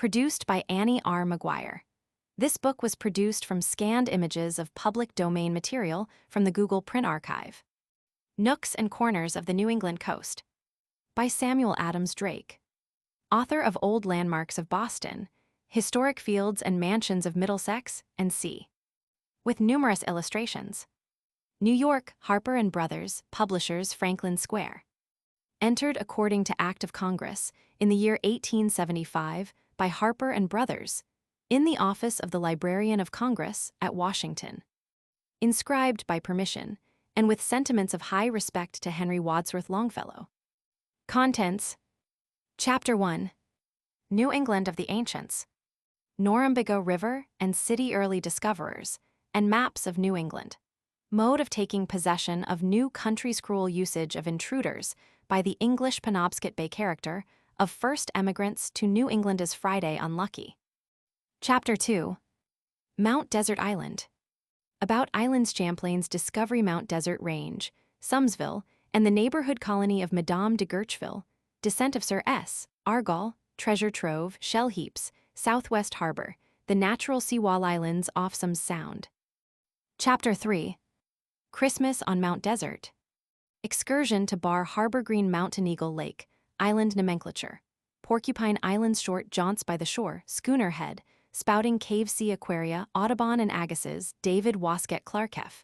Produced by Annie R McGuire. This book was produced from scanned images of public domain material from the Google Print Archive. Nooks and Corners of the New England Coast. By Samuel Adams Drake. Author of Old Landmarks of Boston, Historic Fields and Mansions of Middlesex, and C. With numerous illustrations. New York, Harper & Brothers, Publishers, Franklin Square. Entered according to Act of Congress in the year 1875 by Harper & Brothers, in the office of the Librarian of Congress at Washington. Inscribed by permission, and with sentiments of high respect to Henry Wadsworth Longfellow. Contents. Chapter 1. New England of the Ancients. Norumbega River and City Early Discoverers, and Maps of New England. Mode of taking possession of new country's cruel usage of intruders by the English Penobscot Bay character of first emigrants to New England as Friday Unlucky. Chapter 2. Mount Desert Island. About Islands Champlain's Discovery Mount Desert Range, Sumsville, and the neighborhood colony of Madame de Guercheville, descent of Sir S. Argall, treasure trove, shell heaps, Southwest Harbor, the natural seawall islands off Sums Sound. Chapter 3. Christmas on Mount Desert. Excursion to Bar Harbor Green Mountain Eagle Lake, Island Nomenclature. Porcupine Islands Short Jaunts by the Shore, Schooner Head, Spouting Cave Sea Aquaria, Audubon and Agassiz, David Wasket Clarkeff.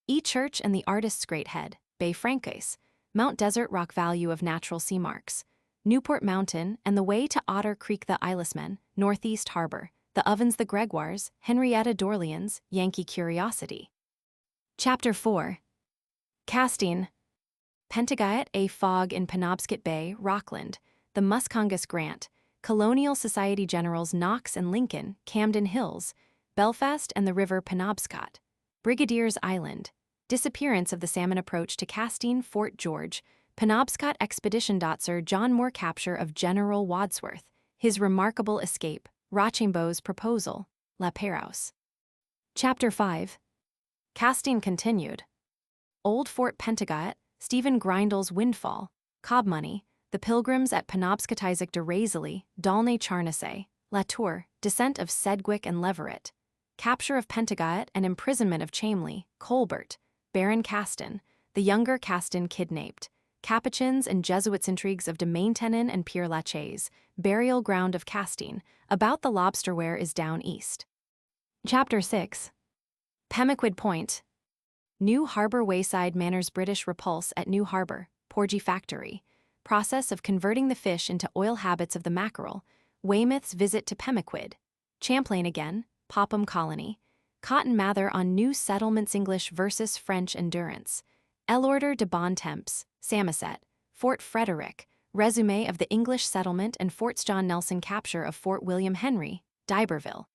E Church and the Artist's Great Head, Bay Francais, Mount Desert Rock Value of Natural Sea Marks, Newport Mountain and the Way to Otter Creek the Islismen, Northeast Harbor, the Ovens the Gregoires, Henrietta d'Orleans, Yankee Curiosity. Chapter 4. Casting. Penobscot, a fog in Penobscot Bay, Rockland, the Muscongas Grant, Colonial Society Generals Knox and Lincoln, Camden Hills, Belfast and the River Penobscot, Brigadier's Island, disappearance of the salmon approach to Castine, Fort George, Penobscot Expedition. Sir John Moore capture of General Wadsworth, his remarkable escape, Rochambeau's proposal, La Perouse. Chapter 5. Casting continued. Old Fort Penobscot, Stephen Grindle's Windfall, Cobb Money, The Pilgrims at Penobscot, Isaac de Razilly, D'Aulnay Charnisay, La Tour, Descent of Sedgwick and Leverett, Capture of Penobscot and Imprisonment of Chamley, Colbert, Baron Caston, The Younger Caston Kidnapped, Capuchins and Jesuits Intrigues of de Maintenon and Pierre Lachaise, Burial Ground of Castine, About the Lobsterware is Down East. Chapter 6. Pemaquid Point. New Harbor Wayside Manors British repulse at New Harbor, Porgy Factory, process of converting the fish into oil habits of the mackerel, Weymouth's visit to Pemaquid, Champlain again, Popham Colony, Cotton Mather on New Settlements English versus French Endurance, Elorder de Bontemps, Samoset, Fort Frederick, Resume of the English settlement and Forts John Nelson capture of Fort William Henry, D'Iberville.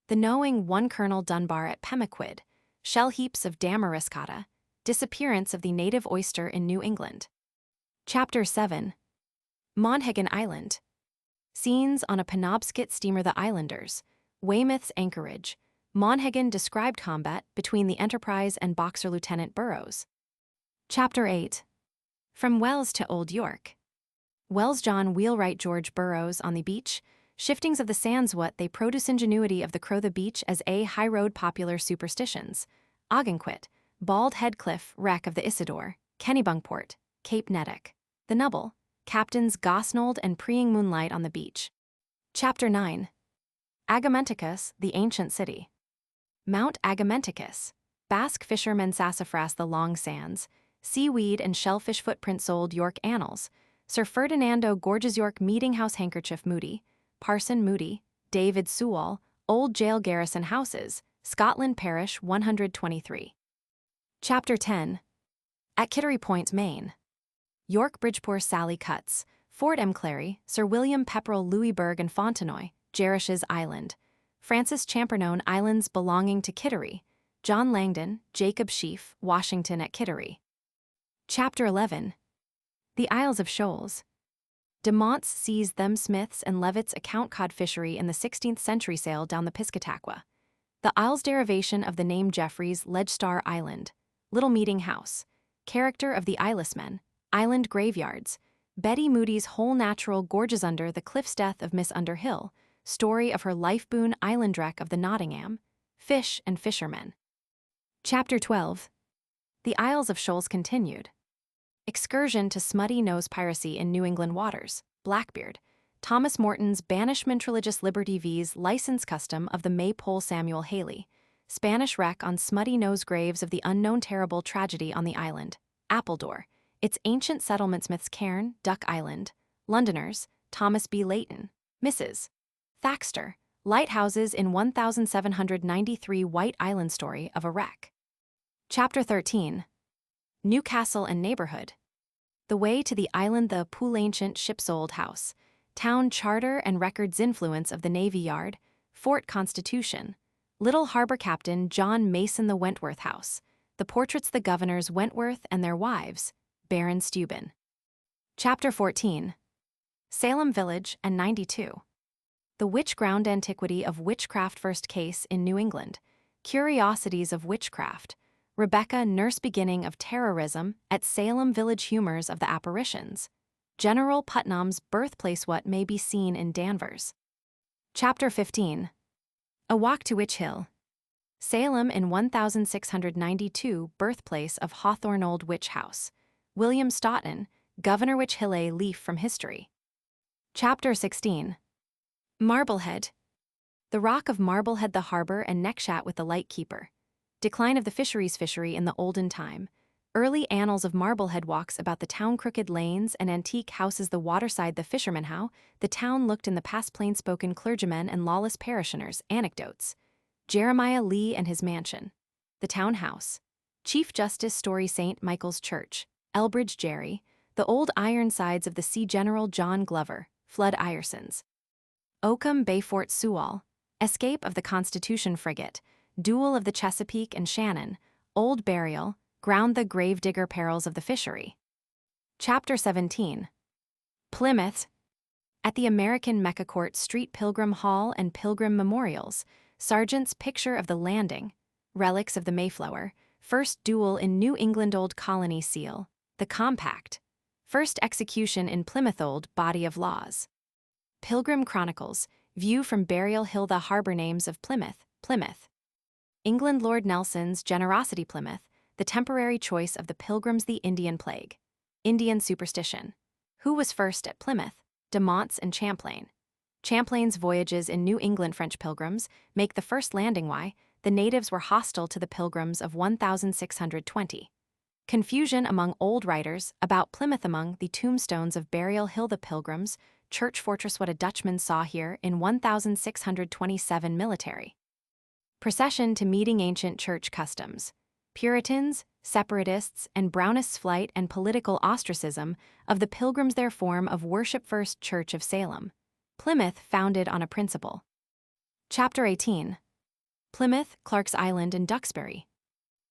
The Knowing One Colonel Dunbar at Pemaquid, Shell Heaps of Damariscotta, Disappearance of the Native Oyster in New England. Chapter 7. Monhegan Island. Scenes on a Penobscot steamer The Islanders, Weymouth's Anchorage, Monhegan described combat between the Enterprise and Boxer Lieutenant Burrows. Chapter 8. From Wells to Old York. Wells John Wheelwright George Burroughs on the beach, shiftings of the sands what they produce ingenuity of the crow the beach as a high road popular superstitions, Ogunquit, Bald Head Cliff wreck of the Isidore, Kennebunkport, Cape Nettic, the Nubble, Captains Gosnold and Preeing Moonlight on the beach. Chapter 9. Agamenticus, the ancient city. Mount Agamenticus, Basque fishermen sassafras the long sands, seaweed and shellfish footprints Old York Annals, Sir Ferdinando Gorges York Meeting House Handkerchief Moody, Parson Moody, David Sewall, Old Jail Garrison Houses, Scotland Parish 123. Chapter 10. At Kittery Point, Maine. York Bridgeport Sally Cutts, Fort M. Clary, Sir William Pepperell Louisbourg and Fontenoy, Jerish's Island, Francis Champernowne Islands belonging to Kittery, John Langdon, Jacob Sheaf, Washington at Kittery. Chapter 11. The Isles of Shoals. De Monts seized them Smiths and Levitt's account cod fishery in the 16th century sail down the Piscataqua. The Isles derivation of the name Jeffreys, Legstar Island, Little Meeting House, character of the Islismen, Island graveyards, Betty Moody's whole natural gorges under the cliff's death of Miss Underhill, story of her life-boon island wreck of the Nottingham, fish and fishermen. Chapter 12. The Isles of Shoals continued. Excursion to smutty nose piracy in New England waters, Blackbeard, Thomas Morton's Banishment Religious Liberty vs. License Custom of the Maypole Samuel Haley, Spanish wreck on smutty nose graves of the unknown terrible tragedy on the island, Appledore, its ancient settlement Smith's Cairn, Duck Island, Londoners, Thomas B. Layton, Mrs. Thaxter, lighthouses in 1793 White Island story of a wreck. Chapter 13. Newcastle and neighborhood. The way to the island, the pool ancient ship's old house, town charter and records influence of the Navy Yard, Fort Constitution, Little Harbor Captain John Mason the Wentworth House, the portraits the governors Wentworth and their wives, Baron Steuben. Chapter 14. Salem Village and 92. The Witch Ground Antiquity of Witchcraft First Case in New England, Curiosities of Witchcraft, Rebecca Nurse Beginning of Terrorism at Salem Village Humors of the Apparitions, General Putnam's Birthplace What May Be Seen in Danvers. Chapter 15. A Walk to Witch Hill. Salem in 1692 Birthplace of Hawthorne Old Witch House, William Stoughton, Governor Witch Hill a Leaf from History. Chapter 16. Marblehead. The Rock of Marblehead the Harbor and Neckshat with the Light Keeper. Decline of the fisheries fishery in the olden time. Early annals of Marblehead walks about the town crooked lanes and antique houses the waterside the fishermen how the town looked in the past plain-spoken clergymen and lawless parishioners anecdotes. Jeremiah Lee and his mansion. The town house. Chief Justice Story St. Michael's Church. Elbridge Jerry. The old Ironsides of the Sea General John Glover. Flood Iresons. Oakham Bay Fort Sewall. Escape of the Constitution frigate. Duel of the Chesapeake and Shannon, Old Burial, Ground the Gravedigger Perils of the Fishery. Chapter 17. Plymouth. At the American Mecca Court Street Pilgrim Hall and Pilgrim Memorials, Sargent's Picture of the Landing, Relics of the Mayflower, First Duel in New England Old Colony Seal, The Compact, First Execution in Plymouth Old Body of Laws. Pilgrim Chronicles, View from Burial Hill the Harbor Names of Plymouth, Plymouth. England Lord Nelson's Generosity Plymouth, the temporary choice of the Pilgrims the Indian Plague. Indian Superstition. Who was first at Plymouth? De Monts and Champlain. Champlain's voyages in New England French pilgrims make the first landing why the natives were hostile to the pilgrims of 1620. Confusion among old writers about Plymouth among the tombstones of Burial Hill the Pilgrims, Church Fortress what a Dutchman saw here in 1627 military. Procession to meeting ancient church customs. Puritans, separatists, and Brownists' flight and political ostracism of the pilgrims their form of worship First Church of Salem. Plymouth founded on a principle. Chapter 18. Plymouth, Clark's Island and Duxbury.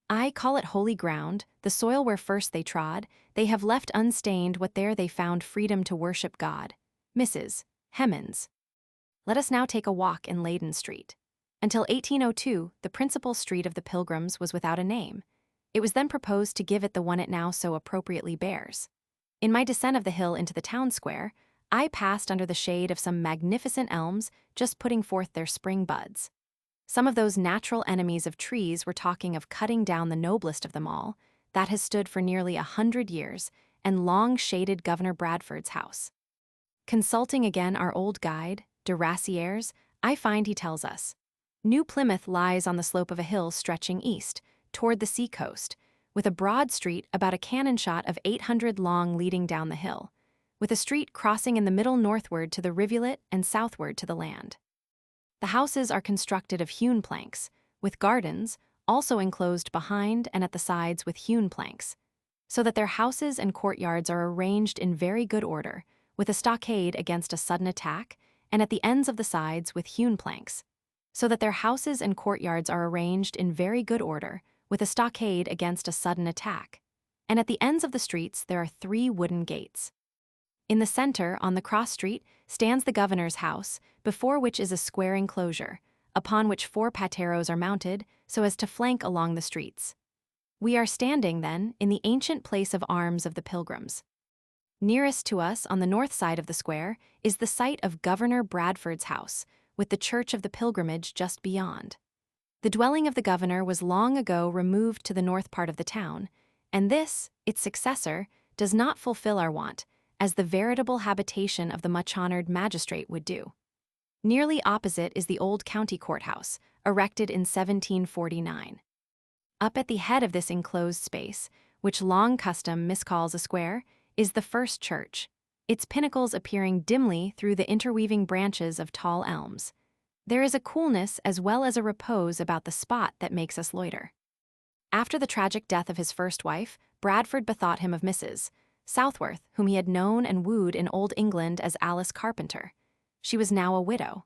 I call it holy ground, the soil where first they trod, they have left unstained what there they found freedom to worship God. Mrs. Hemans. Let us now take a walk in Leyden Street. Until 1802, the principal street of the Pilgrims was without a name. It was then proposed to give it the one it now so appropriately bears. In my descent of the hill into the town square, I passed under the shade of some magnificent elms just putting forth their spring buds. Some of those natural enemies of trees were talking of cutting down the noblest of them all, that has stood for nearly 100 years, and long shaded Governor Bradford's house. Consulting again our old guide, de Rassières, I find he tells us, New Plymouth lies on the slope of a hill stretching east, toward the sea coast, with a broad street about a cannon shot of 800 long leading down the hill, with a street crossing in the middle northward to the rivulet and southward to the land. The houses are constructed of hewn planks, with gardens, also enclosed behind and at the sides with hewn planks, so that their houses and courtyards are arranged in very good order, with a stockade against a sudden attack, and at the ends of the sides with hewn planks, so that their houses and courtyards are arranged in very good order, with a stockade against a sudden attack, and at the ends of the streets there are 3 wooden gates. In the center, on the cross street, stands the governor's house, before which is a square enclosure, upon which 4 pateros are mounted, so as to flank along the streets. We are standing, then, in the ancient place of arms of the Pilgrims. Nearest to us, on the north side of the square, is the site of Governor Bradford's house, with the Church of the Pilgrimage just beyond. The dwelling of the governor was long ago removed to the north part of the town, and this, its successor, does not fulfill our want, as the veritable habitation of the much-honored magistrate would do. Nearly opposite is the old county courthouse, erected in 1749. Up at the head of this enclosed space, which long custom miscalls a square, is the first church, its pinnacles appearing dimly through the interweaving branches of tall elms. There is a coolness as well as a repose about the spot that makes us loiter. After the tragic death of his first wife, Bradford bethought him of Mrs. Southworth, whom he had known and wooed in Old England as Alice Carpenter. She was now a widow.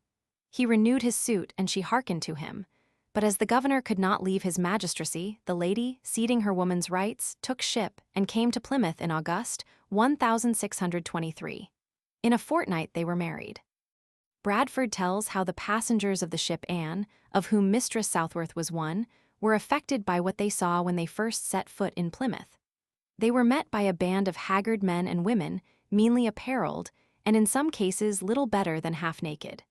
He renewed his suit, and she hearkened to him. But as the governor could not leave his magistracy, the lady, ceding her woman's rights, took ship and came to Plymouth in August 1623. In a fortnight they were married. Bradford tells how the passengers of the ship Anne, of whom Mistress Southworth was one, were affected by what they saw when they first set foot in Plymouth. They were met by a band of haggard men and women, meanly apparelled, and in some cases little better than half naked.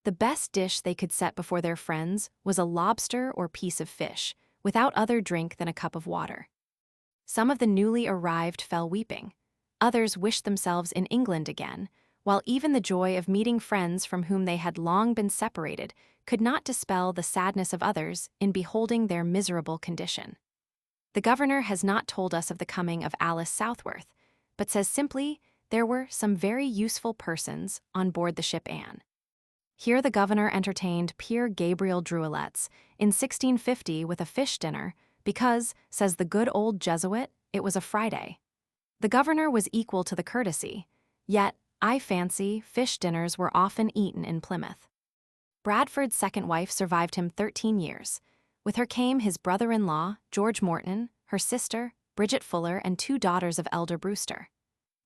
The best dish they could set before their friends was a lobster or piece of fish, without other drink than a cup of water. Some of the newly arrived fell weeping. Others wished themselves in England again, while even the joy of meeting friends from whom they had long been separated could not dispel the sadness of others in beholding their miserable condition. The governor has not told us of the coming of Alice Southworth, but says simply there were some very useful persons on board the ship Anne. Here the governor entertained Peer Gabriel Druillettes in 1650 with a fish dinner because, says the good old Jesuit, it was a Friday. The governor was equal to the courtesy, yet, I fancy, fish dinners were often eaten in Plymouth. Bradford's second wife survived him 13 years. With her came his brother-in-law, George Morton, her sister, Bridget Fuller, and 2 daughters of elder Brewster.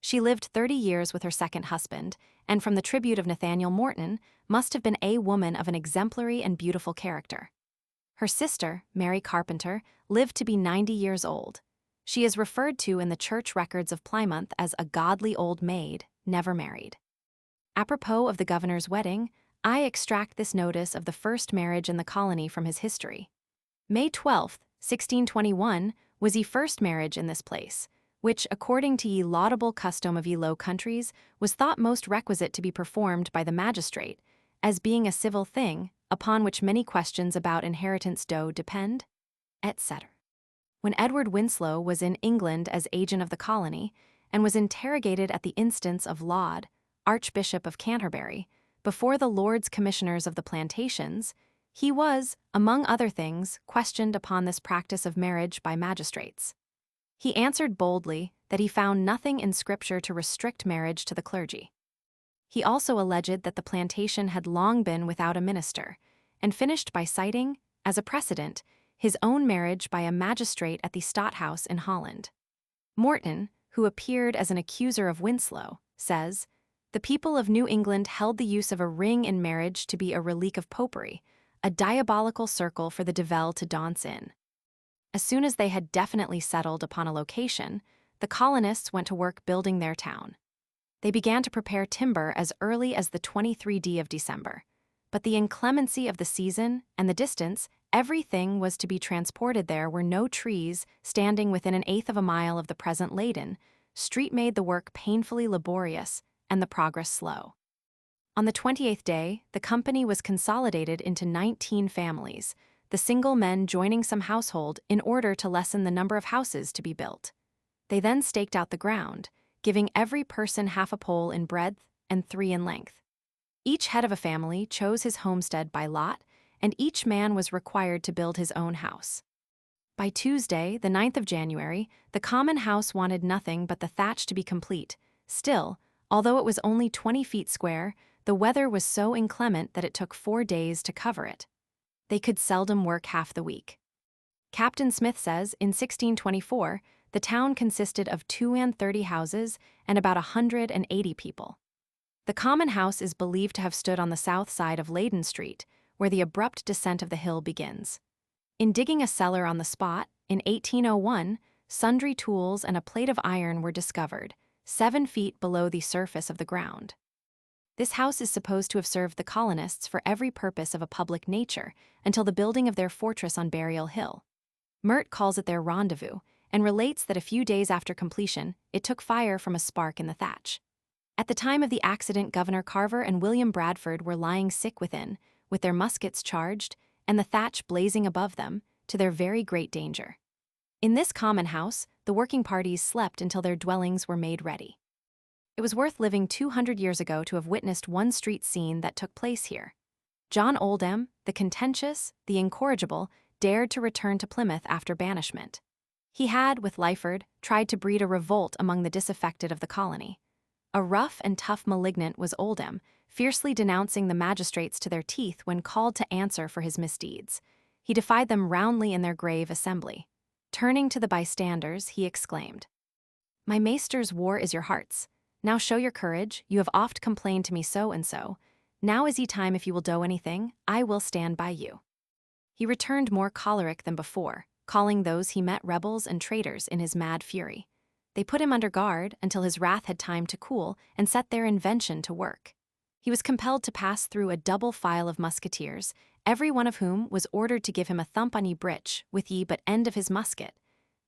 She lived 30 years with her second husband, and from the tribute of Nathaniel Morton, must have been a woman of an exemplary and beautiful character. Her sister, Mary Carpenter, lived to be 90 years old. She is referred to in the church records of Plymouth as a godly old maid, never married. Apropos of the governor's wedding, I extract this notice of the first marriage in the colony from his history. May 12, 1621, was ye first marriage in this place, which, according to ye laudable custom of ye Low Countries, was thought most requisite to be performed by the magistrate, as being a civil thing, upon which many questions about inheritance do depend, etc. When Edward Winslow was in England as agent of the colony, and was interrogated at the instance of Laud, Archbishop of Canterbury, before the Lords Commissioners of the plantations, he was, among other things, questioned upon this practice of marriage by magistrates. He answered boldly that he found nothing in Scripture to restrict marriage to the clergy. He also alleged that the plantation had long been without a minister, and finished by citing, as a precedent, his own marriage by a magistrate at the Stadthouse in Holland. Morton, who appeared as an accuser of Winslow, says, "The people of New England held the use of a ring in marriage to be a relic of popery, a diabolical circle for the devil to dance in." As soon as they had definitely settled upon a location, the colonists went to work building their town. They began to prepare timber as early as the 23d of December. But the inclemency of the season and the distance, everything was to be transported there were no trees standing within an eighth of a mile of the present Leyden. Street made the work painfully laborious and the progress slow. On the 28th day, the company was consolidated into 19 families, the single men joining some household in order to lessen the number of houses to be built. They then staked out the ground, giving every person half a pole in breadth and 3 in length. Each head of a family chose his homestead by lot, and each man was required to build his own house. By Tuesday, the 9th of January, the common house wanted nothing but the thatch to be complete. Still, although it was only 20 feet square, the weather was so inclement that it took 4 days to cover it. They could seldom work half the week. Captain Smith says, in 1624, the town consisted of 32 houses and about 180 people. The common house is believed to have stood on the south side of Leyden Street, where the abrupt descent of the hill begins. In digging a cellar on the spot, in 1801, sundry tools and a plate of iron were discovered, 7 feet below the surface of the ground. This house is supposed to have served the colonists for every purpose of a public nature until the building of their fortress on Burial Hill. Mert calls it their rendezvous and relates that a few days after completion, it took fire from a spark in the thatch. At the time of the accident, Governor Carver and William Bradford were lying sick within, with their muskets charged and the thatch blazing above them, to their very great danger. In this common house, the working parties slept until their dwellings were made ready. It was worth living 200 years ago to have witnessed one street scene that took place here. John Oldham, the contentious, the incorrigible, dared to return to Plymouth after banishment. He had, with Lyford, tried to breed a revolt among the disaffected of the colony. A rough and tough malignant was Oldham, fiercely denouncing the magistrates to their teeth when called to answer for his misdeeds. He defied them roundly in their grave assembly. Turning to the bystanders, he exclaimed, "My maister's war is your heart's. Now show your courage, you have oft complained to me so and so. Now is ye time if you will do anything, I will stand by you." He returned more choleric than before, calling those he met rebels and traitors in his mad fury. They put him under guard until his wrath had time to cool and set their invention to work. He was compelled to pass through a double file of musketeers, every one of whom was ordered to give him a thump on ye breech with ye but end of his musket,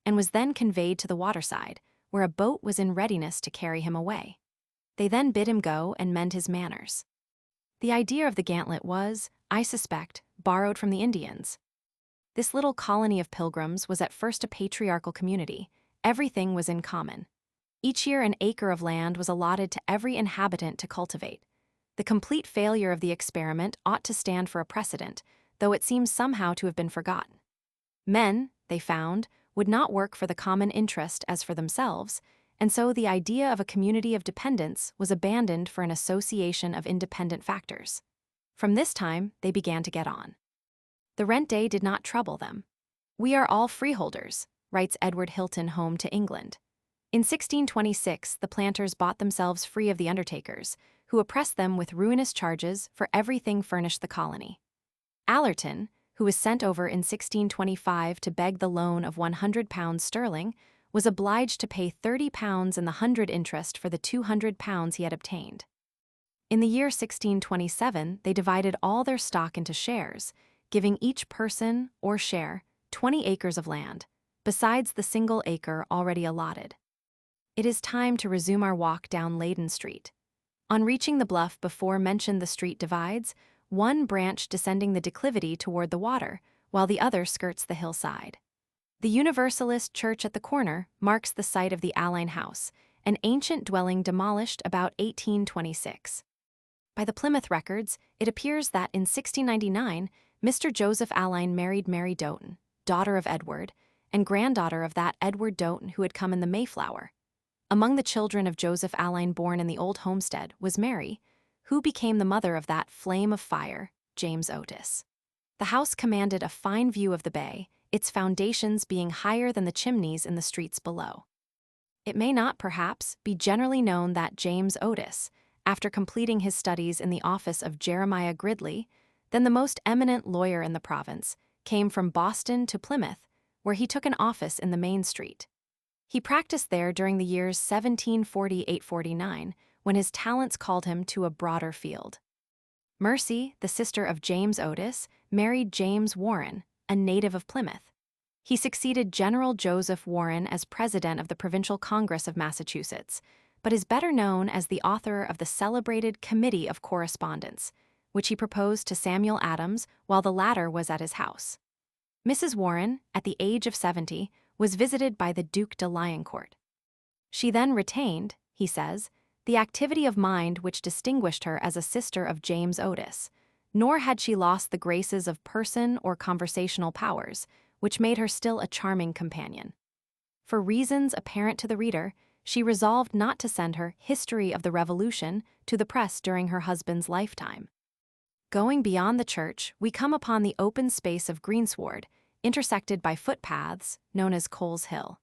and was then conveyed to the waterside, where a boat was in readiness to carry him away. They then bid him go and mend his manners. The idea of the gantlet was, I suspect, borrowed from the Indians. This little colony of pilgrims was at first a patriarchal community. Everything was in common. Each year an acre of land was allotted to every inhabitant to cultivate. The complete failure of the experiment ought to stand for a precedent, though it seems somehow to have been forgotten. Men, they found, would not work for the common interest as for themselves, and so the idea of a community of dependents was abandoned for an association of independent factors. From this time, they began to get on. The rent day did not trouble them. "We are all freeholders," writes Edward Hilton home to England. In 1626, the planters bought themselves free of the undertakers, who oppressed them with ruinous charges for everything furnished the colony. Allerton, who was sent over in 1625 to beg the loan of £100 sterling, was obliged to pay £30 and the 100 interest for the £200 he had obtained. In the year 1627, they divided all their stock into shares, giving each person, or share, 20 acres of land, besides the single acre already allotted. It is time to resume our walk down Leyden Street. On reaching the bluff before mentioned, the street divides, one branch descending the declivity toward the water, while the other skirts the hillside. The Universalist church at the corner marks the site of the Aline House, an ancient dwelling demolished about 1826. By the Plymouth records, it appears that in 1699, Mr. Joseph Aline married Mary Doughton, daughter of Edward, and granddaughter of that Edward Doughton who had come in the Mayflower. Among the children of Joseph Aline born in the old homestead was Mary, who became the mother of that flame of fire, James Otis. The house commanded a fine view of the bay, its foundations being higher than the chimneys in the streets below. It may not, perhaps, be generally known that James Otis, after completing his studies in the office of Jeremiah Gridley, then the most eminent lawyer in the province, came from Boston to Plymouth, where he took an office in the Main Street. He practiced there during the years 1740–49, when his talents called him to a broader field. Mercy, the sister of James Otis, married James Warren, a native of Plymouth. He succeeded General Joseph Warren as president of the Provincial Congress of Massachusetts, but is better known as the author of the celebrated Committee of Correspondence, which he proposed to Samuel Adams while the latter was at his house. Mrs. Warren, at the age of 70, was visited by the Duc de Liancourt. She then retained, he says, the activity of mind which distinguished her as a sister of James Otis, nor had she lost the graces of person or conversational powers, which made her still a charming companion. For reasons apparent to the reader, she resolved not to send her History of the Revolution to the press during her husband's lifetime. Going beyond the church, we come upon the open space of greensward, intersected by footpaths, known as Cole's Hill.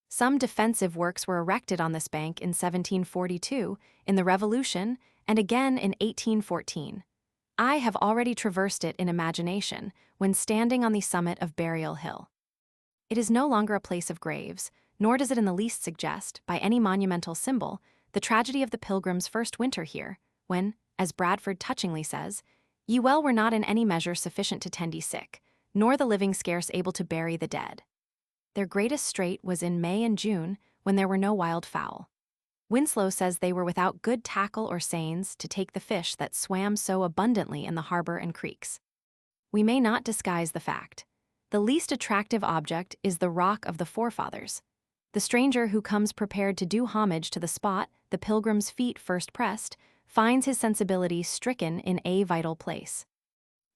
Some defensive works were erected on this bank in 1742, in the Revolution, and again in 1814. I have already traversed it in imagination when standing on the summit of Burial Hill. It is no longer a place of graves, nor does it in the least suggest, by any monumental symbol, the tragedy of the Pilgrims' first winter here, when, as Bradford touchingly says, "Ye well were not in any measure sufficient to tend ye sick, nor the living scarce able to bury the dead." Their greatest strait was in May and June, when there were no wild fowl. Winslow says they were without good tackle or seines to take the fish that swam so abundantly in the harbor and creeks. We may not disguise the fact. The least attractive object is the rock of the forefathers. The stranger who comes prepared to do homage to the spot the pilgrim's feet first pressed finds his sensibility stricken in a vital place.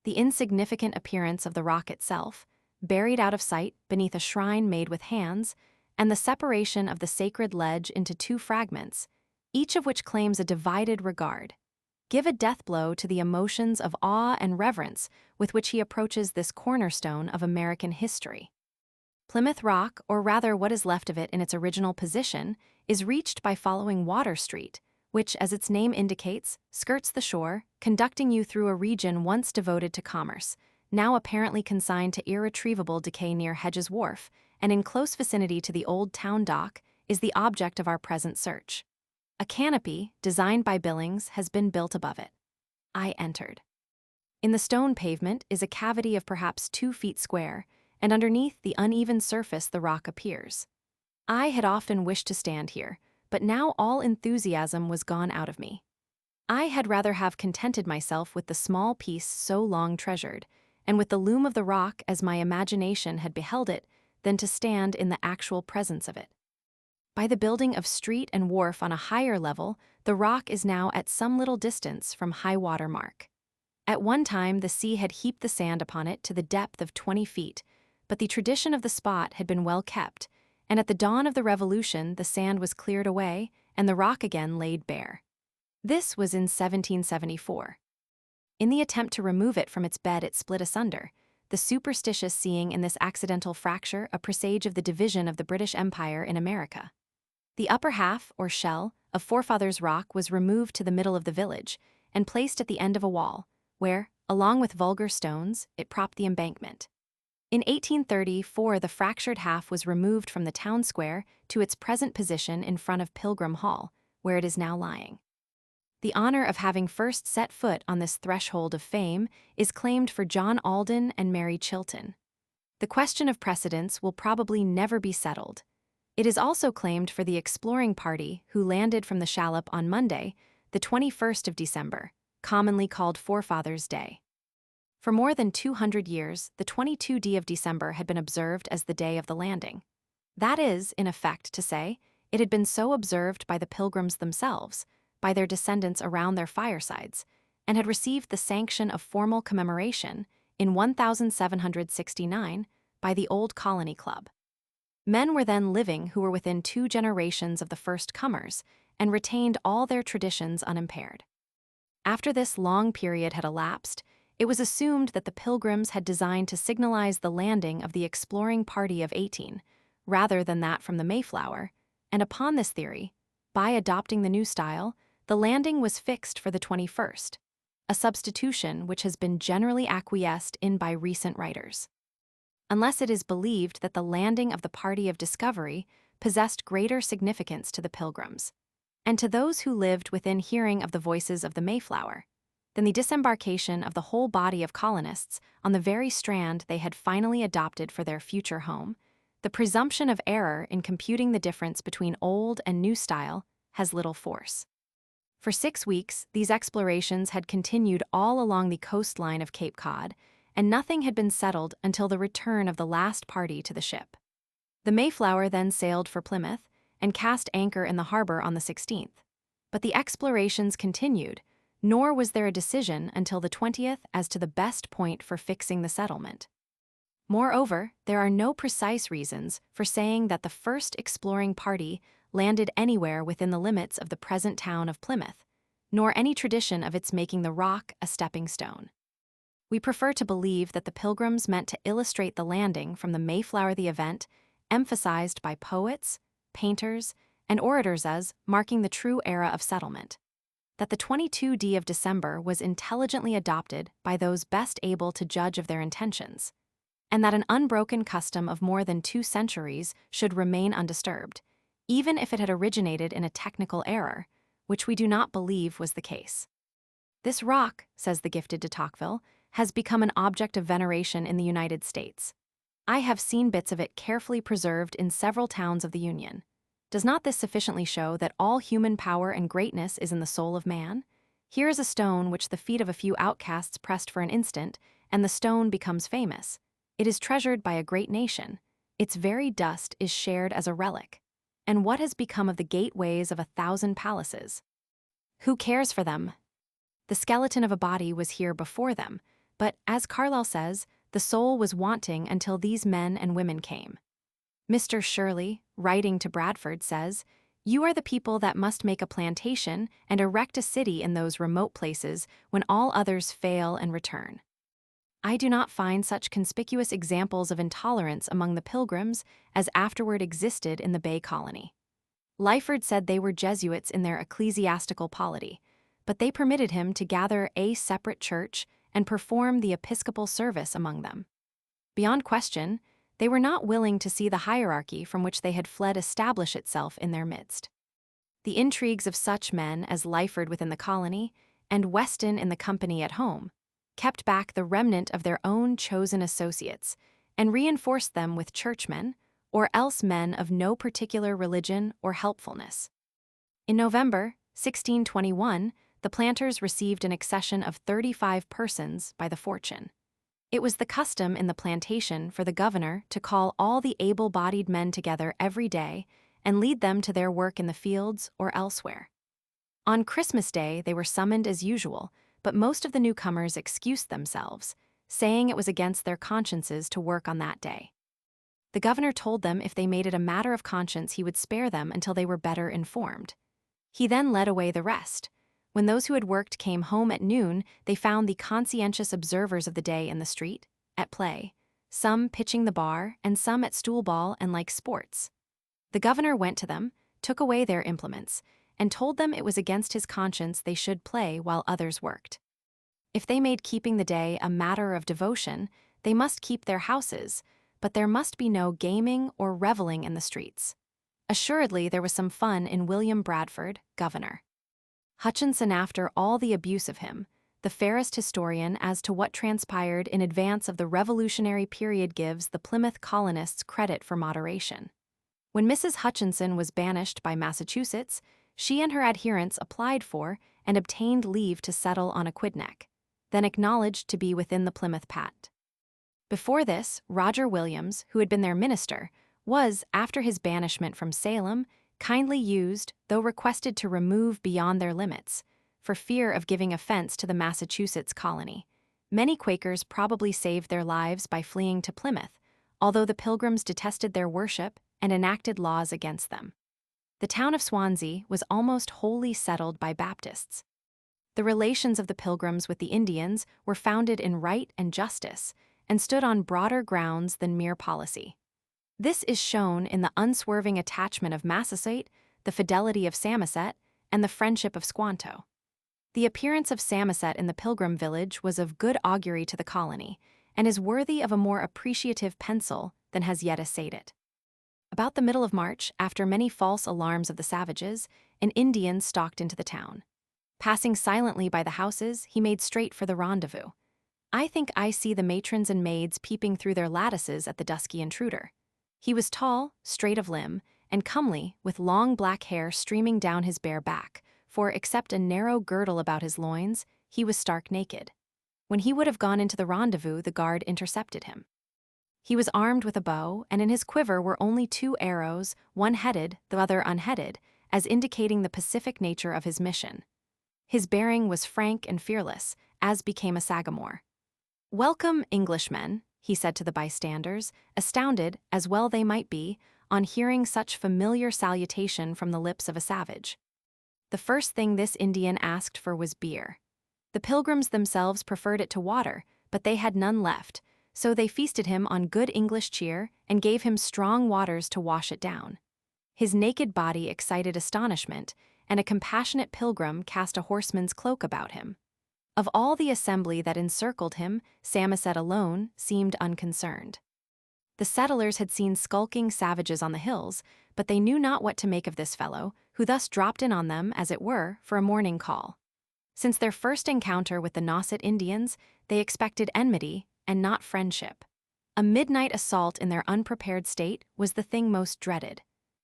The insignificant appearance of the rock itself, buried out of sight beneath a shrine made with hands, and the separation of the sacred ledge into two fragments, each of which claims a divided regard, give a death blow to the emotions of awe and reverence with which he approaches this cornerstone of American history. Plymouth Rock, or rather what is left of it in its original position, is reached by following Water Street, which, as its name indicates, skirts the shore, conducting you through a region once devoted to commerce, now apparently consigned to irretrievable decay near Hedges Wharf, and in close vicinity to the old town dock, is the object of our present search. A canopy, designed by Billings, has been built above it. I entered. In the stone pavement is a cavity of perhaps 2 feet square, and underneath the uneven surface the rock appears. I had often wished to stand here, but now all enthusiasm was gone out of me. I had rather have contented myself with the small piece so long treasured, and with the loom of the rock as my imagination had beheld it, than to stand in the actual presence of it. By the building of street and wharf on a higher level, the rock is now at some little distance from high water mark. At one time the sea had heaped the sand upon it to the depth of 20 feet, but the tradition of the spot had been well kept, and at the dawn of the Revolution the sand was cleared away and the rock again laid bare. This was in 1774. In the attempt to remove it from its bed it split asunder, the superstitious seeing in this accidental fracture a presage of the division of the British Empire in America. The upper half, or shell, of Forefathers Rock was removed to the middle of the village and placed at the end of a wall, where, along with vulgar stones, it propped the embankment. In 1834 the fractured half was removed from the town square to its present position in front of Pilgrim Hall, where it is now lying. The honor of having first set foot on this threshold of fame is claimed for John Alden and Mary Chilton. The question of precedence will probably never be settled. It is also claimed for the exploring party who landed from the shallop on Monday, the 21st of December, commonly called Forefathers' Day. For more than 200 years, the 22d of December had been observed as the day of the landing. That is, in effect, to say, it had been so observed by the pilgrims themselves, by their descendants around their firesides, and had received the sanction of formal commemoration in 1769 by the Old Colony Club. Men were then living who were within 2 generations of the first comers and retained all their traditions unimpaired. After this long period had elapsed, it was assumed that the pilgrims had designed to signalize the landing of the exploring party of 18, rather than that from the Mayflower, and upon this theory, by adopting the new style, the landing was fixed for the 21st, a substitution which has been generally acquiesced in by recent writers. Unless it is believed that the landing of the party of discovery possessed greater significance to the pilgrims, and to those who lived within hearing of the voices of the Mayflower, than the disembarkation of the whole body of colonists on the very strand they had finally adopted for their future home, the presumption of error in computing the difference between old and new style has little force. For 6 weeks, these explorations had continued all along the coastline of Cape Cod, and nothing had been settled until the return of the last party to the ship. The Mayflower then sailed for Plymouth and cast anchor in the harbor on the 16th. But the explorations continued, nor was there a decision until the 20th as to the best point for fixing the settlement. Moreover, there are no precise reasons for saying that the first exploring party landed anywhere within the limits of the present town of Plymouth, nor any tradition of its making the rock a stepping stone. We prefer to believe that the pilgrims meant to illustrate the landing from the Mayflower the event, emphasized by poets, painters, and orators as marking the true era of settlement. That the 22d of December was intelligently adopted by those best able to judge of their intentions, and that an unbroken custom of more than 2 centuries should remain undisturbed, even if it had originated in a technical error, which we do not believe was the case. This rock, says the gifted de Tocqueville, has become an object of veneration in the United States. I have seen bits of it carefully preserved in several towns of the Union. Does not this sufficiently show that all human power and greatness is in the soul of man? Here is a stone which the feet of a few outcasts pressed for an instant, and the stone becomes famous. It is treasured by a great nation. Its very dust is shared as a relic. And what has become of the gateways of 1,000 palaces? Who cares for them? The skeleton of a body was here before them, but, as Carlyle says, the soul was wanting until these men and women came. Mr. Shirley, writing to Bradford, says, "You are the people that must make a plantation and erect a city in those remote places when all others fail and return." I do not find such conspicuous examples of intolerance among the Pilgrims as afterward existed in the Bay Colony. Lyford said they were Jesuits in their ecclesiastical polity, but they permitted him to gather a separate church and perform the episcopal service among them. Beyond question, they were not willing to see the hierarchy from which they had fled establish itself in their midst. The intrigues of such men as Lyford within the colony and Weston in the company at home kept back the remnant of their own chosen associates and reinforced them with churchmen, or else men of no particular religion or helpfulness. In November 1621, the planters received an accession of 35 persons by the fortune. It was the custom in the plantation for the governor to call all the able-bodied men together every day and lead them to their work in the fields or elsewhere. On Christmas Day, they were summoned as usual, but most of the newcomers excused themselves, saying it was against their consciences to work on that day. The governor told them if they made it a matter of conscience he would spare them until they were better informed. He then led away the rest. When those who had worked came home at noon, they found the conscientious observers of the day in the street, at play, some pitching the bar and some at stool ball and like sports. The governor went to them, took away their implements, and told them it was against his conscience they should play while others worked. If they made keeping the day a matter of devotion, they must keep their houses, but there must be no gaming or reveling in the streets. Assuredly, there was some fun in William Bradford, governor. Hutchinson, after all the abuse of him, the fairest historian as to what transpired in advance of the Revolutionary period, gives the Plymouth colonists credit for moderation. When Mrs. Hutchinson was banished by Massachusetts, she and her adherents applied for and obtained leave to settle on Aquidneck, then acknowledged to be within the Plymouth Pact. Before this, Roger Williams, who had been their minister, was, after his banishment from Salem, kindly used, though requested to remove beyond their limits, for fear of giving offense to the Massachusetts colony. Many Quakers probably saved their lives by fleeing to Plymouth, although the Pilgrims detested their worship and enacted laws against them. The town of Swansea was almost wholly settled by Baptists. The relations of the Pilgrims with the Indians were founded in right and justice, and stood on broader grounds than mere policy. This is shown in the unswerving attachment of Massasoit, the fidelity of Samoset, and the friendship of Squanto. The appearance of Samoset in the Pilgrim village was of good augury to the colony, and is worthy of a more appreciative pencil than has yet essayed it. About the middle of March, after many false alarms of the savages, an Indian stalked into the town. Passing silently by the houses, he made straight for the rendezvous. I think I see the matrons and maids peeping through their lattices at the dusky intruder. He was tall, straight of limb, and comely, with long black hair streaming down his bare back, for, except a narrow girdle about his loins, he was stark naked. When he would have gone into the rendezvous, the guard intercepted him. He was armed with a bow, and in his quiver were only 2 arrows, one headed, the other unheaded, as indicating the pacific nature of his mission. His bearing was frank and fearless, as became a Sagamore. "Welcome, Englishmen," he said to the bystanders, astounded, as well they might be, on hearing such familiar salutation from the lips of a savage. The first thing this Indian asked for was beer. The Pilgrims themselves preferred it to water, but they had none left, so they feasted him on good English cheer and gave him strong waters to wash it down. His naked body excited astonishment, and a compassionate pilgrim cast a horseman's cloak about him. Of all the assembly that encircled him, Samoset alone seemed unconcerned. The settlers had seen skulking savages on the hills, but they knew not what to make of this fellow, who thus dropped in on them, as it were, for a morning call. Since their first encounter with the Nauset Indians, they expected enmity and not friendship. A midnight assault in their unprepared state was the thing most dreaded.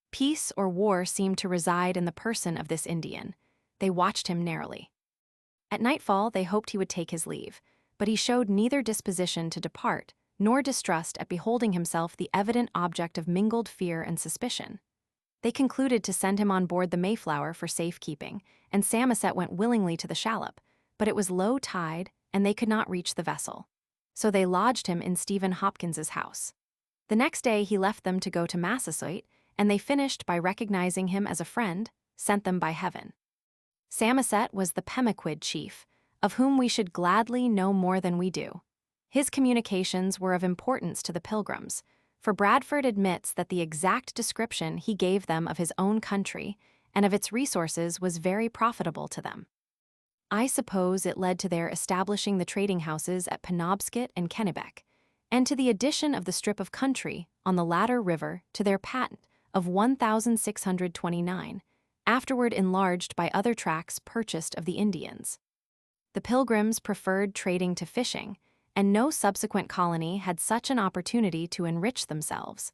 Peace or war seemed to reside in the person of this Indian. They watched him narrowly. At nightfall, they hoped he would take his leave, but he showed neither disposition to depart nor distrust at beholding himself the evident object of mingled fear and suspicion. They concluded to send him on board the Mayflower for safekeeping, and Samoset went willingly to the shallop, but it was low tide and they could not reach the vessel. So they lodged him in Stephen Hopkins's house. The next day he left them to go to Massasoit, and they finished by recognizing him as a friend, sent them by heaven. Samoset was the Pemaquid chief, of whom we should gladly know more than we do. His communications were of importance to the Pilgrims, for Bradford admits that the exact description he gave them of his own country and of its resources was very profitable to them. I suppose it led to their establishing the trading houses at Penobscot and Kennebec, and to the addition of the strip of country on the latter river to their patent of 1629, afterward enlarged by other tracts purchased of the Indians. The Pilgrims preferred trading to fishing, and no subsequent colony had such an opportunity to enrich themselves.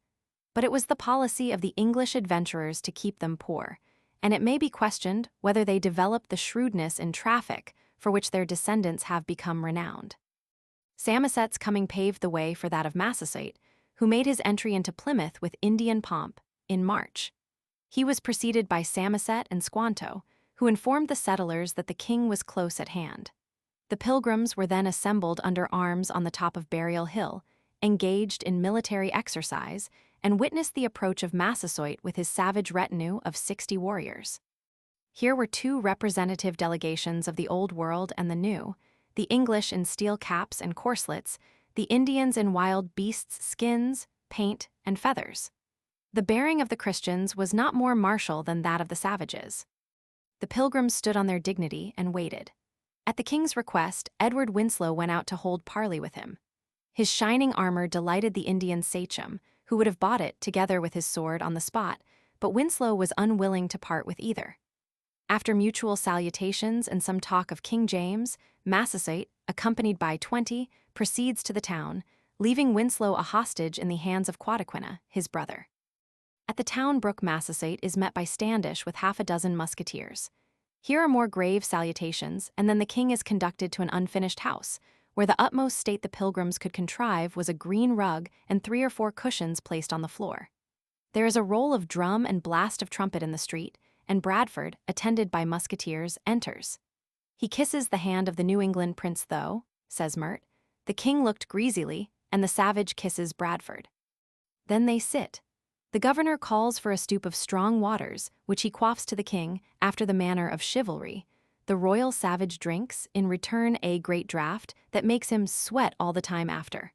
But it was the policy of the English adventurers to keep them poor, and it may be questioned whether they developed the shrewdness in traffic for which their descendants have become renowned. Samoset's coming paved the way for that of Massasoit, who made his entry into Plymouth with Indian pomp in March. He was preceded by Samoset and Squanto, who informed the settlers that the king was close at hand. The Pilgrims were then assembled under arms on the top of Burial Hill, engaged in military exercise, and witnessed the approach of Massasoit with his savage retinue of 60 warriors. Here were two representative delegations of the Old World and the New, the English in steel caps and corselets, the Indians in wild beasts' skins, paint, and feathers. The bearing of the Christians was not more martial than that of the savages. The Pilgrims stood on their dignity and waited. At the king's request, Edward Winslow went out to hold parley with him. His shining armor delighted the Indian sachem, who would have bought it together with his sword on the spot, but Winslow was unwilling to part with either. After mutual salutations and some talk of King James, Massasoit, accompanied by 20, proceeds to the town, leaving Winslow a hostage in the hands of Quataquina, his brother. At the town brook Massasoit is met by Standish with half a dozen musketeers. Here are more grave salutations, and then the king is conducted to an unfinished house, where the utmost state the Pilgrims could contrive was a green rug and 3 or 4 cushions placed on the floor. There is a roll of drum and blast of trumpet in the street, and Bradford, attended by musketeers, enters. He kisses the hand of the New England prince though, says Mert. The king looked greasily, and the savage kisses Bradford. Then they sit. The governor calls for a stoup of strong waters, which he quaffs to the king, after the manner of chivalry. The royal savage drinks, in return a great draught, that makes him sweat all the time after.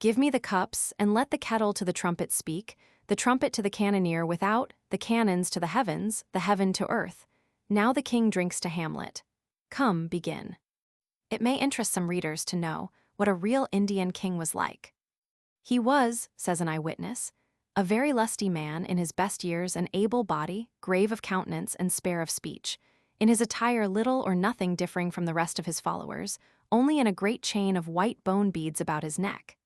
Give me the cups, and let the kettle to the trumpet speak, the trumpet to the cannoneer without, the cannons to the heavens, the heaven to earth. Now the king drinks to Hamlet. Come, begin. It may interest some readers to know what a real Indian king was like. He was, says an eyewitness, a very lusty man, in his best years an able body, grave of countenance and spare of speech, in his attire little or nothing differing from the rest of his followers, only in a great chain of white bone beads about his neck.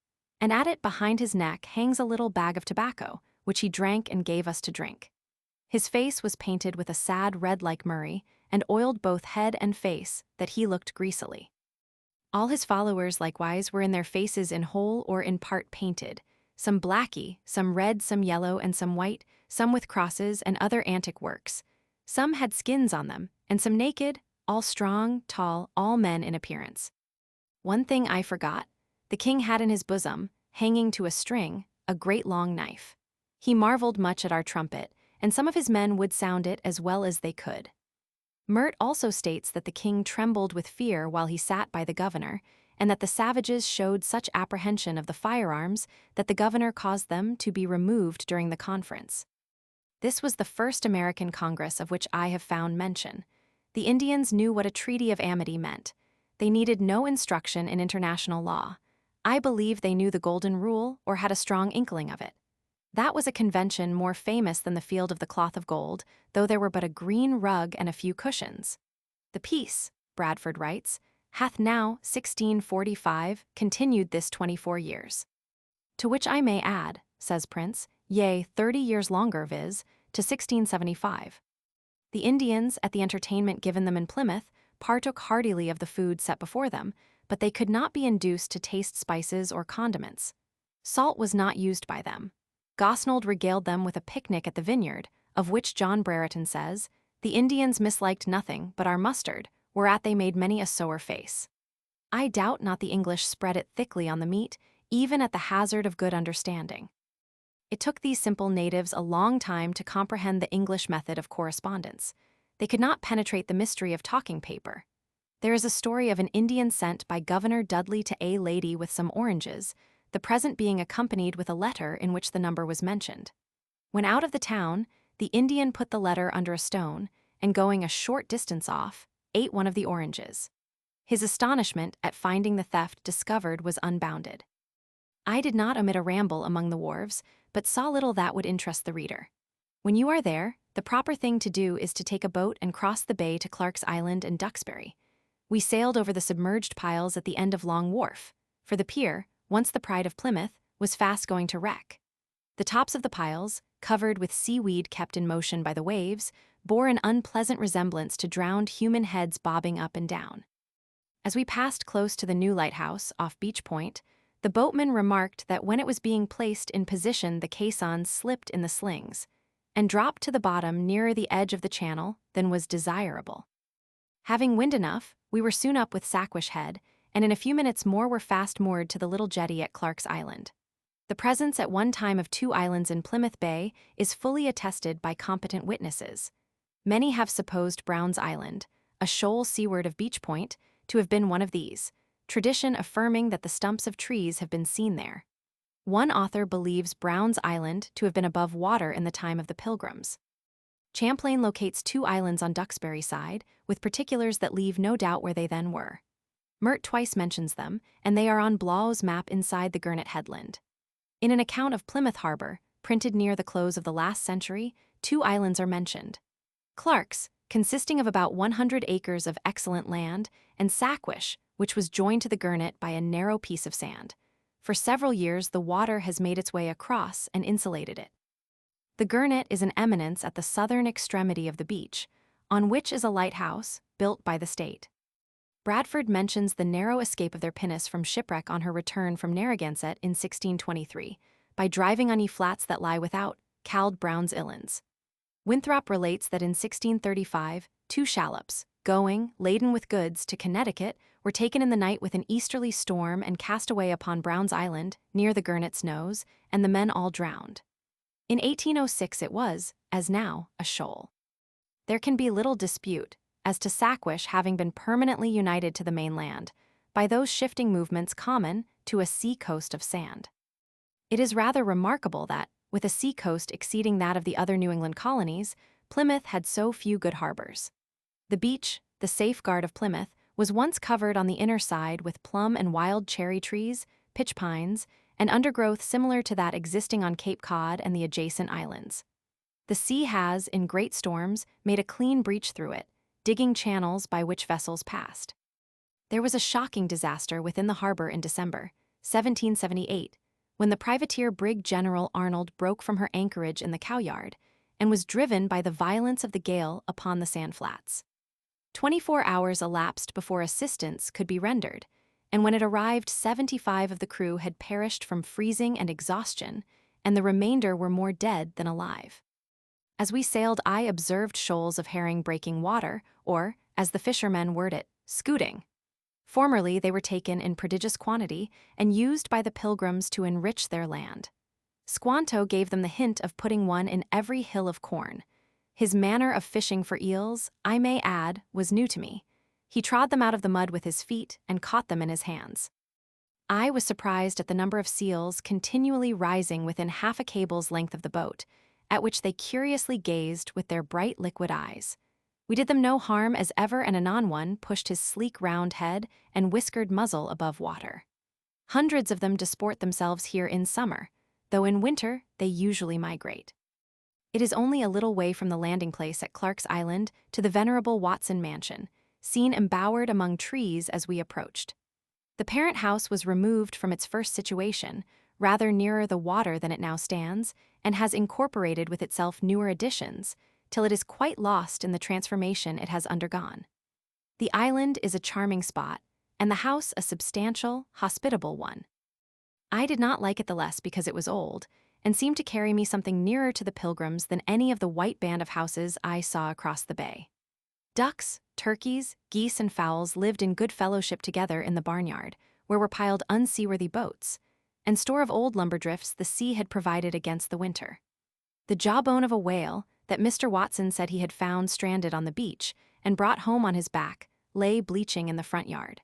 And at it behind his neck hangs a little bag of tobacco, which he drank and gave us to drink. His face was painted with a sad red like murrey, and oiled both head and face, that he looked greasily. All his followers likewise were in their faces in whole or in part painted, some blacky, some red, some yellow, and some white, some with crosses and other antic works. Some had skins on them, and some naked, all strong, tall, all men in appearance. One thing I forgot. The king had in his bosom, hanging to a string, a great long knife. He marveled much at our trumpet, and some of his men would sound it as well as they could. Mert also states that the king trembled with fear while he sat by the governor, and that the savages showed such apprehension of the firearms that the governor caused them to be removed during the conference. This was the first American Congress of which I have found mention. The Indians knew what a treaty of amity meant. They needed no instruction in international law. I believe they knew the Golden Rule or had a strong inkling of it. That was a convention more famous than the Field of the Cloth of Gold, though there were but a green rug and a few cushions. The peace, Bradford writes, hath now, 1645, continued this 24 years. To which I may add, says Prince, yea, 30 years longer, viz., to 1675. The Indians, at the entertainment given them in Plymouth, partook heartily of the food set before them, but they could not be induced to taste spices or condiments. Salt was not used by them. Gosnold regaled them with a picnic at the vineyard, of which John Brereton says, the Indians misliked nothing but our mustard, whereat they made many a sour face. I doubt not the English spread it thickly on the meat, even at the hazard of good understanding. It took these simple natives a long time to comprehend the English method of correspondence. They could not penetrate the mystery of talking paper. There is a story of an Indian sent by Governor Dudley to a lady with some oranges, the present being accompanied with a letter in which the number was mentioned. When out of the town, the Indian put the letter under a stone, and going a short distance off, ate one of the oranges. His astonishment at finding the theft discovered was unbounded. I did not omit a ramble among the wharves, but saw little that would interest the reader. When you are there, the proper thing to do is to take a boat and cross the bay to Clark's Island and Duxbury. We sailed over the submerged piles at the end of Long Wharf, for the pier, once the pride of Plymouth, was fast going to wreck. The tops of the piles, covered with seaweed kept in motion by the waves, bore an unpleasant resemblance to drowned human heads bobbing up and down. As we passed close to the new lighthouse off Beach Point, the boatman remarked that when it was being placed in position the caissons slipped in the slings, and dropped to the bottom nearer the edge of the channel than was desirable. Having wind enough, we were soon up with Sackwish Head, and in a few minutes more were fast moored to the little jetty at Clark's Island. The presence at one time of 2 islands in Plymouth Bay is fully attested by competent witnesses. Many have supposed Brown's Island, a shoal seaward of Beach Point, to have been one of these, tradition affirming that the stumps of trees have been seen there. One author believes Brown's Island to have been above water in the time of the Pilgrims. Champlain locates 2 islands on Duxbury side, with particulars that leave no doubt where they then were. Mert twice mentions them, and they are on Blau's map inside the Gurnet headland. In an account of Plymouth Harbor, printed near the close of the last century, 2 islands are mentioned. Clark's, consisting of about 100 acres of excellent land, and Sackwish, which was joined to the Gurnet by a narrow piece of sand. For several years the water has made its way across and insulated it. The Gurnet is an eminence at the southern extremity of the beach, on which is a lighthouse, built by the state. Bradford mentions the narrow escape of their pinnace from shipwreck on her return from Narragansett in 1623, by driving on ye flats that lie without, called Brown's Islands. Winthrop relates that in 1635, 2 shallops, going, laden with goods, to Connecticut, were taken in the night with an easterly storm and cast away upon Brown's Island, near the Gurnet's nose, and the men all drowned. In 1806 it was, as now, a shoal. There can be little dispute as to Sackwish having been permanently united to the mainland, by those shifting movements common to a sea-coast of sand. It is rather remarkable that, with a sea-coast exceeding that of the other New England colonies, Plymouth had so few good harbors. The beach, the safeguard of Plymouth, was once covered on the inner side with plum and wild cherry trees, pitch pines, and undergrowth similar to that existing on Cape Cod and the adjacent islands. The sea has, in great storms, made a clean breach through it, digging channels by which vessels passed. There was a shocking disaster within the harbor in December, 1778, when the privateer brig General Arnold broke from her anchorage in the Cowyard, and was driven by the violence of the gale upon the sand flats. 24 hours elapsed before assistance could be rendered, and when it arrived 75 of the crew had perished from freezing and exhaustion, and the remainder were more dead than alive. As we sailed I observed shoals of herring breaking water, or, as the fishermen word it, scooting. Formerly they were taken in prodigious quantity and used by the Pilgrims to enrich their land. Squanto gave them the hint of putting one in every hill of corn. His manner of fishing for eels, I may add, was new to me. He trod them out of the mud with his feet and caught them in his hands. I was surprised at the number of seals continually rising within half a cable's length of the boat, at which they curiously gazed with their bright liquid eyes. We did them no harm as ever and anon one pushed his sleek round head and whiskered muzzle above water. Hundreds of them disport themselves here in summer, though in winter they usually migrate. It is only a little way from the landing place at Clark's Island to the venerable Watson Mansion, seen embowered among trees as we approached. The parent house was removed from its first situation, rather nearer the water than it now stands, and has incorporated with itself newer additions, till it is quite lost in the transformation it has undergone. The island is a charming spot, and the house a substantial, hospitable one. I did not like it the less because it was old, and seemed to carry me something nearer to the Pilgrims than any of the white band of houses I saw across the bay. Ducks, turkeys, geese, and fowls lived in good fellowship together in the barnyard, where were piled unseaworthy boats, and store of old lumber drifts the sea had provided against the winter. The jawbone of a whale, that Mr. Watson said he had found stranded on the beach and brought home on his back, lay bleaching in the front yard.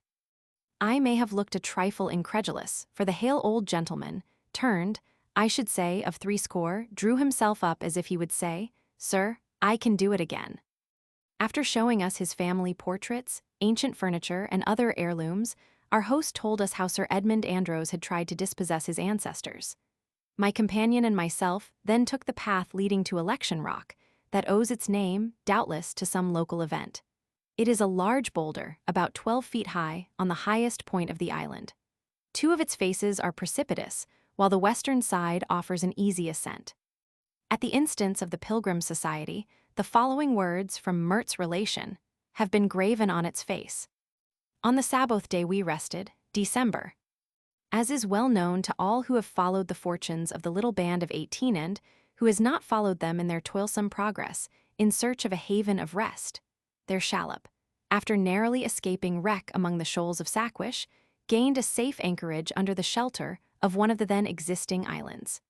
I may have looked a trifle incredulous, for the hale old gentleman, turned, I should say, of 80, drew himself up as if he would say, "Sir, I can do it again." After showing us his family portraits, ancient furniture, and other heirlooms, our host told us how Sir Edmund Andros had tried to dispossess his ancestors. My companion and myself then took the path leading to Election Rock, that owes its name, doubtless, to some local event. It is a large boulder, about 12 feet high, on the highest point of the island. Two of its faces are precipitous, while the western side offers an easy ascent. At the instance of the Pilgrim Society, the following words from Mert's relation have been graven on its face. On the Sabbath day we rested, December. As is well known to all who have followed the fortunes of the little band of 18 and who has not followed them in their toilsome progress in search of a haven of rest, their shallop, after narrowly escaping wreck among the shoals of Sackwish, gained a safe anchorage under the shelter of one of the then existing islands.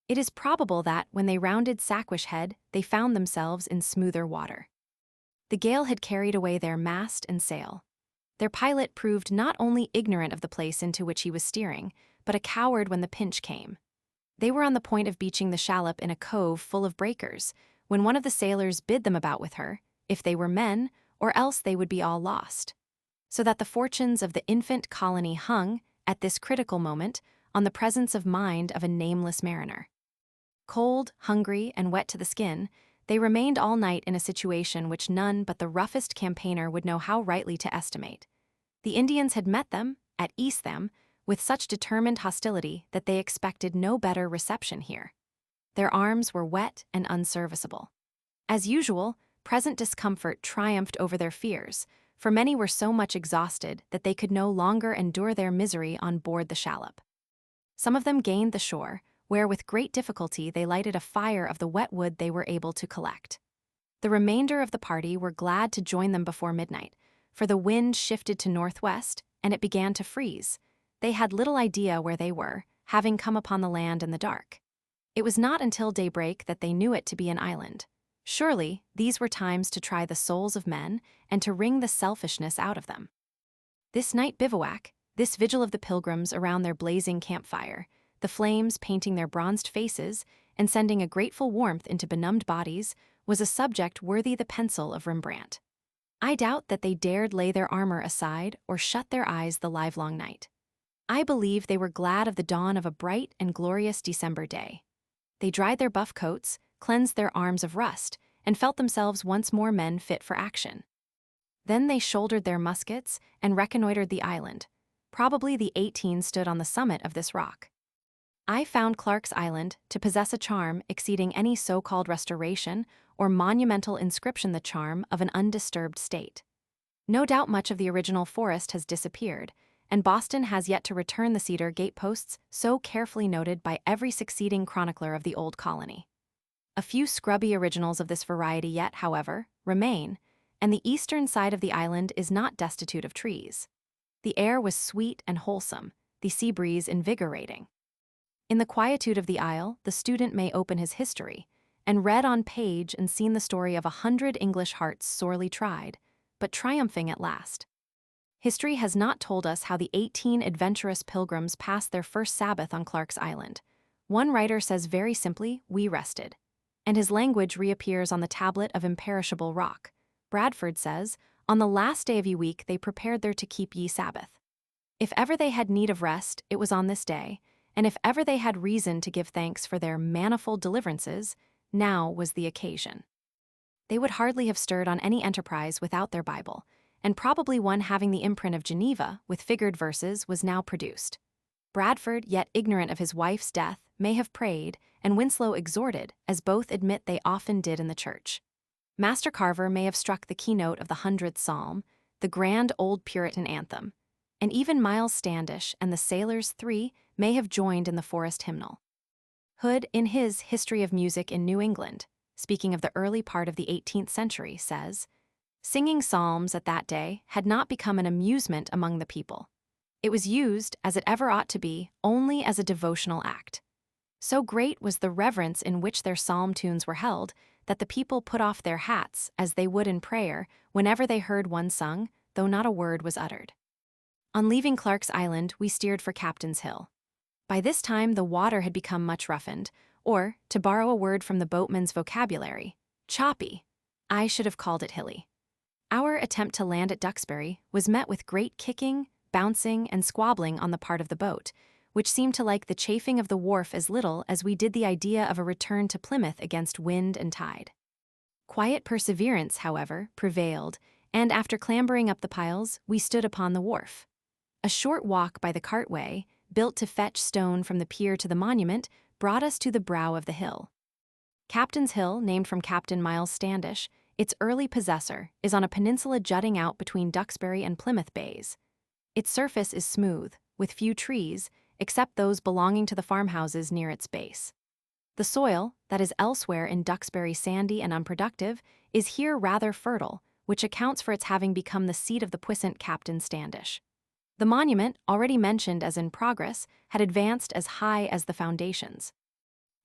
It is probable that, when they rounded Sackwish Head, they found themselves in smoother water. The gale had carried away their mast and sail. Their pilot proved not only ignorant of the place into which he was steering, but a coward when the pinch came. They were on the point of beaching the shallop in a cove full of breakers, when one of the sailors bid them about with her, if they were men, or else they would be all lost. So that the fortunes of the infant colony hung, at this critical moment, on the presence of mind of a nameless mariner. Cold, hungry, and wet to the skin, they remained all night in a situation which none but the roughest campaigner would know how rightly to estimate. The Indians had met them, at Eastham, with such determined hostility that they expected no better reception here. Their arms were wet and unserviceable. As usual, present discomfort triumphed over their fears, for many were so much exhausted that they could no longer endure their misery on board the shallop. Some of them gained the shore, where with great difficulty they lighted a fire of the wet wood they were able to collect. The remainder of the party were glad to join them before midnight, for the wind shifted to northwest, and it began to freeze. They had little idea where they were, having come upon the land in the dark. It was not until daybreak that they knew it to be an island. Surely, these were times to try the souls of men and to wring the selfishness out of them. This night bivouac, this vigil of the pilgrims around their blazing campfire, the flames painting their bronzed faces and sending a grateful warmth into benumbed bodies, was a subject worthy the pencil of Rembrandt. I doubt that they dared lay their armor aside or shut their eyes the livelong night. I believe they were glad of the dawn of a bright and glorious December day. They dried their buff coats, cleansed their arms of rust, and felt themselves once more men fit for action. Then they shouldered their muskets and reconnoitered the island. Probably the 18 stood on the summit of this rock. I found Clark's Island to possess a charm exceeding any so-called restoration or monumental inscription, the charm of an undisturbed state. No doubt much of the original forest has disappeared, and Boston has yet to return the cedar gateposts so carefully noted by every succeeding chronicler of the old colony. A few scrubby originals of this variety yet, however, remain, and the eastern side of the island is not destitute of trees. The air was sweet and wholesome, the sea breeze invigorating. In the quietude of the isle, the student may open his history, and read on page and seen the story of 100 English hearts sorely tried, but triumphing at last. History has not told us how the 18 adventurous pilgrims passed their first Sabbath on Clark's Island. One writer says very simply, "We rested," and his language reappears on the tablet of imperishable rock. Bradford says, "On the last day of ye week they prepared there to keep ye Sabbath." If ever they had need of rest, it was on this day, and if ever they had reason to give thanks for their manifold deliverances, now was the occasion. They would hardly have stirred on any enterprise without their Bible, and probably one having the imprint of Geneva with figured verses, was now produced. Bradford, yet ignorant of his wife's death, may have prayed, and Winslow exhorted, as both admit they often did in the church. Master Carver may have struck the keynote of the 100th Psalm, the grand old Puritan anthem, and even Miles Standish and the Sailors' Three may have joined in the forest hymnal. Hood, in his History of Music in New England, speaking of the early part of the 18th century, says, "Singing psalms at that day had not become an amusement among the people. It was used, as it ever ought to be, only as a devotional act. So great was the reverence in which their psalm tunes were held that the people put off their hats, as they would in prayer, whenever they heard one sung, though not a word was uttered." On leaving Clark's Island, we steered for Captain's Hill. By this time, the water had become much roughened, or, to borrow a word from the boatman's vocabulary, choppy. I should have called it hilly. Our attempt to land at Duxbury was met with great kicking, bouncing, and squabbling on the part of the boat, which seemed to like the chafing of the wharf as little as we did the idea of a return to Plymouth against wind and tide. Quiet perseverance, however, prevailed, and after clambering up the piles, we stood upon the wharf. A short walk by the cartway, built to fetch stone from the pier to the monument, brought us to the brow of the hill. Captain's Hill, named from Captain Miles Standish, its early possessor, is on a peninsula jutting out between Duxbury and Plymouth bays. Its surface is smooth, with few trees, except those belonging to the farmhouses near its base. The soil, that is elsewhere in Duxbury sandy and unproductive, is here rather fertile, which accounts for its having become the seat of the puissant Captain Standish. The monument, already mentioned as in progress, had advanced as high as the foundations.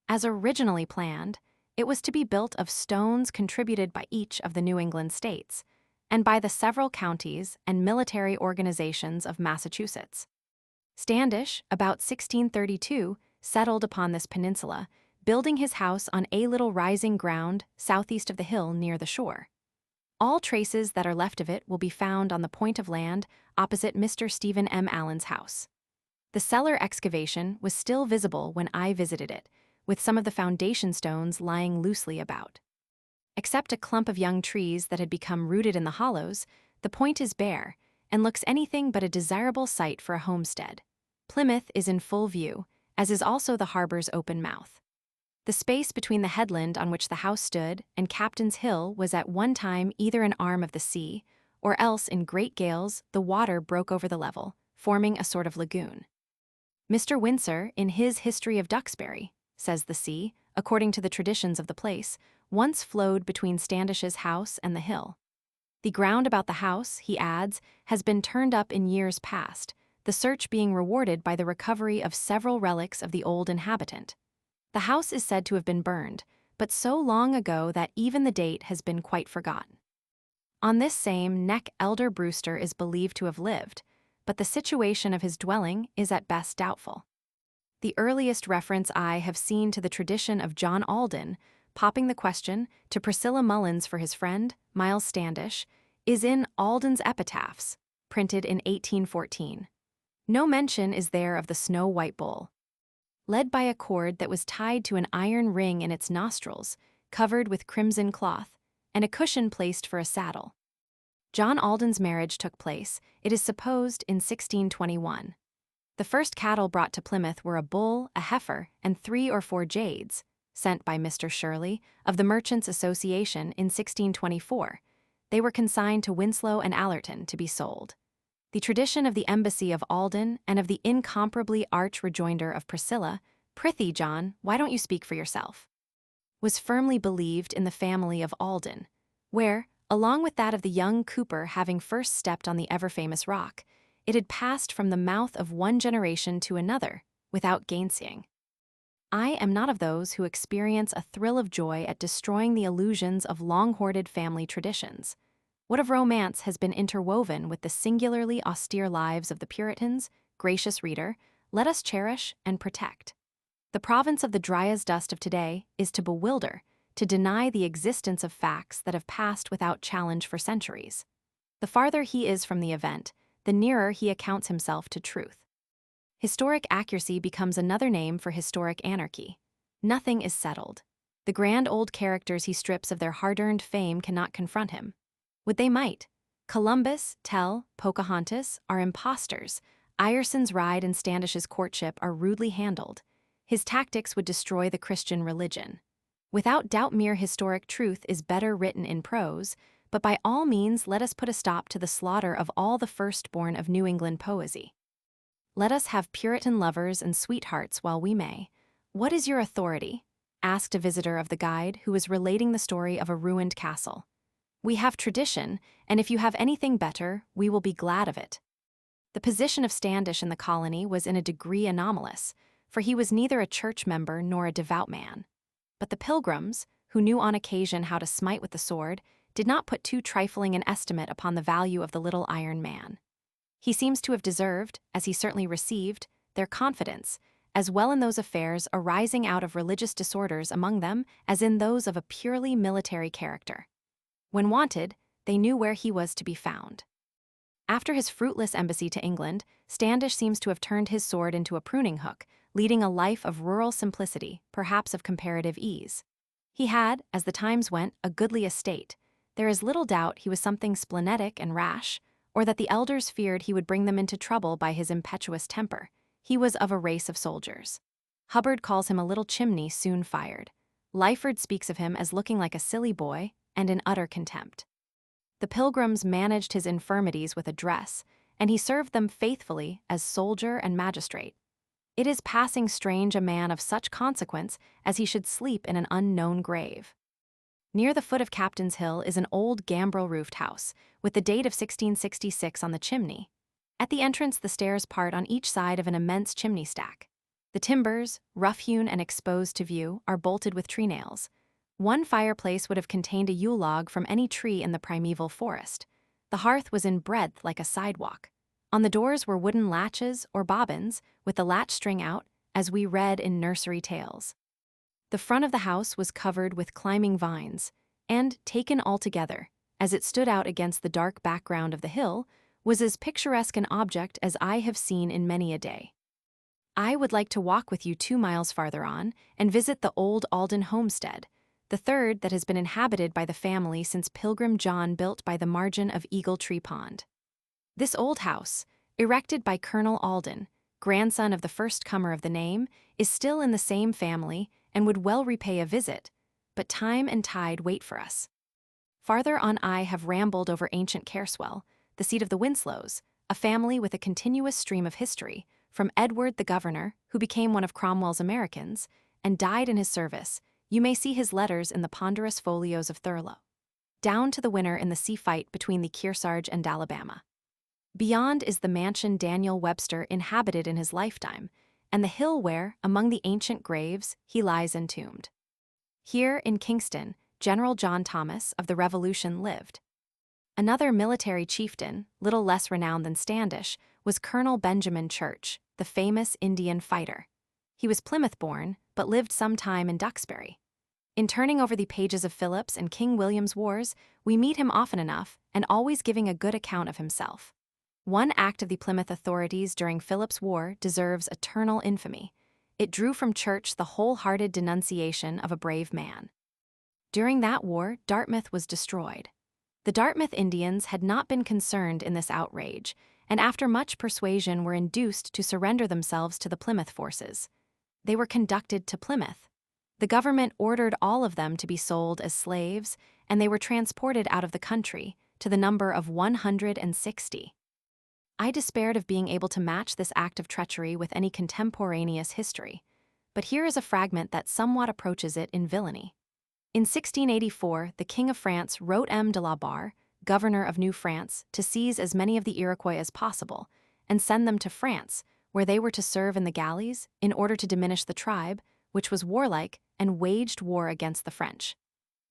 As originally planned, it was to be built of stones contributed by each of the New England states, and by the several counties and military organizations of Massachusetts. Standish, about 1632, settled upon this peninsula, building his house on a little rising ground southeast of the hill near the shore. All traces that are left of it will be found on the point of land opposite Mr. Stephen M. Allen's house. The cellar excavation was still visible when I visited it, with some of the foundation stones lying loosely about. Except a clump of young trees that had become rooted in the hollows, the point is bare and looks anything but a desirable site for a homestead. Plymouth is in full view, as is also the harbor's open mouth. The space between the headland on which the house stood and Captain's Hill was at one time either an arm of the sea, or else in great gales the water broke over the level, forming a sort of lagoon. Mr. Windsor, in his History of Duxbury, says the sea, according to the traditions of the place, once flowed between Standish's house and the hill. The ground about the house, he adds, has been turned up in years past, the search being rewarded by the recovery of several relics of the old inhabitant. The house is said to have been burned, but so long ago that even the date has been quite forgotten. On this same neck Elder Brewster is believed to have lived, but the situation of his dwelling is at best doubtful. The earliest reference I have seen to the tradition of John Alden, popping the question to Priscilla Mullins for his friend, Miles Standish, is in Alden's Epitaphs, printed in 1814. No mention is there of the snow-white bull. Led by a cord that was tied to an iron ring in its nostrils, covered with crimson cloth, and a cushion placed for a saddle. John Alden's marriage took place, it is supposed, in 1621. The first cattle brought to Plymouth were a bull, a heifer, and 3 or 4 jades, sent by Mr. Shirley, of the Merchants' Association, in 1624. They were consigned to Winslow and Allerton to be sold. The tradition of the embassy of Alden and of the incomparably arch rejoinder of Priscilla, "Prithee, John, why don't you speak for yourself?" was firmly believed in the family of Alden, where, along with that of the young Cooper having first stepped on the ever-famous rock, it had passed from the mouth of one generation to another, without gainsaying. I am not of those who experience a thrill of joy at destroying the illusions of long-hoarded family traditions. What of romance has been interwoven with the singularly austere lives of the Puritans, gracious reader, let us cherish and protect. The province of the dry-as-dust of today is to bewilder, to deny the existence of facts that have passed without challenge for centuries. The farther he is from the event, the nearer he accounts himself to truth. Historic accuracy becomes another name for historic anarchy. Nothing is settled. The grand old characters he strips of their hard-earned fame cannot confront him. Would they might? Columbus, Tell, Pocahontas are impostors. Ireson's ride and Standish's courtship are rudely handled. His tactics would destroy the Christian religion. Without doubt, mere historic truth is better written in prose, but by all means let us put a stop to the slaughter of all the firstborn of New England poesy. Let us have Puritan lovers and sweethearts while we may. What is your authority? Asked a visitor of the guide who was relating the story of a ruined castle. We have tradition, and if you have anything better, we will be glad of it. The position of Standish in the colony was in a degree anomalous, for he was neither a church member nor a devout man. But the Pilgrims, who knew on occasion how to smite with the sword, did not put too trifling an estimate upon the value of the little iron man. He seems to have deserved, as he certainly received, their confidence, as well in those affairs arising out of religious disorders among them as in those of a purely military character. When wanted, they knew where he was to be found. After his fruitless embassy to England, Standish seems to have turned his sword into a pruning hook, leading a life of rural simplicity, perhaps of comparative ease. He had, as the times went, a goodly estate. There is little doubt he was something splenetic and rash, or that the elders feared he would bring them into trouble by his impetuous temper. He was of a race of soldiers. Hubbard calls him a little chimney soon fired. Lyford speaks of him as looking like a silly boy and in utter contempt. The Pilgrims managed his infirmities with address, and he served them faithfully as soldier and magistrate. It is passing strange a man of such consequence as he should sleep in an unknown grave. Near the foot of Captain's Hill is an old gambrel-roofed house, with the date of 1666 on the chimney. At the entrance, the stairs part on each side of an immense chimney stack. The timbers, rough-hewn and exposed to view, are bolted with tree nails. One fireplace would have contained a Yule log from any tree in the primeval forest. The hearth was in breadth like a sidewalk. On the doors were wooden latches or bobbins, with the latch string out, as we read in nursery tales. The front of the house was covered with climbing vines, and, taken altogether, as it stood out against the dark background of the hill, was as picturesque an object as I have seen in many a day. I would like to walk with you 2 miles farther on and visit the old Alden homestead, the third that has been inhabited by the family since Pilgrim John built by the margin of Eagle Tree Pond. This old house, erected by Colonel Alden, grandson of the first comer of the name, is still in the same family and would well repay a visit, but time and tide wait for us. Farther on I have rambled over ancient Carswell, the seat of the Winslows, a family with a continuous stream of history, from Edward the Governor, who became one of Cromwell's Americans, and died in his service. You may see his letters in the ponderous folios of Thurlow, down to the winner in the sea fight between the Kearsarge and Alabama. Beyond is the mansion Daniel Webster inhabited in his lifetime, and the hill where, among the ancient graves, he lies entombed. Here, in Kingston, General John Thomas of the Revolution lived. Another military chieftain, little less renowned than Standish, was Colonel Benjamin Church, the famous Indian fighter. He was Plymouth-born, but lived some time in Duxbury. In turning over the pages of Philip's and King William's wars, we meet him often enough, and always giving a good account of himself. One act of the Plymouth authorities during Philip's War deserves eternal infamy. It drew from Church the wholehearted denunciation of a brave man. During that war, Dartmouth was destroyed. The Dartmouth Indians had not been concerned in this outrage, and after much persuasion were induced to surrender themselves to the Plymouth forces. They were conducted to Plymouth. The government ordered all of them to be sold as slaves, and they were transported out of the country, to the number of 160. I despaired of being able to match this act of treachery with any contemporaneous history, but here is a fragment that somewhat approaches it in villainy. In 1684, the King of France wrote M. de la Barre, governor of New France, to seize as many of the Iroquois as possible and send them to France, where they were to serve in the galleys in order to diminish the tribe, which was warlike and waged war against the French.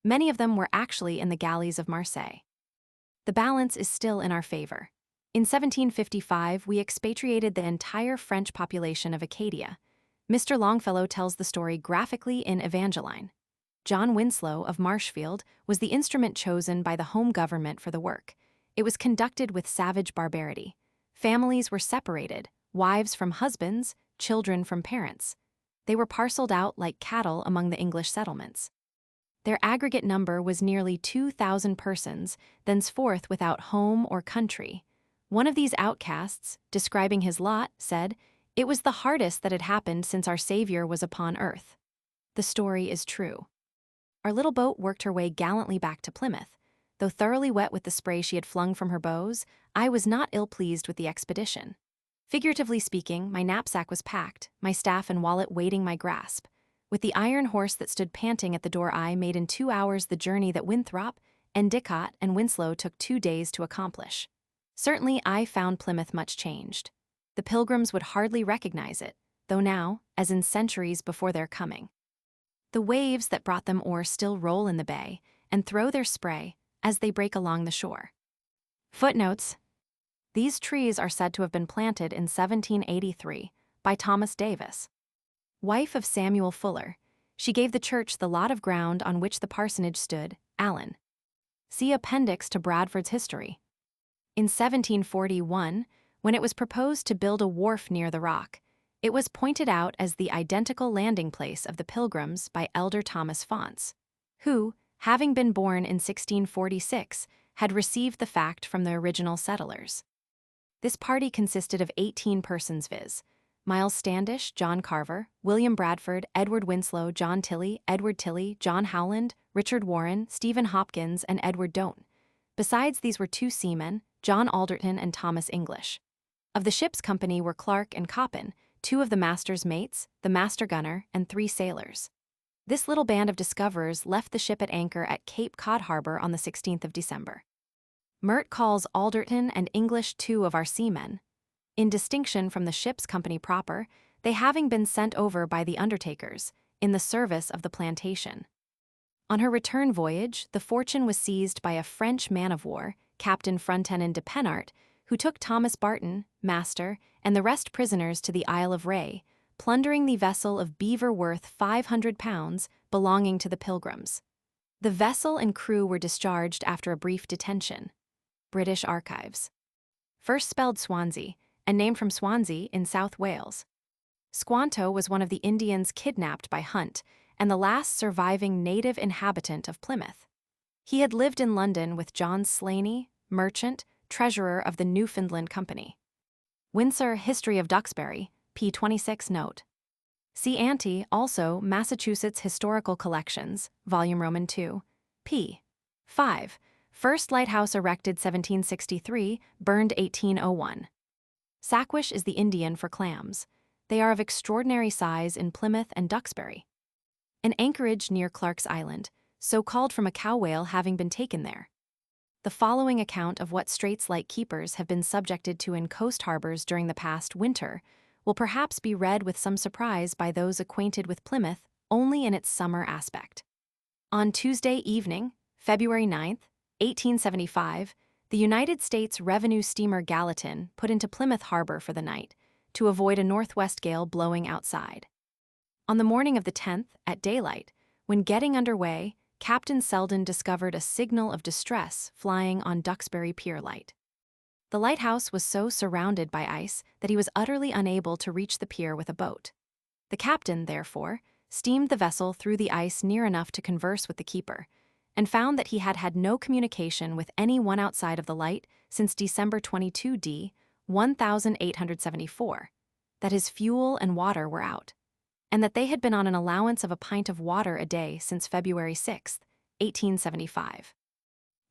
Many of them were actually in the galleys of Marseille. The balance is still in our favor. In 1755, we expatriated the entire French population of Acadia. Mr. Longfellow tells the story graphically in Evangeline. John Winslow of Marshfield was the instrument chosen by the home government for the work. It was conducted with savage barbarity. Families were separated, wives from husbands, children from parents. They were parceled out like cattle among the English settlements. Their aggregate number was nearly 2,000 persons, thenceforth without home or country. One of these outcasts, describing his lot, said, "It was the hardest that had happened since our Savior was upon earth." The story is true. Our little boat worked her way gallantly back to Plymouth. Though thoroughly wet with the spray she had flung from her bows, I was not ill-pleased with the expedition. Figuratively speaking, my knapsack was packed, my staff and wallet waiting my grasp. With the iron horse that stood panting at the door, I made in 2 hours the journey that Winthrop, Endicott, and Winslow took 2 days to accomplish. Certainly, I found Plymouth much changed. The pilgrims would hardly recognize it, though now, as in centuries before their coming. The waves that brought them ore still roll in the bay and throw their spray as they break along the shore. Footnotes: these trees are said to have been planted in 1783 by Thomas Davis, wife of Samuel Fuller. She gave the church the lot of ground on which the parsonage stood, Allen. See appendix to Bradford's History. In 1741, when it was proposed to build a wharf near the rock, it was pointed out as the identical landing place of the Pilgrims by Elder Thomas Faunce, who, having been born in 1646, had received the fact from the original settlers. This party consisted of 18 persons, viz. Miles Standish, John Carver, William Bradford, Edward Winslow, John Tilley, Edward Tilley, John Howland, Richard Warren, Stephen Hopkins, and Edward Doan. Besides these were 2 seamen, John Alderton and Thomas English. Of the ship's company were Clark and Coppin, 2 of the master's mates, the master gunner, and 3 sailors. This little band of discoverers left the ship at anchor at Cape Cod Harbor on the 16th of December. Mert calls Alderton and English 2 of our seamen, in distinction from the ship's company proper, they having been sent over by the undertakers, in the service of the plantation. On her return voyage, the Fortune was seized by a French man-of-war, Captain Frontenin de Pennart, who took Thomas Barton, master, and the rest prisoners to the Isle of Ré, plundering the vessel of beaver worth £500 belonging to the Pilgrims. The vessel and crew were discharged after a brief detention. British Archives. First spelled Swansea, and named from Swansea in South Wales. Squanto was one of the Indians kidnapped by Hunt and the last surviving native inhabitant of Plymouth. He had lived in London with John Slaney, merchant, treasurer of the Newfoundland Company. Windsor History of Duxbury, p. 26 note. See Ante, also Massachusetts Historical Collections, Volume Roman II, p. 5. First lighthouse erected 1763, burned 1801. Sackwish is the Indian for clams. They are of extraordinary size in Plymouth and Duxbury. An anchorage near Clark's Island, so called from a cow whale having been taken there. The following account of what straits-like keepers have been subjected to in coast harbors during the past winter will perhaps be read with some surprise by those acquainted with Plymouth only in its summer aspect. On Tuesday evening, February 9, 1875, the United States Revenue steamer Gallatin put into Plymouth Harbor for the night to avoid a northwest gale blowing outside. On the morning of the 10th, at daylight, when getting underway, Captain Selden discovered a signal of distress flying on Duxbury Pier Light. The lighthouse was so surrounded by ice that he was utterly unable to reach the pier with a boat. The captain, therefore, steamed the vessel through the ice near enough to converse with the keeper, and found that he had had no communication with any one outside of the light since December 22 d. 1874, that his fuel and water were out, and that they had been on an allowance of a pint of water a day since February 6, 1875.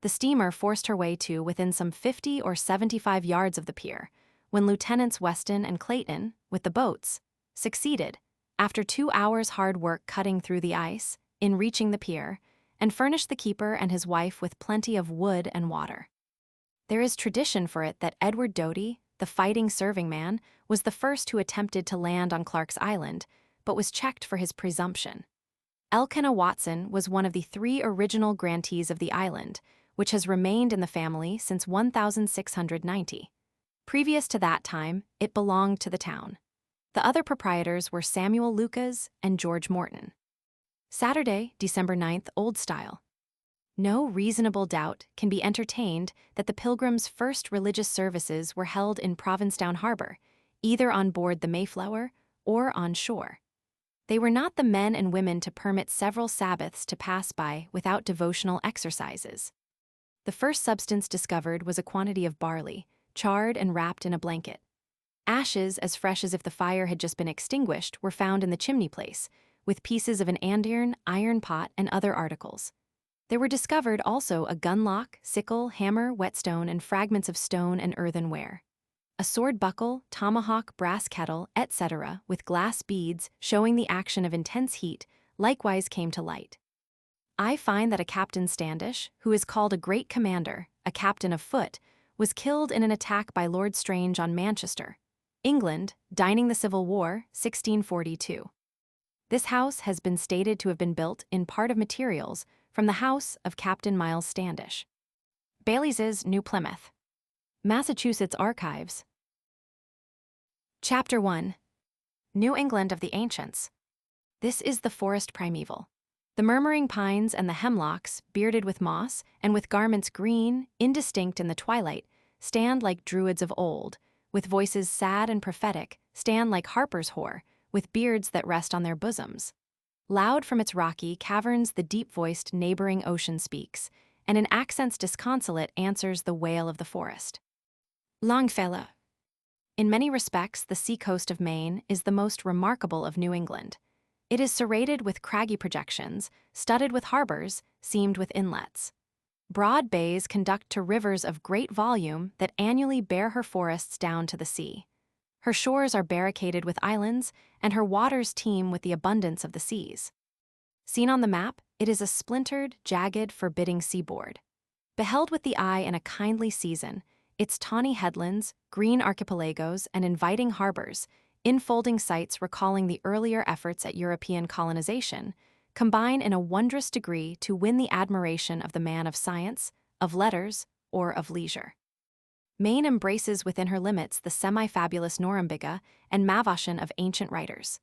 The steamer forced her way to within some 50 or 75 yards of the pier, when Lieutenants Weston and Clayton, with the boats, succeeded, after 2 hours' hard work cutting through the ice, in reaching the pier, and furnished the keeper and his wife with plenty of wood and water. There is tradition for it that Edward Doty, the fighting serving man, was the first who attempted to land on Clark's Island, but was checked for his presumption. Elkanah Watson was one of the 3 original grantees of the island, which has remained in the family since 1690. Previous to that time, it belonged to the town. The other proprietors were Samuel Lucas and George Morton. Saturday, December 9th, Old Style. No reasonable doubt can be entertained that the Pilgrims' first religious services were held in Provincetown Harbor, either on board the Mayflower or on shore. They were not the men and women to permit several Sabbaths to pass by without devotional exercises. The first substance discovered was a quantity of barley, charred and wrapped in a blanket. Ashes, as fresh as if the fire had just been extinguished, were found in the chimney place, with pieces of an andiron, iron pot, and other articles. There were discovered also a gun lock, sickle, hammer, whetstone, and fragments of stone and earthenware. A sword buckle, tomahawk, brass kettle, etc., with glass beads showing the action of intense heat, likewise came to light. I find that a Captain Standish, who is called a great commander, a captain of foot, was killed in an attack by Lord Strange on Manchester, England, dining the Civil War, 1642. This house has been stated to have been built in part of materials from the house of Captain Miles Standish. Baylies's New Plymouth. Massachusetts Archives. Chapter 1. New England of the Ancients. This is the forest primeval. The murmuring pines and the hemlocks, bearded with moss, and with garments green, indistinct in the twilight, stand like druids of old, with voices sad and prophetic, stand like harpers hoar, with beards that rest on their bosoms. Loud from its rocky caverns the deep-voiced neighboring ocean speaks, and in accents disconsolate answers the wail of the forest. Longfellow. In many respects, the sea-coast of Maine is the most remarkable of New England. It is serrated with craggy projections, studded with harbors, seamed with inlets. Broad bays conduct to rivers of great volume that annually bear her forests down to the sea. Her shores are barricaded with islands, and her waters teem with the abundance of the seas. Seen on the map, it is a splintered, jagged, forbidding seaboard. Beheld with the eye in a kindly season, its tawny headlands, green archipelagos, and inviting harbors, enfolding sites recalling the earlier efforts at European colonization, combine in a wondrous degree to win the admiration of the man of science, of letters, or of leisure. Maine embraces within her limits the semi-fabulous Norumbega and Mavoshan of ancient writers.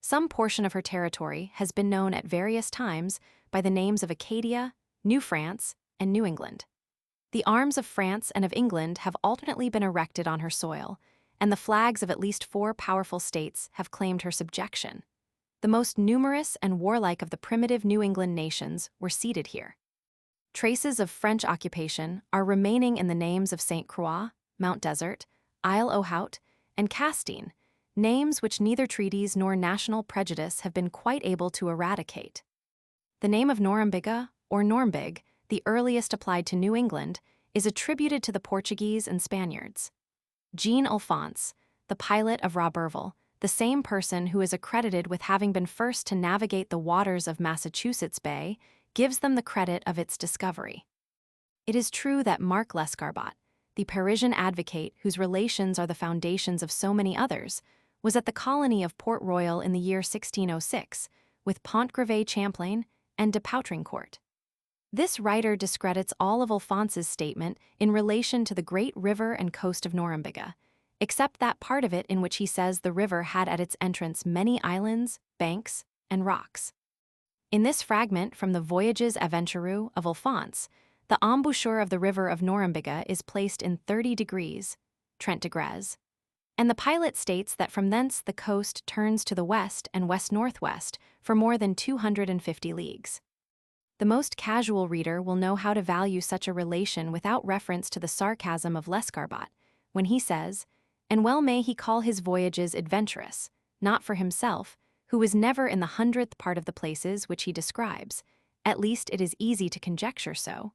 Some portion of her territory has been known at various times by the names of Acadia, New France, and New England. The arms of France and of England have alternately been erected on her soil, and the flags of at least 4 powerful states have claimed her subjection. The most numerous and warlike of the primitive New England nations were seated here. Traces of French occupation are remaining in the names of St. Croix, Mount Desert, Isle aux Hautes, and Castine, names which neither treaties nor national prejudice have been quite able to eradicate. The name of Norumbega, or Normbig, the earliest applied to New England, is attributed to the Portuguese and Spaniards. Jean Alphonse, the pilot of Roberval, the same person who is accredited with having been first to navigate the waters of Massachusetts Bay, gives them the credit of its discovery. It is true that Marc Lescarbot, the Parisian advocate whose relations are the foundations of so many others, was at the colony of Port Royal in the year 1606, with Pontgravé Champlain and de Poutrincourt. This writer discredits all of Alphonse's statement in relation to the great river and coast of Norumbega, except that part of it in which he says the river had at its entrance many islands, banks, and rocks. In this fragment from the Voyages Aventureux of Alphonse, the embouchure of the river of Norumbega is placed in 30 degrees, 30 degrees, and the pilot states that from thence the coast turns to the west and west-northwest for more than 250 leagues. The most casual reader will know how to value such a relation without reference to the sarcasm of Lescarbot, when he says, "And well may he call his voyages adventurous, not for himself, who was never in the 100th part of the places which he describes, at least it is easy to conjecture so,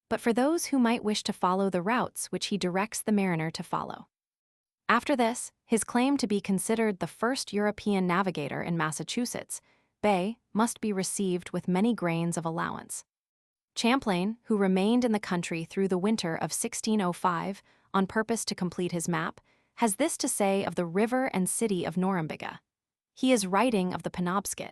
but for those who might wish to follow the routes which he directs the mariner to follow." After this, his claim to be considered the first European navigator in Massachusetts Bay must be received with many grains of allowance. Champlain, who remained in the country through the winter of 1605 on purpose to complete his map, has this to say of the river and city of Norumbega. He is writing of the Penobscot.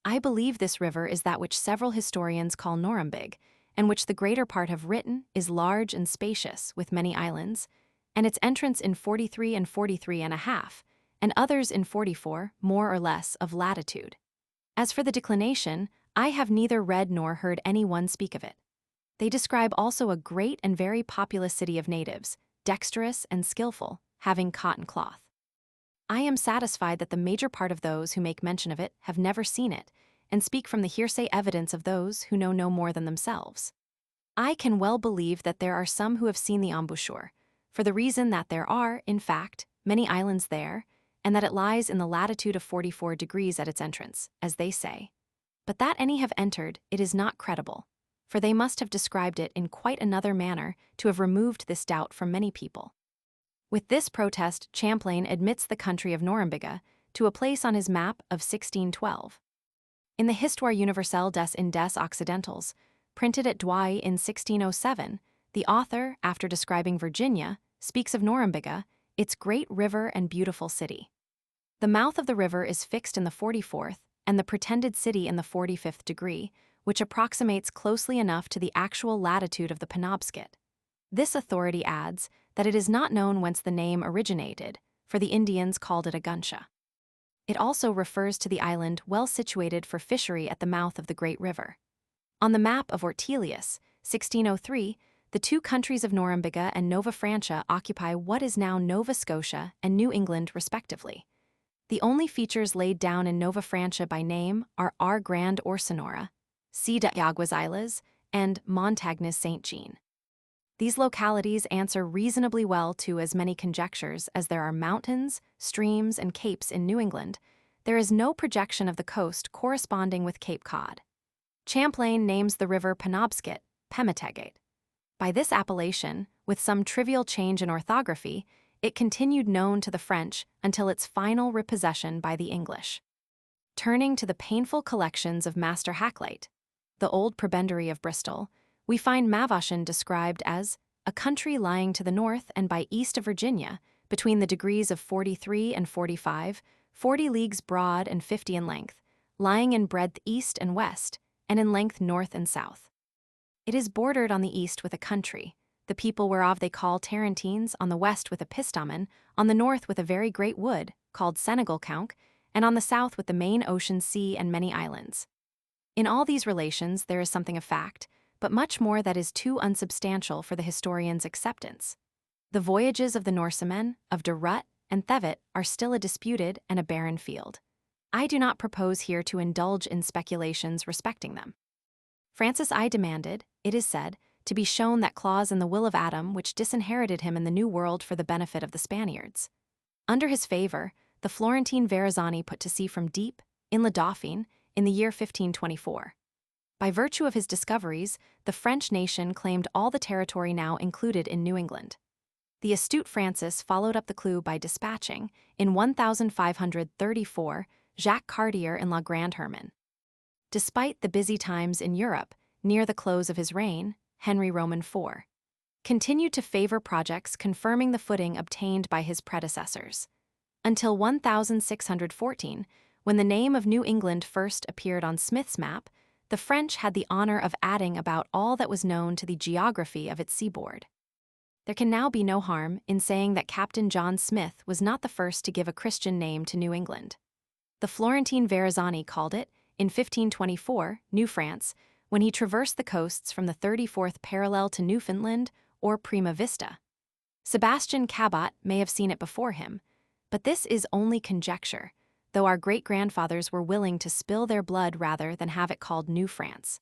"I believe this river is that which several historians call Norumbig, and which the greater part have written is large and spacious, with many islands, and its entrance in 43 and 43 and a half, and others in 44, more or less, of latitude. As for the declination, I have neither read nor heard any one speak of it. They describe also a great and very populous city of natives, dexterous and skillful, having cotton cloth. I am satisfied that the major part of those who make mention of it have never seen it, and speak from the hearsay evidence of those who know no more than themselves. I can well believe that there are some who have seen the embouchure, for the reason that there are, in fact, many islands there, and that it lies in the latitude of 44 degrees at its entrance, as they say. But that any have entered, it is not credible, for they must have described it in quite another manner to have removed this doubt from many people. With this protest, Champlain admits the country of Norumbega to a place on his map of 1612. In the Histoire universelle des Indes Occidentales, printed at Douai in 1607, the author, after describing Virginia, speaks of Norumbega, its great river and beautiful city. The mouth of the river is fixed in the 44th, and the pretended city in the 45th degree, which approximates closely enough to the actual latitude of the Penobscot. This authority adds that it is not known whence the name originated, for the Indians called it a guncha. It also refers to the island well situated for fishery at the mouth of the great river. On the map of Ortelius, 1603, the two countries of Norumbega and Nova Francia occupy what is now Nova Scotia and New England respectively. The only features laid down in Nova Francia by name are R Grande or Sonora, C de Aguas Islas, and Montagnes Saint Jean. These localities answer reasonably well to as many conjectures as there are mountains, streams, and capes in New England. There is no projection of the coast corresponding with Cape Cod. Champlain names the river Penobscot, Pemategat. By this appellation, with some trivial change in orthography, it continued known to the French until its final repossession by the English. Turning to the painful collections of Master Hakluyt, the old prebendary of Bristol, we find Mavachin described as a country lying to the north and by east of Virginia, between the degrees of 43 and 45, 40 leagues broad and 50 in length, lying in breadth east and west, and in length north and south. It is bordered on the east with a country, the people whereof they call Tarentines, on the west with a Pistamen, on the north with a very great wood, called Senegal Conch, and on the south with the main ocean sea and many islands. In all these relations there is something of fact, but much more that is too unsubstantial for the historian's acceptance. The voyages of the Norsemen, of de Rut and Thevet, are still a disputed and a barren field. I do not propose here to indulge in speculations respecting them. Francis I demanded, it is said, to be shown that clause in the will of Adam which disinherited him in the New World for the benefit of the Spaniards. Under his favor, the Florentine Verrazzani put to sea from Dieppe, in La Dauphine, in the year 1524. By virtue of his discoveries, the French nation claimed all the territory now included in New England. The astute Francis followed up the clue by dispatching, in 1534, Jacques Cartier in La Grande Hermine. Despite the busy times in Europe, near the close of his reign, Henry Roman IV continued to favor projects confirming the footing obtained by his predecessors. Until 1614, when the name of New England first appeared on Smith's map, the French had the honor of adding about all that was known to the geography of its seaboard. There can now be no harm in saying that Captain John Smith was not the first to give a Christian name to New England. The Florentine Verrazzani called it, in 1524, New France, when he traversed the coasts from the 34th parallel to Newfoundland or Prima Vista. Sebastian Cabot may have seen it before him, but this is only conjecture, though our great-grandfathers were willing to spill their blood rather than have it called New France.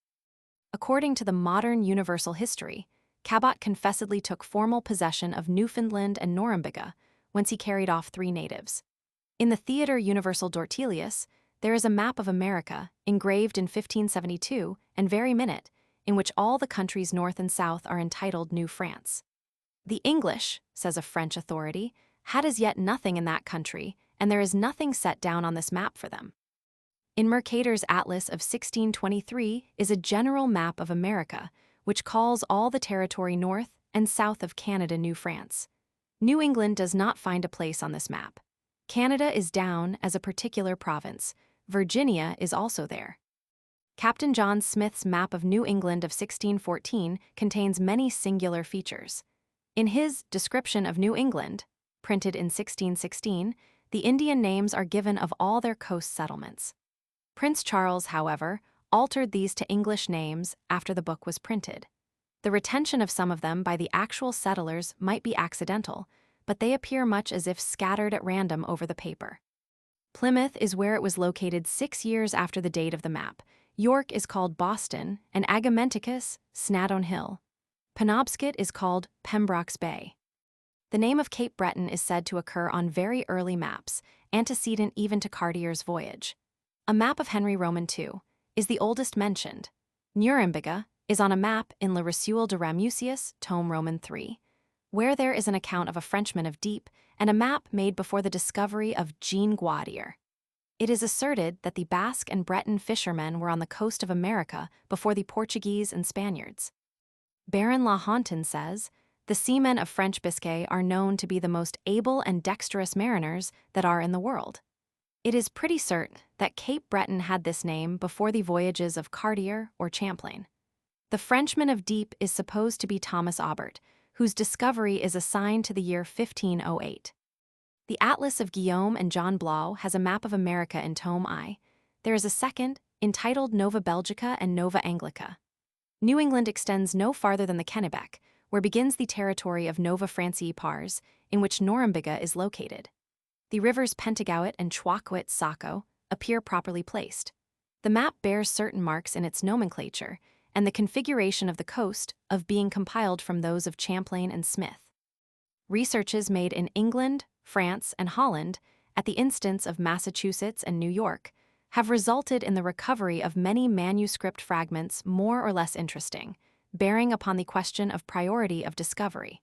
According to the modern universal history, Cabot confessedly took formal possession of Newfoundland and Norumbega, whence he carried off 3 natives. In the Theatre Universal d'Ortelius, there is a map of America, engraved in 1572, and very minute, in which all the countries north and south are entitled New France. The English, says a French authority, had as yet nothing in that country, and there is nothing set down on this map for them. In Mercator's Atlas of 1623 is a general map of America, which calls all the territory north and south of Canada New France. New England does not find a place on this map. Canada is down as a particular province. Virginia is also there. Captain John Smith's map of New England of 1614 contains many singular features. In his Description of New England, printed in 1616, the Indian names are given of all their coast settlements. Prince Charles, however, altered these to English names after the book was printed. The retention of some of them by the actual settlers might be accidental, but they appear much as if scattered at random over the paper. Plymouth is where it was located 6 years after the date of the map. York is called Boston, and Agamenticus, Snadon Hill. Penobscot is called Pembroke's Bay. The name of Cape Breton is said to occur on very early maps, antecedent even to Cartier's voyage. A map of Henry Roman II is the oldest mentioned. Norumbega is on a map in Le Recueil de Ramusius, tome Roman III, where there is an account of a Frenchman of Deep and a map made before the discovery of Jean Guadier. It is asserted that the Basque and Breton fishermen were on the coast of America before the Portuguese and Spaniards. Baron La Hontan says, "The seamen of French Biscay are known to be the most able and dexterous mariners that are in the world." It is pretty certain that Cape Breton had this name before the voyages of Cartier or Champlain. The Frenchman of Deep is supposed to be Thomas Aubert, whose discovery is assigned to the year 1508. The Atlas of Guillaume and John Blau has a map of America in tome I. There is a second, entitled Nova Belgica and Nova Anglica. New England extends no farther than the Kennebec, where begins the territory of Nova Francii Pars, in which Norumbega is located. The rivers Pentagouet and Chouaquet Saco appear properly placed. The map bears certain marks in its nomenclature and the configuration of the coast of being compiled from those of Champlain and Smith. Researches made in England, France, and Holland, at the instance of Massachusetts and New York, have resulted in the recovery of many manuscript fragments more or less interesting, bearing upon the question of priority of discovery.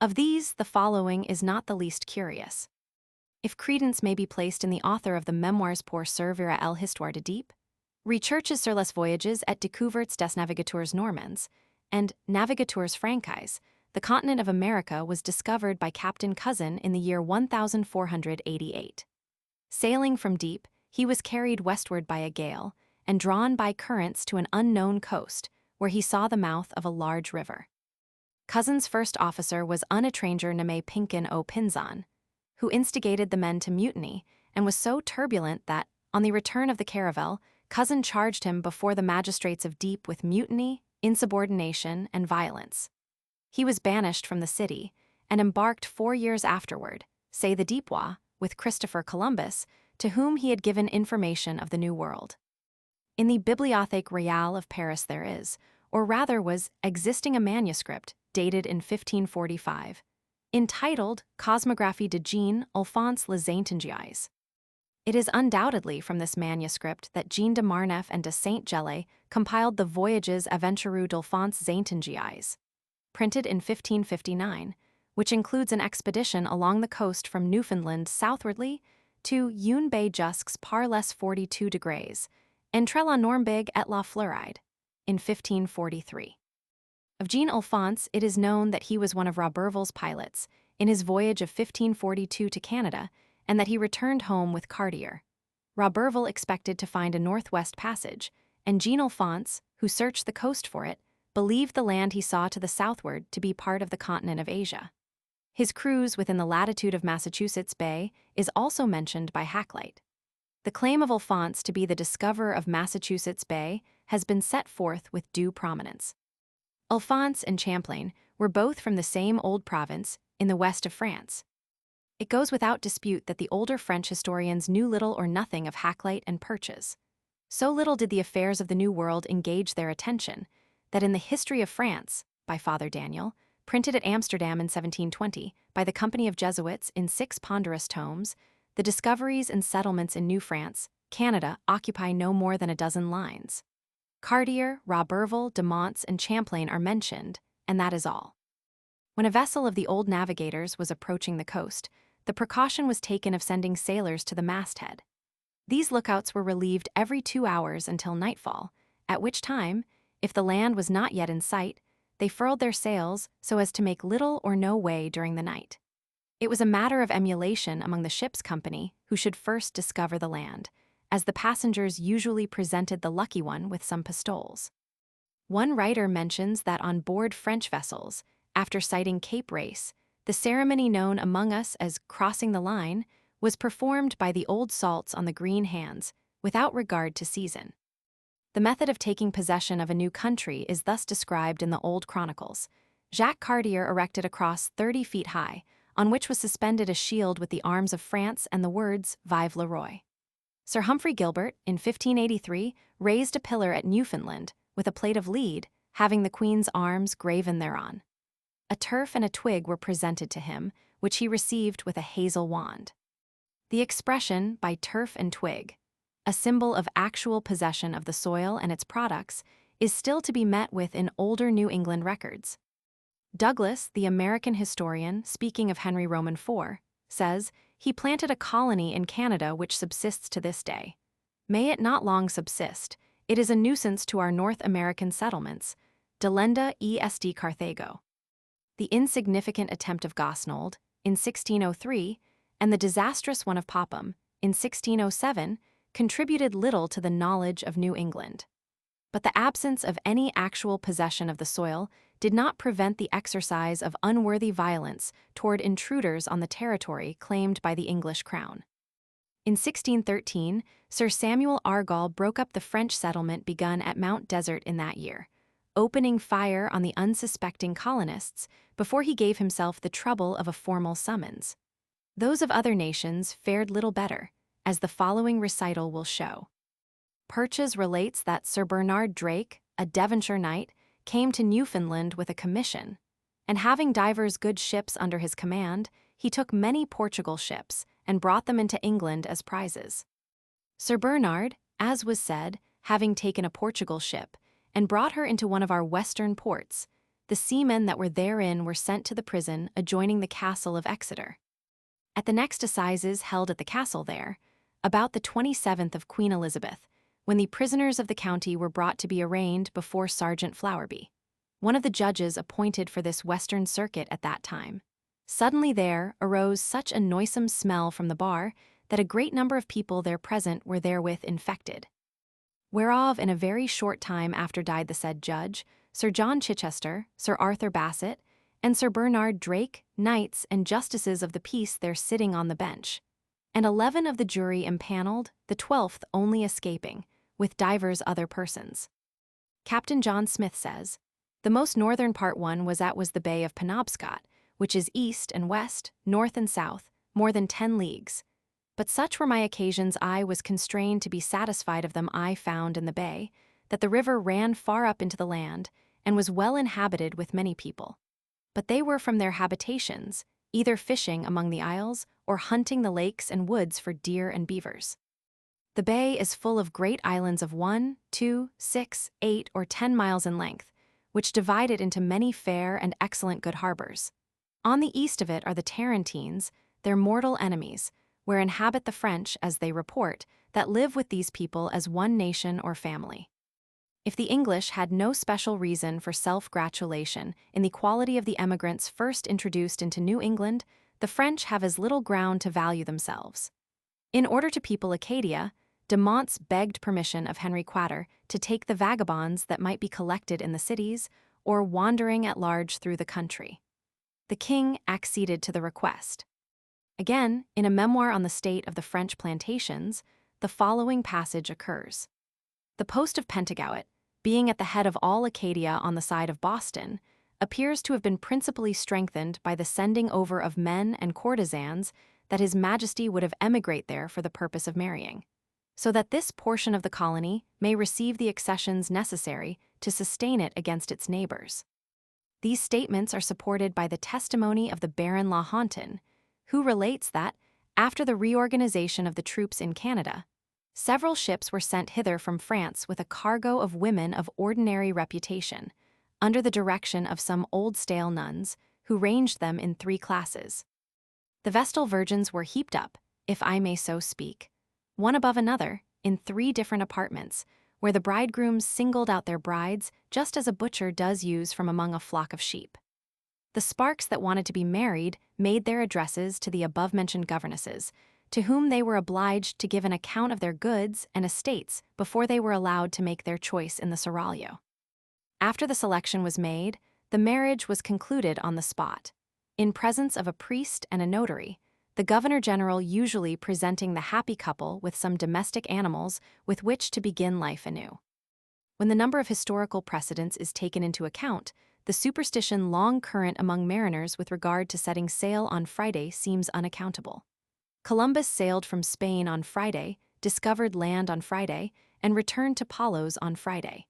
Of these, the following is not the least curious. If credence may be placed in the author of the Memoirs pour servir à l'histoire de Deep, Recherches sur les voyages et découvertes des navigateurs normands, and Navigateurs Francais, the continent of America was discovered by Captain Cousin in the year 1488. Sailing from Deep, he was carried westward by a gale and drawn by currents to an unknown coast, where he saw the mouth of a large river. Cousin's first officer was Unatranger Name Pinkin o Pinzon, who instigated the men to mutiny and was so turbulent that, on the return of the caravel, Cousin charged him before the magistrates of Deep with mutiny, insubordination, and violence. He was banished from the city and embarked 4 years afterward, say the Deepwa, with Christopher Columbus, to whom he had given information of the New World. In the Bibliothèque Royale of Paris there is, or rather was, existing a manuscript dated in 1545, entitled Cosmographie de Jean Alphonse les Saintongiais. It is undoubtedly from this manuscript that Jean de Marneffe and de Saint-Gelais compiled the Voyages Aventureux d'Alphonse Saintongiais, printed in 1559, which includes an expedition along the coast from Newfoundland southwardly to Une Bay jusques par les 42 degrees, entre la Norumbega et la Floride, in 1543. Of Jean Alphonse, it is known that he was one of Roberval's pilots in his voyage of 1542 to Canada, and that he returned home with Cartier. Roberval expected to find a northwest passage, and Jean Alphonse, who searched the coast for it, believed the land he saw to the southward to be part of the continent of Asia. His cruise within the latitude of Massachusetts Bay is also mentioned by Hakluyt. The claim of Alphonse to be the discoverer of Massachusetts Bay has been set forth with due prominence. Alphonse and Champlain were both from the same old province in the west of France. It goes without dispute that the older French historians knew little or nothing of Hakluyt and Purchas. So little did the affairs of the New World engage their attention, that in the History of France, by Father Daniel, printed at Amsterdam in 1720 by the Company of Jesuits in 6 ponderous tomes, the discoveries and settlements in New France, Canada, occupy no more than a dozen lines. Cartier, Roberval, de Monts, and Champlain are mentioned, and that is all. When a vessel of the old navigators was approaching the coast, the precaution was taken of sending sailors to the masthead. These lookouts were relieved every 2 hours until nightfall, at which time, if the land was not yet in sight, they furled their sails so as to make little or no way during the night. It was a matter of emulation among the ship's company who should first discover the land, as the passengers usually presented the lucky one with some pistoles. One writer mentions that on board French vessels, after sighting Cape Race, the ceremony known among us as crossing the line was performed by the old salts on the green hands, without regard to season. The method of taking possession of a new country is thus described in the old chronicles. Jacques Cartier erected a cross 30 feet high, on which was suspended a shield with the arms of France and the words, Vive le Roi. Sir Humphrey Gilbert, in 1583, raised a pillar at Newfoundland with a plate of lead, having the Queen's arms graven thereon. A turf and a twig were presented to him, which he received with a hazel wand. The expression, by turf and twig, a symbol of actual possession of the soil and its products, is still to be met with in older New England records. Douglas, the American historian, speaking of Henry Roman IV, says, he planted a colony in Canada which subsists to this day. May it not long subsist, it is a nuisance to our North American settlements. Delenda est Carthago. The insignificant attempt of Gosnold, in 1603, and the disastrous one of Popham, in 1607, contributed little to the knowledge of New England. But the absence of any actual possession of the soil did not prevent the exercise of unworthy violence toward intruders on the territory claimed by the English crown. In 1613, Sir Samuel Argall broke up the French settlement begun at Mount Desert in that year, opening fire on the unsuspecting colonists before he gave himself the trouble of a formal summons. Those of other nations fared little better, as the following recital will show. Purchas relates that Sir Bernard Drake, a Devonshire knight, came to Newfoundland with a commission, and having divers good ships under his command, he took many Portugal ships and brought them into England as prizes. Sir Bernard, as was said, having taken a Portugal ship, and brought her into one of our western ports, the seamen that were therein were sent to the prison adjoining the castle of Exeter. At the next assizes held at the castle there, about the 27th of Queen Elizabeth, when the prisoners of the county were brought to be arraigned before Sergeant Flowerby, one of the judges appointed for this western circuit at that time, suddenly there arose such a noisome smell from the bar that a great number of people there present were therewith infected. Whereof in a very short time after died the said judge, Sir John Chichester, Sir Arthur Bassett, and Sir Bernard Drake, knights and justices of the peace there sitting on the bench, and 11 of the jury impaneled, the 12th only escaping, with divers other persons. Captain John Smith says, the most northern part one was the Bay of Penobscot, which is east and west, north and south, more than 10 leagues. But such were my occasions I was constrained to be satisfied of them I found in the bay, that the river ran far up into the land, and was well inhabited with many people. But they were from their habitations, either fishing among the isles, or hunting the lakes and woods for deer and beavers. The bay is full of great islands of 1, 2, 6, 8, or 10 miles in length, which divide it into many fair and excellent good harbors. On the east of it are the Tarentines, their mortal enemies, where inhabit the French, as they report, that live with these people as one nation or family. If the English had no special reason for self-gratulation in the quality of the emigrants first introduced into New England, the French have as little ground to value themselves. In order to people Acadia, de Monts begged permission of Henry Quater to take the vagabonds that might be collected in the cities or wandering at large through the country. The king acceded to the request. Again, in a memoir on the state of the French plantations, the following passage occurs. The post of Pentagouet, being at the head of all Acadia on the side of Boston, appears to have been principally strengthened by the sending over of men and courtesans that His Majesty would have emigrate there for the purpose of marrying, so that this portion of the colony may receive the accessions necessary to sustain it against its neighbors. These statements are supported by the testimony of the Baron La Hontan, who relates that, after the reorganization of the troops in Canada, several ships were sent hither from France with a cargo of women of ordinary reputation, under the direction of some old stale nuns, who ranged them in 3 classes. The Vestal Virgins were heaped up, if I may so speak, one above another, in 3 different apartments, where the bridegrooms singled out their brides just as a butcher does use from among a flock of sheep. The sparks that wanted to be married made their addresses to the above-mentioned governesses, to whom they were obliged to give an account of their goods and estates before they were allowed to make their choice in the seraglio. After the selection was made, the marriage was concluded on the spot, in presence of a priest and a notary, the Governor-General usually presenting the happy couple with some domestic animals with which to begin life anew. When the number of historical precedents is taken into account, the superstition long current among mariners with regard to setting sail on Friday seems unaccountable. Columbus sailed from Spain on Friday, discovered land on Friday, and returned to Palos on Friday.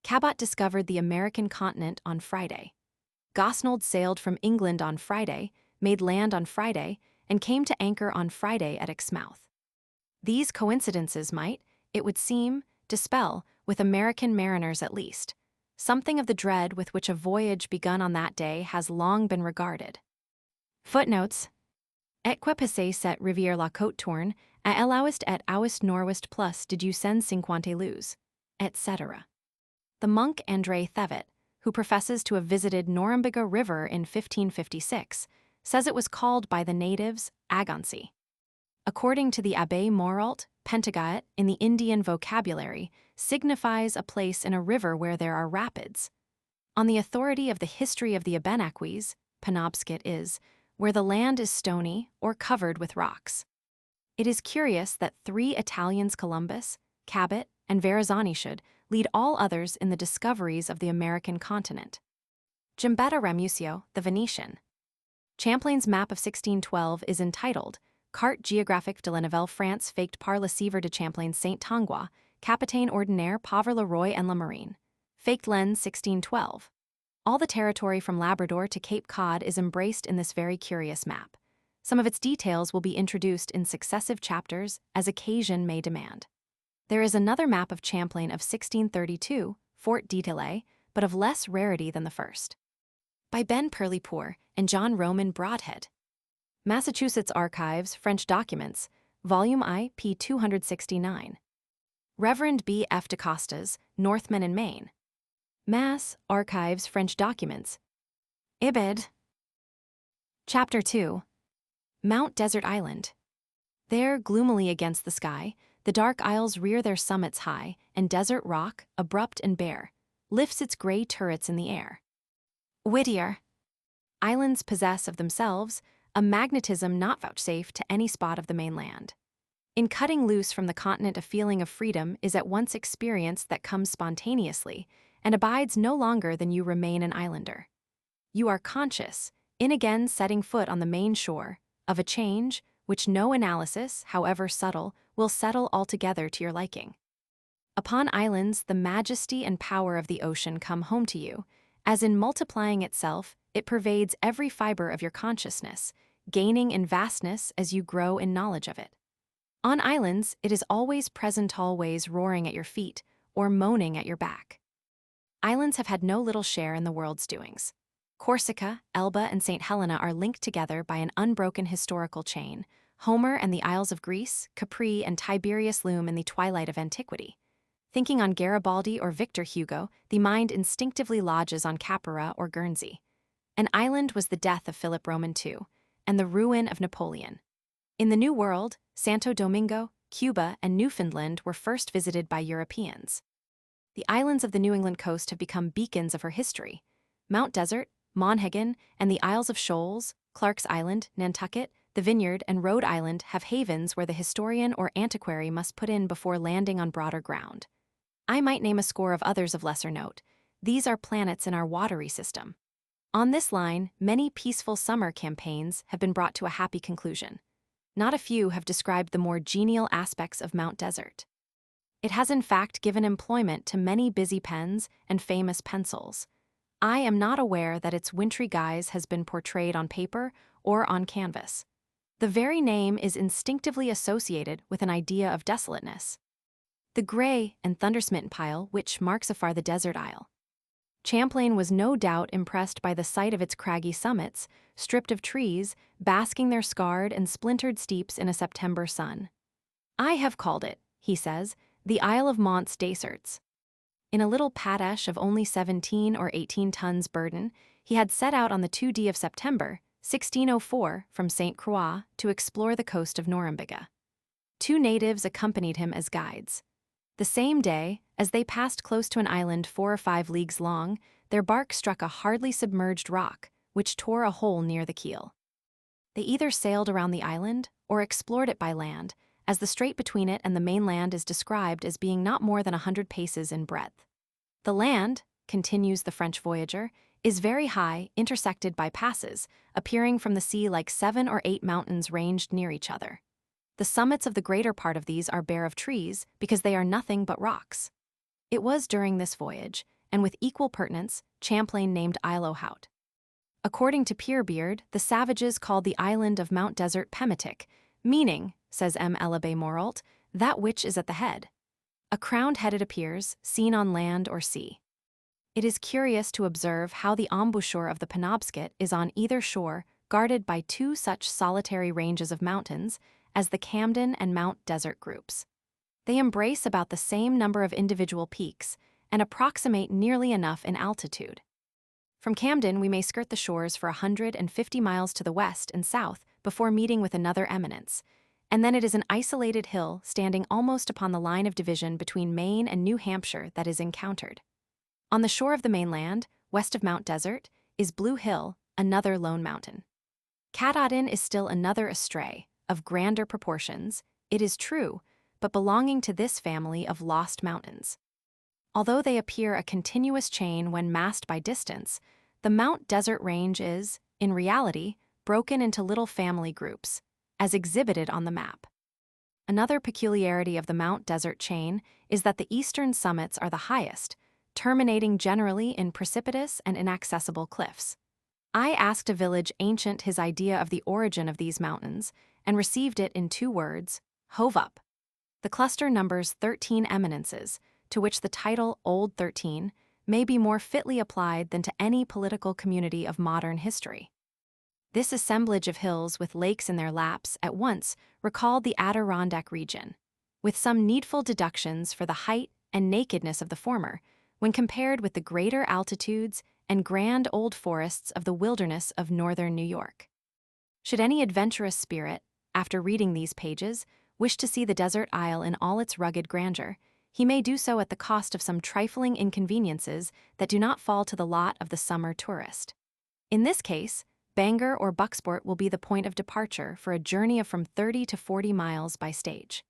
Cabot discovered the American continent on Friday. Gosnold sailed from England on Friday, made land on Friday, and came to anchor on Friday at Exmouth. These coincidences might, it would seem, dispel, with American mariners at least, something of the dread with which a voyage begun on that day has long been regarded. Footnotes: Et que passé cette rivière la côte tourne, à l'ouest et ouest nord-ouest plus de 250 lieues, etc. The monk André Thevet, who professes to have visited Norumbega River in 1556, says it was called by the natives Agansi. According to the Abbé Morault, Penobscot, in the Indian vocabulary, signifies a place in a river where there are rapids. On the authority of the History of the Abenakis, Penobscot is, where the land is stony or covered with rocks. It is curious that 3 Italians, Columbus, Cabot, and Verrazzani, should lead all others in the discoveries of the American continent. Gambetta Ramusio, the Venetian. Champlain's map of 1612 is entitled Carte géographique de la Nouvelle France faite par le Sieur de Champlain Saint-Tangois, Capitaine Ordinaire Pauvre le Roy en la Marine. Faked Lens 1612. All the territory from Labrador to Cape Cod is embraced in this very curious map. Some of its details will be introduced in successive chapters as occasion may demand. There is another map of Champlain of 1632, Fort Dételay, but of less rarity than the first. By Ben Perlipour and John Roman Broadhead. Massachusetts Archives, French Documents, Volume I, p. 269. Reverend B. F. DaCosta's, Northmen in Maine. Mass. Archives, French Documents. Ibid. Chapter 2. Mount Desert Island. There, gloomily against the sky, the dark isles rear their summits high, and desert rock, abrupt and bare, lifts its gray turrets in the air. Whittier. Islands possess of themselves a magnetism not vouchsafed to any spot of the mainland. In cutting loose from the continent, a feeling of freedom is at once experienced that comes spontaneously and abides no longer than you remain an islander. You are conscious, in again setting foot on the main shore, of a change which no analysis, however subtle, will settle altogether to your liking. Upon islands, the majesty and power of the ocean come home to you, as in multiplying itself, it pervades every fiber of your consciousness, gaining in vastness as you grow in knowledge of it. On islands, it is always present, always roaring at your feet or moaning at your back. Islands have had no little share in the world's doings. Corsica, Elba, and St. Helena are linked together by an unbroken historical chain. Homer and the Isles of Greece, Capri, and Tiberius loom in the twilight of antiquity. Thinking on Garibaldi or Victor Hugo, the mind instinctively lodges on Capua or Guernsey. An island was the death of Philip Roman II, and the ruin of Napoleon. In the New World, Santo Domingo, Cuba, and Newfoundland were first visited by Europeans. The islands of the New England coast have become beacons of her history. Mount Desert, Monhegan, and the Isles of Shoals, Clark's Island, Nantucket, the Vineyard, and Rhode Island have havens where the historian or antiquary must put in before landing on broader ground. I might name a score of others of lesser note. These are planets in our watery system. On this line, many peaceful summer campaigns have been brought to a happy conclusion. Not a few have described the more genial aspects of Mount Desert. It has in fact given employment to many busy pens and famous pencils. I am not aware that its wintry guise has been portrayed on paper or on canvas. The very name is instinctively associated with an idea of desolateness. The gray and thundersmitten pile which marks afar the desert isle. Champlain was no doubt impressed by the sight of its craggy summits, stripped of trees, basking their scarred and splintered steeps in a September sun. I have called it, he says, the Isle of Mont's Deserts. In a little padesh of only 17 or 18 tons burden, he had set out on the 2d of September, 1604, from St. Croix to explore the coast of Norumbega. 2 natives accompanied him as guides. The same day, as they passed close to an island 4 or 5 leagues long, their bark struck a hardly submerged rock, which tore a hole near the keel. They either sailed around the island or explored it by land, as the strait between it and the mainland is described as being not more than 100 paces in breadth. The land, continues the French voyager, is very high, intersected by passes, appearing from the sea like 7 or 8 mountains ranged near each other. The summits of the greater part of these are bare of trees because they are nothing but rocks. It was during this voyage, and with equal pertinence, Champlain named Isle aux Hautes. According to Pierbeard, the savages called the island of Mount Desert Pemetic, meaning, says M. Elabé Morault, that which is at the head. A crowned head it appears, seen on land or sea. It is curious to observe how the embouchure of the Penobscot is on either shore, guarded by 2 such solitary ranges of mountains as the Camden and Mount Desert groups. They embrace about the same number of individual peaks and approximate nearly enough in altitude. From Camden, we may skirt the shores for 150 miles to the west and south before meeting with another eminence, and then it is an isolated hill standing almost upon the line of division between Maine and New Hampshire that is encountered. On the shore of the mainland, west of Mount Desert, is Blue Hill, another lone mountain. Katahdin is still another astray, of grander proportions, it is true, but belonging to this family of lost mountains. Although they appear a continuous chain when massed by distance, the Mount Desert Range is, in reality, broken into little family groups, as exhibited on the map. Another peculiarity of the Mount Desert chain is that the eastern summits are the highest, terminating generally in precipitous and inaccessible cliffs. I asked a village ancient his idea of the origin of these mountains and received it in 2 words, hove up. The cluster numbers 13 eminences, to which the title Old 13 may be more fitly applied than to any political community of modern history. This assemblage of hills with lakes in their laps at once recalled the Adirondack region, with some needful deductions for the height and nakedness of the former, when compared with the greater altitudes and grand old forests of the wilderness of northern New York. Should any adventurous spirit, after reading these pages, wish to see the desert isle in all its rugged grandeur, he may do so at the cost of some trifling inconveniences that do not fall to the lot of the summer tourist. In this case, Bangor or Bucksport will be the point of departure for a journey of from 30 to 40 miles by stage.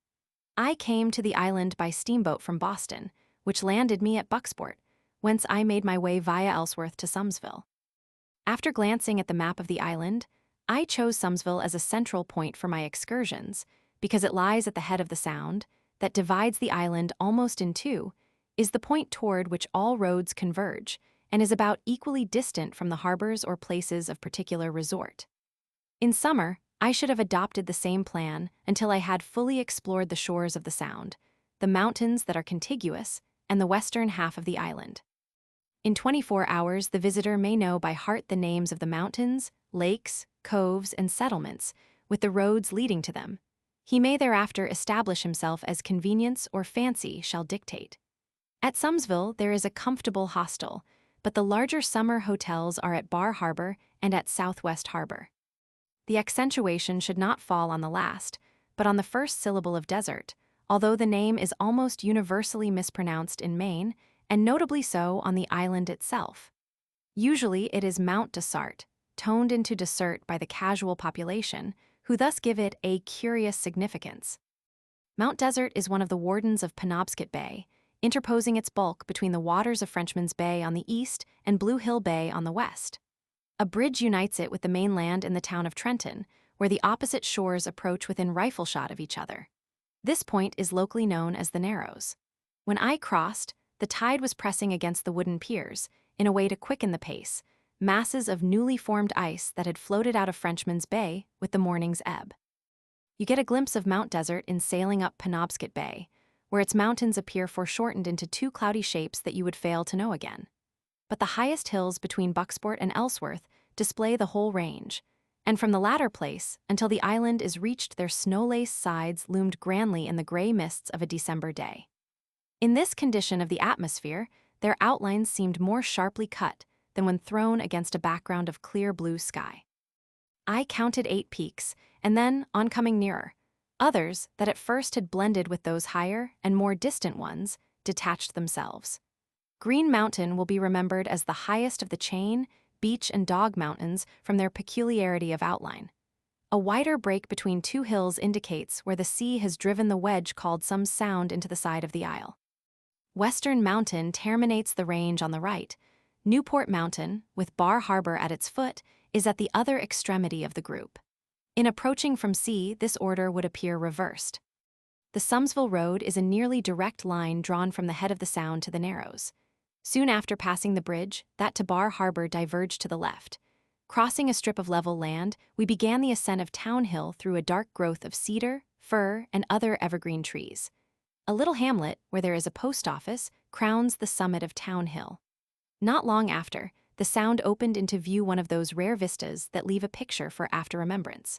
I came to the island by steamboat from Boston, which landed me at Bucksport, whence I made my way via Ellsworth to Sumsville. After glancing at the map of the island, I chose Sumsville as a central point for my excursions, because it lies at the head of the sound that divides the island almost in 2, is the point toward which all roads converge, and is about equally distant from the harbors or places of particular resort. In summer, I should have adopted the same plan until I had fully explored the shores of the Sound, the mountains that are contiguous, and the western half of the island. In 24 hours, the visitor may know by heart the names of the mountains, lakes, coves, and settlements, with the roads leading to them. He may thereafter establish himself as convenience or fancy shall dictate. At Sumsville, there is a comfortable hostel, but the larger summer hotels are at Bar Harbor and at Southwest Harbor. The accentuation should not fall on the last, but on the first syllable of desert, although the name is almost universally mispronounced in Maine, and notably so on the island itself. Usually it is Mount Desart, toned into desert by the casual population, who thus give it a curious significance. Mount Desert is one of the wardens of Penobscot Bay, interposing its bulk between the waters of Frenchman's Bay on the east and Blue Hill Bay on the west. A bridge unites it with the mainland in the town of Trenton, where the opposite shores approach within rifle shot of each other. This point is locally known as the Narrows. When I crossed, the tide was pressing against the wooden piers, in a way to quicken the pace, masses of newly formed ice that had floated out of Frenchman's Bay with the morning's ebb. You get a glimpse of Mount Desert in sailing up Penobscot Bay, where its mountains appear foreshortened into 2 cloudy shapes that you would fail to know again. But the highest hills between Bucksport and Ellsworth display the whole range, and from the latter place until the island is reached their snow-laced sides loomed grandly in the gray mists of a December day. In this condition of the atmosphere, their outlines seemed more sharply cut than when thrown against a background of clear blue sky. I counted 8 peaks, and then, on coming nearer, others that at first had blended with those higher and more distant ones detached themselves. Green Mountain will be remembered as the highest of the chain, Beech and Dog Mountains from their peculiarity of outline. A wider break between 2 hills indicates where the sea has driven the wedge called some sound into the side of the isle. Western Mountain terminates the range on the right, Newport Mountain, with Bar Harbor at its foot, is at the other extremity of the group. In approaching from sea, this order would appear reversed. The Sumsville Road is a nearly direct line drawn from the head of the sound to the Narrows. Soon after passing the bridge, that to Bar Harbor diverged to the left. Crossing a strip of level land, we began the ascent of Town Hill through a dark growth of cedar, fir, and other evergreen trees. A little hamlet, where there is a post office, crowns the summit of Town Hill. Not long after, the sound opened into view one of those rare vistas that leave a picture for after remembrance.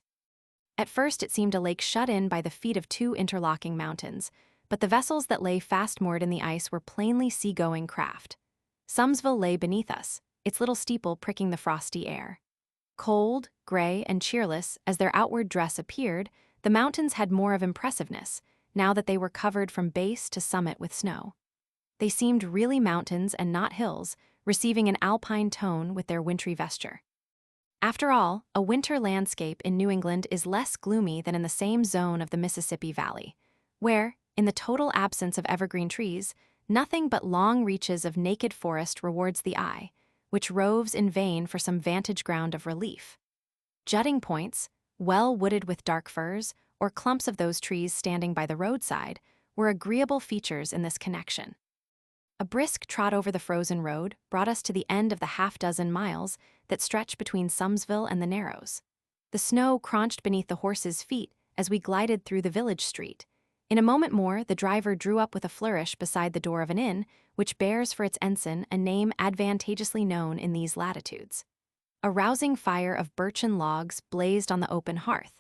At first it seemed a lake shut in by the feet of two interlocking mountains, but the vessels that lay fast moored in the ice were plainly seagoing craft. Sumsville lay beneath us, its little steeple pricking the frosty air. Cold, gray, and cheerless as their outward dress appeared, the mountains had more of impressiveness, now that they were covered from base to summit with snow. They seemed really mountains and not hills, receiving an alpine tone with their wintry vesture. After all, a winter landscape in New England is less gloomy than in the same zone of the Mississippi Valley, where, in the total absence of evergreen trees, nothing but long reaches of naked forest rewards the eye, which roves in vain for some vantage ground of relief. Jutting points, well wooded with dark firs, or clumps of those trees standing by the roadside, were agreeable features in this connection. A brisk trot over the frozen road brought us to the end of the half-dozen miles that stretch between Sumsville and the Narrows. The snow crunched beneath the horses' feet as we glided through the village street. In a moment more, the driver drew up with a flourish beside the door of an inn, which bears for its ensign a name advantageously known in these latitudes. A rousing fire of birchen logs blazed on the open hearth.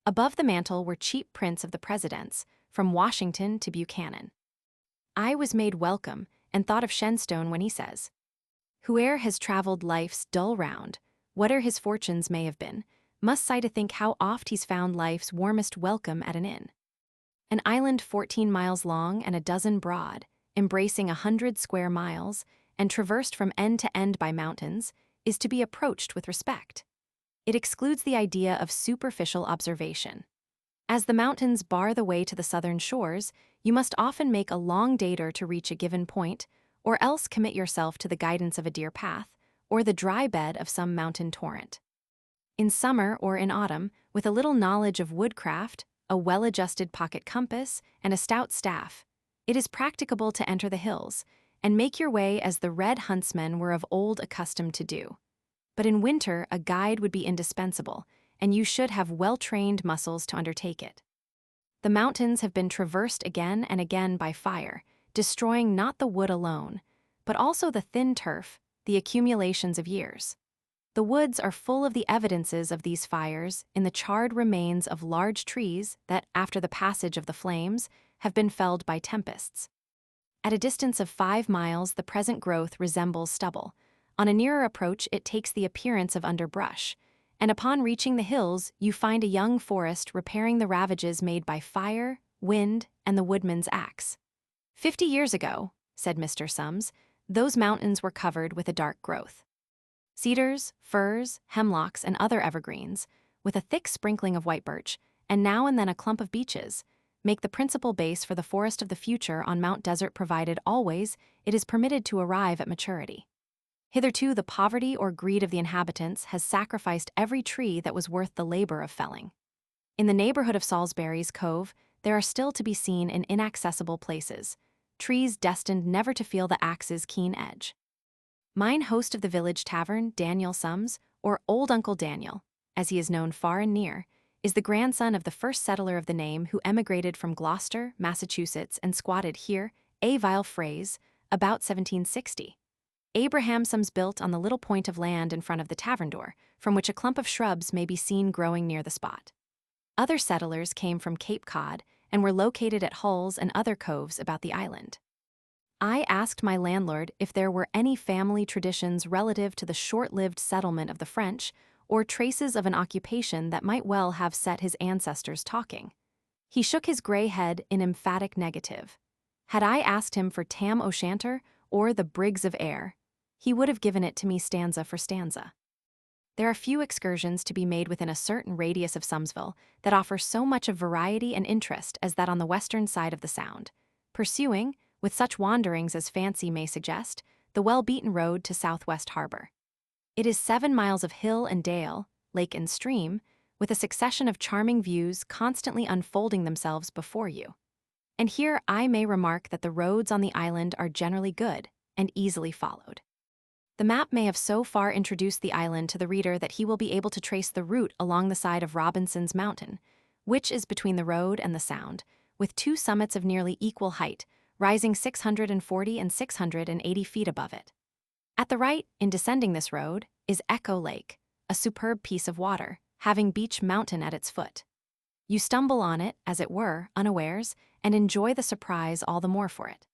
Above the mantel were cheap prints of the presidents, from Washington to Buchanan. I was made welcome and thought of Shenstone when he says, "Whoe'er has traveled life's dull round, whate'er his fortunes may have been, must sigh to think how oft he's found life's warmest welcome at an inn." An island 14 miles long and a dozen broad, embracing 100 square miles, and traversed from end to end by mountains, is to be approached with respect. It excludes the idea of superficial observation. As the mountains bar the way to the southern shores, you must often make a long dater to reach a given point, or else commit yourself to the guidance of a deer path, or the dry bed of some mountain torrent. In summer or in autumn, with a little knowledge of woodcraft, a well-adjusted pocket compass, and a stout staff, it is practicable to enter the hills, and make your way as the red huntsmen were of old accustomed to do. But in winter, a guide would be indispensable, and you should have well-trained muscles to undertake it. The mountains have been traversed again and again by fire, destroying not the wood alone, but also the thin turf, the accumulations of years. The woods are full of the evidences of these fires in the charred remains of large trees that, after the passage of the flames, have been felled by tempests. At a distance of 5 miles, the present growth resembles stubble. On a nearer approach, it takes the appearance of underbrush, and upon reaching the hills, you find a young forest repairing the ravages made by fire, wind, and the woodman's axe. 50 years ago, said Mr. Sums, those mountains were covered with a dark growth. Cedars, firs, hemlocks, and other evergreens, with a thick sprinkling of white birch, and now and then a clump of beeches, make the principal base for the forest of the future on Mount Desert, provided always it is permitted to arrive at maturity. Hitherto, the poverty or greed of the inhabitants has sacrificed every tree that was worth the labor of felling. In the neighborhood of Salisbury's Cove, there are still to be seen in inaccessible places, trees destined never to feel the axe's keen edge. Mine host of the village tavern, Daniel Sums, or Old Uncle Daniel, as he is known far and near, is the grandson of the first settler of the name who emigrated from Gloucester, Massachusetts, and squatted here, a vile phrase, about 1760. Abraham Sums built on the little point of land in front of the tavern door, from which a clump of shrubs may be seen growing near the spot. Other settlers came from Cape Cod and were located at Hulls and other coves about the island. I asked my landlord if there were any family traditions relative to the short-lived settlement of the French, or traces of an occupation that might well have set his ancestors talking. He shook his gray head in emphatic negative. Had I asked him for Tam O'Shanter or the Briggs of Ayr, he would have given it to me stanza for stanza. There are few excursions to be made within a certain radius of Sumsville that offer so much of variety and interest as that on the western side of the Sound, pursuing, with such wanderings as fancy may suggest, the well-beaten road to Southwest Harbor. It is 7 miles of hill and dale, lake and stream, with a succession of charming views constantly unfolding themselves before you. And here I may remark that the roads on the island are generally good and easily followed. The map may have so far introduced the island to the reader that he will be able to trace the route along the side of Robinson's Mountain, which is between the road and the sound, with two summits of nearly equal height, rising 640 and 680 feet above it. At the right, in descending this road, is Echo Lake, a superb piece of water, having Beech Mountain at its foot. You stumble on it, as it were, unawares, and enjoy the surprise all the more for it.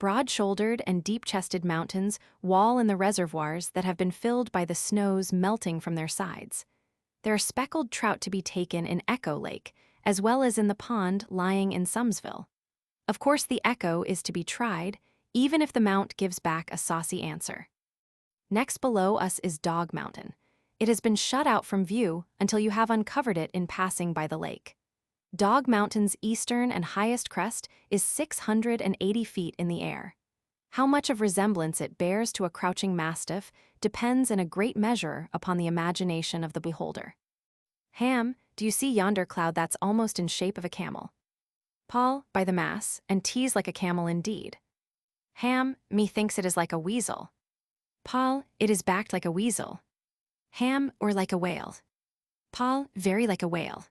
Broad-shouldered and deep-chested mountains wall in the reservoirs that have been filled by the snows melting from their sides. There are speckled trout to be taken in Echo Lake, as well as in the pond lying in Sumsville. Of course, the Echo is to be tried, even if the mount gives back a saucy answer. Next below us is Dog Mountain. It has been shut out from view until you have uncovered it in passing by the lake. Dog Mountain's eastern and highest crest is 680 feet in the air. How much of resemblance it bears to a crouching mastiff depends in a great measure upon the imagination of the beholder. Ham, do you see yonder cloud that's almost in shape of a camel? Paul, by the mass, and tease like a camel indeed. Ham, methinks it is like a weasel. Paul, it is backed like a weasel. Ham, or like a whale. Paul, very like a whale.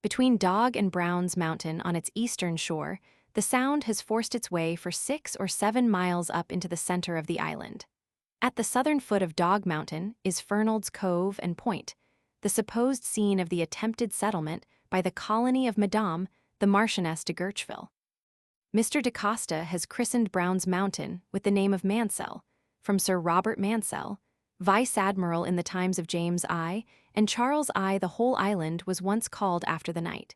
Between Dog and Brown's Mountain on its eastern shore, the sound has forced its way for 6 or 7 miles up into the center of the island. At the southern foot of Dog Mountain is Fernald's Cove and Point, the supposed scene of the attempted settlement by the colony of Madame, the Marchioness de Guercheville. Mr. de Costa has christened Brown's Mountain with the name of Mansell, from Sir Robert Mansell, Vice-Admiral in the times of James I, and Charles I. The whole island was once called after the knight.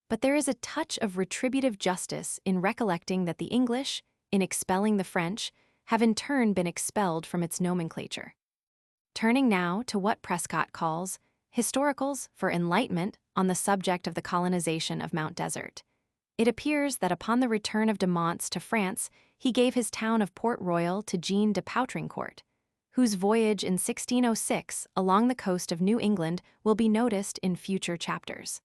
But there is a touch of retributive justice in recollecting that the English, in expelling the French, have in turn been expelled from its nomenclature. Turning now to what Prescott calls historicals for enlightenment on the subject of the colonization of Mount Desert. It appears that upon the return of de Monts to France, he gave his town of Port Royal to Jean de Poutrincourt, whose voyage in 1606 along the coast of New England will be noticed in future chapters.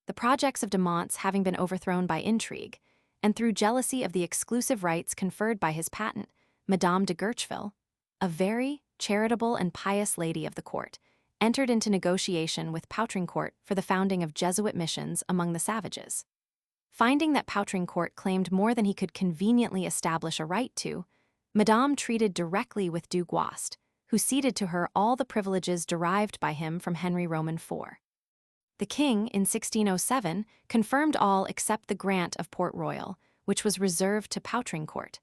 The projects of de Monts having been overthrown by intrigue, and through jealousy of the exclusive rights conferred by his patent, Madame de Guercheville, a very charitable and pious lady of the court, entered into negotiation with Poutrincourt for the founding of Jesuit missions among the savages. Finding that Poutrincourt claimed more than he could conveniently establish a right to, Madame treated directly with Du Guast, who ceded to her all the privileges derived by him from Henry Roman IV. The king, in 1607, confirmed all except the grant of Port Royal, which was reserved to Poutrincourt.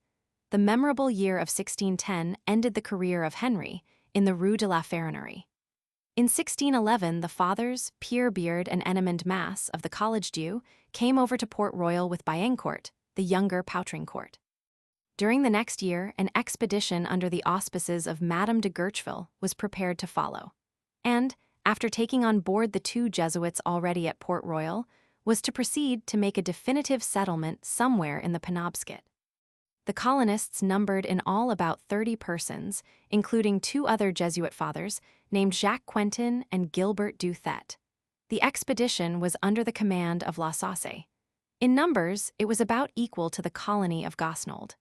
The memorable year of 1610 ended the career of Henry in the Rue de la Ferronnerie. In 1611, the fathers, Pierre Beard and Enemond Masse of the College Dieu, came over to Port Royal with Biencourt, the younger Poutrincourt. During the next year, an expedition under the auspices of Madame de Guercheville was prepared to follow, and, after taking on board the 2 Jesuits already at Port Royal, was to proceed to make a definitive settlement somewhere in the Penobscot. The colonists numbered in all about 30 persons, including 2 other Jesuit fathers named Jacques Quentin and Gilbert du Thet. The expedition was under the command of La Sauce. In numbers, it was about equal to the colony of Gosnold.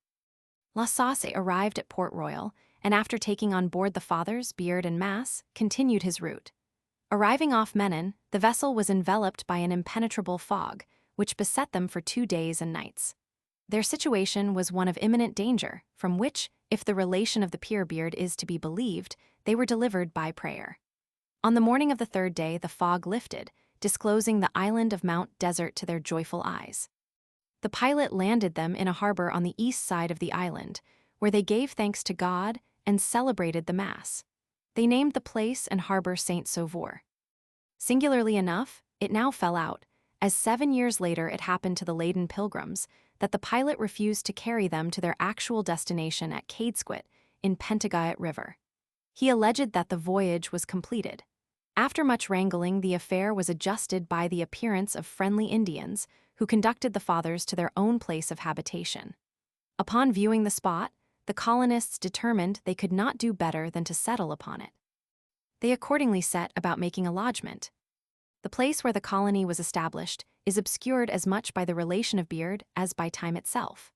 La Sauce arrived at Port Royal, and after taking on board the fathers, Beard and Masse, continued his route. Arriving off Menin, the vessel was enveloped by an impenetrable fog, which beset them for 2 days and nights. Their situation was one of imminent danger, from which, if the relation of the Pierrebeard is to be believed, they were delivered by prayer. On the morning of the 3rd day, the fog lifted, disclosing the island of Mount Desert to their joyful eyes. The pilot landed them in a harbor on the east side of the island, where they gave thanks to God and celebrated the Mass. They named the place and harbor Saint Sauveur. Singularly enough, it now fell out, as 7 years later it happened to the laden pilgrims, that the pilot refused to carry them to their actual destination at Cadesquit in Pentagayet River. He alleged that the voyage was completed. After much wrangling, the affair was adjusted by the appearance of friendly Indians, who conducted the fathers to their own place of habitation. Upon viewing the spot, the colonists determined they could not do better than to settle upon it. They accordingly set about making a lodgment. The place where the colony was established is obscured as much by the relation of beard as by time itself.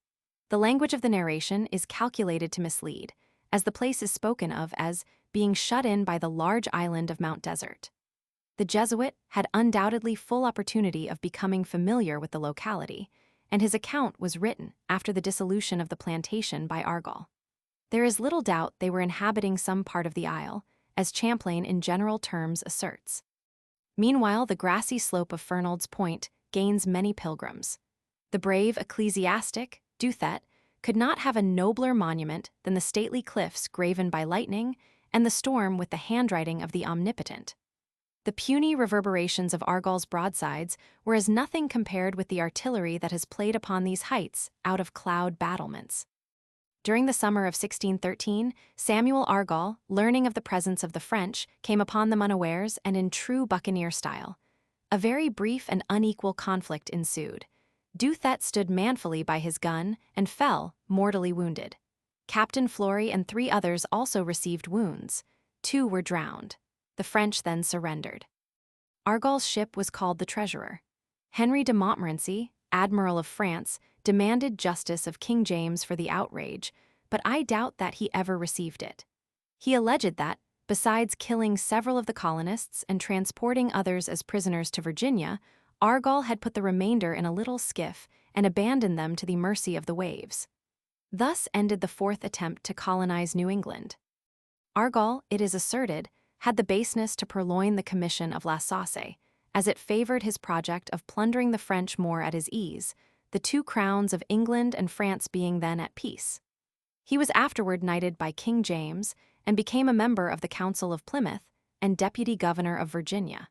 The language of the narration is calculated to mislead, as the place is spoken of as being shut in by the large island of Mount Desert. The Jesuit had undoubtedly full opportunity of becoming familiar with the locality, and his account was written after the dissolution of the plantation by Argall. There is little doubt they were inhabiting some part of the isle, as Champlain in general terms asserts. Meanwhile, the grassy slope of Fernald's Point gains many pilgrims. The brave ecclesiastic, Duthet, could not have a nobler monument than the stately cliffs graven by lightning and the storm with the handwriting of the Omnipotent. The puny reverberations of Argall's broadsides were as nothing compared with the artillery that has played upon these heights out of cloud battlements. During the summer of 1613, Samuel Argall, learning of the presence of the French, came upon them unawares and in true buccaneer style. A very brief and unequal conflict ensued. Duthet stood manfully by his gun and fell, mortally wounded. Captain Flory and 3 others also received wounds. 2 were drowned. The French then surrendered. Argall's ship was called the Treasurer. Henry de Montmorency, Admiral of France, demanded justice of King James for the outrage, but I doubt that he ever received it. He alleged that, besides killing several of the colonists and transporting others as prisoners to Virginia, Argall had put the remainder in a little skiff and abandoned them to the mercy of the waves. Thus ended the 4th attempt to colonize New England. Argall, it is asserted, had the baseness to purloin the commission of La Sauce, as it favored his project of plundering the French more at his ease, the 2 crowns of England and France being then at peace. He was afterward knighted by King James and became a member of the Council of Plymouth and Deputy Governor of Virginia.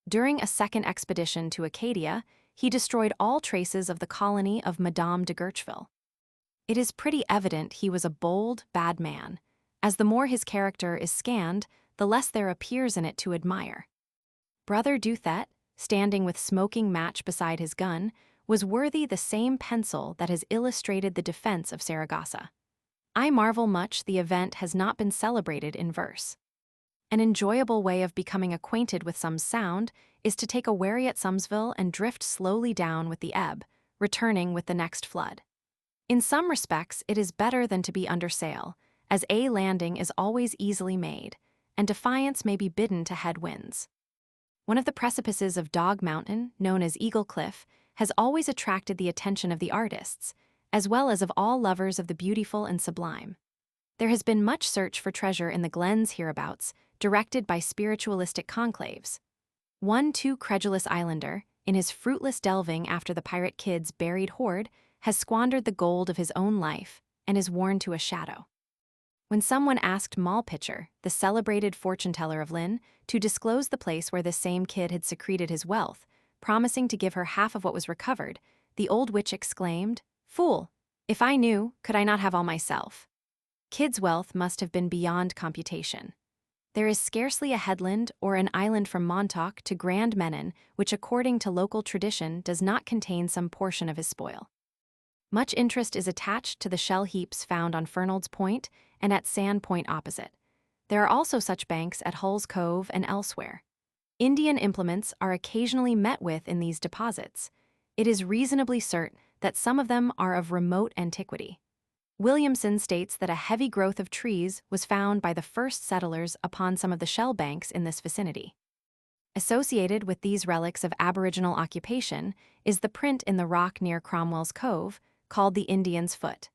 During a second expedition to Acadia, he destroyed all traces of the colony of Madame de Guercheville. It is pretty evident he was a bold, bad man, as the more his character is scanned, the less there appears in it to admire. Brother Duthet, standing with smoking match beside his gun, was worthy the same pencil that has illustrated the defense of Saragossa. I marvel much the event has not been celebrated in verse. An enjoyable way of becoming acquainted with some sound is to take a wherry at Sumsville and drift slowly down with the ebb, returning with the next flood. In some respects, it is better than to be under sail, as a landing is always easily made, and defiance may be bidden to head winds. One of the precipices of Dog Mountain, known as Eagle Cliff, has always attracted the attention of the artists, as well as of all lovers of the beautiful and sublime. There has been much search for treasure in the glens hereabouts, directed by spiritualistic conclaves. One too credulous islander, in his fruitless delving after the pirate kid's buried hoard, has squandered the gold of his own life and is worn to a shadow. When someone asked Moll Pitcher, the celebrated fortune-teller of Lynn, to disclose the place where this same kid had secreted his wealth, promising to give her half of what was recovered, the old witch exclaimed, "Fool! If I knew, could I not have all myself?" Kidd's wealth must have been beyond computation. There is scarcely a headland or an island from Montauk to Grand Menon which, according to local tradition, does not contain some portion of his spoil. Much interest is attached to the shell heaps found on Fernald's Point and at Sand Point opposite. There are also such banks at Hull's Cove and elsewhere. Indian implements are occasionally met with in these deposits. It is reasonably certain that some of them are of remote antiquity. Williamson states that a heavy growth of trees was found by the first settlers upon some of the shell banks in this vicinity. Associated with these relics of Aboriginal occupation is the print in the rock near Cromwell's Cove, called the Indian's Foot.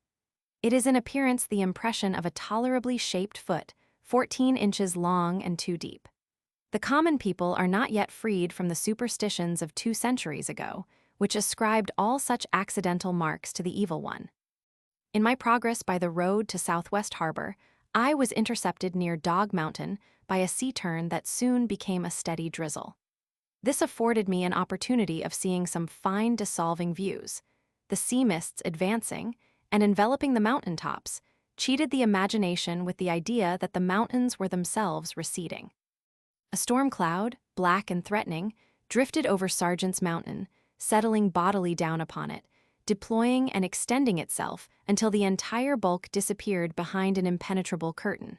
It is in appearance the impression of a tolerably shaped foot, 14 inches long and 2 deep. The common people are not yet freed from the superstitions of 2 centuries ago, which ascribed all such accidental marks to the evil one. In my progress by the road to Southwest Harbor, I was intercepted near Dog Mountain by a sea turn that soon became a steady drizzle. This afforded me an opportunity of seeing some fine dissolving views. The sea mists advancing and enveloping the mountain tops cheated the imagination with the idea that the mountains were themselves receding. A storm cloud, black and threatening, drifted over Sergeant's Mountain, settling bodily down upon it, deploying and extending itself until the entire bulk disappeared behind an impenetrable curtain.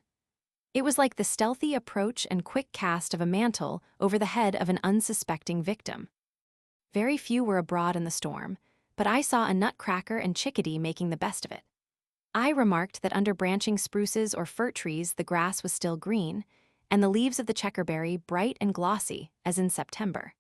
It was like the stealthy approach and quick cast of a mantle over the head of an unsuspecting victim. Very few were abroad in the storm, but I saw a nutcracker and chickadee making the best of it. I remarked that under branching spruces or fir trees the grass was still green, and the leaves of the checkerberry bright and glossy as in September.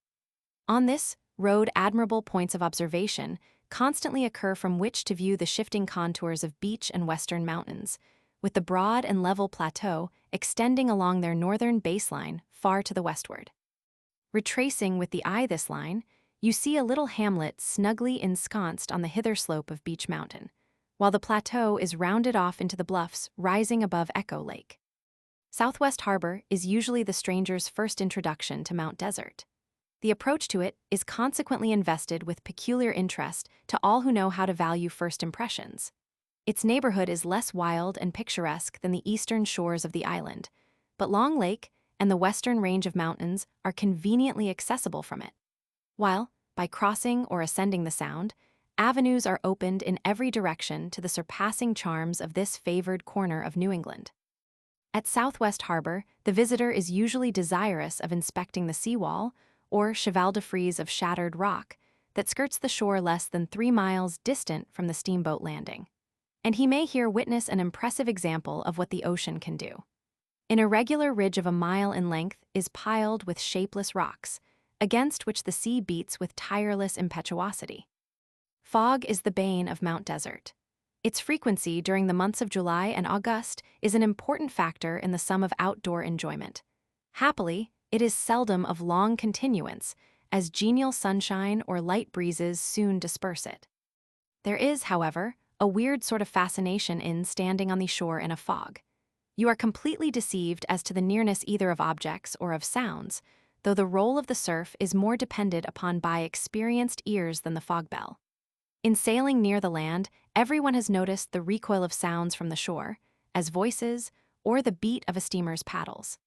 On this road admirable points of observation constantly occur from which to view the shifting contours of beach and western mountains, with the broad and level plateau extending along their northern baseline far to the westward. Retracing with the eye this line, you see a little hamlet snugly ensconced on the hither slope of Beech Mountain, while the plateau is rounded off into the bluffs rising above Echo Lake. Southwest Harbor is usually the stranger's first introduction to Mount Desert. The approach to it is consequently invested with peculiar interest to all who know how to value first impressions. Its neighborhood is less wild and picturesque than the eastern shores of the island, but Long Lake and the western range of mountains are conveniently accessible from it. While, by crossing or ascending the Sound, avenues are opened in every direction to the surpassing charms of this favored corner of New England. At Southwest Harbor, the visitor is usually desirous of inspecting the seawall, or cheval de frise of shattered rock, that skirts the shore less than 3 miles distant from the steamboat landing. And he may here witness an impressive example of what the ocean can do. An irregular ridge of a mile in length is piled with shapeless rocks, against which the sea beats with tireless impetuosity. Fog is the bane of Mount Desert. Its frequency during the months of July and August is an important factor in the sum of outdoor enjoyment. Happily, it is seldom of long continuance, as genial sunshine or light breezes soon disperse it. There is, however, a weird sort of fascination in standing on the shore in a fog. You are completely deceived as to the nearness either of objects or of sounds, though the roll of the surf is more depended upon by experienced ears than the fog bell. In sailing near the land, everyone has noticed the recoil of sounds from the shore, as voices or the beat of a steamer's paddles.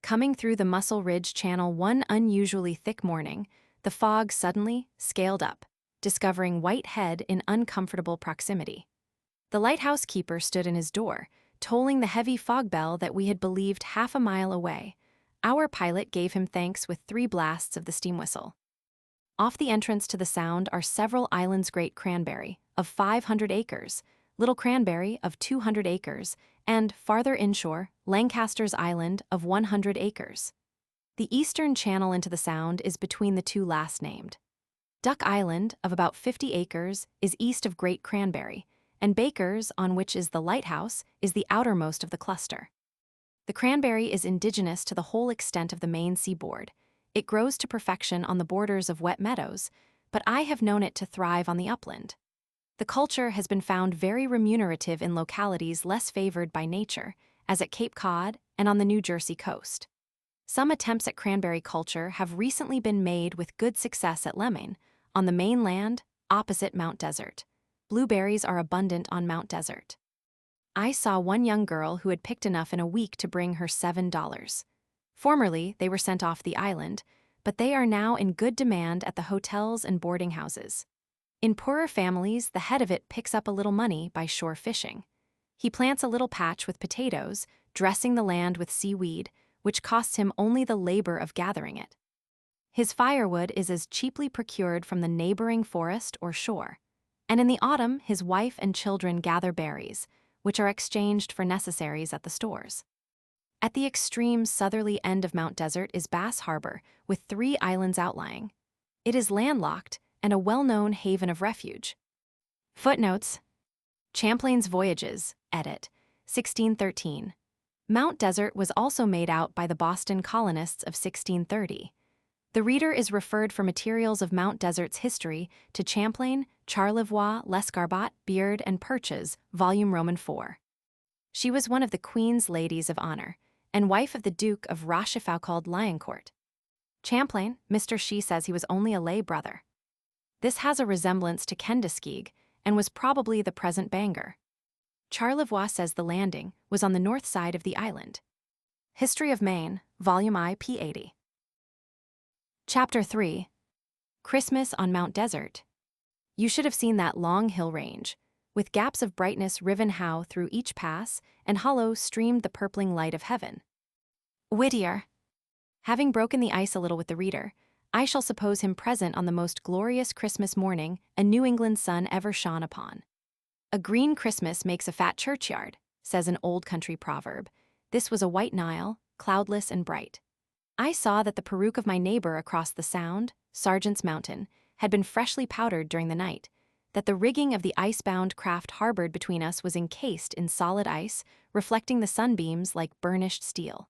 Coming through the Muscle Ridge Channel one unusually thick morning, the fog suddenly scaled up, discovering White Head in uncomfortable proximity. The lighthouse keeper stood in his door, tolling the heavy fog bell that we had believed half a mile away. Our pilot gave him thanks with 3 blasts of the steam whistle. Off the entrance to the Sound are several islands: Great Cranberry, of 500 acres, Little Cranberry, of 200 acres, and, farther inshore, Lancaster's Island, of 100 acres. The eastern channel into the Sound is between the 2 last named. Duck Island, of about 50 acres, is east of Great Cranberry, and Baker's, on which is the lighthouse, is the outermost of the cluster. The cranberry is indigenous to the whole extent of the Maine seaboard. It grows to perfection on the borders of wet meadows, but I have known it to thrive on the upland. The culture has been found very remunerative in localities less favored by nature, as at Cape Cod and on the New Jersey coast. Some attempts at cranberry culture have recently been made with good success at Lemming, on the mainland, opposite Mount Desert. Blueberries are abundant on Mount Desert. I saw one young girl who had picked enough in a week to bring her $7. Formerly, they were sent off the island, but they are now in good demand at the hotels and boarding houses. In poorer families, the head of it picks up a little money by shore fishing. He plants a little patch with potatoes, dressing the land with seaweed, which costs him only the labor of gathering it. His firewood is as cheaply procured from the neighboring forest or shore, and in the autumn his wife and children gather berries, which are exchanged for necessaries at the stores. At the extreme southerly end of Mount Desert is Bass Harbor, with 3 islands outlying. It is landlocked and a well-known haven of refuge. Footnotes: Champlain's Voyages, edit. 1613. Mount Desert was also made out by the Boston colonists of 1630. The reader is referred for materials of Mount Desert's history to Champlain, Charlevoix, Lescarbot, Beard, and Purchas, volume Roman 4. She was one of the Queen's ladies of honor, and wife of the Duke of Rochefoucauld-Liancourt. Champlain, Mr. She says he was only a lay brother. This has a resemblance to Kenduskeag, and was probably the present Bangor. Charlevoix says the landing was on the north side of the island. History of Maine, volume I, p. 80. Chapter 3. Christmas on Mount Desert. You should have seen that long hill range, with gaps of brightness riven how through each pass, and hollow streamed the purpling light of heaven. Whittier. Having broken the ice a little with the reader, I shall suppose him present on the most glorious Christmas morning a New England sun ever shone upon. A green Christmas makes a fat churchyard, says an old country proverb. This was a white Nile, cloudless and bright. I saw that the peruke of my neighbor across the Sound, Sergeant's Mountain, had been freshly powdered during the night, that the rigging of the ice-bound craft harbored between us was encased in solid ice, reflecting the sunbeams like burnished steel.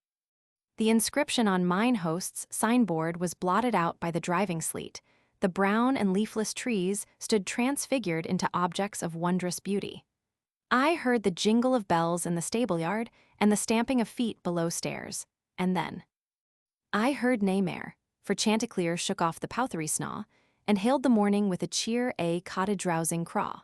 The inscription on mine host's signboard was blotted out by the driving sleet. The brown and leafless trees stood transfigured into objects of wondrous beauty. I heard the jingle of bells in the stable-yard and the stamping of feet below stairs, and then I heard nae mair, for Chanticleer shook off the pouthery snaw, and hailed the morning with a cheer cottage rousing craw.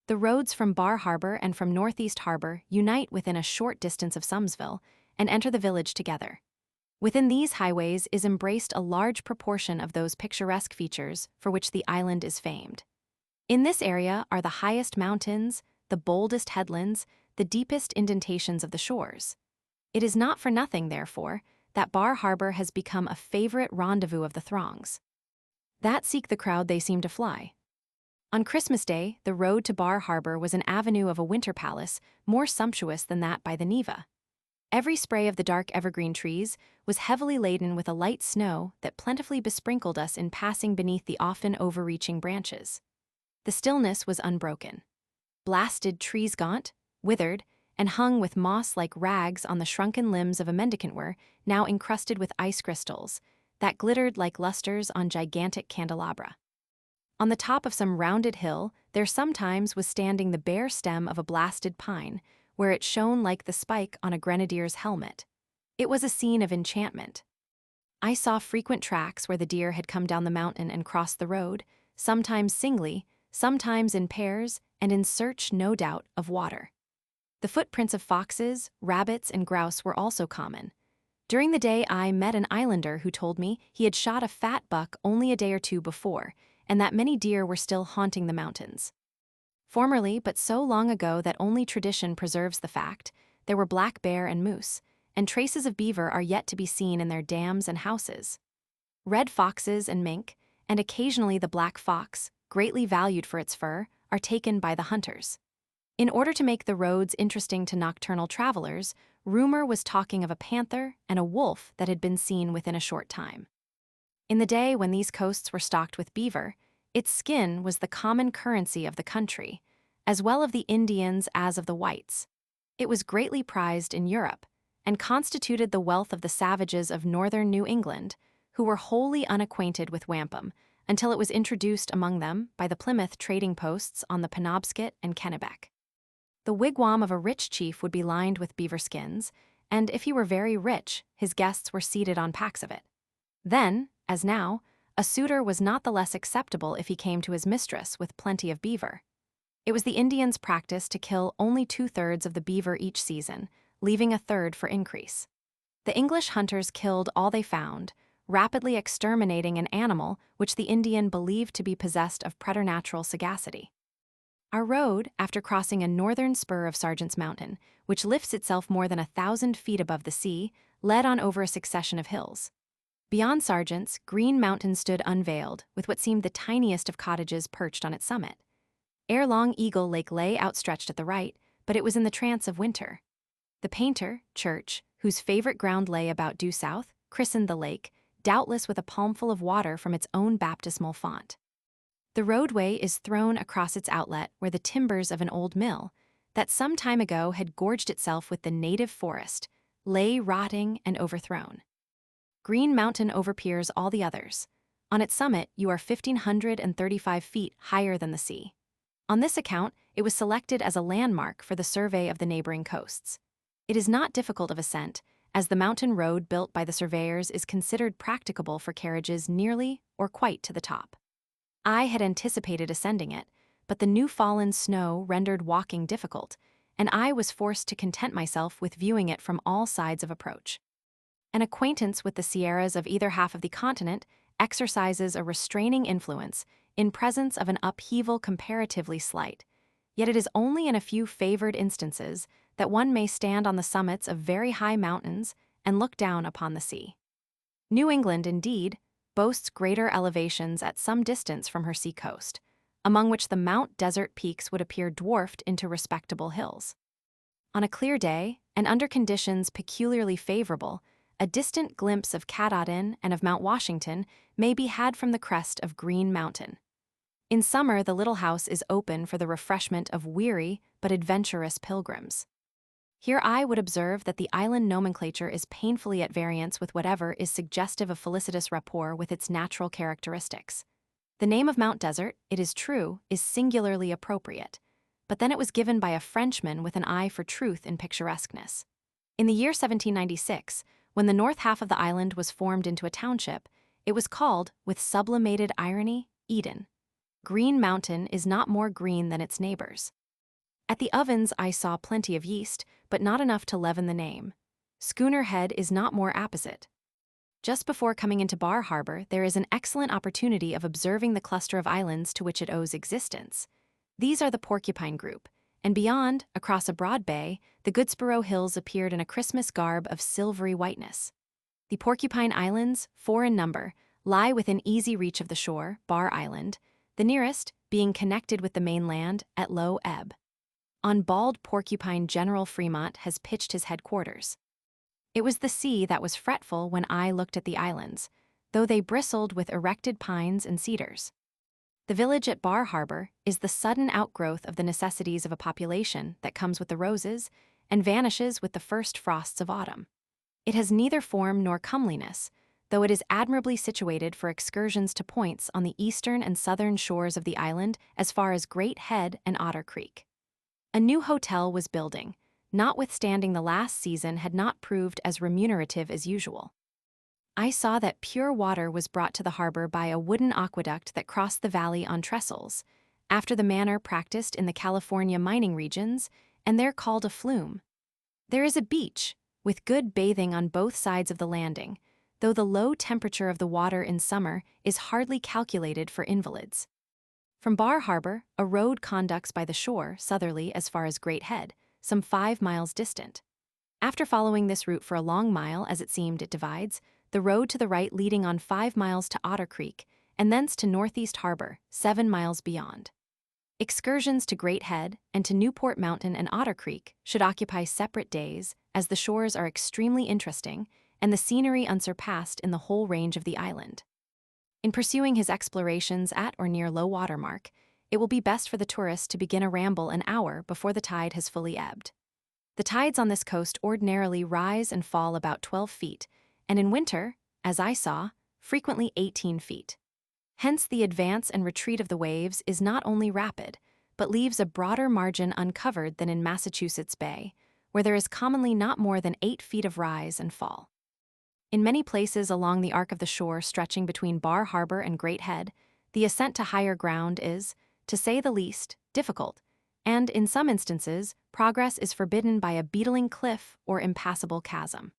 The roads from Bar Harbor and from Northeast Harbor unite within a short distance of Sumsville and enter the village together. Within these highways is embraced a large proportion of those picturesque features for which the island is famed. In this area are the highest mountains, the boldest headlands, the deepest indentations of the shores. It is not for nothing, therefore, that Bar Harbor has become a favorite rendezvous of the throngs. That seek the crowd they seem to fly. On Christmas Day, the road to Bar Harbor was an avenue of a winter palace more sumptuous than that by the Neva. Every spray of the dark evergreen trees was heavily laden with a light snow that plentifully besprinkled us in passing beneath the often overreaching branches. The stillness was unbroken. Blasted trees gaunt, withered, and hung with moss like rags on the shrunken limbs of a mendicant were now encrusted with ice crystals that glittered like lustres on gigantic candelabra. On the top of some rounded hill there sometimes was standing the bare stem of a blasted pine, where it shone like the spike on a grenadier's helmet. It was a scene of enchantment. I saw frequent tracks where the deer had come down the mountain and crossed the road, sometimes singly, sometimes in pairs, and in search, no doubt, of water. The footprints of foxes, rabbits, and grouse were also common. During the day I met an islander who told me he had shot a fat buck only a day or two before, and that many deer were still haunting the mountains. Formerly, but so long ago that only tradition preserves the fact, there were black bear and moose, and traces of beaver are yet to be seen in their dams and houses. Red foxes and mink, and occasionally the black fox, greatly valued for its fur, are taken by the hunters. In order to make the roads interesting to nocturnal travelers, rumor was talking of a panther and a wolf that had been seen within a short time. In the day when these coasts were stocked with beaver, its skin was the common currency of the country, as well of the Indians as of the whites. It was greatly prized in Europe, and constituted the wealth of the savages of northern New England, who were wholly unacquainted with wampum, until it was introduced among them by the Plymouth trading posts on the Penobscot and Kennebec. The wigwam of a rich chief would be lined with beaver skins, and if he were very rich, his guests were seated on packs of it. Then, as now, a suitor was not the less acceptable if he came to his mistress with plenty of beaver. It was the Indians' practice to kill only 2/3 of the beaver each season, leaving 1/3 for increase. The English hunters killed all they found, rapidly exterminating an animal which the Indian believed to be possessed of preternatural sagacity. Our road, after crossing a northern spur of Sergeant's Mountain, which lifts itself more than 1,000 feet above the sea, led on over a succession of hills. Beyond Sergeant's, Green Mountain stood unveiled, with what seemed the tiniest of cottages perched on its summit. Ere long Eagle Lake lay outstretched at the right, but it was in the trance of winter. The painter, Church, whose favorite ground lay about due south, christened the lake, doubtless with a palmful of water from its own baptismal font. The roadway is thrown across its outlet where the timbers of an old mill, that some time ago had gorged itself with the native forest, lay rotting and overthrown. Green Mountain overpeers all the others. On its summit you are 1,535 feet higher than the sea. On this account, it was selected as a landmark for the survey of the neighboring coasts. It is not difficult of ascent, as the mountain road built by the surveyors is considered practicable for carriages nearly or quite to the top. I had anticipated ascending it, but the new-fallen snow rendered walking difficult, and I was forced to content myself with viewing it from all sides of approach. An acquaintance with the Sierras of either half of the continent exercises a restraining influence in presence of an upheaval comparatively slight, yet it is only in a few favored instances that one may stand on the summits of very high mountains and look down upon the sea. New England, indeed, boasts greater elevations at some distance from her seacoast, among which the Mount Desert peaks would appear dwarfed into respectable hills. On a clear day, and under conditions peculiarly favorable, a distant glimpse of Katahdin and of Mount Washington may be had from the crest of Green Mountain. In summer, the little house is open for the refreshment of weary but adventurous pilgrims. Here I would observe that the island nomenclature is painfully at variance with whatever is suggestive of felicitous rapport with its natural characteristics. The name of Mount Desert, it is true, is singularly appropriate, but then it was given by a Frenchman with an eye for truth and picturesqueness. In the year 1796, when the north half of the island was formed into a township, it was called, with sublimated irony, Eden. Green Mountain is not more green than its neighbors. At the ovens I saw plenty of yeast, but not enough to leaven the name. Schooner Head is not more apposite. Just before coming into Bar Harbor, there is an excellent opportunity of observing the cluster of islands to which it owes existence. These are the Porcupine Group, and beyond, across a broad bay, the Goodsboro Hills appeared in a Christmas garb of silvery whiteness. The Porcupine Islands, 4 in number, lie within easy reach of the shore, Bar Island, the nearest being connected with the mainland at low ebb. On Bald Porcupine General Fremont has pitched his headquarters. It was the sea that was fretful when I looked at the islands, though they bristled with erected pines and cedars. The village at Bar Harbor is the sudden outgrowth of the necessities of a population that comes with the roses and vanishes with the first frosts of autumn. It has neither form nor comeliness, though it is admirably situated for excursions to points on the eastern and southern shores of the island as far as Great Head and Otter Creek. A new hotel was building, notwithstanding the last season had not proved as remunerative as usual. I saw that pure water was brought to the harbor by a wooden aqueduct that crossed the valley on trestles, after the manner practiced in the California mining regions, and there called a flume. There is a beach, with good bathing on both sides of the landing, though the low temperature of the water in summer is hardly calculated for invalids. From Bar Harbor, a road conducts by the shore southerly as far as Great Head, some 5 miles distant. After following this route for a long mile, as it seemed it divides, the road to the right leading on 5 miles to Otter Creek, and thence to Northeast Harbor, 7 miles beyond. Excursions to Great Head and to Newport Mountain and Otter Creek should occupy separate days, as the shores are extremely interesting and the scenery unsurpassed in the whole range of the island. In pursuing his explorations at or near low water mark, it will be best for the tourist to begin a ramble an hour before the tide has fully ebbed. The tides on this coast ordinarily rise and fall about 12 feet, and in winter, as I saw, frequently 18 feet. Hence the advance and retreat of the waves is not only rapid, but leaves a broader margin uncovered than in Massachusetts Bay, where there is commonly not more than 8 feet of rise and fall. In many places along the arc of the shore stretching between Bar Harbor and Great Head, the ascent to higher ground is, to say the least, difficult, and in some instances, progress is forbidden by a beetling cliff or impassable chasm.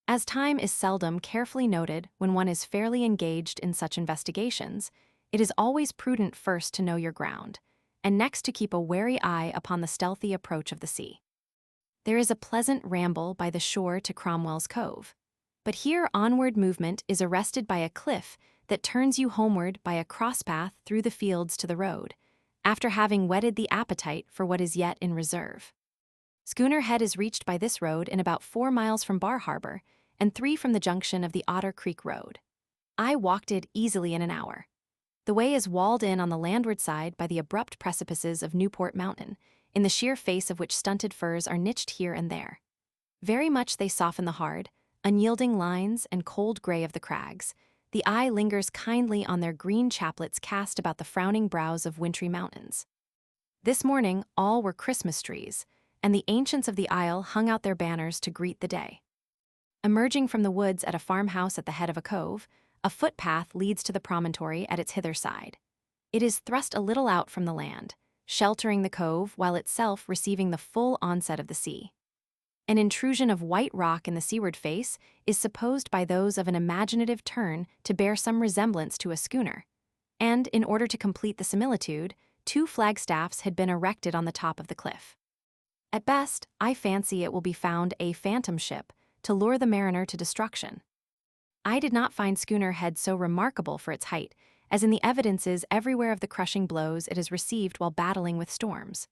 As time is seldom carefully noted when one is fairly engaged in such investigations, it is always prudent first to know your ground, and next to keep a wary eye upon the stealthy approach of the sea. There is a pleasant ramble by the shore to Cromwell's Cove, but here onward movement is arrested by a cliff that turns you homeward by a crosspath through the fields to the road, after having whetted the appetite for what is yet in reserve. Schooner Head is reached by this road in about 4 miles from Bar Harbor and 3 from the junction of the Otter Creek Road. I walked it easily in an hour. The way is walled in on the landward side by the abrupt precipices of Newport Mountain, in the sheer face of which stunted firs are niched here and there. Very much they soften the hard, unyielding lines and cold gray of the crags. The eye lingers kindly on their green chaplets cast about the frowning brows of wintry mountains. This morning all were Christmas trees, and the ancients of the isle hung out their banners to greet the day. Emerging from the woods at a farmhouse at the head of a cove, a footpath leads to the promontory at its hither side. It is thrust a little out from the land, sheltering the cove while itself receiving the full onset of the sea. An intrusion of white rock in the seaward face is supposed by those of an imaginative turn to bear some resemblance to a schooner, and in order to complete the similitude, 2 flagstaffs had been erected on the top of the cliff. At best, I fancy it will be found a phantom ship to lure the mariner to destruction. I did not find Schooner Head so remarkable for its height, as in the evidences everywhere of the crushing blows it has received while battling with storms.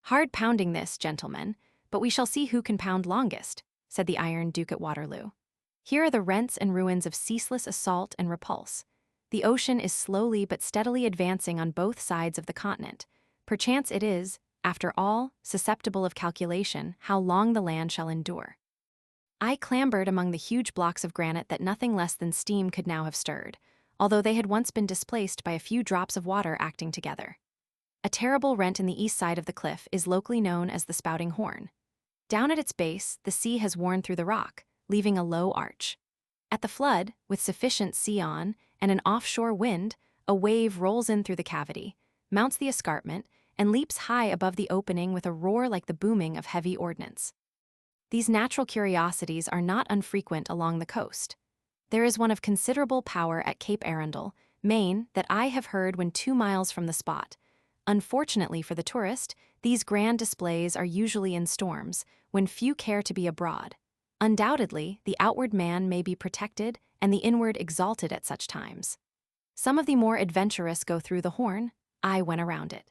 Hard pounding this, gentlemen, but we shall see who can pound longest, said the Iron Duke at Waterloo. Here are the rents and ruins of ceaseless assault and repulse. The ocean is slowly but steadily advancing on both sides of the continent. Perchance it is, after all, susceptible of calculation how long the land shall endure. I clambered among the huge blocks of granite that nothing less than steam could now have stirred, although they had once been displaced by a few drops of water acting together. A terrible rent in the east side of the cliff is locally known as the Spouting Horn. Down at its base, the sea has worn through the rock, leaving a low arch. At the flood, with sufficient sea on and an offshore wind, a wave rolls in through the cavity, mounts the escarpment, and leaps high above the opening with a roar like the booming of heavy ordnance. These natural curiosities are not unfrequent along the coast. There is one of considerable power at Cape Arundel, Maine, that I have heard when 2 miles from the spot. Unfortunately for the tourist, these grand displays are usually in storms, when few care to be abroad. Undoubtedly, the outward man may be protected and the inward exalted at such times. Some of the more adventurous go through the horn. I went around it.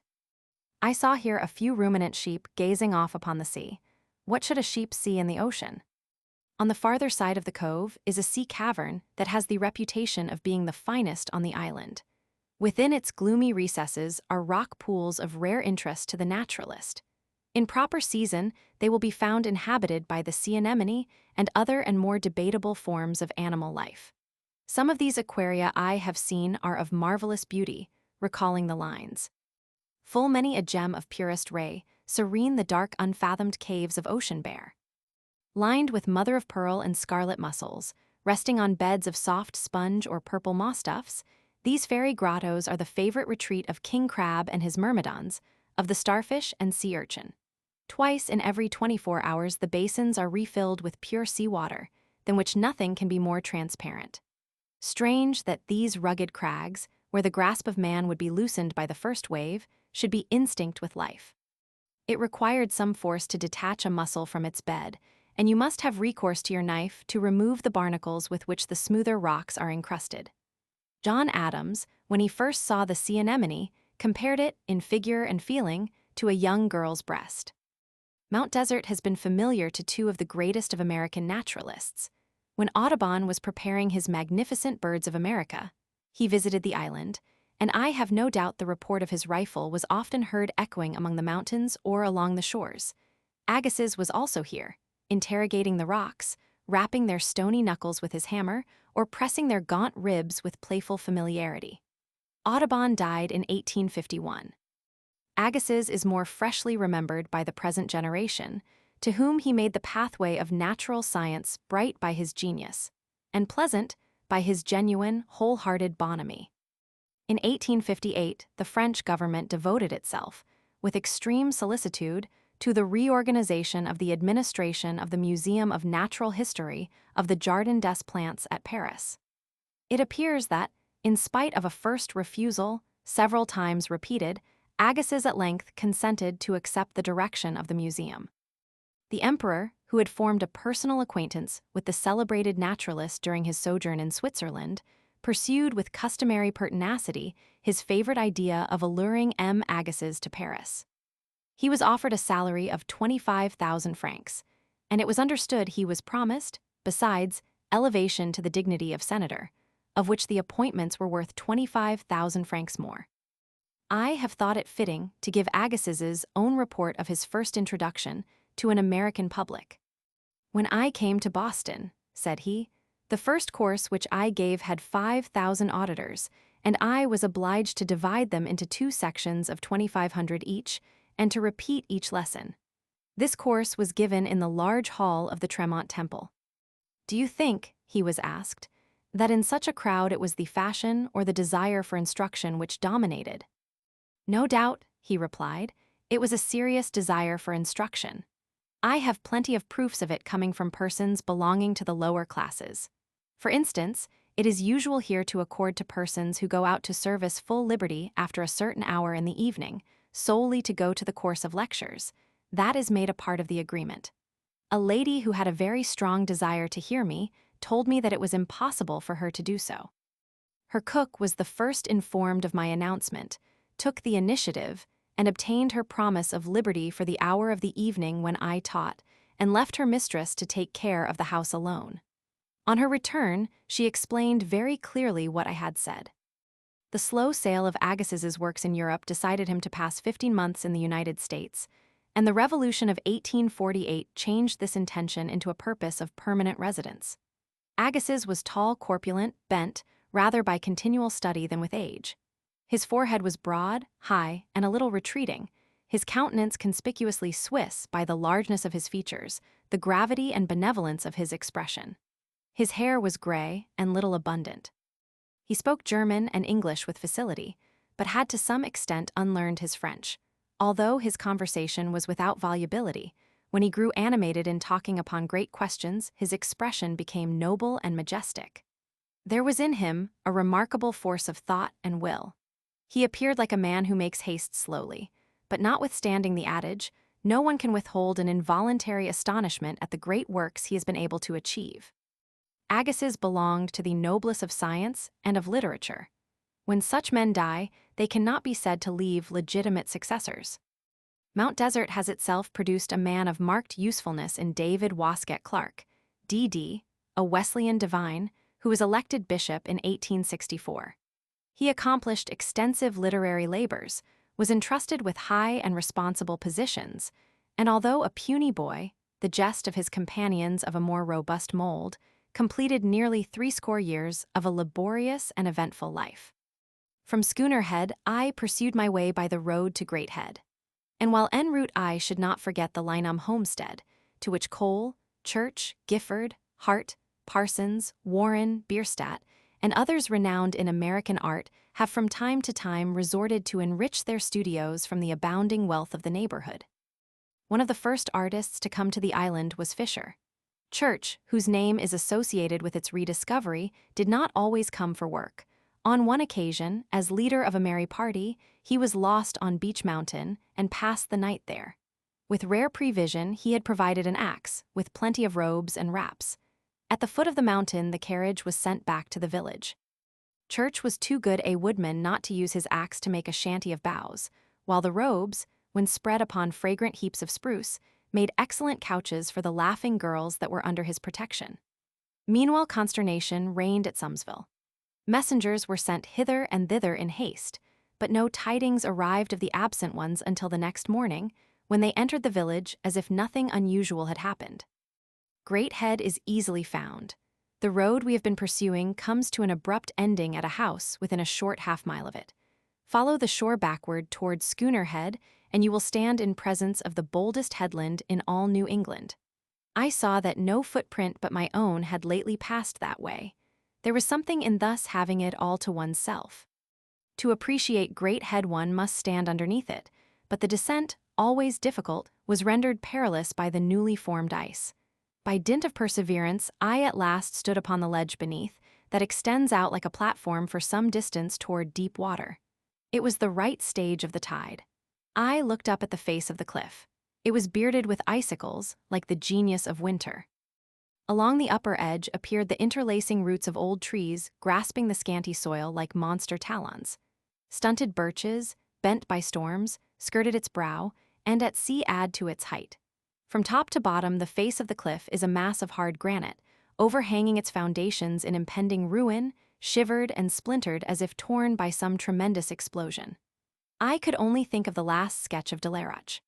I saw here a few ruminant sheep gazing off upon the sea. What should a sheep see in the ocean? On the farther side of the cove is a sea cavern that has the reputation of being the finest on the island. Within its gloomy recesses are rock pools of rare interest to the naturalist. In proper season, they will be found inhabited by the sea anemone and other and more debatable forms of animal life. Some of these aquaria I have seen are of marvelous beauty, recalling the lines. Full many a gem of purest ray, serene the dark unfathomed caves of ocean bear. Lined with mother-of-pearl and scarlet mussels, resting on beds of soft sponge or purple moss stuffs, these fairy grottos are the favorite retreat of king crab and his myrmidons, of the starfish and sea urchin. Twice in every 24 hours the basins are refilled with pure seawater, than which nothing can be more transparent. Strange that these rugged crags, where the grasp of man would be loosened by the first wave, should be instinct with life. It required some force to detach a mussel from its bed, and you must have recourse to your knife to remove the barnacles with which the smoother rocks are encrusted. John Adams, when he first saw the sea anemone, compared it, in figure and feeling, to a young girl's breast. Mount Desert has been familiar to 2 of the greatest of American naturalists. When Audubon was preparing his magnificent Birds of America, he visited the island, and I have no doubt the report of his rifle was often heard echoing among the mountains or along the shores. Agassiz was also here, interrogating the rocks, rapping their stony knuckles with his hammer, or pressing their gaunt ribs with playful familiarity. Audubon died in 1851. Agassiz is more freshly remembered by the present generation, to whom he made the pathway of natural science bright by his genius, and pleasant by his genuine, whole-hearted bonhomie. In 1858, the French government devoted itself, with extreme solicitude, to the reorganization of the administration of the Museum of Natural History of the Jardin des Plantes at Paris. It appears that, in spite of a first refusal, several times repeated, Agassiz at length consented to accept the direction of the museum. The emperor, who had formed a personal acquaintance with the celebrated naturalist during his sojourn in Switzerland, pursued with customary pertinacity his favorite idea of alluring M. Agassiz to Paris. He was offered a salary of 25,000 francs, and it was understood he was promised, besides, elevation to the dignity of senator, of which the appointments were worth 25,000 francs more. I have thought it fitting to give Agassiz's own report of his first introduction to an American public. "When I came to Boston," said he, "the first course which I gave had 5,000 auditors, and I was obliged to divide them into 2 sections of 2,500 each, and to repeat each lesson. This course was given in the large hall of the Tremont Temple. Do you think," he was asked, "that in such a crowd it was the fashion or the desire for instruction which dominated?" "No doubt," he replied, "it was a serious desire for instruction. I have plenty of proofs of it coming from persons belonging to the lower classes. For instance, It is usual here to accord to persons who go out to service full liberty after a certain hour in the evening, solely to go to the course of lectures. That is made a part of the agreement. A lady who had a very strong desire to hear me told me that it was impossible for her to do so. Her cook was the first informed of my announcement, took the initiative, and obtained her promise of liberty for the hour of the evening when I taught, and left her mistress to take care of the house alone. On her return, she explained very clearly what I had said. The slow sale of Agassiz's works in Europe decided him to pass 15 months in the United States, and the Revolution of 1848 changed this intention into a purpose of permanent residence. Agassiz was tall, corpulent, bent, rather by continual study than with age. His forehead was broad, high, and a little retreating, his countenance conspicuously Swiss by the largeness of his features, the gravity and benevolence of his expression. His hair was gray and little abundant. He spoke German and English with facility, but had to some extent unlearned his French. Although his conversation was without volubility, when he grew animated in talking upon great questions, his expression became noble and majestic. There was in him a remarkable force of thought and will. He appeared like a man who makes haste slowly, but notwithstanding the adage, no one can withhold an involuntary astonishment at the great works he has been able to achieve. Agassiz belonged to the noblest of science and of literature. When such men die, they cannot be said to leave legitimate successors. Mount Desert has itself produced a man of marked usefulness in David Wascett Clark, D.D., a Wesleyan divine, who was elected bishop in 1864. He accomplished extensive literary labors, was entrusted with high and responsible positions, and although a puny boy, the jest of his companions of a more robust mold, completed nearly 80 years of a laborious and eventful life. From Schooner Head, I pursued my way by the road to Great Head. And while en route I should not forget the Lynham homestead, to which Cole, Church, Gifford, Hart, Parsons, Warren, Bierstadt, and others renowned in American art have from time to time resorted to enrich their studios from the abounding wealth of the neighborhood. One of the first artists to come to the island was Fisher. Church, whose name is associated with its rediscovery, did not always come for work. On one occasion, as leader of a merry party, he was lost on Beech Mountain and passed the night there. With rare prevision, he had provided an axe, with plenty of robes and wraps. At the foot of the mountain, the carriage was sent back to the village. Church was too good a woodman not to use his axe to make a shanty of boughs, while the robes, when spread upon fragrant heaps of spruce, made excellent couches for the laughing girls that were under his protection. Meanwhile, consternation reigned at Sumsville. Messengers were sent hither and thither in haste, but no tidings arrived of the absent ones until the next morning, when they entered the village as if nothing unusual had happened. Great Head is easily found. The road we have been pursuing comes to an abrupt ending at a house within a short half-mile of it. Follow the shore backward towards Schooner Head, and you will stand in presence of the boldest headland in all New England. I saw that no footprint but my own had lately passed that way. There was something in thus having it all to oneself. To appreciate Great Head one must stand underneath it, but the descent, always difficult, was rendered perilous by the newly formed ice. By dint of perseverance, I at last stood upon the ledge beneath, that extends out like a platform for some distance toward deep water. It was the right stage of the tide. I looked up at the face of the cliff. It was bearded with icicles, like the genius of winter. Along the upper edge appeared the interlacing roots of old trees, grasping the scanty soil like monster talons. Stunted birches, bent by storms, skirted its brow, and at sea add to its height. From top to bottom, the face of the cliff is a mass of hard granite, overhanging its foundations in impending ruin, shivered and splintered as if torn by some tremendous explosion. I could only think of the last sketch of Delaroche.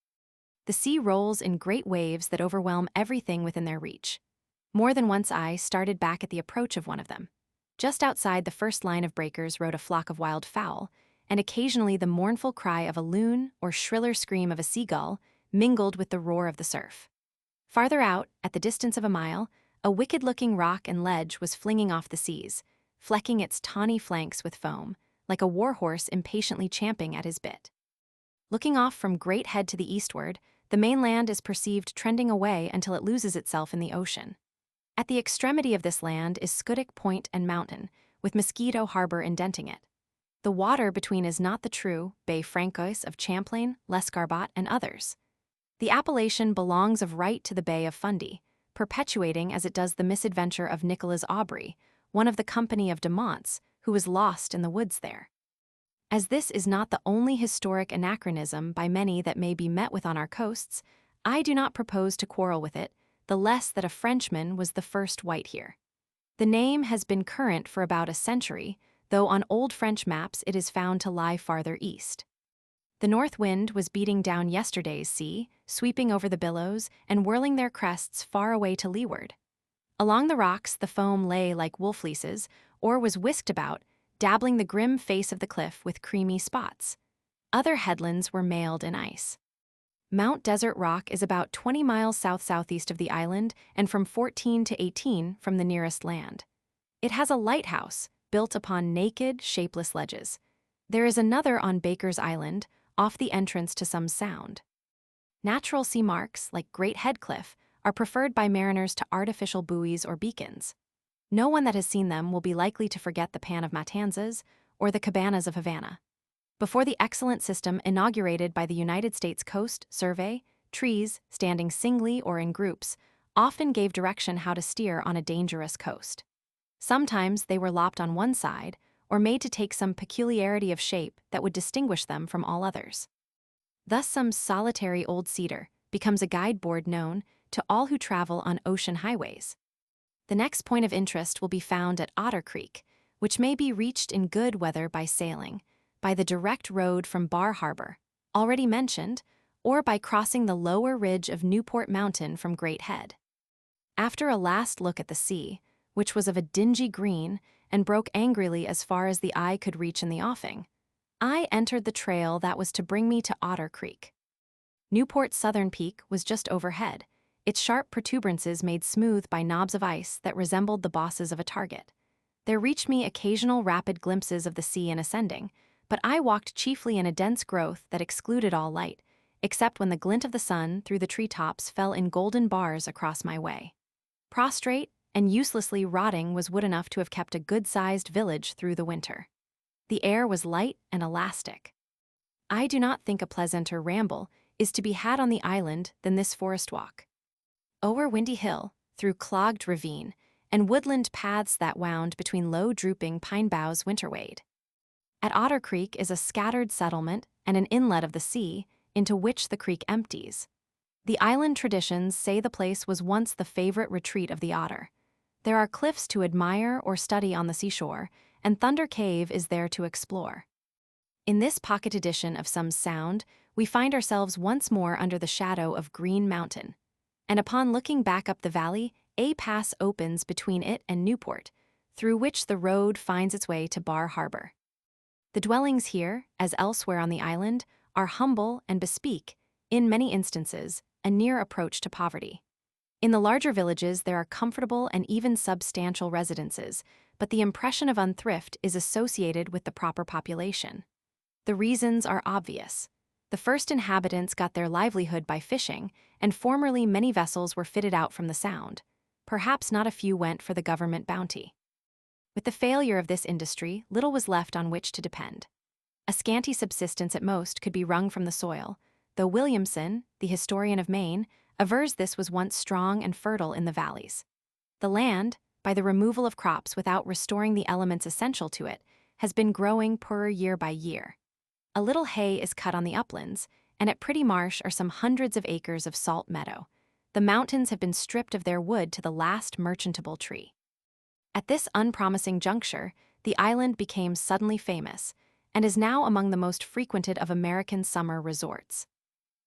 The sea rolls in great waves that overwhelm everything within their reach. More than once I started back at the approach of one of them. Just outside the first line of breakers rode a flock of wild fowl, and occasionally the mournful cry of a loon or shriller scream of a seagull mingled with the roar of the surf. Farther out, at the distance of a mile, a wicked-looking rock and ledge was flinging off the seas, flecking its tawny flanks with foam, like a war-horse impatiently champing at his bit. Looking off from Great Head to the eastward, the mainland is perceived trending away until it loses itself in the ocean. At the extremity of this land is Scudic Point and Mountain, with Mosquito Harbor indenting it. The water between is not the true Bay Francois of Champlain, Lescarbot, and others. The appellation belongs of right to the Bay of Fundy, perpetuating as it does the misadventure of Nicholas Aubry, one of the company of de Monts, who was lost in the woods there. As this is not the only historic anachronism by many that may be met with on our coasts, I do not propose to quarrel with it, the less that a Frenchman was the first white here. The name has been current for about a century, though on old French maps it is found to lie farther east. The north wind was beating down yesterday's sea, sweeping over the billows and whirling their crests far away to leeward. Along the rocks the foam lay like wool fleeces, or was whisked about, dabbling the grim face of the cliff with creamy spots. Other headlands were mailed in ice. Mount Desert Rock is about 20 miles south-southeast of the island and from 14 to 18 from the nearest land. It has a lighthouse, built upon naked, shapeless ledges. There is another on Baker's Island, off the entrance to some sound. Natural sea marks, like Great Head Cliff, are preferred by mariners to artificial buoys or beacons. No one that has seen them will be likely to forget the Pan of Matanzas or the Cabanas of Havana. Before the excellent system inaugurated by the United States Coast Survey, trees, standing singly or in groups, often gave direction how to steer on a dangerous coast. Sometimes they were lopped on one side, or made to take some peculiarity of shape that would distinguish them from all others. Thus some solitary old cedar becomes a guide-board known to all who travel on ocean highways. The next point of interest will be found at Otter Creek, which may be reached in good weather by sailing, by the direct road from Bar Harbor, already mentioned, or by crossing the lower ridge of Newport Mountain from Great Head. After a last look at the sea, which was of a dingy green and broke angrily as far as the eye could reach in the offing, I entered the trail that was to bring me to Otter Creek. Newport's southern peak was just overhead, its sharp protuberances made smooth by knobs of ice that resembled the bosses of a target. There reached me occasional rapid glimpses of the sea in ascending, but I walked chiefly in a dense growth that excluded all light, except when the glint of the sun through the treetops fell in golden bars across my way. Prostrate and uselessly rotting was wood enough to have kept a good-sized village through the winter. The air was light and elastic. I do not think a pleasanter ramble is to be had on the island than this forest walk. Over windy hill, through clogged ravine, and woodland paths that wound between low drooping pine boughs winterwade. At Otter Creek is a scattered settlement and an inlet of the sea, into which the creek empties. The island traditions say the place was once the favorite retreat of the otter. There are cliffs to admire or study on the seashore, and Thunder Cave is there to explore. In this pocket edition of Some Sound, we find ourselves once more under the shadow of Green Mountain, and upon looking back up the valley, a pass opens between it and Newport, through which the road finds its way to Bar Harbor. The dwellings here, as elsewhere on the island, are humble and bespeak, in many instances, a near approach to poverty. In the larger villages there are comfortable and even substantial residences, but the impression of unthrift is associated with the proper population. The reasons are obvious. The first inhabitants got their livelihood by fishing, and formerly many vessels were fitted out from the Sound. Perhaps not a few went for the government bounty. With the failure of this industry, little was left on which to depend. A scanty subsistence at most could be wrung from the soil, though Williamson, the historian of Maine, avers this was once strong and fertile in the valleys. The land, by the removal of crops without restoring the elements essential to it, has been growing poorer year by year. A little hay is cut on the uplands, and at Pretty Marsh are some hundreds of acres of salt meadow. The mountains have been stripped of their wood to the last merchantable tree. At this unpromising juncture, the island became suddenly famous, and is now among the most frequented of American summer resorts.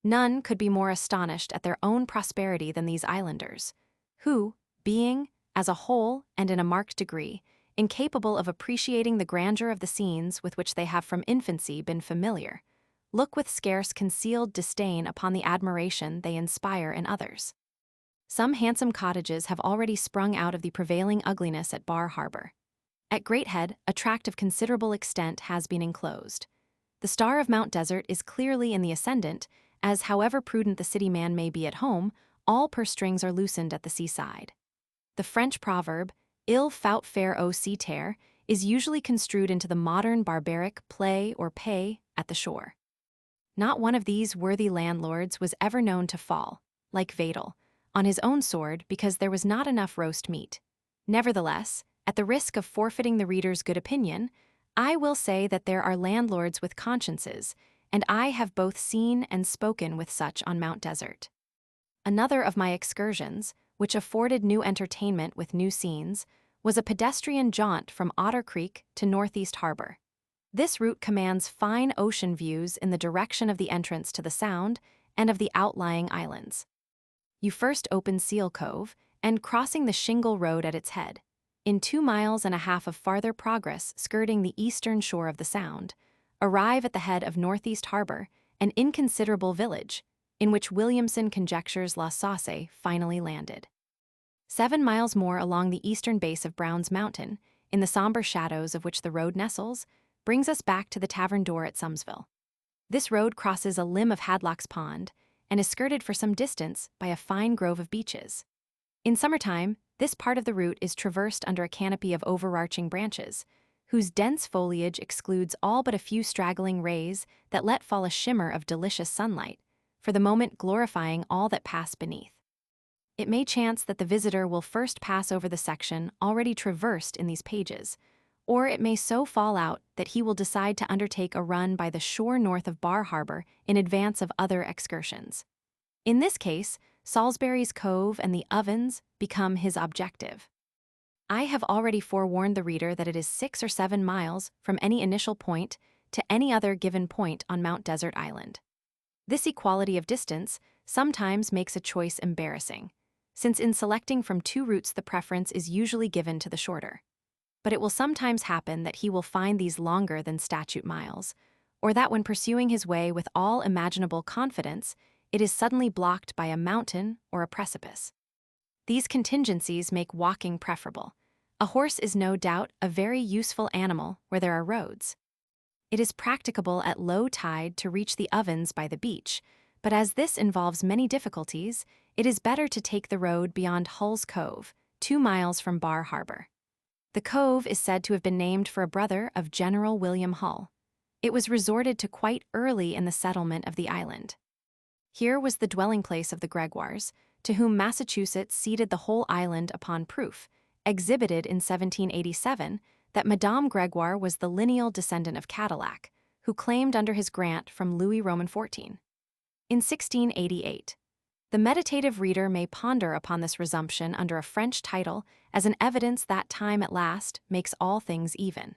None could be more astonished at their own prosperity than these islanders, who, being, as a whole and in a marked degree, incapable of appreciating the grandeur of the scenes with which they have from infancy been familiar, look with scarce concealed disdain upon the admiration they inspire in others. Some handsome cottages have already sprung out of the prevailing ugliness at Bar Harbor. At Great Head, a tract of considerable extent has been enclosed. The star of Mount Desert is clearly in the ascendant, as however prudent the city man may be at home, all purse strings are loosened at the seaside. The French proverb, il faut faire aussi terre, is usually construed into the modern barbaric play or pay at the shore. Not one of these worthy landlords was ever known to fall, like Vadel, on his own sword because there was not enough roast meat. Nevertheless, at the risk of forfeiting the reader's good opinion, I will say that there are landlords with consciences, and I have both seen and spoken with such on Mount Desert. Another of my excursions, which afforded new entertainment with new scenes, was a pedestrian jaunt from Otter Creek to Northeast Harbor. This route commands fine ocean views in the direction of the entrance to the Sound and of the outlying islands. You first open Seal Cove, and crossing the shingle road at its head, in 2.5 miles of farther progress skirting the eastern shore of the Sound, arrive at the head of Northeast Harbor, an inconsiderable village, in which Williamson conjectures La Sauce finally landed. 7 miles more along the eastern base of Brown's Mountain, in the somber shadows of which the road nestles, brings us back to the tavern door at Sumsville. This road crosses a limb of Hadlock's Pond and is skirted for some distance by a fine grove of beeches. In summertime, this part of the route is traversed under a canopy of overarching branches, whose dense foliage excludes all but a few straggling rays that let fall a shimmer of delicious sunlight, for the moment glorifying all that pass beneath. It may chance that the visitor will first pass over the section already traversed in these pages, or it may so fall out that he will decide to undertake a run by the shore north of Bar Harbor in advance of other excursions. In this case, Salisbury's Cove and the Ovens become his objective. I have already forewarned the reader that it is 6 or 7 miles from any initial point to any other given point on Mount Desert Island. This equality of distance sometimes makes a choice embarrassing, since in selecting from two routes the preference is usually given to the shorter. But it will sometimes happen that he will find these longer than statute miles, or that when pursuing his way with all imaginable confidence, it is suddenly blocked by a mountain or a precipice. These contingencies make walking preferable. A horse is no doubt a very useful animal where there are roads. It is practicable at low tide to reach the Ovens by the beach, but as this involves many difficulties, it is better to take the road beyond Hull's Cove, 2 miles from Bar Harbor. The cove is said to have been named for a brother of General William Hull. It was resorted to quite early in the settlement of the island. Here was the dwelling place of the Gregoires, to whom Massachusetts ceded the whole island upon proof, exhibited in 1787, that Madame Gregoire was the lineal descendant of Cadillac, who claimed under his grant from Louis Roman XIV. In 1688, the meditative reader may ponder upon this resumption under a French title as an evidence that time at last makes all things even.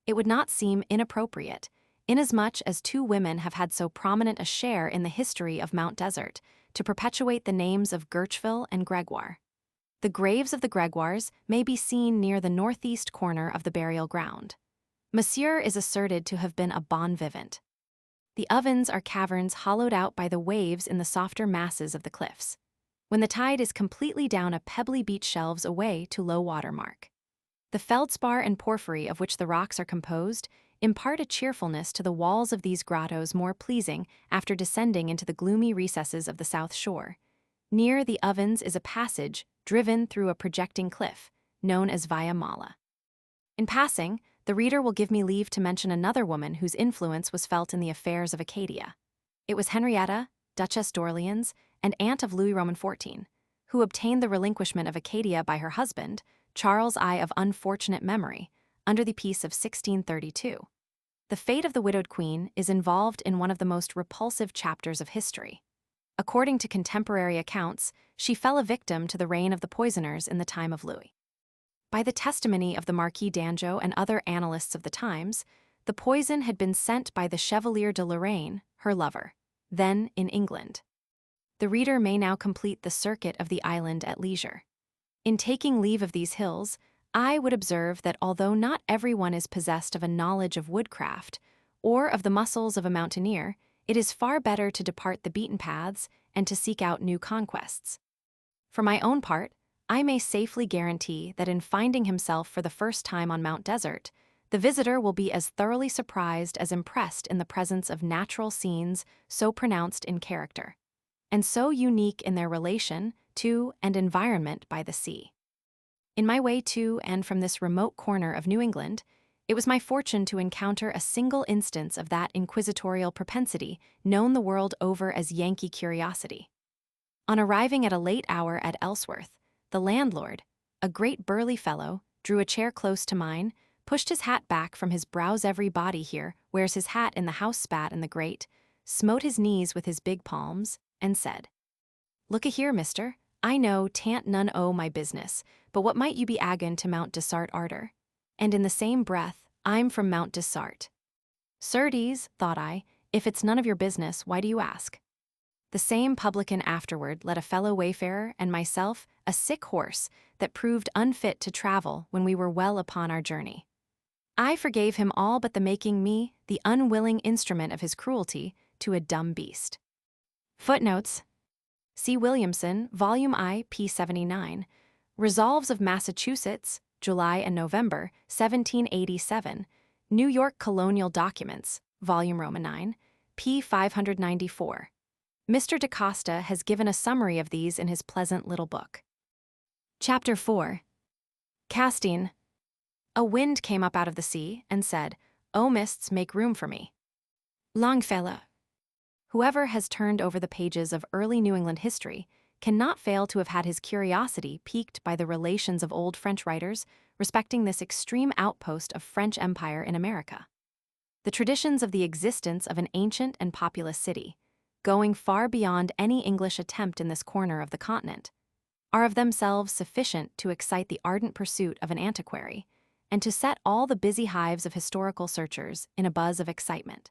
It would not seem inappropriate, inasmuch as two women have had so prominent a share in the history of Mount Desert, to perpetuate the names of Guercheville and Gregoire. The graves of the Gregoires may be seen near the northeast corner of the burial ground. Monsieur is asserted to have been a bon vivant. The Ovens are caverns hollowed out by the waves in the softer masses of the cliffs, when the tide is completely down a pebbly beach shelves away to low water mark. The feldspar and porphyry of which the rocks are composed impart a cheerfulness to the walls of these grottos more pleasing after descending into the gloomy recesses of the south shore. Near the Ovens is a passage driven through a projecting cliff, known as Via Mala. In passing, the reader will give me leave to mention another woman whose influence was felt in the affairs of Acadia. It was Henrietta, Duchess d'Orleans, and aunt of Louis Roman XIV, who obtained the relinquishment of Acadia by her husband, Charles I of unfortunate memory, under the peace of 1632. The fate of the widowed queen is involved in one of the most repulsive chapters of history. According to contemporary accounts, she fell a victim to the reign of the poisoners in the time of Louis. By the testimony of the Marquis d'Anjou and other annalists of the times, the poison had been sent by the Chevalier de Lorraine, her lover, then in England. The reader may now complete the circuit of the island at leisure. In taking leave of these hills, I would observe that although not everyone is possessed of a knowledge of woodcraft, or of the muscles of a mountaineer, it is far better to depart the beaten paths and to seek out new conquests. For my own part, I may safely guarantee that in finding himself for the first time on Mount Desert, the visitor will be as thoroughly surprised as impressed in the presence of natural scenes so pronounced in character, and so unique in their relation to and environment by the sea. In my way to and from this remote corner of New England, it was my fortune to encounter a single instance of that inquisitorial propensity known the world over as Yankee curiosity. On arriving at a late hour at Ellsworth, the landlord, a great burly fellow, drew a chair close to mine, pushed his hat back from his brows. Every body here wears his hat in the house spat in the grate, smote his knees with his big palms, and said, "Look a here, mister, I know t'ant none o' my business, but what might you be agon to Mount Desart arter? And in the same breath, I'm from Mount Desart." "Certes," thought I, "if it's none of your business, why do you ask?" The same publican afterward led a fellow wayfarer and myself a sick horse that proved unfit to travel when we were well upon our journey. I forgave him all but the making me the unwilling instrument of his cruelty to a dumb beast. Footnotes: C. Williamson, Volume I, p. 79, Resolves of Massachusetts, July and November, 1787, New York Colonial Documents, Volume Roman 9, p. 594. Mr. DaCosta has given a summary of these in his pleasant little book. Chapter 4. Casting. A wind came up out of the sea and said, "O mists, make room for me." Longfellow. Whoever has turned over the pages of early New England history cannot fail to have had his curiosity piqued by the relations of old French writers respecting this extreme outpost of French Empire in America. The traditions of the existence of an ancient and populous city, going far beyond any English attempt in this corner of the continent, are of themselves sufficient to excite the ardent pursuit of an antiquary and to set all the busy hives of historical searchers in a buzz of excitement.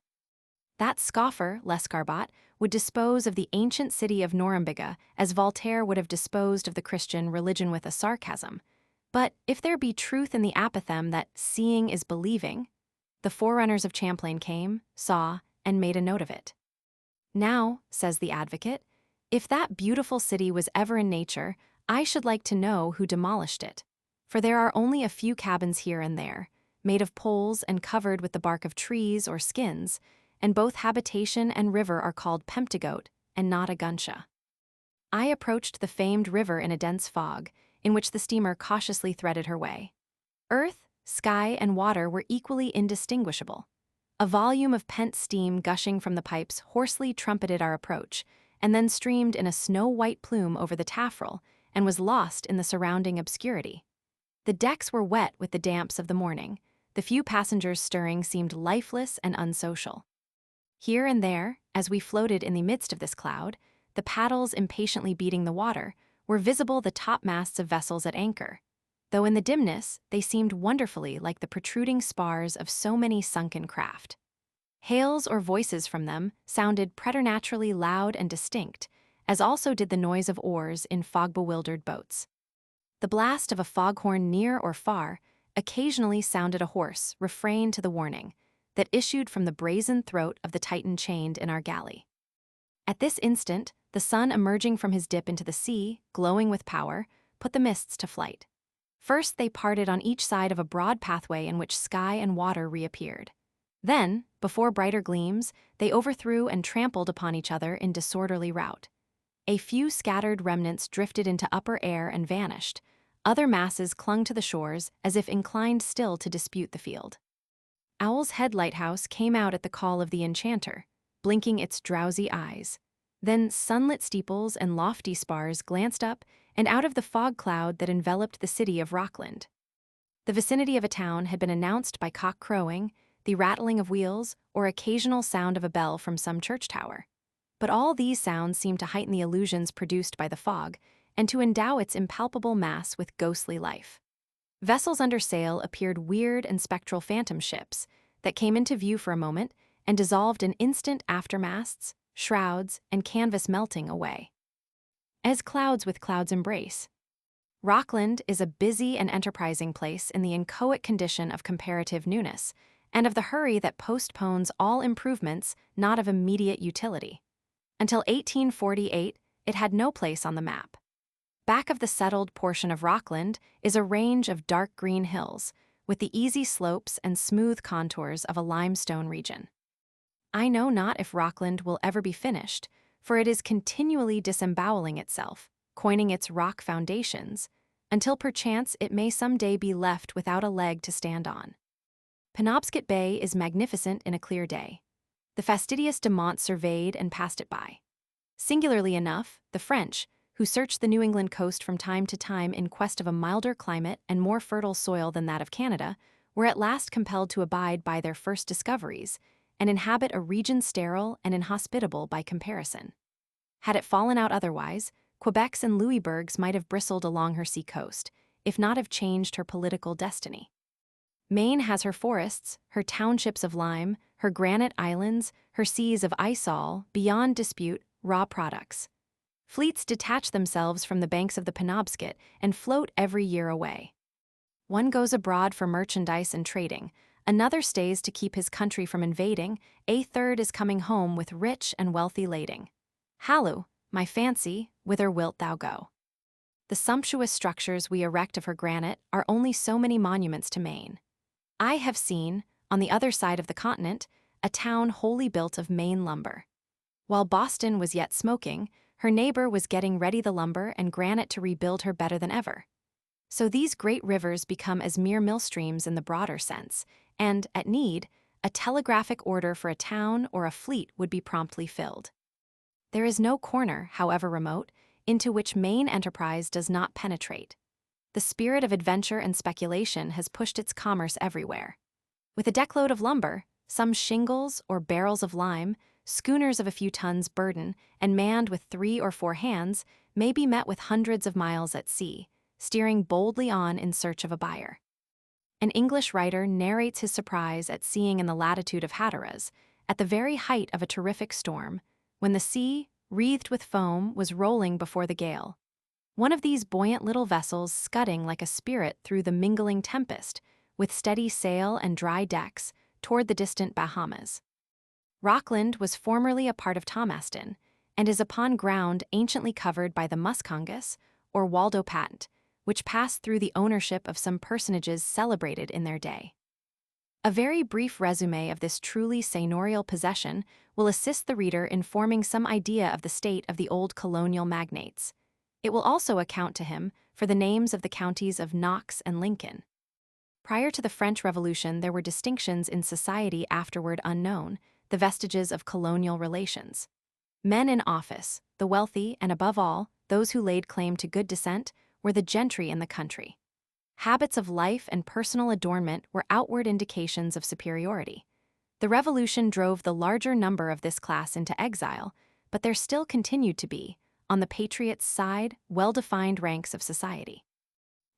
That scoffer, Lescarbot, would dispose of the ancient city of Norumbega as Voltaire would have disposed of the Christian religion with a sarcasm. But if there be truth in the apothegm that seeing is believing, the forerunners of Champlain came, saw, and made a note of it. "Now," says the advocate, "if that beautiful city was ever in nature, I should like to know who demolished it. For there are only a few cabins here and there, made of poles and covered with the bark of trees or skins, and both habitation and river are called Pemptigoat and not Aguntia." I approached the famed river in a dense fog, in which the steamer cautiously threaded her way. Earth, sky, and water were equally indistinguishable. A volume of pent steam gushing from the pipes hoarsely trumpeted our approach, and then streamed in a snow-white plume over the taffrail and was lost in the surrounding obscurity. The decks were wet with the damps of the morning. The few passengers stirring seemed lifeless and unsocial. Here and there, as we floated in the midst of this cloud, the paddles impatiently beating the water, were visible the topmasts of vessels at anchor, though in the dimness they seemed wonderfully like the protruding spars of so many sunken craft. Hails or voices from them sounded preternaturally loud and distinct, as also did the noise of oars in fog-bewildered boats. The blast of a foghorn near or far occasionally sounded a hoarse refrain to the warning that issued from the brazen throat of the Titan chained in our galley. At this instant, the sun emerging from his dip into the sea, glowing with power, put the mists to flight. First they parted on each side of a broad pathway in which sky and water reappeared. Then, before brighter gleams, they overthrew and trampled upon each other in disorderly rout. A few scattered remnants drifted into upper air and vanished. Other masses clung to the shores as if inclined still to dispute the field. Owl's Head Lighthouse came out at the call of the enchanter, blinking its drowsy eyes. Then sunlit steeples and lofty spars glanced up and out of the fog cloud that enveloped the city of Rockland. The vicinity of a town had been announced by cock crowing, the rattling of wheels, or occasional sound of a bell from some church tower. But all these sounds seemed to heighten the illusions produced by the fog and to endow its impalpable mass with ghostly life. Vessels under sail appeared weird and spectral phantom ships that came into view for a moment and dissolved in instant after masts, shrouds, and canvas melting away. As clouds with clouds embrace. Rockland is a busy and enterprising place in the inchoate condition of comparative newness, and of the hurry that postpones all improvements not of immediate utility. Until 1848, it had no place on the map. Back of the settled portion of Rockland is a range of dark green hills, with the easy slopes and smooth contours of a limestone region. I know not if Rockland will ever be finished, for it is continually disemboweling itself, coining its rock foundations, until perchance it may some day be left without a leg to stand on. Penobscot Bay is magnificent in a clear day. The fastidious de Monts surveyed and passed it by. Singularly enough, the French, who searched the New England coast from time to time in quest of a milder climate and more fertile soil than that of Canada, were at last compelled to abide by their first discoveries and inhabit a region sterile and inhospitable by comparison. Had it fallen out otherwise, Quebecs and Louisburgs might have bristled along her sea-coast, if not have changed her political destiny. Maine has her forests, her townships of lime, her granite islands, her seas of ice-all, beyond dispute, raw products. Fleets detach themselves from the banks of the Penobscot and float every year away. One goes abroad for merchandise and trading, another stays to keep his country from invading, a third is coming home with rich and wealthy lading. Halloo, my fancy, whither wilt thou go? The sumptuous structures we erect of her granite are only so many monuments to Maine. I have seen, on the other side of the continent, a town wholly built of Maine lumber. While Boston was yet smoking, her neighbor was getting ready the lumber and granite to rebuild her better than ever. So these great rivers become as mere millstreams in the broader sense, and, at need, a telegraphic order for a town or a fleet would be promptly filled. There is no corner, however remote, into which Maine enterprise does not penetrate. The spirit of adventure and speculation has pushed its commerce everywhere. With a deckload of lumber, some shingles or barrels of lime, schooners of a few tons burden, and manned with 3 or 4 hands, may be met with hundreds of miles at sea, steering boldly on in search of a buyer. An English writer narrates his surprise at seeing in the latitude of Hatteras, at the very height of a terrific storm, when the sea, wreathed with foam, was rolling before the gale. One of these buoyant little vessels scudding like a spirit through the mingling tempest, with steady sail and dry decks, toward the distant Bahamas. Rockland was formerly a part of Thomaston, and is upon ground anciently covered by the Muscongas, or Waldo patent, which passed through the ownership of some personages celebrated in their day. A very brief resume of this truly seigneurial possession will assist the reader in forming some idea of the state of the old colonial magnates. It will also account to him for the names of the counties of Knox and Lincoln. Prior to the French Revolution, there were distinctions in society afterward unknown, the vestiges of colonial relations. Men in office, the wealthy, and above all, those who laid claim to good descent, were the gentry in the country. Habits of life and personal adornment were outward indications of superiority. The Revolution drove the larger number of this class into exile, but there still continued to be, on the patriots' side, well-defined ranks of society.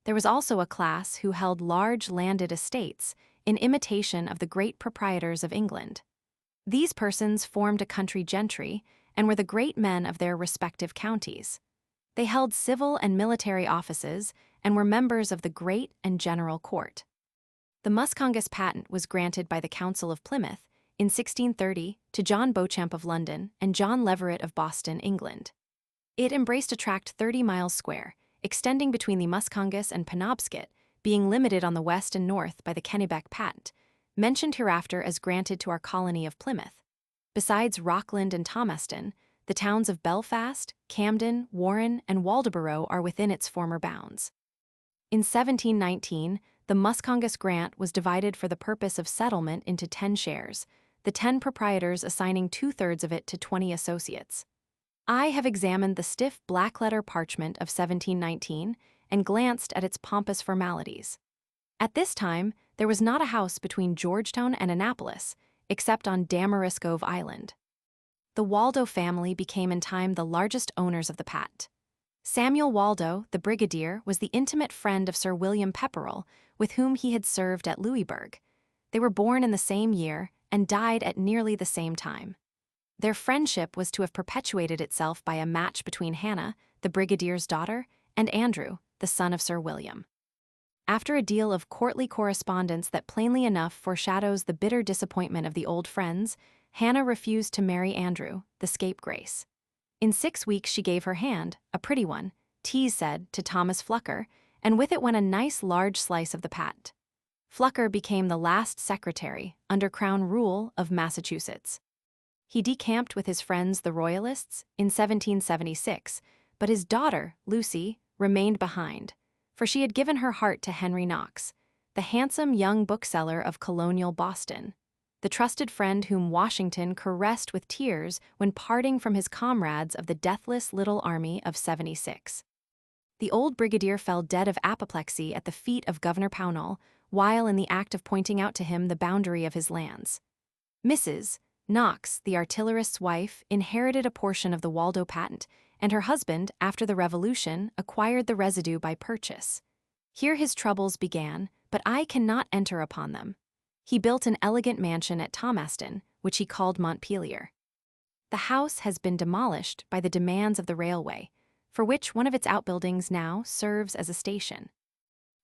There was also a class who held large landed estates, in imitation of the great proprietors of England. These persons formed a country gentry, and were the great men of their respective counties. They held civil and military offices, and were members of the Great and General Court. The Muscongas patent was granted by the Council of Plymouth, in 1630, to John Beauchamp of London and John Leverett of Boston, England. It embraced a tract 30 miles square, extending between the Muscongas and Penobscot, being limited on the west and north by the Kennebec patent, mentioned hereafter as granted to our colony of Plymouth. Besides Rockland and Thomaston, the towns of Belfast, Camden, Warren, and Waldoboro are within its former bounds. In 1719, the Muscongas grant was divided for the purpose of settlement into 10 shares, the 10 proprietors assigning 2/3 of it to 20 associates. I have examined the stiff black-letter parchment of 1719 and glanced at its pompous formalities. At this time, there was not a house between Georgetown and Annapolis, except on Damariscove Island. The Waldo family became in time the largest owners of the patent. Samuel Waldo, the brigadier, was the intimate friend of Sir William Pepperell, with whom he had served at Louisburg. They were born in the same year and died at nearly the same time. Their friendship was to have perpetuated itself by a match between Hannah, the brigadier's daughter, and Andrew, the son of Sir William. After a deal of courtly correspondence that plainly enough foreshadows the bitter disappointment of the old friends, Hannah refused to marry Andrew, the scapegrace. In 6 weeks she gave her hand, a pretty one, Tease said, to Thomas Flucker, and with it went a nice large slice of the patent. Flucker became the last secretary, under Crown rule, of Massachusetts. He decamped with his friends the Royalists in 1776, but his daughter, Lucy, remained behind, for she had given her heart to Henry Knox, the handsome young bookseller of colonial Boston, the trusted friend whom Washington caressed with tears when parting from his comrades of the deathless little army of 76. The old brigadier fell dead of apoplexy at the feet of Governor Pownall, while in the act of pointing out to him the boundary of his lands. Mrs. Knox, the artillerist's wife, inherited a portion of the Waldo patent, and her husband, after the Revolution, acquired the residue by purchase. Here his troubles began, but I cannot enter upon them. He built an elegant mansion at Thomaston, which he called Montpelier. The house has been demolished by the demands of the railway, for which one of its outbuildings now serves as a station.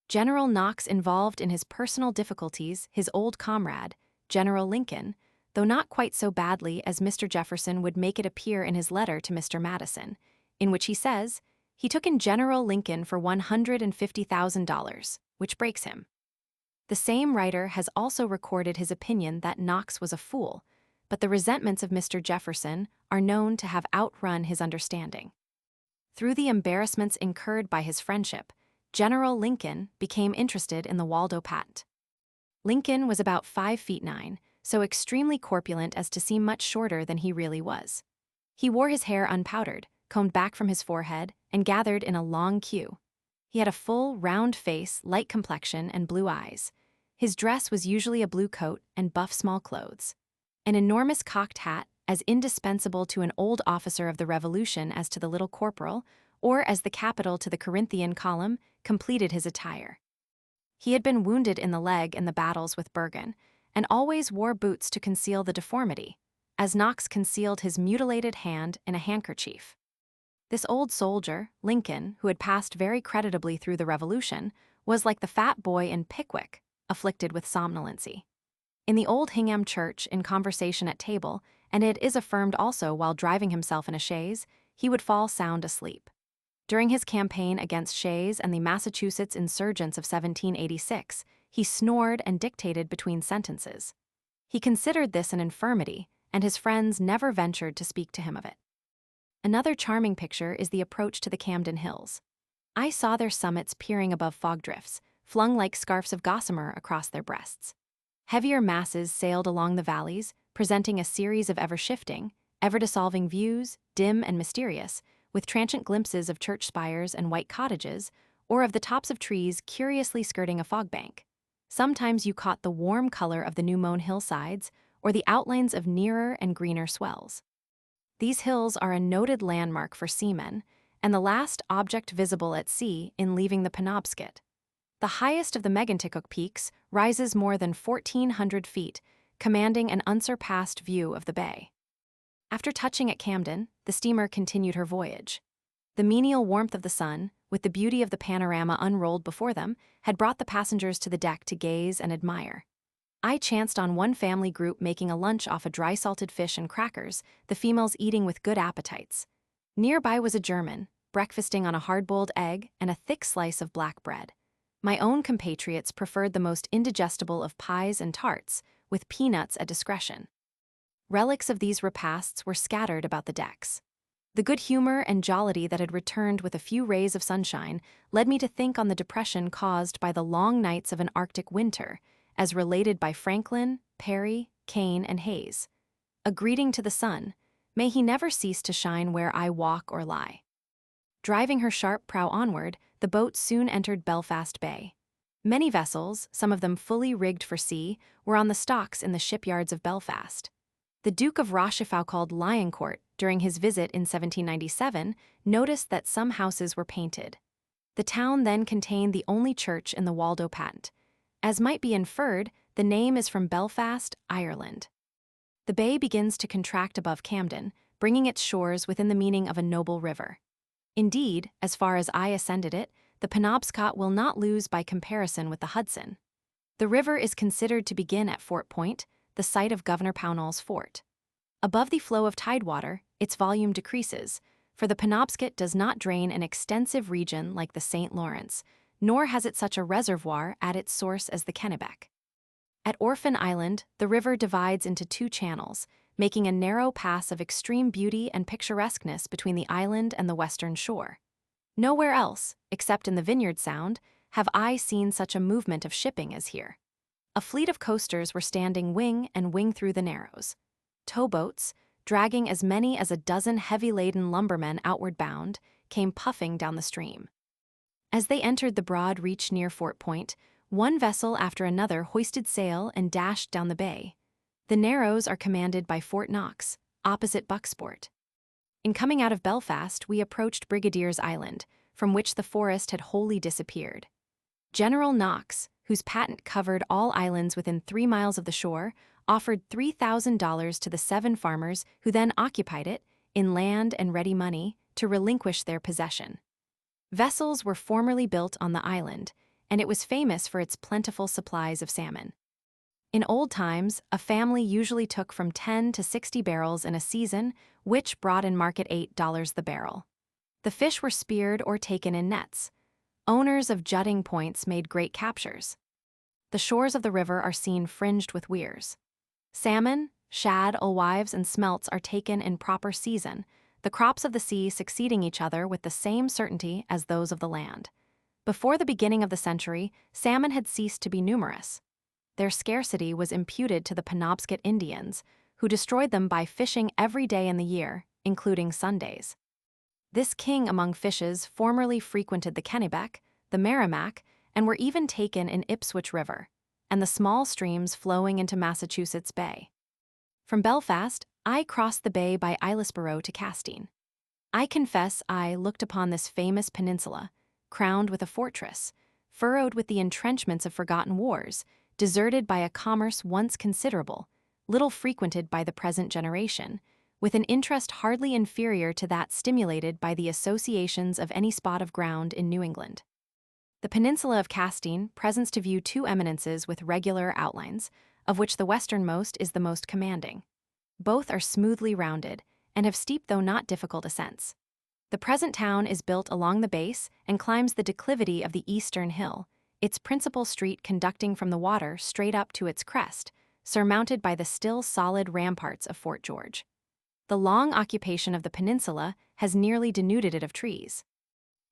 General Knox involved in his personal difficulties his old comrade, General Lincoln, though not quite so badly as Mr. Jefferson would make it appear in his letter to Mr. Madison, in which he says, he took in General Lincoln for $150,000, which breaks him. The same writer has also recorded his opinion that Knox was a fool, but the resentments of Mr. Jefferson are known to have outrun his understanding. Through the embarrassments incurred by his friendship, General Lincoln became interested in the Waldo patent. Lincoln was about 5 feet 9, so extremely corpulent as to seem much shorter than he really was. He wore his hair unpowdered, combed back from his forehead, and gathered in a long queue. He had a full, round face, light complexion, and blue eyes. His dress was usually a blue coat and buff small clothes. An enormous cocked hat, as indispensable to an old officer of the Revolution as to the little corporal, or as the capital to the Corinthian column, completed his attire. He had been wounded in the leg in the battles with Bergen, and always wore boots to conceal the deformity, as Knox concealed his mutilated hand in a handkerchief. This old soldier, Lincoln, who had passed very creditably through the Revolution, was like the fat boy in Pickwick, afflicted with somnolency. In the old Hingham church, in conversation at table, and it is affirmed also while driving himself in a chaise, he would fall sound asleep. During his campaign against Shays and the Massachusetts insurgents of 1786, he snored and dictated between sentences. He considered this an infirmity, and his friends never ventured to speak to him of it. Another charming picture is the approach to the Camden Hills. I saw their summits peering above fog drifts, flung like scarfs of gossamer across their breasts. Heavier masses sailed along the valleys, presenting a series of ever-shifting, ever-dissolving views, dim and mysterious, with transient glimpses of church spires and white cottages, or of the tops of trees curiously skirting a fog bank. Sometimes you caught the warm color of the new-mown hillsides, or the outlines of nearer and greener swells. These hills are a noted landmark for seamen, and the last object visible at sea in leaving the Penobscot. The highest of the Meganticook peaks rises more than 1,400 feet, commanding an unsurpassed view of the bay. After touching at Camden, the steamer continued her voyage. The menial warmth of the sun, with the beauty of the panorama unrolled before them, had brought the passengers to the deck to gaze and admire. I chanced on one family group making a lunch off a dry salted fish and crackers, the females eating with good appetites. Nearby was a German, breakfasting on a hard-boiled egg and a thick slice of black bread. My own compatriots preferred the most indigestible of pies and tarts, with peanuts at discretion. Relics of these repasts were scattered about the decks. The good humor and jollity that had returned with a few rays of sunshine led me to think on the depression caused by the long nights of an Arctic winter, as related by Franklin, Perry, Kane, and Hayes. A greeting to the sun, may he never cease to shine where I walk or lie. Driving her sharp prow onward, the boat soon entered Belfast Bay. Many vessels, some of them fully rigged for sea, were on the stocks in the shipyards of Belfast. The Duke of Rochefoucauld Lioncourt, during his visit in 1797, noticed that some houses were painted. The town then contained the only church in the Waldo patent. As might be inferred, the name is from Belfast, Ireland. The bay begins to contract above Camden, bringing its shores within the meaning of a noble river. Indeed, as far as I ascended it, the Penobscot will not lose by comparison with the Hudson. The river is considered to begin at Fort Point, the site of Governor Pownall's fort. Above the flow of tidewater, its volume decreases, for the Penobscot does not drain an extensive region like the St. Lawrence, nor has it such a reservoir at its source as the Kennebec. At Orphan Island, the river divides into two channels, making a narrow pass of extreme beauty and picturesqueness between the island and the western shore. Nowhere else, except in the Vineyard Sound, have I seen such a movement of shipping as here. A fleet of coasters were standing wing and wing through the Narrows. Towboats, dragging as many as a dozen heavy-laden lumbermen outward bound, came puffing down the stream. As they entered the broad reach near Fort Point, one vessel after another hoisted sail and dashed down the bay. The Narrows are commanded by Fort Knox, opposite Bucksport. In coming out of Belfast, we approached Brigadier's Island, from which the forest had wholly disappeared. General Knox, whose patent covered all islands within 3 miles of the shore, offered $3,000 to the 7 farmers who then occupied it, in land and ready money, to relinquish their possession. Vessels were formerly built on the island, and it was famous for its plentiful supplies of salmon. In old times, a family usually took from 10 to 60 barrels in a season, which brought in market $8 the barrel. The fish were speared or taken in nets. Owners of jutting points made great captures. The shores of the river are seen fringed with weirs. Salmon, shad, alewives, and smelts are taken in proper season, the crops of the sea succeeding each other with the same certainty as those of the land. Before the beginning of the century, salmon had ceased to be numerous. Their scarcity was imputed to the Penobscot Indians, who destroyed them by fishing every day in the year, including Sundays. This king among fishes formerly frequented the Kennebec, the Merrimack, and were even taken in Ipswich River, and the small streams flowing into Massachusetts Bay. From Belfast, I crossed the bay by Islesboro to Castine. I confess I looked upon this famous peninsula, crowned with a fortress, furrowed with the entrenchments of forgotten wars, deserted by a commerce once considerable, little frequented by the present generation, with an interest hardly inferior to that stimulated by the associations of any spot of ground in New England. The peninsula of Castine presents to view 2 eminences with regular outlines, of which the westernmost is the most commanding. Both are smoothly rounded, and have steep though not difficult ascents. The present town is built along the base and climbs the declivity of the eastern hill, its principal street conducting from the water straight up to its crest, surmounted by the still solid ramparts of Fort George. The long occupation of the peninsula has nearly denuded it of trees.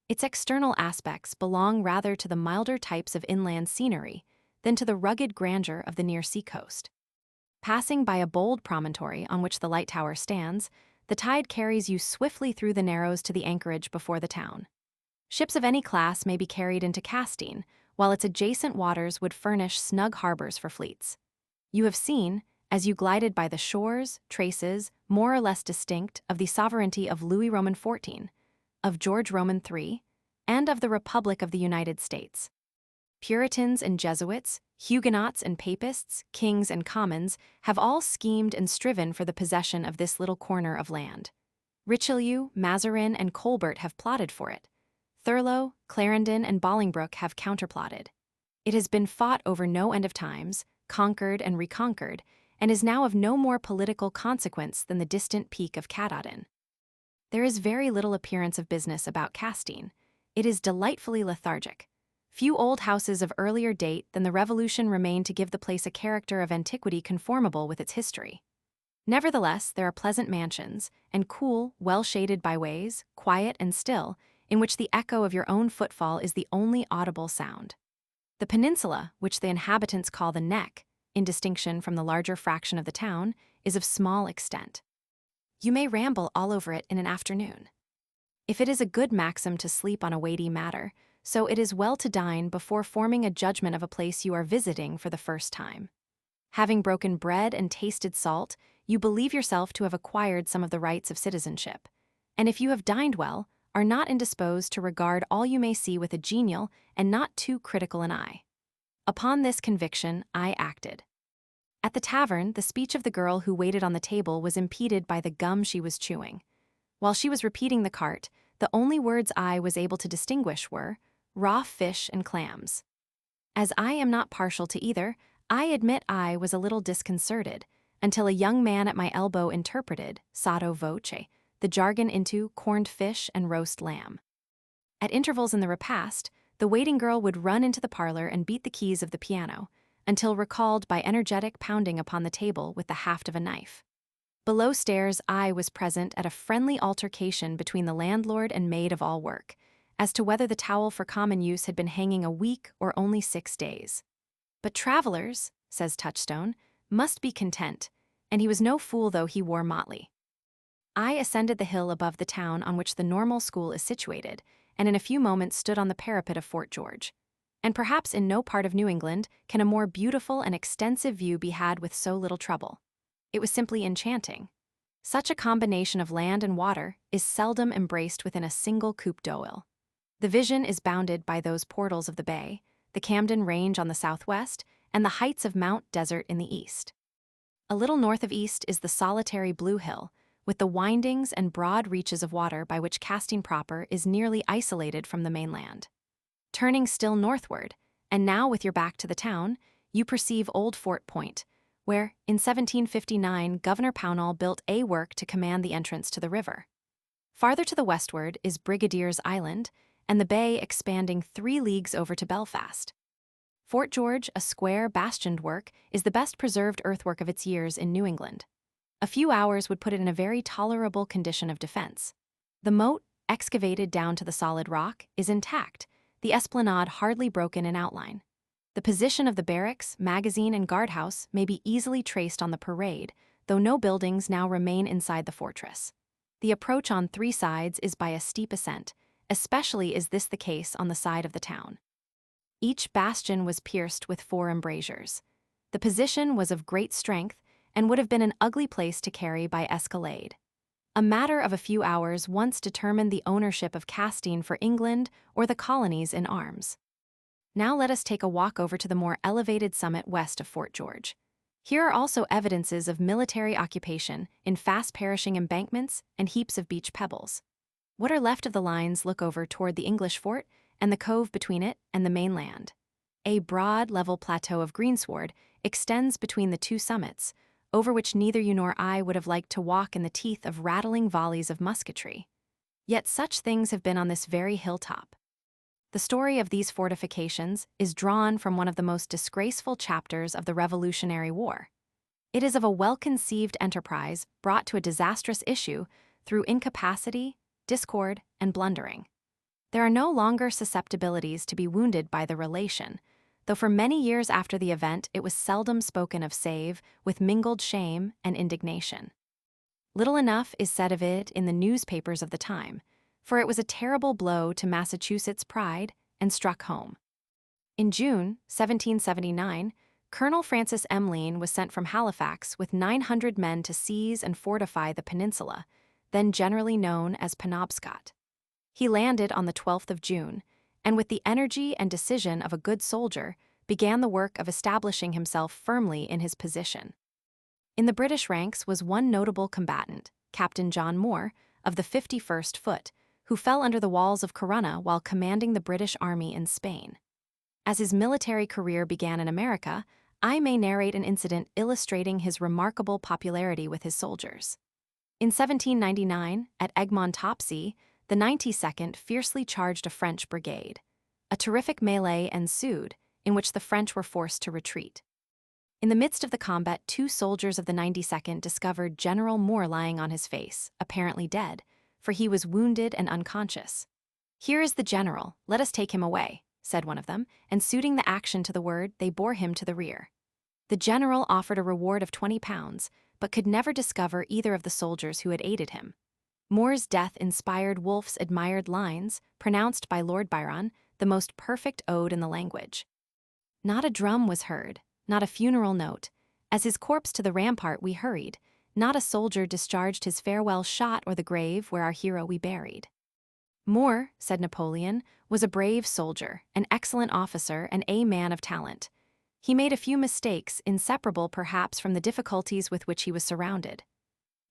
Its external aspects belong rather to the milder types of inland scenery than to the rugged grandeur of the near seacoast. Passing by a bold promontory on which the light tower stands, the tide carries you swiftly through the Narrows to the anchorage before the town. Ships of any class may be carried into Castine, while its adjacent waters would furnish snug harbors for fleets. You have seen, as you glided by the shores, traces, more or less distinct, of the sovereignty of Louis Roman XIV, of George Roman III, and of the Republic of the United States. Puritans and Jesuits, Huguenots and Papists, kings and commons, have all schemed and striven for the possession of this little corner of land. Richelieu, Mazarin, and Colbert have plotted for it. Thurlow, Clarendon, and Bolingbroke have counterplotted. It has been fought over no end of times, conquered and reconquered, and is now of no more political consequence than the distant peak of Katahdin. There is very little appearance of business about Castine. It is delightfully lethargic. Few old houses of earlier date than the Revolution remain to give the place a character of antiquity conformable with its history. Nevertheless, there are pleasant mansions, and cool, well-shaded byways, quiet and still, in which the echo of your own footfall is the only audible sound. The peninsula, which the inhabitants call the Neck, in distinction from the larger fraction of the town, is of small extent. You may ramble all over it in an afternoon. If it is a good maxim to sleep on a weighty matter, so it is well to dine before forming a judgment of a place you are visiting for the first time. Having broken bread and tasted salt, you believe yourself to have acquired some of the rights of citizenship, and if you have dined well, are not indisposed to regard all you may see with a genial and not too critical an eye. Upon this conviction, I acted. At the tavern, the speech of the girl who waited on the table was impeded by the gum she was chewing. While she was repeating the cart, the only words I was able to distinguish were raw fish and clams. As I am not partial to either, I admit I was a little disconcerted, until a young man at my elbow interpreted, sotto voce, the jargon into corned fish and roast lamb. At intervals in the repast, the waiting girl would run into the parlor and beat the keys of the piano, until recalled by energetic pounding upon the table with the haft of a knife. Below stairs, I was present at a friendly altercation between the landlord and maid of all work, as to whether the towel for common use had been hanging a week or only 6 days. But travelers, says Touchstone, must be content, and he was no fool though he wore motley. I ascended the hill above the town on which the normal school is situated, and in a few moments stood on the parapet of Fort George. And perhaps in no part of New England can a more beautiful and extensive view be had with so little trouble. It was simply enchanting. Such a combination of land and water is seldom embraced within a single coupe d'oil. The vision is bounded by those portals of the bay, the Camden Range on the southwest, and the heights of Mount Desert in the east. A little north of east is the solitary Blue Hill, with the windings and broad reaches of water by which Castine proper is nearly isolated from the mainland. Turning still northward, and now with your back to the town, you perceive Old Fort Point, where, in 1759, Governor Pownall built a work to command the entrance to the river. Farther to the westward is Brigadier's Island, and the bay expanding 3 leagues over to Belfast. Fort George, a square, bastioned work, is the best preserved earthwork of its years in New England. A few hours would put it in a very tolerable condition of defense. The moat, excavated down to the solid rock, is intact, the esplanade hardly broken in outline. The position of the barracks, magazine, and guardhouse may be easily traced on the parade, though no buildings now remain inside the fortress. The approach on 3 sides is by a steep ascent, especially is this the case on the side of the town. Each bastion was pierced with 4 embrasures. The position was of great strength and would have been an ugly place to carry by escalade. A matter of a few hours once determined the ownership of Castine for England or the colonies in arms. Now let us take a walk over to the more elevated summit west of Fort George. Here are also evidences of military occupation in fast-perishing embankments and heaps of beach pebbles. What are left of the lines look over toward the English fort and the cove between it and the mainland. A broad, level plateau of greensward extends between the 2 summits, over which neither you nor I would have liked to walk in the teeth of rattling volleys of musketry. Yet such things have been on this very hilltop. The story of these fortifications is drawn from one of the most disgraceful chapters of the Revolutionary War. It is of a well-conceived enterprise brought to a disastrous issue through incapacity, discord, and blundering. There are no longer susceptibilities to be wounded by the relation, though for many years after the event it was seldom spoken of save with mingled shame and indignation. Little enough is said of it in the newspapers of the time, for it was a terrible blow to Massachusetts' pride and struck home. In June 1779, Colonel Francis M. Lean was sent from Halifax with 900 men to seize and fortify the peninsula, then generally known as Penobscot. He landed on the 12th of June, and with the energy and decision of a good soldier, began the work of establishing himself firmly in his position. In the British ranks was one notable combatant, Captain John Moore, of the 51st Foot, who fell under the walls of Corunna while commanding the British Army in Spain. As his military career began in America, I may narrate an incident illustrating his remarkable popularity with his soldiers. In 1799, at Egmont-Topsea, the 92nd fiercely charged a French brigade. A terrific melee ensued, in which the French were forced to retreat. In the midst of the combat, 2 soldiers of the 92nd discovered General Moore lying on his face, apparently dead, for he was wounded and unconscious. "Here is the general, let us take him away," said one of them, and suiting the action to the word, they bore him to the rear. The general offered a reward of £20, but could never discover either of the soldiers who had aided him. Moore's death inspired Wolfe's admired lines, pronounced by Lord Byron, the most perfect ode in the language. Not a drum was heard, not a funeral note. As his corpse to the rampart we hurried, not a soldier discharged his farewell shot or the grave where our hero we buried. Moore, said Napoleon, was a brave soldier, an excellent officer, and a man of talent. He made a few mistakes, inseparable perhaps from the difficulties with which he was surrounded.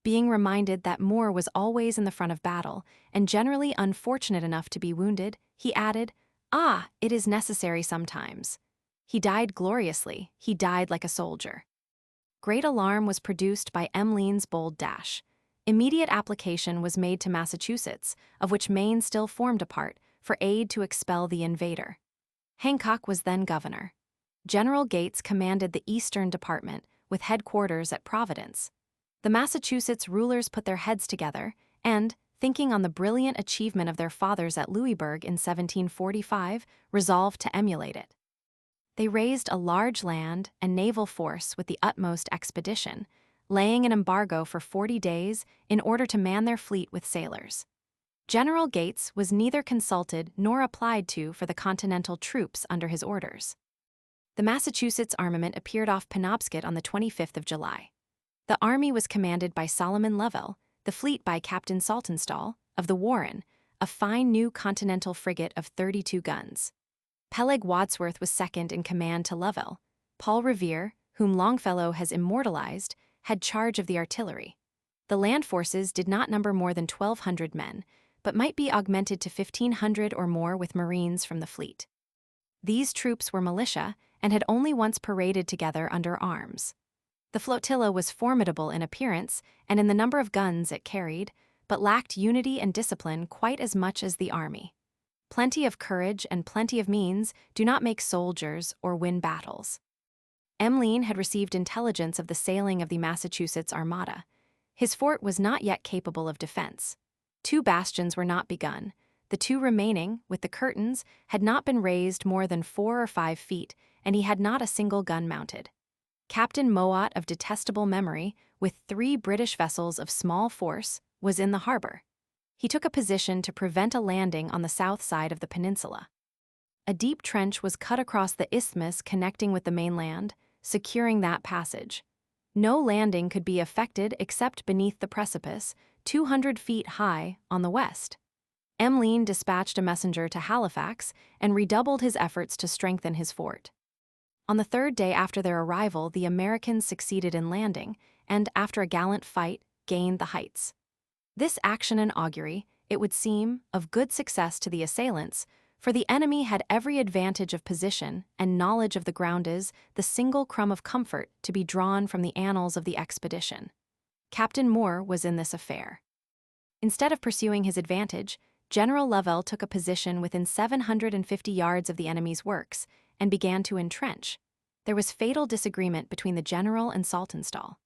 Being reminded that Moore was always in the front of battle, and generally unfortunate enough to be wounded, he added, "Ah, it is necessary sometimes." He died gloriously, he died like a soldier. Great alarm was produced by M. Lean's bold dash. Immediate application was made to Massachusetts, of which Maine still formed a part, for aid to expel the invader. Hancock was then governor. General Gates commanded the Eastern Department, with headquarters at Providence. The Massachusetts rulers put their heads together and, thinking on the brilliant achievement of their fathers at Louisbourg in 1745, resolved to emulate it. They raised a large land and naval force with the utmost expedition, laying an embargo for 40 days in order to man their fleet with sailors. General Gates was neither consulted nor applied to for the Continental troops under his orders. The Massachusetts armament appeared off Penobscot on the 25th of July. The army was commanded by Solomon Lovell, the fleet by Captain Saltonstall, of the Warren, a fine new Continental frigate of 32 guns. Peleg Wadsworth was second in command to Lovell. Paul Revere, whom Longfellow has immortalized, had charge of the artillery. The land forces did not number more than 1,200 men, but might be augmented to 1,500 or more with Marines from the fleet. These troops were militia and had only once paraded together under arms. The flotilla was formidable in appearance and in the number of guns it carried, but lacked unity and discipline quite as much as the army. Plenty of courage and plenty of means do not make soldiers or win battles. Emmeline had received intelligence of the sailing of the Massachusetts Armada. His fort was not yet capable of defense. 2 bastions were not begun. The 2 remaining, with the curtains, had not been raised more than 4 or 5 feet, and he had not a single gun mounted. Captain Mowat of detestable memory, with 3 British vessels of small force, was in the harbor. He took a position to prevent a landing on the south side of the peninsula. A deep trench was cut across the isthmus connecting with the mainland, securing that passage. No landing could be effected except beneath the precipice, 200 feet high, on the west. Emmeline dispatched a messenger to Halifax and redoubled his efforts to strengthen his fort. On the 3rd day after their arrival, the Americans succeeded in landing, and, after a gallant fight, gained the heights. This action and augury, it would seem, of good success to the assailants, for the enemy had every advantage of position, and knowledge of the ground is the single crumb of comfort to be drawn from the annals of the expedition. Captain Moore was in this affair. Instead of pursuing his advantage, General Lovell took a position within 750 yards of the enemy's works, and began to entrench. There was fatal disagreement between the general and Saltonstall.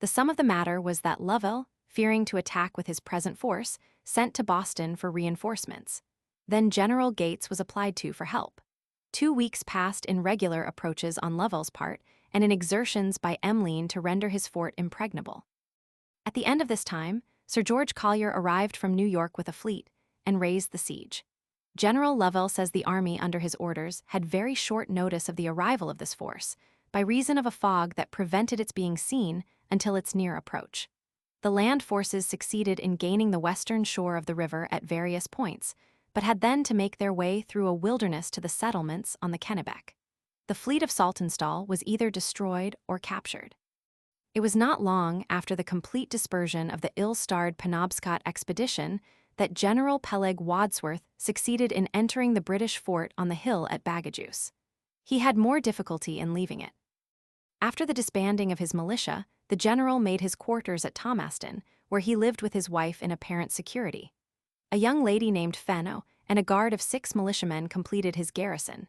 The sum of the matter was that Lovell, fearing to attack with his present force, sent to Boston for reinforcements. Then General Gates was applied to for help. 2 weeks passed in regular approaches on Lovell's part, and in exertions by Emmeline to render his fort impregnable. At the end of this time, Sir George Collier arrived from New York with a fleet, and raised the siege. General Lovell says the army under his orders had very short notice of the arrival of this force, by reason of a fog that prevented its being seen until its near approach. The land forces succeeded in gaining the western shore of the river at various points, but had then to make their way through a wilderness to the settlements on the Kennebec. The fleet of Saltonstall was either destroyed or captured. It was not long after the complete dispersion of the ill-starred Penobscot expedition that General Peleg Wadsworth succeeded in entering the British fort on the hill at Bagajuice. He had more difficulty in leaving it. After the disbanding of his militia, the general made his quarters at Thomaston, where he lived with his wife in apparent security. A young lady named Fenno and a guard of 6 militiamen completed his garrison.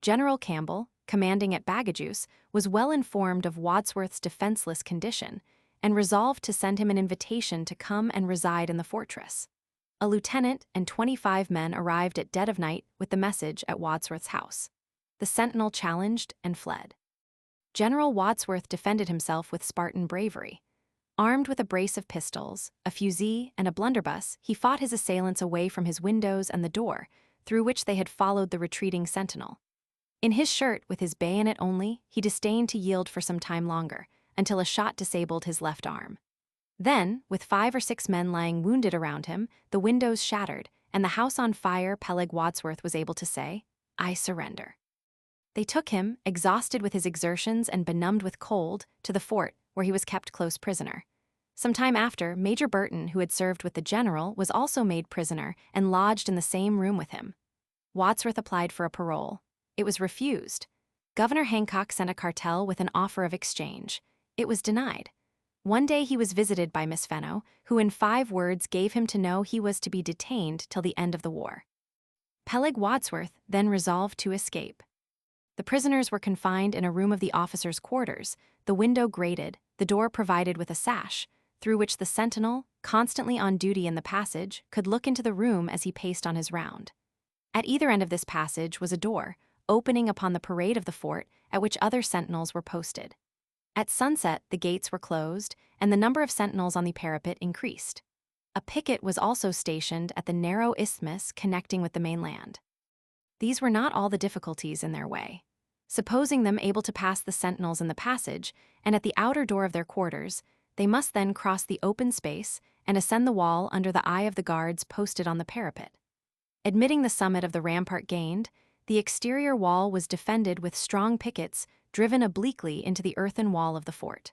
General Campbell, commanding at Bagajuice, was well informed of Wadsworth's defenseless condition, and resolved to send him an invitation to come and reside in the fortress. A lieutenant and 25 men arrived at dead of night with the message at Wadsworth's house. The sentinel challenged and fled. General Wadsworth defended himself with Spartan bravery. Armed with a brace of pistols, a fusee, and a blunderbuss, he fought his assailants away from his windows and the door, through which they had followed the retreating sentinel. In his shirt, with his bayonet only, he disdained to yield for some time longer, until a shot disabled his left arm. Then, with 5 or 6 men lying wounded around him, the windows shattered, and the house on fire, Peleg Wadsworth was able to say, "I surrender." They took him, exhausted with his exertions and benumbed with cold, to the fort, where he was kept close prisoner. Some time after, Major Burton, who had served with the general, was also made prisoner and lodged in the same room with him. Wadsworth applied for a parole. It was refused. Governor Hancock sent a cartel with an offer of exchange. It was denied. One day he was visited by Miss Fenno, who in 5 words gave him to know he was to be detained till the end of the war. Peleg Wadsworth then resolved to escape. The prisoners were confined in a room of the officers' quarters, the window grated, the door provided with a sash, through which the sentinel, constantly on duty in the passage, could look into the room as he paced on his round. At either end of this passage was a door, opening upon the parade of the fort, at which other sentinels were posted. At sunset, the gates were closed, and the number of sentinels on the parapet increased. A picket was also stationed at the narrow isthmus connecting with the mainland. These were not all the difficulties in their way. Supposing them able to pass the sentinels in the passage, and at the outer door of their quarters, they must then cross the open space and ascend the wall under the eye of the guards posted on the parapet. Admitting the summit of the rampart gained, the exterior wall was defended with strong pickets driven obliquely into the earthen wall of the fort.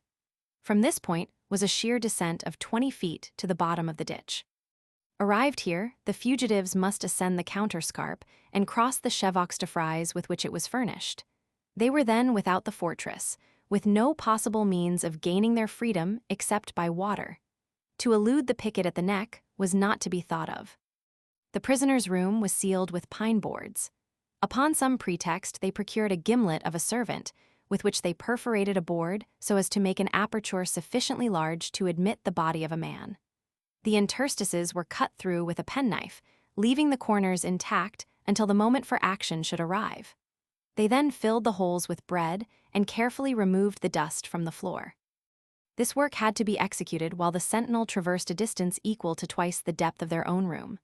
From this point was a sheer descent of 20 feet to the bottom of the ditch. Arrived here, the fugitives must ascend the counterscarp and cross the chevox de frise with which it was furnished. They were then without the fortress, with no possible means of gaining their freedom except by water. To elude the picket at the neck was not to be thought of. The prisoner's room was sealed with pine boards. Upon some pretext, they procured a gimlet of a servant, with which they perforated a board so as to make an aperture sufficiently large to admit the body of a man. The interstices were cut through with a penknife, leaving the corners intact until the moment for action should arrive. They then filled the holes with bread and carefully removed the dust from the floor. This work had to be executed while the sentinel traversed a distance equal to twice the depth of their own room.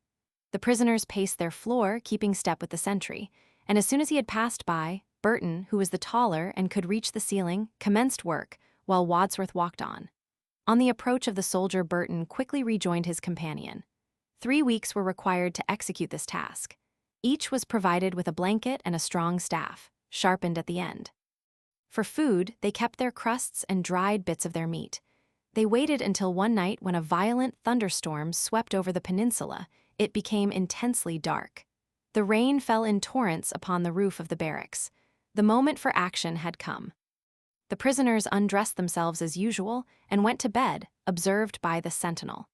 The prisoners paced their floor, keeping step with the sentry, and as soon as he had passed by, Burton, who was the taller and could reach the ceiling, commenced work, while Wadsworth walked on. On the approach of the soldier, Burton quickly rejoined his companion. 3 weeks were required to execute this task. Each was provided with a blanket and a strong staff, sharpened at the end. For food, they kept their crusts and dried bits of their meat. They waited until one night when a violent thunderstorm swept over the peninsula. It became intensely dark. The rain fell in torrents upon the roof of the barracks. The moment for action had come. The prisoners undressed themselves as usual and went to bed, observed by the sentinel.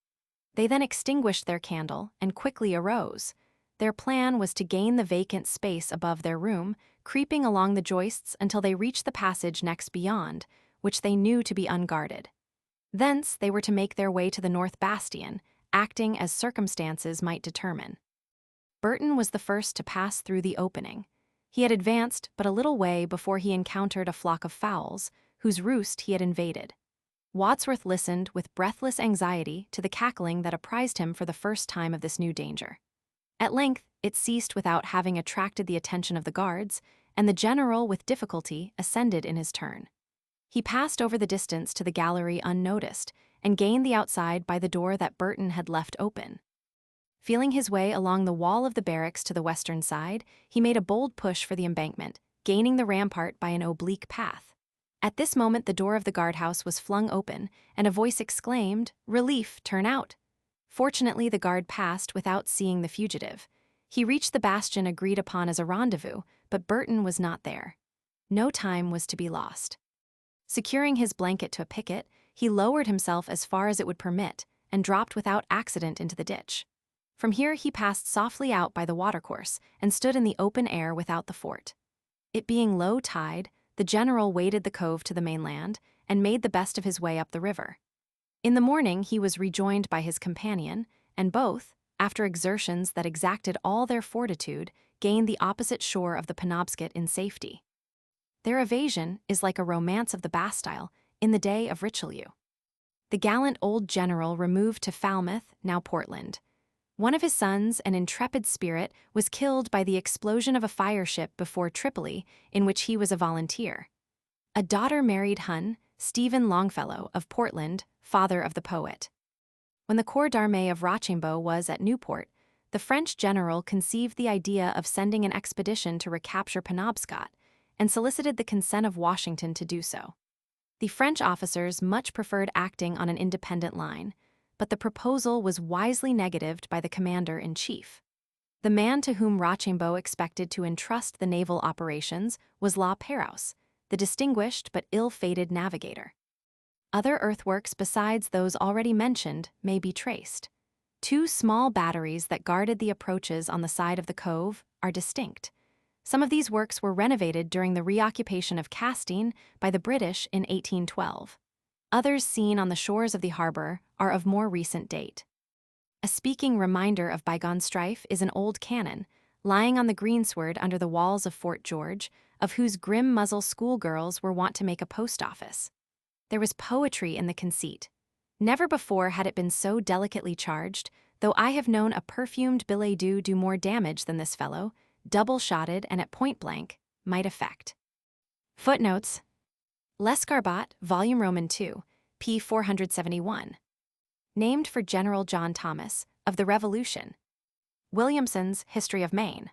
They then extinguished their candle and quickly arose. Their plan was to gain the vacant space above their room, creeping along the joists until they reached the passage next beyond, which they knew to be unguarded. Thence they were to make their way to the North Bastion, acting as circumstances might determine. Burton was the first to pass through the opening. He had advanced but a little way before he encountered a flock of fowls, whose roost he had invaded. Wadsworth listened with breathless anxiety to the cackling that apprised him for the first time of this new danger. At length, it ceased without having attracted the attention of the guards, and the general with difficulty ascended in his turn. He passed over the distance to the gallery unnoticed, and gained the outside by the door that Burton had left open. Feeling his way along the wall of the barracks to the western side, he made a bold push for the embankment, gaining the rampart by an oblique path. At this moment the door of the guardhouse was flung open, and a voice exclaimed, "Relief, turn out!" Fortunately, the guard passed without seeing the fugitive. He reached the bastion agreed upon as a rendezvous, but Burton was not there. No time was to be lost. Securing his blanket to a picket, he lowered himself as far as it would permit and dropped without accident into the ditch. From here he passed softly out by the watercourse and stood in the open air without the fort. It being low tide, the general waded the cove to the mainland and made the best of his way up the river. In the morning he was rejoined by his companion, and both, after exertions that exacted all their fortitude, gained the opposite shore of the Penobscot in safety. Their evasion is like a romance of the Bastille in the day of Richelieu. The gallant old general removed to Falmouth, now Portland. One of his sons, an intrepid spirit, was killed by the explosion of a fireship before Tripoli, in which he was a volunteer. A daughter married Hun, Stephen Longfellow of Portland, father of the poet. When the corps d'armée of Rochambeau was at Newport, the French general conceived the idea of sending an expedition to recapture Penobscot, and solicited the consent of Washington to do so. The French officers much preferred acting on an independent line, but the proposal was wisely negatived by the commander-in-chief. The man to whom Rochambeau expected to entrust the naval operations was La Pérouse, the distinguished but ill-fated navigator. Other earthworks besides those already mentioned may be traced. 2 small batteries that guarded the approaches on the side of the cove are distinct. Some of these works were renovated during the reoccupation of Castine by the British in 1812. Others seen on the shores of the harbor are of more recent date. A speaking reminder of bygone strife is an old cannon, lying on the greensward under the walls of Fort George, of whose grim muzzle schoolgirls were wont to make a post office. There was poetry in the conceit. Never before had it been so delicately charged, though I have known a perfumed billet doux do more damage than this fellow, double-shotted and at point blank, might effect. Footnotes: L'Escarbot, Volume Roman II, p. 471. Named for General John Thomas, of the Revolution. Williamson's History of Maine.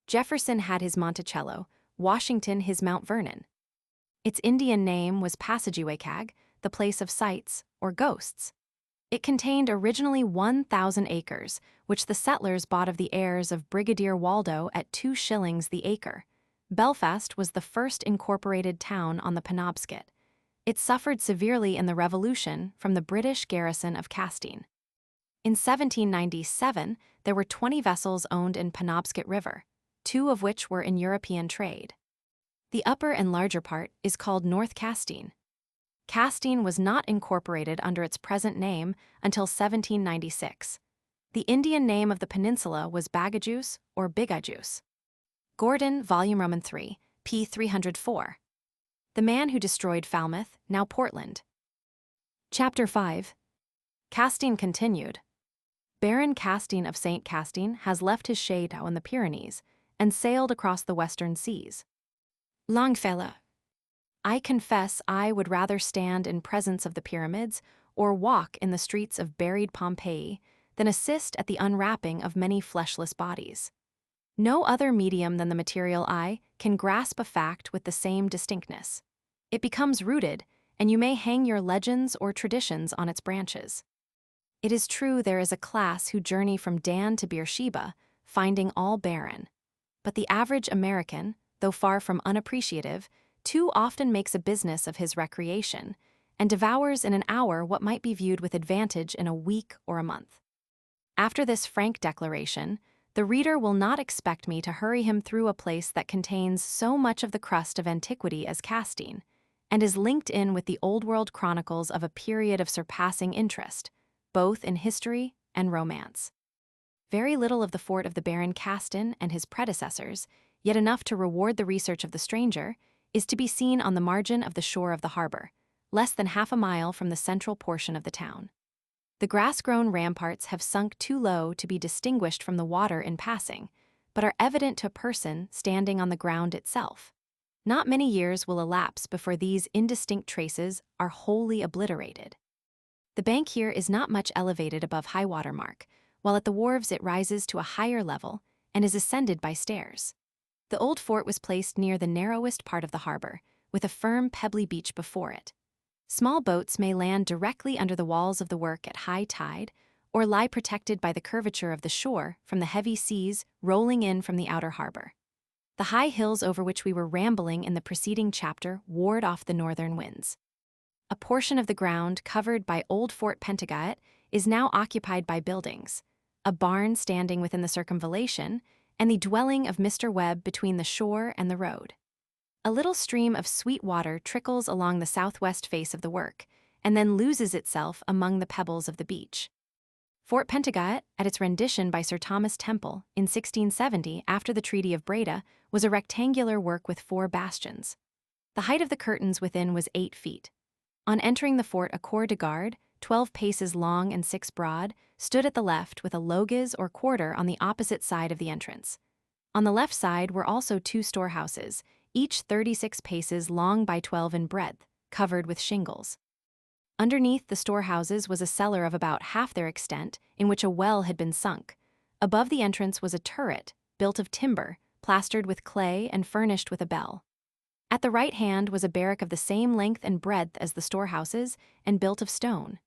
Jefferson had his Monticello, Washington his Mount Vernon. Its Indian name was Passagewaycag, the place of sights, or ghosts. It contained originally 1,000 acres, which the settlers bought of the heirs of Brigadier Waldo at 2 shillings the acre. Belfast was the first incorporated town on the Penobscot. It suffered severely in the Revolution from the British garrison of Castine. In 1797, there were 20 vessels owned in Penobscot River, 2 of which were in European trade. The upper and larger part is called North Castine. Castine was not incorporated under its present name until 1796. The Indian name of the peninsula was Bagajuice or Bigajuice. Gordon, Volume Roman III, p. 304. The Man Who Destroyed Falmouth, now Portland. Chapter 5. Castine continued. Baron Castine of St. Castine has left his chateau in the Pyrenees and sailed across the western seas. Longfellow. I confess I would rather stand in presence of the pyramids or walk in the streets of buried Pompeii than assist at the unwrapping of many fleshless bodies. No other medium than the material eye can grasp a fact with the same distinctness. It becomes rooted, and you may hang your legends or traditions on its branches. It is true there is a class who journey from Dan to Beersheba, finding all barren. But the average American, though far from unappreciative, too often makes a business of his recreation, and devours in an hour what might be viewed with advantage in a week or a month. After this frank declaration, the reader will not expect me to hurry him through a place that contains so much of the crust of antiquity as Castine, and is linked in with the old-world chronicles of a period of surpassing interest, both in history and romance. Very little of the fort of the Baron Castine and his predecessors, yet enough to reward the research of the stranger, is to be seen on the margin of the shore of the harbor, less than half a mile from the central portion of the town. The grass-grown ramparts have sunk too low to be distinguished from the water in passing, but are evident to a person standing on the ground itself. Not many years will elapse before these indistinct traces are wholly obliterated. The bank here is not much elevated above high water mark, while at the wharves it rises to a higher level and is ascended by stairs. The old fort was placed near the narrowest part of the harbor, with a firm pebbly beach before it. Small boats may land directly under the walls of the work at high tide, or lie protected by the curvature of the shore from the heavy seas rolling in from the outer harbor. The high hills over which we were rambling in the preceding chapter ward off the northern winds. A portion of the ground covered by old Fort Penobscot is now occupied by buildings, a barn standing within the circumvallation, and the dwelling of Mr. Webb between the shore and the road. A little stream of sweet water trickles along the southwest face of the work, and then loses itself among the pebbles of the beach. Fort Penobscot, at its rendition by Sir Thomas Temple in 1670 after the Treaty of Breda, was a rectangular work with 4 bastions. The height of the curtains within was 8 feet. On entering the fort, a corps de garde, 12 paces long and 6 broad, stood at the left with a loges or quarter on the opposite side of the entrance. On the left side were also 2 storehouses, each 36 paces long by 12 in breadth, covered with shingles. Underneath the storehouses was a cellar of about half their extent, in which a well had been sunk. Above the entrance was a turret, built of timber, plastered with clay and furnished with a bell. At the right hand was a barrack of the same length and breadth as the storehouses, and built of stone.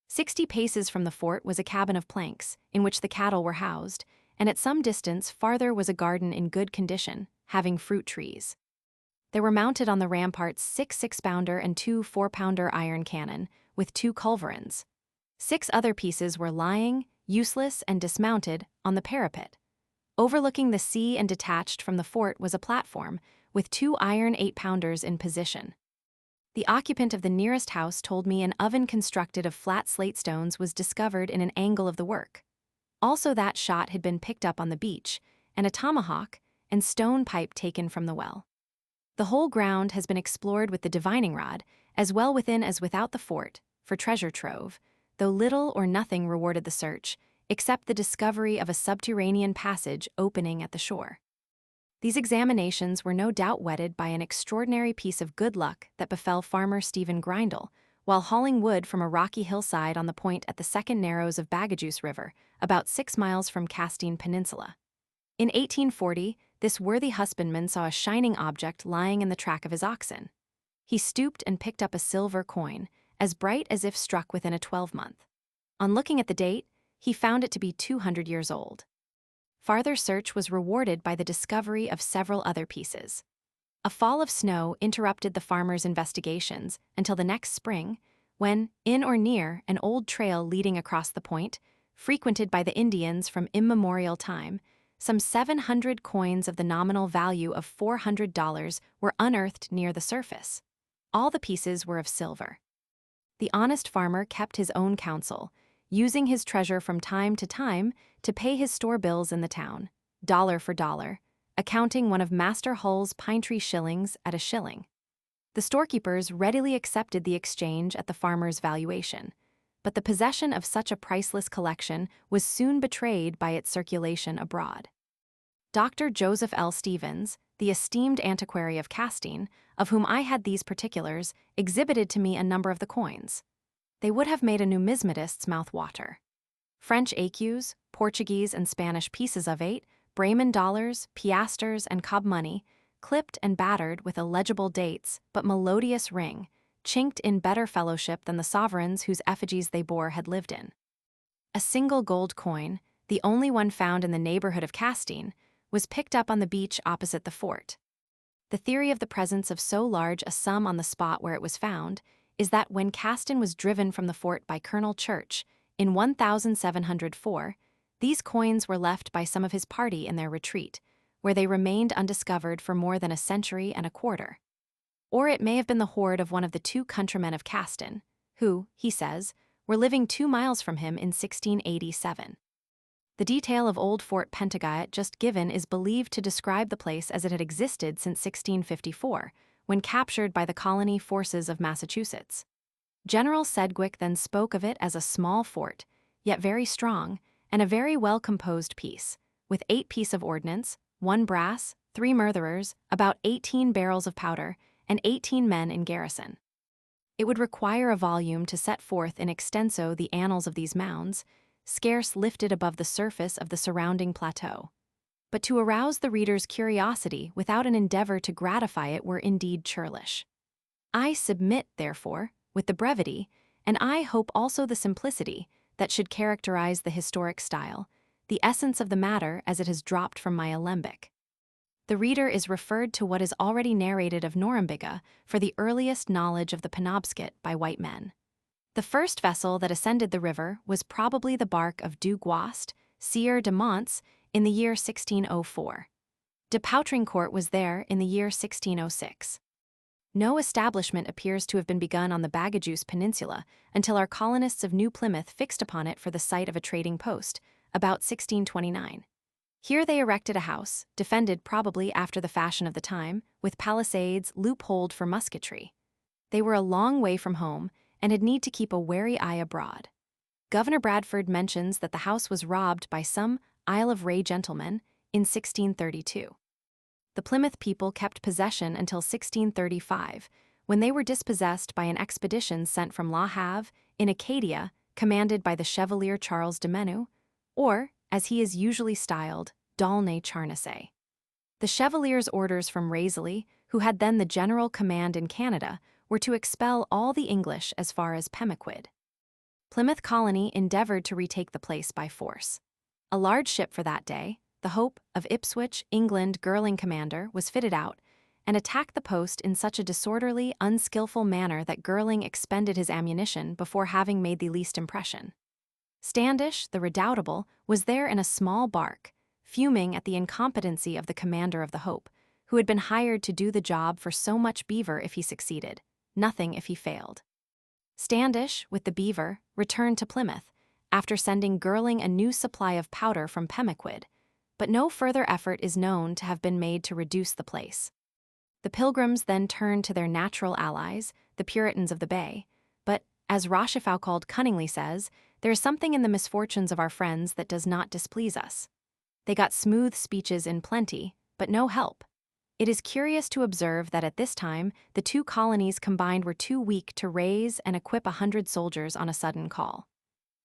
60 paces from the fort was a cabin of planks, in which the cattle were housed, and at some distance farther was a garden in good condition, having fruit trees. There were mounted on the ramparts 6 6-pounder and 2 4-pounder iron cannon, with 2 culverins. 6 other pieces were lying, useless and dismounted, on the parapet. Overlooking the sea and detached from the fort was a platform, with 2 iron 8-pounders in position. The occupant of the nearest house told me an oven constructed of flat slate stones was discovered in an angle of the work. Also that shot had been picked up on the beach, and a tomahawk and stone pipe taken from the well. The whole ground has been explored with the divining rod, as well within as without the fort, for treasure trove, though little or nothing rewarded the search, except the discovery of a subterranean passage opening at the shore. These examinations were no doubt whetted by an extraordinary piece of good luck that befell farmer Stephen Grindle, while hauling wood from a rocky hillside on the point at the second narrows of Bagajuice River, about 6 miles from Castine Peninsula. In 1840, this worthy husbandman saw a shining object lying in the track of his oxen. He stooped and picked up a silver coin, as bright as if struck within a 12-month. On looking at the date, he found it to be 200 years old. Farther search was rewarded by the discovery of several other pieces. A fall of snow interrupted the farmer's investigations until the next spring, when, in or near an old trail leading across the point, frequented by the Indians from immemorial time, some 700 coins of the nominal value of $400 were unearthed near the surface. All the pieces were of silver. The honest farmer kept his own counsel, using his treasure from time to pay his store bills in the town, dollar for dollar, accounting one of Master Hull's pine tree shillings at a shilling. The storekeepers readily accepted the exchange at the farmer's valuation, but the possession of such a priceless collection was soon betrayed by its circulation abroad. Dr. Joseph L. Stevens, the esteemed antiquary of Castine, of whom I had these particulars, exhibited to me a number of the coins. They would have made a numismatist's mouth water. French écus, Portuguese and Spanish pieces of 8, Bremen dollars, piastres, and cob money, clipped and battered with illegible dates but melodious ring, chinked in better fellowship than the sovereigns whose effigies they bore had lived in. A single gold coin, the only one found in the neighborhood of Castine, was picked up on the beach opposite the fort. The theory of the presence of so large a sum on the spot where it was found is that when Castine was driven from the fort by Colonel Church in 1704, these coins were left by some of his party in their retreat, where they remained undiscovered for more than a century and a quarter. Or it may have been the hoard of one of the 2 countrymen of Castine, who, he says, were living 2 miles from him in 1687. The detail of old Fort Penobscot just given is believed to describe the place as it had existed since 1654, when captured by the colony forces of Massachusetts. General Sedgwick then spoke of it as a small fort, yet very strong, and a very well-composed piece, with 8 pieces of ordnance, 1 brass, 3 murderers, about 18 barrels of powder, and 18 men in garrison. It would require a volume to set forth in extenso the annals of these mounds, scarce lifted above the surface of the surrounding plateau. But to arouse the reader's curiosity without an endeavor to gratify it were indeed churlish. I submit, therefore, with the brevity, and I hope also the simplicity, that should characterize the historic style, the essence of the matter as it has dropped from my alembic. The reader is referred to what is already narrated of Norumbega for the earliest knowledge of the Penobscot by white men. The first vessel that ascended the river was probably the bark of Du Guast, Sieur de Monts, in the year 1604. De Poutrincourt was there in the year 1606. No establishment appears to have been begun on the Bagajuice Peninsula until our colonists of New Plymouth fixed upon it for the site of a trading post, about 1629. Here they erected a house, defended probably after the fashion of the time, with palisades loopholed for musketry. They were a long way from home, and had need to keep a wary eye abroad. Governor Bradford mentions that the house was robbed by some Isle of Ré gentlemen in 1632. The Plymouth people kept possession until 1635, when they were dispossessed by an expedition sent from La Have, in Acadia, commanded by the Chevalier Charles de Menou, or, as he is usually styled, D'Aulnay Charnisay. The Chevalier's orders from Razilly, who had then the general command in Canada, were to expel all the English as far as Pemaquid. Plymouth Colony endeavored to retake the place by force. A large ship for that day, the Hope, of Ipswich, England, Girling commander, was fitted out, and attacked the post in such a disorderly, unskillful manner that Girling expended his ammunition before having made the least impression. Standish, the redoubtable, was there in a small bark, fuming at the incompetency of the commander of the Hope, who had been hired to do the job for so much beaver if he succeeded, nothing if he failed. Standish, with the Beaver, returned to Plymouth, after sending Girling a new supply of powder from Pemaquid, but no further effort is known to have been made to reduce the place. The Pilgrims then turned to their natural allies, the Puritans of the Bay, but, as Rochefoucauld cunningly says, there is something in the misfortunes of our friends that does not displease us. They got smooth speeches in plenty, but no help. It is curious to observe that at this time, the two colonies combined were too weak to raise and equip 100 soldiers on a sudden call.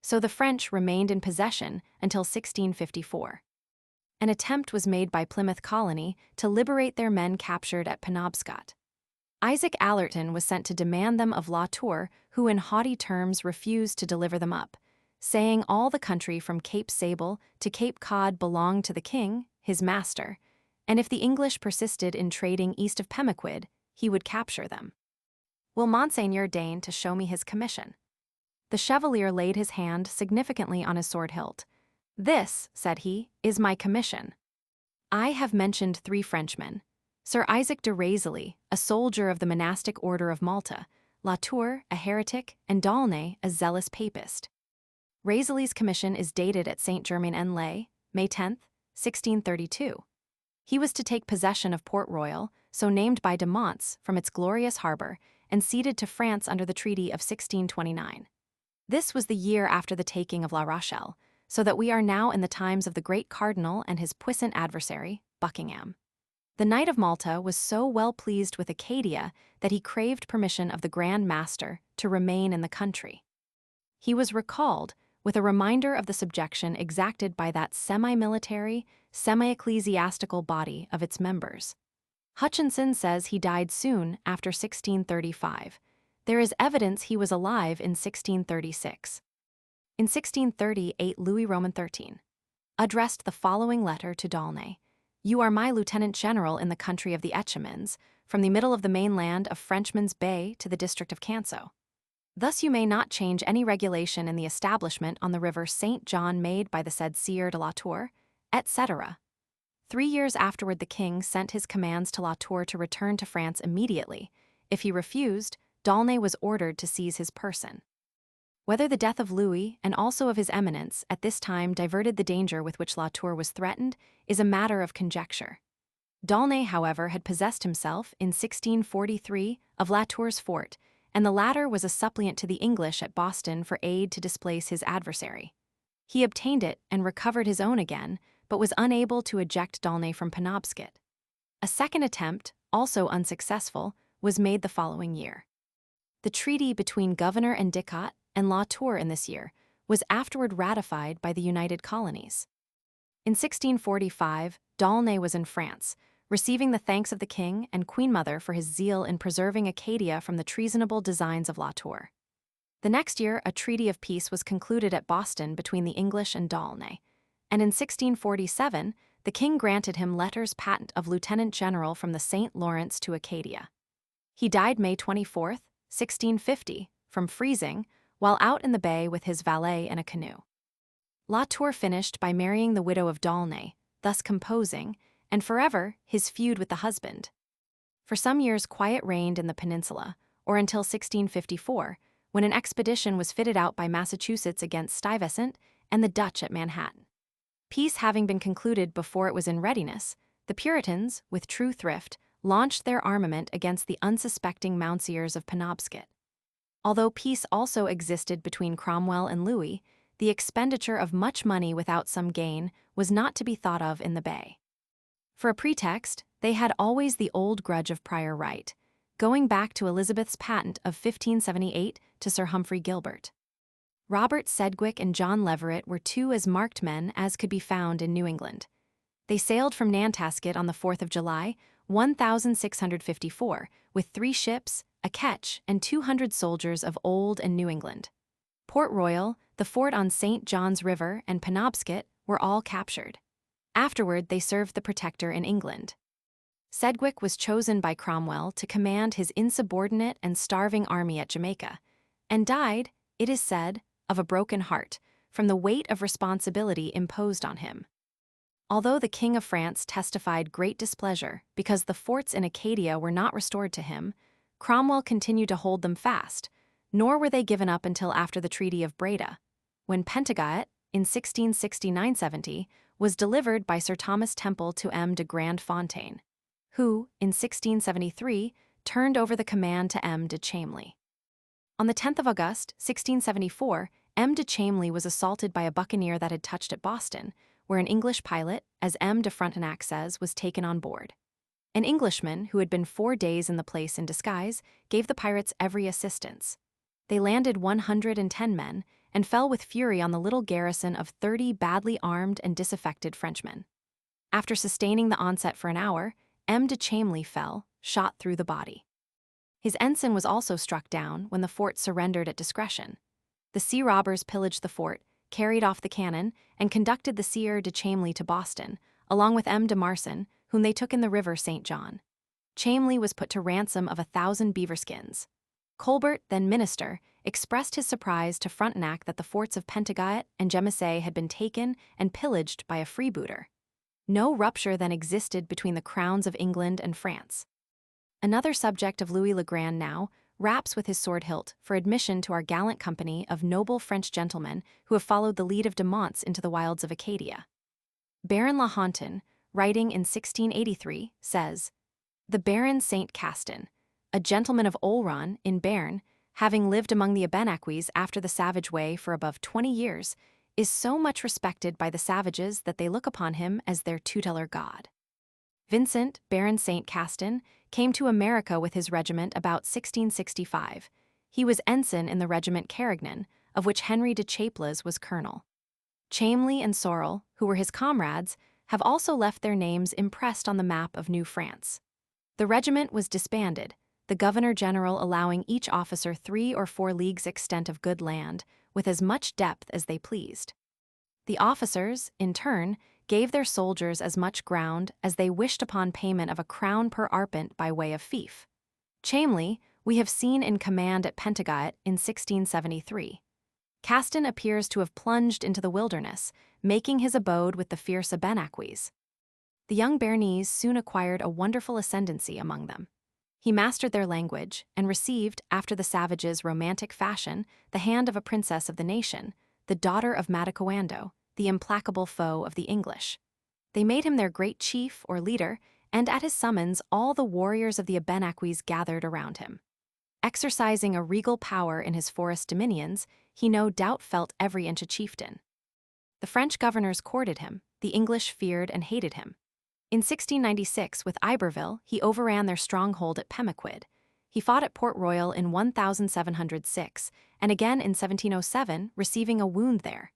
So the French remained in possession until 1654. An attempt was made by Plymouth Colony to liberate their men captured at Penobscot. Isaac Allerton was sent to demand them of La Tour, who in haughty terms refused to deliver them up, saying all the country from Cape Sable to Cape Cod belonged to the king, his master, and if the English persisted in trading east of Pemaquid, he would capture them. Will Monseigneur deign to show me his commission? The Chevalier laid his hand significantly on his sword hilt. This, said he, is my commission. I have mentioned 3 Frenchmen: Sir Isaac de Razilly, a soldier of the monastic order of Malta, La Tour, a heretic, and D'Aulnay, a zealous papist. Razilly's commission is dated at Saint-Germain-en-Laye, May 10, 1632. He was to take possession of Port Royal, so named by de Monts, from its glorious harbor, and ceded to France under the Treaty of 1629. This was the year after the taking of La Rochelle, so that we are now in the times of the great cardinal and his puissant adversary, Buckingham. The Knight of Malta was so well pleased with Acadia that he craved permission of the Grand Master to remain in the country. He was recalled with a reminder of the subjection exacted by that semi-military, semi-ecclesiastical body of its members. Hutchinson says he died soon after 1635. There is evidence he was alive in 1636. In 1638, Louis Roman XIII addressed the following letter to D'Aulnay: "You are my lieutenant general in the country of the Etchemins, from the middle of the mainland of Frenchman's Bay to the district of Canso. Thus you may not change any regulation in the establishment on the river St. John made by the said Sieur de La Tour, etc." 3 years afterward the king sent his commands to La Tour to return to France immediately. If he refused, D'Aulnay was ordered to seize his person. Whether the death of Louis, and also of his eminence, at this time diverted the danger with which La Tour was threatened, is a matter of conjecture. D'Aulnay, however, had possessed himself, in 1643, of La Tour's fort, and the latter was a suppliant to the English at Boston for aid to displace his adversary. He obtained it and recovered his own again, but was unable to eject D'Aulnay from Penobscot. A second attempt, also unsuccessful, was made the following year. The treaty between Governor and Dicot and La Tour in this year was afterward ratified by the United Colonies. In 1645, D'Aulnay was in France, receiving the thanks of the king and Queen Mother for his zeal in preserving Acadia from the treasonable designs of La Tour. The next year, a treaty of peace was concluded at Boston between the English and D'Aulnay, and in 1647, the king granted him letters patent of lieutenant general from the St. Lawrence to Acadia. He died May 24, 1650, from freezing, while out in the bay with his valet in a canoe. La Tour finished by marrying the widow of D'Aulnay, thus composing, and forever, his feud with the husband. For some years quiet reigned in the peninsula, or until 1654, when an expedition was fitted out by Massachusetts against Stuyvesant and the Dutch at Manhattan. Peace having been concluded before it was in readiness, the Puritans, with true thrift, launched their armament against the unsuspecting Mounseers of Penobscot. Although peace also existed between Cromwell and Louis, the expenditure of much money without some gain was not to be thought of in the Bay. For a pretext, they had always the old grudge of prior right, going back to Elizabeth's patent of 1578 to Sir Humphrey Gilbert. Robert Sedgwick and John Leverett were 2 as marked men as could be found in New England. They sailed from Nantasket on the 4th of July, 1654, with 3 ships, a ketch, and 200 soldiers of Old and New England. Port Royal, the fort on St. John's River, and Penobscot were all captured. Afterward, they served the Protector in England. Sedgwick was chosen by Cromwell to command his insubordinate and starving army at Jamaica, and died, it is said, of a broken heart, from the weight of responsibility imposed on him. Although the King of France testified great displeasure because the forts in Acadia were not restored to him, Cromwell continued to hold them fast, nor were they given up until after the Treaty of Breda, when Penobscot, in 1669-70, was delivered by Sir Thomas Temple to M. de Grandfontaine, who, in 1673, turned over the command to M. de Chamely. On the 10th of August, 1674, M. de Chamely was assaulted by a buccaneer that had touched at Boston, where an English pilot, as M. de Frontenac says, was taken on board. An Englishman, who had been 4 days in the place in disguise, gave the pirates every assistance. They landed 110 men and fell with fury on the little garrison of 30 badly armed and disaffected Frenchmen. After sustaining the onset for an hour, M. de Chamely fell, shot through the body. His ensign was also struck down when the fort surrendered at discretion. The sea robbers pillaged the fort, carried off the cannon, and conducted the Sieur de Chamely to Boston, along with M. de Marson, whom they took in the river St. John. Chamely was put to ransom of 1,000 beaver skins. Colbert, then minister, expressed his surprise to Frontenac that the forts of Penobscot and Genesee had been taken and pillaged by a freebooter. No rupture then existed between the crowns of England and France. Another subject of Louis le Grand now raps with his sword hilt for admission to our gallant company of noble French gentlemen who have followed the lead of de Monts into the wilds of Acadia. Baron La Hontan, writing in 1683, says, "The Baron Saint Castin, a gentleman of Olron in Béarn, having lived among the Abenakis after the savage way for above 20 years, is so much respected by the savages that they look upon him as their tutelar god." Vincent, Baron Saint Castin, came to America with his regiment about 1665. He was ensign in the regiment Carignan, of which Henry de Chaples was colonel. Chamely and Sorel, who were his comrades, have also left their names impressed on the map of New France. The regiment was disbanded, the governor-general allowing each officer 3 or 4 leagues extent of good land, with as much depth as they pleased. The officers, in turn, gave their soldiers as much ground as they wished upon payment of a crown per arpent by way of fief. Chamely we have seen in command at Penobscot in 1673. Castin appears to have plunged into the wilderness, making his abode with the fierce Abenakis. The young Béarnese soon acquired a wonderful ascendancy among them. He mastered their language and received, after the savages' romantic fashion, the hand of a princess of the nation, the daughter of Matacoando, the implacable foe of the English. They made him their great chief or leader, and at his summons all the warriors of the Abenakis gathered around him. Exercising a regal power in his forest dominions, he no doubt felt every inch a chieftain. The French governors courted him, the English feared and hated him. In 1696, with Iberville, he overran their stronghold at Pemaquid. He fought at Port Royal in 1706, and again in 1707, receiving a wound there.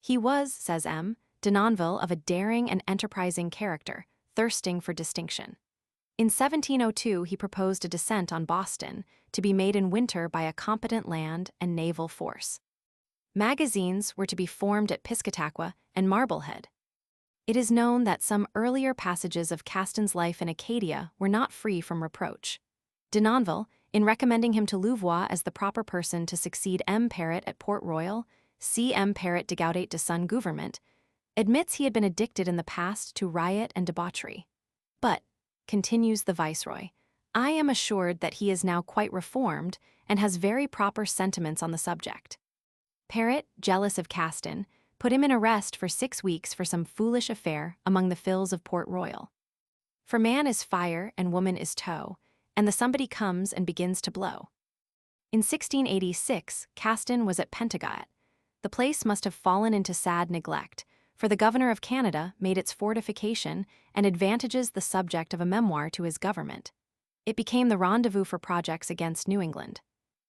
He was, says M. de Nonville, of a daring and enterprising character, thirsting for distinction. In 1702, he proposed a descent on Boston, to be made in winter by a competent land and naval force. Magazines were to be formed at Piscataqua and Marblehead. It is known that some earlier passages of Castin's life in Acadia were not free from reproach. De Nonville, in recommending him to Louvois as the proper person to succeed M. Parrot at Port Royal, C. M. Parrot de Gaudet de Sun Gouvernement, admits he had been addicted in the past to riot and debauchery. But, continues the Viceroy, I am assured that he is now quite reformed and has very proper sentiments on the subject. Parrot, jealous of Castin, put him in arrest for 6 weeks for some foolish affair among the fills of Port Royal. For man is fire and woman is tow, and the somebody comes and begins to blow. In 1686, Castin was at Penobscot. The place must have fallen into sad neglect, for the governor of Canada made its fortification and advantages the subject of a memoir to his government. It became the rendezvous for projects against New England.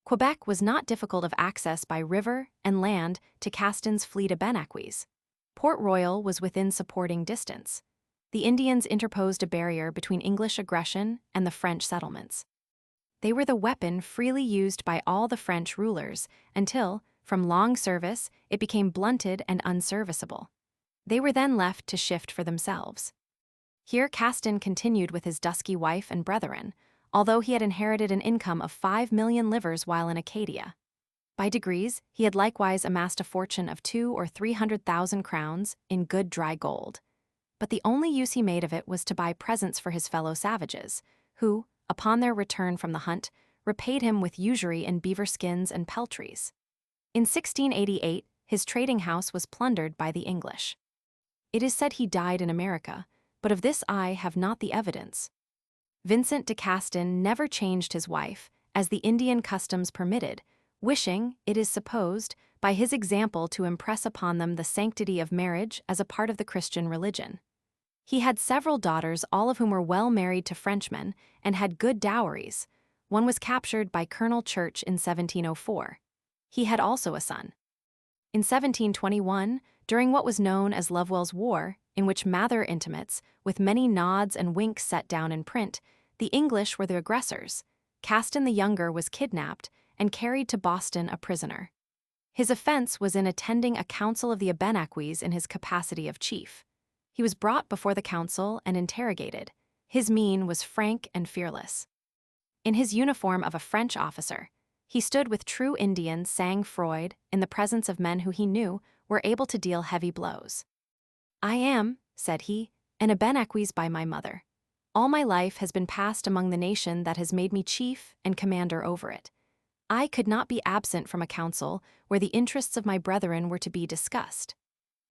Quebec was not difficult of access by river and land to Castin's fleet Abenakis. Port Royal was within supporting distance. The Indians interposed a barrier between English aggression and the French settlements. They were the weapon freely used by all the French rulers until, from long service, it became blunted and unserviceable. They were then left to shift for themselves. Here Castin continued with his dusky wife and brethren, although he had inherited an income of 5 million livres while in Acadia. By degrees, he had likewise amassed a fortune of 200,000 or 300,000 crowns in good dry gold. But the only use he made of it was to buy presents for his fellow savages, who, upon their return from the hunt, repaid him with usury in beaver skins and peltries. In 1688, his trading house was plundered by the English. It is said he died in America, but of this I have not the evidence. Vincent de Castin never changed his wife, as the Indian customs permitted, wishing, it is supposed, by his example to impress upon them the sanctity of marriage as a part of the Christian religion. He had several daughters, all of whom were well married to Frenchmen and had good dowries. One was captured by Colonel Church in 1704. He had also a son. In 1721, during what was known as Lovewell's War, in which Mather intimates, with many nods and winks set down in print, the English were the aggressors. Castin the Younger was kidnapped and carried to Boston a prisoner. His offense was in attending a council of the Abenakis in his capacity of chief. He was brought before the council and interrogated. His mien was frank and fearless. In his uniform of a French officer, he stood with true Indian sang-froid in the presence of men who he knew were able to deal heavy blows. "I am," said he, "an Abenakis by my mother. All my life has been passed among the nation that has made me chief and commander over it. I could not be absent from a council where the interests of my brethren were to be discussed.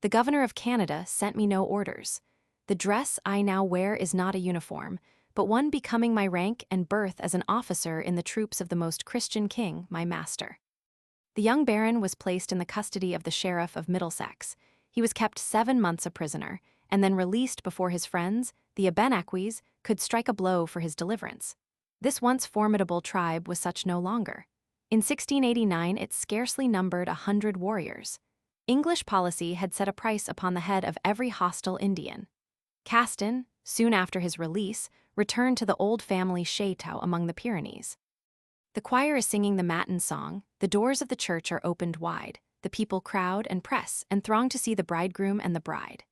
The Governor of Canada sent me no orders. The dress I now wear is not a uniform, but one becoming my rank and birth as an officer in the troops of the most Christian king, my master." The young baron was placed in the custody of the sheriff of Middlesex. He was kept 7 months a prisoner, and then released before his friends, the Abenakis, could strike a blow for his deliverance. This once formidable tribe was such no longer. In 1689, it scarcely numbered 100 warriors. English policy had set a price upon the head of every hostile Indian. Castin, soon after his release, returned to the old family chateau among the Pyrenees. The choir is singing the matin song, the doors of the church are opened wide, the people crowd and press and throng to see the bridegroom and the bride.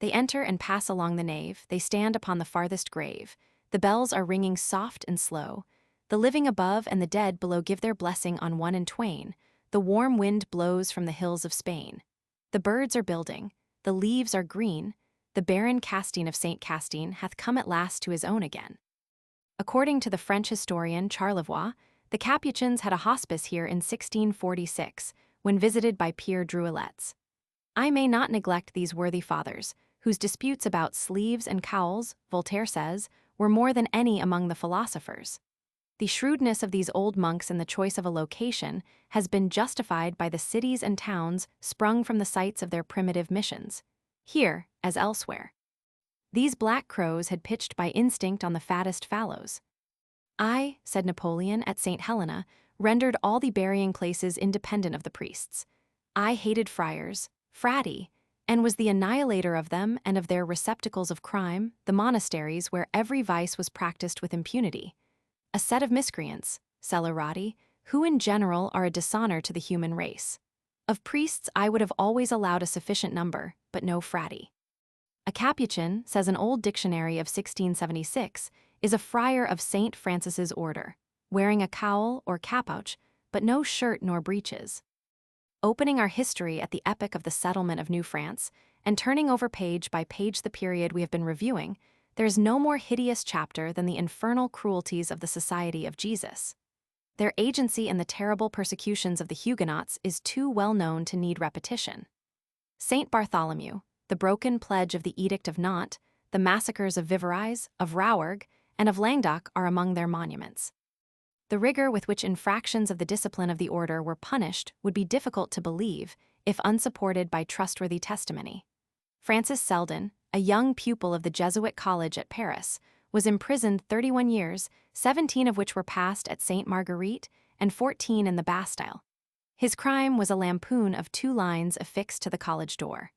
They enter and pass along the nave, they stand upon the farthest grave, the bells are ringing soft and slow, the living above and the dead below give their blessing on one and twain, the warm wind blows from the hills of Spain. The birds are building, the leaves are green, the barren Castin of St. Castin hath come at last to his own again. According to the French historian Charlevoix, the Capuchins had a hospice here in 1646, when visited by Pierre Druillettes. I may not neglect these worthy fathers, whose disputes about sleeves and cowls, Voltaire says, were more than any among the philosophers. The shrewdness of these old monks in the choice of a location has been justified by the cities and towns sprung from the sites of their primitive missions, here as elsewhere. These black crows had pitched by instinct on the fattest fallows. I, said Napoleon at St. Helena, rendered all the burying places independent of the priests. I hated friars, frati, and was the annihilator of them and of their receptacles of crime, the monasteries where every vice was practiced with impunity. A set of miscreants, scelerati, who in general are a dishonor to the human race. Of priests I would have always allowed a sufficient number, but no frati. A Capuchin, says an old dictionary of 1676, is a friar of St. Francis's order, wearing a cowl or capouch, but no shirt nor breeches. Opening our history at the epoch of the settlement of New France, and turning over page by page the period we have been reviewing, there is no more hideous chapter than the infernal cruelties of the Society of Jesus. Their agency in the terrible persecutions of the Huguenots is too well known to need repetition. Saint Bartholomew, the broken pledge of the Edict of Nantes, the massacres of Vivarais, of Rouergue, and of Languedoc are among their monuments. The rigor with which infractions of the discipline of the order were punished would be difficult to believe if unsupported by trustworthy testimony. Francis Selden, a young pupil of the Jesuit college at Paris, was imprisoned 31 years, 17 of which were passed at Sainte Marguerite and 14 in the Bastille. His crime was a lampoon of 2 lines affixed to the college door.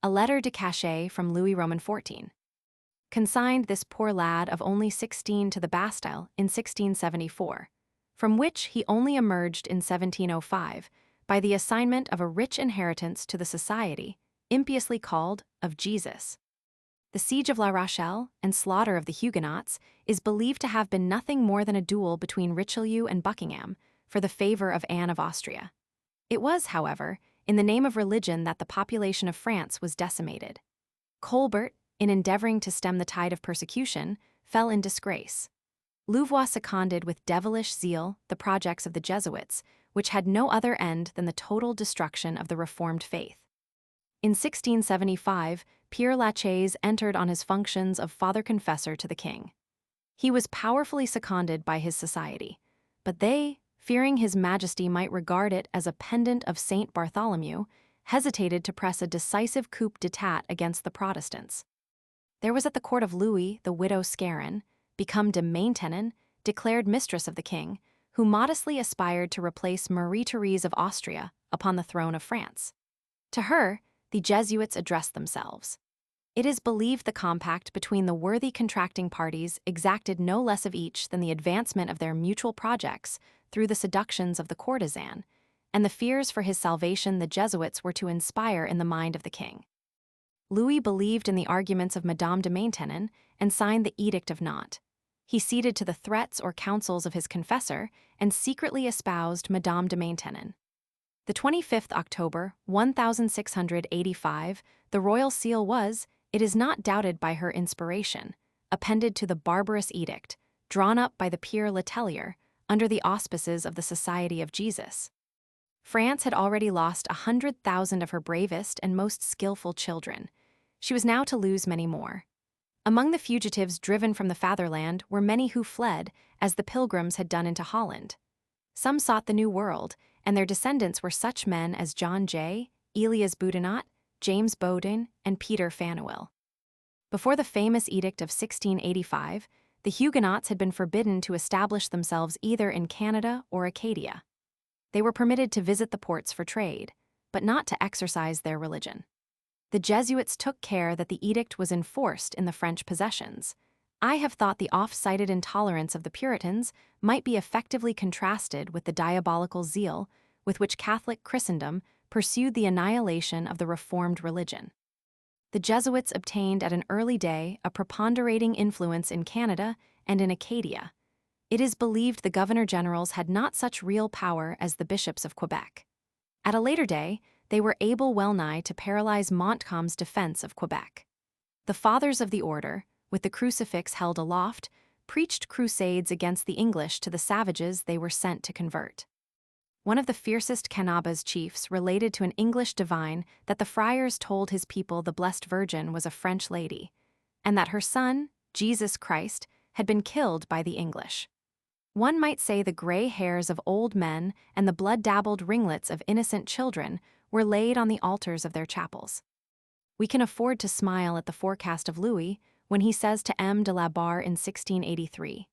A letter de cachet from Louis Roman XIV. Consigned this poor lad of only 16 to the Bastille in 1674, from which he only emerged in 1705 by the assignment of a rich inheritance to the society, impiously called of Jesus. The siege of La Rochelle and slaughter of the Huguenots is believed to have been nothing more than a duel between Richelieu and Buckingham for the favor of Anne of Austria. It was, however, in the name of religion that the population of France was decimated. Colbert, in endeavoring to stem the tide of persecution, fell in disgrace. Louvois seconded with devilish zeal the projects of the Jesuits, which had no other end than the total destruction of the Reformed faith. In 1675, Père Lachaise entered on his functions of father confessor to the king. He was powerfully seconded by his society, but they, fearing his majesty might regard it as a pendant of Saint Bartholomew, hesitated to press a decisive coup d'etat against the Protestants. There was at the court of Louis the widow Scarron, become de Maintenon, declared mistress of the king, who modestly aspired to replace Marie-Therese of Austria upon the throne of France. To her, the Jesuits addressed themselves. It is believed the compact between the worthy contracting parties exacted no less of each than the advancement of their mutual projects through the seductions of the courtesan, and the fears for his salvation the Jesuits were to inspire in the mind of the king. Louis believed in the arguments of Madame de Maintenon and signed the Edict of Nantes. He ceded to the threats or counsels of his confessor and secretly espoused Madame de Maintenon. The 25th October, 1685, the royal seal was, it is not doubted by her inspiration, appended to the barbarous edict, drawn up by the Père Letellier, under the auspices of the Society of Jesus. France had already lost 100,000 of her bravest and most skillful children. She was now to lose many more. Among the fugitives driven from the fatherland were many who fled, as the pilgrims had done into Holland. Some sought the New World, and their descendants were such men as John Jay, Elias Boudinot, James Bodin, and Peter Fanuel. Before the famous Edict of 1685, the Huguenots had been forbidden to establish themselves either in Canada or Acadia. They were permitted to visit the ports for trade, but not to exercise their religion. The Jesuits took care that the edict was enforced in the French possessions. I have thought the oft-cited intolerance of the Puritans might be effectively contrasted with the diabolical zeal with which Catholic Christendom pursued the annihilation of the Reformed religion. The Jesuits obtained at an early day a preponderating influence in Canada and in Acadia. It is believed the governor-generals had not such real power as the bishops of Quebec. At a later day, they were able well-nigh to paralyze Montcalm's defense of Quebec. The fathers of the order, with the crucifix held aloft, preached crusades against the English to the savages they were sent to convert. One of the fiercest Canaba's chiefs related to an English divine that the friars told his people the Blessed Virgin was a French lady, and that her son, Jesus Christ, had been killed by the English. One might say the gray hairs of old men and the blood-dabbled ringlets of innocent children were laid on the altars of their chapels. We can afford to smile at the forecast of Louis when he says to M. de la Barre in 1683,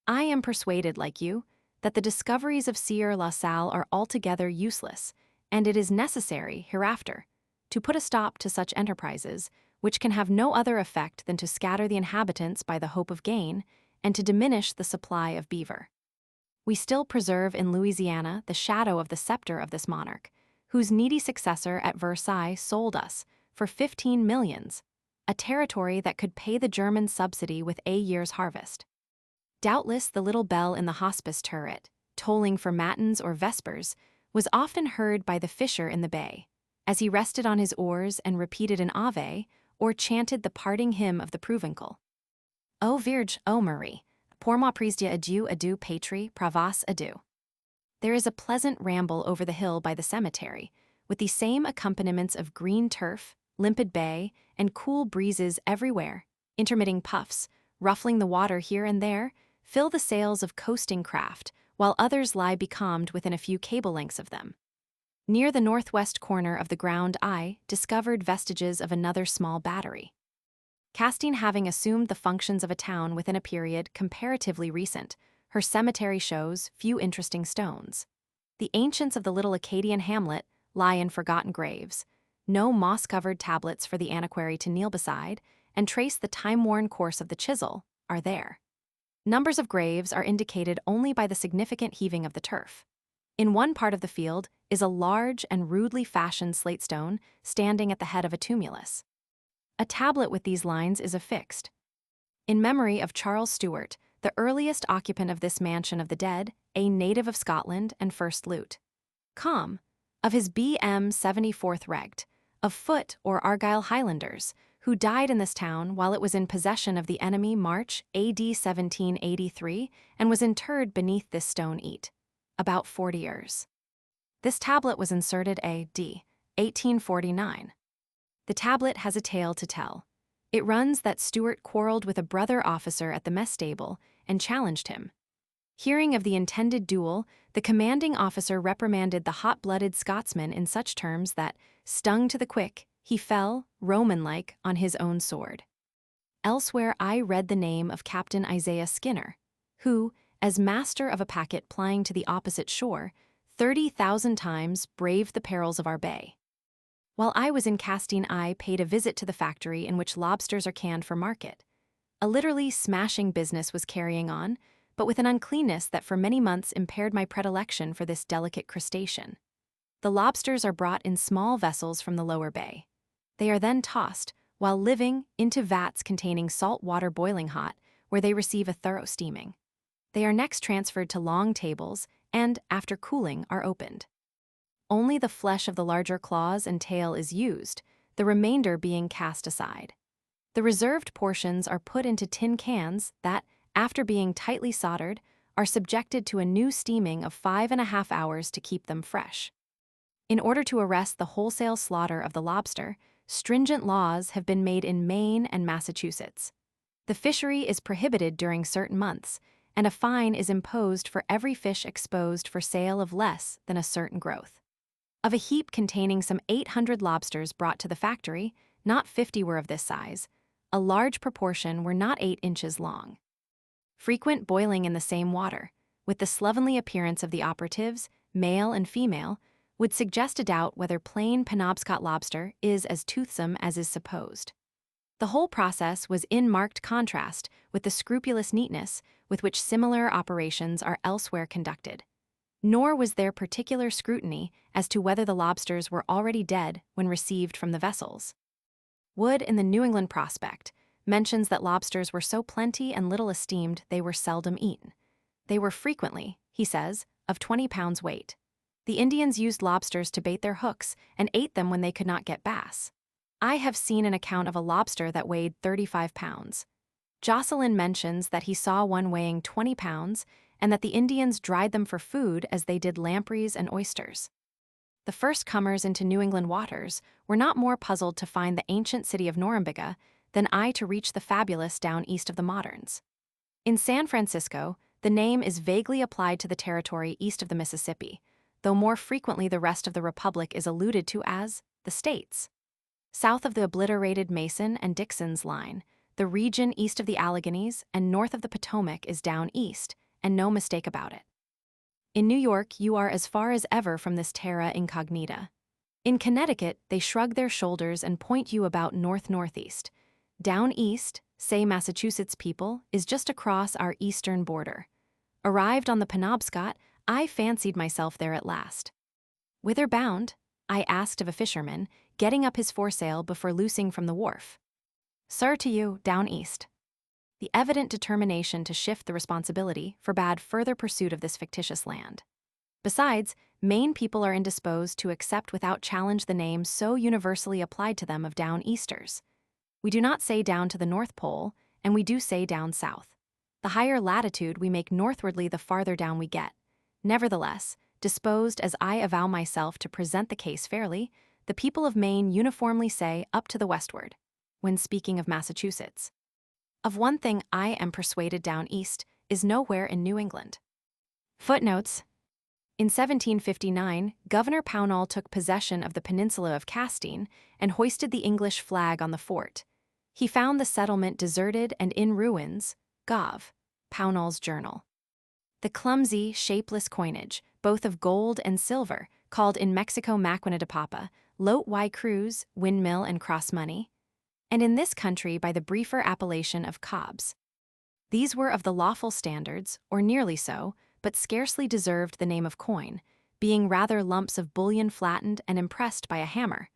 "I am persuaded, like you, that the discoveries of Sieur La Salle are altogether useless, and it is necessary, hereafter, to put a stop to such enterprises, which can have no other effect than to scatter the inhabitants by the hope of gain, and to diminish the supply of beaver." We still preserve in Louisiana the shadow of the scepter of this monarch, whose needy successor at Versailles sold us, for 15 millions, a territory that could pay the German subsidy with a year's harvest. Doubtless the little bell in the hospice turret, tolling for matins or vespers, was often heard by the fisher in the bay, as he rested on his oars and repeated an Ave, or chanted the parting hymn of the Provençal. O Vierge, O Marie, pour moi prise de adieu, adieu patrie, pravas adieu. There is a pleasant ramble over the hill by the cemetery, with the same accompaniments of green turf, limpid bay, and cool breezes everywhere, intermitting puffs, ruffling the water here and there, fill the sails of coasting craft, while others lie becalmed within a few cable lengths of them. Near the northwest corner of the ground I discovered vestiges of another small battery. Castine having assumed the functions of a town within a period comparatively recent, her cemetery shows few interesting stones. The ancients of the little Acadian hamlet lie in forgotten graves. No moss-covered tablets for the antiquary to kneel beside and trace the time-worn course of the chisel are there. Numbers of graves are indicated only by the significant heaving of the turf. In one part of the field is a large and rudely fashioned slate stone standing at the head of a tumulus. A tablet with these lines is affixed. In memory of Charles Stuart, the earliest occupant of this mansion of the dead, a native of Scotland and first lute. Of his B.M. 74th Regt, of Foot or Argyll Highlanders, who died in this town while it was in possession of the enemy March AD 1783 and was interred beneath this stone eat, about 40 years. This tablet was inserted A.D. 1849. The tablet has a tale to tell. It runs that Stuart quarreled with a brother officer at the mess stable and challenged him. Hearing of the intended duel, the commanding officer reprimanded the hot-blooded Scotsman in such terms that, stung to the quick, he fell, Roman-like, on his own sword. Elsewhere I read the name of Captain Isaiah Skinner, who, as master of a packet plying to the opposite shore, 30,000 times braved the perils of our bay. While I was in Castine, I paid a visit to the factory in which lobsters are canned for market. A literally smashing business was carrying on, but with an uncleanness that for many months impaired my predilection for this delicate crustacean. The lobsters are brought in small vessels from the lower bay. They are then tossed, while living, into vats containing salt water boiling hot, where they receive a thorough steaming. They are next transferred to long tables and, after cooling, are opened. Only the flesh of the larger claws and tail is used, the remainder being cast aside. The reserved portions are put into tin cans that, after being tightly soldered, are subjected to a new steaming of 5.5 hours to keep them fresh. In order to arrest the wholesale slaughter of the lobster, stringent laws have been made in Maine and Massachusetts. The fishery is prohibited during certain months, and a fine is imposed for every fish exposed for sale of less than a certain growth. Of a heap containing some 800 lobsters brought to the factory, not 50 were of this size. A large proportion were not 8 inches long. Frequent boiling in the same water, with the slovenly appearance of the operatives, male and female, would suggest a doubt whether plain Penobscot lobster is as toothsome as is supposed. The whole process was in marked contrast with the scrupulous neatness with which similar operations are elsewhere conducted. Nor was there particular scrutiny as to whether the lobsters were already dead when received from the vessels. Wood in the New England Prospect mentions that lobsters were so plenty and little esteemed they were seldom eaten. They were frequently, he says, of 20 pounds weight. The Indians used lobsters to bait their hooks and ate them when they could not get bass. I have seen an account of a lobster that weighed 35 pounds. Jocelyn mentions that he saw one weighing 20 pounds and that the Indians dried them for food as they did lampreys and oysters. The first comers into New England waters were not more puzzled to find the ancient city of Norumbega than I to reach the fabulous down east of the moderns. In San Francisco, the name is vaguely applied to the territory east of the Mississippi, though more frequently the rest of the republic is alluded to as the States. South of the obliterated Mason and Dixon's line, the region east of the Alleghenies and north of the Potomac is down east, and no mistake about it. In New York, you are as far as ever from this terra incognita. In Connecticut, they shrug their shoulders and point you about north-northeast. Down east, say Massachusetts people, is just across our eastern border. Arrived on the Penobscot, I fancied myself there at last. Whither bound? I asked of a fisherman, getting up his foresail before loosing from the wharf. Sir, to you, down east. The evident determination to shift the responsibility forbade further pursuit of this fictitious land. Besides, Maine people are indisposed to accept without challenge the name so universally applied to them of down easters. We do not say down to the North Pole, and we do say down south. The higher latitude we make northwardly the farther down we get. Nevertheless, disposed as I avow myself to present the case fairly, the people of Maine uniformly say up to the westward, when speaking of Massachusetts. Of one thing I am persuaded down east is nowhere in New England. Footnotes. In 1759, Governor Pownall took possession of the peninsula of Castine and hoisted the English flag on the fort. He found the settlement deserted and in ruins. Gov. Pownall's Journal. The clumsy, shapeless coinage, both of gold and silver, called in Mexico Maquina de Papa, Lot y Cruz, windmill and cross money, and in this country by the briefer appellation of cobs. These were of the lawful standards, or nearly so, but scarcely deserved the name of coin, being rather lumps of bullion flattened and impressed by a hammer,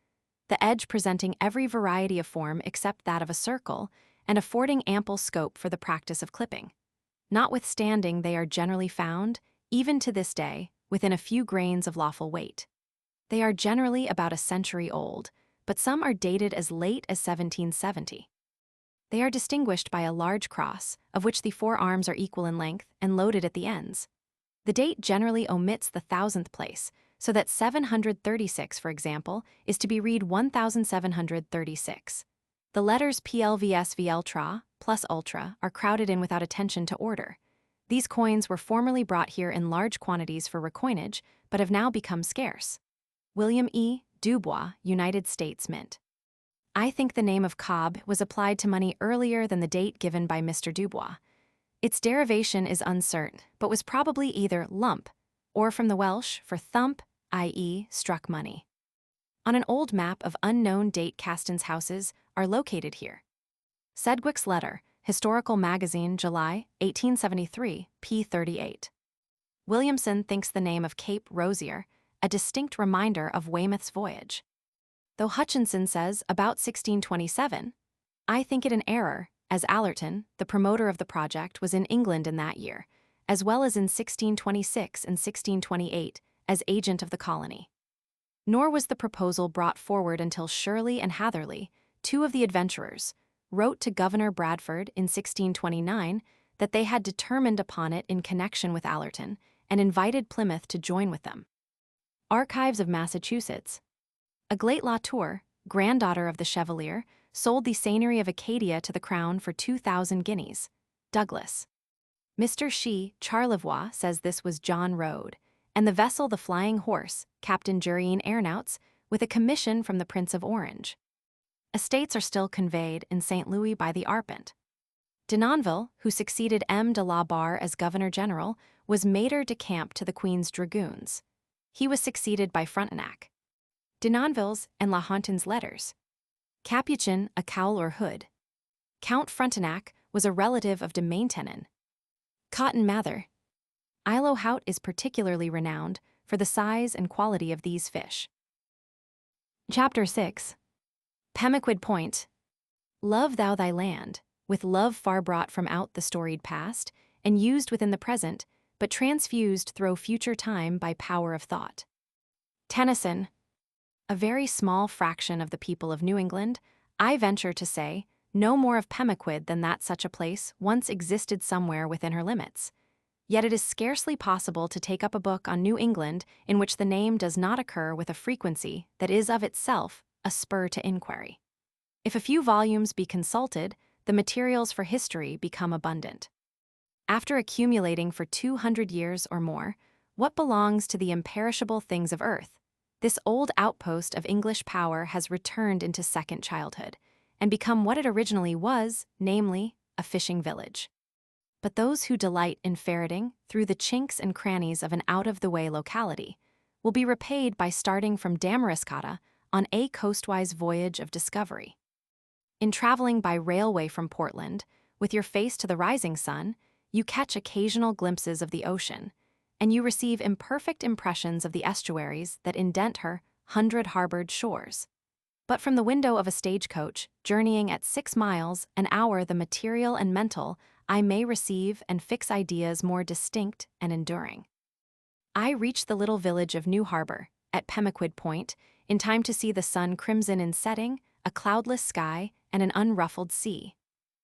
the edge presenting every variety of form except that of a circle, and affording ample scope for the practice of clipping. Notwithstanding, they are generally found, even to this day, within a few grains of lawful weight. They are generally about a century old, but some are dated as late as 1770. They are distinguished by a large cross, of which the 4 arms are equal in length and loaded at the ends. The date generally omits the thousandth place, so that 736, for example, is to be read 1736. The letters PLVSVL plus ultra are crowded in without attention to order. These coins were formerly brought here in large quantities for recoinage, but have now become scarce. William E. Dubois, United States Mint. I think the name of cob was applied to money earlier than the date given by Mr. Dubois. Its derivation is uncertain, but was probably either lump, or from the Welsh for thump, i.e. struck money. On an old map of unknown date Caston's houses are located here. Sedgwick's letter, Historical Magazine, July, 1873, p. 38. Williamson thinks the name of Cape Rosier a distinct reminder of Weymouth's voyage. Though Hutchinson says about 1627, I think it an error, as Allerton, the promoter of the project, was in England in that year, as well as in 1626 and 1628 as agent of the colony. Nor was the proposal brought forward until Shirley and Hatherley, 2 of the adventurers, wrote to Governor Bradford in 1629 that they had determined upon it in connection with Allerton and invited Plymouth to join with them. Archives of Massachusetts. Aglaé Latour, granddaughter of the Chevalier, sold the seigneury of Acadia to the crown for 2,000 guineas. Douglas. Mr. She, Charlevoix, says this was John Road, and the vessel the Flying Horse, Captain Jurien Airnouts, with a commission from the Prince of Orange. Estates are still conveyed in St. Louis by the Arpent. Denonville, who succeeded M. de la Barre as Governor-General, was Maître de Camp to the Queen's Dragoons. He was succeeded by Frontenac. Denonville's and La Hontan's letters. Capuchin, a cowl or hood. Count Frontenac was a relative of de Maintenon. Cotton Mather. Isle Haut is particularly renowned for the size and quality of these fish. Chapter 6. Pemaquid Point. Love thou thy land, with love far brought from out the storied past, and used within the present, but transfused through future time by power of thought. Tennyson. A very small fraction of the people of New England, I venture to say, know more of Pemaquid than that such a place once existed somewhere within her limits. Yet it is scarcely possible to take up a book on New England in which the name does not occur with a frequency that is of itself a spur to inquiry. If a few volumes be consulted, the materials for history become abundant. After accumulating for 200 years or more, what belongs to the imperishable things of earth, this old outpost of English power has returned into second childhood and become what it originally was, namely, a fishing village. But those who delight in ferreting through the chinks and crannies of an out-of-the-way locality will be repaid by starting from Damariscotta on a coastwise voyage of discovery. In traveling by railway from Portland, with your face to the rising sun, you catch occasional glimpses of the ocean, and you receive imperfect impressions of the estuaries that indent her 100-harbored shores. But from the window of a stagecoach, journeying at 6 miles an hour, the material and mental, I may receive and fix ideas more distinct and enduring. I reached the little village of New Harbor, at Pemaquid Point, in time to see the sun crimson in setting, a cloudless sky, and an unruffled sea.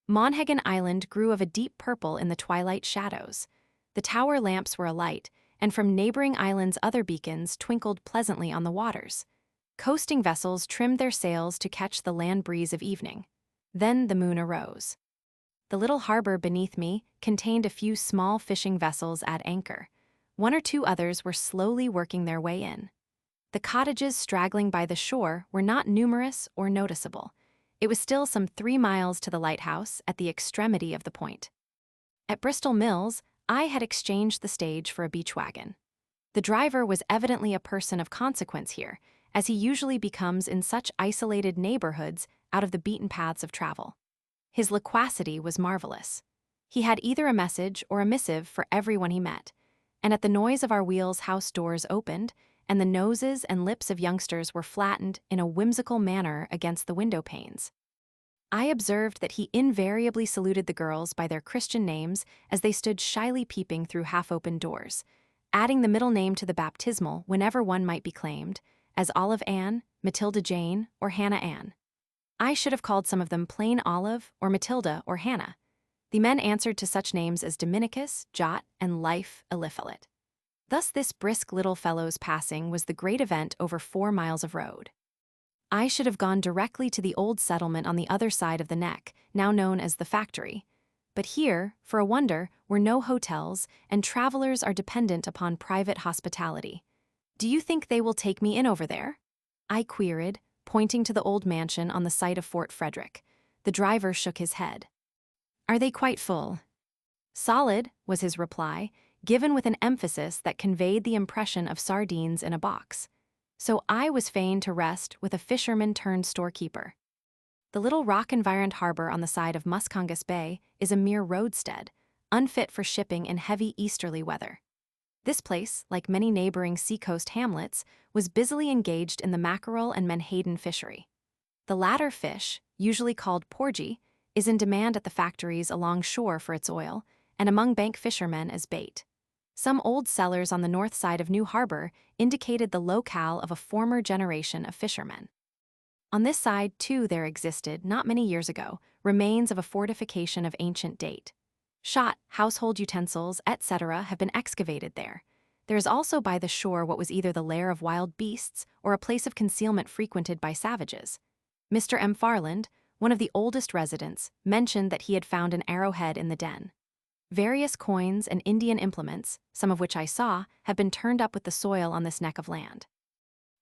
Monhegan Island grew of a deep purple in the twilight shadows. The tower lamps were alight, and from neighboring islands other beacons twinkled pleasantly on the waters. Coasting vessels trimmed their sails to catch the land breeze of evening. Then the moon arose. The little harbor beneath me contained a few small fishing vessels at anchor. 1 or 2 others were slowly working their way in. The cottages straggling by the shore were not numerous or noticeable. It was still some 3 miles to the lighthouse at the extremity of the point. At Bristol Mills, I had exchanged the stage for a beach wagon. The driver was evidently a person of consequence here, as he usually becomes in such isolated neighborhoods out of the beaten paths of travel. His loquacity was marvelous. He had either a message or a missive for everyone he met, and at the noise of our wheels house doors opened, and the noses and lips of youngsters were flattened in a whimsical manner against the window panes. I observed that he invariably saluted the girls by their Christian names as they stood shyly peeping through half-open doors, adding the middle name to the baptismal whenever one might be claimed, as Olive Ann, Matilda Jane, or Hannah Ann. I should have called some of them plain Olive or Matilda or Hannah. The men answered to such names as Dominicus, Jot, and Life Eliphalet. Thus this brisk little fellow's passing was the great event over 4 miles of road. I should have gone directly to the old settlement on the other side of the neck, now known as the factory. But here, for a wonder, were no hotels, and travelers are dependent upon private hospitality. "Do you think they will take me in over there?" I queried, pointing to the old mansion on the site of Fort Frederick. The driver shook his head. "Are they quite full?" "Solid," was his reply, given with an emphasis that conveyed the impression of sardines in a box. So I was fain to rest with a fisherman turned storekeeper. The little rock-environed harbor on the side of Muscongas Bay is a mere roadstead, unfit for shipping in heavy easterly weather. This place, like many neighboring seacoast hamlets, was busily engaged in the mackerel and menhaden fishery. The latter fish, usually called porgy, is in demand at the factories along shore for its oil, and among bank fishermen as bait. Some old cellars on the north side of New Harbor indicated the locale of a former generation of fishermen. On this side, too, there existed, not many years ago, remains of a fortification of ancient date. Shot, household utensils, etc. have been excavated there. There is also by the shore what was either the lair of wild beasts or a place of concealment frequented by savages. Mr. M. Farland, one of the oldest residents, mentioned that he had found an arrowhead in the den. Various coins and Indian implements, some of which I saw, have been turned up with the soil on this neck of land.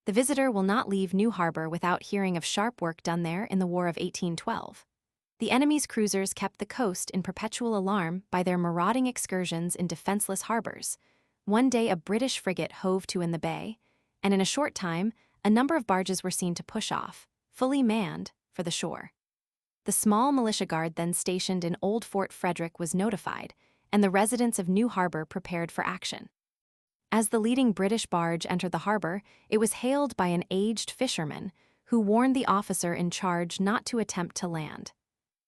The visitor will not leave New Harbor without hearing of sharp work done there in the War of 1812. The enemy's cruisers kept the coast in perpetual alarm by their marauding excursions in defenseless harbors. One day a British frigate hove to in the bay, and in a short time a number of barges were seen to push off, fully manned, for the shore. The small militia guard then stationed in Old Fort Frederick was notified, and the residents of New Harbor prepared for action. As the leading British barge entered the harbor, it was hailed by an aged fisherman who warned the officer in charge not to attempt to land.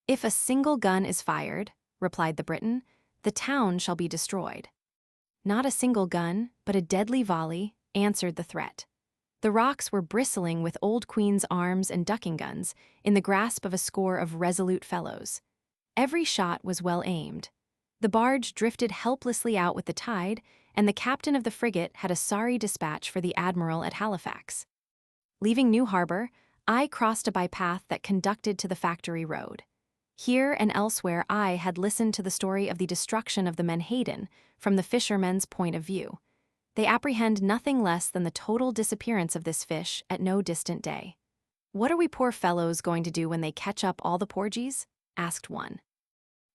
"If a single gun is fired," replied the Briton, "the town shall be destroyed." Not a single gun, but a deadly volley, answered the threat. The rocks were bristling with old Queen's arms and ducking guns in the grasp of a score of resolute fellows. Every shot was well aimed. The barge drifted helplessly out with the tide, and the captain of the frigate had a sorry dispatch for the admiral at Halifax. Leaving New Harbor, I crossed a bypath that conducted to the factory road. Here and elsewhere I had listened to the story of the destruction of the menhaden from the fishermen's point of view. They apprehend nothing less than the total disappearance of this fish at no distant day. "What are we poor fellows going to do when they catch up all the porgies?" asked one.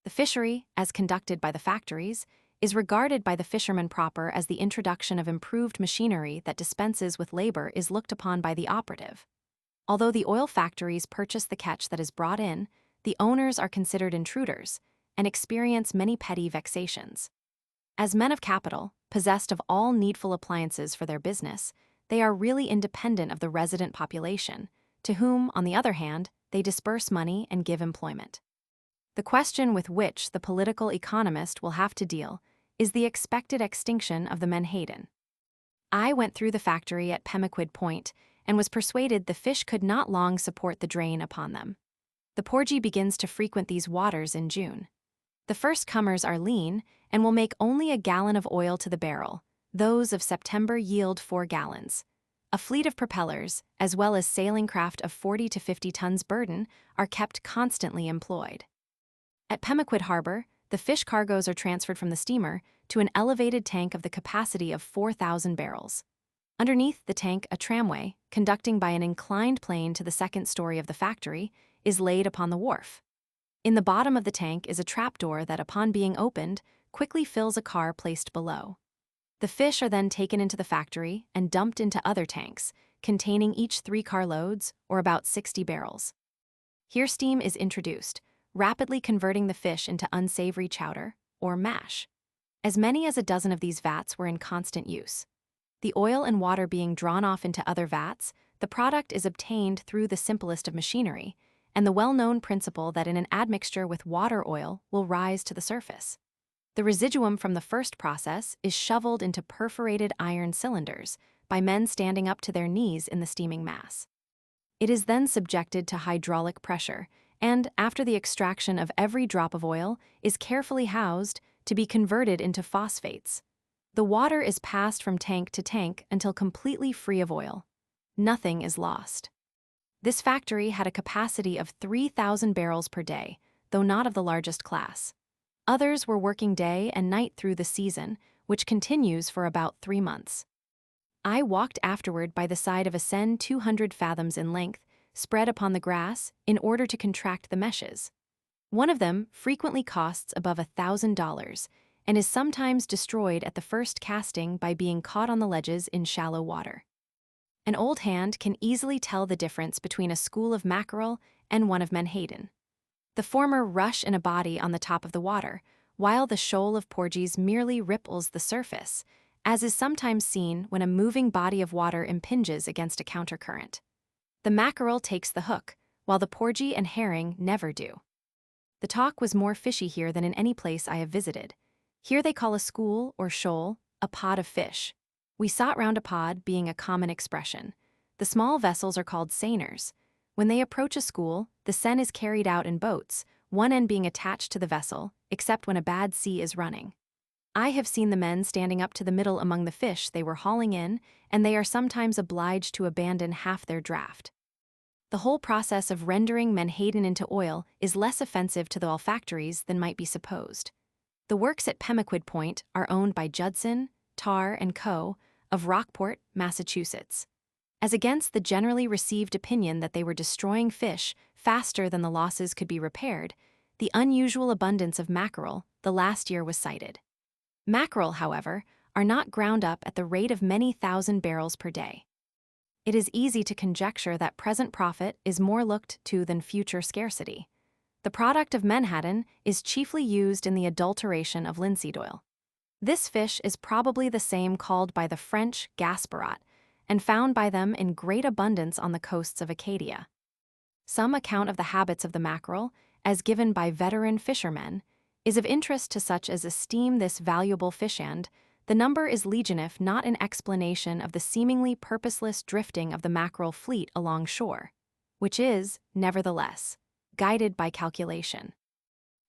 The fishery, as conducted by the factories, is regarded by the fishermen proper as the introduction of improved machinery that dispenses with labor is looked upon by the operative. Although the oil factories purchase the catch that is brought in, the owners are considered intruders and experience many petty vexations. As men of capital, possessed of all needful appliances for their business, they are really independent of the resident population, to whom, on the other hand, they disperse money and give employment. The question with which the political economist will have to deal is the expected extinction of the menhaden. I went through the factory at Pemaquid Point and was persuaded the fish could not long support the drain upon them. The porgy begins to frequent these waters in June. The first comers are lean and will make only a gallon of oil to the barrel. Those of September yield 4 gallons. A fleet of propellers, as well as sailing craft of 40 to 50 tons burden, are kept constantly employed. At Pemaquid Harbor, the fish cargoes are transferred from the steamer to an elevated tank of the capacity of 4,000 barrels. Underneath the tank, a tramway, conducting by an inclined plane to the second story of the factory, is laid upon the wharf. In the bottom of the tank is a trapdoor that, upon being opened, quickly fills a car placed below. The fish are then taken into the factory and dumped into other tanks, containing each 3 carloads, or about 60 barrels. Here steam is introduced, rapidly converting the fish into unsavory chowder, or mash. As many as a dozen of these vats were in constant use. The oil and water being drawn off into other vats, the product is obtained through the simplest of machinery, and the well-known principle that in an admixture with water oil will rise to the surface. The residuum from the first process is shoveled into perforated iron cylinders, by men standing up to their knees in the steaming mass. It is then subjected to hydraulic pressure, and, after the extraction of every drop of oil, is carefully housed to be converted into phosphates. The water is passed from tank to tank until completely free of oil. Nothing is lost. This factory had a capacity of 3,000 barrels per day, though not of the largest class. Others were working day and night through the season, which continues for about 3 months. I walked afterward by the side of a seine 200 fathoms in length, spread upon the grass, in order to contract the meshes. One of them frequently costs above $1,000, and is sometimes destroyed at the first casting by being caught on the ledges in shallow water. An old hand can easily tell the difference between a school of mackerel and one of menhaden. The former rush in a body on the top of the water, while the shoal of porgies merely ripples the surface, as is sometimes seen when a moving body of water impinges against a countercurrent. The mackerel takes the hook, while the porgy and herring never do. The talk was more fishy here than in any place I have visited. Here they call a school or shoal a pod of fish. We sought round a pod being a common expression. The small vessels are called seiners. When they approach a school, the seine is carried out in boats, one end being attached to the vessel, except when a bad sea is running. I have seen the men standing up to the middle among the fish they were hauling in, and they are sometimes obliged to abandon half their draft. The whole process of rendering menhaden into oil is less offensive to the olfactories than might be supposed. The works at Pemaquid Point are owned by Judson, Tar & Co. of Rockport, Massachusetts. As against the generally received opinion that they were destroying fish faster than the losses could be repaired, the unusual abundance of mackerel the last year was cited. Mackerel, however, are not ground up at the rate of many thousand barrels per day. It is easy to conjecture that present profit is more looked to than future scarcity. The product of menhaden is chiefly used in the adulteration of linseed oil. This fish is probably the same called by the French gasparot, and found by them in great abundance on the coasts of Acadia. Some account of the habits of the mackerel, as given by veteran fishermen, is of interest to such as esteem this valuable fish, and the number is legion if not in explanation of the seemingly purposeless drifting of the mackerel fleet along shore, which is, nevertheless, guided by calculation.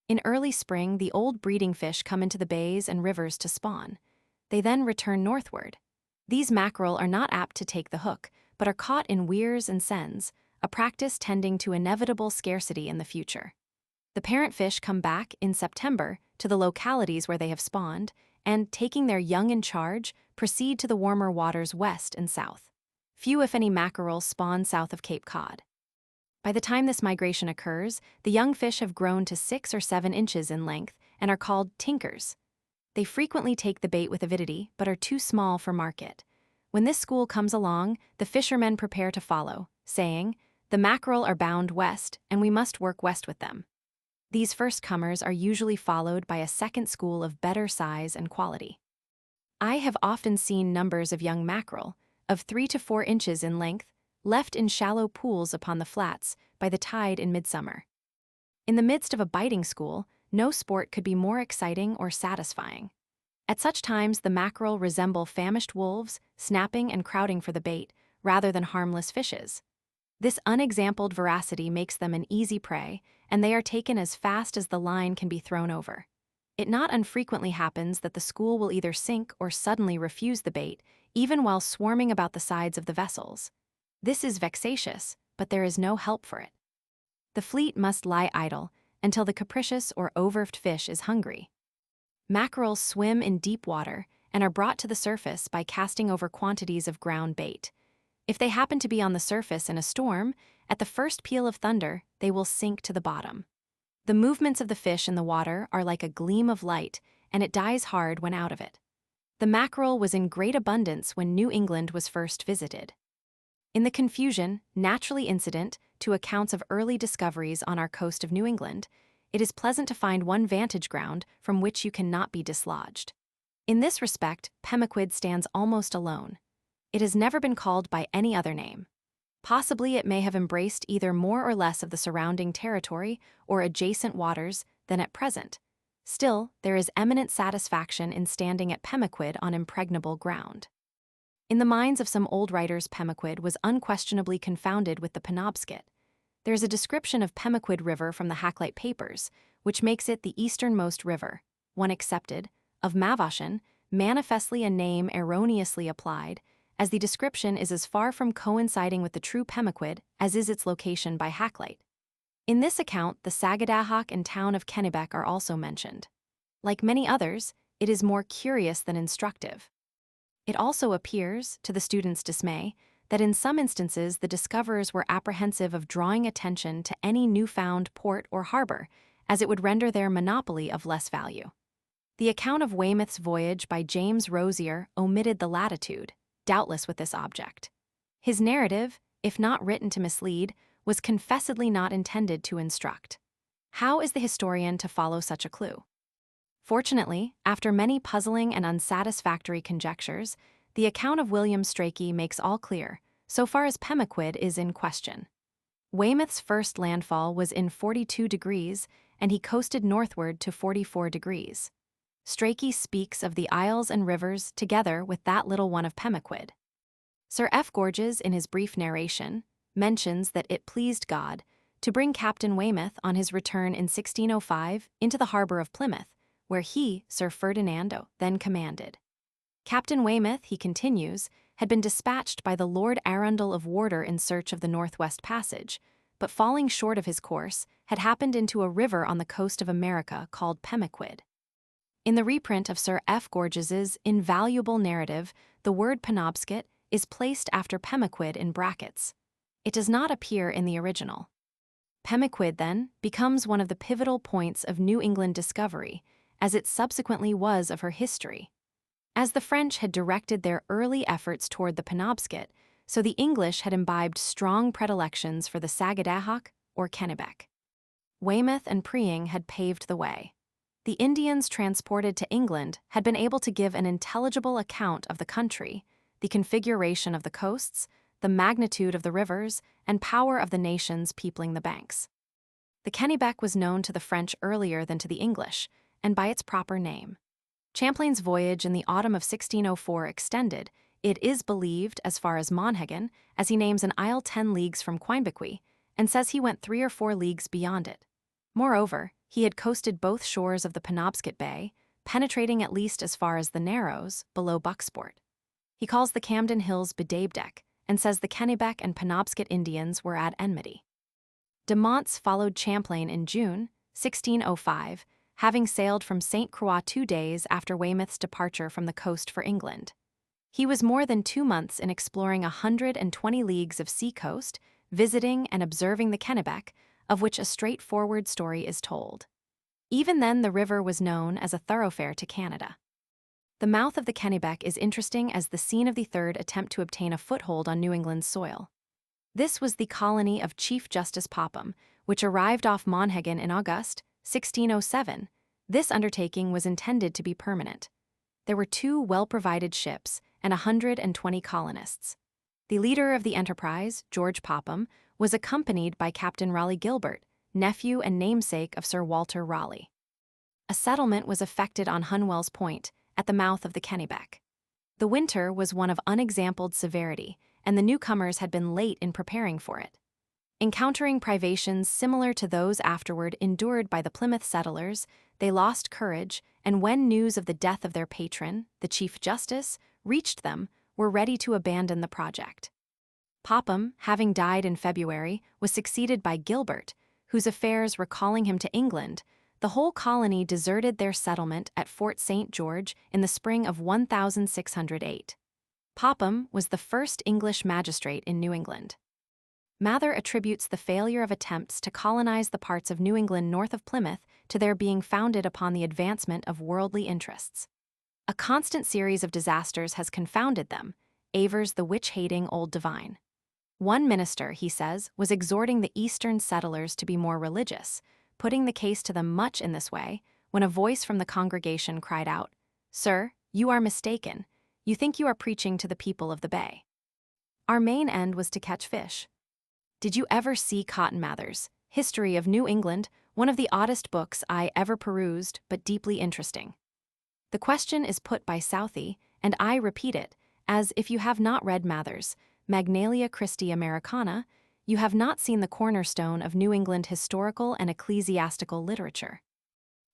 In early spring, the old breeding fish come into the bays and rivers to spawn. They then return northward. These mackerel are not apt to take the hook, but are caught in weirs and seines, a practice tending to inevitable scarcity in the future. The parent fish come back in September to the localities where they have spawned, and, taking their young in charge, proceed to the warmer waters west and south. Few, if any, mackerel spawn south of Cape Cod. By the time this migration occurs, the young fish have grown to 6 or 7 inches in length and are called tinkers. They frequently take the bait with avidity, but are too small for market. When this school comes along, the fishermen prepare to follow, saying, "The mackerel are bound west, and we must work west with them." These first comers are usually followed by a second school of better size and quality. I have often seen numbers of young mackerel, of 3 to 4 inches in length, left in shallow pools upon the flats by the tide in midsummer. In the midst of a biting school, no sport could be more exciting or satisfying. At such times the mackerel resemble famished wolves, snapping and crowding for the bait, rather than harmless fishes. This unexampled voracity makes them an easy prey, and they are taken as fast as the line can be thrown over. It not unfrequently happens that the school will either sink or suddenly refuse the bait, even while swarming about the sides of the vessels. This is vexatious, but there is no help for it. The fleet must lie idle until the capricious or overfed fish is hungry. Mackerel swim in deep water and are brought to the surface by casting over quantities of ground bait. If they happen to be on the surface in a storm, at the first peal of thunder, they will sink to the bottom. The movements of the fish in the water are like a gleam of light, and it dies hard when out of it. The mackerel was in great abundance when New England was first visited. In the confusion naturally incident to accounts of early discoveries on our coast of New England, it is pleasant to find one vantage ground from which you cannot be dislodged. In this respect, Pemaquid stands almost alone. It has never been called by any other name. Possibly it may have embraced either more or less of the surrounding territory or adjacent waters than at present. Still, there is eminent satisfaction in standing at Pemaquid on impregnable ground. In the minds of some old writers, Pemaquid was unquestionably confounded with the Penobscot. There is a description of Pemaquid River from the Hakluyt Papers, which makes it the easternmost river, one accepted, of Mavoshan, manifestly a name erroneously applied, as the description is as far from coinciding with the true Pemaquid as is its location by Hakluyt. In this account, the Sagadahoc and town of Kennebec are also mentioned. Like many others, it is more curious than instructive. It also appears, to the student's dismay, that in some instances the discoverers were apprehensive of drawing attention to any newfound port or harbor, as it would render their monopoly of less value. The account of Weymouth's voyage by James Rosier omitted the latitude, doubtless with this object. His narrative, if not written to mislead, was confessedly not intended to instruct. How is the historian to follow such a clue? Fortunately, after many puzzling and unsatisfactory conjectures, the account of William Strachey makes all clear, so far as Pemaquid is in question. Weymouth's first landfall was in 42 degrees, and he coasted northward to 44 degrees. Strachey speaks of the isles and rivers together with that little one of Pemaquid. Sir F. Gorges, in his brief narration, mentions that it pleased God to bring Captain Weymouth on his return in 1605 into the harbor of Plymouth, where he, Sir Ferdinando, then commanded. Captain Weymouth, he continues, had been dispatched by the Lord Arundel of Wardour in search of the Northwest Passage, but falling short of his course, had happened into a river on the coast of America called Pemaquid. In the reprint of Sir F. Gorges's invaluable narrative, the word Penobscot is placed after Pemaquid in brackets. It does not appear in the original. Pemaquid, then, becomes one of the pivotal points of New England discovery, as it subsequently was of her history. As the French had directed their early efforts toward the Penobscot, so the English had imbibed strong predilections for the Sagadahoc or Kennebec. Weymouth and Preing had paved the way. The Indians transported to England had been able to give an intelligible account of the country, the configuration of the coasts, the magnitude of the rivers, and power of the nations peopling the banks. The Kennebec was known to the French earlier than to the English, and by its proper name. Champlain's voyage in the autumn of 1604 extended, it is believed, as far as Monhegan, as he names an isle 10 leagues from Queanbequet, and says he went 3 or 4 leagues beyond it. Moreover, he had coasted both shores of the Penobscot Bay, penetrating at least as far as the Narrows, below Bucksport. He calls the Camden Hills Bedabedec, and says the Kennebec and Penobscot Indians were at enmity. De Monts followed Champlain in June, 1605, having sailed from St. Croix 2 days after Weymouth's departure from the coast for England. He was more than 2 months in exploring 120 leagues of sea-coast, visiting and observing the Kennebec, of which a straightforward story is told. Even then, the river was known as a thoroughfare to Canada. The mouth of the Kennebec is interesting as the scene of the third attempt to obtain a foothold on New England's soil. This was the colony of Chief Justice Popham, which arrived off Monhegan in August, 1607. This undertaking was intended to be permanent. There were 2 well-provided ships and 120 colonists. The leader of the enterprise, George Popham, was accompanied by Captain Raleigh Gilbert, nephew and namesake of Sir Walter Raleigh. A settlement was effected on Hunwell's Point, at the mouth of the Kennebec. The winter was one of unexampled severity, and the newcomers had been late in preparing for it. Encountering privations similar to those afterward endured by the Plymouth settlers, they lost courage, and when news of the death of their patron, the Chief Justice, reached them, were ready to abandon the project. Popham, having died in February, was succeeded by Gilbert, whose affairs recalling him to England, the whole colony deserted their settlement at Fort St. George in the spring of 1608. Popham was the first English magistrate in New England. Mather attributes the failure of attempts to colonize the parts of New England north of Plymouth to their being founded upon the advancement of worldly interests. A constant series of disasters has confounded them, avers the witch-hating old divine. One minister, he says, was exhorting the eastern settlers to be more religious, putting the case to them much in this way, when a voice from the congregation cried out, "Sir, you are mistaken. You think you are preaching to the people of the bay. Our main end was to catch fish." Did you ever see Cotton Mather's History of New England, one of the oddest books I ever perused, but deeply interesting? The question is put by Southey, and I repeat it, as if you have not read Mather's Magnalia Christi Americana, you have not seen the cornerstone of New England historical and ecclesiastical literature.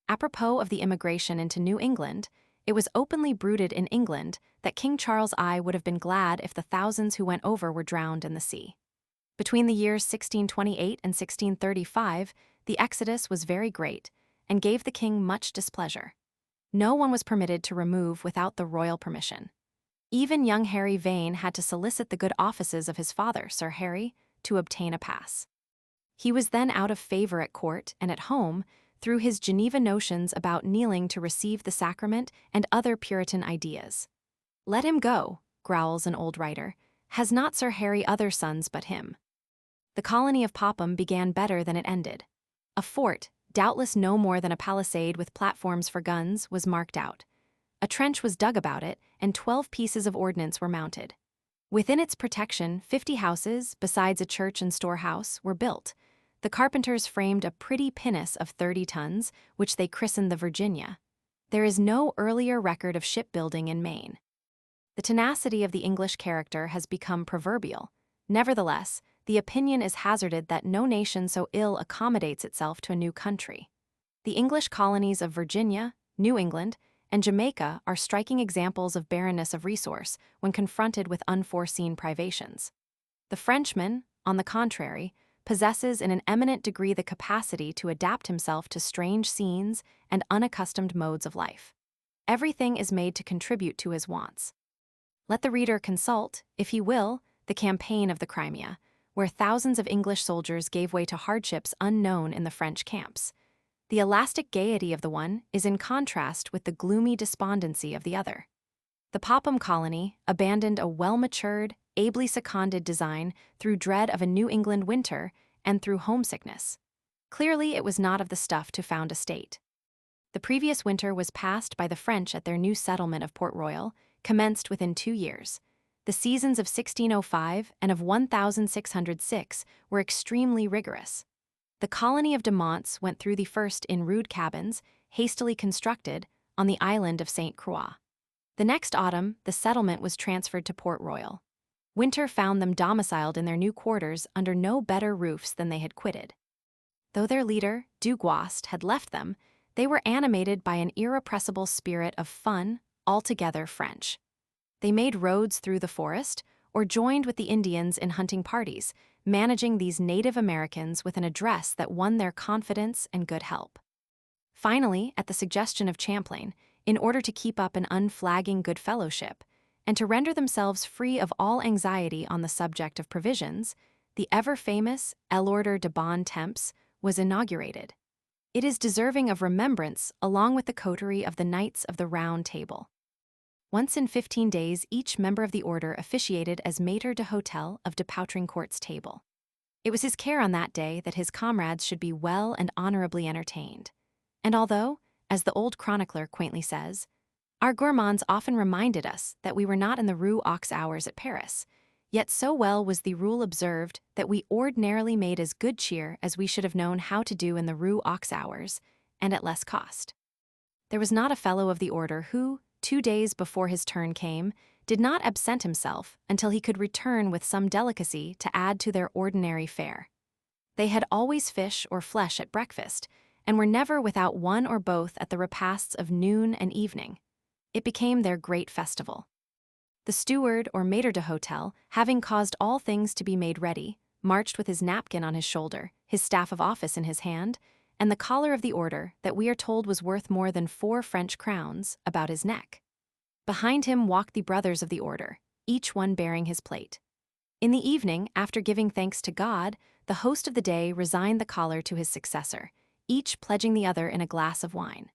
Apropos of the immigration into New England, it was openly bruited in England that King Charles I would have been glad if the thousands who went over were drowned in the sea. Between the years 1628 and 1635, the exodus was very great and gave the king much displeasure. No one was permitted to remove without the royal permission. Even young Harry Vane had to solicit the good offices of his father, Sir Harry, to obtain a pass. He was then out of favor at court and at home through his Geneva notions about kneeling to receive the sacrament and other Puritan ideas. "Let him go," growls an old writer, "has not Sir Harry other sons but him?" The colony of Popham began better than it ended. A fort, doubtless no more than a palisade with platforms for guns, was marked out. A trench was dug about it, and 12 pieces of ordnance were mounted. Within its protection, 50 houses, besides a church and storehouse, were built. The carpenters framed a pretty pinnace of 30 tons, which they christened the Virginia. There is no earlier record of shipbuilding in Maine. The tenacity of the English character has become proverbial. Nevertheless, the opinion is hazarded that no nation so ill accommodates itself to a new country. The English colonies of Virginia, New England, and Jamaica are striking examples of barrenness of resource when confronted with unforeseen privations. The Frenchman, on the contrary, possesses in an eminent degree the capacity to adapt himself to strange scenes and unaccustomed modes of life. Everything is made to contribute to his wants. Let the reader consult, if he will, the campaign of the Crimea, where thousands of English soldiers gave way to hardships unknown in the French camps. The elastic gaiety of the one is in contrast with the gloomy despondency of the other. The Popham colony abandoned a well-matured, ably seconded design through dread of a New England winter and through homesickness. Clearly, it was not of the stuff to found a state. The previous winter was passed by the French at their new settlement of Port Royal, commenced within 2 years. The seasons of 1605 and of 1606 were extremely rigorous. The colony of De Monts went through the first in rude cabins, hastily constructed, on the island of St. Croix. The next autumn, the settlement was transferred to Port Royal. Winter found them domiciled in their new quarters under no better roofs than they had quitted. Though their leader, Duguast, had left them, they were animated by an irrepressible spirit of fun, altogether French. They made roads through the forest, or joined with the Indians in hunting parties, managing these Native Americans with an address that won their confidence and good help. Finally, at the suggestion of Champlain, in order to keep up an unflagging good fellowship, and to render themselves free of all anxiety on the subject of provisions, the ever-famous L'Ordre de Bon Temps was inaugurated. It is deserving of remembrance along with the coterie of the Knights of the Round Table. Once in 15 days, each member of the order officiated as maître d'hôtel of de Poutrincourt's table. It was his care on that day that his comrades should be well and honorably entertained. And although, as the old chronicler quaintly says, our gourmands often reminded us that we were not in the Rue aux Ours at Paris, yet so well was the rule observed that we ordinarily made as good cheer as we should have known how to do in the Rue aux Ours, and at less cost. There was not a fellow of the order who, 2 days before his turn came, did not absent himself until he could return with some delicacy to add to their ordinary fare. They had always fish or flesh at breakfast, and were never without one or both at the repasts of noon and evening. It became their great festival. The steward or maître d'hôtel, having caused all things to be made ready, marched with his napkin on his shoulder, his staff of office in his hand, and the collar of the order, that we are told was worth more than 4 French crowns, about his neck. Behind him walked the brothers of the order, each one bearing his plate. In the evening, after giving thanks to God, the host of the day resigned the collar to his successor, each pledging the other in a glass of wine.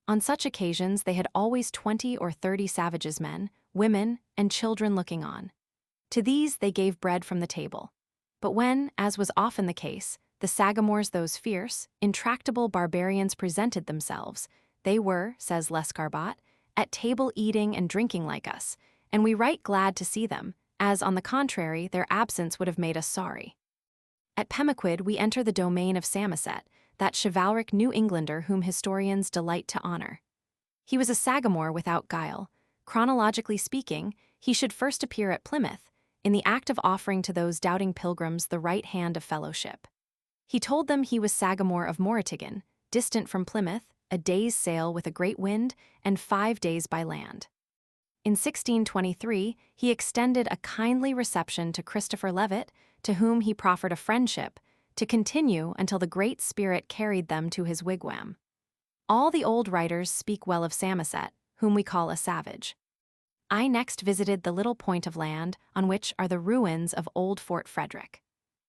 On such occasions they had always 20 or 30 savages men, women, and children looking on. To these they gave bread from the table. But when, as was often the case, the Sagamores, those fierce, intractable barbarians, presented themselves, they were, says Lescarbot, at table eating and drinking like us, and we right glad to see them, as, on the contrary, their absence would have made us sorry. At Pemaquid we enter the domain of Samoset, that chivalric New Englander whom historians delight to honor. He was a Sagamore without guile. Chronologically speaking, he should first appear at Plymouth, in the act of offering to those doubting pilgrims the right hand of fellowship. He told them he was Sagamore of Moratigan, distant from Plymouth, a day's sail with a great wind, and 5 days by land. In 1623, he extended a kindly reception to Christopher Levitt, to whom he proffered a friendship, to continue until the Great Spirit carried them to his wigwam. All the old writers speak well of Samoset, whom we call a savage. I next visited the little point of land on which are the ruins of old Fort Frederick.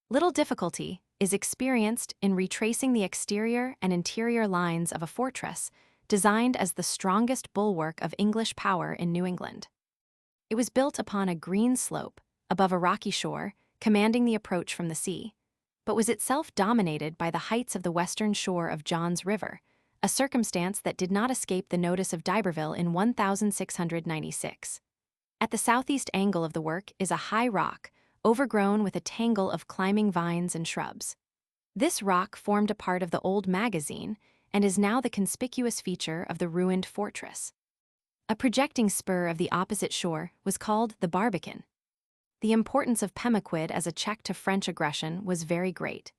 Little difficulty is experienced in retracing the exterior and interior lines of a fortress designed as the strongest bulwark of English power in New England. It was built upon a green slope, above a rocky shore, commanding the approach from the sea, but was itself dominated by the heights of the western shore of Johns River, a circumstance that did not escape the notice of D'Iberville in 1696. At the southeast angle of the work is a high rock, overgrown with a tangle of climbing vines and shrubs. This rock formed a part of the old magazine and is now the conspicuous feature of the ruined fortress. A projecting spur of the opposite shore was called the Barbican. The importance of Pemaquid as a check to French aggression was very great.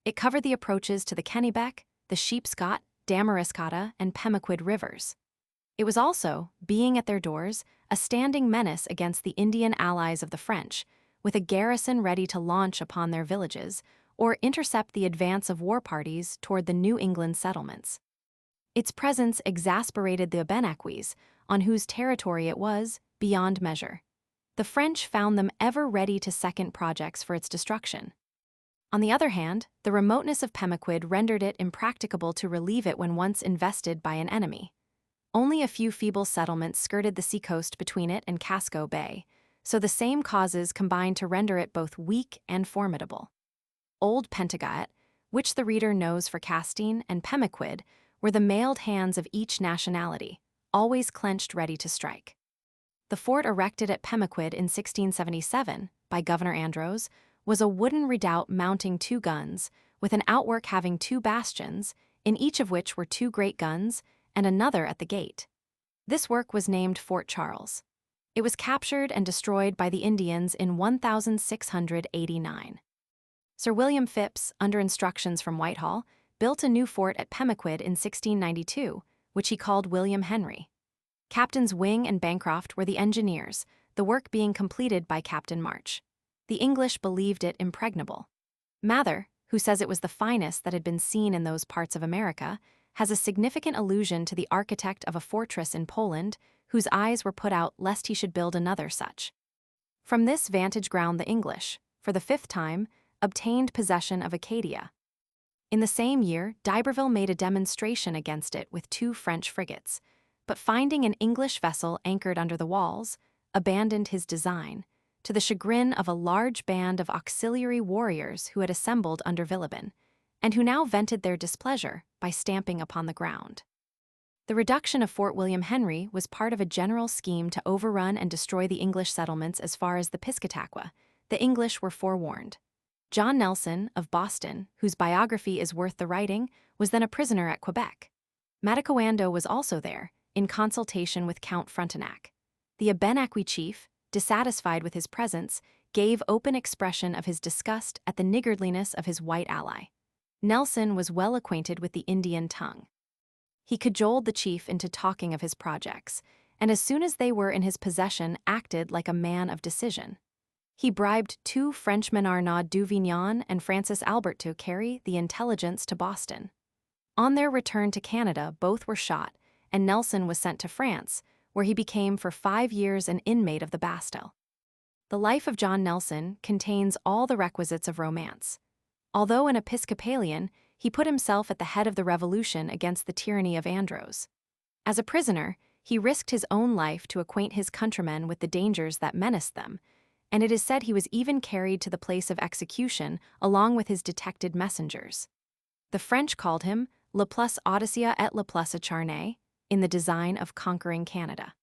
It covered the approaches to the Kennebec, the Sheepscot, Damariscotta, and Pemaquid rivers. It was also, being at their doors, a standing menace against the Indian allies of the French, with a garrison ready to launch upon their villages or intercept the advance of war parties toward the New England settlements. Its presence exasperated the Abenakis, on whose territory it was, beyond measure. The French found them ever ready to second projects for its destruction. On the other hand, the remoteness of Pemaquid rendered it impracticable to relieve it when once invested by an enemy. Only a few feeble settlements skirted the seacoast between it and Casco Bay, so the same causes combined to render it both weak and formidable. Old Penobscot, which the reader knows for Castine, and Pemaquid were the mailed hands of each nationality, always clenched ready to strike. The fort erected at Pemaquid in 1677 by Governor Andros was a wooden redoubt mounting 2 guns, with an outwork having 2 bastions, in each of which were 2 great guns, and another at the gate. This work was named Fort Charles. It was captured and destroyed by the Indians in 1689. Sir William Phipps, under instructions from Whitehall, built a new fort at Pemaquid in 1692, which he called William Henry. Captains Wing and Bancroft were the engineers, the work being completed by Captain March. The English believed it impregnable. Mather, who says it was the finest that had been seen in those parts of America, has a significant allusion to the architect of a fortress in Poland, whose eyes were put out lest he should build another such. From this vantage ground the English, for the 5th time, obtained possession of Acadia. In the same year, D'Iberville made a demonstration against it with 2 French frigates, but finding an English vessel anchored under the walls, abandoned his design, to the chagrin of a large band of auxiliary warriors who had assembled under Villebin, and who now vented their displeasure by stamping upon the ground. The reduction of Fort William Henry was part of a general scheme to overrun and destroy the English settlements as far as the Piscataqua. The English were forewarned. John Nelson, of Boston, whose biography is worth the writing, was then a prisoner at Quebec. Matacoando was also there, in consultation with Count Frontenac. The Abenaqui chief, dissatisfied with his presence, gave open expression of his disgust at the niggardliness of his white ally. Nelson was well acquainted with the Indian tongue. He cajoled the chief into talking of his projects, and as soon as they were in his possession acted like a man of decision. He bribed 2 Frenchmen, Arnaud Duvignon and Francis Albert, to carry the intelligence to Boston. On their return to Canada, both were shot, and Nelson was sent to France, where he became for 5 years an inmate of the Bastille. The life of John Nelson contains all the requisites of romance. Although an Episcopalian, he put himself at the head of the revolution against the tyranny of Andros. As a prisoner, he risked his own life to acquaint his countrymen with the dangers that menaced them, and it is said he was even carried to the place of execution along with his detected messengers. The French called him Le Plus Audacia et Le Plus Acharné, in the design of conquering Canada.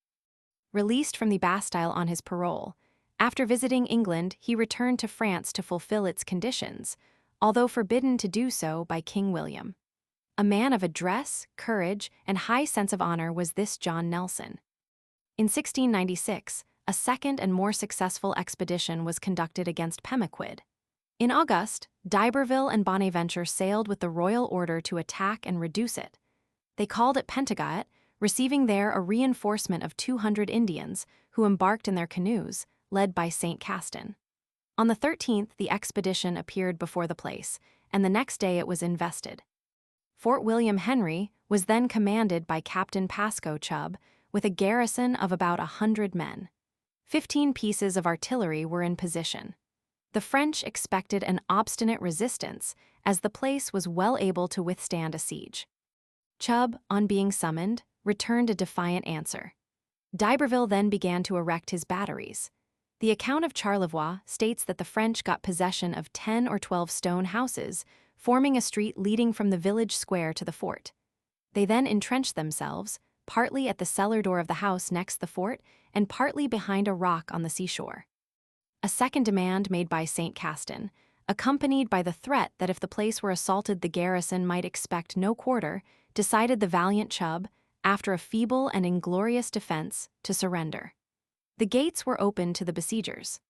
Released from the Bastille on his parole, after visiting England he returned to France to fulfill its conditions, although forbidden to do so by King William. A man of address, courage, and high sense of honor was this John Nelson. In 1696, a second and more successful expedition was conducted against Pemaquid. In August, d'Iberville and Bonaventure sailed with the royal order to attack and reduce it. They called at Penobscot, receiving there a reinforcement of 200 Indians, who embarked in their canoes, led by St. Castin. On the 13th, the expedition appeared before the place, and the next day it was invested. Fort William Henry was then commanded by Captain Pascoe Chubb, with a garrison of about 100 men. 15 pieces of artillery were in position. The French expected an obstinate resistance, as the place was well able to withstand a siege. Chubb, on being summoned, returned a defiant answer. D'Iberville then began to erect his batteries. The account of Charlevoix states that the French got possession of 10 or 12 stone houses, forming a street leading from the village square to the fort. They then entrenched themselves, partly at the cellar door of the house next the fort and partly behind a rock on the seashore. A second demand made by St. Castin, accompanied by the threat that if the place were assaulted the garrison might expect no quarter, decided the valiant Chubb, after a feeble and inglorious defense, to surrender. The gates were opened to the besiegers.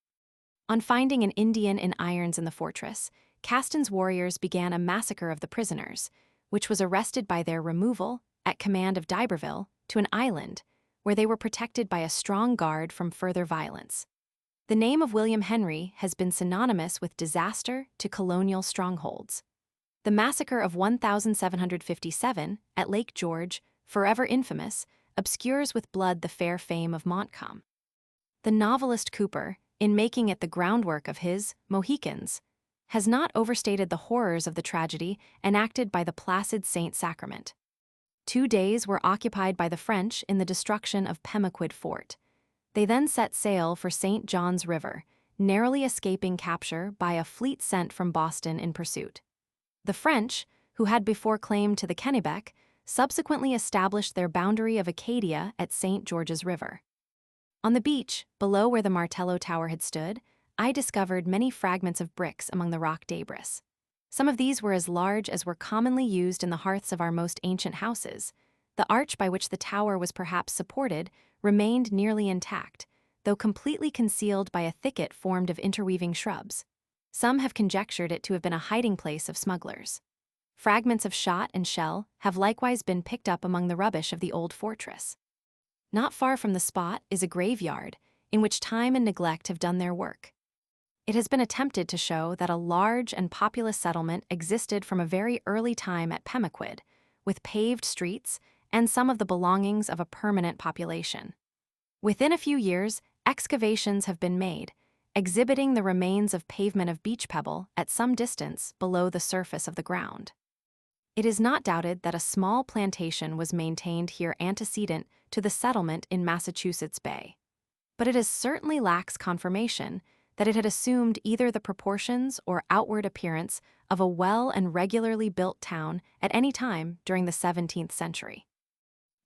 On finding an Indian in irons in the fortress, Castin's warriors began a massacre of the prisoners, which was arrested by their removal, at command of d'Iberville, to an island, where they were protected by a strong guard from further violence. The name of William Henry has been synonymous with disaster to colonial strongholds. The massacre of 1757, at Lake George, forever infamous, obscures with blood the fair fame of Montcalm. The novelist Cooper, in making it the groundwork of his Mohicans, has not overstated the horrors of the tragedy enacted by the placid Saint Sacrament. 2 days were occupied by the French in the destruction of Pemaquid Fort. They then set sail for St. John's River, narrowly escaping capture by a fleet sent from Boston in pursuit. The French, who had before claimed to the Kennebec, subsequently established their boundary of Acadia at St. George's River. On the beach, below where the Martello Tower had stood, I discovered many fragments of bricks among the rock debris. Some of these were as large as were commonly used in the hearths of our most ancient houses. The arch by which the tower was perhaps supported remained nearly intact, though completely concealed by a thicket formed of interweaving shrubs. Some have conjectured it to have been a hiding place of smugglers. Fragments of shot and shell have likewise been picked up among the rubbish of the old fortress. Not far from the spot is a graveyard, in which time and neglect have done their work. It has been attempted to show that a large and populous settlement existed from a very early time at Pemaquid, with paved streets and some of the belongings of a permanent population. Within a few years, excavations have been made, exhibiting the remains of pavement of beach pebble at some distance below the surface of the ground. It is not doubted that a small plantation was maintained here antecedent to the settlement in Massachusetts Bay. But it certainly lacks confirmation that it had assumed either the proportions or outward appearance of a well and regularly built town at any time during the 17th century.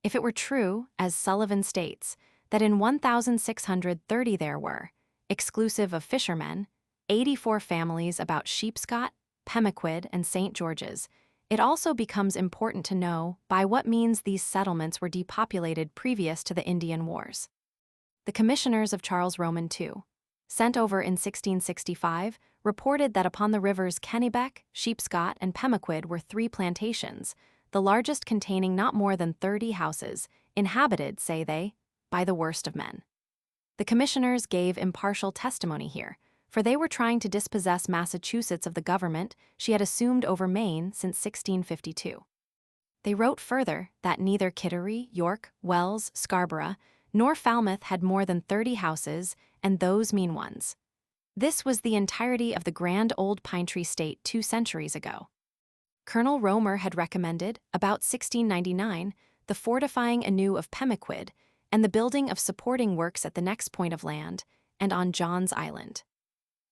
If it were true, as Sullivan states, that in 1630 there were, exclusive of fishermen, 84 families about Sheepscot, Pemaquid, and St. George's, it also becomes important to know by what means these settlements were depopulated previous to the Indian Wars. The commissioners of Charles Roman II, sent over in 1665, reported that upon the rivers Kennebec, Sheepscot, and Pemaquid were 3 plantations, the largest containing not more than 30 houses, inhabited, say they, by the worst of men. The commissioners gave impartial testimony here, for they were trying to dispossess Massachusetts of the government she had assumed over Maine since 1652. They wrote further that neither Kittery, York, Wells, Scarborough, nor Falmouth had more than 30 houses, and those mean ones. This was the entirety of the grand old pine tree state 2 centuries ago. Colonel Romer had recommended, about 1699, the fortifying anew of Pemaquid and the building of supporting works at the next point of land and on John's Island.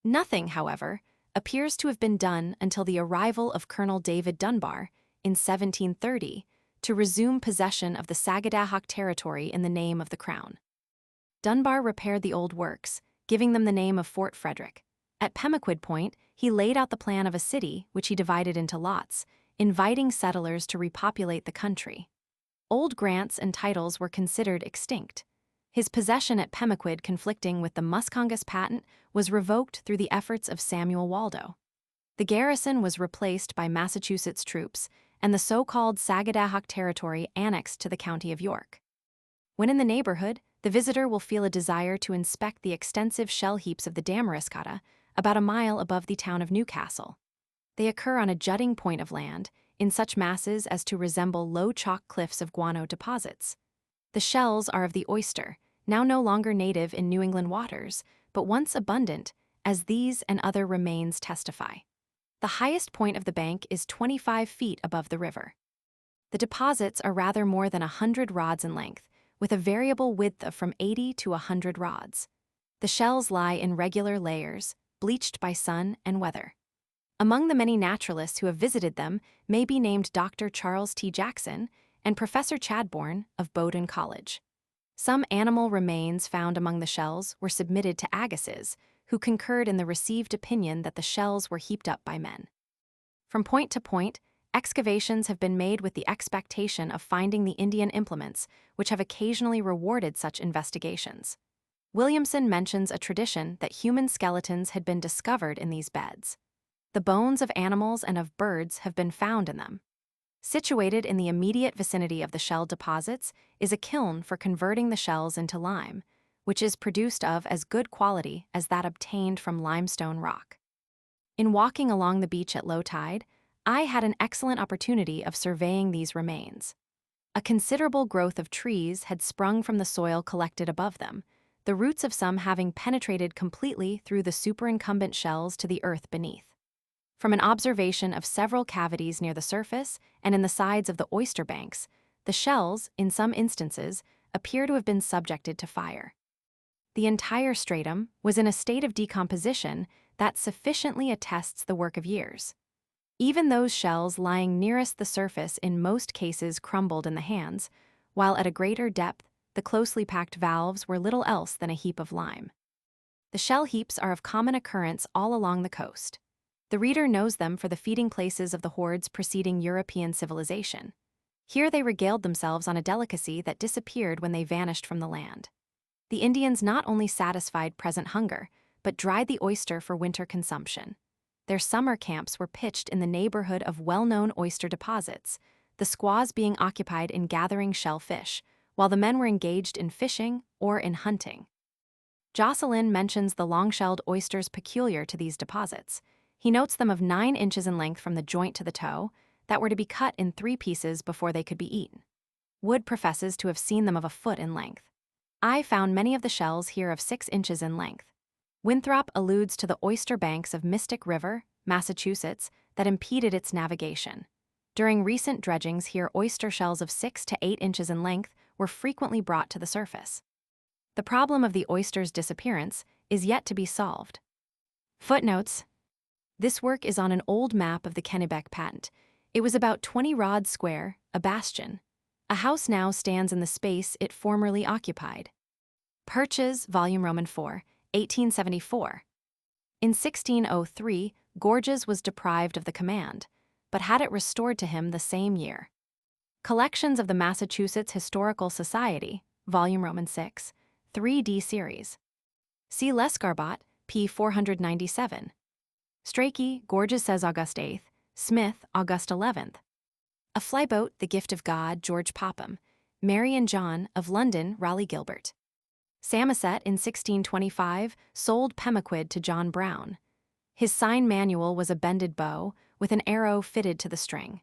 Nothing, however, appears to have been done until the arrival of Colonel David Dunbar in 1730 to resume possession of the Sagadahoc territory in the name of the Crown. Dunbar repaired the old works, giving them the name of Fort Frederick. At Pemaquid Point, he laid out the plan of a city, which he divided into lots, inviting settlers to repopulate the country. Old grants and titles were considered extinct. His possession at Pemaquid conflicting with the Muscongas patent was revoked through the efforts of Samuel Waldo. The garrison was replaced by Massachusetts troops, and the so-called Sagadahoc territory annexed to the county of York. When in the neighborhood, the visitor will feel a desire to inspect the extensive shell heaps of the Damariscotta, about a mile above the town of Newcastle. They occur on a jutting point of land, in such masses as to resemble low chalk cliffs of guano deposits. The shells are of the oyster, now no longer native in New England waters, but once abundant, as these and other remains testify. The highest point of the bank is 25 feet above the river. The deposits are rather more than 100 rods in length, with a variable width of from 80 to 100 rods. The shells lie in regular layers, bleached by sun and weather. Among the many naturalists who have visited them may be named Dr. Charles T. Jackson and Professor Chadbourne of Bowdoin College. Some animal remains found among the shells were submitted to Agassiz, who concurred in the received opinion that the shells were heaped up by men. From point to point, excavations have been made with the expectation of finding the Indian implements, which have occasionally rewarded such investigations. Williamson mentions a tradition that human skeletons had been discovered in these beds. The bones of animals and of birds have been found in them. Situated in the immediate vicinity of the shell deposits is a kiln for converting the shells into lime, which is produced of as good quality as that obtained from limestone rock. In walking along the beach at low tide, I had an excellent opportunity of surveying these remains. A considerable growth of trees had sprung from the soil collected above them, the roots of some having penetrated completely through the superincumbent shells to the earth beneath. From an observation of several cavities near the surface and in the sides of the oyster banks, the shells, in some instances, appear to have been subjected to fire. The entire stratum was in a state of decomposition that sufficiently attests the work of years. Even those shells lying nearest the surface in most cases crumbled in the hands, while at a greater depth, the closely packed valves were little else than a heap of lime. The shell heaps are of common occurrence all along the coast. The reader knows them for the feeding places of the hordes preceding European civilization. Here they regaled themselves on a delicacy that disappeared when they vanished from the land. The Indians not only satisfied present hunger, but dried the oyster for winter consumption. Their summer camps were pitched in the neighborhood of well-known oyster deposits, the squaws being occupied in gathering shellfish, while the men were engaged in fishing or in hunting. Jocelyn mentions the long-shelled oysters peculiar to these deposits. He notes them of 9 inches in length from the joint to the toe, that were to be cut in 3 pieces before they could be eaten. Wood professes to have seen them of a foot in length. I found many of the shells here of 6 inches in length. Winthrop alludes to the oyster banks of Mystic River, Massachusetts, that impeded its navigation. During recent dredgings here, oyster shells of 6 to 8 inches in length were frequently brought to the surface. The problem of the oyster's disappearance is yet to be solved. Footnotes. This work is on an old map of the Kennebec patent. It was about 20 rods square, a bastion. A house now stands in the space it formerly occupied. Purchas, Volume Roman 4, 1874. In 1603, Gorges was deprived of the command, but had it restored to him the same year. Collections of the Massachusetts Historical Society, Volume Roman 6, 3D series. See Lescarbot, p. 497. Strachey, Gorges says August 8th, Smith, August 11th. A Flyboat, The Gift of God, George Popham. Mary and John, of London, Raleigh Gilbert. Samoset, in 1625, sold Pemaquid to John Brown. His sign manual was a bended bow, with an arrow fitted to the string.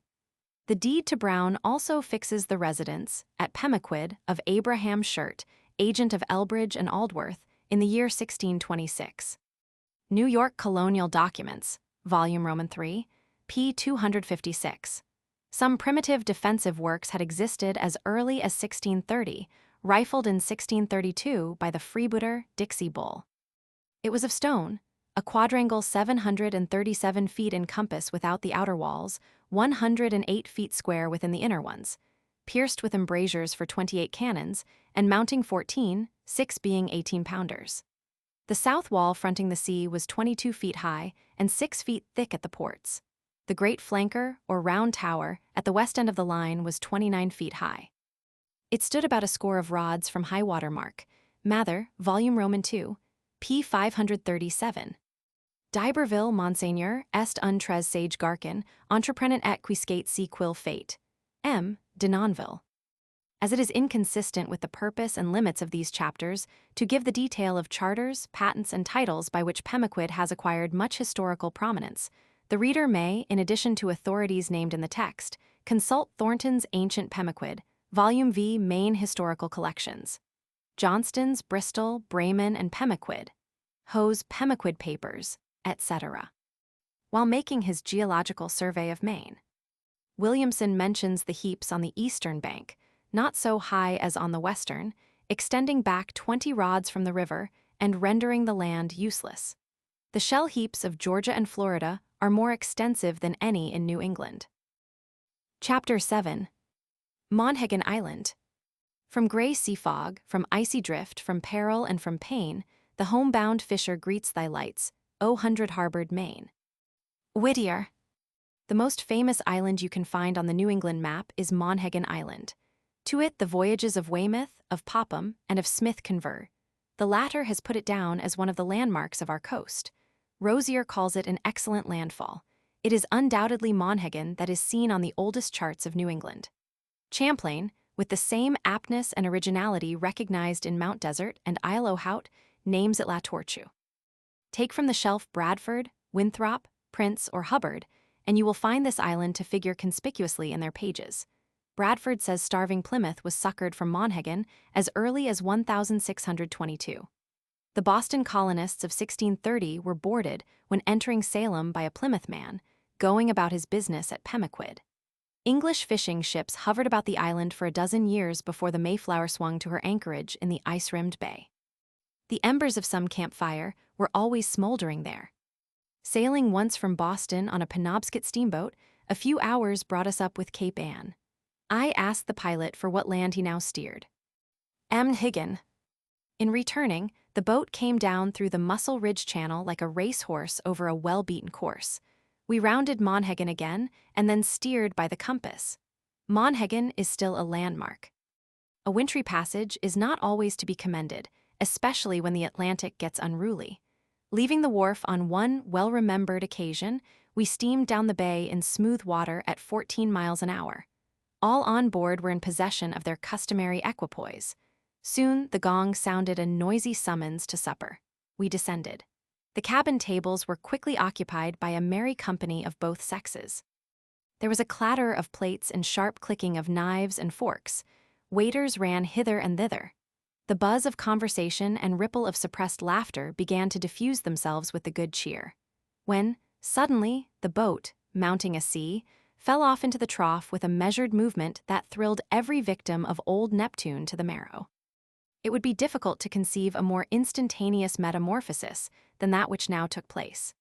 The deed to Brown also fixes the residence, at Pemaquid, of Abraham Shirt, agent of Elbridge and Aldworth, in the year 1626. New York Colonial Documents, Volume Roman 3, p. 256. Some primitive defensive works had existed as early as 1630, rifled in 1632 by the freebooter Dixie Bull. It was of stone, a quadrangle 737 feet in compass without the outer walls, 108 feet square within the inner ones, pierced with embrasures for 28 cannons, and mounting 14, 6 being 18-pounders. The south wall fronting the sea was 22 feet high and 6 feet thick at the ports. The great flanker, or round tower, at the west end of the line was 29 feet high. It stood about a score of rods from high water mark, Mather, Volume Roman II, p. 537. D'Iberville Monseigneur est un très sage garçon, entreprenant et quisquate si quil fate. M. de Nonville. As it is inconsistent with the purpose and limits of these chapters to give the detail of charters, patents, and titles by which Pemaquid has acquired much historical prominence, the reader may, in addition to authorities named in the text, consult Thornton's Ancient Pemaquid, Volume V Maine Historical Collections, Johnston's Bristol, Bremen, and Pemaquid, Hoe's Pemaquid Papers, etc. While making his geological survey of Maine, Williamson mentions the heaps on the eastern bank, not so high as on the western, extending back 20 rods from the river and rendering the land useless. The shell heaps of Georgia and Florida are more extensive than any in New England. Chapter 7. Monhegan Island. From gray sea fog, from icy drift, from peril and from pain, the homebound fisher greets thy lights, O hundred-harbored Maine. Whittier. The most famous island you can find on the New England map is Monhegan Island. To it the voyages of Weymouth, of Popham, and of Smith conver. The latter has put it down as one of the landmarks of our coast. Rosier calls it an excellent landfall. It is undoubtedly Monhegan that is seen on the oldest charts of New England. Champlain, with the same aptness and originality recognized in Mount Desert and Isle aux Hautes, names it La Tortue. Take from the shelf Bradford, Winthrop, Prince, or Hubbard, and you will find this island to figure conspicuously in their pages. Bradford says starving Plymouth was succored from Monhegan as early as 1622. The Boston colonists of 1630 were boarded when entering Salem by a Plymouth man, going about his business at Pemaquid. English fishing ships hovered about the island for a dozen years before the Mayflower swung to her anchorage in the ice-rimmed bay. The embers of some campfire were always smoldering there. Sailing once from Boston on a Penobscot steamboat, a few hours brought us up with Cape Ann. I asked the pilot for what land he now steered. Monhegan. In returning, the boat came down through the Muscle Ridge Channel like a racehorse over a well-beaten course. We rounded Monhegan again and then steered by the compass. Monhegan is still a landmark. A wintry passage is not always to be commended, especially when the Atlantic gets unruly. Leaving the wharf on one well-remembered occasion, we steamed down the bay in smooth water at 14 miles an hour. All on board were in possession of their customary equipoise. Soon the gong sounded a noisy summons to supper. We descended. The cabin tables were quickly occupied by a merry company of both sexes. There was a clatter of plates and sharp clicking of knives and forks. Waiters ran hither and thither. The buzz of conversation and ripple of suppressed laughter began to diffuse themselves with the good cheer. When, suddenly, the boat, mounting a sea, fell off into the trough with a measured movement that thrilled every victim of old Neptune to the marrow. It would be difficult to conceive a more instantaneous metamorphosis than that which now took place.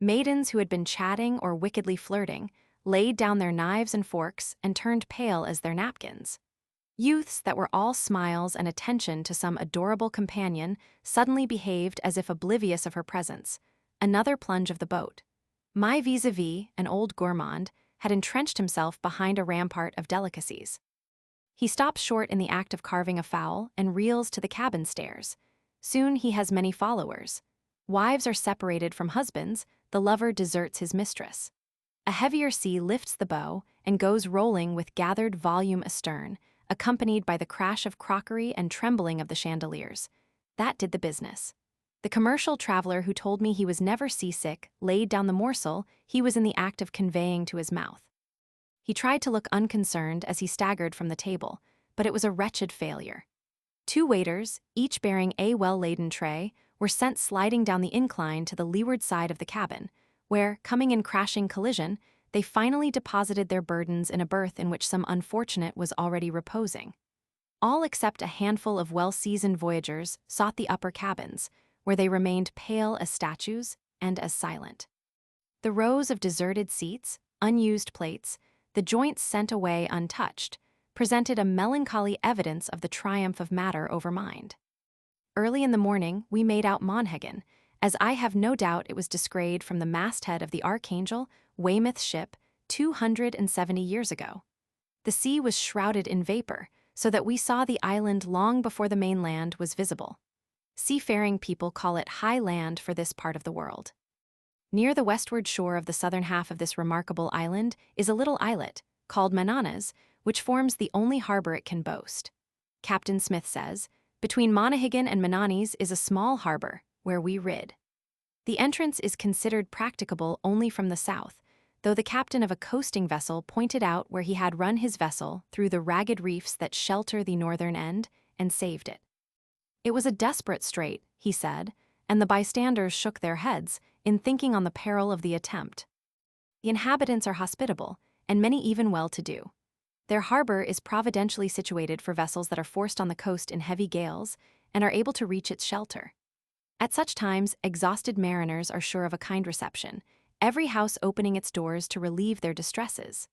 Maidens who had been chatting or wickedly flirting laid down their knives and forks and turned pale as their napkins. Youths that were all smiles and attention to some adorable companion suddenly behaved as if oblivious of her presence. Another plunge of the boat. My vis-a-vis, an old gourmand, had entrenched himself behind a rampart of delicacies. He stops short in the act of carving a fowl and reels to the cabin stairs. Soon he has many followers. Wives are separated from husbands, the lover deserts his mistress. A heavier sea lifts the bow and goes rolling with gathered volume astern, accompanied by the crash of crockery and trembling of the chandeliers. That did the business. The commercial traveler who told me he was never seasick laid down the morsel he was in the act of conveying to his mouth. He tried to look unconcerned as he staggered from the table, but it was a wretched failure. 2 waiters, each bearing a well-laden tray, were sent sliding down the incline to the leeward side of the cabin, where, coming in crashing collision, they finally deposited their burdens in a berth in which some unfortunate was already reposing. All except a handful of well-seasoned voyagers sought the upper cabins, where they remained pale as statues and as silent. The rows of deserted seats, unused plates, the joints sent away untouched, presented a melancholy evidence of the triumph of matter over mind. Early in the morning, we made out Monhegan, as I have no doubt it was descried from the masthead of the Archangel, Weymouth ship, 270 years ago. The sea was shrouded in vapor, so that we saw the island long before the mainland was visible. Seafaring people call it high land for this part of the world. Near the westward shore of the southern half of this remarkable island is a little islet, called Mananas, which forms the only harbor it can boast. Captain Smith says, "Between Monaghan and Mananis is a small harbor, where we rid." The entrance is considered practicable only from the south, though the captain of a coasting vessel pointed out where he had run his vessel through the ragged reefs that shelter the northern end, and saved it. It was a desperate strait, he said, and the bystanders shook their heads in thinking on the peril of the attempt. The inhabitants are hospitable, and many even well-to-do. Their harbor is providentially situated for vessels that are forced on the coast in heavy gales and are able to reach its shelter. At such times, exhausted mariners are sure of a kind reception, every house opening its doors to relieve their distresses.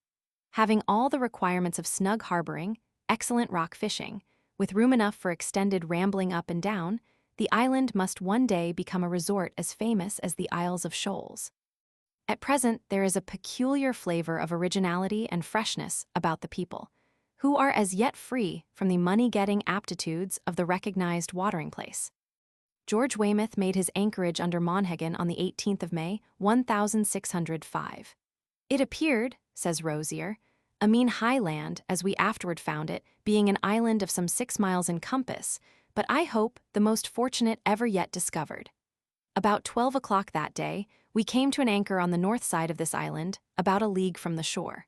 Having all the requirements of snug harboring, excellent rock fishing, with room enough for extended rambling up and down, the island must one day become a resort as famous as the Isles of Shoals. At present, there is a peculiar flavor of originality and freshness about the people, who are as yet free from the money-getting aptitudes of the recognized watering place. George Weymouth made his anchorage under Monaghan on the 18th of May, 1605. "It appeared," says Rosier, "a mean high land, as we afterward found it, being an island of some 6 miles in compass, but I hope the most fortunate ever yet discovered. About 12 o'clock that day, we came to an anchor on the north side of this island, about a league from the shore.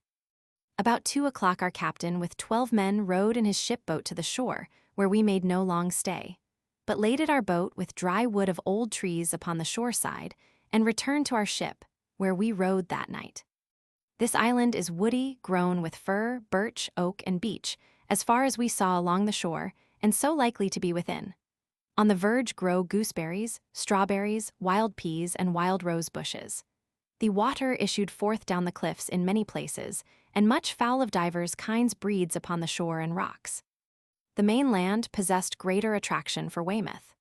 About 2 o'clock our captain with 12 men rowed in his ship-boat to the shore, where we made no long stay, but laded our boat with dry wood of old trees upon the shore side, and returned to our ship, where we rowed that night. This island is woody, grown with fir, birch, oak, and beech, as far as we saw along the shore, and so likely to be within. On the verge grow gooseberries, strawberries, wild peas, and wild rose bushes. The water issued forth down the cliffs in many places, and much fowl of divers kinds breeds upon the shore and rocks." The mainland possessed greater attraction for Weymouth.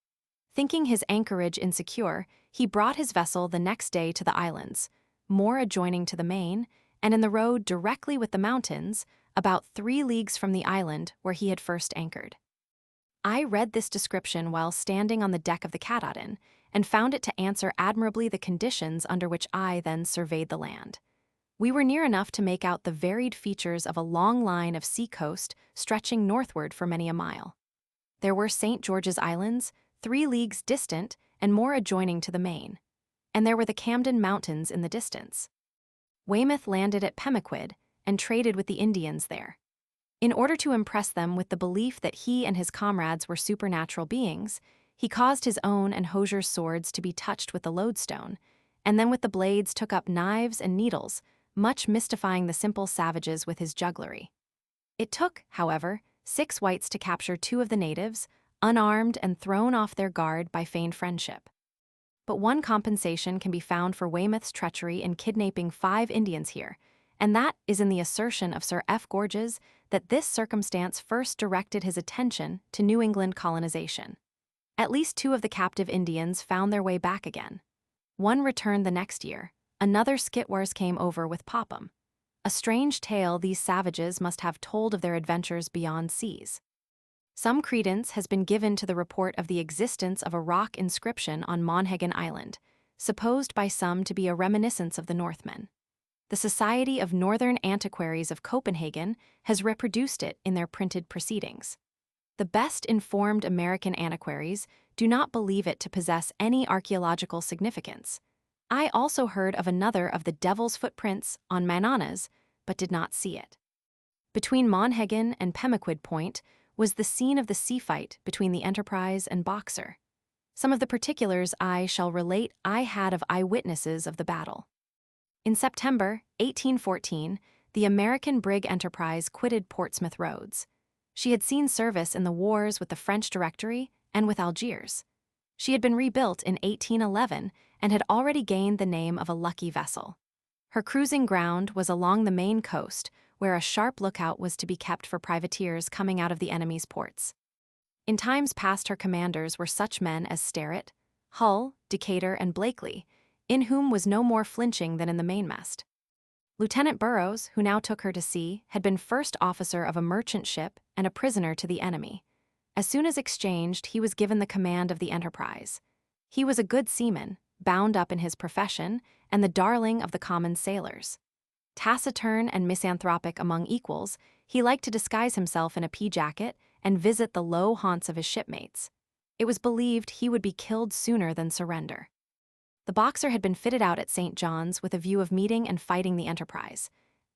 Thinking his anchorage insecure, he brought his vessel the next day to the islands, more adjoining to the main, and in the road directly with the mountains, about 3 leagues from the island where he had first anchored. I read this description while standing on the deck of the Katahdin, and found it to answer admirably the conditions under which I then surveyed the land. We were near enough to make out the varied features of a long line of sea-coast stretching northward for many a mile. There were St. George's Islands, 3 leagues distant and more adjoining to the main, and there were the Camden Mountains in the distance. Weymouth landed at Pemaquid and traded with the Indians there. In order to impress them with the belief that he and his comrades were supernatural beings, he caused his own and Hosier's swords to be touched with the lodestone, and then with the blades took up knives and needles, much mystifying the simple savages with his jugglery. It took, however, 6 whites to capture 2 of the natives, unarmed and thrown off their guard by feigned friendship. But one compensation can be found for Weymouth's treachery in kidnapping 5 Indians here, and that is in the assertion of Sir F. Gorges that this circumstance first directed his attention to New England colonization. At least 2 of the captive Indians found their way back again. One returned the next year, another Skitwars came over with Popham. A strange tale these savages must have told of their adventures beyond seas. Some credence has been given to the report of the existence of a rock inscription on Monaghan Island, supposed by some to be a reminiscence of the Northmen. The Society of Northern Antiquaries of Copenhagen has reproduced it in their printed proceedings. The best-informed American antiquaries do not believe it to possess any archaeological significance. I also heard of another of the Devil's footprints on Mananas, but did not see it. Between Monaghan and Pemaquid Point was the scene of the sea fight between the Enterprise and Boxer. Some of the particulars I shall relate I had of eyewitnesses of the battle. In September 1814, the American brig Enterprise quitted Portsmouth Roads. She had seen service in the wars with the French Directory and with Algiers. She had been rebuilt in 1811 and had already gained the name of a lucky vessel. Her cruising ground was along the Maine coast, where a sharp lookout was to be kept for privateers coming out of the enemy's ports. In times past her commanders were such men as Sterrett, Hull, Decatur, and Blakely, in whom was no more flinching than in the mainmast. Lieutenant Burrows, who now took her to sea, had been first officer of a merchant ship and a prisoner to the enemy. As soon as exchanged, he was given the command of the enterprise. He was a good seaman, bound up in his profession, and the darling of the common sailors. Taciturn and misanthropic among equals, he liked to disguise himself in a pea-jacket and visit the low haunts of his shipmates. It was believed he would be killed sooner than surrender. The Boxer had been fitted out at St. John's with a view of meeting and fighting the enterprise.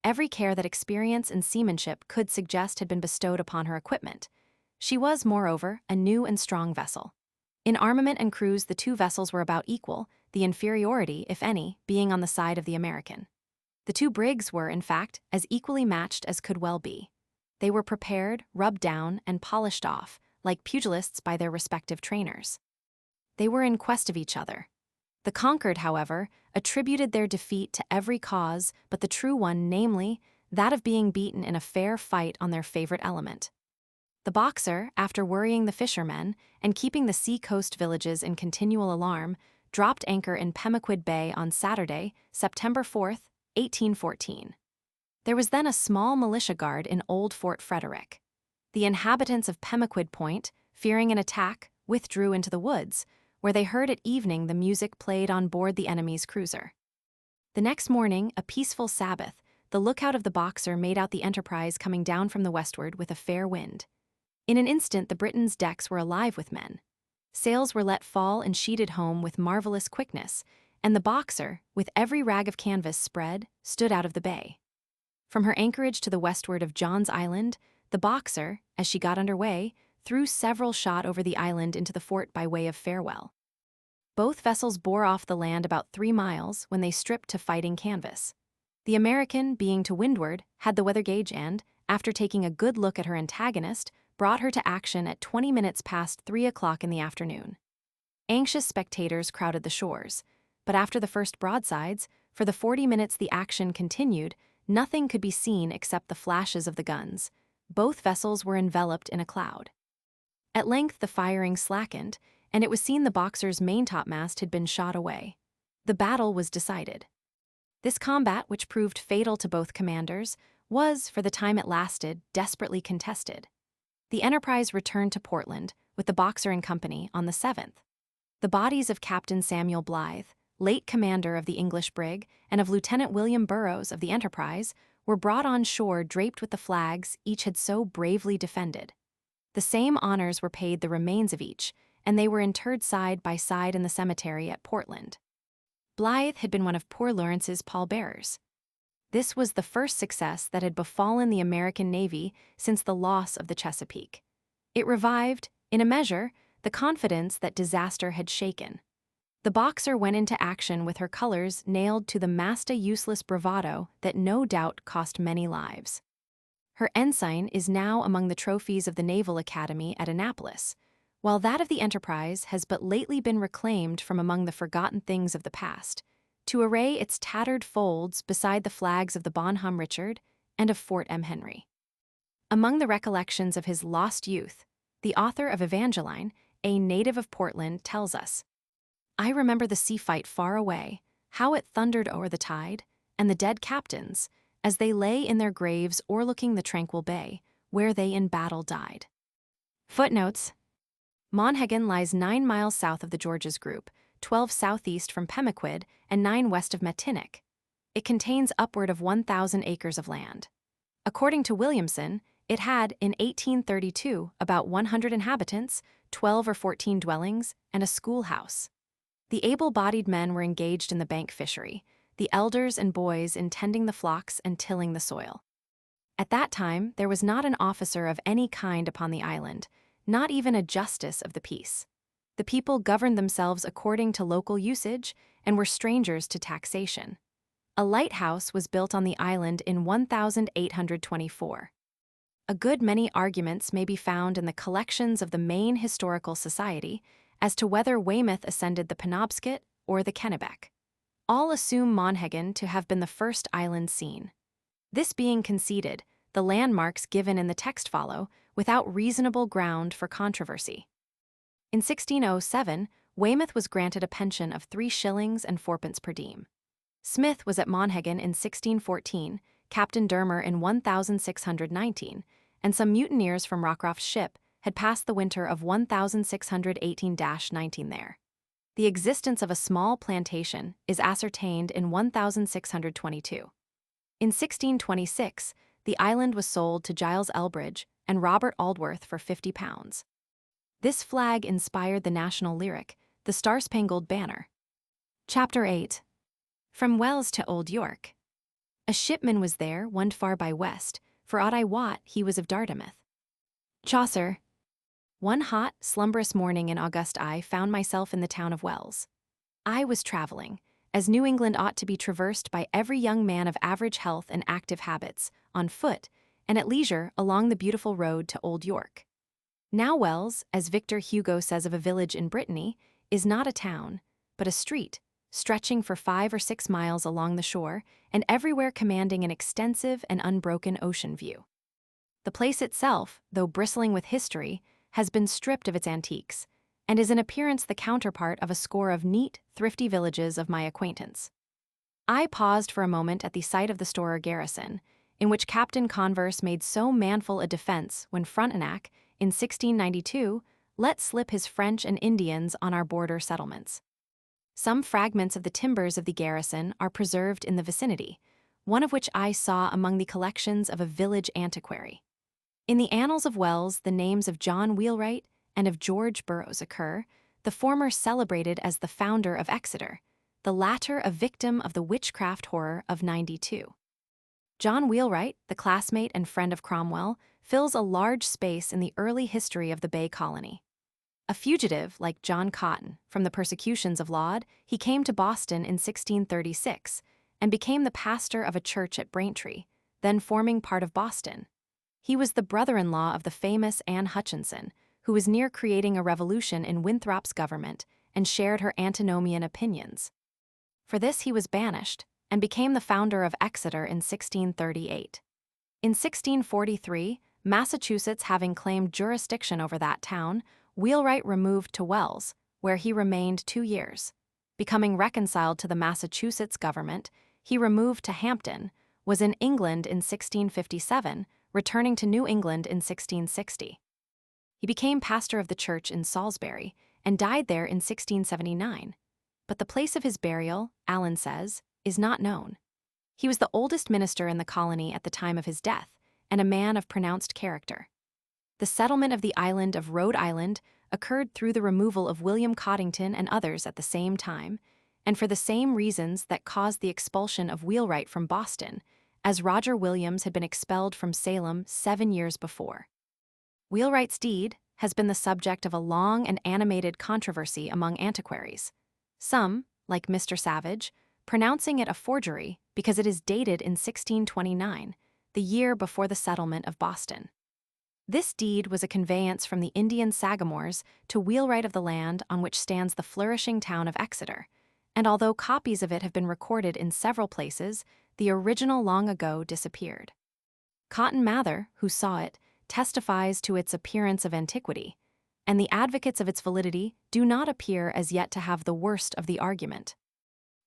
Every care that experience and seamanship could suggest had been bestowed upon her equipment. She was, moreover, a new and strong vessel. In armament and crews, the two vessels were about equal, the inferiority, if any, being on the side of the American. The two brigs were, in fact, as equally matched as could well be. They were prepared, rubbed down, and polished off, like pugilists by their respective trainers. They were in quest of each other. The conquered, however, attributed their defeat to every cause but the true one, namely, that of being beaten in a fair fight on their favorite element. The Boxer, after worrying the fishermen and keeping the sea-coast villages in continual alarm, dropped anchor in Pemaquid Bay on Saturday, September 4th, 1814. There was then a small militia guard in Old Fort Frederick. The inhabitants of Pemaquid Point, fearing an attack, withdrew into the woods, where they heard at evening the music played on board the enemy's cruiser. The next morning, a peaceful Sabbath, the lookout of the Boxer made out the Enterprise coming down from the westward with a fair wind. In an instant the Britain's decks were alive with men. Sails were let fall and sheeted home with marvelous quickness, and the Boxer, with every rag of canvas spread, stood out of the bay. From her anchorage to the westward of John's Island, the Boxer, as she got under way, threw several shot over the island into the fort by way of farewell. Both vessels bore off the land about 3 miles when they stripped to fighting canvas. The American, being to windward, had the weather gauge and, after taking a good look at her antagonist, brought her to action at 20 minutes past 3 o'clock in the afternoon. Anxious spectators crowded the shores, but after the first broadsides, for the 40 minutes the action continued, nothing could be seen except the flashes of the guns. Both vessels were enveloped in a cloud. At length the firing slackened, and it was seen the Boxer's maintopmast had been shot away. The battle was decided. This combat, which proved fatal to both commanders, was, for the time it lasted, desperately contested. The Enterprise returned to Portland, with the Boxer in company, on the 7th. The bodies of Captain Samuel Blythe, late commander of the English brig, and of Lieutenant William Burroughs of the Enterprise, were brought on shore draped with the flags each had so bravely defended. The same honors were paid the remains of each, and they were interred side by side in the cemetery at Portland. Blythe had been one of poor Lawrence's pallbearers. This was the first success that had befallen the American Navy since the loss of the Chesapeake. It revived, in a measure, the confidence that disaster had shaken. The Boxer went into action with her colors nailed to the masta useless bravado that no doubt cost many lives. Her ensign is now among the trophies of the Naval Academy at Annapolis, while that of the Enterprise has but lately been reclaimed from among the forgotten things of the past, to array its tattered folds beside the flags of the Bonhomme Richard and of Fort McHenry. Among the recollections of his lost youth, the author of Evangeline, a native of Portland, tells us, "I remember the sea fight far away, how it thundered o'er the tide, and the dead captains, as they lay in their graves o'erlooking the tranquil bay, where they in battle died." Footnotes: Monhegan lies 9 miles south of the Georges Group, 12 southeast from Pemaquid, and 9 west of Matinic. It contains upward of 1,000 acres of land. According to Williamson, it had, in 1832, about 100 inhabitants, 12 or 14 dwellings, and a schoolhouse. The able-bodied men were engaged in the bank fishery, the elders and boys in tending the flocks and tilling the soil. At that time, there was not an officer of any kind upon the island, not even a justice of the peace. The people governed themselves according to local usage and were strangers to taxation. A lighthouse was built on the island in 1824. A good many arguments may be found in the collections of the Maine Historical Society as to whether Weymouth ascended the Penobscot or the Kennebec. All assume Monhegan to have been the first island seen. This being conceded, the landmarks given in the text follow without reasonable ground for controversy. In 1607, Weymouth was granted a pension of 3 shillings and 4 per diem. Smith was at Monhegan in 1614, Captain Dermer in 1619, and some mutineers from Rockcroft's ship had passed the winter of 1618-19 there. The existence of a small plantation is ascertained in 1622. In 1626, the island was sold to Giles Elbridge and Robert Aldworth for £50. This flag inspired the national lyric, The Star-Spangled Banner. Chapter 8. From Wells to Old York. A shipman was there, one far by west, for aught I wot he was of Dartmouth. Chaucer. One hot, slumberous morning in August I found myself in the town of Wells. I was traveling, as New England ought to be traversed by every young man of average health and active habits, on foot, and at leisure along the beautiful road to Old York. Now Wells, as Victor Hugo says of a village in Brittany, is not a town, but a street, stretching for 5 or 6 miles along the shore and everywhere commanding an extensive and unbroken ocean view. The place itself, though bristling with history, has been stripped of its antiques, and is in appearance the counterpart of a score of neat, thrifty villages of my acquaintance. I paused for a moment at the sight of the Storer garrison, in which Captain Converse made so manful a defense when Frontenac, in 1692, let slip his French and Indians on our border settlements. Some fragments of the timbers of the garrison are preserved in the vicinity, one of which I saw among the collections of a village antiquary. In the annals of Wells, the names of John Wheelwright and of George Burroughs occur, the former celebrated as the founder of Exeter, the latter a victim of the witchcraft horror of '92. John Wheelwright, the classmate and friend of Cromwell, fills a large space in the early history of the Bay Colony. A fugitive like John Cotton from the persecutions of Laud, he came to Boston in 1636 and became the pastor of a church at Braintree, then forming part of Boston. He was the brother-in-law of the famous Anne Hutchinson, who was near creating a revolution in Winthrop's government and shared her antinomian opinions. For this he was banished and became the founder of Exeter in 1638. In 1643, Massachusetts having claimed jurisdiction over that town, Wheelwright removed to Wells, where he remained 2 years. Becoming reconciled to the Massachusetts government, he removed to Hampton, was in England in 1657, returning to New England in 1660. He became pastor of the church in Salisbury and died there in 1679. But the place of his burial, Allen says, is not known. He was the oldest minister in the colony at the time of his death, and a man of pronounced character. The settlement of the island of Rhode Island occurred through the removal of William Coddington and others at the same time, and for the same reasons that caused the expulsion of Wheelwright from Boston, as Roger Williams had been expelled from Salem 7 years before. Wheelwright's deed has been the subject of a long and animated controversy among antiquaries. Some, like Mr. Savage, pronouncing it a forgery because it is dated in 1629, the year before the settlement of Boston. This deed was a conveyance from the Indian Sagamores to Wheelwright of the land on which stands the flourishing town of Exeter, and although copies of it have been recorded in several places, the original long ago disappeared. Cotton Mather, who saw it, testifies to its appearance of antiquity, and the advocates of its validity do not appear as yet to have the worst of the argument.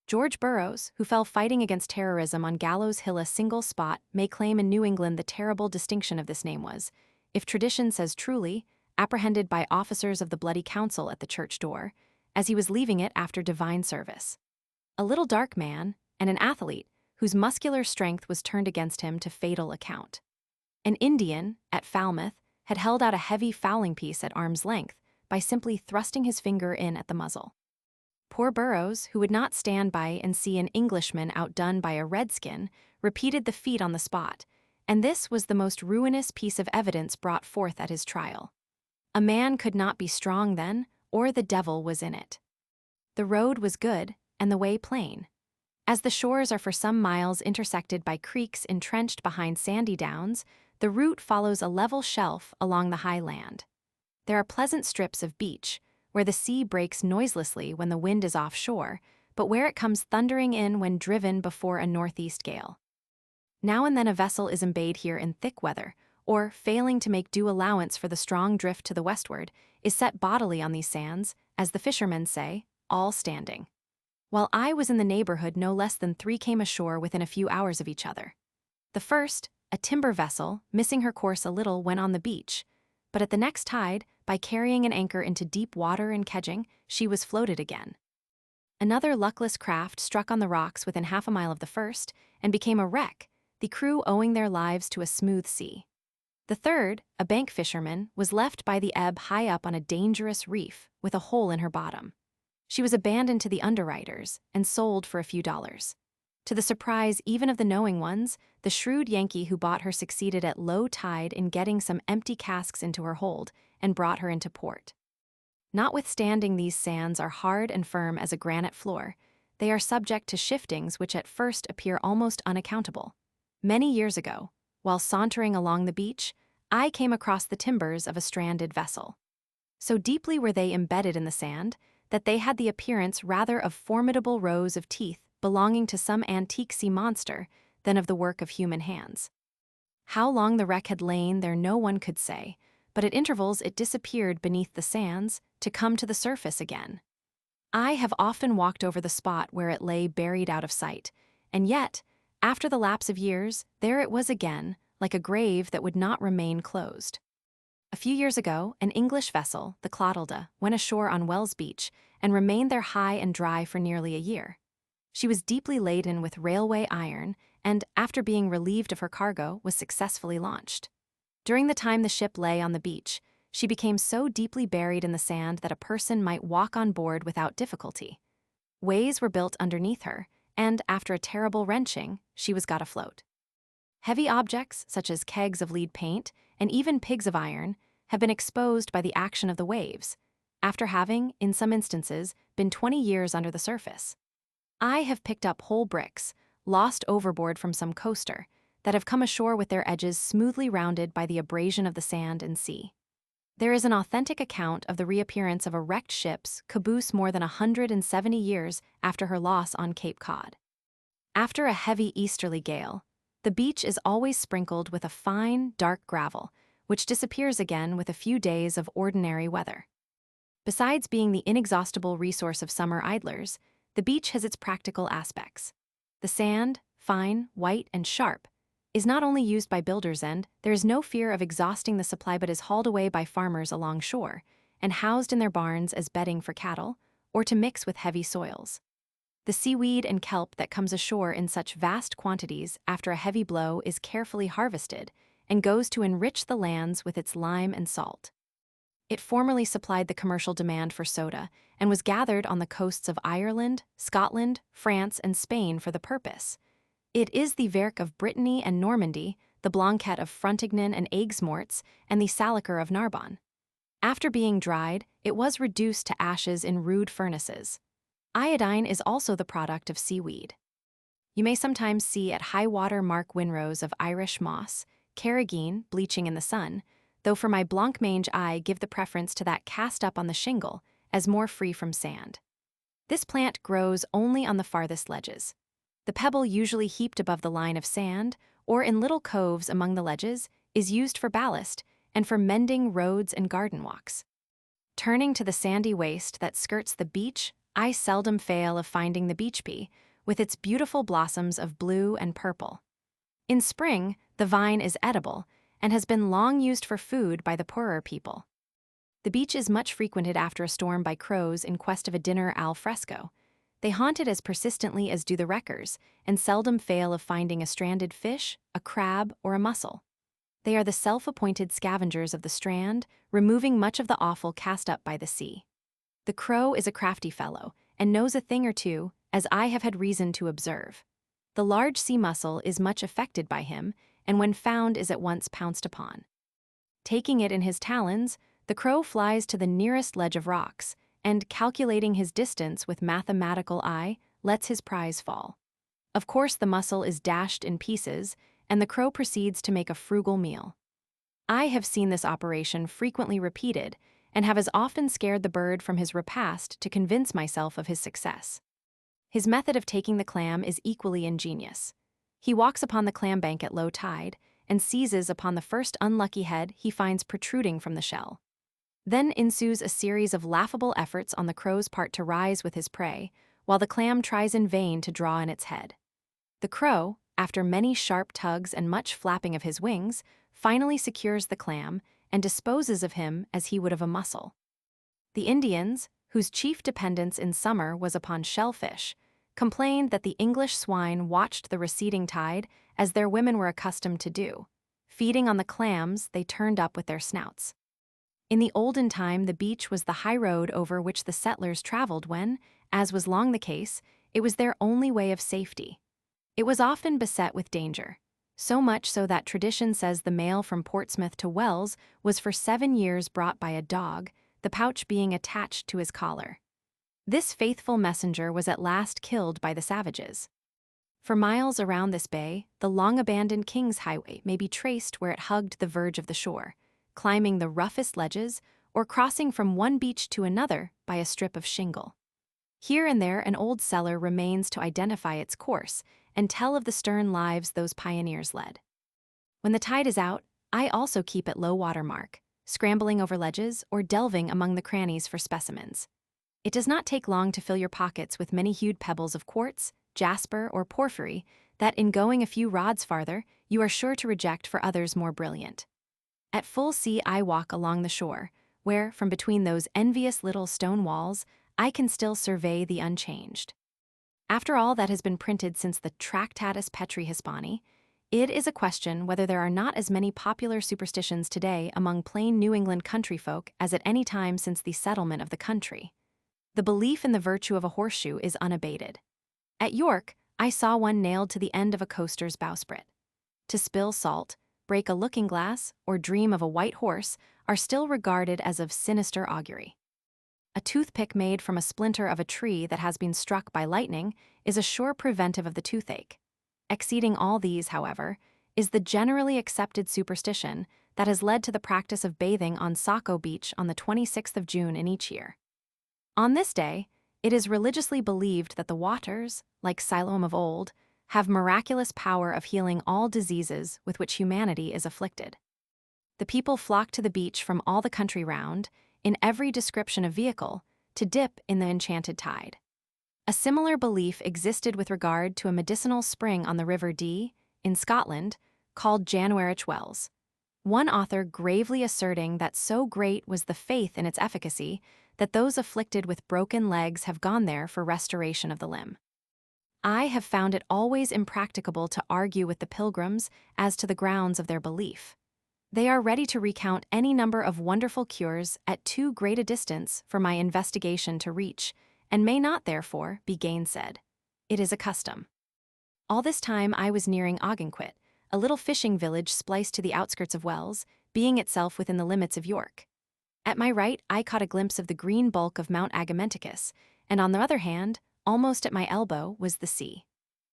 George Burroughs, who fell fighting against terrorism on Gallows Hill a single spot, may claim in New England the terrible distinction of this name was, if tradition says truly, apprehended by officers of the Bloody Council at the church door, as he was leaving it after divine service. A little dark man, and an athlete, whose muscular strength was turned against him to fatal account. An Indian, at Falmouth, had held out a heavy fowling piece at arm's length by simply thrusting his finger in at the muzzle. Poor Burroughs, who would not stand by and see an Englishman outdone by a redskin, repeated the feat on the spot, and this was the most ruinous piece of evidence brought forth at his trial. A man could not be strong then, or the devil was in it. The road was good, and the way plain. As the shores are for some miles intersected by creeks entrenched behind sandy downs, the route follows a level shelf along the high land. There are pleasant strips of beach, where the sea breaks noiselessly when the wind is offshore, but where it comes thundering in when driven before a northeast gale. Now and then a vessel is embayed here in thick weather, or, failing to make due allowance for the strong drift to the westward, is set bodily on these sands, as the fishermen say, all standing. While I was in the neighborhood, no less than 3 came ashore within a few hours of each other. The first, a timber vessel, missing her course a little when on the beach, But at the next tide, by carrying an anchor into deep water and kedging, she was floated again. Another luckless craft struck on the rocks within half a mile of the first and became a wreck, the crew owing their lives to a smooth sea. The third, a bank fisherman, was left by the ebb high up on a dangerous reef with a hole in her bottom. She was abandoned to the underwriters and sold for a few dollars. To the surprise even of the knowing ones, the shrewd Yankee who bought her succeeded at low tide in getting some empty casks into her hold and brought her into port. Notwithstanding these sands are hard and firm as a granite floor, they are subject to shiftings which at first appear almost unaccountable. Many years ago, while sauntering along the beach, I came across the timbers of a stranded vessel. So deeply were they embedded in the sand that they had the appearance rather of formidable rows of teeth belonging to some antique sea monster than of the work of human hands. How long the wreck had lain there no one could say, but at intervals it disappeared beneath the sands to come to the surface again. I have often walked over the spot where it lay buried out of sight, and yet, after the lapse of years, there it was again, like a grave that would not remain closed. A few years ago, an English vessel, the Clodalda, went ashore on Wells Beach and remained there high and dry for nearly a year. She was deeply laden with railway iron and, after being relieved of her cargo, was successfully launched. During the time the ship lay on the beach, she became so deeply buried in the sand that a person might walk on board without difficulty. Ways were built underneath her, and, after a terrible wrenching, she was got afloat. Heavy objects, such as kegs of lead paint and even pigs of iron, have been exposed by the action of the waves, after having, in some instances, been 20 years under the surface. I have picked up whole bricks, lost overboard from some coaster, that have come ashore with their edges smoothly rounded by the abrasion of the sand and sea. There is an authentic account of the reappearance of a wrecked ship's caboose more than 170 years after her loss on Cape Cod. After a heavy easterly gale, the beach is always sprinkled with a fine, dark gravel, which disappears again with a few days of ordinary weather. Besides being the inexhaustible resource of summer idlers, the beach has its practical aspects. The sand, fine, white, and sharp, is not only used by builders and there is no fear of exhausting the supply but is hauled away by farmers along shore and housed in their barns as bedding for cattle or to mix with heavy soils. The seaweed and kelp that comes ashore in such vast quantities after a heavy blow is carefully harvested and goes to enrich the lands with its lime and salt. It formerly supplied the commercial demand for soda and was gathered on the coasts of Ireland, Scotland, France, and Spain for the purpose. It is the Verk of Brittany and Normandy, the Blanquette of Frontignan and Aigues-Mortes, and the Salicer of Narbonne. After being dried, it was reduced to ashes in rude furnaces. Iodine is also the product of seaweed. You may sometimes see at high water mark winrows of Irish moss, carrageen bleaching in the sun, though for my blancmange I give the preference to that cast up on the shingle, as more free from sand. This plant grows only on the farthest ledges. The pebble usually heaped above the line of sand, or in little coves among the ledges, is used for ballast and for mending roads and garden walks. Turning to the sandy waste that skirts the beach, I seldom fail of finding the beach pea, with its beautiful blossoms of blue and purple. In spring, the vine is edible and has been long used for food by the poorer people. The beach is much frequented after a storm by crows in quest of a dinner al fresco. They haunt it as persistently as do the wreckers, and seldom fail of finding a stranded fish, a crab, or a mussel. They are the self-appointed scavengers of the strand, removing much of the offal cast up by the sea. The crow is a crafty fellow, and knows a thing or two, as I have had reason to observe. The large sea mussel is much affected by him, and when found is at once pounced upon. Taking it in his talons, the crow flies to the nearest ledge of rocks, and, calculating his distance with mathematical eye, lets his prize fall. Of course the mussel is dashed in pieces, and the crow proceeds to make a frugal meal. I have seen this operation frequently repeated, and have as often scared the bird from his repast to convince myself of his success. His method of taking the clam is equally ingenious. He walks upon the clam bank at low tide, and seizes upon the first unlucky head he finds protruding from the shell. Then ensues a series of laughable efforts on the crow's part to rise with his prey, while the clam tries in vain to draw in its head. The crow, after many sharp tugs and much flapping of his wings, finally secures the clam and disposes of him as he would of a mussel. The Indians, whose chief dependence in summer was upon shellfish, complained that the English swine watched the receding tide as their women were accustomed to do, feeding on the clams they turned up with their snouts. In the olden time, the beach was the high road over which the settlers traveled when, as was long the case, it was their only way of safety. It was often beset with danger, so much so that tradition says the mail from Portsmouth to Wells was for 7 years brought by a dog, the pouch being attached to his collar. This faithful messenger was at last killed by the savages. For miles around this bay, the long-abandoned King's Highway may be traced where it hugged the verge of the shore, climbing the roughest ledges or crossing from one beach to another by a strip of shingle. Here and there an old cellar remains to identify its course and tell of the stern lives those pioneers led. When the tide is out, I also keep at low water mark, scrambling over ledges or delving among the crannies for specimens. It does not take long to fill your pockets with many-hued pebbles of quartz, jasper, or porphyry that, in going a few rods farther, you are sure to reject for others more brilliant. At full sea I walk along the shore, where, from between those envious little stone walls, I can still survey the unchanged. After all that has been printed since the Tractatus Petri Hispani, it is a question whether there are not as many popular superstitions today among plain New England country folk as at any time since the settlement of the country. The belief in the virtue of a horseshoe is unabated. At York, I saw one nailed to the end of a coaster's bowsprit. To spill salt, break a looking-glass, or dream of a white horse are still regarded as of sinister augury. A toothpick made from a splinter of a tree that has been struck by lightning is a sure preventive of the toothache. Exceeding all these, however, is the generally accepted superstition that has led to the practice of bathing on Saco Beach on the 26th of June in each year. On this day, it is religiously believed that the waters, like Siloam of old, have miraculous power of healing all diseases with which humanity is afflicted. The people flock to the beach from all the country round, in every description of vehicle, to dip in the enchanted tide. A similar belief existed with regard to a medicinal spring on the River Dee, in Scotland, called Januarich Wells, one author gravely asserting that so great was the faith in its efficacy that those afflicted with broken legs have gone there for restoration of the limb. I have found it always impracticable to argue with the pilgrims as to the grounds of their belief. They are ready to recount any number of wonderful cures at too great a distance for my investigation to reach, and may not, therefore, be gainsaid. It is a custom. All this time I was nearing Ogunquit, a little fishing village spliced to the outskirts of Wells, being itself within the limits of York. At my right I caught a glimpse of the green bulk of Mount Agamenticus, and on the other hand, almost at my elbow, was the sea.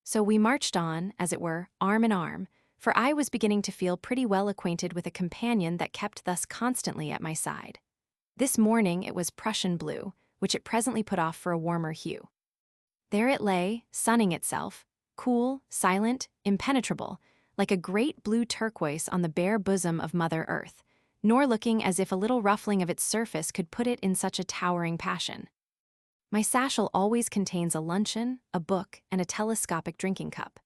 So we marched on, as it were, arm in arm, for I was beginning to feel pretty well acquainted with a companion that kept thus constantly at my side. This morning it was Prussian blue, which it presently put off for a warmer hue. There it lay, sunning itself, cool, silent, impenetrable, like a great blue turquoise on the bare bosom of Mother Earth, nor looking as if a little ruffling of its surface could put it in such a towering passion. My satchel always contains a luncheon, a book, and a telescopic drinking cup.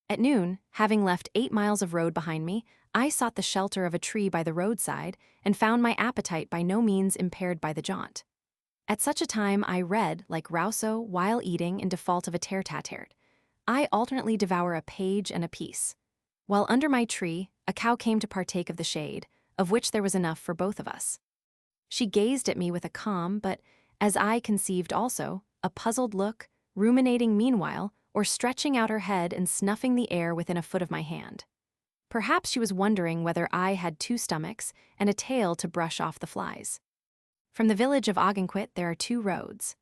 At noon, having left 8 miles of road behind me, I sought the shelter of a tree by the roadside and found my appetite by no means impaired by the jaunt. At such a time I read, like Rousseau, while eating in default of a tête-à-tête. I alternately devour a page and a piece. While under my tree, a cow came to partake of the shade, of which there was enough for both of us. She gazed at me with a calm, but, as I conceived also, a puzzled look, ruminating meanwhile, or stretching out her head and snuffing the air within a foot of my hand. Perhaps she was wondering whether I had 2 stomachs and a tail to brush off the flies. From the village of Ogunquit there are 2 roads.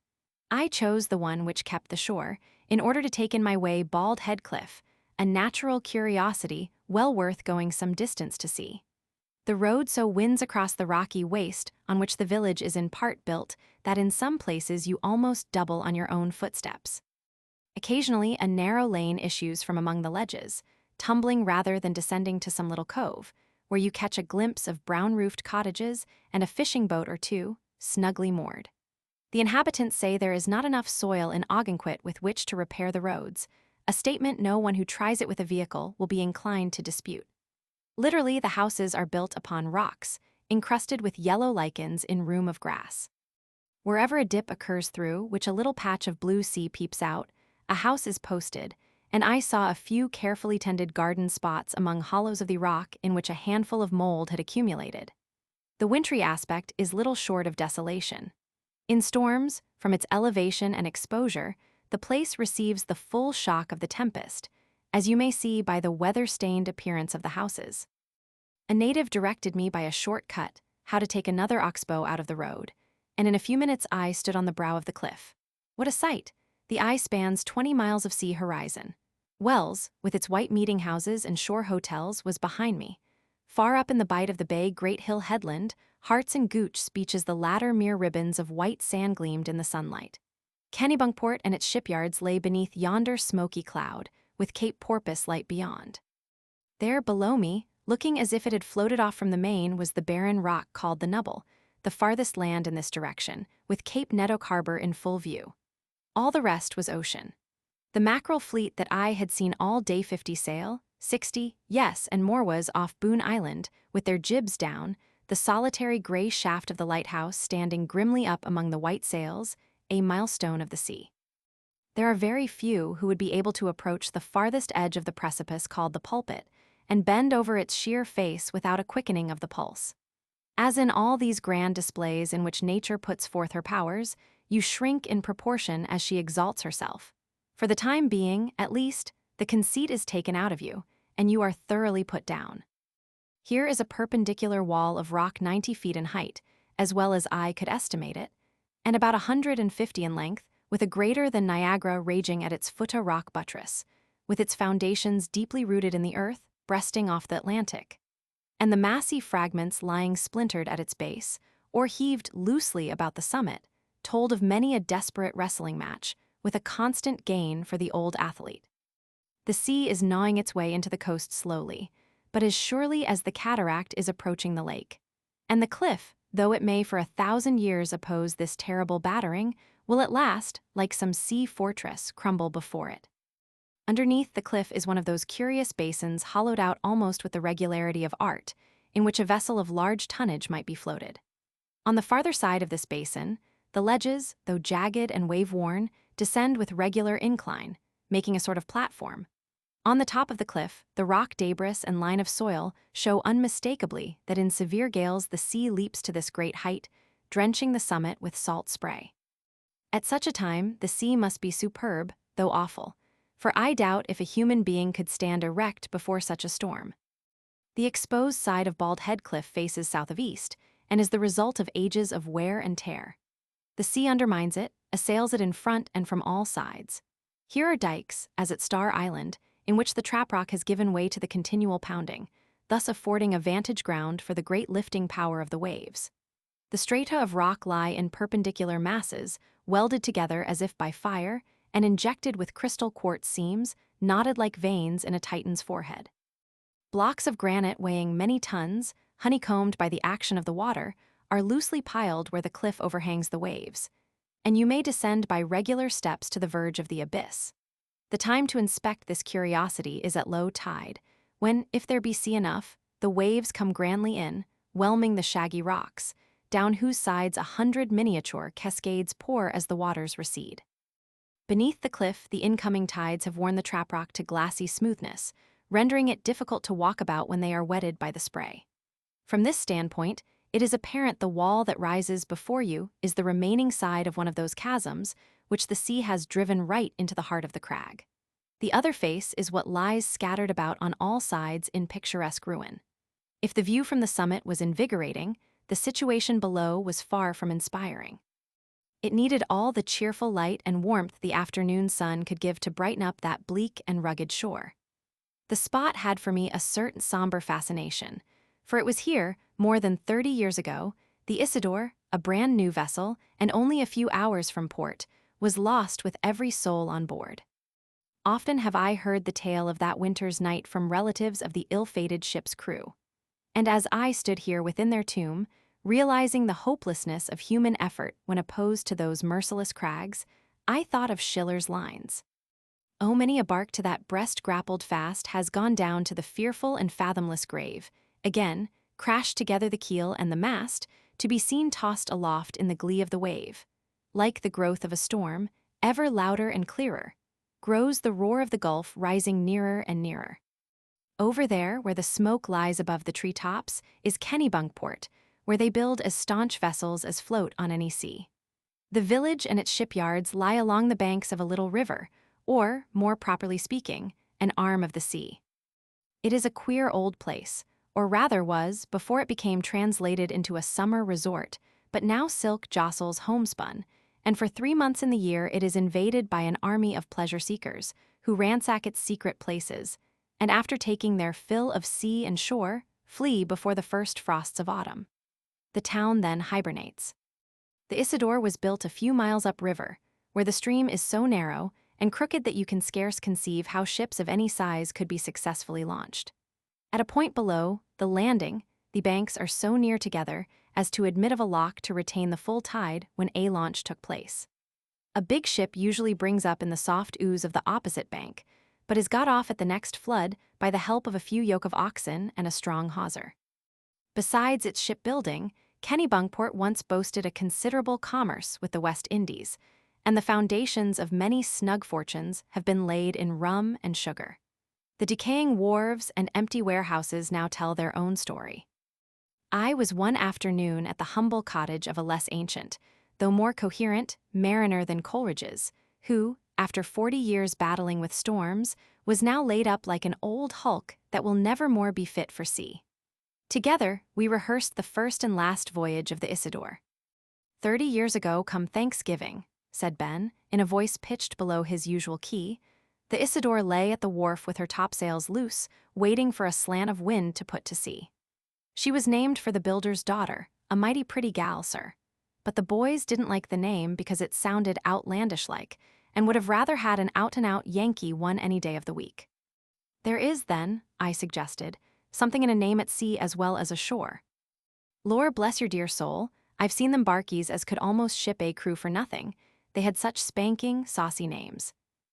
I chose the one which kept the shore, in order to take in my way Bald Head Cliff, a natural curiosity well worth going some distance to see. The road so winds across the rocky waste on which the village is in part built that in some places you almost double on your own footsteps. Occasionally a narrow lane issues from among the ledges, tumbling rather than descending to some little cove, where you catch a glimpse of brown-roofed cottages and a fishing boat or 2, snugly moored. The inhabitants say there is not enough soil in Ogunquit with which to repair the roads, a statement no one who tries it with a vehicle will be inclined to dispute. Literally, the houses are built upon rocks, encrusted with yellow lichens in room of grass. Wherever a dip occurs through which a little patch of blue sea peeps out, a house is posted, and I saw a few carefully tended garden spots among hollows of the rock in which a handful of mold had accumulated. The wintry aspect is little short of desolation. In storms, from its elevation and exposure, the place receives the full shock of the tempest, as you may see by the weather-stained appearance of the houses. A native directed me by a short cut how to take another oxbow out of the road, and in a few minutes I stood on the brow of the cliff. What a sight! The eye spans 20 miles of sea horizon. Wells, with its white meeting houses and shore hotels, was behind me. Far up in the bight of the bay Great Hill Headland, Hearts and Gooch beaches the latter mere ribbons of white sand gleamed in the sunlight. Kennebunkport and its shipyards lay beneath yonder smoky cloud, with Cape Porpoise light beyond. There below me, looking as if it had floated off from the main, was the barren rock called the Nubble, the farthest land in this direction, with Cape Nettock Harbor in full view. All the rest was ocean. The mackerel fleet that I had seen all day, 50 sail, 60, yes, and more, was off Boone Island, with their jibs down, the solitary gray shaft of the lighthouse standing grimly up among the white sails, a milestone of the sea. There are very few who would be able to approach the farthest edge of the precipice called the pulpit, and bend over its sheer face without a quickening of the pulse. As in all these grand displays in which nature puts forth her powers, you shrink in proportion as she exalts herself. For the time being, at least, the conceit is taken out of you, and you are thoroughly put down. Here is a perpendicular wall of rock 90 feet in height, as well as I could estimate it, and about 150 in length, with a greater than Niagara raging at its foot, a rock buttress, with its foundations deeply rooted in the earth, breasting off the Atlantic, and the massy fragments lying splintered at its base, or heaved loosely about the summit, told of many a desperate wrestling match, with a constant gain for the old athlete. The sea is gnawing its way into the coast slowly, but as surely as the cataract is approaching the lake. And the cliff, though it may for 1,000 years oppose this terrible battering, will at last, like some sea fortress, crumble before it. Underneath the cliff is one of those curious basins hollowed out almost with the regularity of art, in which a vessel of large tonnage might be floated. On the farther side of this basin, the ledges, though jagged and wave-worn, descend with regular incline, making a sort of platform. On the top of the cliff, the rock debris and line of soil show unmistakably that in severe gales the sea leaps to this great height, drenching the summit with salt spray. At such a time, the sea must be superb, though awful, for I doubt if a human being could stand erect before such a storm. The exposed side of Bald Head Cliff faces south of east, and is the result of ages of wear and tear. The sea undermines it, assails it in front and from all sides. Here are dikes, as at Star Island, in which the trap rock has given way to the continual pounding, thus affording a vantage ground for the great lifting power of the waves. The strata of rock lie in perpendicular masses, welded together as if by fire, and injected with crystal quartz seams, knotted like veins in a Titan's forehead. Blocks of granite weighing many tons, honeycombed by the action of the water, are loosely piled where the cliff overhangs the waves, and you may descend by regular steps to the verge of the abyss. The time to inspect this curiosity is at low tide, when, if there be sea enough, the waves come grandly in, whelming the shaggy rocks, down whose sides 100 miniature cascades pour as the waters recede. Beneath the cliff, the incoming tides have worn the trap rock to glassy smoothness, rendering it difficult to walk about when they are wetted by the spray. From this standpoint, it is apparent the wall that rises before you is the remaining side of one of those chasms which the sea has driven right into the heart of the crag. The other face is what lies scattered about on all sides in picturesque ruin. If the view from the summit was invigorating, the situation below was far from inspiring. It needed all the cheerful light and warmth the afternoon sun could give to brighten up that bleak and rugged shore. The spot had for me a certain somber fascination, for it was here, more than 30 years ago, the Isidore, a brand new vessel, and only a few hours from port, was lost with every soul on board. Often have I heard the tale of that winter's night from relatives of the ill-fated ship's crew. And as I stood here within their tomb, realizing the hopelessness of human effort when opposed to those merciless crags, I thought of Schiller's lines. Oh, many a bark to that breast grappled fast has gone down to the fearful and fathomless grave. Again, crashed together the keel and the mast, to be seen tossed aloft in the glee of the wave. Like the growth of a storm, ever louder and clearer, grows the roar of the Gulf, rising nearer and nearer. Over there, where the smoke lies above the treetops, is Kennebunkport, where they build as staunch vessels as float on any sea. The village and its shipyards lie along the banks of a little river, or, more properly speaking, an arm of the sea. It is a queer old place, or rather was before it became translated into a summer resort, but now silk jostles homespun, and for 3 months in the year it is invaded by an army of pleasure seekers who ransack its secret places, and after taking their fill of sea and shore, flee before the first frosts of autumn. The town then hibernates. The Isidore was built a few miles upriver, where the stream is so narrow and crooked that you can scarce conceive how ships of any size could be successfully launched. At a point below, the landing, the banks are so near together as to admit of a lock to retain the full tide when a launch took place. A big ship usually brings up in the soft ooze of the opposite bank, but is got off at the next flood by the help of a few yoke of oxen and a strong hawser. Besides its shipbuilding, Kennebunkport once boasted a considerable commerce with the West Indies, and the foundations of many snug fortunes have been laid in rum and sugar. The decaying wharves and empty warehouses now tell their own story. I was one afternoon at the humble cottage of a less ancient, though more coherent, mariner than Coleridge's, who, after 40 years battling with storms, was now laid up like an old hulk that will never more be fit for sea. Together, we rehearsed the first and last voyage of the Isidore. 30 years ago come Thanksgiving, said Ben, in a voice pitched below his usual key. The Isidore lay at the wharf with her topsails loose, waiting for a slant of wind to put to sea. She was named for the builder's daughter, a mighty pretty gal, sir. But the boys didn't like the name because it sounded outlandish-like, and would have rather had an out-and-out Yankee one any day of the week. There is, then, I suggested, something in a name at sea as well as ashore. Lor bless your dear soul, I've seen them barkies as could almost ship a crew for nothing. They had such spanking, saucy names.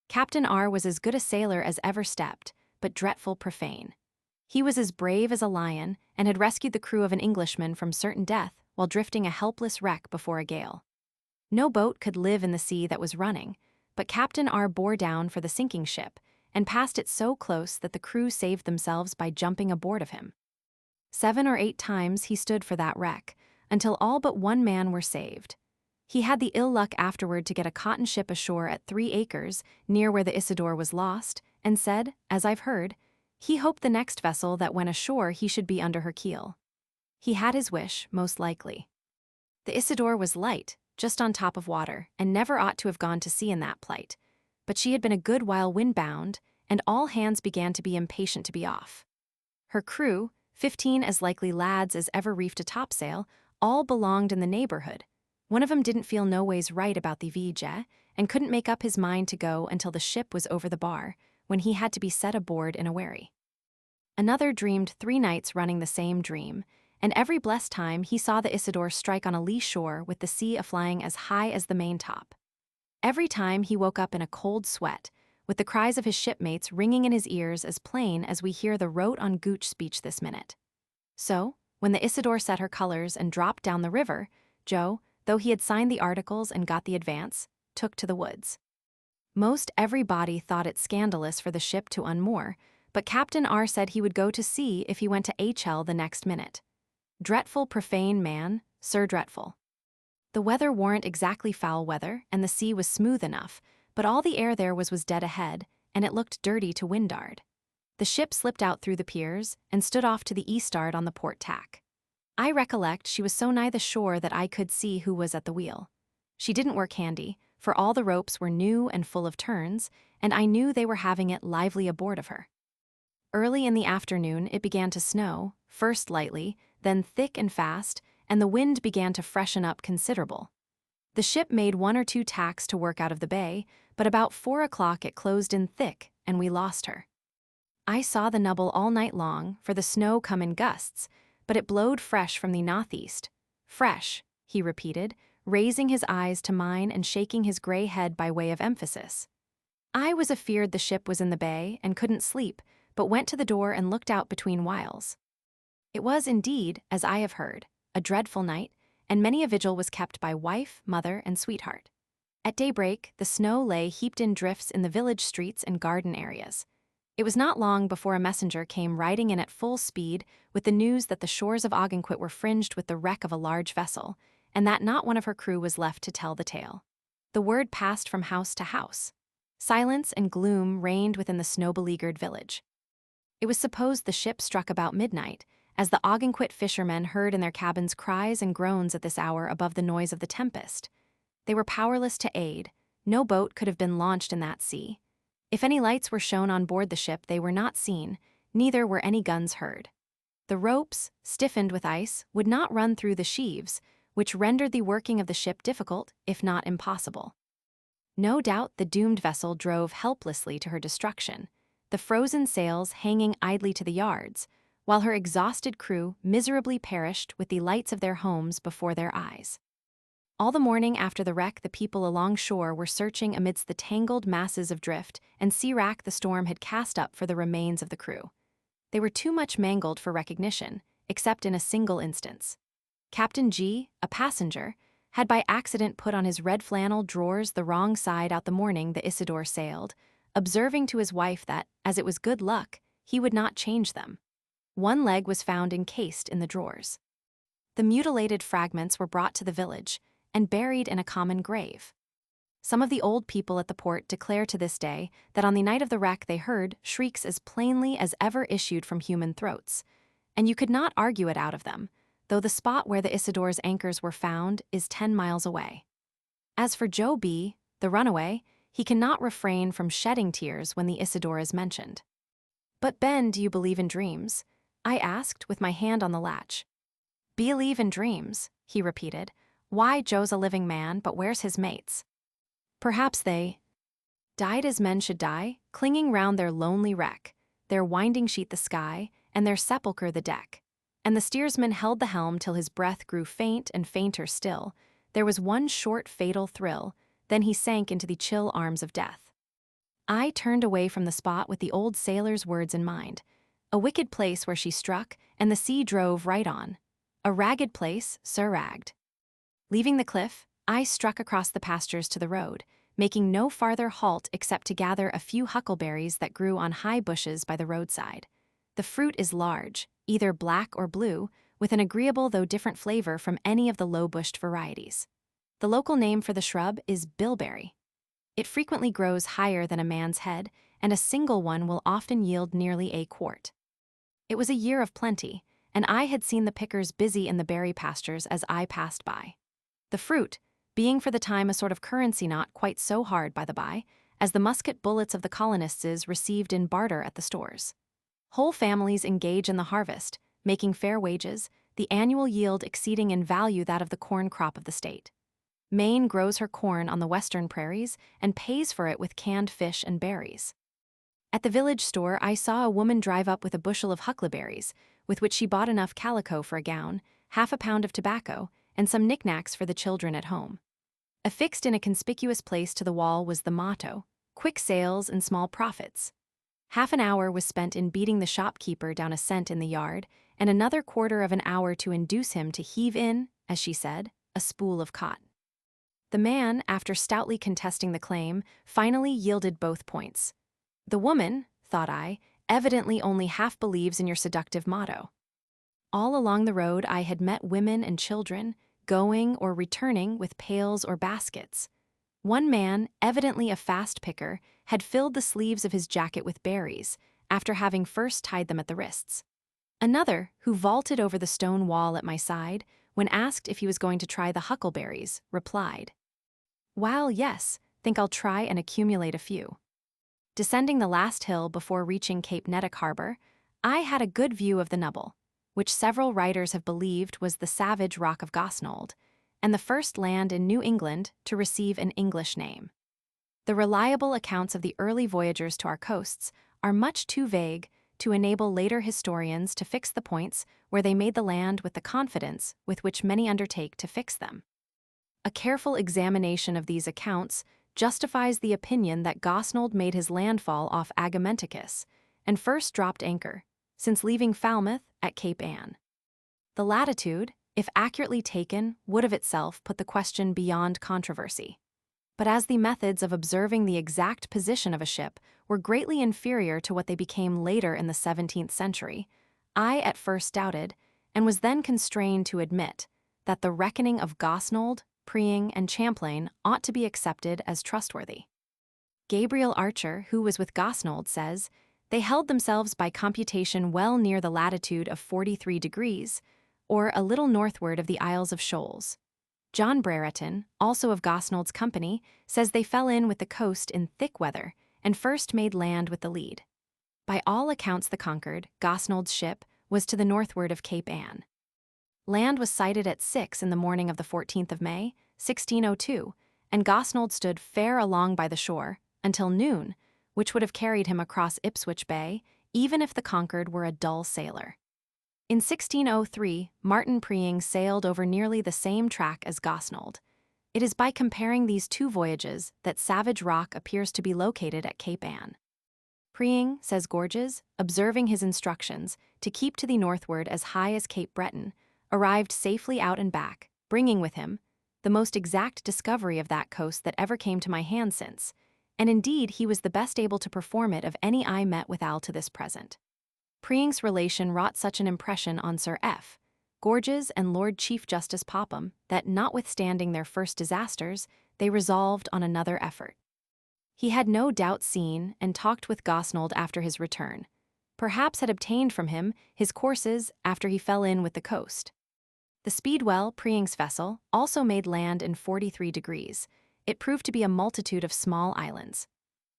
Captain R was as good a sailor as ever stepped, but dreadful profane. He was as brave as a lion, and had rescued the crew of an Englishman from certain death while drifting a helpless wreck before a gale. No boat could live in the sea that was running, but Captain R bore down for the sinking ship, and passed it so close that the crew saved themselves by jumping aboard of him. 7 or 8 times he stood for that wreck, until all but one man were saved. He had the ill luck afterward to get a cotton ship ashore at 3 acres, near where the Isidore was lost, and said, as I've heard, he hoped the next vessel that went ashore he should be under her keel. He had his wish, most likely. The Isidore was light, just on top of water, and never ought to have gone to sea in that plight. But she had been a good while windbound, and all hands began to be impatient to be off. Her crew, 15 as likely lads as ever reefed a topsail, all belonged in the neighborhood. One of 'em didn't feel no ways right about the voyage, and couldn't make up his mind to go until the ship was over the bar, when he had to be set aboard in a wherry. Another dreamed 3 nights running the same dream, and every blessed time he saw the Isidore strike on a lee shore with the sea a-flying as high as the maintop. Every time he woke up in a cold sweat, with the cries of his shipmates ringing in his ears as plain as we hear the rote-on-gooch speech this minute. So, when the Isidore set her colors and dropped down the river, Joe, though he had signed the articles and got the advance, took to the woods. Most everybody thought it scandalous for the ship to unmoor, but Captain R said he would go to sea if he went to HL the next minute. Dreadful profane man, Sir Dreadful. The weather warn't exactly foul weather, and the sea was smooth enough, but all the air there was dead ahead, and it looked dirty to wind'ard. The ship slipped out through the piers, and stood off to the east'ard on the port tack. I recollect she was so nigh the shore that I could see who was at the wheel. She didn't work handy, for all the ropes were new and full of turns, and I knew they were having it lively aboard of her. Early in the afternoon it began to snow, first lightly, then thick and fast, and the wind began to freshen up considerable. The ship made 1 or 2 tacks to work out of the bay, but about 4 o'clock it closed in thick, and we lost her. I saw the nubble all night long, for the snow come in gusts, but it blowed fresh from the northeast. Fresh, he repeated, raising his eyes to mine and shaking his gray head by way of emphasis. I was afeard the ship was in the bay and couldn't sleep, but went to the door and looked out between whiles. It was indeed, as I have heard, a dreadful night, and many a vigil was kept by wife, mother, and sweetheart. At daybreak, the snow lay heaped in drifts in the village streets and garden areas. It was not long before a messenger came riding in at full speed with the news that the shores of Ogunquit were fringed with the wreck of a large vessel, and that not one of her crew was left to tell the tale. The word passed from house to house. Silence and gloom reigned within the snow-beleaguered village. It was supposed the ship struck about midnight, as the Ogunquit fishermen heard in their cabins cries and groans at this hour above the noise of the tempest. They were powerless to aid. No boat could have been launched in that sea. If any lights were shown on board the ship, they were not seen, neither were any guns heard. The ropes, stiffened with ice, would not run through the sheaves, which rendered the working of the ship difficult, if not impossible. No doubt the doomed vessel drove helplessly to her destruction, the frozen sails hanging idly to the yards, while her exhausted crew miserably perished with the lights of their homes before their eyes. All the morning after the wreck, the people along shore were searching amidst the tangled masses of drift and sea-wrack the storm had cast up for the remains of the crew. They were too much mangled for recognition, except in a single instance. Captain G, a passenger, had by accident put on his red flannel drawers the wrong side out the morning the Isidore sailed, observing to his wife that, as it was good luck, he would not change them. One leg was found encased in the drawers. The mutilated fragments were brought to the village and buried in a common grave. Some of the old people at the port declare to this day that on the night of the wreck they heard shrieks as plainly as ever issued from human throats, and you could not argue it out of them, though the spot where the Isidore's anchors were found is 10 miles away. As for Joe B., the runaway, he cannot refrain from shedding tears when the Isidore is mentioned. "But Ben, do you believe in dreams?" I asked with my hand on the latch. "Believe in dreams," he repeated. "Why, Joe's a living man, but where's his mates? Perhaps they died as men should die, clinging round their lonely wreck, their winding sheet the sky, and their sepulchre the deck. And the steersman held the helm till his breath grew faint and fainter still. There was one short fatal thrill, then he sank into the chill arms of death." I turned away from the spot with the old sailor's words in mind. A wicked place where she struck, and the sea drove right on. A ragged place, ragged. Leaving the cliff, I struck across the pastures to the road, making no farther halt except to gather a few huckleberries that grew on high bushes by the roadside. The fruit is large, either black or blue, with an agreeable though different flavor from any of the low-bushed varieties. The local name for the shrub is bilberry. It frequently grows higher than a man's head, and a single one will often yield nearly a quart. It was a year of plenty, and I had seen the pickers busy in the berry pastures as I passed by. The fruit, being for the time a sort of currency not quite so hard by the by, as the musket bullets of the colonists is received in barter at the stores. Whole families engage in the harvest, making fair wages, the annual yield exceeding in value that of the corn crop of the state. Maine grows her corn on the western prairies and pays for it with canned fish and berries. At the village store, I saw a woman drive up with a bushel of huckleberries, with which she bought enough calico for a gown, half a pound of tobacco, and some knickknacks for the children at home. Affixed in a conspicuous place to the wall was the motto, "Quick sales and small profits." Half an hour was spent in beating the shopkeeper down a cent in the yard, and another quarter of an hour to induce him to heave in, as she said, a spool of cotton. The man, after stoutly contesting the claim, finally yielded both points. The woman, thought I, evidently only half believes in your seductive motto. All along the road I had met women and children, going or returning with pails or baskets. One man, evidently a fast picker, had filled the sleeves of his jacket with berries, after having first tied them at the wrists. Another, who vaulted over the stone wall at my side, when asked if he was going to try the huckleberries, replied, "Well, yes, think I'll try and accumulate a few." Descending the last hill before reaching Cape Nettock Harbor, I had a good view of the Nubble, which several writers have believed was the savage rock of Gosnold, and the first land in New England to receive an English name. The reliable accounts of the early voyagers to our coasts are much too vague to enable later historians to fix the points where they made the land with the confidence with which many undertake to fix them. A careful examination of these accounts justifies the opinion that Gosnold made his landfall off Agamenticus and first dropped anchor, since leaving Falmouth at Cape Ann. The latitude, if accurately taken, would of itself put the question beyond controversy. But as the methods of observing the exact position of a ship were greatly inferior to what they became later in the 17th century, I at first doubted, and was then constrained to admit, that the reckoning of Gosnold, Preing, and Champlain ought to be accepted as trustworthy. Gabriel Archer, who was with Gosnold, says, "They held themselves by computation well near the latitude of 43 degrees, or a little northward of the Isles of Shoals." John Brereton, also of Gosnold's company, says they fell in with the coast in thick weather, and first made land with the lead. By all accounts the Concord, Gosnold's ship, was to the northward of Cape Ann. Land was sighted at 6 in the morning of the 14th of May, 1602, and Gosnold stood fair along by the shore, until noon, which would have carried him across Ipswich Bay, even if the Concord were a dull sailor. In 1603, Martin Preing sailed over nearly the same track as Gosnold. It is by comparing these two voyages that Savage Rock appears to be located at Cape Ann. Preing, says Gorges, observing his instructions to keep to the northward as high as Cape Breton, arrived safely out and back, bringing with him the most exact discovery of that coast that ever came to my hand since, and indeed he was the best able to perform it of any I met withal to this present. Preing's relation wrought such an impression on Sir F. Gorges and Lord Chief Justice Popham that, notwithstanding their first disasters, they resolved on another effort. He had no doubt seen and talked with Gosnold after his return, perhaps had obtained from him his courses after he fell in with the coast. The Speedwell, Preing's vessel, also made land in 43 degrees. It proved to be a multitude of small islands.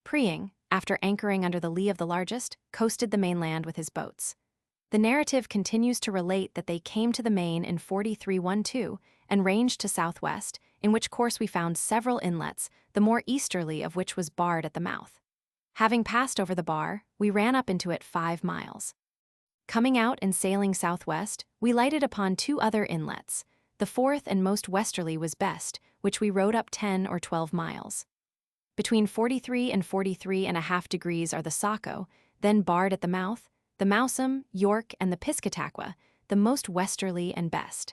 Preing, after anchoring under the lee of the largest, coasted the mainland with his boats. The narrative continues to relate that they came to the Maine in 4312 and ranged to southwest, in which course we found several inlets, the more easterly of which was barred at the mouth. Having passed over the bar, we ran up into it 5 miles. Coming out and sailing southwest, we lighted upon 2 other inlets. The fourth and most westerly was best, which we rowed up 10 or 12 miles. Between 43 and 43.5 degrees are the Saco, then barred at the mouth, the Mousam, York, and the Piscataqua, the most westerly and best.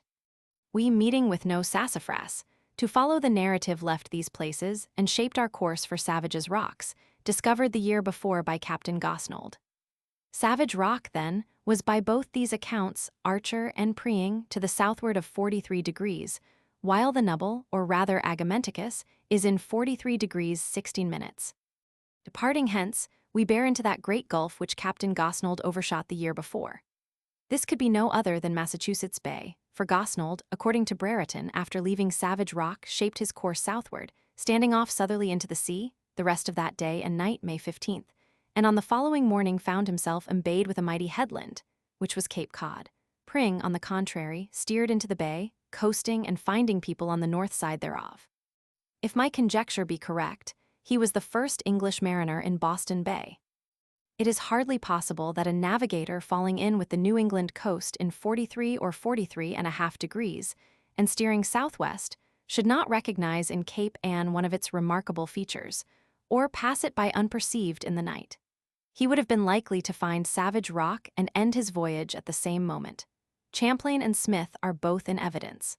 We, meeting with no sassafras, to follow the narrative, left these places and shaped our course for Savage's Rocks, discovered the year before by Captain Gosnold. Savage Rock, then, was by both these accounts, Archer and Preing, to the southward of 43 degrees, while the Nubble, or rather Agamenticus, is in 43 degrees 16 minutes. Departing hence, we bear into that great gulf which Captain Gosnold overshot the year before. This could be no other than Massachusetts Bay, for Gosnold, according to Brereton, after leaving Savage Rock, shaped his course southward, standing off southerly into the sea, the rest of that day and night, May 15th, and on the following morning found himself embayed with a mighty headland, which was Cape Cod. Preing, on the contrary, steered into the bay, coasting and finding people on the north side thereof. If my conjecture be correct, he was the first English mariner in Boston Bay. It is hardly possible that a navigator falling in with the New England coast in 43 or 43.5 degrees and steering southwest should not recognize in Cape Ann one of its remarkable features, or pass it by unperceived in the night. He would have been likely to find Savage Rock and end his voyage at the same moment. Champlain and Smith are both in evidence.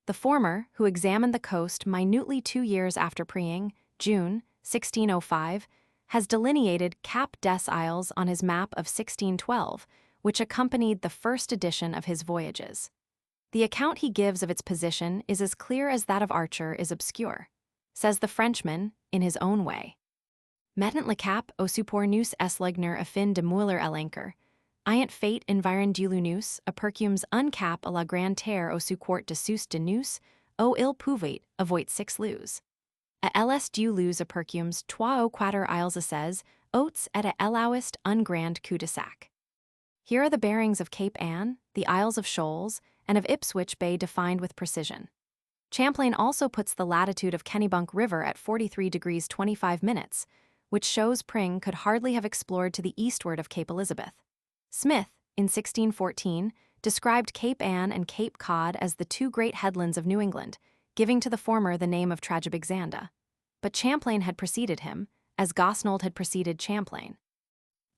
The former, who examined the coast minutely 2 years after Preing, June, 1605, has delineated Cap des Isles on his map of 1612, which accompanied the first edition of his voyages. The account he gives of its position is as clear as that of Archer is obscure. Says the Frenchman, in his own way. Metent le cap au support nous eslegner a fin de mouler à l'anchor. Ayant fate environ du lunus, a percumes uncap à la grande terre au support de sus de nous, au il pouvait avoid 6 lus. A ls du lus a percumes 3 au 4 isles assays, oats et a elauist ungrand coup de sac. Here are the bearings of Cape Ann, the Isles of Shoals, and of Ipswich Bay defined with precision. Champlain also puts the latitude of Kennebunk River at 43 degrees 25 minutes, which shows Preing could hardly have explored to the eastward of Cape Elizabeth. Smith, in 1614, described Cape Ann and Cape Cod as the 2 great headlands of New England, giving to the former the name of Tragibixanda. But Champlain had preceded him, as Gosnold had preceded Champlain.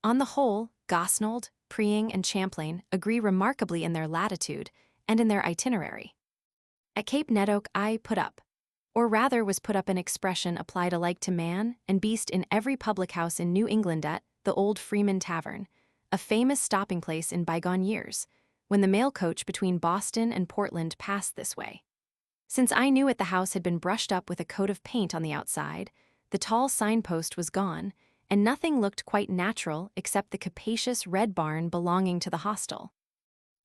On the whole, Gosnold, Preen, and Champlain agree remarkably in their latitude and in their itinerary. At Cape Nettoke I put up, or rather was put up, an expression applied alike to man and beast in every public house in New England at the Old Freeman Tavern, a famous stopping place in bygone years, when the mail coach between Boston and Portland passed this way. Since I knew it, the house had been brushed up with a coat of paint on the outside, the tall signpost was gone, and nothing looked quite natural except the capacious red barn belonging to the hostel.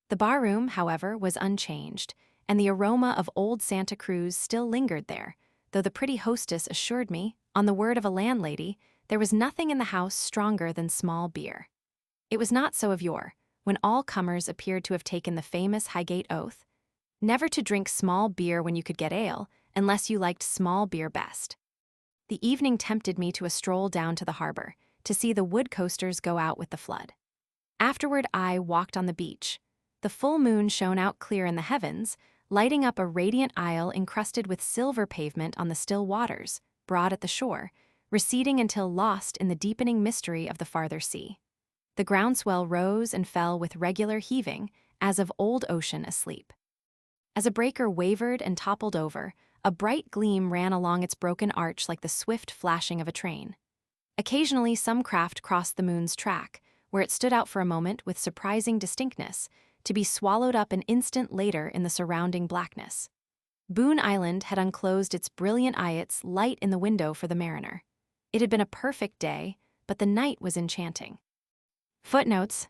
The barroom, however, was unchanged, and the aroma of old Santa Cruz still lingered there, though the pretty hostess assured me, on the word of a landlady, there was nothing in the house stronger than small beer. It was not so of yore, when all comers appeared to have taken the famous Highgate oath, never to drink small beer when you could get ale, unless you liked small beer best. The evening tempted me to a stroll down to the harbor, to see the wood coasters go out with the flood. Afterward I walked on the beach. The full moon shone out clear in the heavens, lighting up a radiant isle encrusted with silver pavement on the still waters, broad at the shore, receding until lost in the deepening mystery of the farther sea. The groundswell rose and fell with regular heaving, as of old ocean asleep. As a breaker wavered and toppled over, a bright gleam ran along its broken arch like the swift flashing of a train. Occasionally some craft crossed the moon's track, where it stood out for a moment with surprising distinctness, to be swallowed up an instant later in the surrounding blackness. Boone Island had unclosed its brilliant eyets light in the window for the mariner. It had been a perfect day, but the night was enchanting. Footnotes: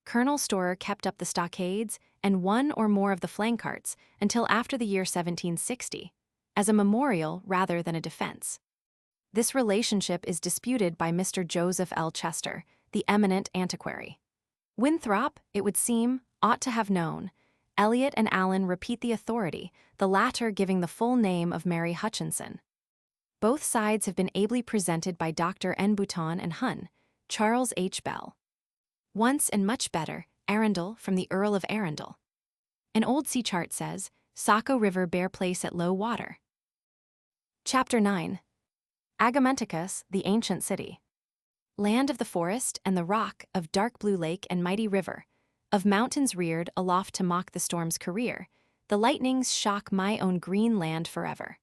Colonel Storer kept up the stockades and one or more of the flankarts until after the year 1760, as a memorial rather than a defense. This relationship is disputed by Mr. Joseph L. Chester, the eminent antiquary. Winthrop, it would seem, ought to have known. Eliot and Allen repeat the authority, the latter giving the full name of Mary Hutchinson. Both sides have been ably presented by Dr. N. Bouton and Hun, Charles H. Bell. Once and much better, Arundel from the Earl of Arundel. An old sea chart says, Saco River bear place at low water. Chapter 9. Agamenticus, the ancient city. Land of the forest and the rock, of dark blue lake and mighty river, of mountains reared aloft to mock the storm's career, the lightnings shock my own green land forever.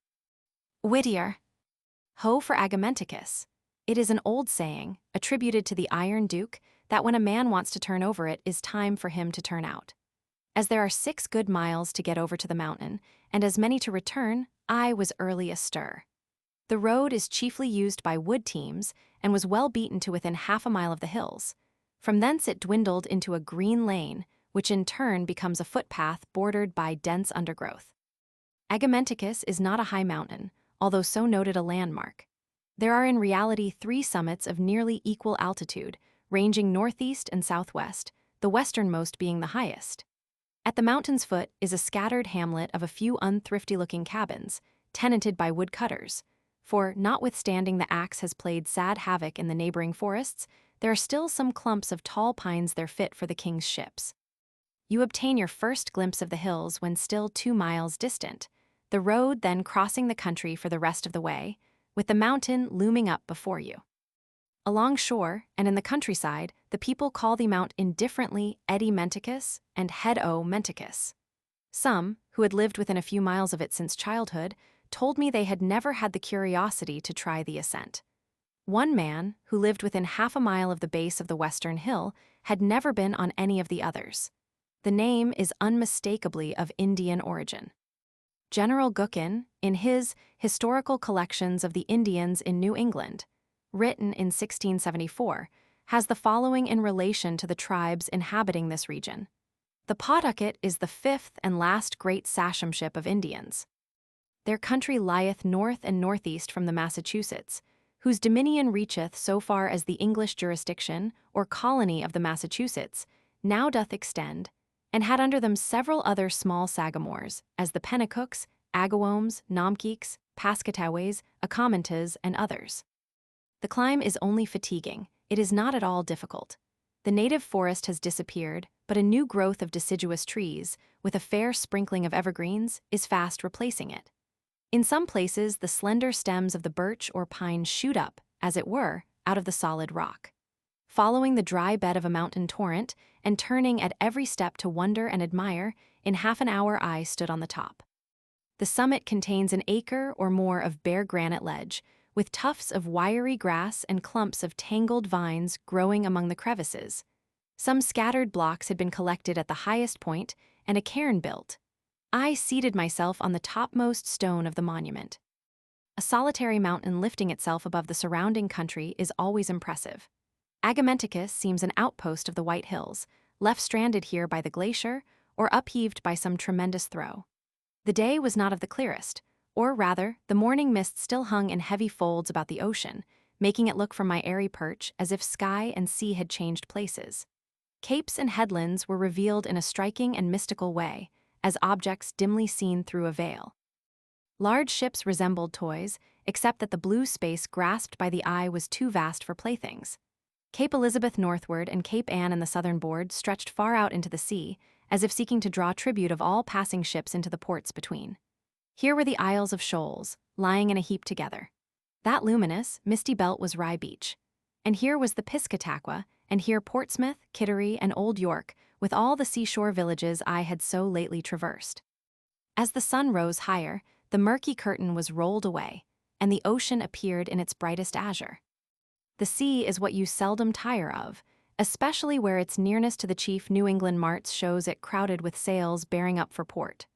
Whittier. Ho for Agamenticus. It is an old saying, attributed to the Iron Duke, that when a man wants to turn over it is time for him to turn out. As there are 6 good miles to get over to the mountain, and as many to return, I was early astir. The road is chiefly used by wood teams, and was well beaten to within half a mile of the hills. From thence it dwindled into a green lane, which in turn becomes a footpath bordered by dense undergrowth. Agamenticus is not a high mountain, although so noted a landmark. There are in reality 3 summits of nearly equal altitude, ranging northeast and southwest, the westernmost being the highest. At the mountain's foot is a scattered hamlet of a few unthrifty-looking cabins, tenanted by woodcutters, for, notwithstanding the axe has played sad havoc in the neighboring forests, there are still some clumps of tall pines there fit for the king's ships. You obtain your first glimpse of the hills when still 2 miles distant, the road then crossing the country for the rest of the way, with the mountain looming up before you. Along shore and in the countryside, the people call the mount indifferently Edi Menticus and Head-O Menticus. Some, who had lived within a few miles of it since childhood, told me they had never had the curiosity to try the ascent. One man, who lived within half a mile of the base of the western hill, had never been on any of the others. The name is unmistakably of Indian origin. General Gookin, in his Historical Collections of the Indians in New England, written in 1674, has the following in relation to the tribes inhabiting this region. The Pawtucket is the 5th and last great sachamship of Indians. Their country lieth north and northeast from the Massachusetts, whose dominion reacheth so far as the English jurisdiction, or colony of the Massachusetts, now doth extend, and had under them several other small sagamores, as the Penacooks, Agawomes, Nomkeeks, Pascataways, Acamantas, and others. The climb is only fatiguing, it is not at all difficult. The native forest has disappeared, but a new growth of deciduous trees, with a fair sprinkling of evergreens, is fast replacing it. In some places, the slender stems of the birch or pine shoot up, as it were, out of the solid rock. following the dry bed of a mountain torrent and turning at every step to wonder and admire. In half an hour I stood on the top. The summit contains an acre or more of bare granite ledge, with tufts of wiry grass and clumps of tangled vines growing among the crevices. Some scattered blocks had been collected at the highest point, and a cairn built. I seated myself on the topmost stone of the monument. A solitary mountain lifting itself above the surrounding country is always impressive. Agamenticus seems an outpost of the White Hills, left stranded here by the glacier or upheaved by some tremendous throe. The day was not of the clearest, or rather, the morning mist still hung in heavy folds about the ocean, making it look from my airy perch as if sky and sea had changed places. Capes and headlands were revealed in a striking and mystical way, as objects dimly seen through a veil. Large ships resembled toys, except that the blue space grasped by the eye was too vast for playthings. Cape Elizabeth northward and Cape Anne in the southern board stretched far out into the sea, as if seeking to draw tribute of all passing ships into the ports between. Here were the Isles of Shoals, lying in a heap together. That luminous, misty belt was Rye Beach. And here was the Piscataqua, and here Portsmouth, Kittery, and Old York, with all the seashore villages I had so lately traversed. As the sun rose higher, the murky curtain was rolled away, and the ocean appeared in its brightest azure. The sea is what you seldom tire of, especially where its nearness to the chief New England marts shows it crowded with sails bearing up for port.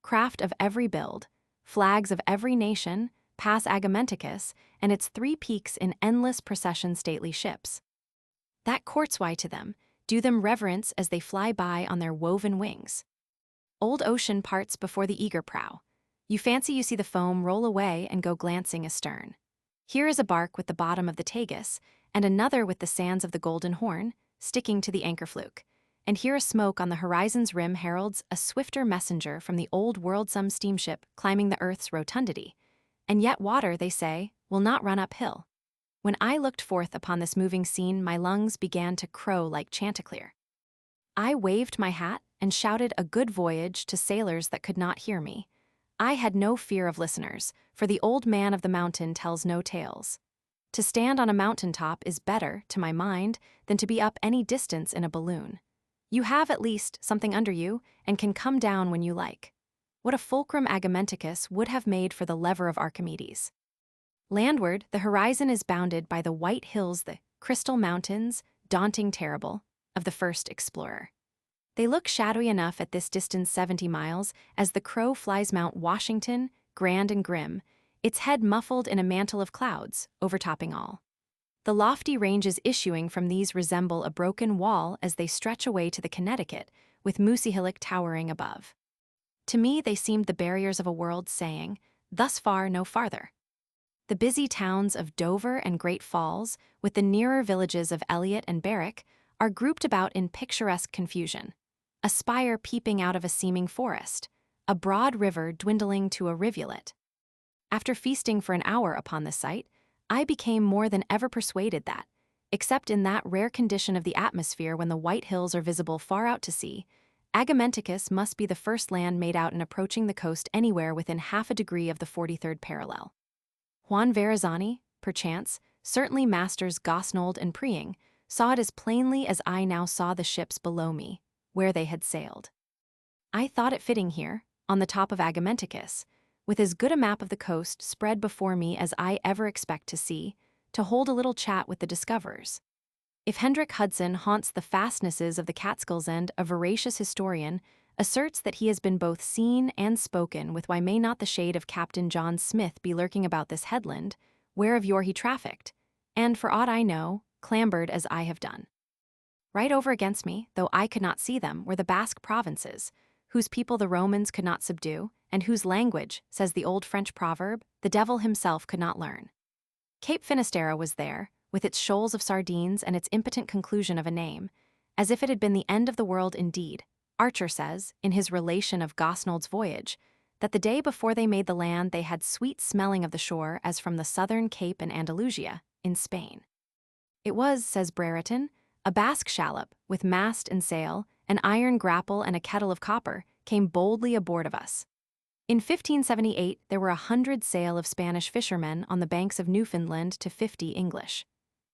Craft of every build, flags of every nation, pass Agamenticus and its 3 peaks in endless procession stately ships. That courts why to them, do them reverence as they fly by on their woven wings. Old ocean parts before the eager prow. You fancy you see the foam roll away and go glancing astern. Here is a bark with the bottom of the Tagus, and another with the sands of the Golden Horn, sticking to the anchor fluke. And here a smoke on the horizon's rim heralds a swifter messenger from the old world some steamship climbing the earth's rotundity. And yet water, they say, will not run uphill. When I looked forth upon this moving scene, my lungs began to crow like chanticleer. I waved my hat and shouted a good voyage to sailors that could not hear me. I had no fear of listeners, for the old man of the mountain tells no tales. To stand on a mountaintop is better, to my mind, than to be up any distance in a balloon. You have at least something under you and can come down when you like. What a fulcrum Agamenticus would have made for the lever of Archimedes. Landward, the horizon is bounded by the white hills, the crystal mountains, daunting terrible, of the first explorer. They look shadowy enough at this distance 70 miles as the crow flies Mount Washington, grand and grim, its head muffled in a mantle of clouds, overtopping all. The lofty ranges issuing from these resemble a broken wall as they stretch away to the Connecticut, with Moosehillock towering above. To me they seemed the barriers of a world saying, thus far no farther. The busy towns of Dover and Great Falls, with the nearer villages of Elliott and Berwick, are grouped about in picturesque confusion. A spire peeping out of a seeming forest, a broad river dwindling to a rivulet. After feasting for an hour upon this sight, I became more than ever persuaded that, except in that rare condition of the atmosphere when the white hills are visible far out to sea, Agamenticus must be the first land made out in approaching the coast anywhere within half a degree of the 43rd parallel. Juan Verrazani, perchance, certainly masters Gosnold and Preing, saw it as plainly as I now saw the ships below me, where they had sailed. I thought it fitting here, on the top of Agamenticus, with as good a map of the coast spread before me as I ever expect to see, to hold a little chat with the discoverers. If Hendrik Hudson haunts the fastnesses of the Catskills and a veracious historian asserts that he has been both seen and spoken with, why may not the shade of Captain John Smith be lurking about this headland, where of yore he trafficked, and, for aught I know, clambered as I have done. Right over against me, though I could not see them, were the Basque provinces, whose people the Romans could not subdue, and whose language, says the old French proverb, the devil himself could not learn. Cape Finisterre was there, with its shoals of sardines and its impotent conclusion of a name, as if it had been the end of the world indeed. Archer says, in his relation of Gosnold's voyage, that the day before they made the land they had sweet smelling of the shore as from the southern Cape in Andalusia, in Spain. It was, says Brereton, a Basque shallop, with mast and sail, an iron grapple and a kettle of copper, came boldly aboard of us. In 1578 there were 100 sail of Spanish fishermen on the banks of Newfoundland to 50 English.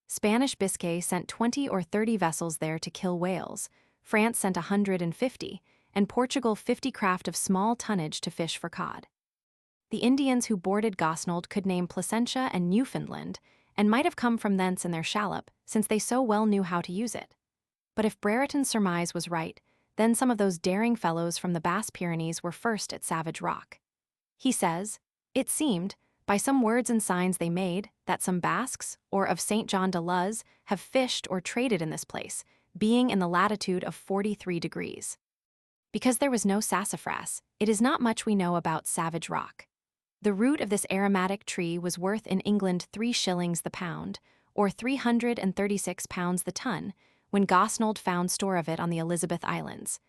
Spanish Biscay sent 20 or 30 vessels there to kill whales, France sent 150, and Portugal 50 craft of small tonnage to fish for cod. The Indians who boarded Gosnold could name Placentia and Newfoundland, and might have come from thence in their shallop, since they so well knew how to use it. But if Brereton's surmise was right, then some of those daring fellows from the Bass Pyrenees were first at Savage Rock. He says, "It seemed, by some words and signs they made, that some Basques, or of St. John de Luz, have fished or traded in this place, being in the latitude of 43 degrees. Because there was no sassafras, it is not much we know about Savage Rock. The root of this aromatic tree was worth in England 3 shillings the pound, or 336 pounds the ton, when Gosnold found store of it on the Elizabeth Islands.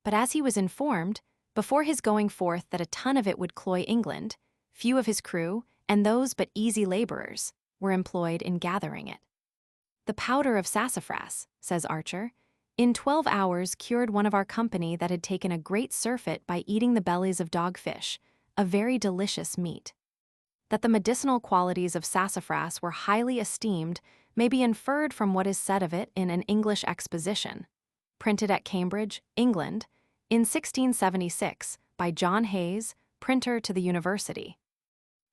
But as he was informed, before his going forth, that a ton of it would cloy England, few of his crew, and those but easy laborers, were employed in gathering it. The powder of sassafras, says Archer, in 12 hours cured one of our company that had taken a great surfeit by eating the bellies of dogfish, a very delicious meat. That the medicinal qualities of sassafras were highly esteemed may be inferred from what is said of it in an English exposition, printed at Cambridge, England, in 1676, by John Hayes, printer to the University.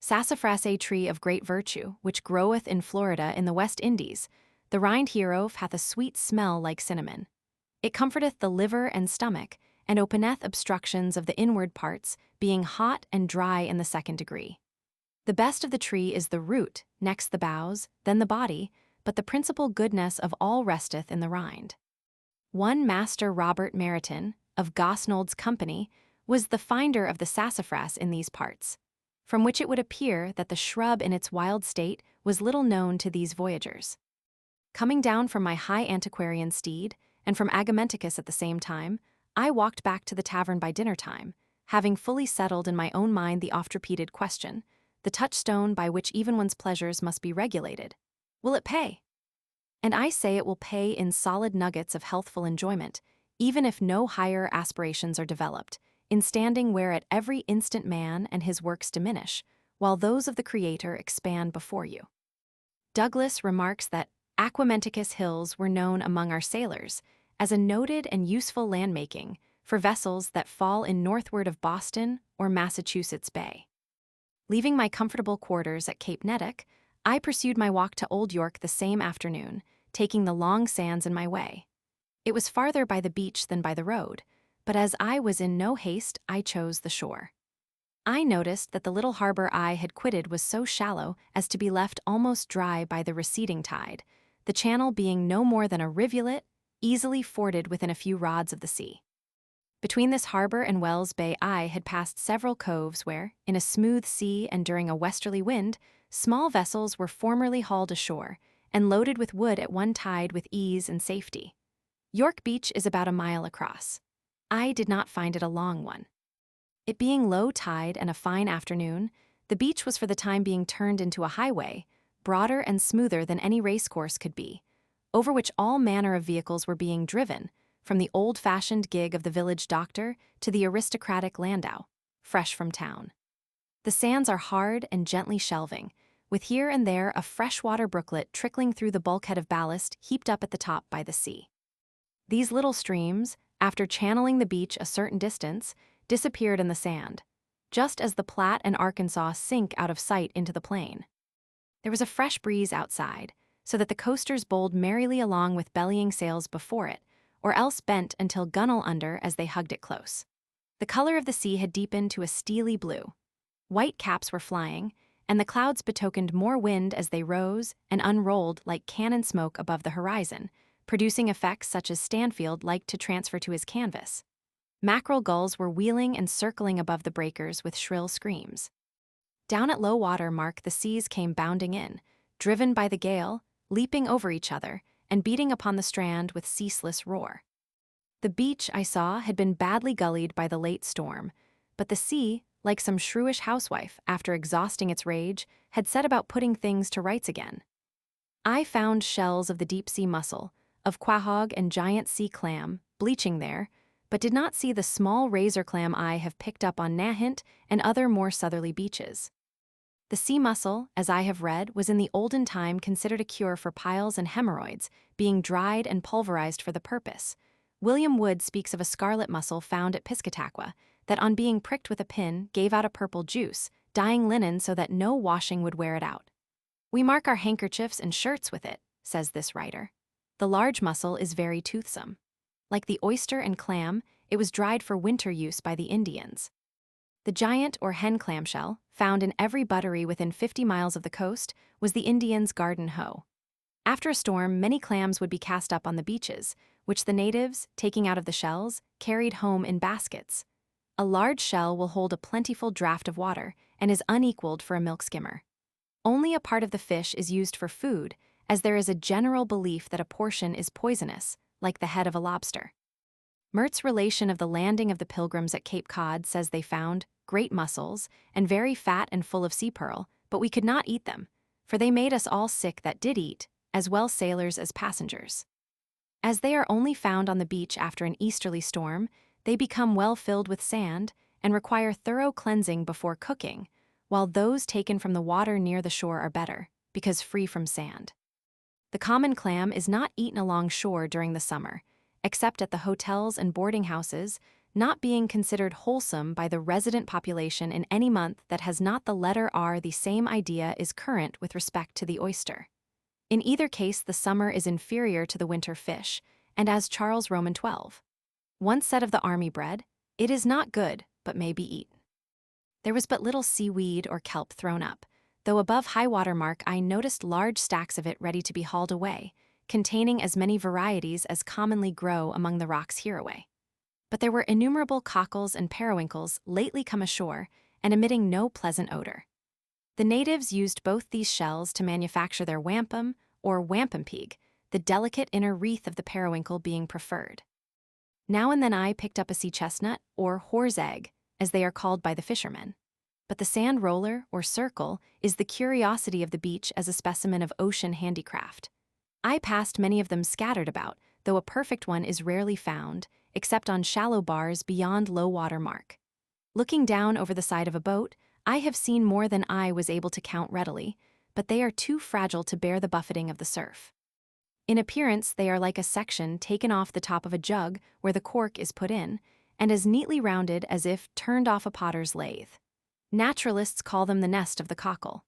Sassafras a tree of great virtue, which groweth in Florida in the West Indies, the rind hereof hath a sweet smell like cinnamon. It comforteth the liver and stomach, and openeth obstructions of the inward parts, being hot and dry in the 2nd degree. The best of the tree is the root, next the boughs, then the body, but the principal goodness of all resteth in the rind. One Master Robert Meriton, of Gosnold's company, was the finder of the sassafras in these parts, from which it would appear that the shrub in its wild state was little known to these voyagers. Coming down from my high antiquarian steed, and from Agamenticus at the same time, I walked back to the tavern by dinner time, having fully settled in my own mind the oft-repeated question, the touchstone by which even one's pleasures must be regulated. Will it pay? And I say it will pay in solid nuggets of healthful enjoyment, even if no higher aspirations are developed, in standing where at every instant man and his works diminish, while those of the Creator expand before you. Douglas remarks that Aquamenticus hills were known among our sailors as a noted and useful landmaking for vessels that fall in northward of Boston or Massachusetts Bay. Leaving my comfortable quarters at Cape Nettuck, I pursued my walk to Old York the same afternoon, taking the long sands in my way. It was farther by the beach than by the road, but as I was in no haste, I chose the shore. I noticed that the little harbor I had quitted was so shallow as to be left almost dry by the receding tide, the channel being no more than a rivulet, easily forded within a few rods of the sea. Between this harbor and Wells Bay I had passed several coves where, in a smooth sea and during a westerly wind, small vessels were formerly hauled ashore and loaded with wood at one tide with ease and safety. York Beach is about a mile across. I did not find it a long one. It being low tide and a fine afternoon, the beach was for the time being turned into a highway, broader and smoother than any racecourse could be, over which all manner of vehicles were being driven, from the old-fashioned gig of the village doctor to the aristocratic landau, fresh from town. The sands are hard and gently shelving, with here and there a freshwater brooklet trickling through the bulkhead of ballast heaped up at the top by the sea. These little streams, after channeling the beach a certain distance, disappeared in the sand, just as the Platte and Arkansas sink out of sight into the plain. There was a fresh breeze outside, so that the coasters bowled merrily along with bellying sails before it, or else bent until gunwale under as they hugged it close. The color of the sea had deepened to a steely blue. White caps were flying, and the clouds betokened more wind as they rose and unrolled like cannon smoke above the horizon, producing effects such as Stanfield liked to transfer to his canvas. Mackerel gulls were wheeling and circling above the breakers with shrill screams. Down at low water mark the seas came bounding in, driven by the gale, leaping over each other, and beating upon the strand with ceaseless roar. The beach, I saw, had been badly gullied by the late storm, but the sea, like some shrewish housewife, after exhausting its rage, had set about putting things to rights again. I found shells of the deep-sea mussel, of quahog and giant sea clam, bleaching there, but did not see the small razor clam I have picked up on Nahant and other more southerly beaches. The sea mussel, as I have read, was in the olden time considered a cure for piles and hemorrhoids, being dried and pulverized for the purpose. William Wood speaks of a scarlet mussel found at Piscataqua that, on being pricked with a pin, gave out a purple juice, dyeing linen so that no washing would wear it out. We mark our handkerchiefs and shirts with it, says this writer. The large mussel is very toothsome. Like the oyster and clam, it was dried for winter use by the Indians. The giant or hen clamshell, found in every buttery within 50 miles of the coast, was the Indians' garden hoe. After a storm, many clams would be cast up on the beaches, which the natives, taking out of the shells, carried home in baskets. A large shell will hold a plentiful draught of water and is unequaled for a milk skimmer. Only a part of the fish is used for food, as there is a general belief that a portion is poisonous, like the head of a lobster. Mert's relation of the landing of the Pilgrims at Cape Cod says they found great mussels and very fat and full of sea pearl, but we could not eat them, for they made us all sick that did eat, as well sailors as passengers. As they are only found on the beach after an easterly storm, they become well filled with sand and require thorough cleansing before cooking, while those taken from the water near the shore are better, because free from sand. The common clam is not eaten along shore during the summer, except at the hotels and boarding houses, not being considered wholesome by the resident population in any month that has not the letter R. The same idea is current with respect to the oyster. In either case, the summer is inferior to the winter fish, and as Charles Roman 12 once said of the army bread, it is not good, but may be eaten. There was but little seaweed or kelp thrown up, though above high water mark I noticed large stacks of it ready to be hauled away, containing as many varieties as commonly grow among the rocks hereaway. But there were innumerable cockles and periwinkles lately come ashore, and emitting no pleasant odor. The natives used both these shells to manufacture their wampum or wampumpeak, the delicate inner wreath of the periwinkle being preferred. Now and then I picked up a sea chestnut, or whore's egg, as they are called by the fishermen. But the sand roller, or circle, is the curiosity of the beach as a specimen of ocean handicraft. I passed many of them scattered about, though a perfect one is rarely found, except on shallow bars beyond low water mark. Looking down over the side of a boat, I have seen more than I was able to count readily, but they are too fragile to bear the buffeting of the surf. In appearance, they are like a section taken off the top of a jug where the cork is put in, and as neatly rounded as if turned off a potter's lathe. Naturalists call them the nest of the cockle.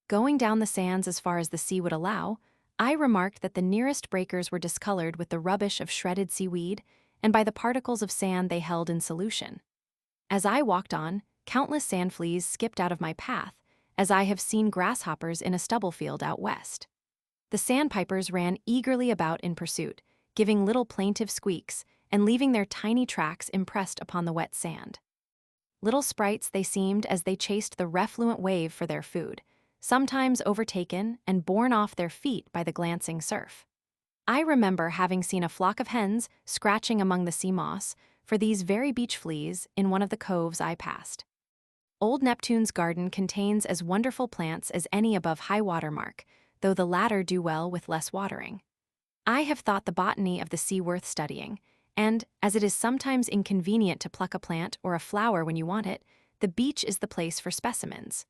Going down the sands as far as the sea would allow, I remarked that the nearest breakers were discolored with the rubbish of shredded seaweed and by the particles of sand they held in solution. As I walked on, countless sand fleas skipped out of my path, as I have seen grasshoppers in a stubble field out west. The sandpipers ran eagerly about in pursuit, giving little plaintive squeaks and leaving their tiny tracks impressed upon the wet sand. Little sprites they seemed as they chased the refluent wave for their food, sometimes overtaken and borne off their feet by the glancing surf. I remember having seen a flock of hens scratching among the sea moss for these very beach fleas in one of the coves I passed. Old Neptune's garden contains as wonderful plants as any above high water mark, though the latter do well with less watering. I have thought the botany of the sea worth studying, and, as it is sometimes inconvenient to pluck a plant or a flower when you want it, the beach is the place for specimens.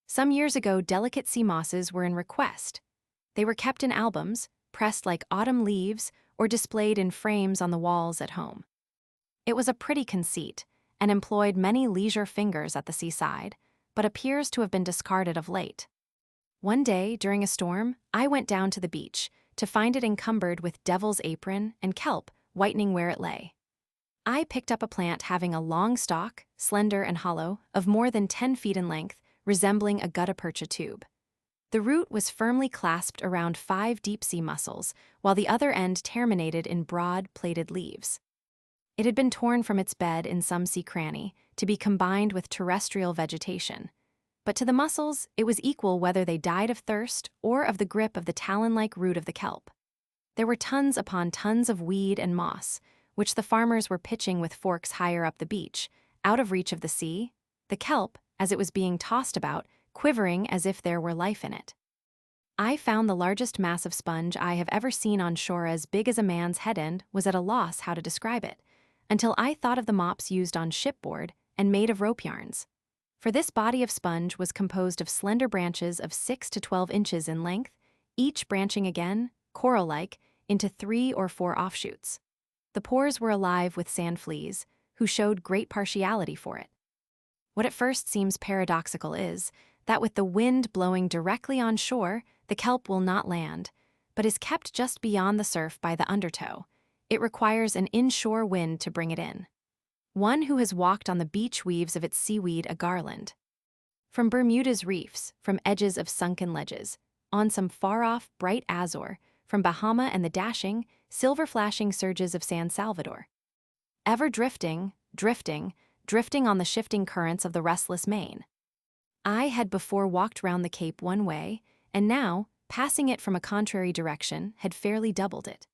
Some years ago, delicate sea mosses were in request. They were kept in albums, pressed like autumn leaves, or displayed in frames on the walls at home. It was a pretty conceit, and employed many leisure fingers at the seaside, but appears to have been discarded of late. One day, during a storm, I went down to the beach, to find it encumbered with devil's apron and kelp whitening where it lay. I picked up a plant having a long stalk, slender and hollow, of more than 10 feet in length, resembling a gutta percha tube. The root was firmly clasped around 5 deep-sea mussels, while the other end terminated in broad, plaited leaves. It had been torn from its bed in some sea cranny, to be combined with terrestrial vegetation. But to the mussels, it was equal whether they died of thirst or of the grip of the talon-like root of the kelp. There were tons upon tons of weed and moss, which the farmers were pitching with forks higher up the beach, out of reach of the sea, the kelp, as it was being tossed about, quivering as if there were life in it. I found the largest mass of sponge I have ever seen on shore as big as a man's head end was at a loss how to describe it, until I thought of the mops used on shipboard and made of rope yarns. For this body of sponge was composed of slender branches of 6 to 12 inches in length, each branching again, coral-like, into 3 or 4 offshoots. The pores were alive with sand fleas, who showed great partiality for it. What at first seems paradoxical is that with the wind blowing directly on shore, the kelp will not land, but is kept just beyond the surf by the undertow. It requires an inshore wind to bring it in. One who has walked on the beach weaves of its seaweed a garland. From Bermuda's reefs, from edges of sunken ledges, on some far-off bright azure, from Bahama and the dashing, silver-flashing surges of San Salvador. Ever drifting, drifting, drifting on the shifting currents of the restless Maine. I had before walked round the Cape one way, and now, passing it from a contrary direction, had fairly doubled it.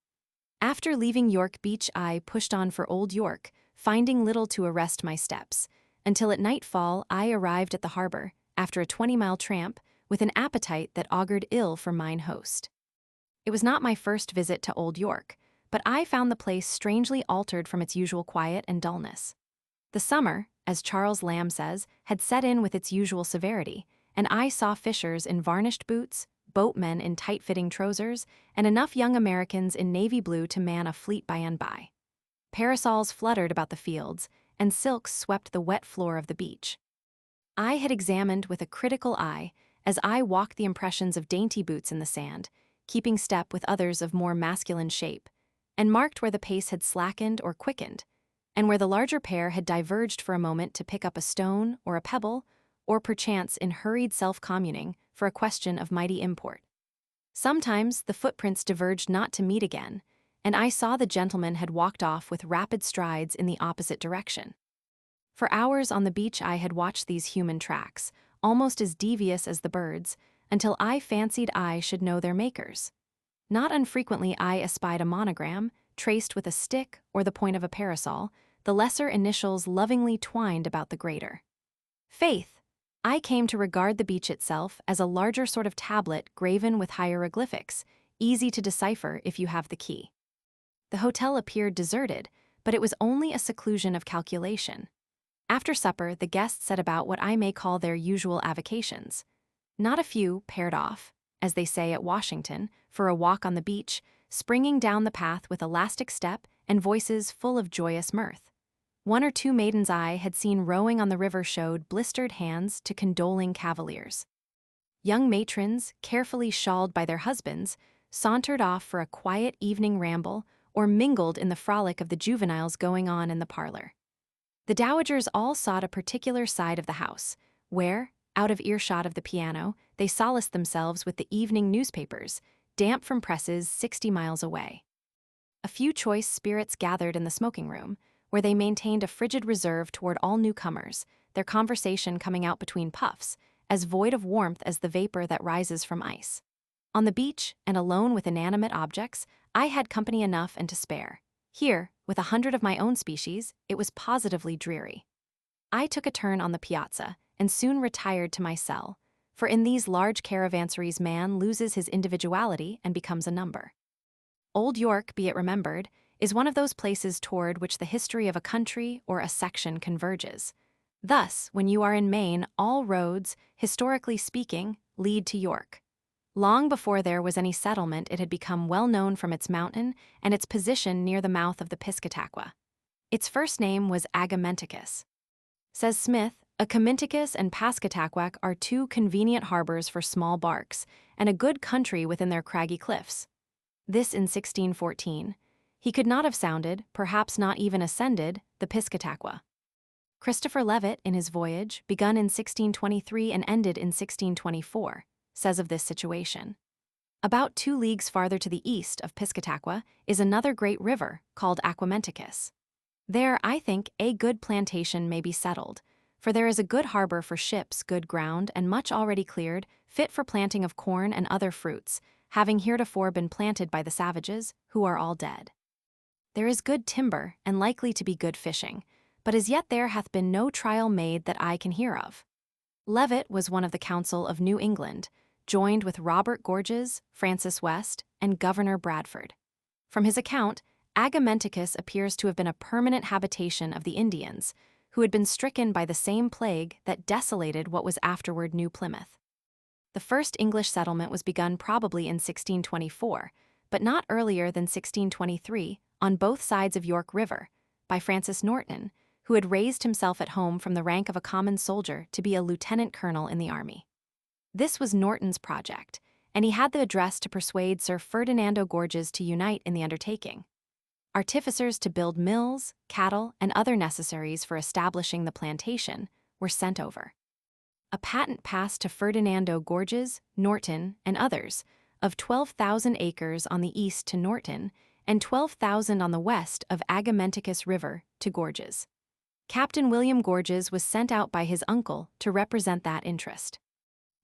After leaving York Beach, I pushed on for Old York, finding little to arrest my steps, until at nightfall I arrived at the harbor, after a 20-mile tramp, with an appetite that augured ill for mine host. It was not my first visit to Old York, but I found the place strangely altered from its usual quiet and dullness. The summer, as Charles Lamb says, had set in with its usual severity, and I saw fishers in varnished boots, boatmen in tight-fitting trousers, and enough young Americans in navy blue to man a fleet by and by. Parasols fluttered about the fields, and silks swept the wet floor of the beach. I had examined with a critical eye, as I walked, the impressions of dainty boots in the sand, keeping step with others of more masculine shape, and marked where the pace had slackened or quickened, and where the larger pair had diverged for a moment to pick up a stone or a pebble, or perchance in hurried self-communing for a question of mighty import. Sometimes the footprints diverged not to meet again, and I saw the gentleman had walked off with rapid strides in the opposite direction. For hours on the beach I had watched these human tracks, almost as devious as the birds, until I fancied I should know their makers. Not unfrequently I espied a monogram, traced with a stick or the point of a parasol, the lesser initials lovingly twined about the greater. Faith, I came to regard the beach itself as a larger sort of tablet graven with hieroglyphics, easy to decipher if you have the key. The hotel appeared deserted, but it was only a seclusion of calculation. After supper, the guests set about what I may call their usual avocations. Not a few paired off, as they say at Washington, for a walk on the beach, springing down the path with elastic step and voices full of joyous mirth. One or two maidens I had seen rowing on the river showed blistered hands to condoling cavaliers. Young matrons, carefully shawled by their husbands, sauntered off for a quiet evening ramble or mingled in the frolic of the juveniles going on in the parlor. The dowagers all sought a particular side of the house, where, out of earshot of the piano, they solaced themselves with the evening newspapers, damp from presses 60 miles away. A few choice spirits gathered in the smoking room, where they maintained a frigid reserve toward all newcomers, their conversation coming out between puffs, as void of warmth as the vapor that rises from ice. On the beach, and alone with inanimate objects, I had company enough and to spare. Here, with 100 of my own species, it was positively dreary. I took a turn on the piazza, and soon retired to my cell, for in these large caravanseries man loses his individuality and becomes a number. Old York, be it remembered, is one of those places toward which the history of a country or a section converges. Thus, when you are in Maine, all roads, historically speaking, lead to York. Long before there was any settlement, it had become well known from its mountain and its position near the mouth of the Piscataqua. Its first name was Agamenticus. Says Smith, Acaminticus and Pascataquac are two convenient harbors for small barks, and a good country within their craggy cliffs. This in 1614. He could not have sounded, perhaps not even ascended, the Piscataqua. Christopher Levitt, in his voyage, begun in 1623 and ended in 1624, says of this situation. About 2 leagues farther to the east of Piscataqua is another great river called Aquamenticus. There, I think, a good plantation may be settled, for there is a good harbor for ships, good ground, and much already cleared, fit for planting of corn and other fruits, having heretofore been planted by the savages, who are all dead. There is good timber, and likely to be good fishing, but as yet there hath been no trial made that I can hear of. Levitt was one of the Council of New England, joined with Robert Gorges, Francis West, and Governor Bradford. From his account, Agamenticus appears to have been a permanent habitation of the Indians, who had been stricken by the same plague that desolated what was afterward New Plymouth. The first English settlement was begun probably in 1624, but not earlier than 1623, on both sides of York River, by Francis Norton, who had raised himself at home from the rank of a common soldier to be a lieutenant colonel in the army. This was Norton's project, and he had the address to persuade Sir Ferdinando Gorges to unite in the undertaking. Artificers to build mills, cattle, and other necessaries for establishing the plantation were sent over. A patent passed to Ferdinando Gorges, Norton, and others, of 12,000 acres on the east to Norton and 12,000 on the west of Agamenticus River to Gorges. Captain William Gorges was sent out by his uncle to represent that interest.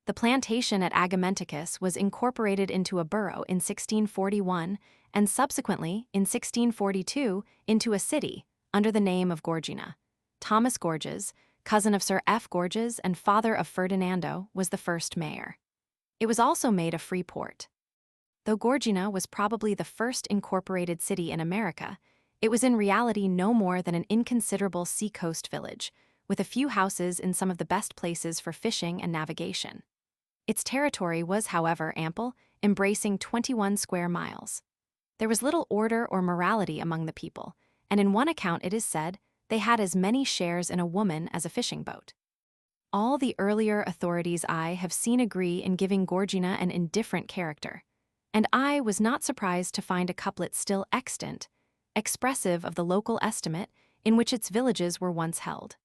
The plantation at Agamenticus was incorporated into a borough in 1641 and subsequently, in 1642, into a city under the name of Gorgina. Thomas Gorges, cousin of Sir F. Gorges and father of Ferdinando, was the first mayor. It was also made a free port. Though Gorgina was probably the first incorporated city in America, it was in reality no more than an inconsiderable seacoast village, with a few houses in some of the best places for fishing and navigation. Its territory was, however, ample, embracing 21 square miles. There was little order or morality among the people, and in one account it is said they had as many shares in a woman as a fishing boat. All the earlier authorities I have seen agree in giving Gorgina an indifferent character, and I was not surprised to find a couplet still extant, expressive of the local estimate in which its villages were once held.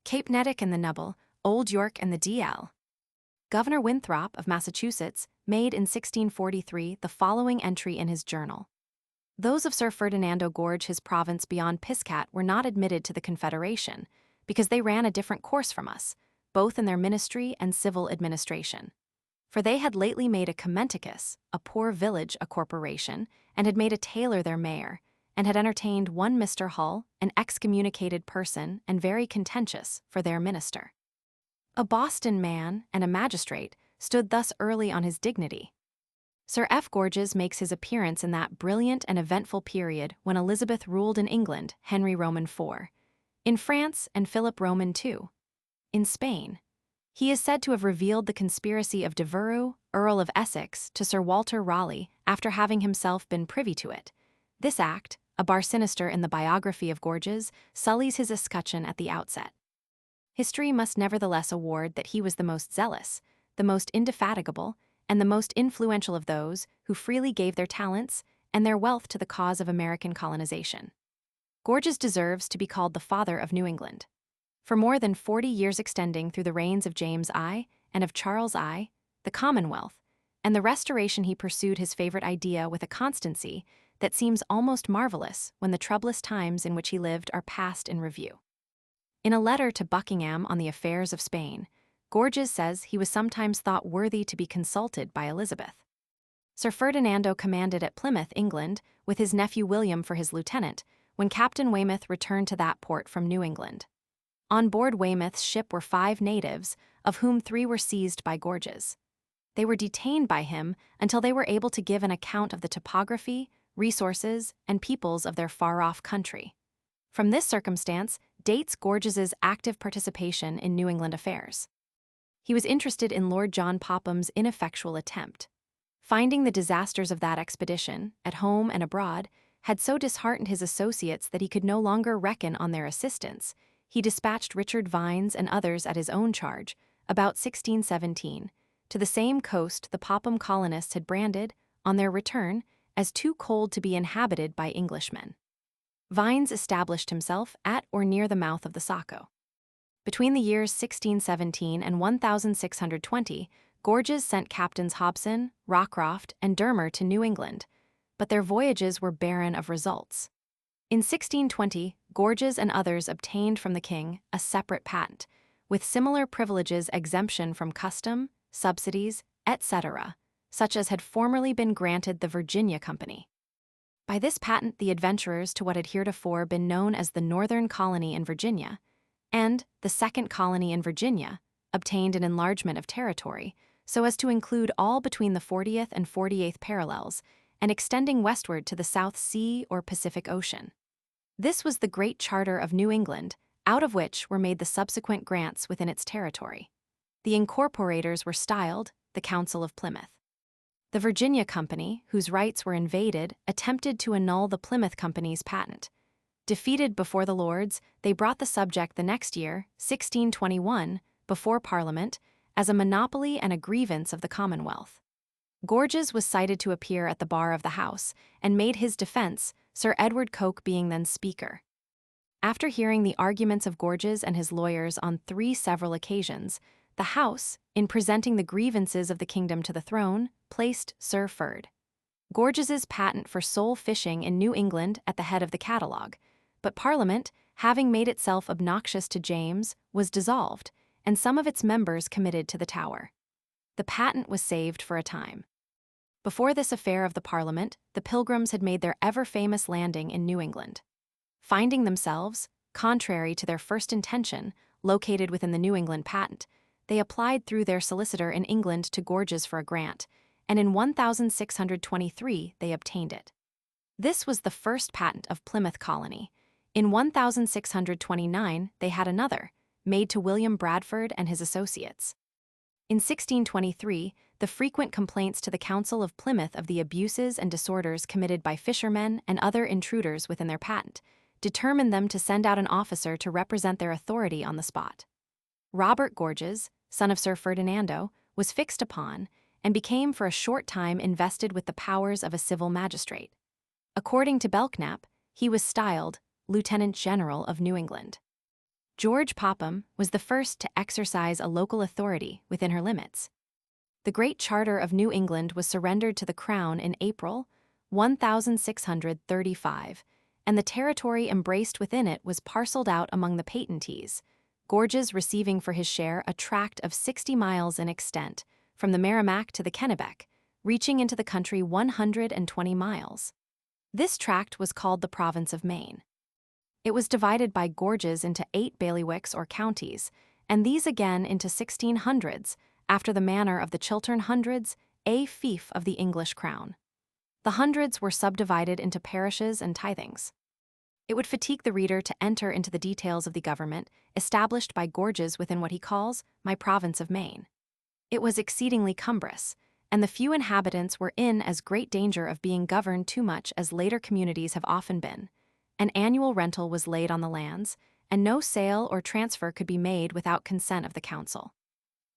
Cape Nettic and the Nubble, Old York and the D.L. Governor Winthrop of Massachusetts made in 1643 the following entry in his journal. Those of Sir Ferdinando Gorge, his province beyond Piscat, were not admitted to the Confederation, because they ran a different course from us, both in their ministry and civil administration. For they had lately made a Commenticus, a poor village, a corporation, and had made a tailor their mayor, and had entertained one Mr. Hull, an excommunicated person and very contentious, for their minister. A Boston man and a magistrate stood thus early on his dignity. Sir F. Gorges makes his appearance in that brilliant and eventful period when Elizabeth ruled in England, Henry Roman IV, in France and Philip Roman II, in Spain. He is said to have revealed the conspiracy of Devereux, Earl of Essex, to Sir Walter Raleigh after having himself been privy to it. This act, a bar sinister in the biography of Gorges, sullies his escutcheon at the outset. History must nevertheless award that he was the most zealous, the most indefatigable, and the most influential of those who freely gave their talents and their wealth to the cause of American colonization. Gorges deserves to be called the father of New England. For more than 40 years extending through the reigns of James I and of Charles I, the Commonwealth, and the Restoration, he pursued his favorite idea with a constancy that seems almost marvelous when the troublous times in which he lived are passed in review. In a letter to Buckingham on the affairs of Spain, Gorges says he was sometimes thought worthy to be consulted by Elizabeth. Sir Ferdinando commanded at Plymouth, England, with his nephew William for his lieutenant, when Captain Weymouth returned to that port from New England. On board Weymouth's ship were 5 natives, of whom 3 were seized by Gorges. They were detained by him until they were able to give an account of the topography, resources, and peoples of their far-off country. From this circumstance dates Gorges's active participation in New England affairs. He was interested in Lord John Popham's ineffectual attempt. Finding the disasters of that expedition, at home and abroad, had so disheartened his associates that he could no longer reckon on their assistance, he dispatched Richard Vines and others at his own charge, about 1617, to the same coast the Popham colonists had branded, on their return, as too cold to be inhabited by Englishmen. Vines established himself at or near the mouth of the Saco. Between the years 1617 and 1620, Gorges sent Captains Hobson, Rockcroft, and Dermer to New England, but their voyages were barren of results. In 1620, Gorges and others obtained from the king a separate patent, with similar privileges, exemption from custom, subsidies, etc., such as had formerly been granted the Virginia Company. By this patent, the adventurers to what had heretofore been known as the Northern Colony in Virginia, and the Second Colony in Virginia, obtained an enlargement of territory, so as to include all between the 40th and 48th parallels, and extending westward to the South Sea or Pacific Ocean. This was the Great Charter of New England, out of which were made the subsequent grants within its territory. The incorporators were styled the Council of Plymouth. The Virginia Company, whose rights were invaded, attempted to annul the Plymouth Company's patent. Defeated before the Lords, they brought the subject the next year, 1621, before Parliament, as a monopoly and a grievance of the Commonwealth. Gorges was cited to appear at the bar of the House, and made his defense, Sir Edward Coke being then Speaker. After hearing the arguments of Gorges and his lawyers on 3 several occasions, the House, in presenting the grievances of the kingdom to the throne, placed Sir Ferd. Gorges's patent for sole fishing in New England at the head of the catalogue, but Parliament, having made itself obnoxious to James, was dissolved, and some of its members committed to the Tower. The patent was saved for a time. Before this affair of the Parliament, the Pilgrims had made their ever-famous landing in New England. Finding themselves, contrary to their first intention, located within the New England patent, they applied through their solicitor in England to Gorges for a grant, and in 1623 they obtained it. This was the first patent of Plymouth Colony. In 1629 they had another, made to William Bradford and his associates. In 1623, the frequent complaints to the Council of Plymouth of the abuses and disorders committed by fishermen and other intruders within their patent determined them to send out an officer to represent their authority on the spot. Robert Gorges, son of Sir Ferdinando, was fixed upon, and became for a short time invested with the powers of a civil magistrate. According to Belknap, he was styled Lieutenant General of New England. George Popham was the first to exercise a local authority within her limits. The Great Charter of New England was surrendered to the Crown in April 1635, and the territory embraced within it was parceled out among the patentees, Gorges receiving for his share a tract of 60 miles in extent, from the Merrimack to the Kennebec, reaching into the country 120 miles. This tract was called the province of Maine. It was divided by Gorges into 8 bailiwicks or counties, and these again into 16 hundreds, after the manner of the Chiltern Hundreds, a fief of the English crown. The hundreds were subdivided into parishes and tithings. It would fatigue the reader to enter into the details of the government established by Gorges within what he calls my province of Maine. It was exceedingly cumbrous, and the few inhabitants were in as great danger of being governed too much as later communities have often been. An annual rental was laid on the lands, and no sale or transfer could be made without consent of the council.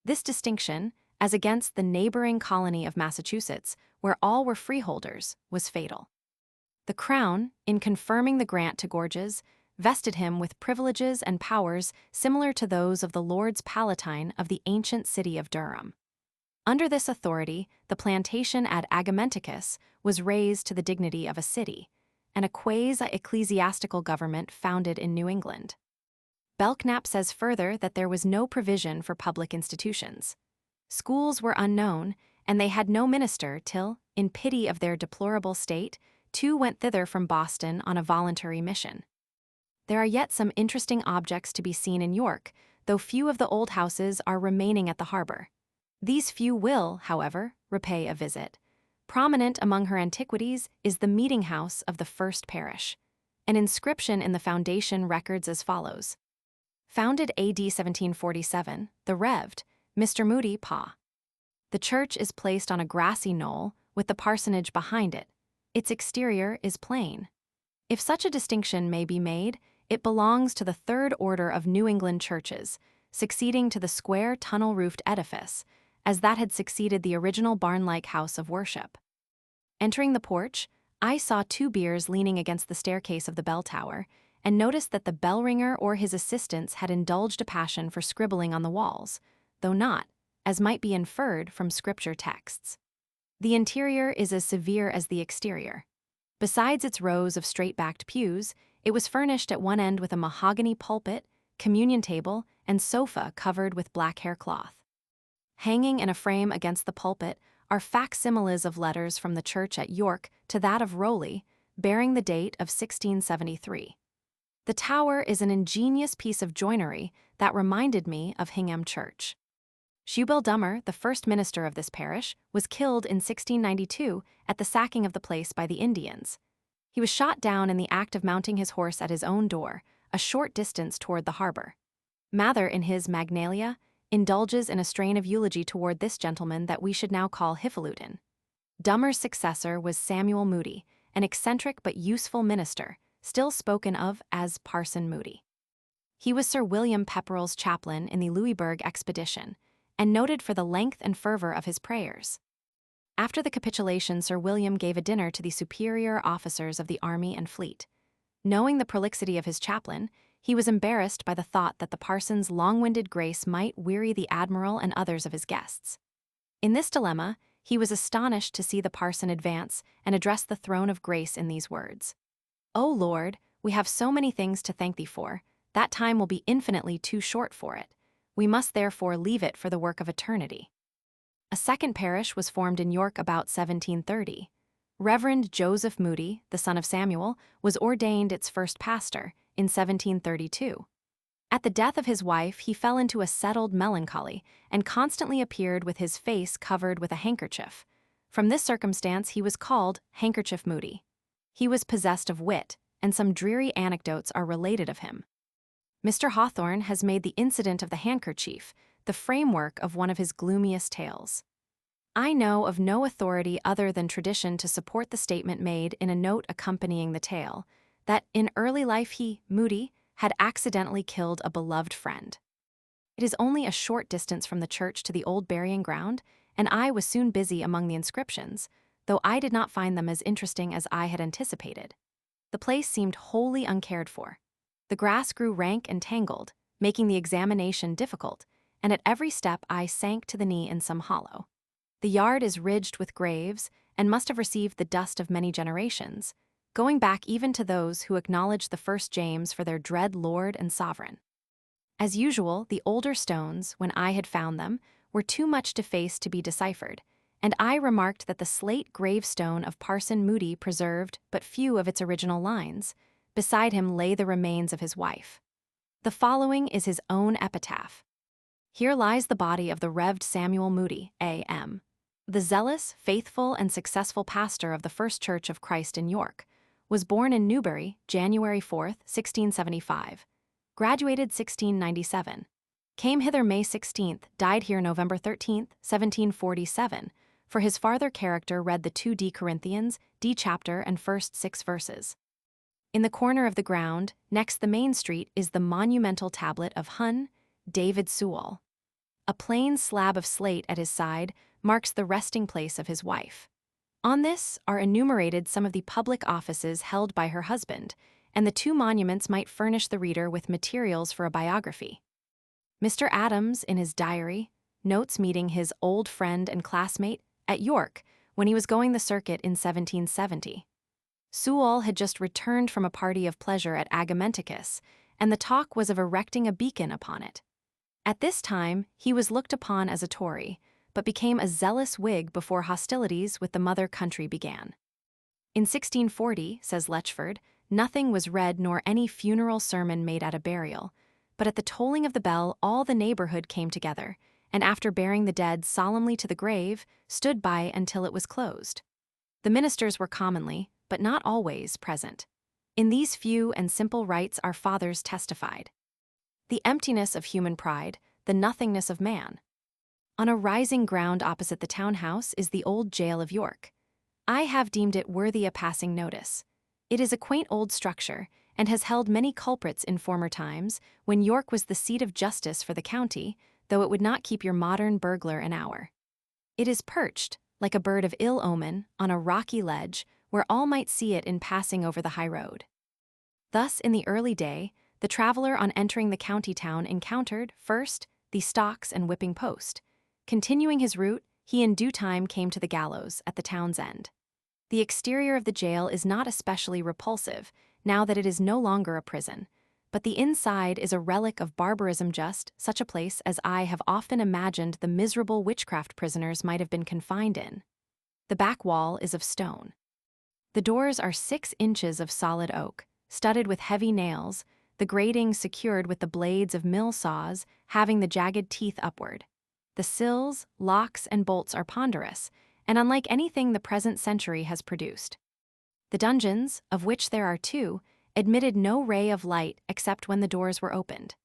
This distinction, as against the neighboring colony of Massachusetts, where all were freeholders, was fatal. The Crown, in confirming the grant to Gorges, vested him with privileges and powers similar to those of the Lords Palatine of the ancient city of Durham. Under this authority, the plantation at Agamenticus was raised to the dignity of a city, and a quasi-ecclesiastical government founded in New England. Belknap says further that there was no provision for public institutions. Schools were unknown, and they had no minister till, in pity of their deplorable state, 2 went thither from Boston on a voluntary mission. There are yet some interesting objects to be seen in York, though few of the old houses are remaining at the harbor. These few will, however, repay a visit. Prominent among her antiquities is the meeting house of the first parish. An inscription in the foundation records as follows. Founded A.D. 1747, the Revd. Mr. Moody, Pa. The church is placed on a grassy knoll, with the parsonage behind it. Its exterior is plain. If such a distinction may be made, it belongs to the third order of New England churches, succeeding to the square tunnel-roofed edifice, as that had succeeded the original barn-like house of worship. Entering the porch, I saw 2 biers leaning against the staircase of the bell tower, and noticed that the bell-ringer or his assistants had indulged a passion for scribbling on the walls, though not, as might be inferred from scripture texts. The interior is as severe as the exterior. Besides its rows of straight-backed pews, it was furnished at one end with a mahogany pulpit, communion table, and sofa covered with black haircloth. Hanging in a frame against the pulpit are facsimiles of letters from the church at York to that of Rowley, bearing the date of 1673. The tower is an ingenious piece of joinery that reminded me of Hingham Church. Schubel Dummer, the first minister of this parish, was killed in 1692 at the sacking of the place by the Indians. He was shot down in the act of mounting his horse at his own door, a short distance toward the harbor. Mather, in his Magnalia, indulges in a strain of eulogy toward this gentleman that we should now call Hifalutin. Dummer's successor was Samuel Moody, an eccentric but useful minister, still spoken of as Parson Moody. He was Sir William Pepperell's chaplain in the Louisbourg expedition, and noted for the length and fervor of his prayers. After the capitulation, Sir William gave a dinner to the superior officers of the army and fleet. Knowing the prolixity of his chaplain, he was embarrassed by the thought that the parson's long-winded grace might weary the admiral and others of his guests. In this dilemma, he was astonished to see the parson advance and address the throne of grace in these words: "O Lord, we have so many things to thank thee for, that time will be infinitely too short for it. We must therefore leave it for the work of eternity." A second parish was formed in York about 1730. Reverend Joseph Moody, the son of Samuel, was ordained its first pastor in 1732. At the death of his wife, he fell into a settled melancholy and constantly appeared with his face covered with a handkerchief. From this circumstance, he was called Handkerchief Moody. He was possessed of wit, and some dreary anecdotes are related of him. Mr. Hawthorne has made the incident of the handkerchief the framework of one of his gloomiest tales. I know of no authority other than tradition to support the statement made in a note accompanying the tale, that in early life he, Moody, had accidentally killed a beloved friend. It is only a short distance from the church to the old burying ground, and I was soon busy among the inscriptions, though I did not find them as interesting as I had anticipated. The place seemed wholly uncared for. The grass grew rank and tangled, making the examination difficult, and at every step I sank to the knee in some hollow. The yard is ridged with graves, and must have received the dust of many generations, going back even to those who acknowledged the first James for their dread lord and sovereign. As usual, the older stones, when I had found them, were too much defaced to be deciphered, and I remarked that the slate gravestone of Parson Moody preserved but few of its original lines. Beside him lay the remains of his wife. The following is his own epitaph: "Here lies the body of the Rev. Samuel Moody, A.M., the zealous, faithful, and successful pastor of the First Church of Christ in York. Was born in Newbury, January 4, 1675. Graduated 1697. Came hither May 16th, died here November 13th, 1747. For his farther character read the 2 D Corinthians, D chapter and first 6 verses." In the corner of the ground, next the main street, is the monumental tablet of Hun, David Sewall. A plain slab of slate at his side marks the resting place of his wife. On this are enumerated some of the public offices held by her husband, and the 2 monuments might furnish the reader with materials for a biography. Mr. Adams, in his diary, notes meeting his old friend and classmate at York when he was going the circuit in 1770. Sewall had just returned from a party of pleasure at Agamenticus, and the talk was of erecting a beacon upon it. At this time, he was looked upon as a Tory, but became a zealous Whig before hostilities with the mother country began. In 1640, says Letchford, nothing was read nor any funeral sermon made at a burial, but at the tolling of the bell all the neighborhood came together, and after bearing the dead solemnly to the grave, stood by until it was closed. The ministers were commonly, but not always, present. In these few and simple rites our fathers testified the emptiness of human pride, the nothingness of man. On a rising ground opposite the townhouse is the old jail of York. I have deemed it worthy a passing notice. It is a quaint old structure, and has held many culprits in former times, when York was the seat of justice for the county, though it would not keep your modern burglar an hour. It is perched, like a bird of ill omen, on a rocky ledge, where all might see it in passing over the high road. Thus, in the early day, the traveler on entering the county town encountered, first, the stocks and whipping post. Continuing his route, he in due time came to the gallows at the town's end. The exterior of the jail is not especially repulsive, now that it is no longer a prison, but the inside is a relic of barbarism, just such a place as I have often imagined the miserable witchcraft prisoners might have been confined in. The back wall is of stone. The doors are 6 inches of solid oak, studded with heavy nails, the grating secured with the blades of mill saws, having the jagged teeth upward. The sills, locks, and bolts are ponderous, and unlike anything the present century has produced. The dungeons, of which there are 2, admitted no ray of light except when the doors were opened.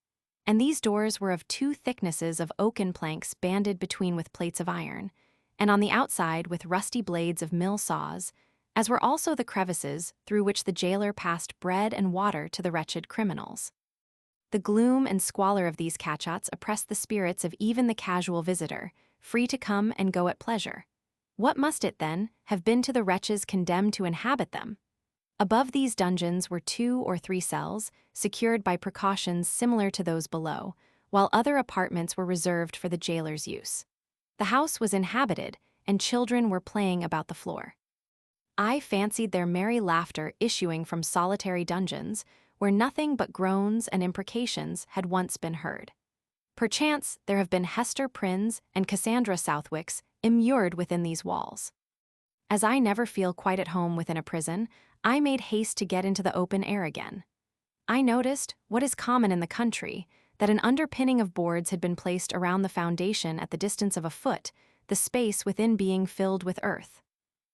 And these doors were of 2 thicknesses of oaken planks banded between with plates of iron, and on the outside with rusty blades of mill saws, as were also the crevices through which the jailer passed bread and water to the wretched criminals. The gloom and squalor of these cachots oppressed the spirits of even the casual visitor, free to come and go at pleasure. What must it, then, have been to the wretches condemned to inhabit them? Above these dungeons were 2 or 3 cells, secured by precautions similar to those below, while other apartments were reserved for the jailer's use. The house was inhabited, and children were playing about the floor. I fancied their merry laughter issuing from solitary dungeons, where nothing but groans and imprecations had once been heard. Perchance there have been Hester Prynnes and Cassandra Southwicks immured within these walls. As I never feel quite at home within a prison, I made haste to get into the open air again. I noticed, what is common in the country, that an underpinning of boards had been placed around the foundation at the distance of a foot, the space within being filled with earth.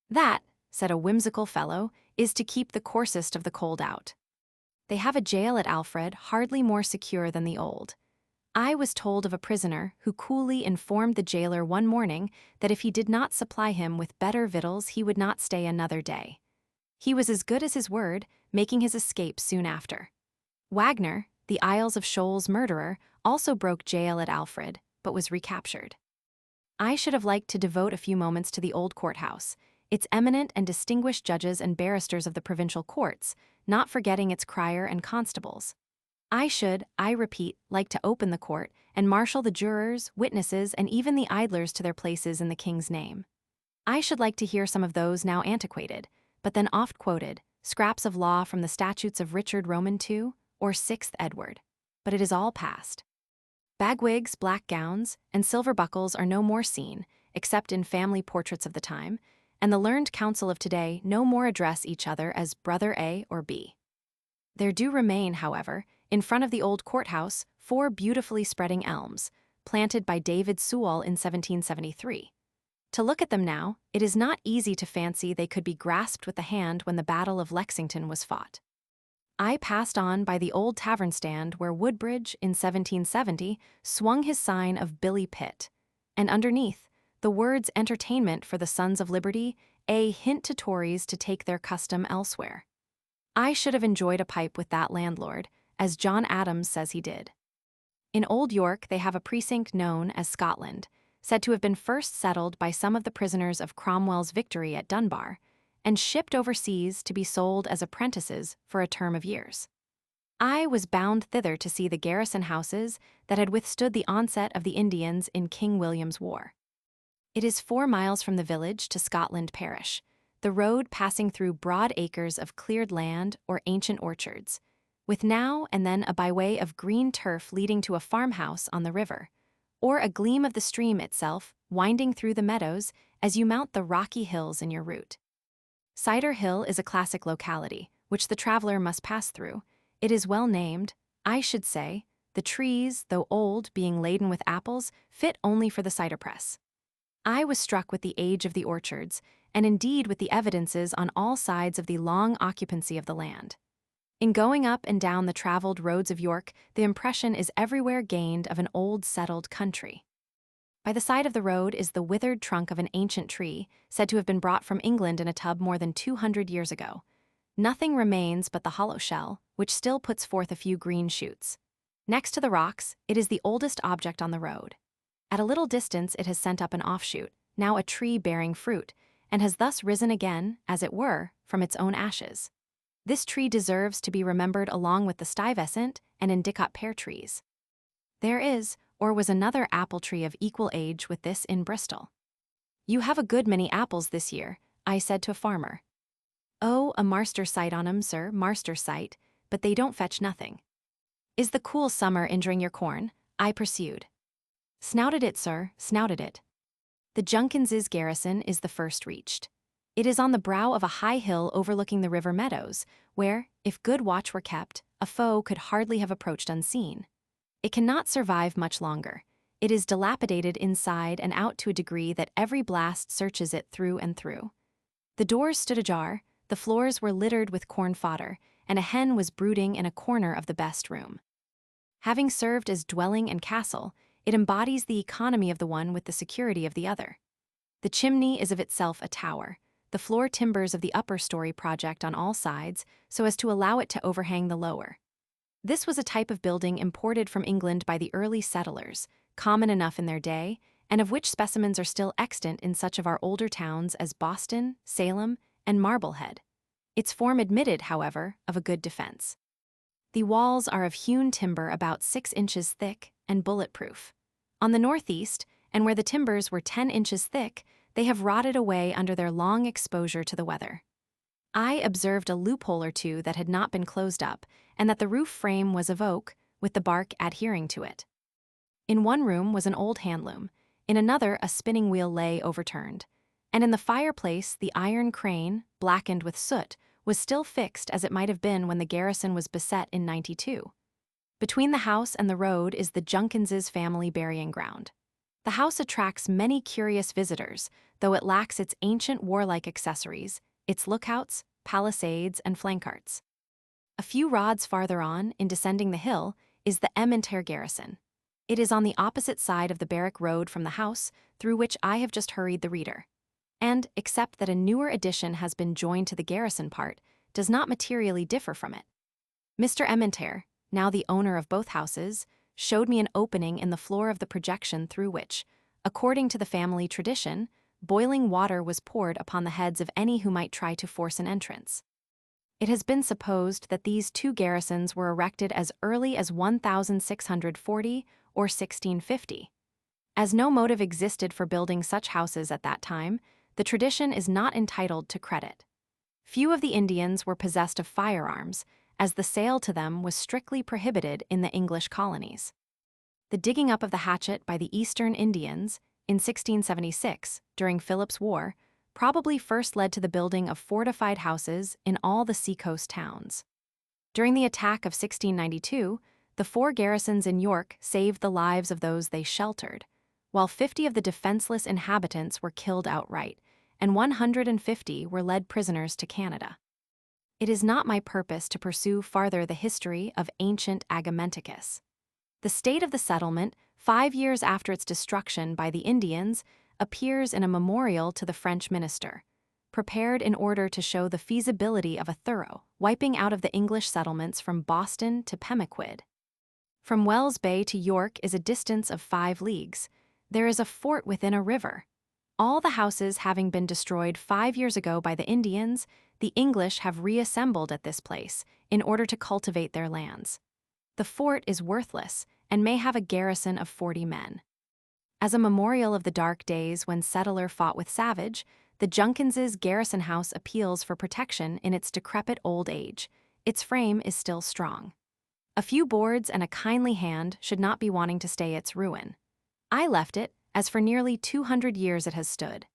That, said a whimsical fellow, is to keep the coarsest of the cold out. They have a jail at Alfred hardly more secure than the old. I was told of a prisoner who coolly informed the jailer one morning that if he did not supply him with better victuals he would not stay another day. He was as good as his word, making his escape soon after. Wagner, the Isles of Shoals murderer, also broke jail at Alfred, but was recaptured. I should have liked to devote a few moments to the old courthouse, its eminent and distinguished judges and barristers of the provincial courts, not forgetting its crier and constables. I should, I repeat, like to open the court and marshal the jurors, witnesses, and even the idlers to their places in the king's name. I should like to hear some of those now antiquated, but then oft quoted, scraps of law from the statutes of Richard Roman II or 6th Edward. But it is all past. Bagwigs, black gowns, and silver buckles are no more seen, except in family portraits of the time, and the learned counsel of today no more address each other as Brother A or B. There do remain, however, in front of the old courthouse, 4 beautifully spreading elms, planted by David Sewall in 1773. To look at them now, it is not easy to fancy they could be grasped with the hand when the Battle of Lexington was fought. I passed on by the old tavern stand where Woodbridge, in 1770, swung his sign of Billy Pitt, and underneath, the words entertainment for the Sons of Liberty, a hint to Tories to take their custom elsewhere. I should have enjoyed a pipe with that landlord, as John Adams says he did. In Old York they have a precinct known as Scotland, said to have been first settled by some of the prisoners of Cromwell's victory at Dunbar, and shipped overseas to be sold as apprentices for a term of years. I was bound thither to see the garrison houses that had withstood the onset of the Indians in King William's War. It is 4 miles from the village to Scotland Parish, the road passing through broad acres of cleared land or ancient orchards, with now and then a byway of green turf leading to a farmhouse on the river, or a gleam of the stream itself winding through the meadows as you mount the rocky hills in your route. Cider Hill is a classic locality, which the traveler must pass through. It is well named, I should say, the trees, though old, being laden with apples, fit only for the cider press. I was struck with the age of the orchards, and indeed with the evidences on all sides of the long occupancy of the land. In going up and down the traveled roads of York, the impression is everywhere gained of an old settled country. By the side of the road is the withered trunk of an ancient tree, said to have been brought from England in a tub more than 200 years ago. Nothing remains but the hollow shell, which still puts forth a few green shoots. Next to the rocks, it is the oldest object on the road. At a little distance it has sent up an offshoot, now a tree bearing fruit, and has thus risen again, as it were, from its own ashes. This tree deserves to be remembered along with the Stuyvesant and Endicott pear trees. There is, or was another apple tree of equal age with this in Bristol. "You have a good many apples this year," I said to a farmer. "Oh, a marster sight on 'em, sir, marster sight, but they don't fetch nothing." "Is the cool summer injuring your corn?" I pursued. "Snouted it, sir, snouted it." The Junkins's garrison is the first reached. It is on the brow of a high hill overlooking the river meadows, where, if good watch were kept, a foe could hardly have approached unseen. It cannot survive much longer. It is dilapidated inside and out to a degree that every blast searches it through and through. The doors stood ajar, the floors were littered with corn fodder, and a hen was brooding in a corner of the best room. Having served as dwelling and castle, it embodies the economy of the one with the security of the other. The chimney is of itself a tower, the floor timbers of the upper story project on all sides so as to allow it to overhang the lower. This was a type of building imported from England by the early settlers, common enough in their day, and of which specimens are still extant in such of our older towns as Boston, Salem, and Marblehead. Its form admitted, however, of a good defense. The walls are of hewn timber about 6 inches thick and bulletproof. On the northeast, and where the timbers were 10 inches thick, they have rotted away under their long exposure to the weather. I observed a loophole or two that had not been closed up, and that the roof frame was of oak, with the bark adhering to it. In one room was an old handloom, in another a spinning wheel lay overturned, and in the fireplace the iron crane, blackened with soot, was still fixed as it might have been when the garrison was beset in '92. Between the house and the road is the Junkinses' family burying ground. The house attracts many curious visitors, though it lacks its ancient warlike accessories, its lookouts, palisades, and flankarts. A few rods farther on, in descending the hill, is the Emmentaire garrison. It is on the opposite side of the barrack road from the house, through which I have just hurried the reader, and, except that a newer addition has been joined to the garrison part, does not materially differ from it. Mr. Emmentaire, now the owner of both houses, showed me an opening in the floor of the projection through which, according to the family tradition, boiling water was poured upon the heads of any who might try to force an entrance. It has been supposed that these two garrisons were erected as early as 1640 or 1650. As no motive existed for building such houses at that time, the tradition is not entitled to credit. Few of the Indians were possessed of firearms, as the sale to them was strictly prohibited in the English colonies. The digging up of the hatchet by the Eastern Indians, in 1676, during Philip's War, probably first led to the building of fortified houses in all the seacoast towns. During the attack of 1692, the 4 garrisons in York saved the lives of those they sheltered, while 50 of the defenseless inhabitants were killed outright, and 150 were led prisoners to Canada. It is not my purpose to pursue farther the history of ancient Agamenticus. The state of the settlement, 5 years after its destruction by the Indians, appears in a memorial to the French minister, prepared in order to show the feasibility of a thorough wiping out of the English settlements from Boston to Pemaquid. From Wells Bay to York is a distance of 5 leagues. There is a fort within a river. All the houses having been destroyed 5 years ago by the Indians, the English have reassembled at this place in order to cultivate their lands. The fort is worthless and may have a garrison of 40 men. As a memorial of the dark days when settler fought with savage, the Junkinses' garrison house appeals for protection in its decrepit old age. Its frame is still strong. A few boards and a kindly hand should not be wanting to stay its ruin. I left it, as for nearly 200 years it has stood.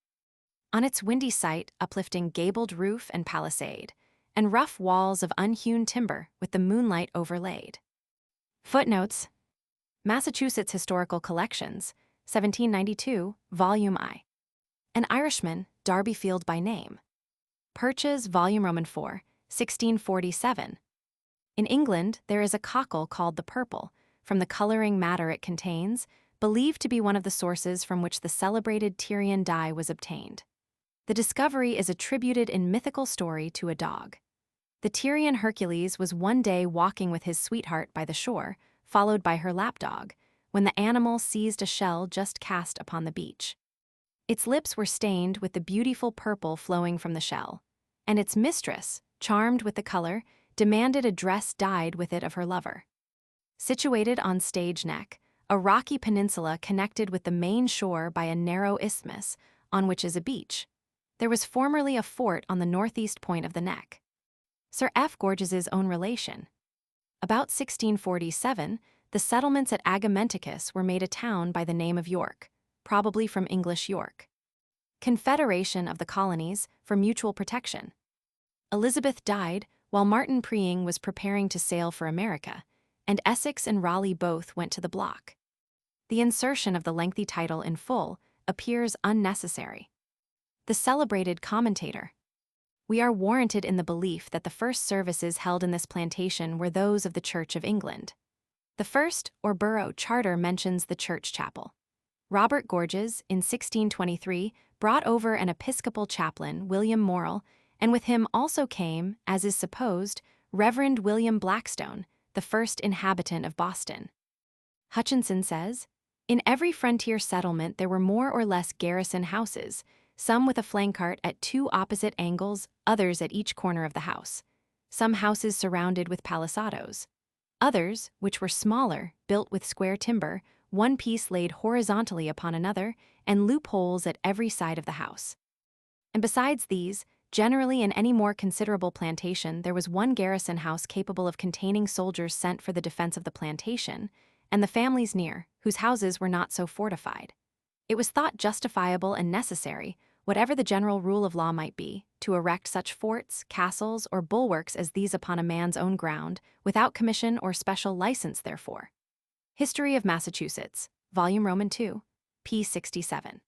On its windy site, uplifting gabled roof and palisade, and rough walls of unhewn timber with the moonlight overlaid. Footnotes: Massachusetts Historical Collections, 1792, Volume I. An Irishman, Darbyfield by name. Purchas, Volume IV, 1647. In England, there is a cockle called the purple, from the coloring matter it contains, believed to be one of the sources from which the celebrated Tyrian dye was obtained. The discovery is attributed in mythical story to a dog. The Tyrian Hercules was one day walking with his sweetheart by the shore, followed by her lapdog, when the animal seized a shell just cast upon the beach. Its lips were stained with the beautiful purple flowing from the shell, and its mistress, charmed with the color, demanded a dress dyed with it of her lover. Situated on Stage Neck, a rocky peninsula connected with the main shore by a narrow isthmus, on which is a beach, there was formerly a fort on the northeast point of the neck. Sir F. Gorges's own relation. About 1647, the settlements at Agamenticus were made a town by the name of York, probably from English York. Confederation of the colonies for mutual protection. Elizabeth died while Martin Preing was preparing to sail for America, and Essex and Raleigh both went to the block. The insertion of the lengthy title in full appears unnecessary. The celebrated commentator. We are warranted in the belief that the first services held in this plantation were those of the Church of England. The first, or borough, charter mentions the church chapel. Robert Gorges, in 1623, brought over an Episcopal chaplain, William Morrill, and with him also came, as is supposed, Reverend William Blackstone, the first inhabitant of Boston. Hutchinson says, "In every frontier settlement there were more or less garrison houses, some with a flankart at two opposite angles, others at each corner of the house. Some houses surrounded with palisadoes. Others, which were smaller, built with square timber, one piece laid horizontally upon another, and loopholes at every side of the house. And besides these, generally in any more considerable plantation there was one garrison house capable of containing soldiers sent for the defense of the plantation, and the families near, whose houses were not so fortified. It was thought justifiable and necessary, whatever the general rule of law might be, to erect such forts, castles, or bulwarks as these upon a man's own ground, without commission or special license therefor." History of Massachusetts, Volume Roman II, p. 67.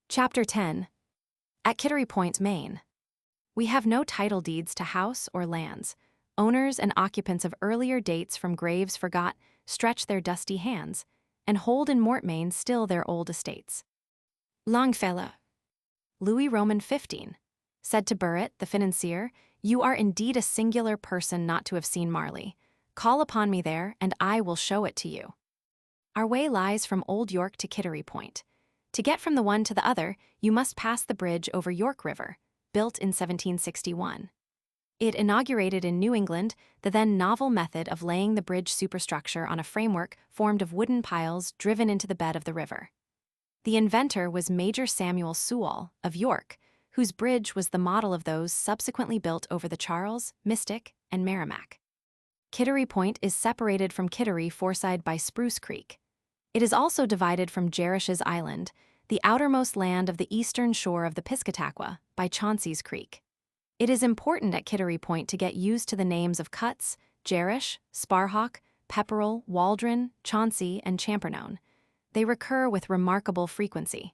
Chapter 10. At Kittery Point, Maine. We have no title deeds to house or lands. Owners and occupants of earlier dates from graves forgot stretch their dusty hands, and hold in Mortmain still their old estates. Longfellow, Louis Roman 15, said to Burritt, the financier, "You are indeed a singular person not to have seen Marley. Call upon me there, and I will show it to you." Our way lies from Old York to Kittery Point. To get from the one to the other, you must pass the bridge over York River, built in 1761. It inaugurated in New England the then novel method of laying the bridge superstructure on a framework formed of wooden piles driven into the bed of the river. The inventor was Major Samuel Sewall, of York, whose bridge was the model of those subsequently built over the Charles, Mystic, and Merrimack. Kittery Point is separated from Kittery Foreside by Spruce Creek. It is also divided from Jerish's Island, the outermost land of the eastern shore of the Piscataqua, by Chauncey's Creek. It is important at Kittery Point to get used to the names of Cuts, Jerish, Sparhawk, Pepperell, Waldron, Chauncey, and Champernowne. They recur with remarkable frequency.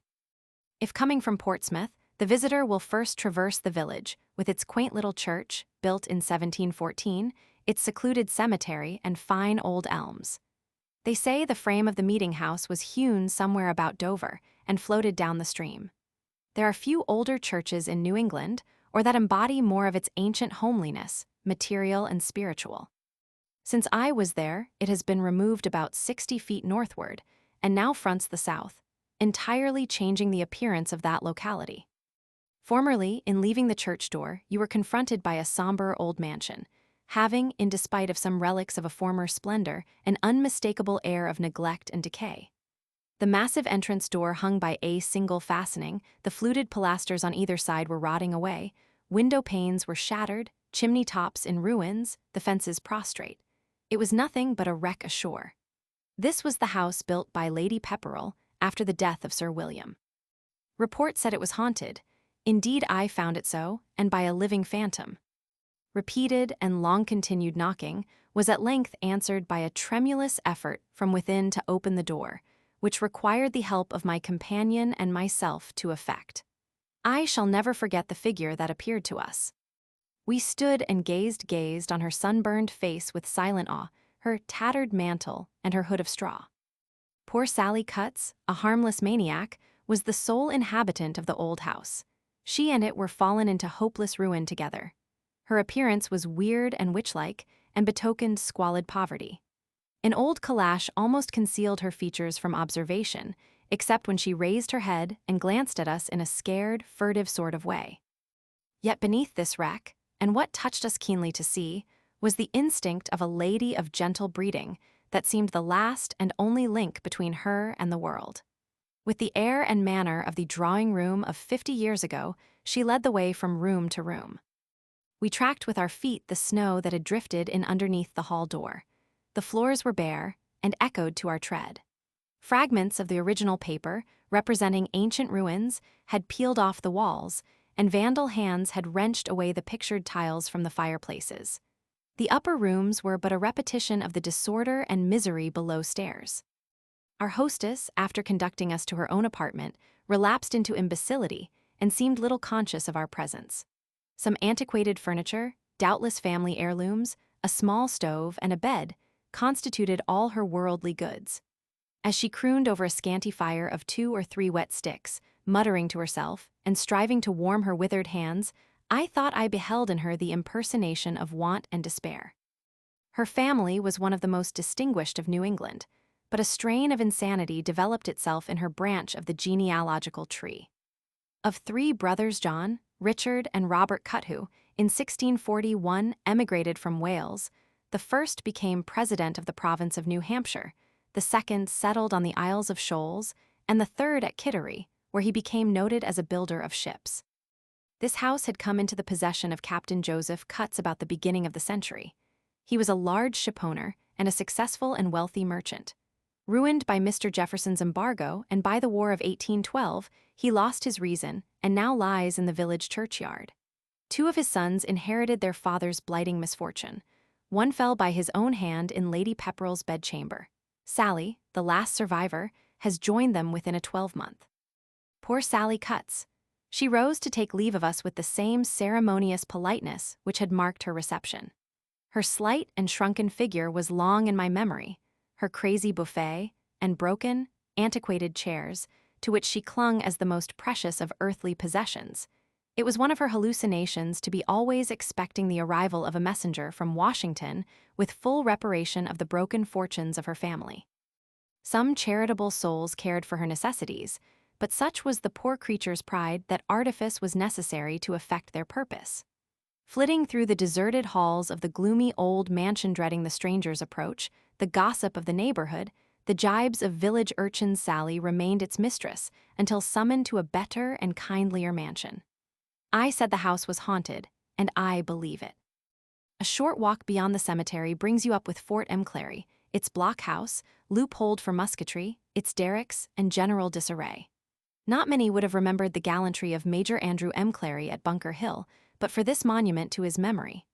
If coming from Portsmouth, the visitor will first traverse the village, with its quaint little church, built in 1714, its secluded cemetery, and fine old elms. They say the frame of the meeting house was hewn somewhere about Dover and floated down the stream. There are few older churches in New England, or that embody more of its ancient homeliness, material and spiritual. Since I was there, it has been removed about 60 feet northward, and now fronts the south, entirely changing the appearance of that locality. Formerly, in leaving the church door, you were confronted by a somber old mansion, having, in despite of some relics of a former splendor, an unmistakable air of neglect and decay. The massive entrance door hung by a single fastening, the fluted pilasters on either side were rotting away, window panes were shattered, chimney tops in ruins, the fences prostrate. It was nothing but a wreck ashore. This was the house built by Lady Pepperell after the death of Sir William. Report said it was haunted. Indeed, I found it so, and by a living phantom. Repeated and long-continued knocking was at length answered by a tremulous effort from within to open the door, which required the help of my companion and myself to effect. I shall never forget the figure that appeared to us. We stood and gazed on her sunburned face with silent awe, her tattered mantle, and her hood of straw. Poor Sally Cutts, a harmless maniac, was the sole inhabitant of the old house. She and it were fallen into hopeless ruin together. Her appearance was weird and witch-like, and betokened squalid poverty. An old calash almost concealed her features from observation, except when she raised her head and glanced at us in a scared, furtive sort of way. Yet beneath this wreck, and what touched us keenly to see, was the instinct of a lady of gentle breeding that seemed the last and only link between her and the world. With the air and manner of the drawing-room of 50 years ago, she led the way from room to room. We tracked with our feet the snow that had drifted in underneath the hall door. The floors were bare and echoed to our tread. Fragments of the original paper, representing ancient ruins, had peeled off the walls, and vandal hands had wrenched away the pictured tiles from the fireplaces. The upper rooms were but a repetition of the disorder and misery below stairs. Our hostess, after conducting us to her own apartment, relapsed into imbecility, and seemed little conscious of our presence. Some antiquated furniture, doubtless family heirlooms, a small stove, and a bed constituted all her worldly goods. As she crooned over a scanty fire of 2 or 3 wet sticks, muttering to herself and striving to warm her withered hands, I thought I beheld in her the impersonation of want and despair. Her family was one of the most distinguished of New England, but a strain of insanity developed itself in her branch of the genealogical tree. Of 3 brothers, John, Richard, and Robert Cuthu, in 1641 emigrated from Wales, the first became president of the province of New Hampshire, the second settled on the Isles of Shoals, and the third at Kittery, where he became noted as a builder of ships. This house had come into the possession of Captain Joseph Cutts about the beginning of the century. He was a large shipowner and a successful and wealthy merchant. Ruined by Mr. Jefferson's embargo and by the War of 1812, he lost his reason and now lies in the village churchyard. 2 of his sons inherited their father's blighting misfortune. One fell by his own hand in Lady Pepperell's bedchamber. Sally, the last survivor, has joined them within a 12-month. Poor Sally Cutts. She rose to take leave of us with the same ceremonious politeness which had marked her reception. Her slight and shrunken figure was long in my memory, her crazy buffet, and broken, antiquated chairs, to which she clung as the most precious of earthly possessions. It was one of her hallucinations to be always expecting the arrival of a messenger from Washington with full reparation of the broken fortunes of her family. Some charitable souls cared for her necessities, but such was the poor creature's pride that artifice was necessary to effect their purpose. Flitting through the deserted halls of the gloomy old mansion, dreading the stranger's approach, the gossip of the neighborhood, the jibes of village urchins, Sally remained its mistress until summoned to a better and kindlier mansion. I said the house was haunted, and I believe it. A short walk beyond the cemetery brings you up with Fort M. Clary, its block house, loopholed for musketry, its derricks, and general disarray. Not many would have remembered the gallantry of Major Andrew M. Clary at Bunker Hill, but for this monument to his memory.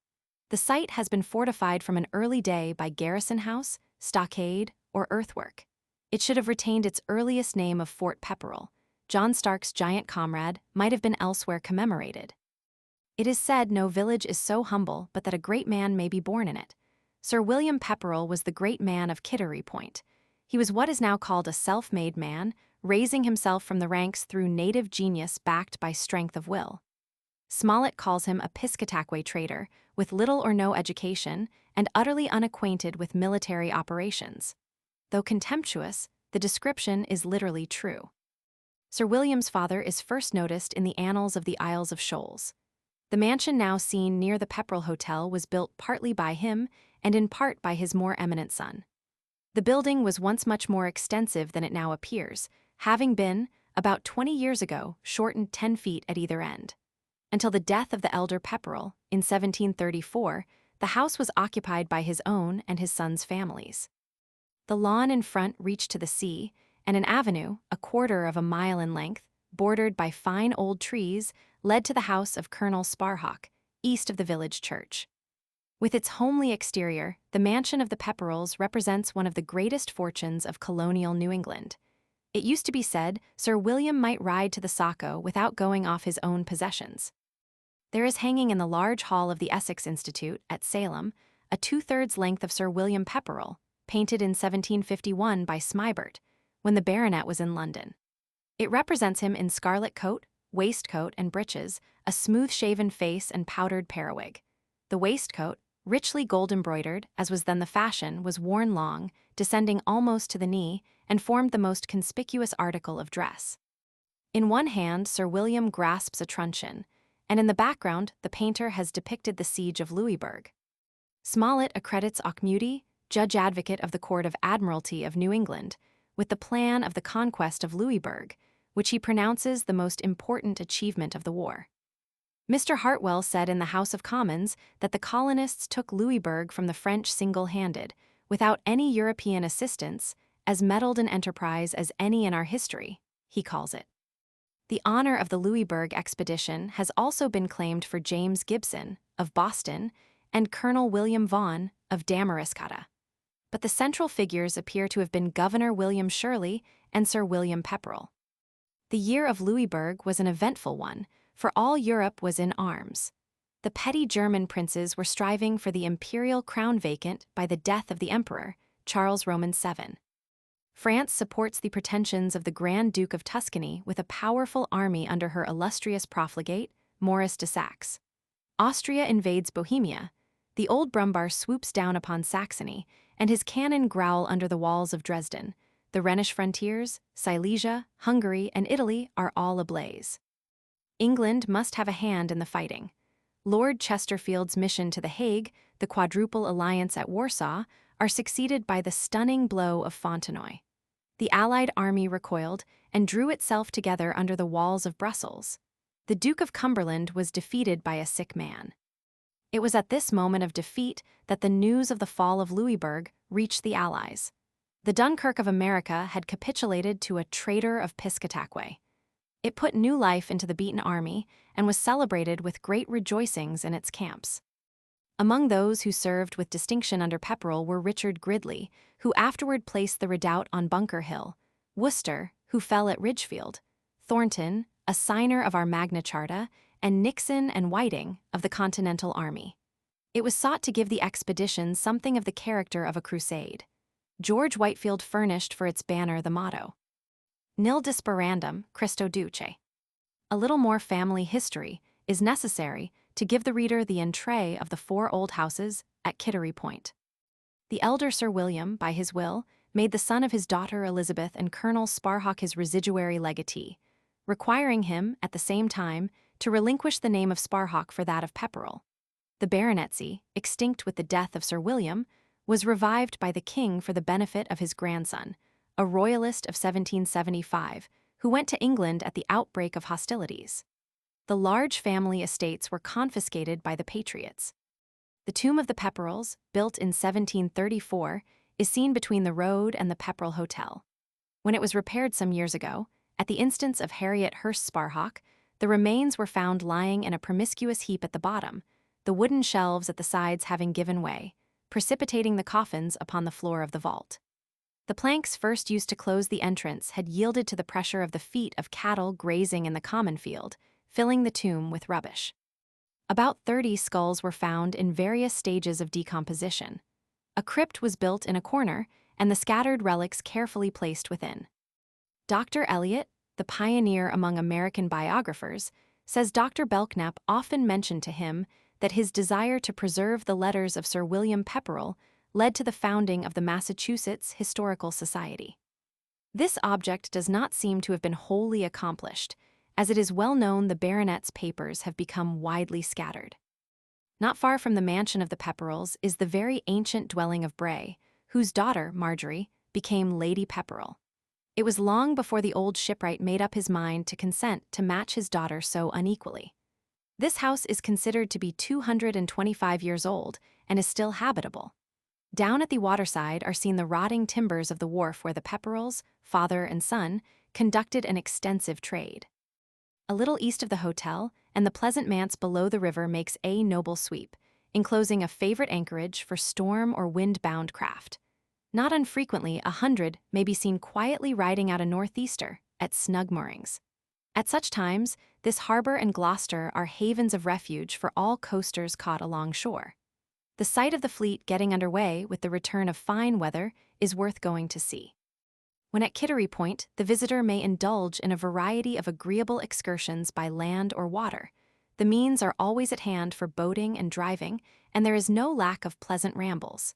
The site has been fortified from an early day by garrison house, stockade, or earthwork. It should have retained its earliest name of Fort Pepperell. John Stark's giant comrade might have been elsewhere commemorated. It is said no village is so humble but that a great man may be born in it. Sir William Pepperell was the great man of Kittery Point. He was what is now called a self-made man, raising himself from the ranks through native genius backed by strength of will. Smollett calls him a Piscataqua trader, with little or no education and utterly unacquainted with military operations. Though contemptuous, the description is literally true. Sir William's father is first noticed in the annals of the Isles of Shoals. The mansion now seen near the Pepperell Hotel was built partly by him and in part by his more eminent son. The building was once much more extensive than it now appears, having been, about 20 years ago, shortened 10 feet at either end. Until the death of the elder Pepperell, in 1734, the house was occupied by his own and his son's families. The lawn in front reached to the sea, and an avenue, a 1/4 of a mile in length, bordered by fine old trees, led to the house of Colonel Sparhawk, east of the village church. With its homely exterior, the mansion of the Pepperells represents one of the greatest fortunes of colonial New England. It used to be said Sir William might ride to the Saco without going off his own possessions. There is hanging in the large hall of the Essex Institute, at Salem, a 2/3 length of Sir William Pepperell, painted in 1751 by Smibert, when the baronet was in London. It represents him in scarlet coat, waistcoat, and breeches, a smooth-shaven face and powdered periwig. The waistcoat, richly gold-embroidered, as was then the fashion, was worn long, descending almost to the knee, and formed the most conspicuous article of dress. In one hand, Sir William grasps a truncheon, and in the background, the painter has depicted the siege of Louisbourg. Smollett accredits Auchmuty, Judge Advocate of the Court of Admiralty of New England, with the plan of the conquest of Louisbourg, which he pronounces the most important achievement of the war. Mr. Hartwell said in the House of Commons that the colonists took Louisbourg from the French single-handed, without any European assistance, as meddled an enterprise as any in our history, he calls it. The honor of the Louisbourg expedition has also been claimed for James Gibson, of Boston, and Colonel William Vaughan, of Damariscotta. But the central figures appear to have been Governor William Shirley and Sir William Pepperell. The year of Louisbourg was an eventful one, for all Europe was in arms. The petty German princes were striving for the imperial crown vacant by the death of the emperor, Charles Roman VII. France supports the pretensions of the Grand Duke of Tuscany with a powerful army under her illustrious profligate, Maurice de Saxe. Austria invades Bohemia. The old Brumbar swoops down upon Saxony, and his cannon growl under the walls of Dresden. The Rhenish frontiers, Silesia, Hungary, and Italy are all ablaze. England must have a hand in the fighting. Lord Chesterfield's mission to The Hague, the Quadruple Alliance at Warsaw, are succeeded by the stunning blow of Fontenoy. The Allied army recoiled and drew itself together under the walls of Brussels. The Duke of Cumberland was defeated by a sick man. It was at this moment of defeat that the news of the fall of Louisbourg reached the Allies. The Dunkirk of America had capitulated to a traitor of Piscataqua. It put new life into the beaten army and was celebrated with great rejoicings in its camps. Among those who served with distinction under Pepperrell were Richard Gridley, who afterward placed the redoubt on Bunker Hill; Worcester, who fell at Ridgefield; Thornton, a signer of our Magna Charta; and Nixon and Whiting, of the Continental Army. It was sought to give the expedition something of the character of a crusade. George Whitefield furnished for its banner the motto, Nil disperandum, Christo Duce. A little more family history is necessary to give the reader the entree of the four old houses at Kittery Point. The elder Sir William, by his will, made the son of his daughter Elizabeth and Colonel Sparhawk his residuary legatee, requiring him, at the same time, to relinquish the name of Sparhawk for that of Pepperrell. The baronetcy, extinct with the death of Sir William, was revived by the king for the benefit of his grandson, a royalist of 1775, who went to England at the outbreak of hostilities. The large family estates were confiscated by the Patriots. The tomb of the Pepperrells, built in 1734, is seen between the road and the Pepperrell Hotel. When it was repaired some years ago, at the instance of Harriet Hearst Sparhawk, the remains were found lying in a promiscuous heap at the bottom, the wooden shelves at the sides having given way, precipitating the coffins upon the floor of the vault. The planks first used to close the entrance had yielded to the pressure of the feet of cattle grazing in the common field, filling the tomb with rubbish. About 30 skulls were found in various stages of decomposition. A crypt was built in a corner, and the scattered relics carefully placed within. Dr. Eliot, the pioneer among American biographers, says Dr. Belknap often mentioned to him that his desire to preserve the letters of Sir William Pepperrell led to the founding of the Massachusetts Historical Society. This object does not seem to have been wholly accomplished, as it is well known the baronet's papers have become widely scattered. Not far from the mansion of the Pepperrells is the very ancient dwelling of Bray, whose daughter, Marjorie, became Lady Pepperrell. It was long before the old shipwright made up his mind to consent to match his daughter so unequally. This house is considered to be 225 years old and is still habitable. Down at the waterside are seen the rotting timbers of the wharf where the Pepperrells, father and son, conducted an extensive trade. A little east of the hotel, and the pleasant manse below the river makes a noble sweep, enclosing a favorite anchorage for storm or wind-bound craft. Not unfrequently, 100 may be seen quietly riding out a northeaster at snug moorings. At such times, this harbor and Gloucester are havens of refuge for all coasters caught along shore. The sight of the fleet getting underway with the return of fine weather is worth going to see. When at Kittery Point, the visitor may indulge in a variety of agreeable excursions by land or water. The means are always at hand for boating and driving, and there is no lack of pleasant rambles.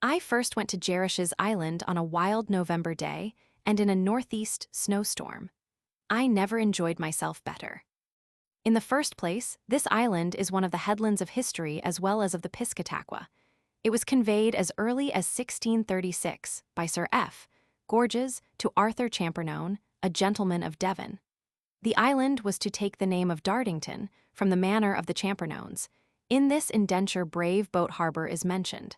I first went to Jerish's Island on a wild November day and in a northeast snowstorm. I never enjoyed myself better. In the first place, this island is one of the headlands of history as well as of the Piscataqua. It was conveyed as early as 1636 by Sir F. Gorges to Arthur Champernowne, a gentleman of Devon. The island was to take the name of Dartington from the manor of the Champernownes. In this indenture Brave Boat Harbor is mentioned.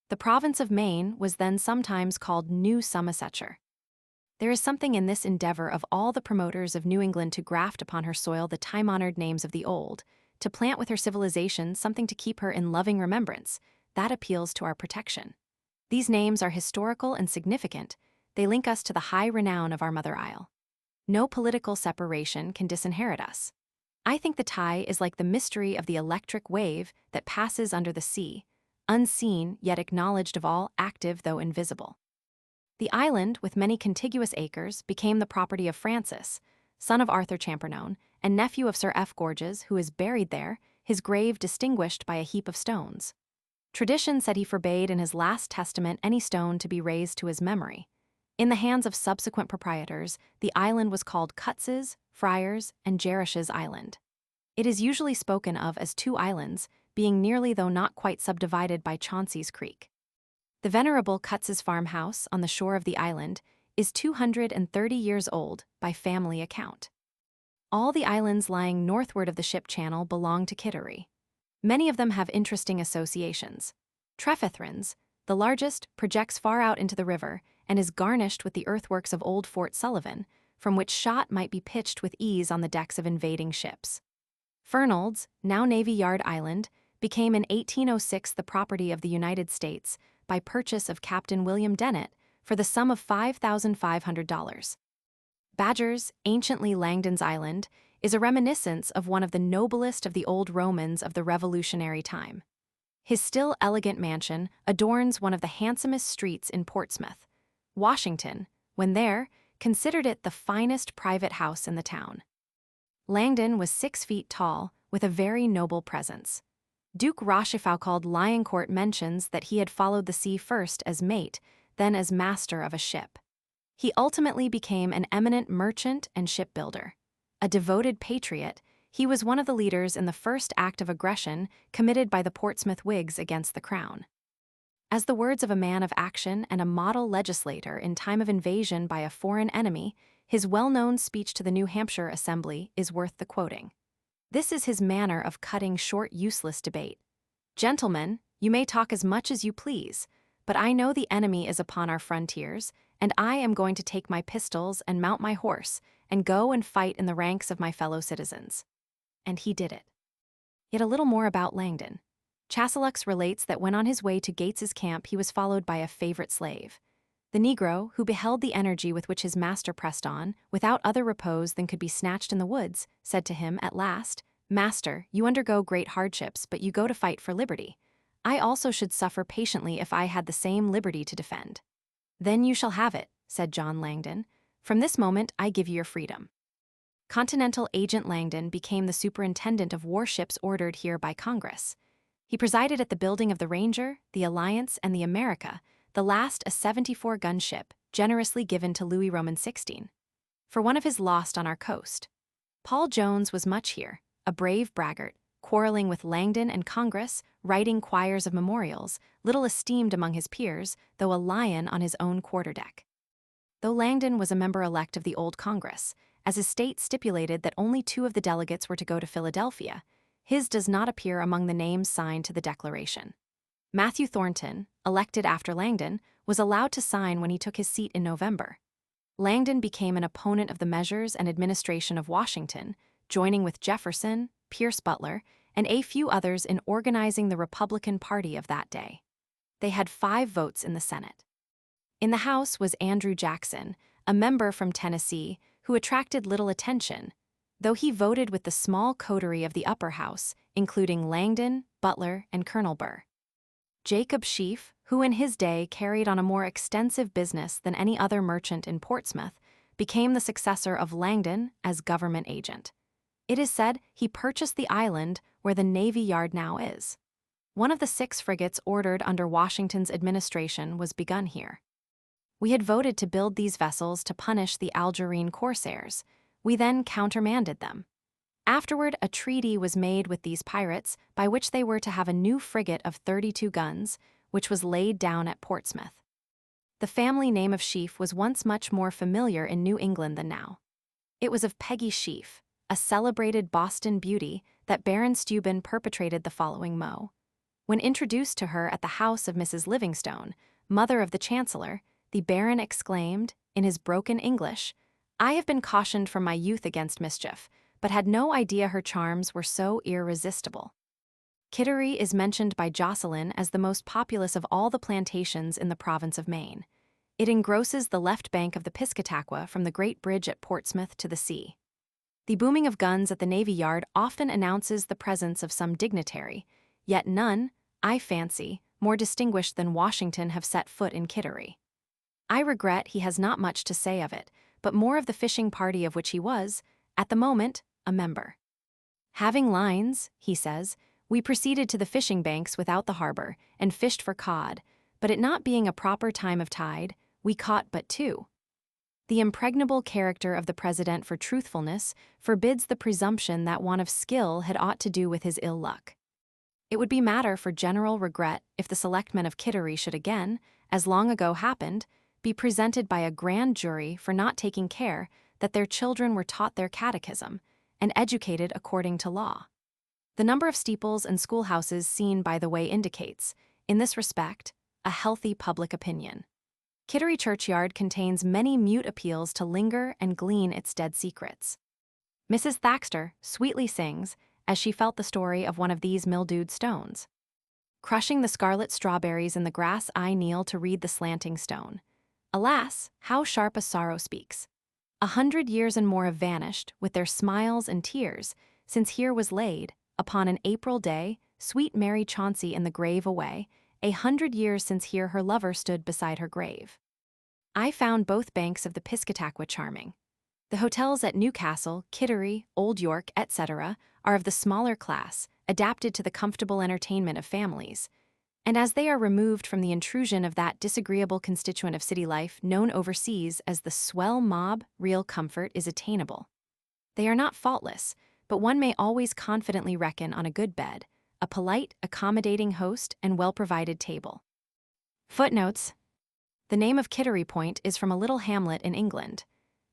The province of Maine was then sometimes called New Somersetshire. There is something in this endeavor of all the promoters of New England to graft upon her soil the time-honored names of the old, to plant with her civilization something to keep her in loving remembrance, that appeals to our protection. These names are historical and significant. They link us to the high renown of our mother isle. No political separation can disinherit us. I think the tie is like the mystery of the electric wave that passes under the sea, unseen yet acknowledged of all, active though invisible. The island, with many contiguous acres, became the property of Francis, son of Arthur Champernowne, and nephew of Sir F. Gorges, who is buried there, his grave distinguished by a heap of stones. Tradition said he forbade in his last testament any stone to be raised to his memory. In the hands of subsequent proprietors, the island was called Cuts's, Friars, and Jerish's Island. It is usually spoken of as two islands, being nearly though not quite subdivided by Chauncey's Creek. The venerable Cuts's farmhouse on the shore of the island is 230 years old by family account. All the islands lying northward of the ship channel belong to Kittery. Many of them have interesting associations. Trefethrins, the largest, projects far out into the river and is garnished with the earthworks of old Fort Sullivan, from which shot might be pitched with ease on the decks of invading ships. Fernolds, now Navy Yard Island, became in 1806 the property of the United States by purchase of Captain William Dennett for the sum of $5,500. Badgers, anciently Langdon's Island, is a reminiscence of one of the noblest of the old Romans of the Revolutionary time. His still elegant mansion adorns one of the handsomest streets in Portsmouth. Washington, when there, considered it the finest private house in the town. Langdon was 6 feet tall, with a very noble presence. Duke Rochefoucauld Liancourt mentions that he had followed the sea first as mate, then as master of a ship. He ultimately became an eminent merchant and shipbuilder. A devoted patriot, he was one of the leaders in the first act of aggression committed by the Portsmouth Whigs against the Crown. As the words of a man of action and a model legislator in time of invasion by a foreign enemy, his well-known speech to the New Hampshire Assembly is worth the quoting. This is his manner of cutting short useless debate. "Gentlemen, you may talk as much as you please, but I know the enemy is upon our frontiers, and I am going to take my pistols and mount my horse and go and fight in the ranks of my fellow citizens." And he did it. Yet a little more about Langdon. Chasselox relates that when on his way to Gates's camp he was followed by a favorite slave. The Negro, who beheld the energy with which his master pressed on, without other repose than could be snatched in the woods, said to him at last, "Master, you undergo great hardships, but you go to fight for liberty. I also should suffer patiently if I had the same liberty to defend." "Then you shall have it," said John Langdon. "From this moment I give you your freedom." Continental Agent Langdon became the superintendent of warships ordered here by Congress. He presided at the building of the Ranger, the Alliance, and the America, the last a 74-gun ship, generously given to Louis Roman XVI, for one of his lost on our coast. Paul Jones was much here, a brave braggart, quarreling with Langdon and Congress, writing choirs of memorials, little esteemed among his peers, though a lion on his own quarterdeck. Though Langdon was a member-elect of the old Congress, as his state stipulated that only 2 of the delegates were to go to Philadelphia, his does not appear among the names signed to the declaration. Matthew Thornton, elected after Langdon, was allowed to sign when he took his seat in November. Langdon became an opponent of the measures and administration of Washington, joining with Jefferson, Pierce Butler, and a few others in organizing the Republican Party of that day. They had 5 votes in the Senate. In the House was Andrew Jackson, a member from Tennessee, who attracted little attention, though he voted with the small coterie of the upper house, including Langdon, Butler, and Colonel Burr. Jacob Sheaffe, who in his day carried on a more extensive business than any other merchant in Portsmouth, became the successor of Langdon as government agent. It is said he purchased the island where the Navy Yard now is. One of the 6 frigates ordered under Washington's administration was begun here. We had voted to build these vessels to punish the Algerine corsairs. We then countermanded them. Afterward, a treaty was made with these pirates by which they were to have a new frigate of 32 guns, which was laid down at Portsmouth. The family name of Sheaffe was once much more familiar in New England than now. It was of Peggy Sheaffe, a celebrated Boston beauty, that Baron Steuben perpetrated the following mot. When introduced to her at the house of Mrs. Livingstone, mother of the Chancellor, the Baron exclaimed, in his broken English, "I have been cautioned from my youth against mischief, but had no idea her charms were so irresistible." Kittery is mentioned by Jocelyn as the most populous of all the plantations in the province of Maine. It engrosses the left bank of the Piscataqua from the Great Bridge at Portsmouth to the sea. The booming of guns at the Navy Yard often announces the presence of some dignitary, yet none, I fancy, more distinguished than Washington have set foot in Kittery. I regret he has not much to say of it, but more of the fishing party of which he was, at the moment, a member. Having lines, he says, we proceeded to the fishing banks without the harbor, and fished for cod, but it not being a proper time of tide, we caught but two. The impregnable character of the president for truthfulness forbids the presumption that want of skill had aught to do with his ill luck. It would be matter for general regret if the selectmen of Kittery should again, as long ago happened, be presented by a grand jury for not taking care that their children were taught their catechism and educated according to law. The number of steeples and schoolhouses seen by the way indicates, in this respect, a healthy public opinion. Kittery churchyard contains many mute appeals to linger and glean its dead secrets. Mrs. Thaxter sweetly sings, as she felt the story of one of these mildewed stones. Crushing the scarlet strawberries in the grass, I kneel to read the slanting stone. Alas, how sharp a sorrow speaks! 100 years and more have vanished, with their smiles and tears, since here was laid, upon an April day, sweet Mary Chauncey in the grave away, 100 years since here her lover stood beside her grave. I found both banks of the Piscataqua charming. The hotels at Newcastle, Kittery, Old York, etc., are of the smaller class, adapted to the comfortable entertainment of families, and as they are removed from the intrusion of that disagreeable constituent of city life known overseas as the swell mob, real comfort is attainable. They are not faultless, but one may always confidently reckon on a good bed, a polite, accommodating host, and well-provided table. Footnotes. The name of Kittery Point is from a little hamlet in England.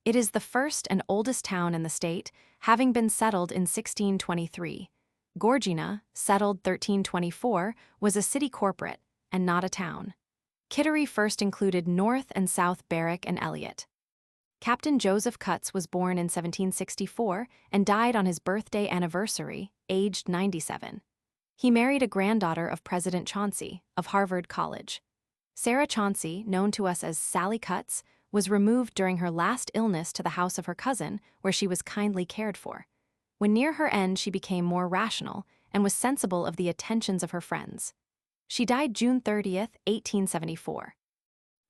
It is the first and oldest town in the state, having been settled in 1623. Gorgina, settled 1324, was a city corporate, and not a town. Kittery first included North and South Berwick and Elliot. Captain Joseph Cutts was born in 1764 and died on his birthday anniversary, aged 97. He married a granddaughter of President Chauncey, of Harvard College. Sarah Chauncey, known to us as Sally Cutts, was removed during her last illness to the house of her cousin, where she was kindly cared for. When near her end, she became more rational and was sensible of the attentions of her friends. She died June 30th, 1874.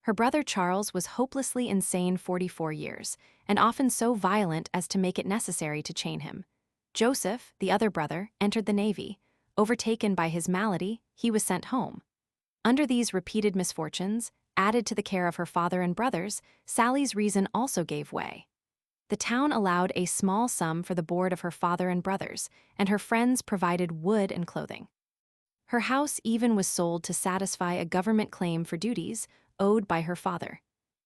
Her brother Charles was hopelessly insane 44 years, and often so violent as to make it necessary to chain him. Joseph, the other brother, entered the Navy. Overtaken by his malady, he was sent home. Under these repeated misfortunes, added to the care of her father and brothers, Sally's reason also gave way. The town allowed a small sum for the board of her father and brothers, and her friends provided wood and clothing. Her house even was sold to satisfy a government claim for duties owed by her father.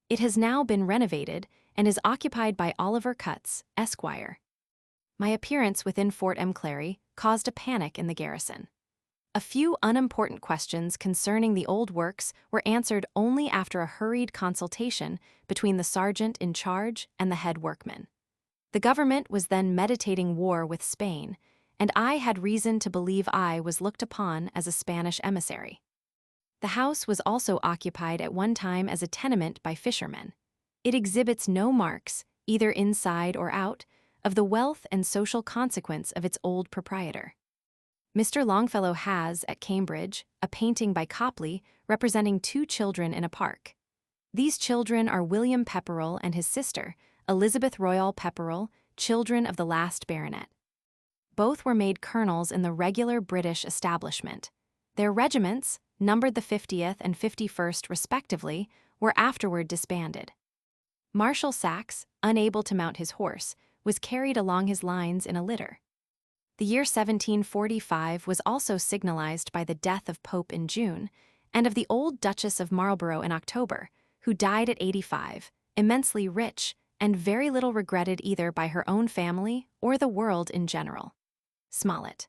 It has now been renovated and is occupied by Oliver Cutts, Esquire. My appearance within Fort M. Clary caused a panic in the garrison. A few unimportant questions concerning the old works were answered only after a hurried consultation between the sergeant in charge and the head workman. The government was then meditating war with Spain, and I had reason to believe I was looked upon as a Spanish emissary. The house was also occupied at one time as a tenement by fishermen. It exhibits no marks, either inside or out, of the wealth and social consequence of its old proprietor. Mr. Longfellow has, at Cambridge, a painting by Copley representing two children in a park. These children are William Pepperell and his sister, Elizabeth Royal Pepperell, children of the last baronet. Both were made colonels in the regular British establishment. Their regiments, numbered the 50th and 51st respectively, were afterward disbanded. Marshal Saxe, unable to mount his horse, was carried along his lines in a litter. The year 1745 was also signalized by the death of Pope in June, and of the old Duchess of Marlborough in October, who died at 85, immensely rich, and very little regretted either by her own family or the world in general. Smollett.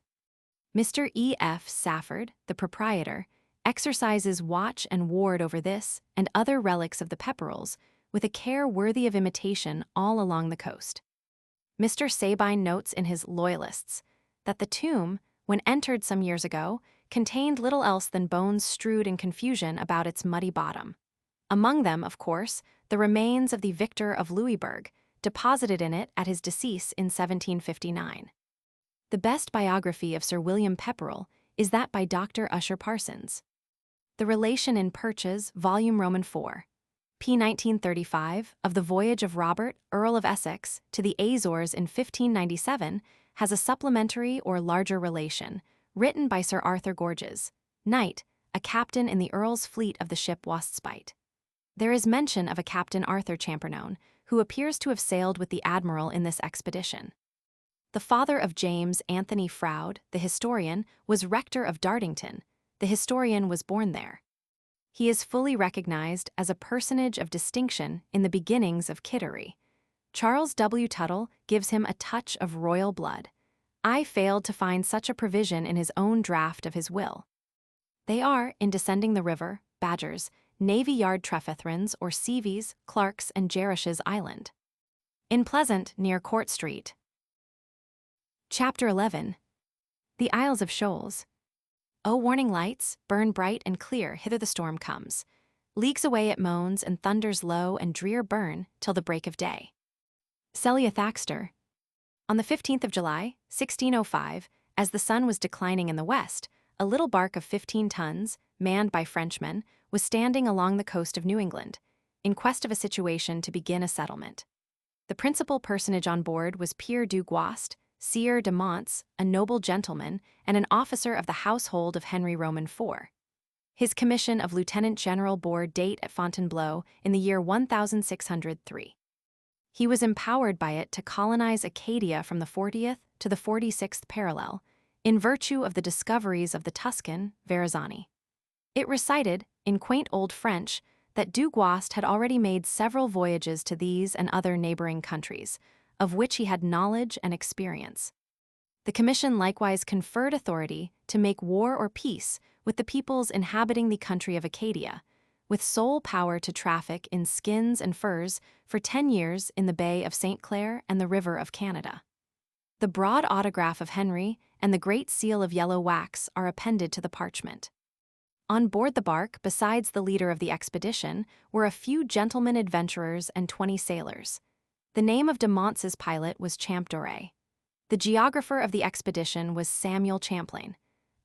Mr. E. F. Safford, the proprietor, exercises watch and ward over this and other relics of the Pepperells with a care worthy of imitation all along the coast. Mr. Sabine notes in his Loyalists that the tomb, when entered some years ago, contained little else than bones strewed in confusion about its muddy bottom. Among them, of course, the remains of the victor of Louisbourg, deposited in it at his decease in 1759. The best biography of Sir William Pepperell is that by Dr. Usher Parsons. The relation in Purchas, Volume Roman 4, p. 1935, of the voyage of Robert, Earl of Essex, to the Azores in 1597 has a supplementary or larger relation, written by Sir Arthur Gorges, Knight, a captain in the Earl's fleet of the ship Wastspite. There is mention of a Captain Arthur Champernowne, who appears to have sailed with the admiral in this expedition. The father of James Anthony Froude, the historian, was rector of Dartington. The historian was born there. He is fully recognized as a personage of distinction in the beginnings of Kittery. Charles W. Tuttle gives him a touch of royal blood. I failed to find such a provision in his own draft of his will. They are, in descending the river, Badgers, Navy Yard Trefethrons or Seavies, Clarks, and Jerish's Island. In Pleasant, near Court Street. Chapter 11. The Isles of Shoals. O warning lights, burn bright and clear, hither the storm comes. Leagues away it moans, and thunders low and drear burn, till the break of day. Celia Thaxter. On the 15th of July, 1605, as the sun was declining in the west, a little bark of 15 tons, manned by Frenchmen, was standing along the coast of New England, in quest of a situation to begin a settlement. The principal personage on board was Pierre du Guast, Sieur de Monts, a noble gentleman, and an officer of the household of Henry Roman IV. His commission of lieutenant general bore date at Fontainebleau in the year 1603. He was empowered by it to colonize Acadia from the 40th to the 46th parallel, in virtue of the discoveries of the Tuscan, Verrazzani. It recited, in quaint old French, that du Guast had already made several voyages to these and other neighboring countries, of which he had knowledge and experience. The commission likewise conferred authority to make war or peace with the peoples inhabiting the country of Acadia, with sole power to traffic in skins and furs for 10 years in the Bay of St. Clair and the River of Canada. The broad autograph of Henry and the great seal of yellow wax are appended to the parchment. On board the bark, besides the leader of the expedition, were a few gentlemen adventurers and 20 sailors. The name of de Monts's pilot was Champdore. The geographer of the expedition was Samuel Champlain.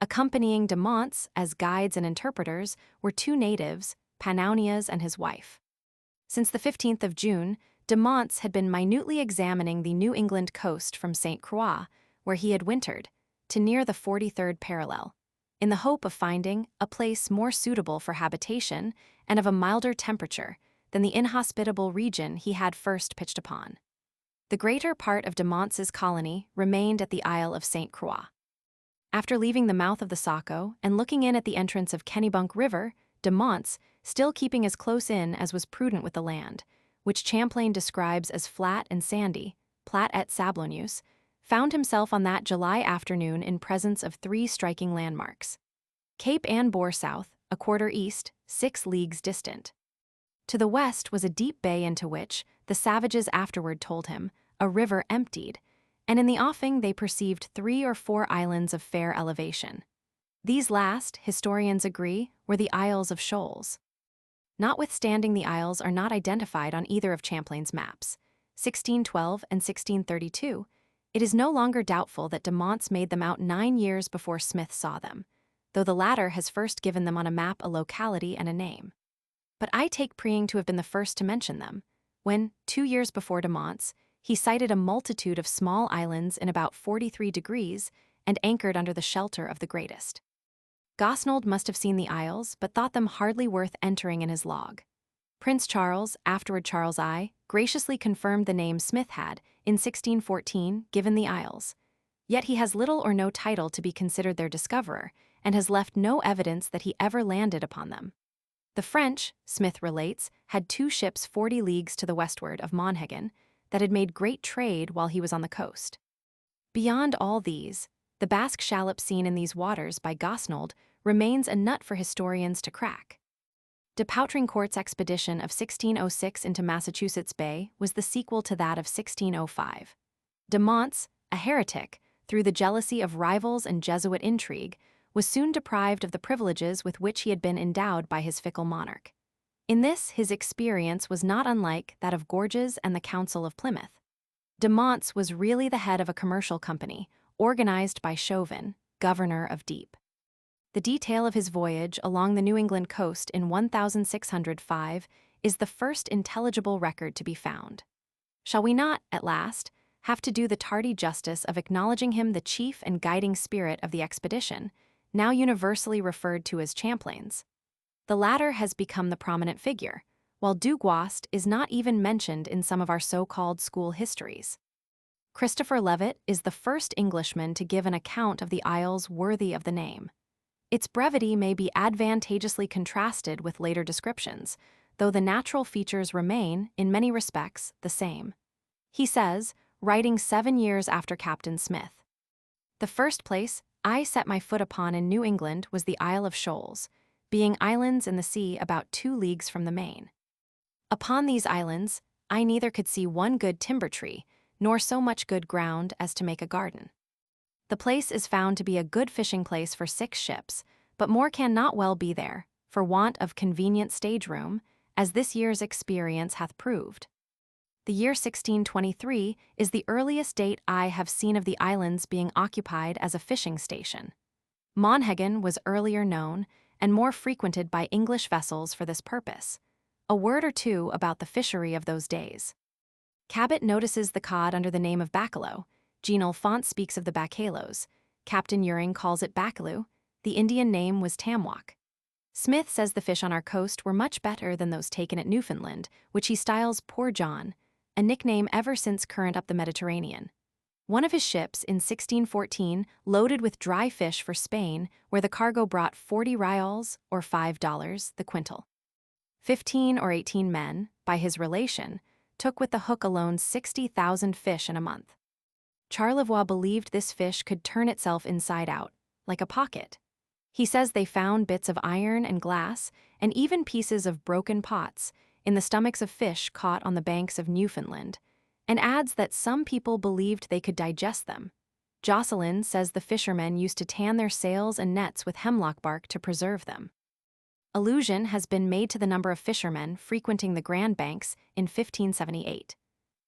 Accompanying de Monts as guides and interpreters were 2 natives, Panaunias and his wife. Since the 15th of June, de Monts had been minutely examining the New England coast from St. Croix, where he had wintered, to near the 43rd parallel, in the hope of finding a place more suitable for habitation and of a milder temperature than the inhospitable region he had first pitched upon. The greater part of de Monts's colony remained at the Isle of St. Croix. After leaving the mouth of the Saco and looking in at the entrance of Kennebunk River, de Monts, still keeping as close in as was prudent with the land, which Champlain describes as flat and sandy, plat et sablonneuse, found himself on that July afternoon in presence of 3 striking landmarks. Cape Ann bore south, a quarter east, 6 leagues distant. To the west was a deep bay into which, the savages afterward told him, a river emptied, and in the offing they perceived 3 or 4 islands of fair elevation. These last, historians agree, were the Isles of Shoals. Notwithstanding the isles are not identified on either of Champlain's maps, 1612 and 1632, it is no longer doubtful that de Monts made them out 9 years before Smith saw them, though the latter has first given them on a map a locality and a name. But I take Preing to have been the first to mention them, when, 2 years before de Monts, he sighted a multitude of small islands in about 43 degrees and anchored under the shelter of the greatest. Gosnold must have seen the isles, but thought them hardly worth entering in his log. Prince Charles, afterward Charles I, graciously confirmed the name Smith had, in 1614, given the isles. Yet he has little or no title to be considered their discoverer, and has left no evidence that he ever landed upon them. The French, Smith relates, had 2 ships 40 leagues to the westward of Monhegan that had made great trade while he was on the coast. Beyond all these, the Basque shallop seen in these waters by Gosnold remains a nut for historians to crack. De Poutrincourt's expedition of 1606 into Massachusetts Bay was the sequel to that of 1605. De Monts, a heretic, through the jealousy of rivals and Jesuit intrigue, was soon deprived of the privileges with which he had been endowed by his fickle monarch. In this, his experience was not unlike that of Gorges and the Council of Plymouth. De Monts was really the head of a commercial company, organized by Chauvin, governor of Deep. The detail of his voyage along the New England coast in 1605 is the first intelligible record to be found. Shall we not, at last, have to do the tardy justice of acknowledging him the chief and guiding spirit of the expedition, now universally referred to as Champlain's? The latter has become the prominent figure, while Duguast is not even mentioned in some of our so-called school histories. Christopher Levitt is the first Englishman to give an account of the Isles worthy of the name. Its brevity may be advantageously contrasted with later descriptions, though the natural features remain, in many respects, the same. He says, writing 7 years after Captain Smith, "The first place I set my foot upon in New England was the Isle of Shoals, being islands in the sea about 2 leagues from the Maine. Upon these islands, I neither could see one good timber tree, nor so much good ground as to make a garden. The place is found to be a good fishing place for 6 ships, but more can not well be there, for want of convenient stage room, as this year's experience hath proved. The year 1623 is the earliest date I have seen of the islands being occupied as a fishing station. Monhegan was earlier known, and more frequented by English vessels for this purpose. A word or two about the fishery of those days. Cabot notices the cod under the name of bacalao. Jean Font speaks of the bacalos. Captain Uring calls it bacaloo. The Indian name was tamwok. Smith says the fish on our coast were much better than those taken at Newfoundland, which he styles Poor John, a nickname ever since current up the Mediterranean. One of his ships, in 1614, loaded with dry fish for Spain, where the cargo brought 40 reals, or $5, the quintal. 15 or 18 men, by his relation, took with the hook alone 60,000 fish in a month. Charlevoix believed this fish could turn itself inside out, like a pocket. He says they found bits of iron and glass, and even pieces of broken pots, in the stomachs of fish caught on the banks of Newfoundland, and adds that some people believed they could digest them. Jocelyn says the fishermen used to tan their sails and nets with hemlock bark to preserve them. Allusion has been made to the number of fishermen frequenting the Grand Banks in 1578.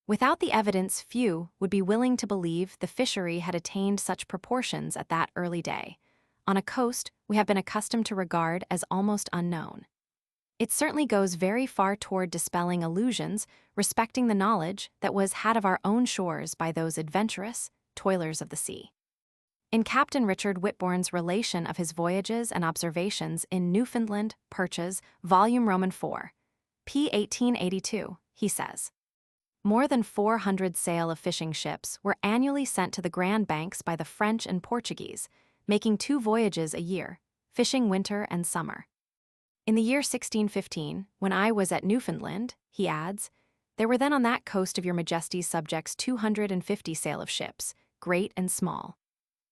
Without the evidence, few would be willing to believe the fishery had attained such proportions at that early day, on a coast we have been accustomed to regard as almost unknown. It certainly goes very far toward dispelling illusions respecting the knowledge that was had of our own shores by those adventurous toilers of the sea. In Captain Richard Whitbourne's relation of his voyages and observations in Newfoundland, Purchas, Volume Roman 4, p. 1882, he says, "More than 400 sail of fishing ships were annually sent to the Grand Banks by the French and Portuguese, making 2 voyages a year, fishing winter and summer. In the year 1615, when I was at Newfoundland," he adds, "there were then on that coast of your Majesty's subjects 250 sail of ships, great and small.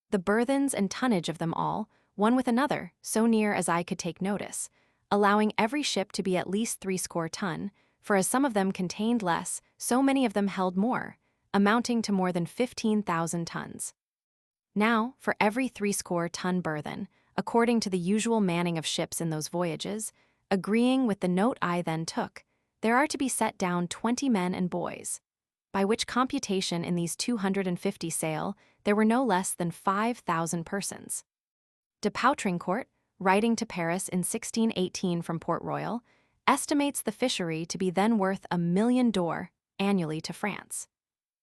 The burthens and tonnage of them all, one with another, so near as I could take notice, allowing every ship to be at least 60 ton, for as some of them contained less, so many of them held more, amounting to more than 15,000 tons. Now, for every 60 ton burthen, according to the usual manning of ships in those voyages, agreeing with the note I then took, there are to be set down 20 men and boys, by which computation in these 250 sail, there were no less than 5,000 persons." De Poutrincourt, writing to Paris in 1618 from Port Royal, estimates the fishery to be then worth $1,000,000 annually to France.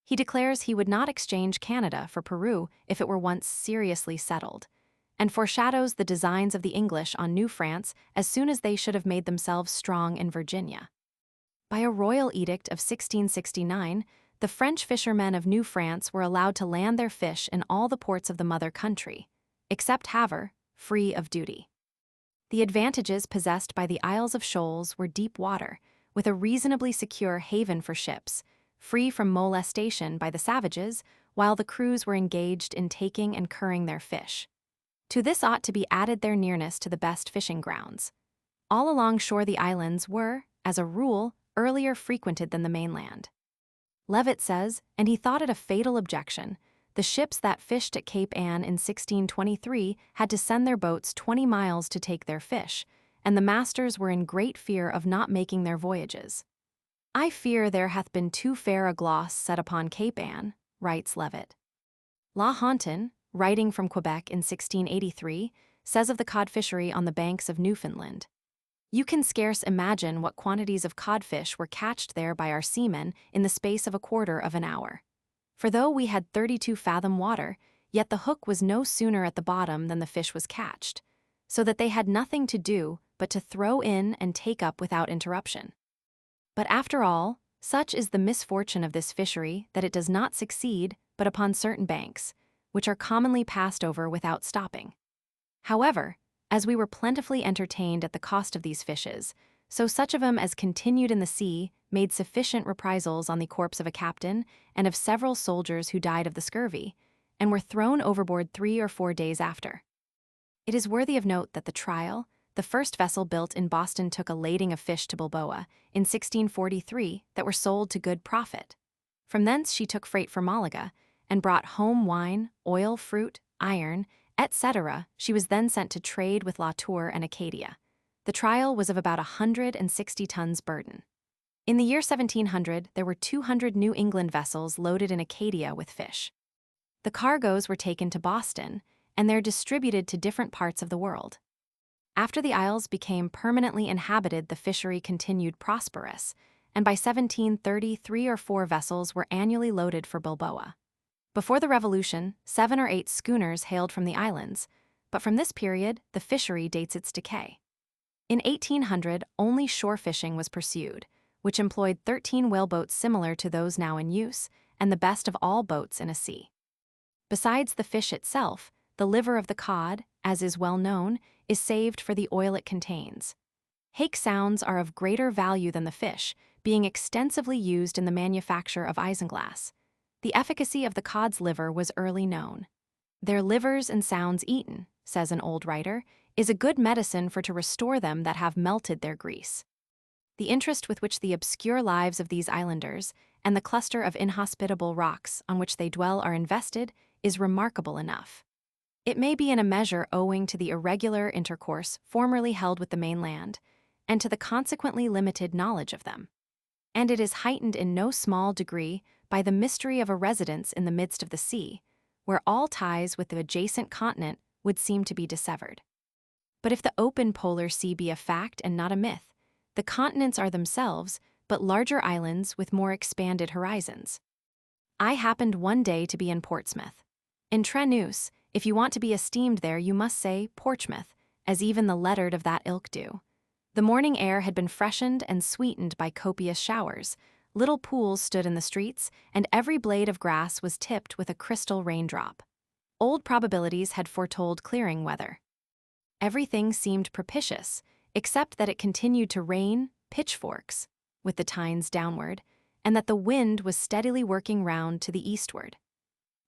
He declares he would not exchange Canada for Peru if it were once seriously settled, and foreshadows the designs of the English on New France as soon as they should have made themselves strong in Virginia. By a royal edict of 1669, the French fishermen of New France were allowed to land their fish in all the ports of the mother country, except Havre, free of duty. The advantages possessed by the Isles of Shoals were deep water, with a reasonably secure haven for ships, free from molestation by the savages, while the crews were engaged in taking and curing their fish. To this ought to be added their nearness to the best fishing grounds. All along shore the islands were, as a rule, earlier frequented than the mainland. Levitt says, and he thought it a fatal objection, the ships that fished at Cape Ann in 1623 had to send their boats 20 miles to take their fish, and the masters were in great fear of not making their voyages. "I fear there hath been too fair a gloss set upon Cape Anne," writes Levitt. La Hontan, writing from Quebec in 1683, says of the cod fishery on the banks of Newfoundland, "You can scarce imagine what quantities of codfish were catched there by our seamen in the space of a quarter of an hour. For though we had 32 fathom water, yet the hook was no sooner at the bottom than the fish was catched, so that they had nothing to do but to throw in and take up without interruption. But after all, such is the misfortune of this fishery that it does not succeed but upon certain banks, which are commonly passed over without stopping. However, as we were plentifully entertained at the cost of these fishes, so such of them as continued in the sea made sufficient reprisals on the corpse of a captain and of several soldiers who died of the scurvy, and were thrown overboard 3 or 4 days after." It is worthy of note that the Trial, the first vessel built in Boston, took a lading of fish to Balboa in 1643 that were sold to good profit. From thence she took freight for Malaga, and brought home wine, oil, fruit, iron, etc. She was then sent to trade with La Tour and Acadia. The Trial was of about 160 tons burden. In the year 1700, there were 200 New England vessels loaded in Acadia with fish. The cargoes were taken to Boston, and they're distributed to different parts of the world. After the Isles became permanently inhabited, the fishery continued prosperous, and by 1730, 3 or 4 vessels were annually loaded for Balboa. Before the Revolution, 7 or 8 schooners hailed from the islands, but from this period, the fishery dates its decay. In 1800, only shore fishing was pursued, which employed 13 whaleboats similar to those now in use, and the best of all boats in a sea. Besides the fish itself, the liver of the cod, as is well known, is saved for the oil it contains. Hake sounds are of greater value than the fish, being extensively used in the manufacture of isinglass. The efficacy of the cod's liver was early known. "Their livers and sounds eaten," says an old writer, "is a good medicine for to restore them that have melted their grease." The interest with which the obscure lives of these islanders, and the cluster of inhospitable rocks on which they dwell are invested, is remarkable enough. It may be in a measure owing to the irregular intercourse formerly held with the mainland, and to the consequently limited knowledge of them. And it is heightened in no small degree by the mystery of a residence in the midst of the sea, where all ties with the adjacent continent would seem to be dissevered. But if the open polar sea be a fact and not a myth, the continents are themselves but larger islands with more expanded horizons. I happened one day to be in Portsmouth. In Trenus, if you want to be esteemed there, you must say Portsmouth, as even the lettered of that ilk do. The morning air had been freshened and sweetened by copious showers. Little pools stood in the streets, and every blade of grass was tipped with a crystal raindrop. Old probabilities had foretold clearing weather. Everything seemed propitious, except that it continued to rain pitchforks, with the tines downward, and that the wind was steadily working round to the eastward.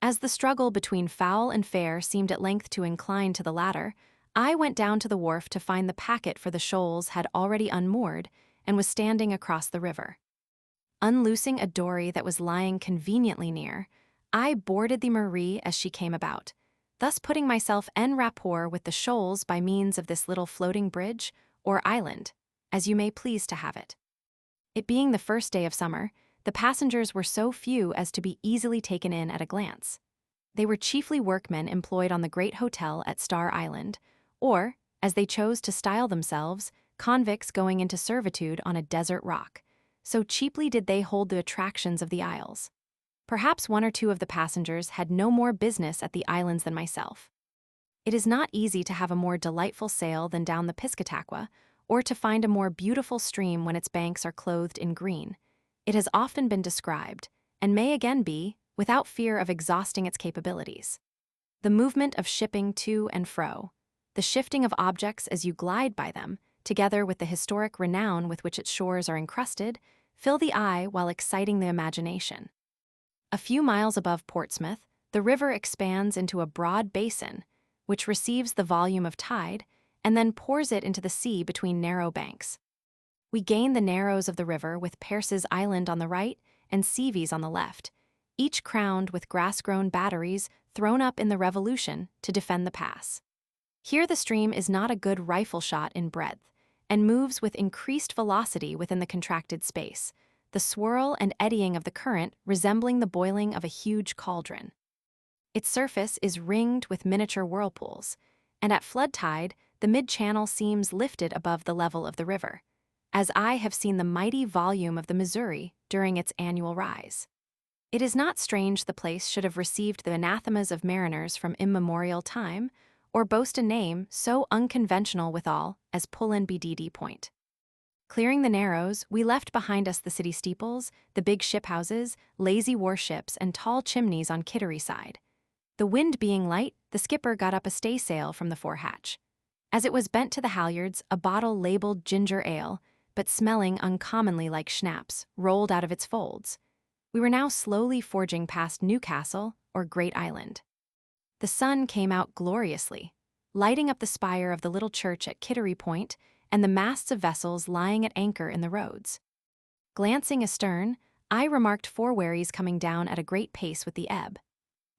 As the struggle between foul and fair seemed at length to incline to the latter, I went down to the wharf to find the packet for the shoals had already unmoored and was standing across the river. Unloosing a dory that was lying conveniently near, I boarded the Marie as she came about, thus putting myself en rapport with the shoals by means of this little floating bridge, or island, as you may please to have it. It being the first day of summer, the passengers were so few as to be easily taken in at a glance. They were chiefly workmen employed on the great hotel at Star Island, or, as they chose to style themselves, convicts going into servitude on a desert rock. So cheaply did they hold the attractions of the Isles. Perhaps 1 or 2 of the passengers had no more business at the islands than myself. It is not easy to have a more delightful sail than down the Piscataqua, or to find a more beautiful stream when its banks are clothed in green. It has often been described, and may again be, without fear of exhausting its capabilities. The movement of shipping to and fro, the shifting of objects as you glide by them, together with the historic renown with which its shores are encrusted, fill the eye while exciting the imagination. A few miles above Portsmouth, the river expands into a broad basin, which receives the volume of tide, and then pours it into the sea between narrow banks. We gain the narrows of the river with Pearce's Island on the right and Seavies on the left, each crowned with grass-grown batteries thrown up in the Revolution to defend the pass. Here the stream is not a good rifle shot in breadth, and moves with increased velocity within the contracted space, the swirl and eddying of the current resembling the boiling of a huge cauldron. Its surface is ringed with miniature whirlpools, and at flood tide, the mid-channel seems lifted above the level of the river, as I have seen the mighty volume of the Missouri during its annual rise. It is not strange the place should have received the anathemas of mariners from immemorial time, or boast a name so unconventional withal as Pullin Bdd Point. Clearing the Narrows, we left behind us the city steeples, the big ship houses, lazy warships, and tall chimneys on Kittery side. The wind being light, the skipper got up a staysail from the forehatch. As it was bent to the halyards, a bottle labeled ginger ale, but smelling uncommonly like schnapps, rolled out of its folds. We were now slowly forging past Newcastle, or Great Island. The sun came out gloriously, lighting up the spire of the little church at Kittery Point and the masts of vessels lying at anchor in the roads. Glancing astern, I remarked 4 wherries coming down at a great pace with the ebb.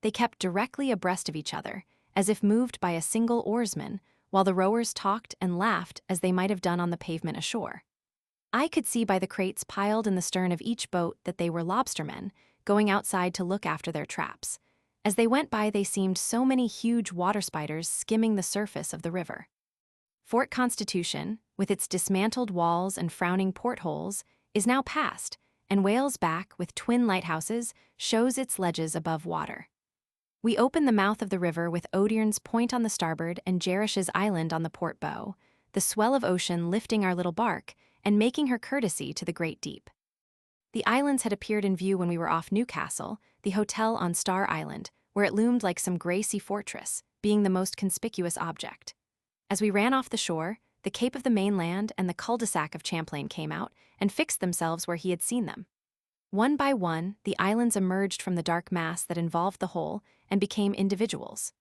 They kept directly abreast of each other, as if moved by a single oarsman, while the rowers talked and laughed as they might have done on the pavement ashore. I could see by the crates piled in the stern of each boat that they were lobstermen, going outside to look after their traps. As they went by, they seemed so many huge water spiders skimming the surface of the river. Fort Constitution, with its dismantled walls and frowning portholes, is now past, and Whale's Back, with twin lighthouses, shows its ledges above water. We opened the mouth of the river with Odiern's Point on the starboard and Jerish's Island on the port bow, the swell of ocean lifting our little bark and making her courtesy to the great deep. The islands had appeared in view when we were off Newcastle, the hotel on Star Island, where it loomed like some gracy fortress, being the most conspicuous object. As we ran off the shore, the Cape of the Mainland and the cul-de-sac of Champlain came out and fixed themselves where he had seen them. One by one, the islands emerged from the dark mass that involved the whole and became individuals.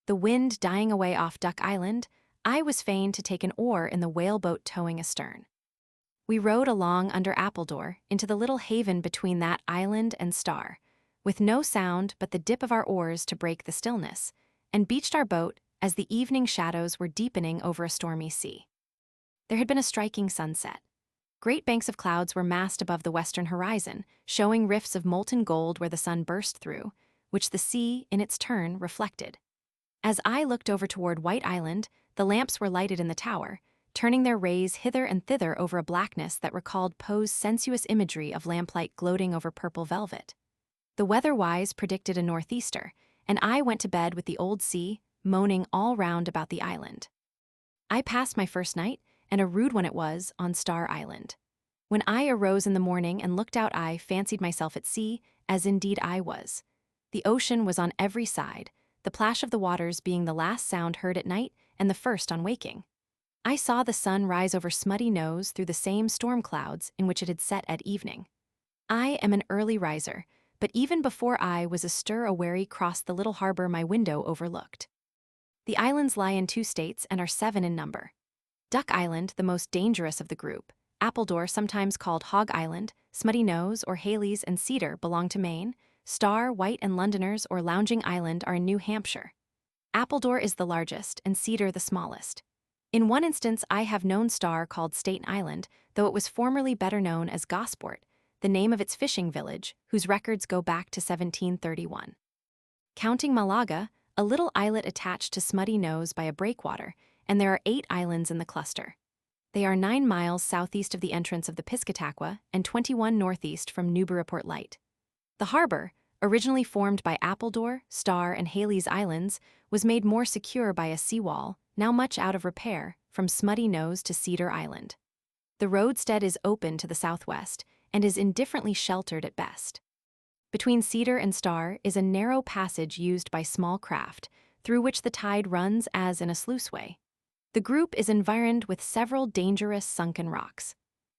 The wind dying away off Duck Island, I was fain to take an oar in the whaleboat towing astern. We rowed along under Appledore into the little haven between that island and Star, with no sound but the dip of our oars to break the stillness, and beached our boat as the evening shadows were deepening over a stormy sea. There had been a striking sunset. Great banks of clouds were massed above the western horizon, showing rifts of molten gold where the sun burst through, which the sea, in its turn, reflected. As I looked over toward White Island, the lamps were lighted in the tower, turning their rays hither and thither over a blackness that recalled Poe's sensuous imagery of lamplight gloating over purple velvet. The weather-wise predicted a northeaster, and I went to bed with the old sea moaning all round about the island. I passed my first night, and a rude one it was, on Star Island. When I arose in the morning and looked out, I fancied myself at sea, as indeed I was. The ocean was on every side, the plash of the waters being the last sound heard at night and the first on waking. I saw the sun rise over Smutty Nose through the same storm clouds in which it had set at evening. I am an early riser, but even before I was astir a wherry crossed the little harbor my window overlooked. The islands lie in 2 states and are 7 in number. Duck Island, the most dangerous of the group, Appledore, sometimes called Hog Island, Smutty Nose, or Haley's and Cedar belong to Maine. Star, White, and Londoners, or Lounging Island, are in New Hampshire. Appledore is the largest and Cedar the smallest. In one instance, I have known Star called Staten Island, though it was formerly better known as Gosport, the name of its fishing village, whose records go back to 1731. Counting Malaga, a little islet attached to Smutty Nose by a breakwater, and there are 8 islands in the cluster. They are 9 miles southeast of the entrance of the Piscataqua and 21 northeast from Newburyport Light. The harbor, originally formed by Appledore, Star, and Haley's Islands, was made more secure by a seawall, now much out of repair, from Smutty Nose to Cedar Island. The roadstead is open to the southwest and is indifferently sheltered at best. Between Cedar and Star is a narrow passage used by small craft, through which the tide runs as in a sluiceway. The group is environed with several dangerous sunken rocks.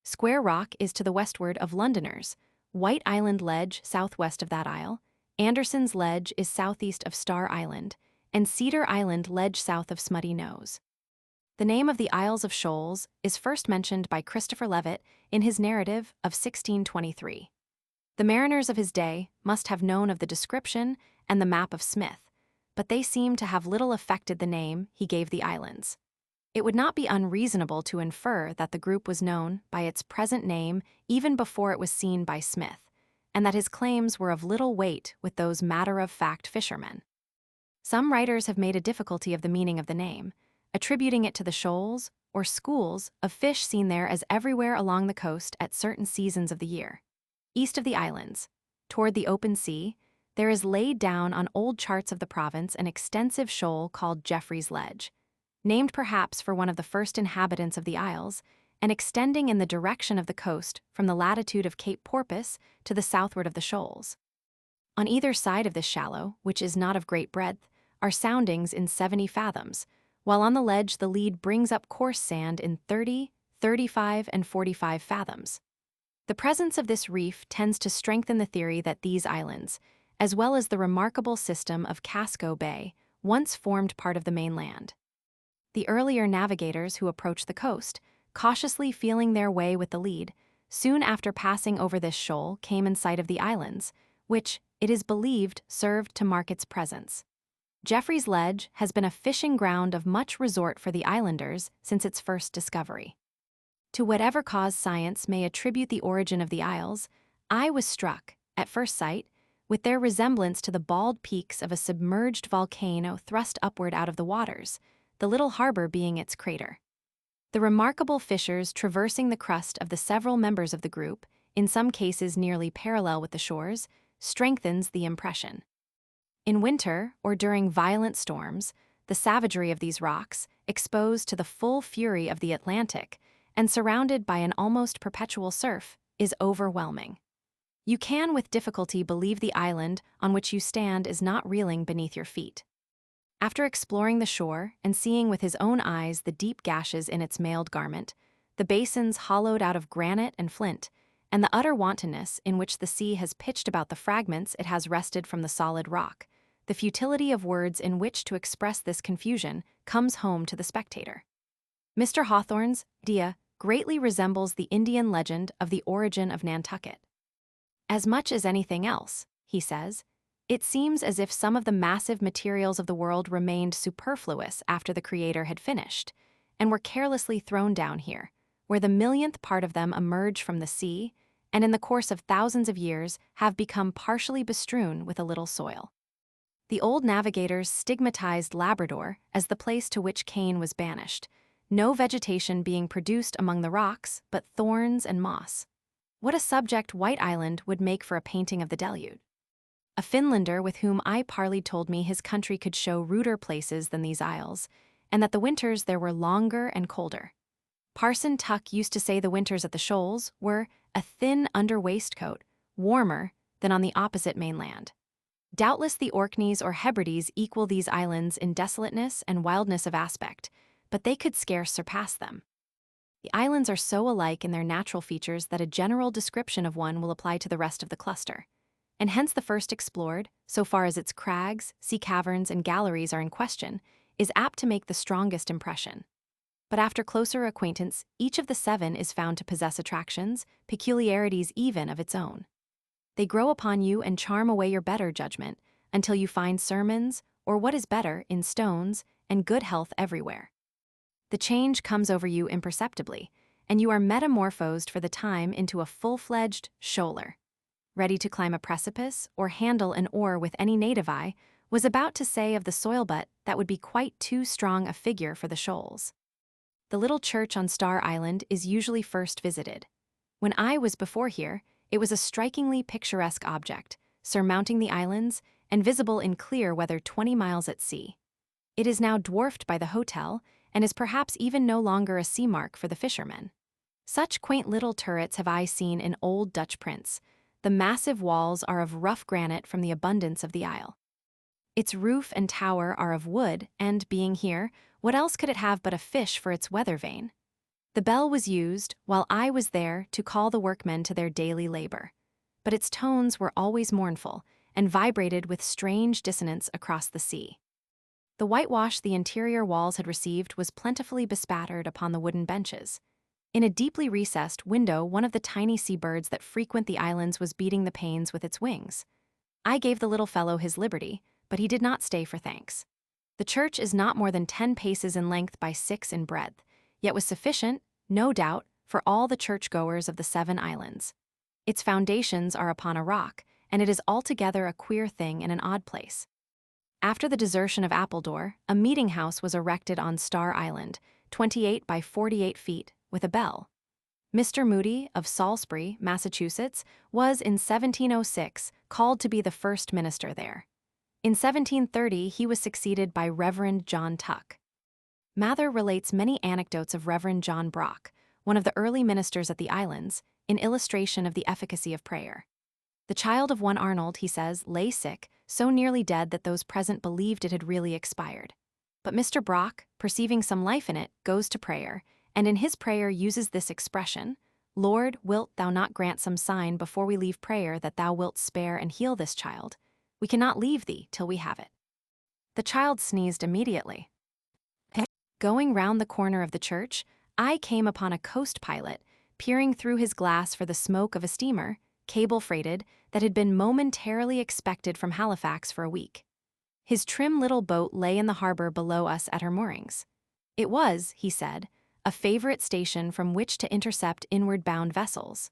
Square Rock is to the westward of Londoners, White Island Ledge southwest of that isle, Anderson's Ledge is southeast of Star Island, and Cedar Island Ledge south of Smutty Nose. The name of the Isles of Shoals is first mentioned by Christopher Levitt in his narrative of 1623. The mariners of his day must have known of the description and the map of Smith, but they seem to have little affected the name he gave the islands. It would not be unreasonable to infer that the group was known by its present name even before it was seen by Smith, and that his claims were of little weight with those matter-of-fact fishermen. Some writers have made a difficulty of the meaning of the name, attributing it to the shoals or schools of fish seen there as everywhere along the coast at certain seasons of the year. East of the islands, toward the open sea, there is laid down on old charts of the province an extensive shoal called Geoffrey's Ledge, named perhaps for one of the first inhabitants of the isles, and extending in the direction of the coast from the latitude of Cape Porpoise to the southward of the shoals. On either side of this shallow, which is not of great breadth, are soundings in 70 fathoms, while on the ledge the lead brings up coarse sand in 30, 35, and 45 fathoms. The presence of this reef tends to strengthen the theory that these islands, as well as the remarkable system of Casco Bay, once formed part of the mainland. The earlier navigators who approached the coast, cautiously feeling their way with the lead, soon after passing over this shoal came in sight of the islands, which, it is believed, served to mark its presence. Geoffrey's Ledge has been a fishing ground of much resort for the islanders since its first discovery. To whatever cause science may attribute the origin of the isles, I was struck, at first sight, with their resemblance to the bald peaks of a submerged volcano thrust upward out of the waters, the little harbor being its crater. The remarkable fissures traversing the crust of the several members of the group, in some cases nearly parallel with the shores, strengthens the impression. In winter, or during violent storms, the savagery of these rocks, exposed to the full fury of the Atlantic and surrounded by an almost perpetual surf, is overwhelming. You can with difficulty believe the island on which you stand is not reeling beneath your feet. After exploring the shore and seeing with his own eyes the deep gashes in its mailed garment, the basins hollowed out of granite and flint, and the utter wantonness in which the sea has pitched about the fragments it has wrested from the solid rock, the futility of words in which to express this confusion comes home to the spectator. Mr. Hawthorne's idea greatly resembles the Indian legend of the origin of Nantucket. As much as anything else, he says, it seems as if some of the massive materials of the world remained superfluous after the Creator had finished, and were carelessly thrown down here, where the millionth part of them emerge from the sea, and in the course of thousands of years have become partially bestrewn with a little soil. The old navigators stigmatized Labrador as the place to which Cain was banished, no vegetation being produced among the rocks but thorns and moss. What a subject White Island would make for a painting of the deluge. A Finlander with whom I parleyed told me his country could show ruder places than these isles, and that the winters there were longer and colder. Parson Tuck used to say the winters at the shoals were a thin under waistcoat, warmer than on the opposite mainland. Doubtless the Orkneys or Hebrides equal these islands in desolateness and wildness of aspect, but they could scarce surpass them. The islands are so alike in their natural features that a general description of one will apply to the rest of the cluster, and hence the first explored, so far as its crags, sea caverns, and galleries are in question, is apt to make the strongest impression. But after closer acquaintance, each of the 7 is found to possess attractions, peculiarities even of its own. They grow upon you and charm away your better judgment, until you find sermons, or what is better, in stones, and good health everywhere. The change comes over you imperceptibly, and you are metamorphosed for the time into a full-fledged shoaler. Ready to climb a precipice or handle an oar with any native eye, was about to say of the soilbutt that would be quite too strong a figure for the shoals. The little church on Star Island is usually first visited. When I was before here, it was a strikingly picturesque object, surmounting the islands and visible in clear weather 20 miles at sea. It is now dwarfed by the hotel and is perhaps even no longer a sea mark for the fishermen. Such quaint little turrets have I seen in old Dutch prints. The massive walls are of rough granite from the abundance of the isle. Its roof and tower are of wood, and, being here, what else could it have but a fish for its weather vane? The bell was used, while I was there, to call the workmen to their daily labor. But its tones were always mournful, and vibrated with strange dissonance across the sea. The whitewash the interior walls had received was plentifully bespattered upon the wooden benches. In a deeply recessed window, one of the tiny seabirds that frequent the islands was beating the panes with its wings. I gave the little fellow his liberty, but he did not stay for thanks. The church is not more than 10 paces in length by 6 in breadth, yet was sufficient, no doubt, for all the churchgoers of the 7 islands. Its foundations are upon a rock, and it is altogether a queer thing and an odd place. After the desertion of Appledore, a meeting house was erected on Star Island, 28 by 48 feet, with a bell. Mr. Moody, of Salisbury, Massachusetts, was in 1706 called to be the first minister there. In 1730, he was succeeded by Reverend John Tuck. Mather relates many anecdotes of Reverend John Brock, one of the early ministers at the islands, in illustration of the efficacy of prayer. The child of one Arnold, he says, lay sick, so nearly dead that those present believed it had really expired. But Mr. Brock, perceiving some life in it, goes to prayer, and in his prayer uses this expression, "Lord, wilt thou not grant some sign before we leave prayer that thou wilt spare and heal this child? We cannot leave thee till we have it." The child sneezed immediately. Going round the corner of the church, I came upon a coast pilot, peering through his glass for the smoke of a steamer, cable-freighted, that had been momentarily expected from Halifax for a week. His trim little boat lay in the harbor below us at her moorings. It was, he said, a favorite station from which to intercept inward-bound vessels.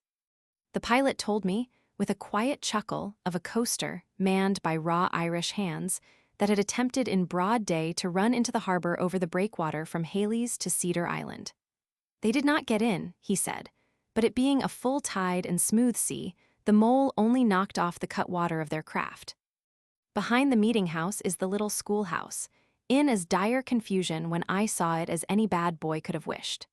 The pilot told me, with a quiet chuckle, of a coaster, manned by raw Irish hands, that had attempted in broad day to run into the harbor over the breakwater from Haley's to Cedar Island. They did not get in, he said, but it being a full tide and smooth sea, the mole only knocked off the cutwater of their craft. Behind the meeting house is the little schoolhouse, in as dire confusion when I saw it as any bad boy could have wished.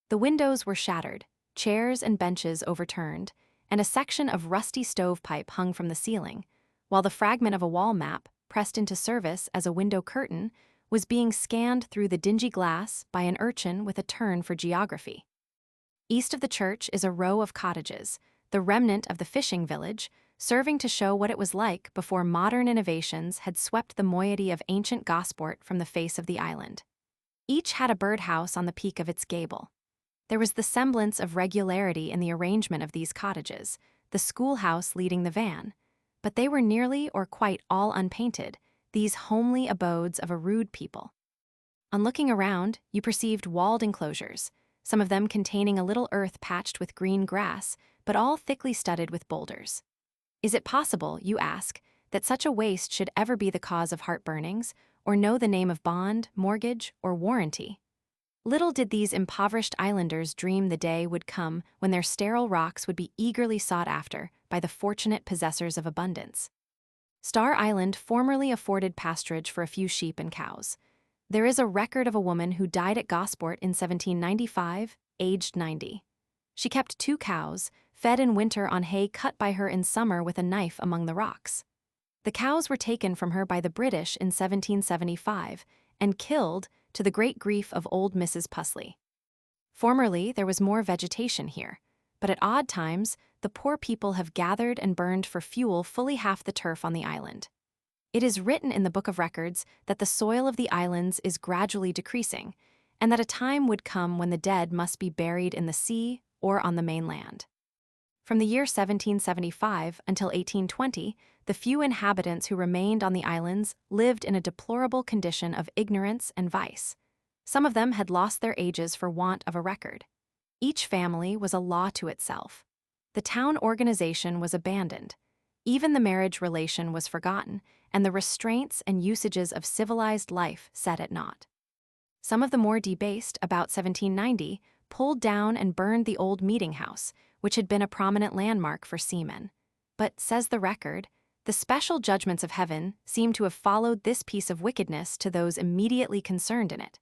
The windows were shattered, chairs and benches overturned, and a section of rusty stovepipe hung from the ceiling, while the fragment of a wall map, pressed into service as a window curtain, was being scanned through the dingy glass by an urchin with a turn for geography. East of the church is a row of cottages, the remnant of the fishing village, serving to show what it was like before modern innovations had swept the moiety of ancient Gosport from the face of the island. Each had a birdhouse on the peak of its gable. There was the semblance of regularity in the arrangement of these cottages, the schoolhouse leading the van, but they were nearly or quite all unpainted, these homely abodes of a rude people. On looking around, you perceived walled enclosures, some of them containing a little earth patched with green grass, but all thickly studded with boulders. Is it possible, you ask, that such a waste should ever be the cause of heartburnings, or know the name of bond, mortgage, or warranty? Little did these impoverished islanders dream the day would come when their sterile rocks would be eagerly sought after by the fortunate possessors of abundance. Star Island formerly afforded pasturage for a few sheep and cows. There is a record of a woman who died at Gosport in 1795, aged 90. She kept 2 cows, fed in winter on hay cut by her in summer with a knife among the rocks. The cows were taken from her by the British in 1775 and killed, to the great grief of old Mrs. Pusley. Formerly, there was more vegetation here, but at odd times, the poor people have gathered and burned for fuel fully half the turf on the island. It is written in the Book of Records that the soil of the islands is gradually decreasing, and that a time would come when the dead must be buried in the sea or on the mainland. From the year 1775 until 1820, the few inhabitants who remained on the islands lived in a deplorable condition of ignorance and vice. Some of them had lost their ages for want of a record. Each family was a law to itself. The town organization was abandoned. Even the marriage relation was forgotten, and the restraints and usages of civilized life set at naught. Some of the more debased, about 1790, pulled down and burned the old meeting house, which had been a prominent landmark for seamen. But, says the record, the special judgments of heaven seem to have followed this piece of wickedness to those immediately concerned in it.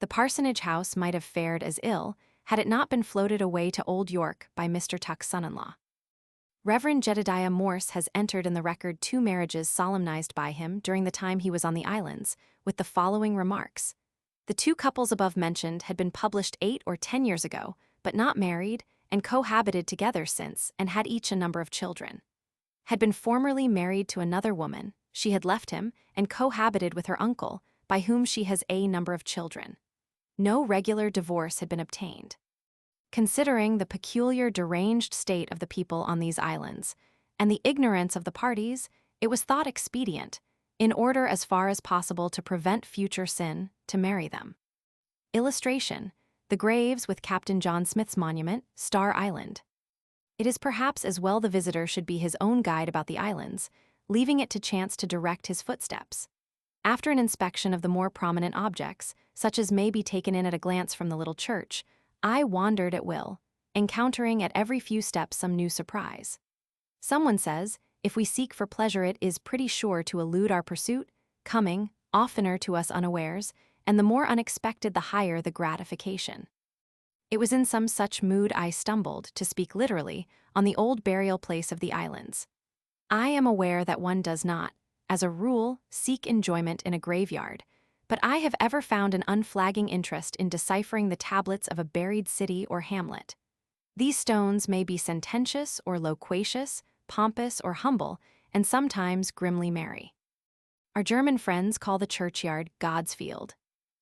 The parsonage house might have fared as ill had it not been floated away to Old York by Mr. Tuck's son-in-law. Reverend Jedediah Morse has entered in the record 2 marriages solemnized by him during the time he was on the islands, with the following remarks. The 2 couples above mentioned had been published 8 or 10 years ago, but not married, and cohabited together since, and had each a number of children. Had been formerly married to another woman, she had left him, and cohabited with her uncle, by whom she has a number of children. No regular divorce had been obtained. Considering the peculiar deranged state of the people on these islands, and the ignorance of the parties, it was thought expedient, in order as far as possible to prevent future sin, to marry them. Illustration: the graves with Captain John Smith's monument, Star Island. It is perhaps as well the visitor should be his own guide about the islands, leaving it to chance to direct his footsteps. After an inspection of the more prominent objects, such as may be taken in at a glance from the little church, I wandered at will, encountering at every few steps some new surprise. Someone says, if we seek for pleasure it is pretty sure to elude our pursuit, coming, oftener to us unawares, and the more unexpected the higher the gratification. It was in some such mood I stumbled, to speak literally, on the old burial place of the islands. I am aware that one does not, as a rule, seek enjoyment in a graveyard, but I have ever found an unflagging interest in deciphering the tablets of a buried city or hamlet. These stones may be sententious or loquacious, pompous or humble, and sometimes grimly merry. Our German friends call the churchyard God's Field.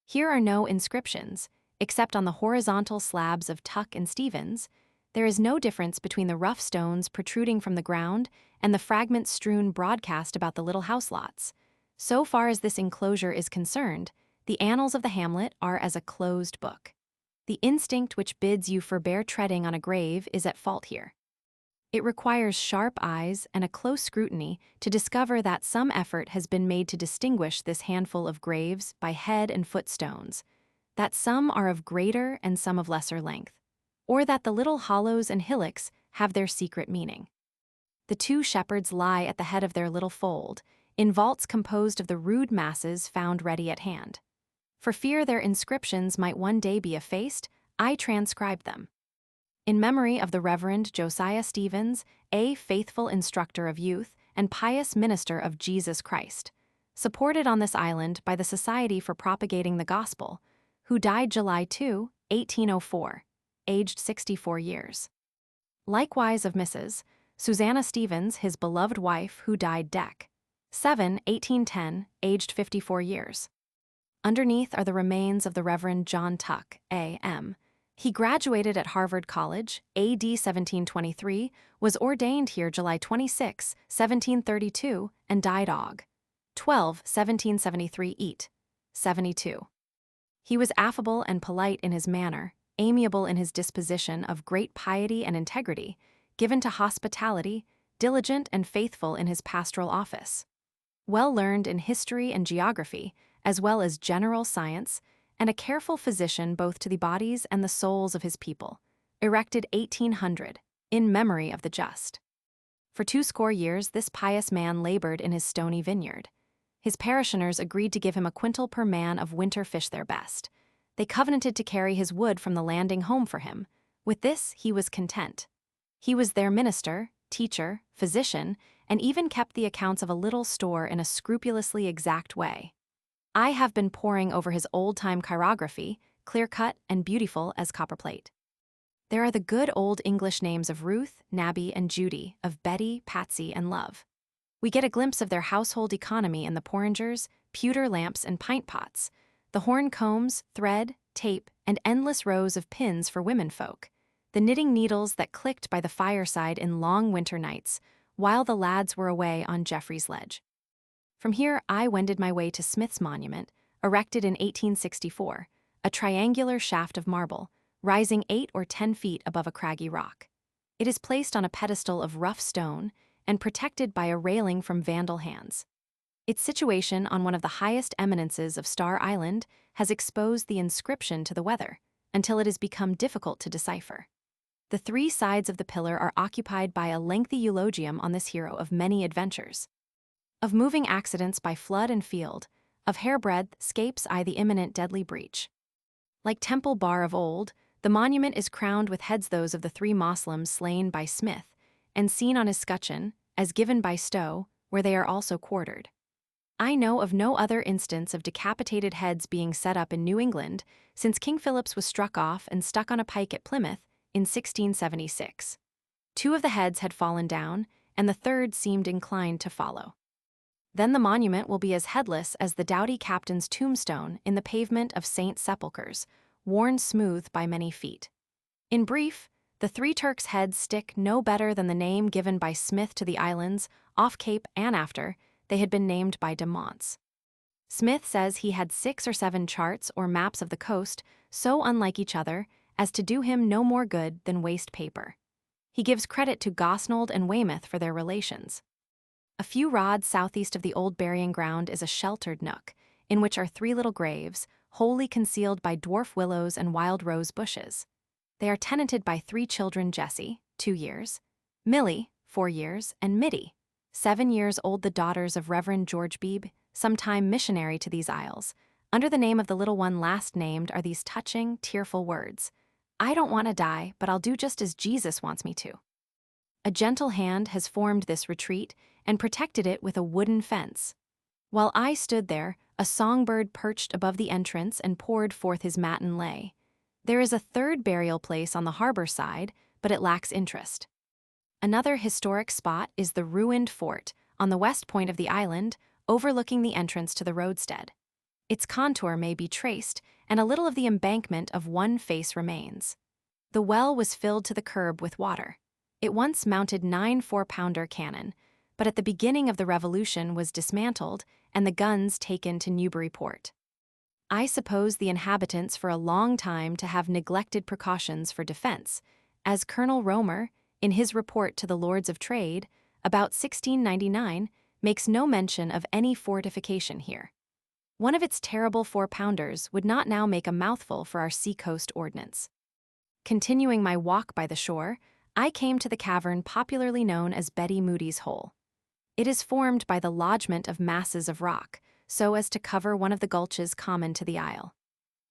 Here are no inscriptions, except on the horizontal slabs of Tuck and Stevens. There is no difference between the rough stones protruding from the ground and the fragments strewn broadcast about the little house lots. So far as this enclosure is concerned, the annals of the hamlet are as a closed book. The instinct which bids you forbear treading on a grave is at fault here. It requires sharp eyes and a close scrutiny to discover that some effort has been made to distinguish this handful of graves by head and foot stones, that some are of greater and some of lesser length, or that the little hollows and hillocks have their secret meaning. The two shepherds lie at the head of their little fold, in vaults composed of the rude masses found ready at hand. For fear their inscriptions might one day be effaced, I transcribed them. In memory of the Reverend Josiah Stevens, a faithful instructor of youth and pious minister of Jesus Christ, supported on this island by the Society for Propagating the Gospel, who died July 2, 1804, aged 64 years. Likewise of Mrs. Susanna Stevens, his beloved wife, who died Dec. 7, 1810, aged 54 years. Underneath are the remains of the Reverend John Tuck, A.M. He graduated at Harvard College, A.D. 1723, was ordained here July 26, 1732, and died Aug. 12, 1773 eat. 72. He was affable and polite in his manner, amiable in his disposition, of great piety and integrity, given to hospitality, diligent and faithful in his pastoral office. Well learned in history and geography, as well as general science, and a careful physician both to the bodies and the souls of his people, erected 1800, in memory of the just. For 20 years this pious man labored in his stony vineyard. His parishioners agreed to give him a quintal per man of winter fish their best. They covenanted to carry his wood from the landing home for him. With this he was content. He was their minister, teacher, physician, and even kept the accounts of a little store in a scrupulously exact way. I have been poring over his old-time chirography, clear-cut and beautiful as copperplate. There are the good old English names of Ruth, Nabby, and Judy, of Betty, Patsy, and Love. We get a glimpse of their household economy in the porringers, pewter lamps, and pint pots, the horn combs, thread, tape, and endless rows of pins for womenfolk, the knitting needles that clicked by the fireside in long winter nights, while the lads were away on Jeffrey's Ledge. From here I wended my way to Smith's monument, erected in 1864, a triangular shaft of marble, rising 8 or 10 feet above a craggy rock. It is placed on a pedestal of rough stone and protected by a railing from vandal hands. Its situation on one of the highest eminences of Star Island has exposed the inscription to the weather, until it has become difficult to decipher. The 3 sides of the pillar are occupied by a lengthy eulogium on this hero of many adventures. Of moving accidents by flood and field, of hairbreadth scapes I the imminent deadly breach. Like Temple Bar of old, the monument is crowned with heads those of the 3 Moslems slain by Smith, and seen on his scutcheon, as given by Stowe, where they are also quartered. I know of no other instance of decapitated heads being set up in New England since King Philip's was struck off and stuck on a pike at Plymouth in 1676. 2 of the heads had fallen down, and the 3rd seemed inclined to follow. Then the monument will be as headless as the doughty captain's tombstone in the pavement of Saint Sepulchres, worn smooth by many feet. In brief, the 3 Turks' heads stick no better than the name given by Smith to the islands, off Cape Ann after, they had been named by de Monts. Smith says he had 6 or 7 charts or maps of the coast so unlike each other as to do him no more good than waste paper. He gives credit to Gosnold and Weymouth for their relations. A few rods southeast of the old burying ground is a sheltered nook, in which are 3 little graves, wholly concealed by dwarf willows and wild rose bushes. They are tenanted by 3 children: Jessie, 2 years, Millie, 4 years, and Mitty, 7 years old, the daughters of Reverend George Beebe, sometime missionary to these isles. Under the name of the little one last named are these touching, tearful words: "I don't want to die, but I'll do just as Jesus wants me to." A gentle hand has formed this retreat and protected it with a wooden fence. While I stood there, a songbird perched above the entrance and poured forth his matin lay. There is a 3rd burial place on the harbor side, but it lacks interest. Another historic spot is the ruined fort on the west point of the island, overlooking the entrance to the roadstead. Its contour may be traced, and a little of the embankment of one face remains. The well was filled to the curb with water. It once mounted 9 4-pounder cannon, but at the beginning of the Revolution was dismantled and the guns taken to Newburyport. I suppose the inhabitants for a long time to have neglected precautions for defense, as Colonel Romer, in his report to the Lords of Trade, about 1699, makes no mention of any fortification here. One of its terrible 4-pounders would not now make a mouthful for our seacoast ordnance. Continuing my walk by the shore, I came to the cavern popularly known as Betty Moody's Hole. It is formed by the lodgment of masses of rock, so as to cover one of the gulches common to the isle.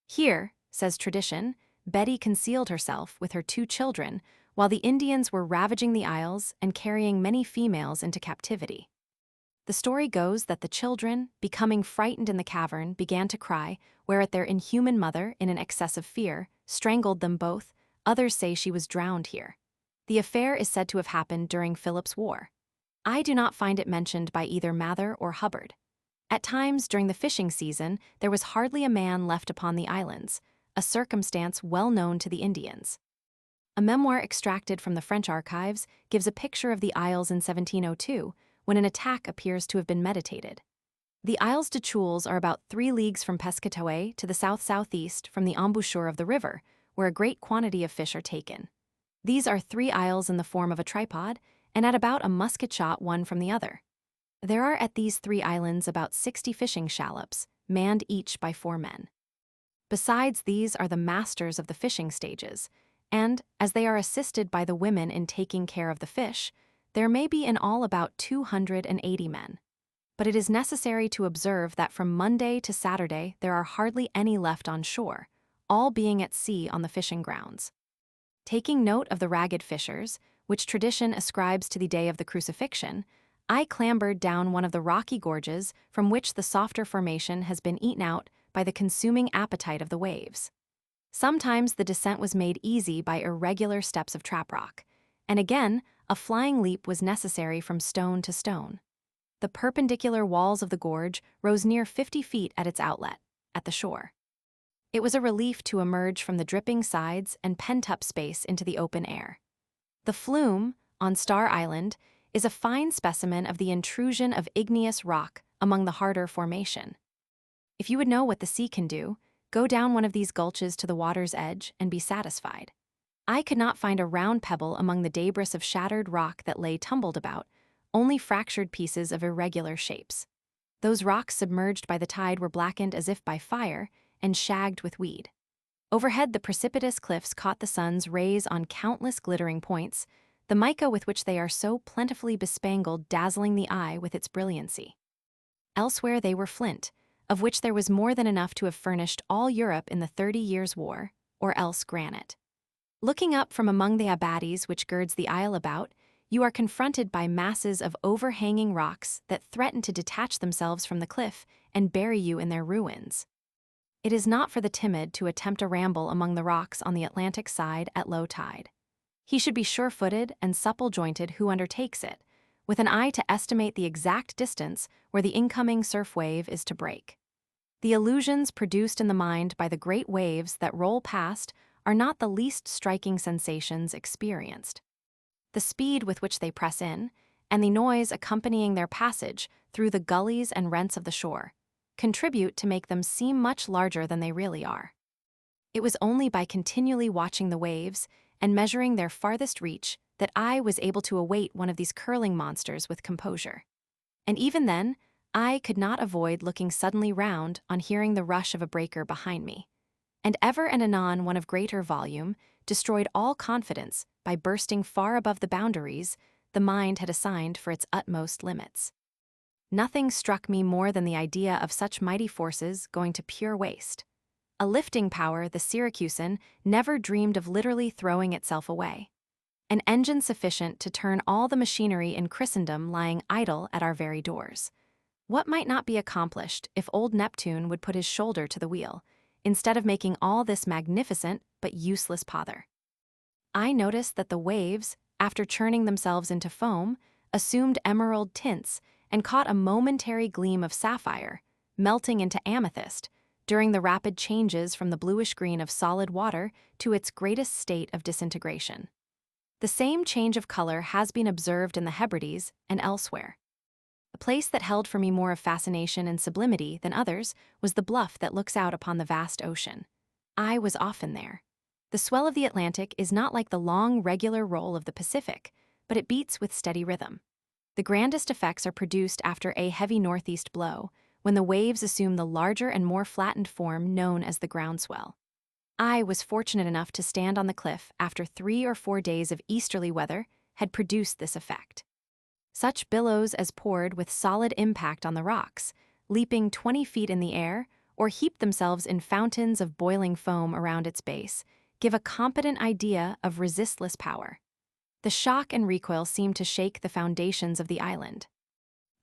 Here, says tradition, Betty concealed herself with her 2 children while the Indians were ravaging the isles and carrying many females into captivity. The story goes that the children, becoming frightened in the cavern, began to cry, whereat their inhuman mother, in an excess of fear, strangled them both. Others say she was drowned here. The affair is said to have happened during Philip's War. I do not find it mentioned by either Mather or Hubbard. At times during the fishing season, there was hardly a man left upon the islands, a circumstance well known to the Indians. A memoir extracted from the French archives gives a picture of the Isles in 1702, when an attack appears to have been meditated. The Isles de Choules are about 3 leagues from Piscataway to the south-southeast from the embouchure of the river, where a great quantity of fish are taken. These are 3 isles in the form of a tripod, and at about a musket shot one from the other. There are at these 3 islands about 60 fishing shallops, manned each by 4 men. Besides these are the masters of the fishing stages, and, as they are assisted by the women in taking care of the fish, there may be in all about 280 men. But it is necessary to observe that from Monday to Saturday there are hardly any left on shore, all being at sea on the fishing grounds. Taking note of the ragged fishers, which tradition ascribes to the day of the crucifixion, I clambered down one of the rocky gorges from which the softer formation has been eaten out by the consuming appetite of the waves. Sometimes the descent was made easy by irregular steps of trap rock, and again a flying leap was necessary from stone to stone. The perpendicular walls of the gorge rose near 50 feet at its outlet, at the shore. It was a relief to emerge from the dripping sides and pent-up space into the open air. The flume, on Star Island, is a fine specimen of the intrusion of igneous rock among the harder formation. If you would know what the sea can do, go down one of these gulches to the water's edge and be satisfied. I could not find a round pebble among the debris of shattered rock that lay tumbled about, only fractured pieces of irregular shapes. Those rocks submerged by the tide were blackened as if by fire and shagged with weed. Overhead, the precipitous cliffs caught the sun's rays on countless glittering points, the mica with which they are so plentifully bespangled dazzling the eye with its brilliancy. Elsewhere they were flint, of which there was more than enough to have furnished all Europe in the 30 Years' War, or else granite. Looking up from among the abatis which girds the isle about, you are confronted by masses of overhanging rocks that threaten to detach themselves from the cliff and bury you in their ruins. It is not for the timid to attempt a ramble among the rocks on the Atlantic side at low tide. He should be sure-footed and supple-jointed who undertakes it, with an eye to estimate the exact distance where the incoming surf wave is to break. The illusions produced in the mind by the great waves that roll past are not the least striking sensations experienced. The speed with which they press in, and the noise accompanying their passage through the gullies and rents of the shore contribute to make them seem much larger than they really are. It was only by continually watching the waves and measuring their farthest reach that I was able to await one of these curling monsters with composure. And even then, I could not avoid looking suddenly round on hearing the rush of a breaker behind me. And ever and anon one of greater volume destroyed all confidence by bursting far above the boundaries the mind had assigned for its utmost limits. Nothing struck me more than the idea of such mighty forces going to pure waste. A lifting power the Syracusan never dreamed of literally throwing itself away. An engine sufficient to turn all the machinery in Christendom lying idle at our very doors. What might not be accomplished if old Neptune would put his shoulder to the wheel, instead of making all this magnificent but useless pother? I noticed that the waves, after churning themselves into foam, assumed emerald tints and caught a momentary gleam of sapphire, melting into amethyst, during the rapid changes from the bluish green of solid water to its greatest state of disintegration. The same change of color has been observed in the Hebrides and elsewhere. A place that held for me more of fascination and sublimity than others was the bluff that looks out upon the vast ocean. I was often there. The swell of the Atlantic is not like the long, regular roll of the Pacific, but it beats with steady rhythm. The grandest effects are produced after a heavy northeast blow, when the waves assume the larger and more flattened form known as the groundswell. I was fortunate enough to stand on the cliff after 3 or 4 days of easterly weather had produced this effect. Such billows as poured with solid impact on the rocks, leaping 20 feet in the air, or heaped themselves in fountains of boiling foam around its base, give a competent idea of resistless power. The shock and recoil seemed to shake the foundations of the island.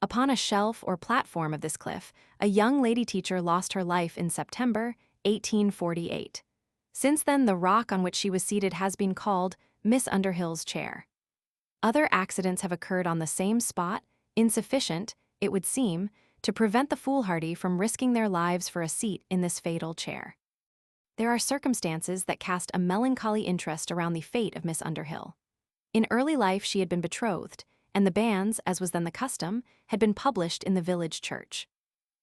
Upon a shelf or platform of this cliff, a young lady teacher lost her life in September 1848. Since then, the rock on which she was seated has been called Miss Underhill's chair. Other accidents have occurred on the same spot, insufficient, it would seem, to prevent the foolhardy from risking their lives for a seat in this fatal chair. There are circumstances that cast a melancholy interest around the fate of Miss Underhill. In early life she had been betrothed, and the banns, as was then the custom, had been published in the village church.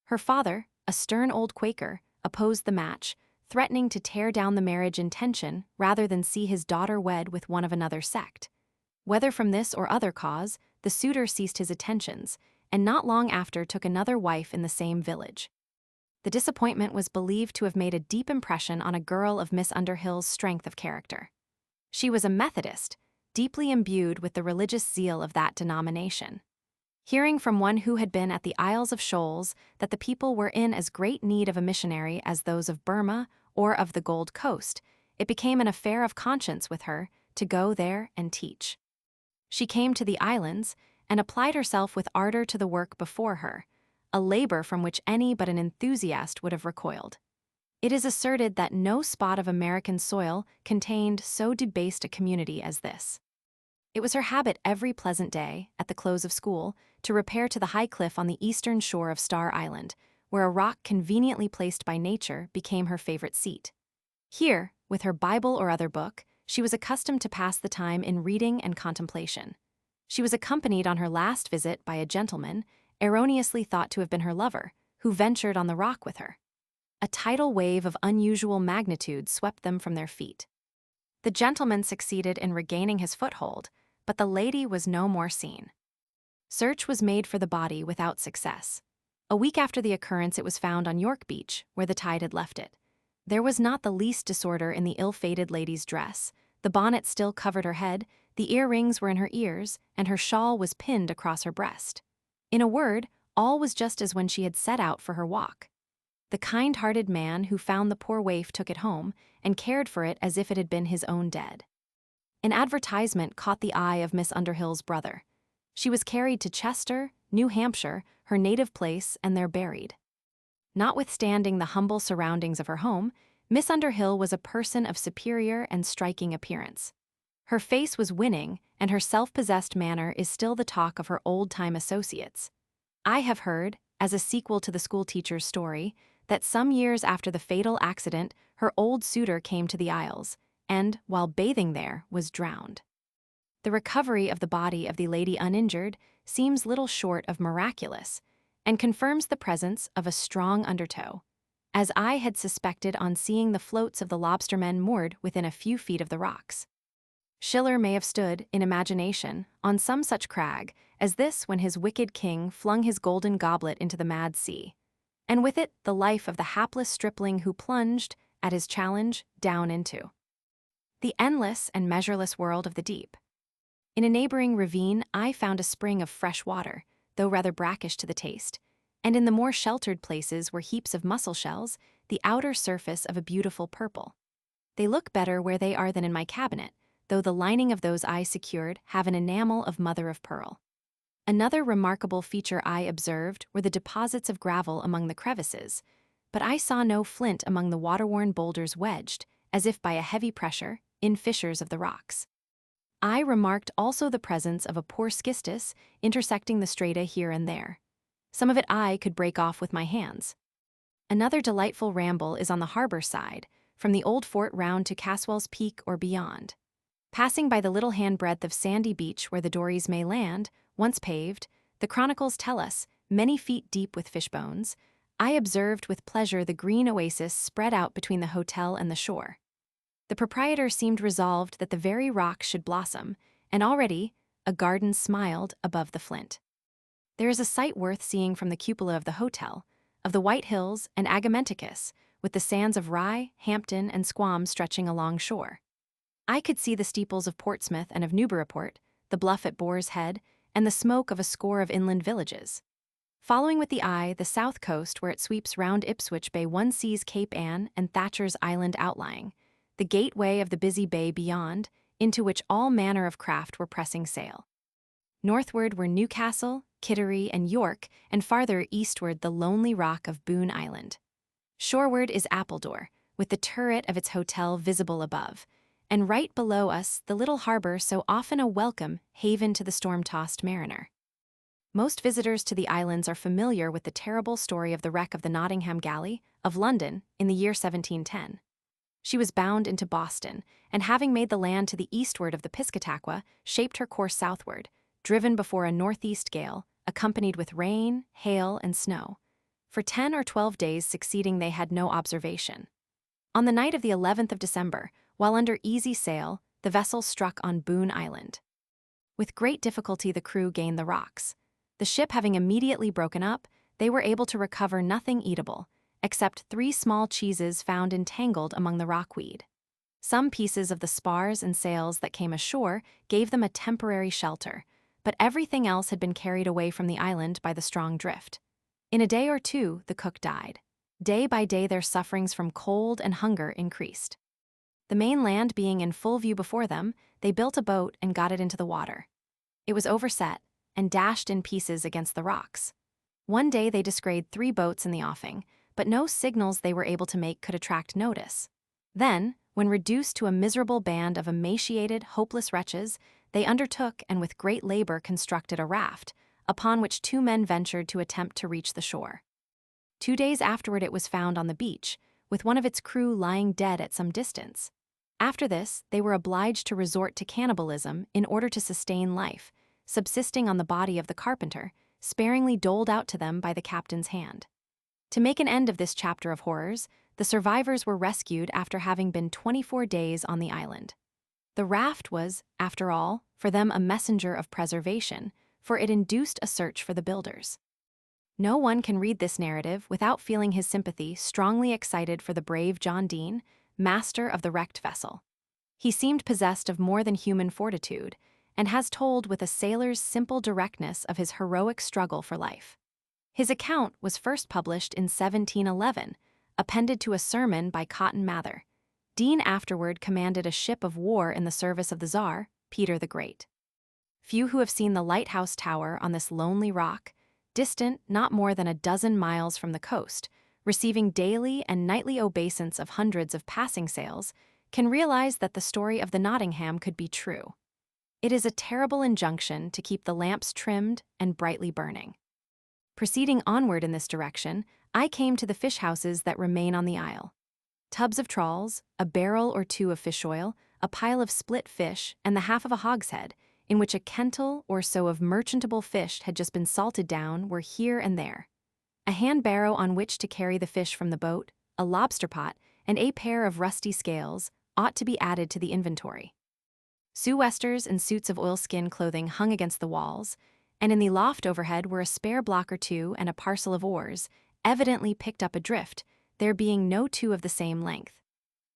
Her father, a stern old Quaker, opposed the match, threatening to tear down the marriage intention rather than see his daughter wed with one of another sect. Whether from this or other cause, the suitor ceased his attentions, and not long after took another wife in the same village. The disappointment was believed to have made a deep impression on a girl of Miss Underhill's strength of character. She was a Methodist, deeply imbued with the religious zeal of that denomination. Hearing from one who had been at the Isles of Shoals that the people were in as great need of a missionary as those of Burma or of the Gold Coast, it became an affair of conscience with her to go there and teach. She came to the islands and applied herself with ardor to the work before her, a labor from which any but an enthusiast would have recoiled. It is asserted that no spot of American soil contained so debased a community as this. It was her habit every pleasant day, at the close of school, to repair to the high cliff on the eastern shore of Star Island, where a rock conveniently placed by nature became her favorite seat. Here, with her Bible or other book, she was accustomed to pass the time in reading and contemplation. She was accompanied on her last visit by a gentleman, erroneously thought to have been her lover, who ventured on the rock with her. A tidal wave of unusual magnitude swept them from their feet. The gentleman succeeded in regaining his foothold, but the lady was no more seen. Search was made for the body without success. A week after the occurrence it was found on York Beach, where the tide had left it. There was not the least disorder in the ill-fated lady's dress. The bonnet still covered her head, the earrings were in her ears, and her shawl was pinned across her breast. In a word, all was just as when she had set out for her walk. The kind-hearted man who found the poor waif took it home and cared for it as if it had been his own dead. An advertisement caught the eye of Miss Underhill's brother. She was carried to Chester, New Hampshire, her native place, and there buried. Notwithstanding the humble surroundings of her home, Miss Underhill was a person of superior and striking appearance. Her face was winning, and her self-possessed manner is still the talk of her old-time associates. I have heard, as a sequel to the schoolteacher's story, that some years after the fatal accident, her old suitor came to the Isles, and, while bathing there, was drowned. The recovery of the body of the lady uninjured seems little short of miraculous, and confirms the presence of a strong undertow, as I had suspected on seeing the floats of the lobstermen moored within a few feet of the rocks. Schiller may have stood, in imagination, on some such crag as this when his wicked king flung his golden goblet into the mad sea, and with it the life of the hapless stripling who plunged, at his challenge, down into the endless and measureless world of the deep. In a neighboring ravine, I found a spring of fresh water, though rather brackish to the taste, and in the more sheltered places were heaps of mussel shells, the outer surface of a beautiful purple. They look better where they are than in my cabinet, though the lining of those I secured have an enamel of mother of pearl. Another remarkable feature I observed were the deposits of gravel among the crevices, but I saw no flint among the water-worn boulders wedged, as if by a heavy pressure, in fissures of the rocks. I remarked also the presence of a poor schistous intersecting the strata here and there. Some of it I could break off with my hands. Another delightful ramble is on the harbor side, from the old fort round to Caswell's Peak or beyond. Passing by the little handbreadth of sandy beach where the dories may land, once paved, the chronicles tell us, many feet deep with fish bones, I observed with pleasure the green oasis spread out between the hotel and the shore. The proprietor seemed resolved that the very rocks should blossom, and already a garden smiled above the flint. There is a sight worth seeing from the cupola of the hotel, of the White Hills and Agamenticus, with the sands of Rye, Hampton, and Squam stretching along shore. I could see the steeples of Portsmouth and of Newburyport, the bluff at Boar's Head, and the smoke of a score of inland villages. Following with the eye the south coast where it sweeps round Ipswich Bay, one sees Cape Ann and Thatcher's Island outlying, the gateway of the busy bay beyond, into which all manner of craft were pressing sail. Northward were Newcastle, Kittery, and York, and farther eastward the lonely rock of Boone Island. Shoreward is Appledore, with the turret of its hotel visible above, and right below us the little harbor so often a welcome haven to the storm-tossed mariner. Most visitors to the islands are familiar with the terrible story of the wreck of the Nottingham galley, of London, in the year 1710. She was bound into Boston, and having made the land to the eastward of the Piscataqua, shaped her course southward, driven before a northeast gale, accompanied with rain, hail, and snow. For 10 or 12 days succeeding they had no observation. On the night of the 11th of December, while under easy sail, the vessel struck on Boone Island. With great difficulty the crew gained the rocks. The ship having immediately broken up, they were able to recover nothing eatable, except 3 small cheeses found entangled among the rockweed. Some pieces of the spars and sails that came ashore gave them a temporary shelter, but everything else had been carried away from the island by the strong drift. In a day or two, the cook died. Day by day their sufferings from cold and hunger increased. The main land being in full view before them, they built a boat and got it into the water. It was overset and dashed in pieces against the rocks. One day they descried 3 boats in the offing, but no signals they were able to make could attract notice. Then, when reduced to a miserable band of emaciated, hopeless wretches, they undertook and with great labor constructed a raft, upon which 2 men ventured to attempt to reach the shore. 2 days afterward it was found on the beach, with one of its crew lying dead at some distance. After this, they were obliged to resort to cannibalism in order to sustain life, subsisting on the body of the carpenter, sparingly doled out to them by the captain's hand. To make an end of this chapter of horrors, the survivors were rescued after having been 24 days on the island. The raft was, after all, for them a messenger of preservation, for it induced a search for the builders. No one can read this narrative without feeling his sympathy strongly excited for the brave John Deane, master of the wrecked vessel. He seemed possessed of more than human fortitude, and has told with a sailor's simple directness of his heroic struggle for life. His account was first published in 1711, appended to a sermon by Cotton Mather. Deane afterward commanded a ship of war in the service of the Tsar, Peter the Great. Few who have seen the lighthouse tower on this lonely rock, distant not more than a dozen miles from the coast, receiving daily and nightly obeisance of hundreds of passing sails, can realize that the story of the Nottingham could be true. It is a terrible injunction to keep the lamps trimmed and brightly burning. Proceeding onward in this direction, I came to the fish houses that remain on the isle. Tubs of trawls, a barrel or 2 of fish oil, a pile of split fish, and the half of a hogshead, in which a kental or so of merchantable fish had just been salted down, were here and there. A hand barrow on which to carry the fish from the boat, a lobster pot, and a pair of rusty scales ought to be added to the inventory. Sou'westers and suits of oilskin clothing hung against the walls, and in the loft overhead were a spare block or two and a parcel of oars, evidently picked up adrift, there being no two of the same length.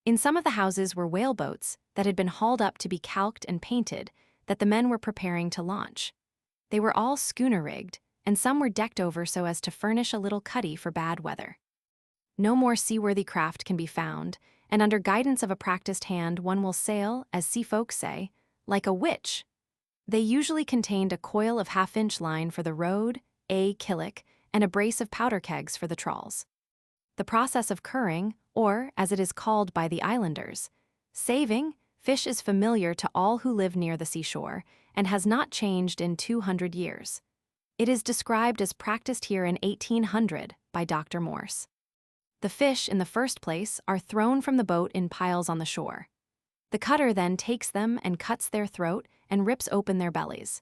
In some of the houses were whaleboats that had been hauled up to be calked and painted, that the men were preparing to launch. They were all schooner-rigged, and some were decked over so as to furnish a little cuddy for bad weather. No more seaworthy craft can be found, and under guidance of a practiced hand one will sail, as sea folks say, like a witch. They usually contained a coil of half-inch line for the rode, a killick, and a brace of powder kegs for the trawls. The process of curring, or, as it is called by the islanders, saving, fish is familiar to all who live near the seashore, and has not changed in 200 years. It is described as practiced here in 1800 by Dr. Morse. The fish, in the first place, are thrown from the boat in piles on the shore. The cutter then takes them and cuts their throat and rips open their bellies.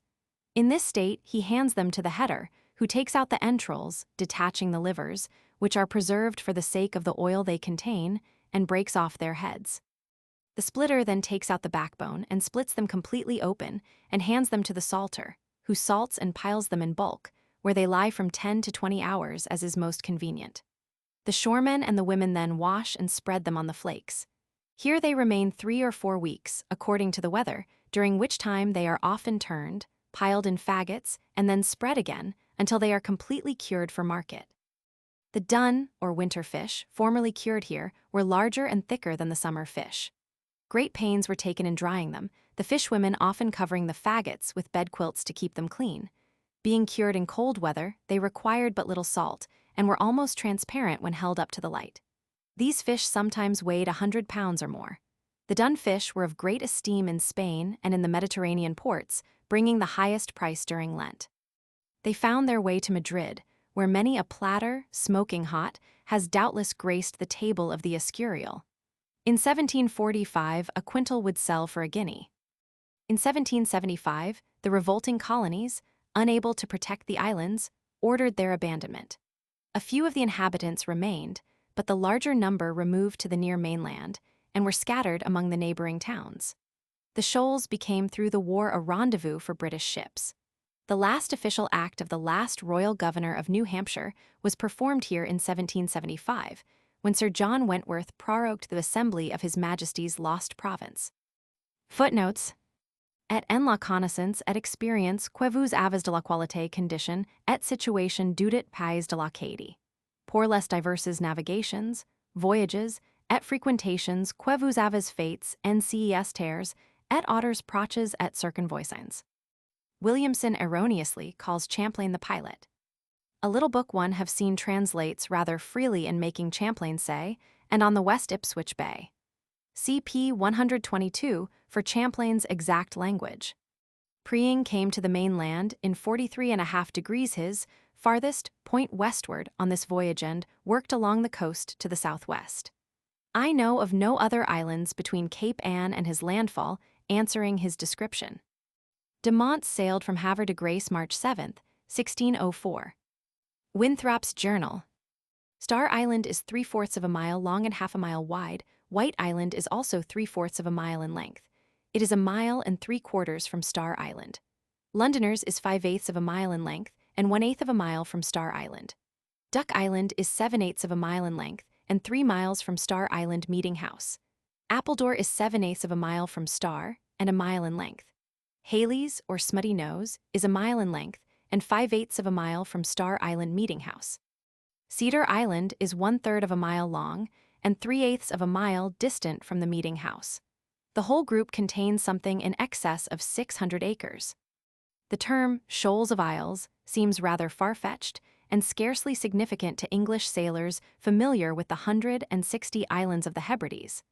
In this state, he hands them to the header, who takes out the entrails, detaching the livers, which are preserved for the sake of the oil they contain, and breaks off their heads. The splitter then takes out the backbone and splits them completely open and hands them to the salter, who salts and piles them in bulk, where they lie from 10 to 20 hours as is most convenient. The shoremen and the women then wash and spread them on the flakes. Here they remain 3 or 4 weeks, according to the weather, during which time they are often turned, piled in faggots, and then spread again until they are completely cured for market. The dun, or winter fish, formerly cured here, were larger and thicker than the summer fish. Great pains were taken in drying them, the fishwomen often covering the faggots with bed quilts to keep them clean. Being cured in cold weather, they required but little salt, and were almost transparent when held up to the light. These fish sometimes weighed 100 pounds or more. The dun fish were of great esteem in Spain and in the Mediterranean ports, bringing the highest price during Lent. They found their way to Madrid, where many a platter, smoking hot, has doubtless graced the table of the Escurial. In 1745, a quintal would sell for a guinea. In 1775, the revolting colonies, unable to protect the islands, ordered their abandonment. A few of the inhabitants remained, but the larger number removed to the near mainland and were scattered among the neighboring towns. The shoals became through the war a rendezvous for British ships. The last official act of the last royal governor of New Hampshire was performed here in 1775, when Sir John Wentworth prorogued the assembly of His Majesty's lost province. Footnotes: et en la connaissance et expérience que vous avez de la qualité condition et situation dudit pays de la Cadie. Pour les diverses navigations, voyages, et frequentations que vous avez faites en ces terres, et autres proches et circonvoisins. Williamson erroneously calls Champlain the pilot. A little book one have seen translates rather freely in making Champlain say, and on the West Ipswich Bay. CP 122 for Champlain's exact language. Preing came to the mainland in 43.5 degrees his farthest point westward on this voyage and worked along the coast to the southwest. I know of no other islands between Cape Ann and his landfall answering his description. De Monts sailed from Havre de Grace March 7, 1604. Winthrop's Journal. Star Island is 3/4 of a mile long and half a mile wide. White Island is also 3/4 of a mile in length. It is 1 3/4 miles from Star Island. Londoners is 5/8 of a mile in length and 1/8 of a mile from Star Island. Duck Island is 7/8 of a mile in length and 3 miles from Star Island Meeting House. Appledore is 7/8 of a mile from Star and 1 mile in length. Haley's, or Smutty Nose, is 1 mile in length and 5/8 of a mile from Star Island Meeting House. Cedar Island is 1/3 of a mile long and 3/8 of a mile distant from the meeting house. The whole group contains something in excess of 600 acres. The term shoals of isles seems rather far-fetched and scarcely significant to English sailors familiar with the 160 islands of the Hebrides.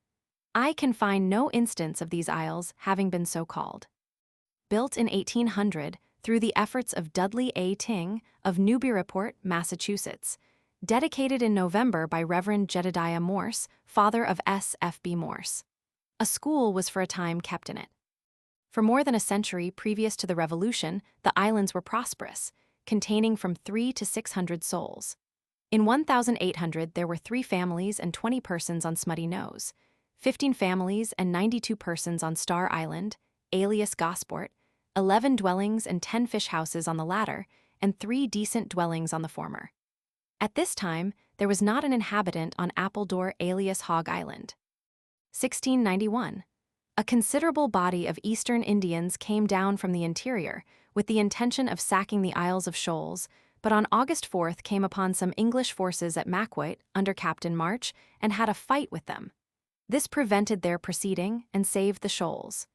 I can find no instance of these isles having been so called. Built in 1800 through the efforts of Dudley A. Ting of Newburyport, Massachusetts, dedicated in November by Reverend Jedediah Morse, father of S. F. B. Morse. A school was for a time kept in it. For more than a century previous to the Revolution, the islands were prosperous, containing from 300 to 600 souls. In 1800, there were 3 families and 20 persons on Smutty Nose, 15 families and 92 persons on Star Island, alias Gosport, 11 dwellings and 10 fish houses on the latter, and 3 decent dwellings on the former. At this time, there was not an inhabitant on Appledore alias Hog Island. 1691. A considerable body of Eastern Indians came down from the interior with the intention of sacking the Isles of Shoals, but on August 4th came upon some English forces at Maquot under Captain March and had a fight with them. This prevented their proceeding and saved the shoals.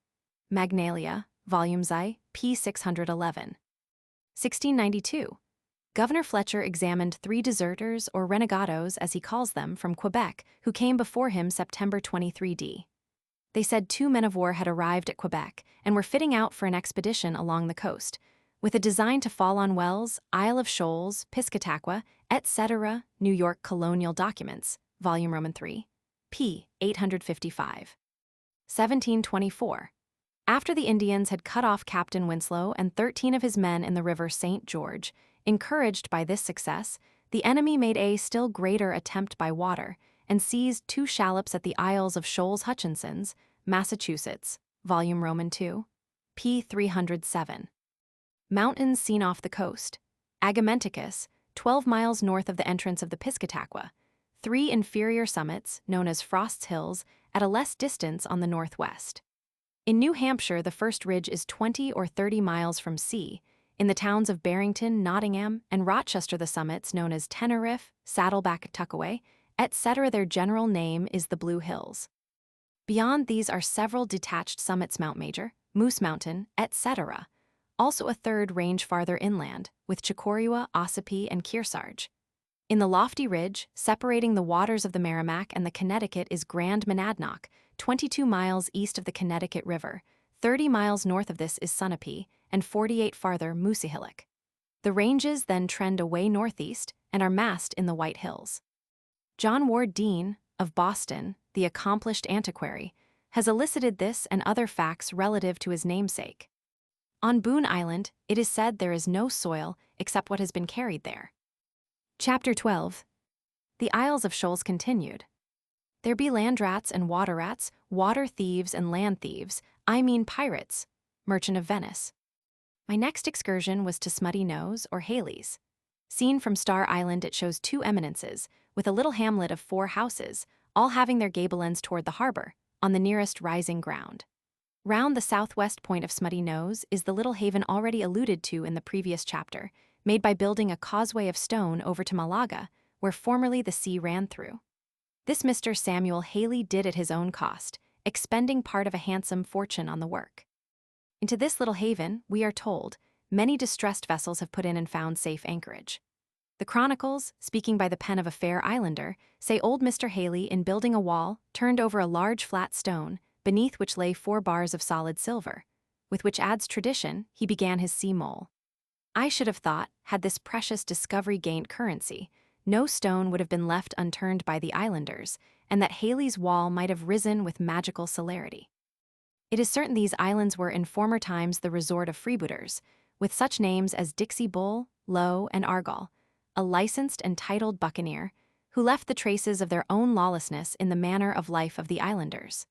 Magnalia, Volumes I, p. 611. 1692. Governor Fletcher examined 3 deserters or renegados, as he calls them, from Quebec, who came before him September 23d. They said 2 men of war had arrived at Quebec and were fitting out for an expedition along the coast, with a design to fall on Wells, Isle of Shoals, Piscataqua, etc. New York Colonial Documents, Volume Roman III, p. 855. 1724. After the Indians had cut off Captain Winslow and 13 of his men in the river St. George, encouraged by this success, the enemy made a still greater attempt by water and seized 2 shallops at the Isles of Shoals Hutchinson's, Massachusetts, Volume Roman II, p. 307. Mountains seen off the coast. Agamenticus, 12 miles north of the entrance of the Piscataqua. 3 inferior summits, known as Frost's Hills, at a less distance on the northwest. In New Hampshire, the first ridge is 20 or 30 miles from sea. In the towns of Barrington, Nottingham, and Rochester, the summits, known as Tenerife, Saddleback, Tuckaway, etc., their general name is the Blue Hills. Beyond these are several detached summits, Mount Major, Moose Mountain, etc., also a third range farther inland, with Chocorua, Ossipee, and Kearsarge. In the lofty ridge, separating the waters of the Merrimack and the Connecticut, is Grand Monadnock, 22 miles east of the Connecticut River. 30 miles north of this is Sunapee, and 48 farther Moosehillock. The ranges then trend away northeast and are massed in the White Hills. John Ward Dean, of Boston, the accomplished antiquary, has elicited this and other facts relative to his namesake. On Boone Island, it is said there is no soil except what has been carried there. Chapter 12. The Isles of Shoals continued. There be land rats and water rats, water thieves and land thieves, I mean pirates. Merchant of Venice. My next excursion was to Smutty Nose, or Haley's. Seen from Star Island, it shows 2 eminences, with a little hamlet of 4 houses, all having their gable ends toward the harbor, on the nearest rising ground. Round the southwest point of Smutty Nose is the little haven already alluded to in the previous chapter, made by building a causeway of stone over to Malaga, where formerly the sea ran through. This Mr. Samuel Haley did at his own cost, expending part of a handsome fortune on the work. Into this little haven, we are told, many distressed vessels have put in and found safe anchorage. The chronicles, speaking by the pen of a fair islander, say old Mr. Haley, in building a wall, turned over a large flat stone, beneath which lay 4 bars of solid silver, with which, adds tradition, he began his sea mole. I should have thought, had this precious discovery gained currency, no stone would have been left unturned by the islanders, and that Haley's wall might have risen with magical celerity. It is certain these islands were in former times the resort of freebooters, with such names as Dixie Bull, Low, and Argall, a licensed and titled buccaneer, who left the traces of their own lawlessness in the manner of life of the islanders.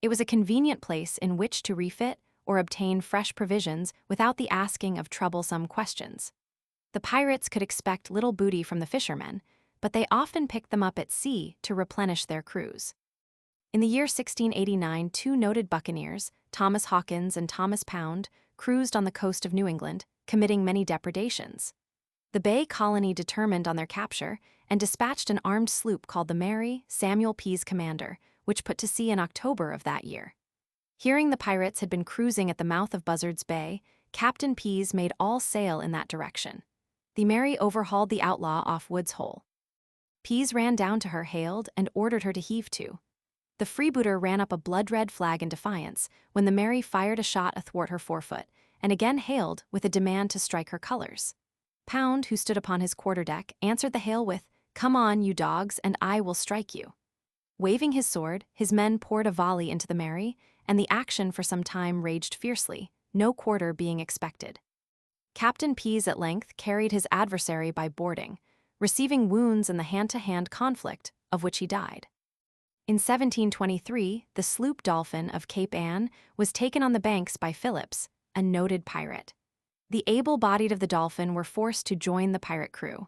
It was a convenient place in which to refit or obtain fresh provisions without the asking of troublesome questions. The pirates could expect little booty from the fishermen, but they often picked them up at sea to replenish their crews. In the year 1689, 2 noted buccaneers, Thomas Hawkins and Thomas Pound, cruised on the coast of New England, committing many depredations. The Bay Colony determined on their capture and dispatched an armed sloop called the Mary, Samuel Pease commander, which put to sea in October of that year. Hearing the pirates had been cruising at the mouth of Buzzard's Bay, Captain Pease made all sail in that direction. The Mary overhauled the outlaw off Woods Hole. Pease ran down to her, hailed, and ordered her to heave to. The freebooter ran up a blood-red flag in defiance, when the Mary fired a shot athwart her forefoot, and again hailed with a demand to strike her colors. Pound, who stood upon his quarterdeck, answered the hail with, "Come on, you dogs, and I will strike you." Waving his sword, his men poured a volley into the merry, and the action for some time raged fiercely, no quarter being expected. Captain Pease at length carried his adversary by boarding, receiving wounds in the hand-to-hand conflict, of which he died. In 1723, the sloop Dolphin of Cape Ann was taken on the banks by Phillips, a noted pirate. The able-bodied of the Dolphin were forced to join the pirate crew.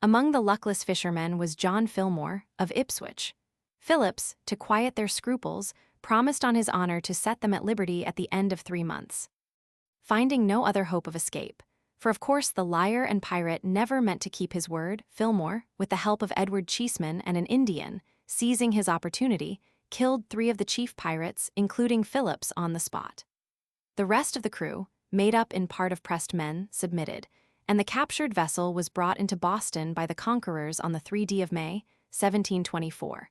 Among the luckless fishermen was John Fillmore, of Ipswich. Phillips, to quiet their scruples, promised on his honor to set them at liberty at the end of 3 months. Finding no other hope of escape, for of course the liar and pirate never meant to keep his word, Fillmore, with the help of Edward Cheeseman and an Indian, seizing his opportunity, killed 3 of the chief pirates, including Phillips, on the spot. The rest of the crew, made up in part of pressed men, submitted, and the captured vessel was brought into Boston by the conquerors on the 3d of May, 1724.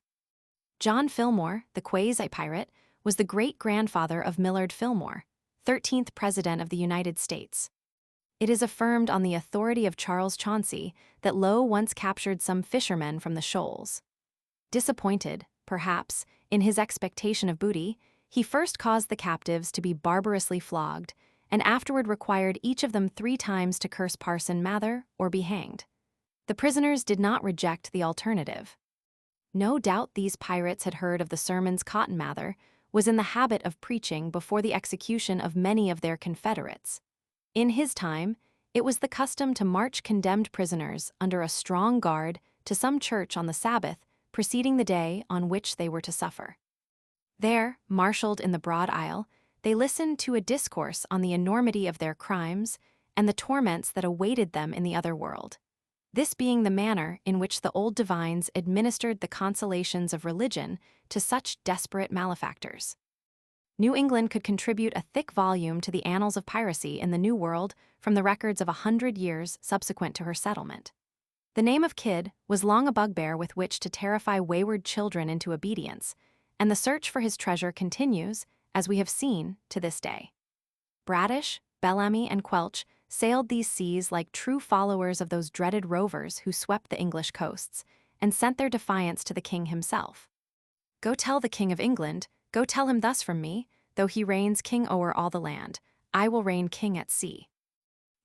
John Fillmore, the quasi-pirate, was the great-grandfather of Millard Fillmore, 13th President of the United States. It is affirmed on the authority of Charles Chauncey that Low once captured some fishermen from the shoals. Disappointed, perhaps, in his expectation of booty, he first caused the captives to be barbarously flogged, and afterward required each of them 3 times to curse Parson Mather or be hanged. The prisoners did not reject the alternative. No doubt these pirates had heard of the sermons Cotton Mather was in the habit of preaching before the execution of many of their confederates. In his time, it was the custom to march condemned prisoners under a strong guard to some church on the Sabbath preceding the day on which they were to suffer. There, marshaled in the broad aisle, they listened to a discourse on the enormity of their crimes and the torments that awaited them in the other world. This being the manner in which the old divines administered the consolations of religion to such desperate malefactors. New England could contribute a thick volume to the annals of piracy in the New World from the records of 100 years subsequent to her settlement. The name of Kidd was long a bugbear with which to terrify wayward children into obedience, and the search for his treasure continues, as we have seen, to this day. Bradish, Bellamy, and Quelch sailed these seas like true followers of those dreaded rovers who swept the English coasts, and sent their defiance to the king himself. Go tell the king of England, go tell him thus from me, though he reigns king o'er all the land, I will reign king at sea.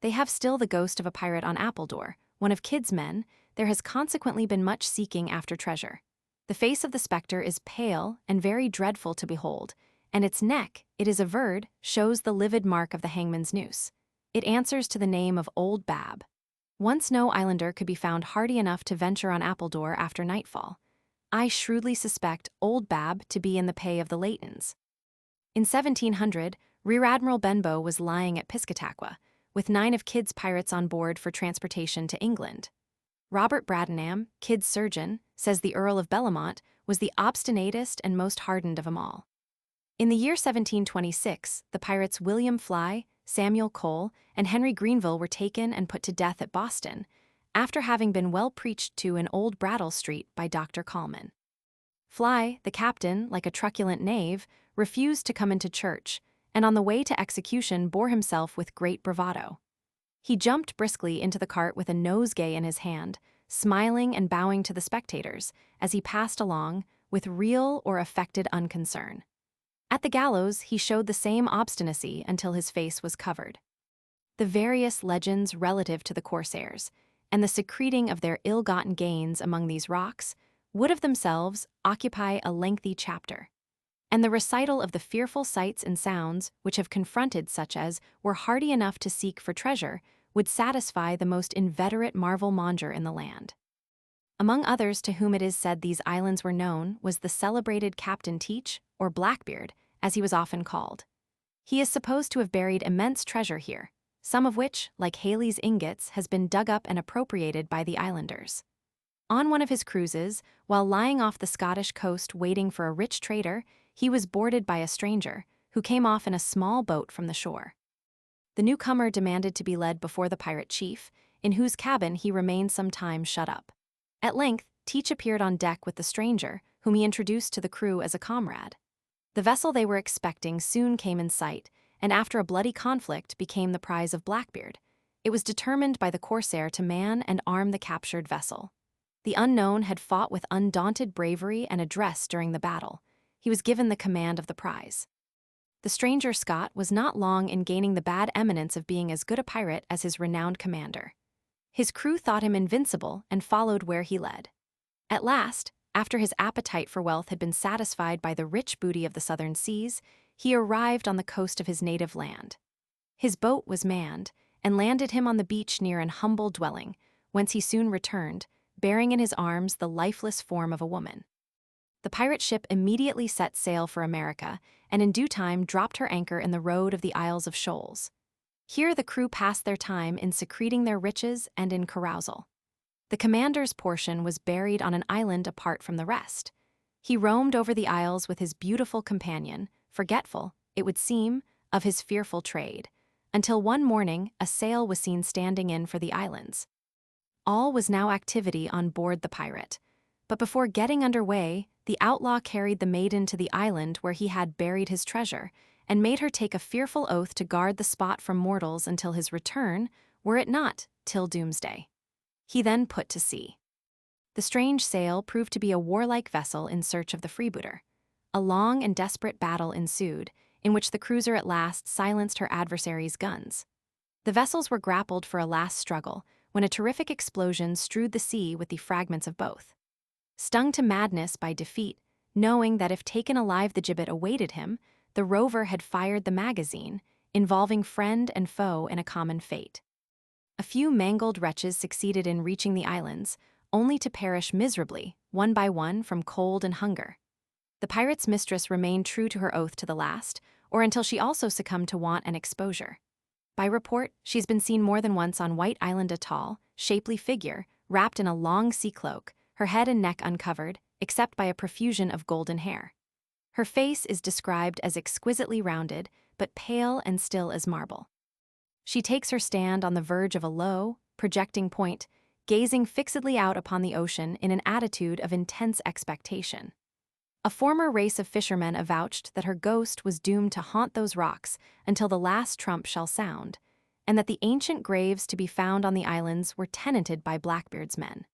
They have still the ghost of a pirate on Appledore, one of Kidd's men. There has consequently been much seeking after treasure. The face of the spectre is pale and very dreadful to behold, and its neck, it is averred, shows the livid mark of the hangman's noose. It answers to the name of Old Bab. Once no islander could be found hardy enough to venture on Appledore after nightfall. I shrewdly suspect Old Bab to be in the pay of the Laytons. In 1700, Rear Admiral Benbow was lying at Piscataqua, with 9 of Kidd's pirates on board for transportation to England. Robert Bradenham, Kidd's surgeon, says the Earl of Bellamont was the obstinatest and most hardened of them all. In the year 1726, the pirates William Fly, Samuel Cole, and Henry Greenville were taken and put to death at Boston, after having been well preached to in Old Brattle Street by Dr. Coleman. Fly, the captain, like a truculent knave, refused to come into church, and on the way to execution bore himself with great bravado. He jumped briskly into the cart with a nosegay in his hand, smiling and bowing to the spectators as he passed along with real or affected unconcern. At the gallows, he showed the same obstinacy until his face was covered. The various legends relative to the corsairs, and the secreting of their ill-gotten gains among these rocks, would of themselves occupy a lengthy chapter. And the recital of the fearful sights and sounds which have confronted such as were hardy enough to seek for treasure would satisfy the most inveterate marvel-monger in the land. Among others to whom it is said these islands were known was the celebrated Captain Teach, or Blackbeard, as he was often called. He is supposed to have buried immense treasure here, some of which, like Halley's ingots, has been dug up and appropriated by the islanders. On one of his cruises, while lying off the Scottish coast waiting for a rich trader, he was boarded by a stranger, who came off in a small boat from the shore. The newcomer demanded to be led before the pirate chief, in whose cabin he remained some time shut up. At length, Teach appeared on deck with the stranger, whom he introduced to the crew as a comrade. The vessel they were expecting soon came in sight, and after a bloody conflict became the prize of Blackbeard. It was determined by the corsair to man and arm the captured vessel. The unknown had fought with undaunted bravery and address during the battle. He was given the command of the prize. The stranger Scott was not long in gaining the bad eminence of being as good a pirate as his renowned commander. His crew thought him invincible and followed where he led. At last, after his appetite for wealth had been satisfied by the rich booty of the southern seas, he arrived on the coast of his native land. His boat was manned, and landed him on the beach near an humble dwelling, whence he soon returned, bearing in his arms the lifeless form of a woman. The pirate ship immediately set sail for America, and in due time dropped her anchor in the road of the Isles of Shoals. Here the crew passed their time in secreting their riches and in carousal. The commander's portion was buried on an island apart from the rest. He roamed over the isles with his beautiful companion, forgetful, it would seem, of his fearful trade, until one morning a sail was seen standing in for the islands. All was now activity on board the pirate. But before getting under way, the outlaw carried the maiden to the island where he had buried his treasure, and made her take a fearful oath to guard the spot from mortals until his return, were it not till doomsday. He then put to sea. The strange sail proved to be a warlike vessel in search of the freebooter. A long and desperate battle ensued, in which the cruiser at last silenced her adversary's guns. The vessels were grappled for a last struggle, when a terrific explosion strewed the sea with the fragments of both. Stung to madness by defeat, knowing that if taken alive the gibbet awaited him, the rover had fired the magazine, involving friend and foe in a common fate. A few mangled wretches succeeded in reaching the islands, only to perish miserably, one by one, from cold and hunger. The pirate's mistress remained true to her oath to the last, or until she also succumbed to want and exposure. By report, she's been seen more than once on White Island, a tall, shapely figure, wrapped in a long sea cloak, her head and neck uncovered, except by a profusion of golden hair. Her face is described as exquisitely rounded, but pale and still as marble. She takes her stand on the verge of a low, projecting point, gazing fixedly out upon the ocean in an attitude of intense expectation. A former race of fishermen avouched that her ghost was doomed to haunt those rocks until the last trump shall sound, and that the ancient graves to be found on the islands were tenanted by Blackbeard's men.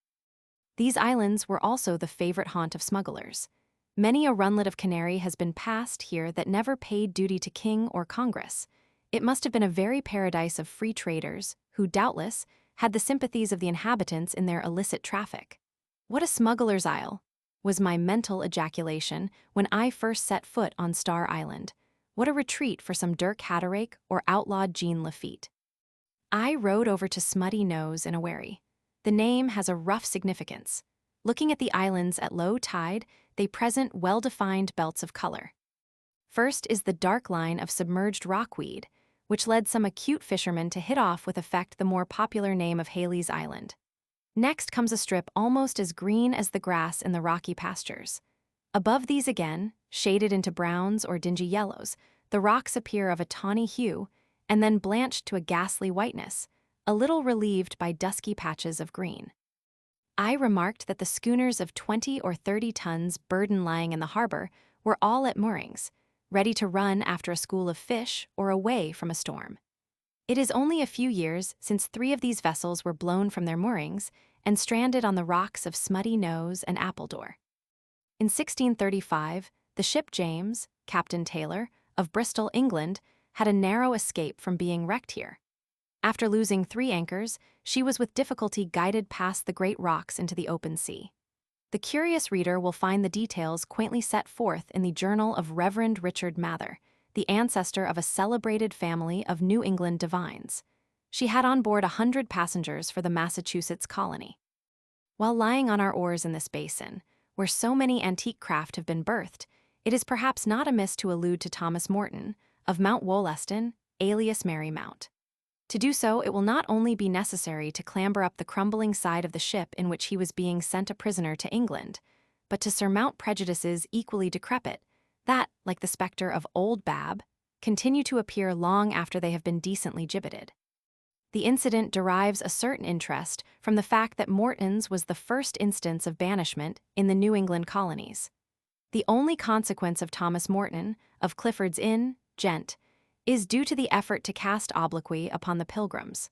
These islands were also the favorite haunt of smugglers. Many a runlet of Canary has been passed here that never paid duty to king or Congress. It must have been a very paradise of free traders, who, doubtless, had the sympathies of the inhabitants in their illicit traffic. "What a smuggler's isle," was my mental ejaculation when I first set foot on Star Island. What a retreat for some Dirk Hatterake or outlawed Jean Lafitte. I rowed over to Smutty Nose in a wherry. The name has a rough significance. Looking at the islands at low tide, they present well-defined belts of color. First is the dark line of submerged rockweed, which led some acute fishermen to hit off with effect the more popular name of Haley's Island. Next comes a strip almost as green as the grass in the rocky pastures. Above these again, shaded into browns or dingy yellows, the rocks appear of a tawny hue, and then blanched to a ghastly whiteness, a little relieved by dusky patches of green. I remarked that the schooners of 20 or 30 tons burden lying in the harbor were all at moorings, ready to run after a school of fish or away from a storm. It is only a few years since 3 of these vessels were blown from their moorings and stranded on the rocks of Smutty Nose and Appledore. In 1635, the ship James, Captain Taylor, of Bristol, England, had a narrow escape from being wrecked here. After losing 3 anchors, she was with difficulty guided past the great rocks into the open sea. The curious reader will find the details quaintly set forth in the journal of Reverend Richard Mather, the ancestor of a celebrated family of New England divines. She had on board 100 passengers for the Massachusetts colony. While lying on our oars in this basin, where so many antique craft have been berthed, it is perhaps not amiss to allude to Thomas Morton, of Mount Wollaston, alias Merry Mount. To do so, it will not only be necessary to clamber up the crumbling side of the ship in which he was being sent a prisoner to England, but to surmount prejudices equally decrepit, that, like the spectre of Old Bab, continue to appear long after they have been decently gibbeted. The incident derives a certain interest from the fact that Morton's was the first instance of banishment in the New England colonies. The only consequence of Thomas Morton, of Clifford's Inn, Gent, is due to the effort to cast obloquy upon the Pilgrims.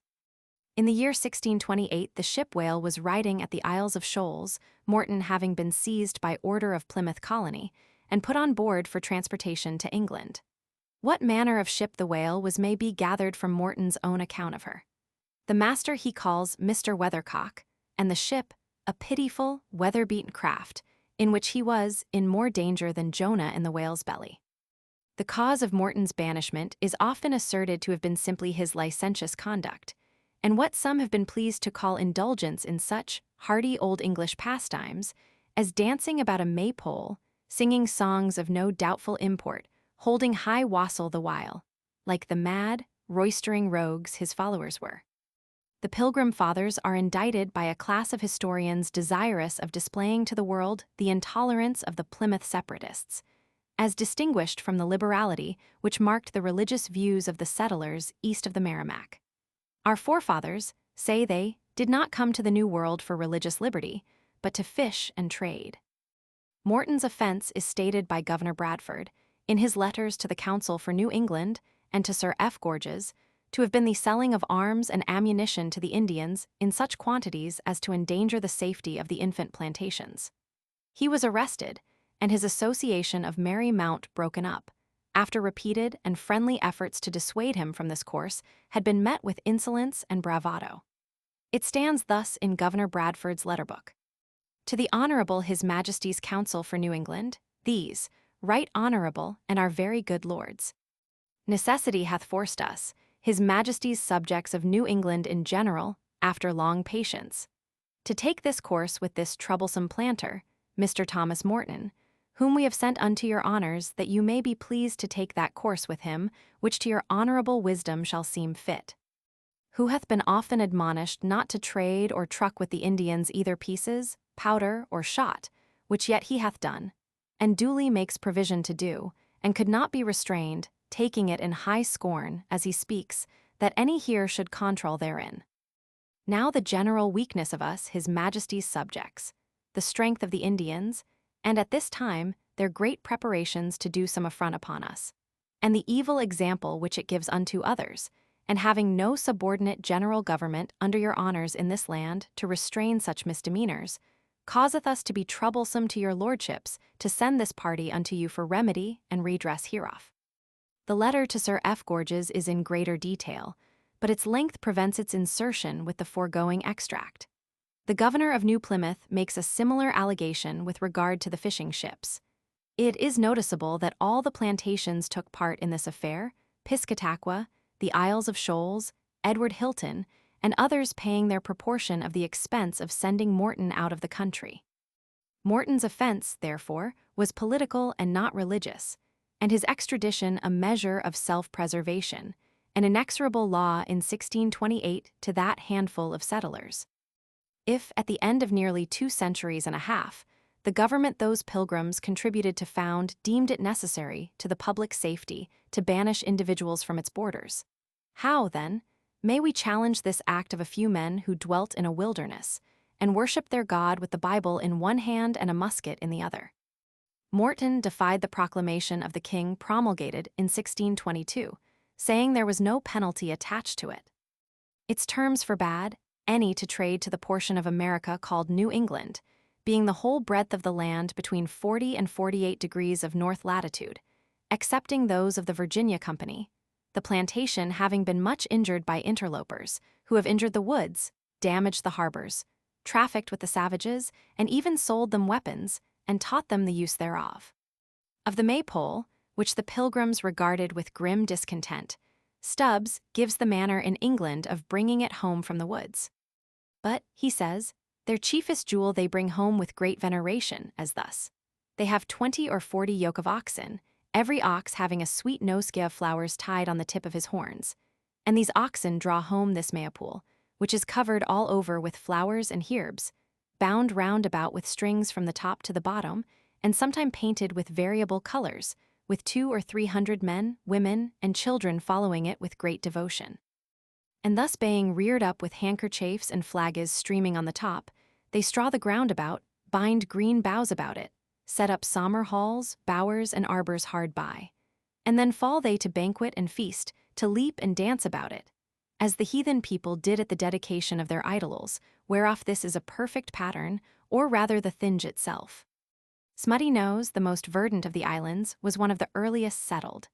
In the year 1628, the ship Whale was riding at the Isles of Shoals, Morton having been seized by order of Plymouth Colony, and put on board for transportation to England. What manner of ship the Whale was may be gathered from Morton's own account of her. The master he calls Mr. Weathercock, and the ship, a pitiful, weather-beaten craft, in which he was in more danger than Jonah in the whale's belly. The cause of Morton's banishment is often asserted to have been simply his licentious conduct, and what some have been pleased to call indulgence in such hearty Old English pastimes as dancing about a maypole, singing songs of no doubtful import, holding high wassail the while, like the mad, roistering rogues his followers were. The Pilgrim Fathers are indicted by a class of historians desirous of displaying to the world the intolerance of the Plymouth separatists, as distinguished from the liberality which marked the religious views of the settlers east of the Merrimack. Our forefathers, say they, did not come to the New World for religious liberty, but to fish and trade. Morton's offense is stated by Governor Bradford, in his letters to the Council for New England and to Sir F. Gorges, to have been the selling of arms and ammunition to the Indians in such quantities as to endanger the safety of the infant plantations. He was arrested, and his association of Merry Mount broken up, after repeated and friendly efforts to dissuade him from this course had been met with insolence and bravado. It stands thus in Governor Bradford's letter book. To the Honorable His Majesty's Council for New England, these, right honorable and our very good lords. Necessity hath forced us, His Majesty's subjects of New England in general, after long patience, to take this course with this troublesome planter, Mr. Thomas Morton, whom we have sent unto your honors that you may be pleased to take that course with him, which to your honorable wisdom shall seem fit. Who hath been often admonished not to trade or truck with the Indians either pieces, powder, or shot, which yet he hath done, and duly makes provision to do, and could not be restrained, taking it in high scorn, as he speaks, that any here should control therein. Now the general weakness of us, His Majesty's subjects, the strength of the Indians, and at this time their great preparations to do some affront upon us, and the evil example which it gives unto others, and having no subordinate general government under your honors in this land to restrain such misdemeanors, causeth us to be troublesome to your lordships to send this party unto you for remedy and redress hereof. The letter to Sir F. Gorges is in greater detail, but its length prevents its insertion with the foregoing extract. The governor of New Plymouth makes a similar allegation with regard to the fishing ships. It is noticeable that all the plantations took part in this affair, Piscataqua, the Isles of Shoals, Edward Hilton, and others paying their proportion of the expense of sending Morton out of the country. Morton's offense, therefore, was political and not religious, and his extradition a measure of self-preservation, an inexorable law in 1628 to that handful of settlers. If, at the end of nearly 2 centuries and a half, the government those pilgrims contributed to found deemed it necessary to the public safety to banish individuals from its borders, how, then, may we challenge this act of a few men who dwelt in a wilderness, and worshipped their God with the Bible in one hand and a musket in the other? Morton defied the proclamation of the king promulgated in 1622, saying there was no penalty attached to it. Its terms forbade any to trade to the portion of America called New England, being the whole breadth of the land between 40 and 48 degrees of north latitude, excepting those of the Virginia Company, the plantation having been much injured by interlopers, who have injured the woods, damaged the harbors, trafficked with the savages, and even sold them weapons, and taught them the use thereof. Of the maypole, which the pilgrims regarded with grim discontent, Stubbs gives the manner in England of bringing it home from the woods. But, he says, their chiefest jewel they bring home with great veneration, as thus. They have 20 or 40 yoke of oxen, every ox having a sweet nosegay of flowers tied on the tip of his horns, and these oxen draw home this maypole, which is covered all over with flowers and herbs, bound round about with strings from the top to the bottom, and sometime painted with variable colors, with 200 or 300 men, women, and children following it with great devotion. And thus being reared up with handkerchiefs and flags streaming on the top, they straw the ground about, bind green boughs about it, set up summer halls, bowers, and arbors hard by, and then fall they to banquet and feast, to leap and dance about it, as the heathen people did at the dedication of their idols, whereof this is a perfect pattern, or rather the Thinge itself. Smutty Nose, the most verdant of the islands, was one of the earliest settled.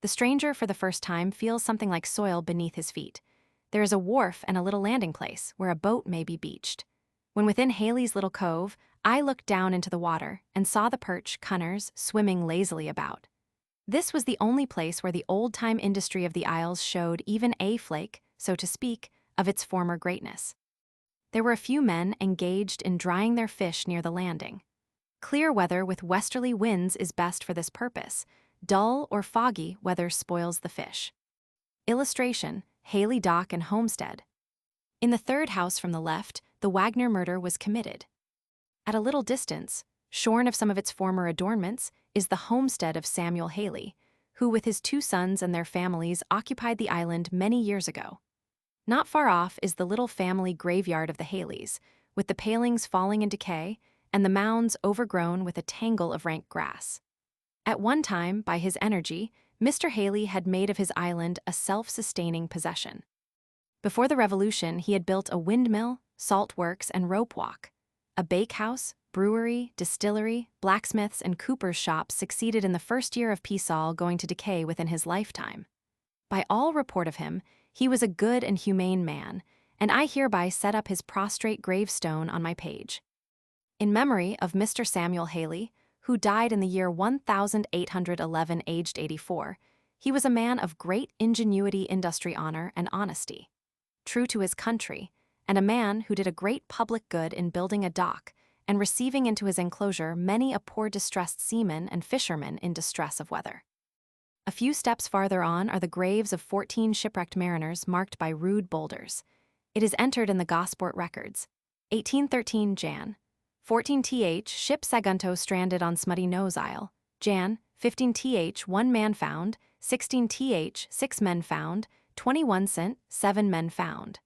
The stranger for the first time feels something like soil beneath his feet. There is a wharf and a little landing place where a boat may be beached. When within Haley's little cove, I looked down into the water and saw the perch cunners swimming lazily about. This was the only place where the old-time industry of the Isles showed even a flake, so to speak, of its former greatness. There were a few men engaged in drying their fish near the landing. Clear weather with westerly winds is best for this purpose. Dull or foggy weather spoils the fish. Illustration: Haley Dock and Homestead. In the third house from the left, the Wagner murder was committed. At a little distance, shorn of some of its former adornments, is the homestead of Samuel Haley, who with his 2 sons and their families occupied the island many years ago. Not far off is the little family graveyard of the Haleys, with the palings falling in decay and the mounds overgrown with a tangle of rank grass. At one time, by his energy, Mr. Haley had made of his island a self-sustaining possession. Before the Revolution, he had built a windmill, salt works, and rope walk. A bakehouse, brewery, distillery, blacksmiths, and coopers' shops succeeded in the first year of Peaceall going to decay within his lifetime. By all report of him, he was a good and humane man, and I hereby set up his prostrate gravestone on my page. In memory of Mr. Samuel Haley, who died in the year 1811 aged 84, he was a man of great ingenuity, industry, honor, and honesty. True to his country, and a man who did a great public good in building a dock and receiving into his enclosure many a poor distressed seaman and fisherman in distress of weather. A few steps farther on are the graves of 14 shipwrecked mariners marked by rude boulders. It is entered in the Gosport records. 1813 Jan. 14th ship Sagunto stranded on Smutty Nose Isle. Jan. 15th 1 man found. 16th 6 men found. 21 cent 7 men found.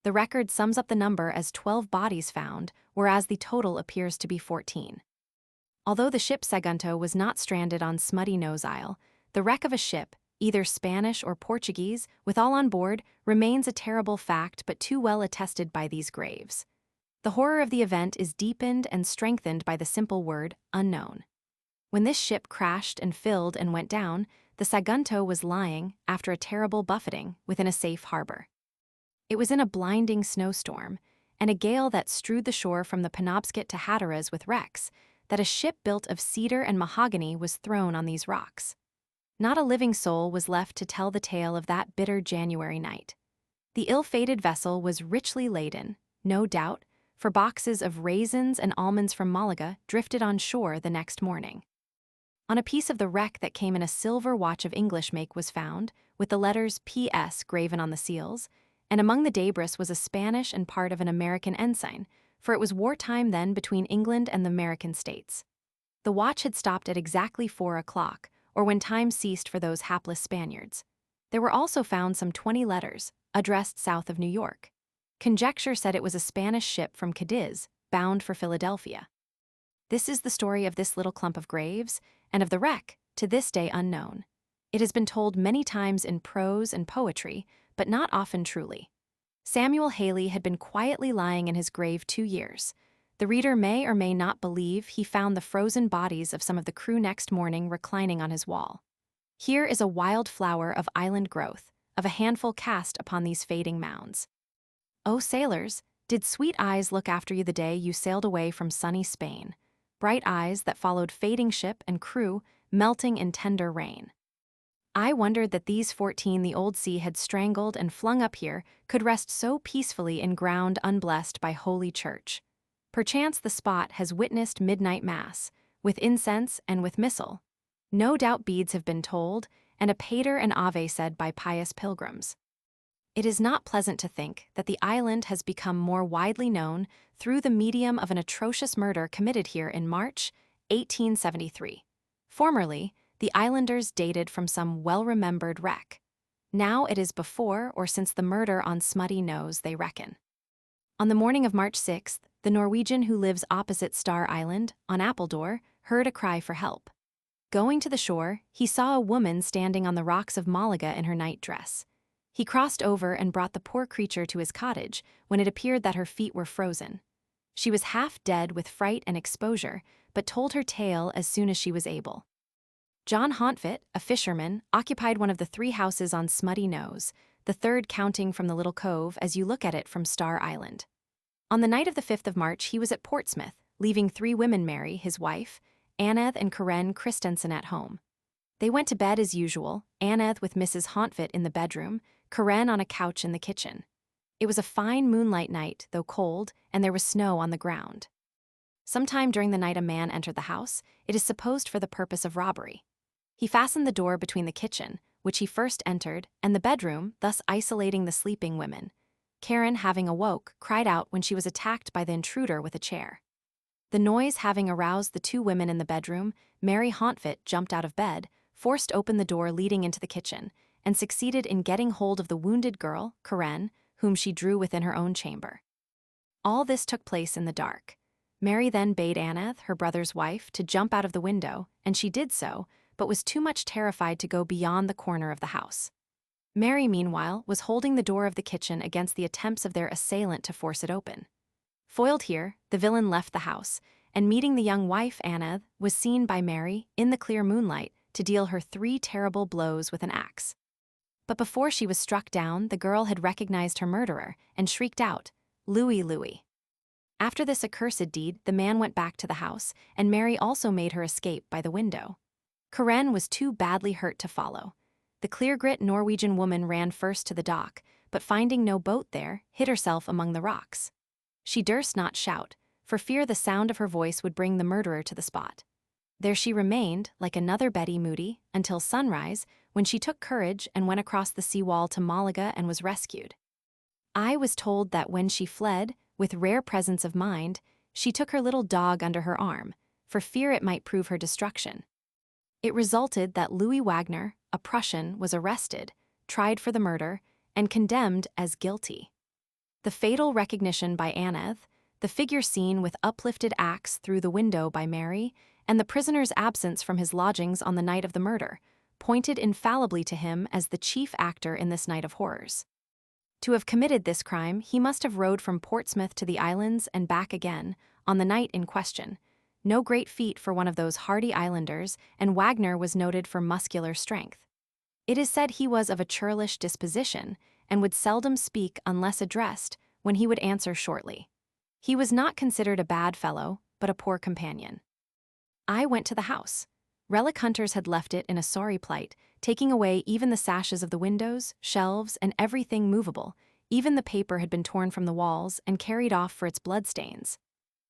The record sums up the number as 12 bodies found, whereas the total appears to be 14. Although the ship Sagunto was not stranded on Smutty Nose Isle, the wreck of a ship, either Spanish or Portuguese, with all on board, remains a terrible fact but too well attested by these graves. The horror of the event is deepened and strengthened by the simple word, unknown. When this ship crashed and filled and went down, the Sagunto was lying, after a terrible buffeting, within a safe harbor. It was in a blinding snowstorm, and a gale that strewed the shore from the Penobscot to Hatteras with wrecks, that a ship built of cedar and mahogany was thrown on these rocks. Not a living soul was left to tell the tale of that bitter January night. The ill-fated vessel was richly laden, no doubt, for boxes of raisins and almonds from Malaga drifted on shore the next morning. On a piece of the wreck that came in a silver watch of English make was found, with the letters P.S. graven on the seals, and among the debris was a Spanish and part of an American ensign, for it was wartime then between England and the American states. The watch had stopped at exactly 4 o'clock, or when time ceased for those hapless Spaniards. There were also found some 20 letters, addressed south of New York. Conjecture said it was a Spanish ship from Cadiz, bound for Philadelphia. This is the story of this little clump of graves, and of the wreck, to this day unknown. It has been told many times in prose and poetry, but not often truly. Samuel Haley had been quietly lying in his grave 2 years. The reader may or may not believe he found the frozen bodies of some of the crew next morning reclining on his wall. Here is a wild flower of island growth, of a handful cast upon these fading mounds. O sailors, did sweet eyes look after you the day you sailed away from sunny Spain, bright eyes that followed fading ship and crew melting in tender rain? I wondered that these 14 the old sea had strangled and flung up here could rest so peacefully in ground unblessed by Holy Church. Perchance the spot has witnessed midnight mass, with incense and with missal. No doubt beads have been told, and a pater and ave said by pious pilgrims. It is not pleasant to think that the island has become more widely known through the medium of an atrocious murder committed here in March 1873. Formerly, the islanders dated from some well-remembered wreck. Now it is before or since the murder on Smutty Nose they reckon. On the morning of March 6th, the Norwegian who lives opposite Star Island, on Appledore, heard a cry for help. Going to the shore, he saw a woman standing on the rocks of Malaga in her night dress. He crossed over and brought the poor creature to his cottage when it appeared that her feet were frozen. She was half dead with fright and exposure, but told her tale as soon as she was able. John Hauntfit, a fisherman, occupied one of the 3 houses on Smutty Nose, the third counting from the little cove as you look at it from Star Island. On the night of the 5th of March, he was at Portsmouth, leaving 3 women, Mary, his wife, Aneth and Karen Christensen, at home. They went to bed as usual, Aneth with Mrs. Hauntfit in the bedroom, Karen on a couch in the kitchen. It was a fine moonlight night, though cold, and there was snow on the ground. Sometime during the night a man entered the house, it is supposed for the purpose of robbery. He fastened the door between the kitchen, which he first entered, and the bedroom, thus isolating the sleeping women. Karen, having awoke, cried out when she was attacked by the intruder with a chair. The noise having aroused the 2 women in the bedroom, Mary Hauntfit jumped out of bed, forced open the door leading into the kitchen, and succeeded in getting hold of the wounded girl, Karen, whom she drew within her own chamber. All this took place in the dark. Mary then bade Aneth, her brother's wife, to jump out of the window, and she did so, but was too much terrified to go beyond the corner of the house. Mary, meanwhile, was holding the door of the kitchen against the attempts of their assailant to force it open. Foiled here, the villain left the house, and meeting the young wife, Aneth, was seen by Mary, in the clear moonlight, to deal her 3 terrible blows with an axe. But before she was struck down, the girl had recognized her murderer, and shrieked out, "Louis, Louis." After this accursed deed, the man went back to the house, and Mary also made her escape by the window. Karen was too badly hurt to follow. The clear-grit Norwegian woman ran first to the dock, but finding no boat there, hid herself among the rocks. She durst not shout, for fear the sound of her voice would bring the murderer to the spot. There she remained, like another Betty Moody, until sunrise, when she took courage and went across the seawall to Malaga and was rescued. I was told that when she fled, with rare presence of mind, she took her little dog under her arm, for fear it might prove her destruction. It resulted that Louis Wagner, a Prussian, was arrested, tried for the murder, and condemned as guilty. The fatal recognition by Aneth, the figure seen with uplifted axe through the window by Mary, and the prisoner's absence from his lodgings on the night of the murder, pointed infallibly to him as the chief actor in this night of horrors. To have committed this crime, he must have rowed from Portsmouth to the islands and back again, on the night in question. No great feat for one of those hardy islanders, and Wagner was noted for muscular strength. It is said he was of a churlish disposition, and would seldom speak unless addressed, when he would answer shortly. He was not considered a bad fellow, but a poor companion. I went to the house. Relic hunters had left it in a sorry plight, taking away even the sashes of the windows, shelves, and everything movable. Even the paper had been torn from the walls and carried off for its bloodstains.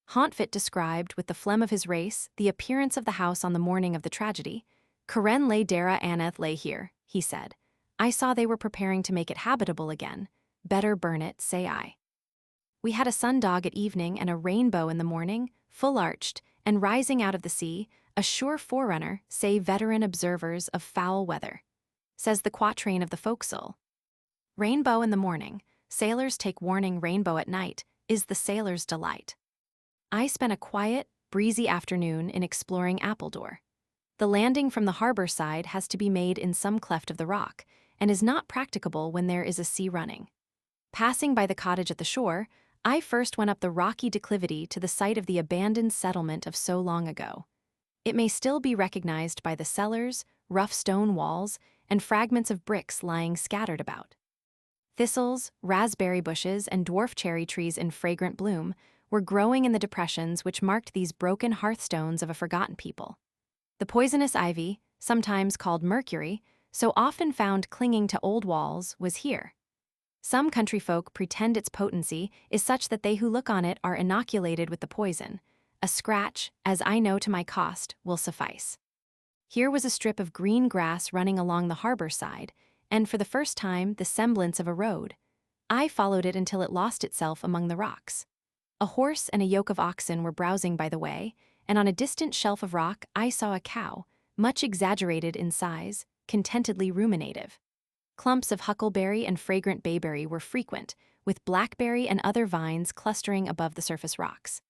Hauntfit described, with the phlegm of his race, the appearance of the house on the morning of the tragedy. "Karen lay Dara Aneth lay here," he said. "I saw they were preparing to make it habitable again. Better burn it, say I." We had a sundog at evening and a rainbow in the morning, full-arched, and rising out of the sea, a sure forerunner, say veteran observers of foul weather. Says the quatrain of the forecastle. "Rainbow in the morning, sailors take warning, rainbow at night, is the sailor's delight." I spent a quiet, breezy afternoon in exploring Appledore. The landing from the harbor side has to be made in some cleft of the rock, and is not practicable when there is a sea running. Passing by the cottage at the shore, I first went up the rocky declivity to the site of the abandoned settlement of so long ago. It may still be recognized by the cellars, rough stone walls, and fragments of bricks lying scattered about. Thistles, raspberry bushes, and dwarf cherry trees in fragrant bloom were growing in the depressions which marked these broken hearthstones of a forgotten people. The poisonous ivy, sometimes called mercury, so often found clinging to old walls, was here. Some country folk pretend its potency is such that they who look on it are inoculated with the poison. A scratch, as I know to my cost, will suffice. Here was a strip of green grass running along the harbor side, and for the first time the semblance of a road. I followed it until it lost itself among the rocks. A horse and a yoke of oxen were browsing by the way, and on a distant shelf of rock I saw a cow, much exaggerated in size, contentedly ruminative. Clumps of huckleberry and fragrant bayberry were frequent, with blackberry and other vines clustering above the surface rocks.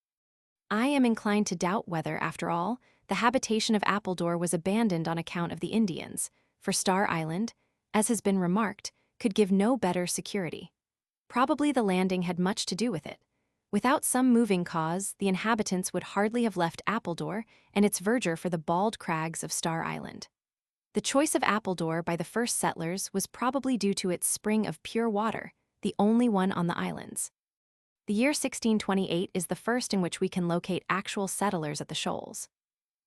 I am inclined to doubt whether, after all, the habitation of Appledore was abandoned on account of the Indians, for Star Island, as has been remarked, could give no better security. Probably the landing had much to do with it. Without some moving cause, the inhabitants would hardly have left Appledore and its verdure for the bald crags of Star Island. The choice of Appledore by the first settlers was probably due to its spring of pure water, the only one on the islands. The year 1628 is the first in which we can locate actual settlers at the shoals.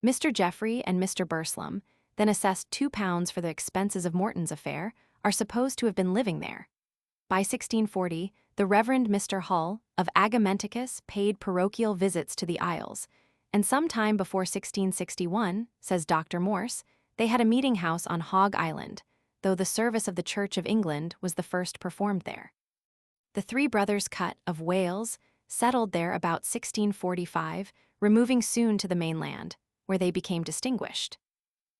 Mr. Jeffrey and Mr. Burslem, then assessed £2 for the expenses of Morton's affair, are supposed to have been living there. By 1640, the Reverend Mr. Hull of Agamenticus paid parochial visits to the Isles, and some time before 1661, says Dr. Morse, they had a meeting house on Hog Island, though the service of the Church of England was the first performed there. The three brothers Cut of Wales settled there about 1645, removing soon to the mainland, where they became distinguished.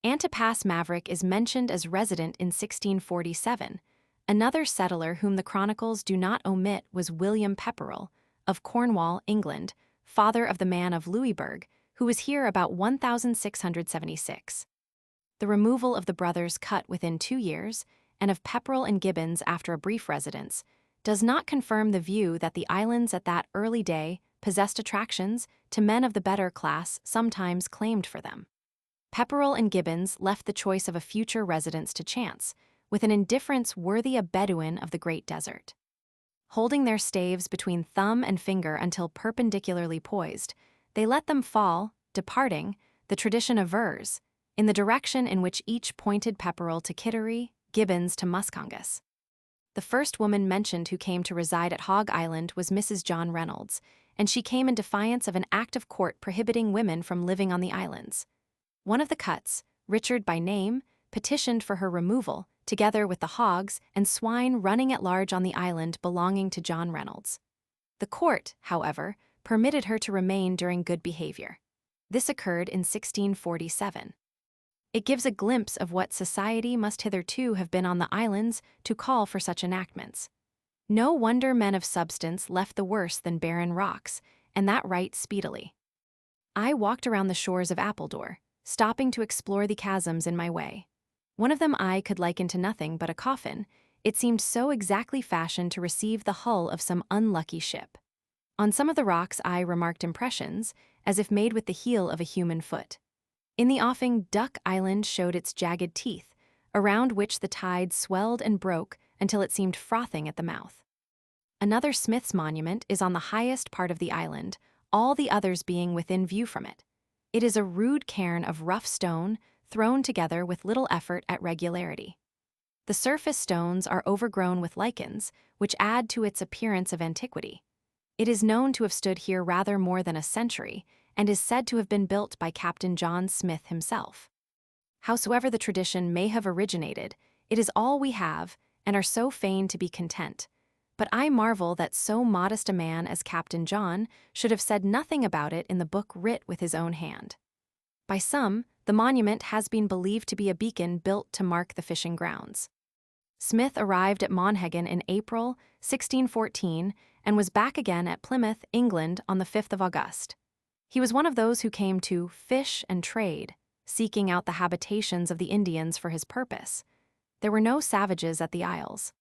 Antipas Maverick is mentioned as resident in 1647. Another settler whom the chronicles do not omit was William Pepperell, of Cornwall, England, father of the man of Louisbourg, who was here about 1676. The removal of the brothers Cut within 2 years, and of Pepperell and Gibbons after a brief residence, does not confirm the view that the islands at that early day possessed attractions to men of the better class sometimes claimed for them. Pepperell and Gibbons left the choice of a future residence to chance, with an indifference worthy a Bedouin of the Great Desert. Holding their staves between thumb and finger until perpendicularly poised, they let them fall, departing, the tradition avers, in the direction in which each pointed Pepperell to Kittery, Gibbons to Muscongas. The first woman mentioned who came to reside at Hog Island was Mrs. John Reynolds, and she came in defiance of an act of court prohibiting women from living on the islands. One of the Cuts, Richard by name, petitioned for her removal, together with the hogs and swine running at large on the island belonging to John Reynolds. The court, however, permitted her to remain during good behavior. This occurred in 1647. It gives a glimpse of what society must hitherto have been on the islands to call for such enactments. No wonder men of substance left the worse than barren rocks, and that right speedily. I walked around the shores of Appledore, stopping to explore the chasms in my way. One of them I could liken to nothing but a coffin. It seemed so exactly fashioned to receive the hull of some unlucky ship. On some of the rocks I remarked impressions, as if made with the heel of a human foot. In the offing, Duck Island showed its jagged teeth, around which the tide swelled and broke until it seemed frothing at the mouth. Another Smith's monument is on the highest part of the island, all the others being within view from it. It is a rude cairn of rough stone, thrown together with little effort at regularity. The surface stones are overgrown with lichens, which add to its appearance of antiquity. It is known to have stood here rather more than a century, and is said to have been built by Captain John Smith himself. Howsoever the tradition may have originated, it is all we have, and are so fain to be content. But I marvel that so modest a man as Captain John should have said nothing about it in the book writ with his own hand. By some, the monument has been believed to be a beacon built to mark the fishing grounds. Smith arrived at Monhegan in April 1614 and was back again at Plymouth, England on the 5th of August. He was one of those who came to fish and trade, seeking out the habitations of the Indians for his purpose. There were no savages at the Isles.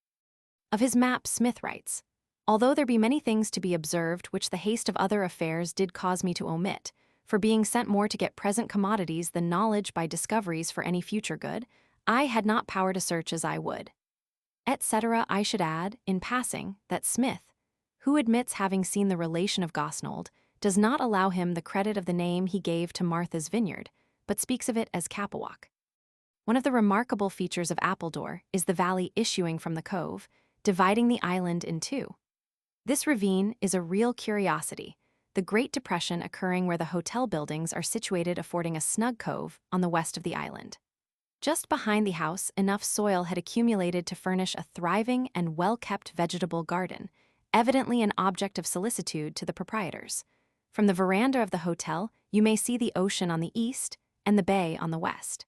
Of his map Smith writes, "Although there be many things to be observed which the haste of other affairs did cause me to omit, for being sent more to get present commodities than knowledge by discoveries for any future good, I had not power to search as I would." Etc. I should add, in passing, that Smith, who admits having seen the relation of Gosnold, does not allow him the credit of the name he gave to Martha's Vineyard, but speaks of it as Capewalk. One of the remarkable features of Appledore is the valley issuing from the cove, dividing the island in two. This ravine is a real curiosity, the Great Depression occurring where the hotel buildings are situated affording a snug cove on the west of the island. Just behind the house, enough soil had accumulated to furnish a thriving and well-kept vegetable garden, evidently an object of solicitude to the proprietors. From the veranda of the hotel, you may see the ocean on the east and the bay on the west.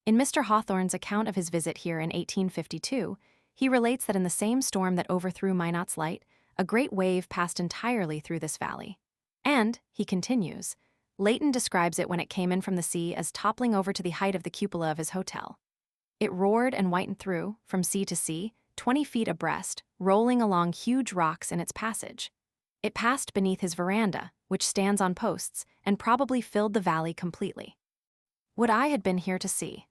In Mr. Hawthorne's account of his visit here in 1852, he relates that in the same storm that overthrew Minot's Light, a great wave passed entirely through this valley. And, he continues, Leighton describes it when it came in from the sea as toppling over to the height of the cupola of his hotel. It roared and whitened through, from sea to sea, 20 feet abreast, rolling along huge rocks in its passage. It passed beneath his veranda, which stands on posts, and probably filled the valley completely. What I had been here to see.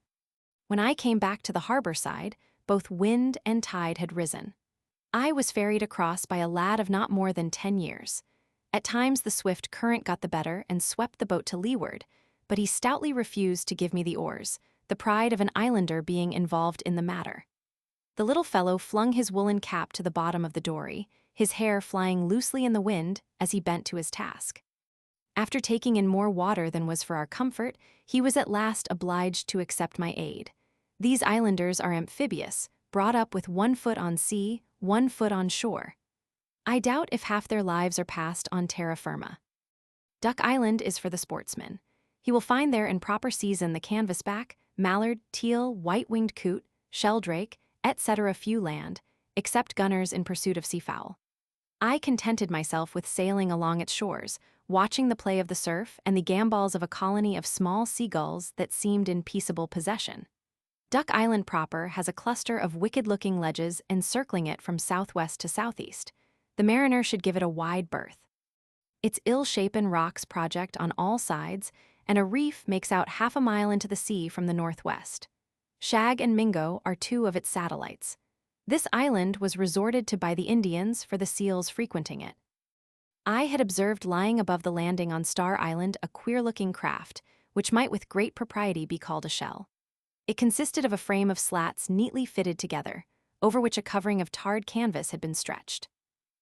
When I came back to the harbor side, both wind and tide had risen. I was ferried across by a lad of not more than 10 years. At times the swift current got the better and swept the boat to leeward, but he stoutly refused to give me the oars, the pride of an islander being involved in the matter. The little fellow flung his woolen cap to the bottom of the dory, his hair flying loosely in the wind as he bent to his task. After taking in more water than was for our comfort, he was at last obliged to accept my aid. These islanders are amphibious, brought up with 1 foot on sea, 1 foot on shore. I doubt if half their lives are passed on terra firma. Duck Island is for the sportsman. He will find there in proper season the canvasback, mallard, teal, white-winged coot, sheldrake, etc. Few land, except gunners in pursuit of seafowl. I contented myself with sailing along its shores, watching the play of the surf and the gambols of a colony of small seagulls that seemed in peaceable possession. Duck Island proper has a cluster of wicked-looking ledges encircling it from southwest to southeast. The mariner should give it a wide berth. Its ill-shapen rocks project on all sides, and a reef makes out half a mile into the sea from the northwest. Shag and mingo are 2 of its satellites. This island was resorted to by the Indians for the seals frequenting it. I had observed lying above the landing on Star Island a queer-looking craft, which might with great propriety be called a shell. It consisted of a frame of slats neatly fitted together, over which a covering of tarred canvas had been stretched.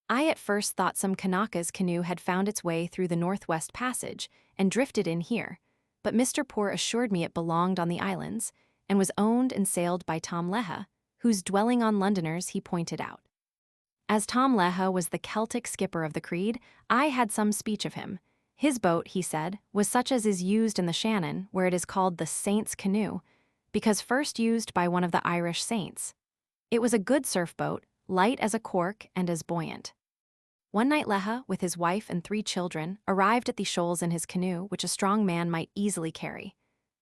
I at first thought some Kanaka's canoe had found its way through the Northwest Passage and drifted in here, but Mr. Poor assured me it belonged on the islands and was owned and sailed by Tom Leha, whose dwelling on Londoners he pointed out. As Tom Leha was the Celtic skipper of the creed, I had some speech of him. His boat, he said, was such as is used in the Shannon, where it is called the Saint's Canoe, because first used by one of the Irish saints. It was a good surf boat, light as a cork and as buoyant. One night Leha, with his wife and 3 children, arrived at the shoals in his canoe, which a strong man might easily carry.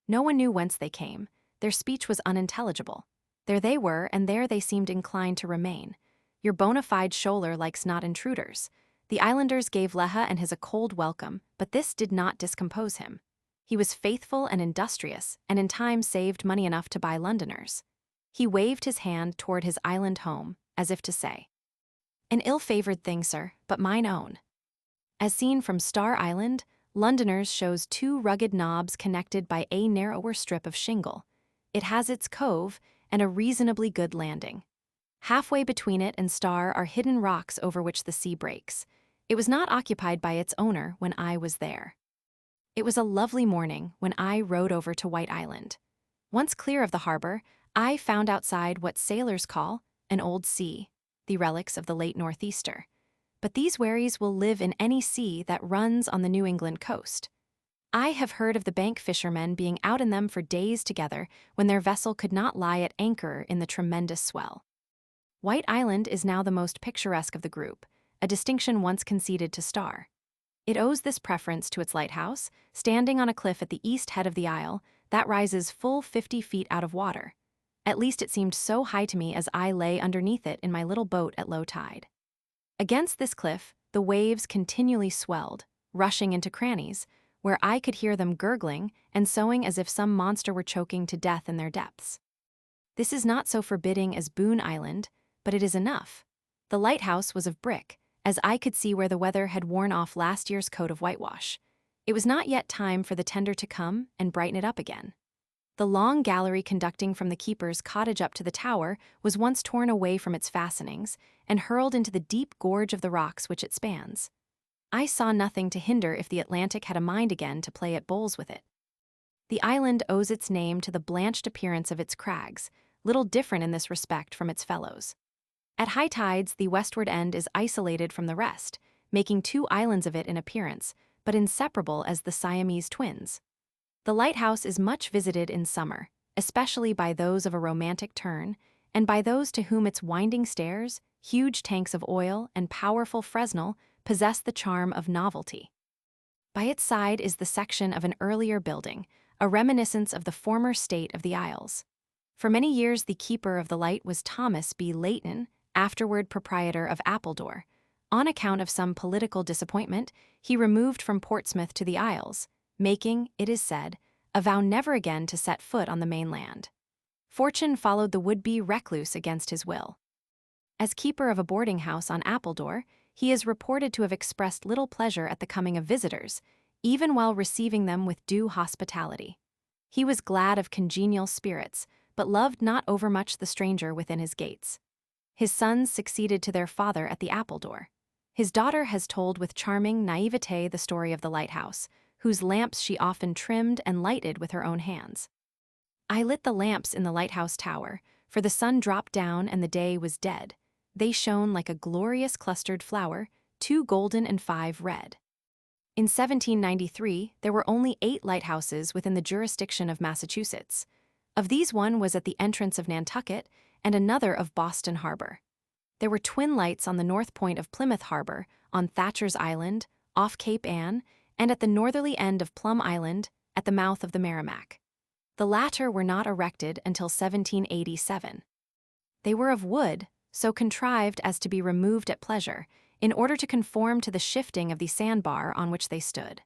No one knew whence they came. Their speech was unintelligible. There they were, and there they seemed inclined to remain. Your bona fide shoaler likes not intruders. The islanders gave Leha and his a cold welcome, but this did not discompose him. He was faithful and industrious, and in time saved money enough to buy Londoners. He waved his hand toward his island home, as if to say, "An ill-favored thing, sir, but mine own." As seen from Star Island, Londoners shows 2 rugged knobs connected by a narrower strip of shingle. It has its cove and a reasonably good landing. Halfway between it and Star are hidden rocks over which the sea breaks. It was not occupied by its owner when I was there. It was a lovely morning when I rowed over to White Island. Once clear of the harbor, I found outside what sailors call an old sea, the relics of the late northeaster. But these wherries will live in any sea that runs on the New England coast. I have heard of the bank fishermen being out in them for days together when their vessel could not lie at anchor in the tremendous swell. White Island is now the most picturesque of the group, a distinction once conceded to Star. It owes this preference to its lighthouse, standing on a cliff at the east head of the isle, that rises full 50 feet out of water. At least it seemed so high to me as I lay underneath it in my little boat at low tide. Against this cliff, the waves continually swelled, rushing into crannies, where I could hear them gurgling and soughing as if some monster were choking to death in their depths. This is not so forbidding as Boone Island, but it is enough. The lighthouse was of brick, as I could see where the weather had worn off last year's coat of whitewash. It was not yet time for the tender to come and brighten it up again. The long gallery conducting from the keeper's cottage up to the tower was once torn away from its fastenings and hurled into the deep gorge of the rocks which it spans. I saw nothing to hinder if the Atlantic had a mind again to play at bowls with it. The island owes its name to the blanched appearance of its crags, little different in this respect from its fellows. At high tides, the westward end is isolated from the rest, making 2 islands of it in appearance, but inseparable as the Siamese twins. The lighthouse is much visited in summer, especially by those of a romantic turn, and by those to whom its winding stairs, huge tanks of oil, and powerful Fresnel possess the charm of novelty. By its side is the section of an earlier building, a reminiscence of the former state of the Isles. For many years, the keeper of the light was Thomas B. Layton, afterward proprietor of Appledore. On account of some political disappointment, he removed from Portsmouth to the Isles, making, it is said, a vow never again to set foot on the mainland. Fortune followed the would-be recluse against his will. As keeper of a boarding house on Appledore, he is reported to have expressed little pleasure at the coming of visitors, even while receiving them with due hospitality. He was glad of congenial spirits, but loved not overmuch the stranger within his gates. His sons succeeded to their father at the Appledore. His daughter has told with charming naivete the story of the lighthouse, whose lamps she often trimmed and lighted with her own hands. I lit the lamps in the lighthouse tower, for the sun dropped down and the day was dead. They shone like a glorious clustered flower, 2 golden and 5 red. In 1793, there were only 8 lighthouses within the jurisdiction of Massachusetts. Of these, one was at the entrance of Nantucket and another of Boston Harbor. There were twin lights on the north point of Plymouth Harbor, on Thatcher's Island, off Cape Ann, and at the northerly end of Plum Island, at the mouth of the Merrimack. The latter were not erected until 1787. They were of wood, so contrived as to be removed at pleasure, in order to conform to the shifting of the sandbar on which they stood.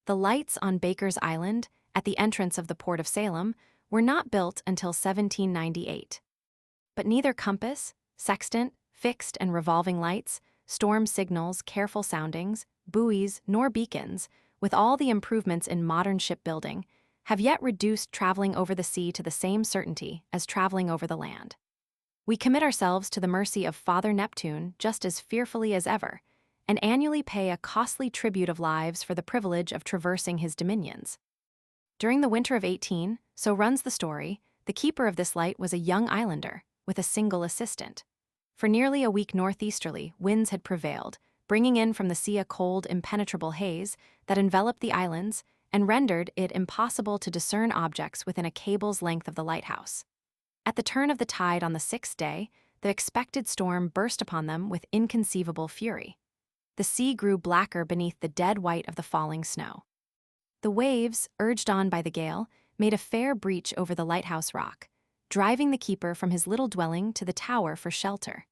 The lights on Baker's Island, at the entrance of the port of Salem, were not built until 1798. But neither compass, sextant, fixed and revolving lights, storm signals, careful soundings, buoys, nor beacons, with all the improvements in modern shipbuilding, have yet reduced traveling over the sea to the same certainty as traveling over the land. We commit ourselves to the mercy of Father Neptune just as fearfully as ever, and annually pay a costly tribute of lives for the privilege of traversing his dominions. During the winter of 18, so runs the story, the keeper of this light was a young islander, with a single assistant. For nearly a week northeasterly, winds had prevailed, bringing in from the sea a cold, impenetrable haze that enveloped the islands and rendered it impossible to discern objects within a cable's length of the lighthouse. At the turn of the tide on the 6th day, the expected storm burst upon them with inconceivable fury. The sea grew blacker beneath the dead white of the falling snow. The waves, urged on by the gale, made a fair breach over the lighthouse rock, driving the keeper from his little dwelling to the tower for shelter.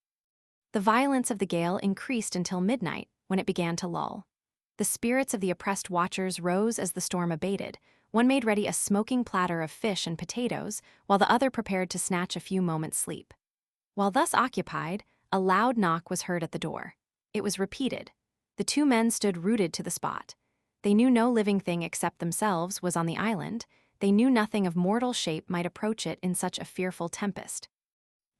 The violence of the gale increased until midnight, when it began to lull. The spirits of the oppressed watchers rose as the storm abated. One made ready a smoking platter of fish and potatoes, while the other prepared to snatch a few moments' sleep. While thus occupied, a loud knock was heard at the door. It was repeated. The 2 men stood rooted to the spot. They knew no living thing except themselves was on the island. They knew nothing of mortal shape might approach it in such a fearful tempest.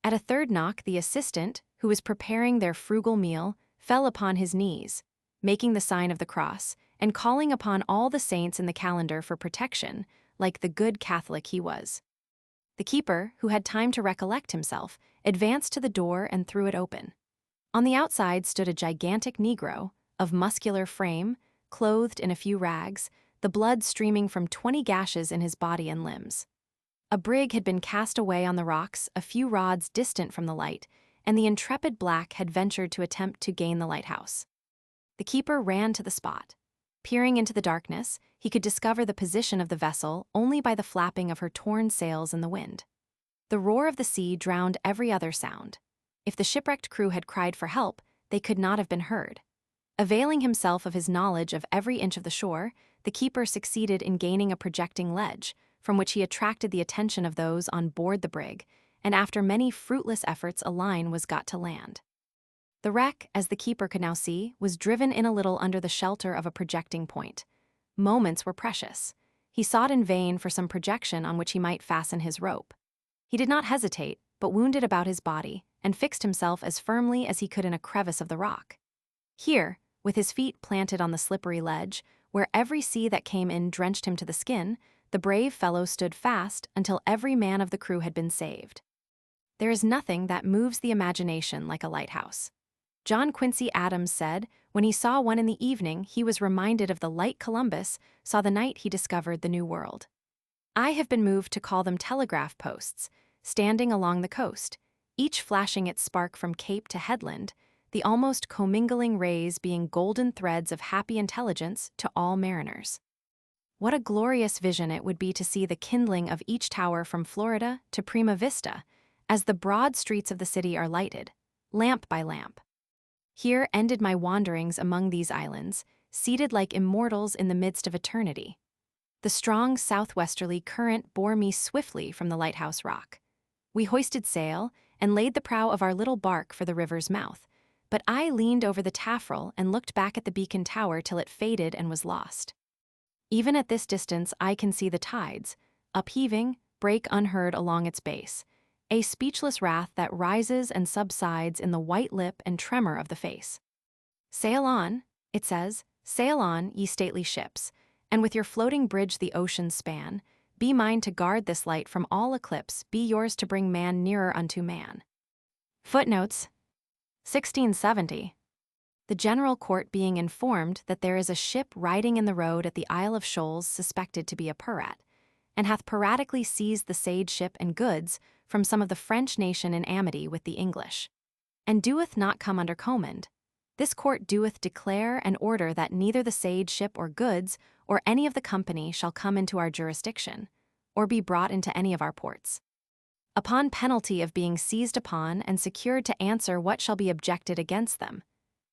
At a 3rd knock, the assistant, who was preparing their frugal meal, fell upon his knees, making the sign of the cross, and calling upon all the saints in the calendar for protection, like the good Catholic he was. The keeper, who had time to recollect himself, advanced to the door and threw it open. On the outside stood a gigantic Negro, of muscular frame, clothed in a few rags, the blood streaming from 20 gashes in his body and limbs. A brig had been cast away on the rocks a few rods distant from the light, and the intrepid black had ventured to attempt to gain the lighthouse. The keeper ran to the spot. Peering into the darkness, he could discover the position of the vessel only by the flapping of her torn sails in the wind. The roar of the sea drowned every other sound. If the shipwrecked crew had cried for help, they could not have been heard. Availing himself of his knowledge of every inch of the shore, the keeper succeeded in gaining a projecting ledge, from which he attracted the attention of those on board the brig, and after many fruitless efforts a line was got to land. The wreck, as the keeper could now see, was driven in a little under the shelter of a projecting point. Moments were precious. He sought in vain for some projection on which he might fasten his rope. He did not hesitate, but wound it about his body, and fixed himself as firmly as he could in a crevice of the rock. Here, with his feet planted on the slippery ledge, where every sea that came in drenched him to the skin, the brave fellow stood fast until every man of the crew had been saved. There is nothing that moves the imagination like a lighthouse. John Quincy Adams said, when he saw one in the evening, he was reminded of the light Columbus saw the night he discovered the New World. I have been moved to call them telegraph posts, standing along the coast, each flashing its spark from cape to headland, the almost commingling rays being golden threads of happy intelligence to all mariners. What a glorious vision it would be to see the kindling of each tower from Florida to Prima Vista, as the broad streets of the city are lighted, lamp by lamp. Here ended my wanderings among these islands, seated like immortals in the midst of eternity. The strong southwesterly current bore me swiftly from the lighthouse rock. We hoisted sail and laid the prow of our little bark for the river's mouth, but I leaned over the taffrail and looked back at the beacon tower till it faded and was lost. Even at this distance I can see the tides, upheaving, break unheard along its base, a speechless wrath that rises and subsides in the white lip and tremor of the face. "Sail on," it says, "sail on, ye stately ships, and with your floating bridge the ocean span. Be mine to guard this light from all eclipse, be yours to bring man nearer unto man." Footnotes: 1670. The General Court being informed that there is a ship riding in the road at the Isle of Shoals suspected to be a pirate, and hath piratically seized the sage ship and goods from some of the French nation in amity with the English, and doeth not come under command, this court doeth declare and order that neither the sage ship or goods or any of the company shall come into our jurisdiction, or be brought into any of our ports, upon penalty of being seized upon and secured to answer what shall be objected against them.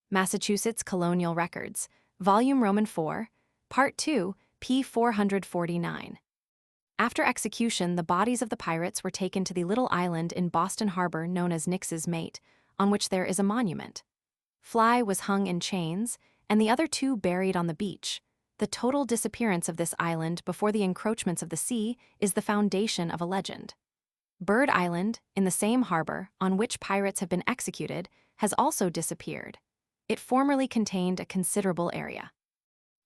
Massachusetts Colonial Records, Volume Roman 4, Part 2, p. 449. After execution, the bodies of the pirates were taken to the little island in Boston Harbor known as Nix's Mate, on which there is a monument. Fly was hung in chains, and the other two buried on the beach. The total disappearance of this island before the encroachments of the sea is the foundation of a legend. Bird Island, in the same harbor on which pirates have been executed, has also disappeared. It formerly contained a considerable area.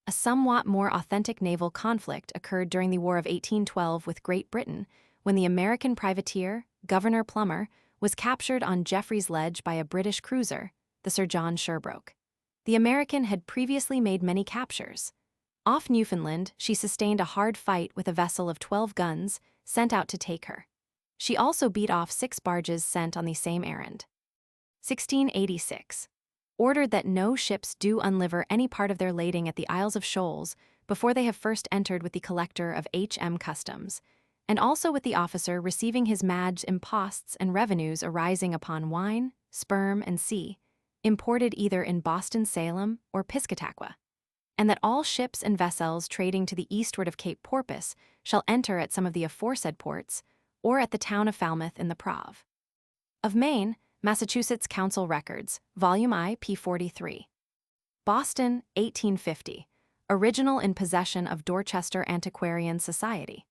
A somewhat more authentic naval conflict occurred during the War of 1812 with Great Britain, when the American privateer, Governor Plummer, was captured on Jeffreys Ledge by a British cruiser, the Sir John Sherbrooke. The American had previously made many captures. Off Newfoundland, she sustained a hard fight with a vessel of 12 guns sent out to take her. She also beat off 6 barges sent on the same errand. 1686. Ordered that no ships do unliver any part of their lading at the Isles of Shoals before they have first entered with the collector of H.M. Customs, and also with the officer receiving his madge imposts and revenues arising upon wine, sperm, and sea, imported either in Boston, Salem, or Piscataqua, and that all ships and vessels trading to the eastward of Cape Porpoise shall enter at some of the aforesaid ports, or at the town of Falmouth in the Prov. Of Maine, Massachusetts Council Records, Volume I, p. 43. Boston, 1850. Original in possession of Dorchester Antiquarian Society.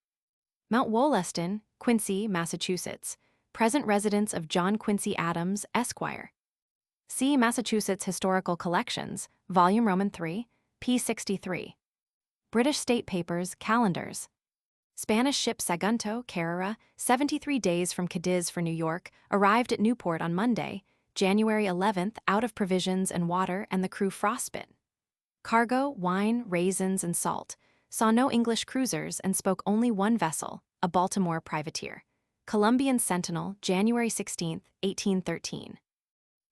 Mount Wollaston, Quincy, Massachusetts. Present residence of John Quincy Adams, Esquire. See Massachusetts Historical Collections, Volume Roman 3, p. 63. British State Papers, Calendars. Spanish ship Sagunto, Carrera, 73 days from Cadiz for New York, arrived at Newport on Monday, January 11th, out of provisions and water and the crew frostbit. Cargo, wine, raisins, and salt. Saw no English cruisers and spoke only one vessel, a Baltimore privateer. Columbian Sentinel, January 16, 1813.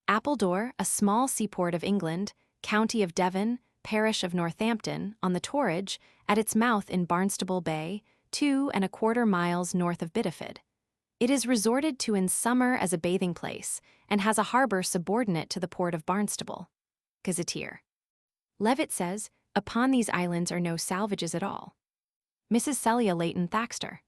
Appledore, a small seaport of England, county of Devon, parish of Northampton, on the Torridge, at its mouth in Barnstable Bay, 2¼ miles north of Bideford. It is resorted to in summer as a bathing place, and has a harbor subordinate to the port of Barnstable. Gazetteer. Levitt says, upon these islands are no salvages at all. Mrs. Celia Leighton Thaxter.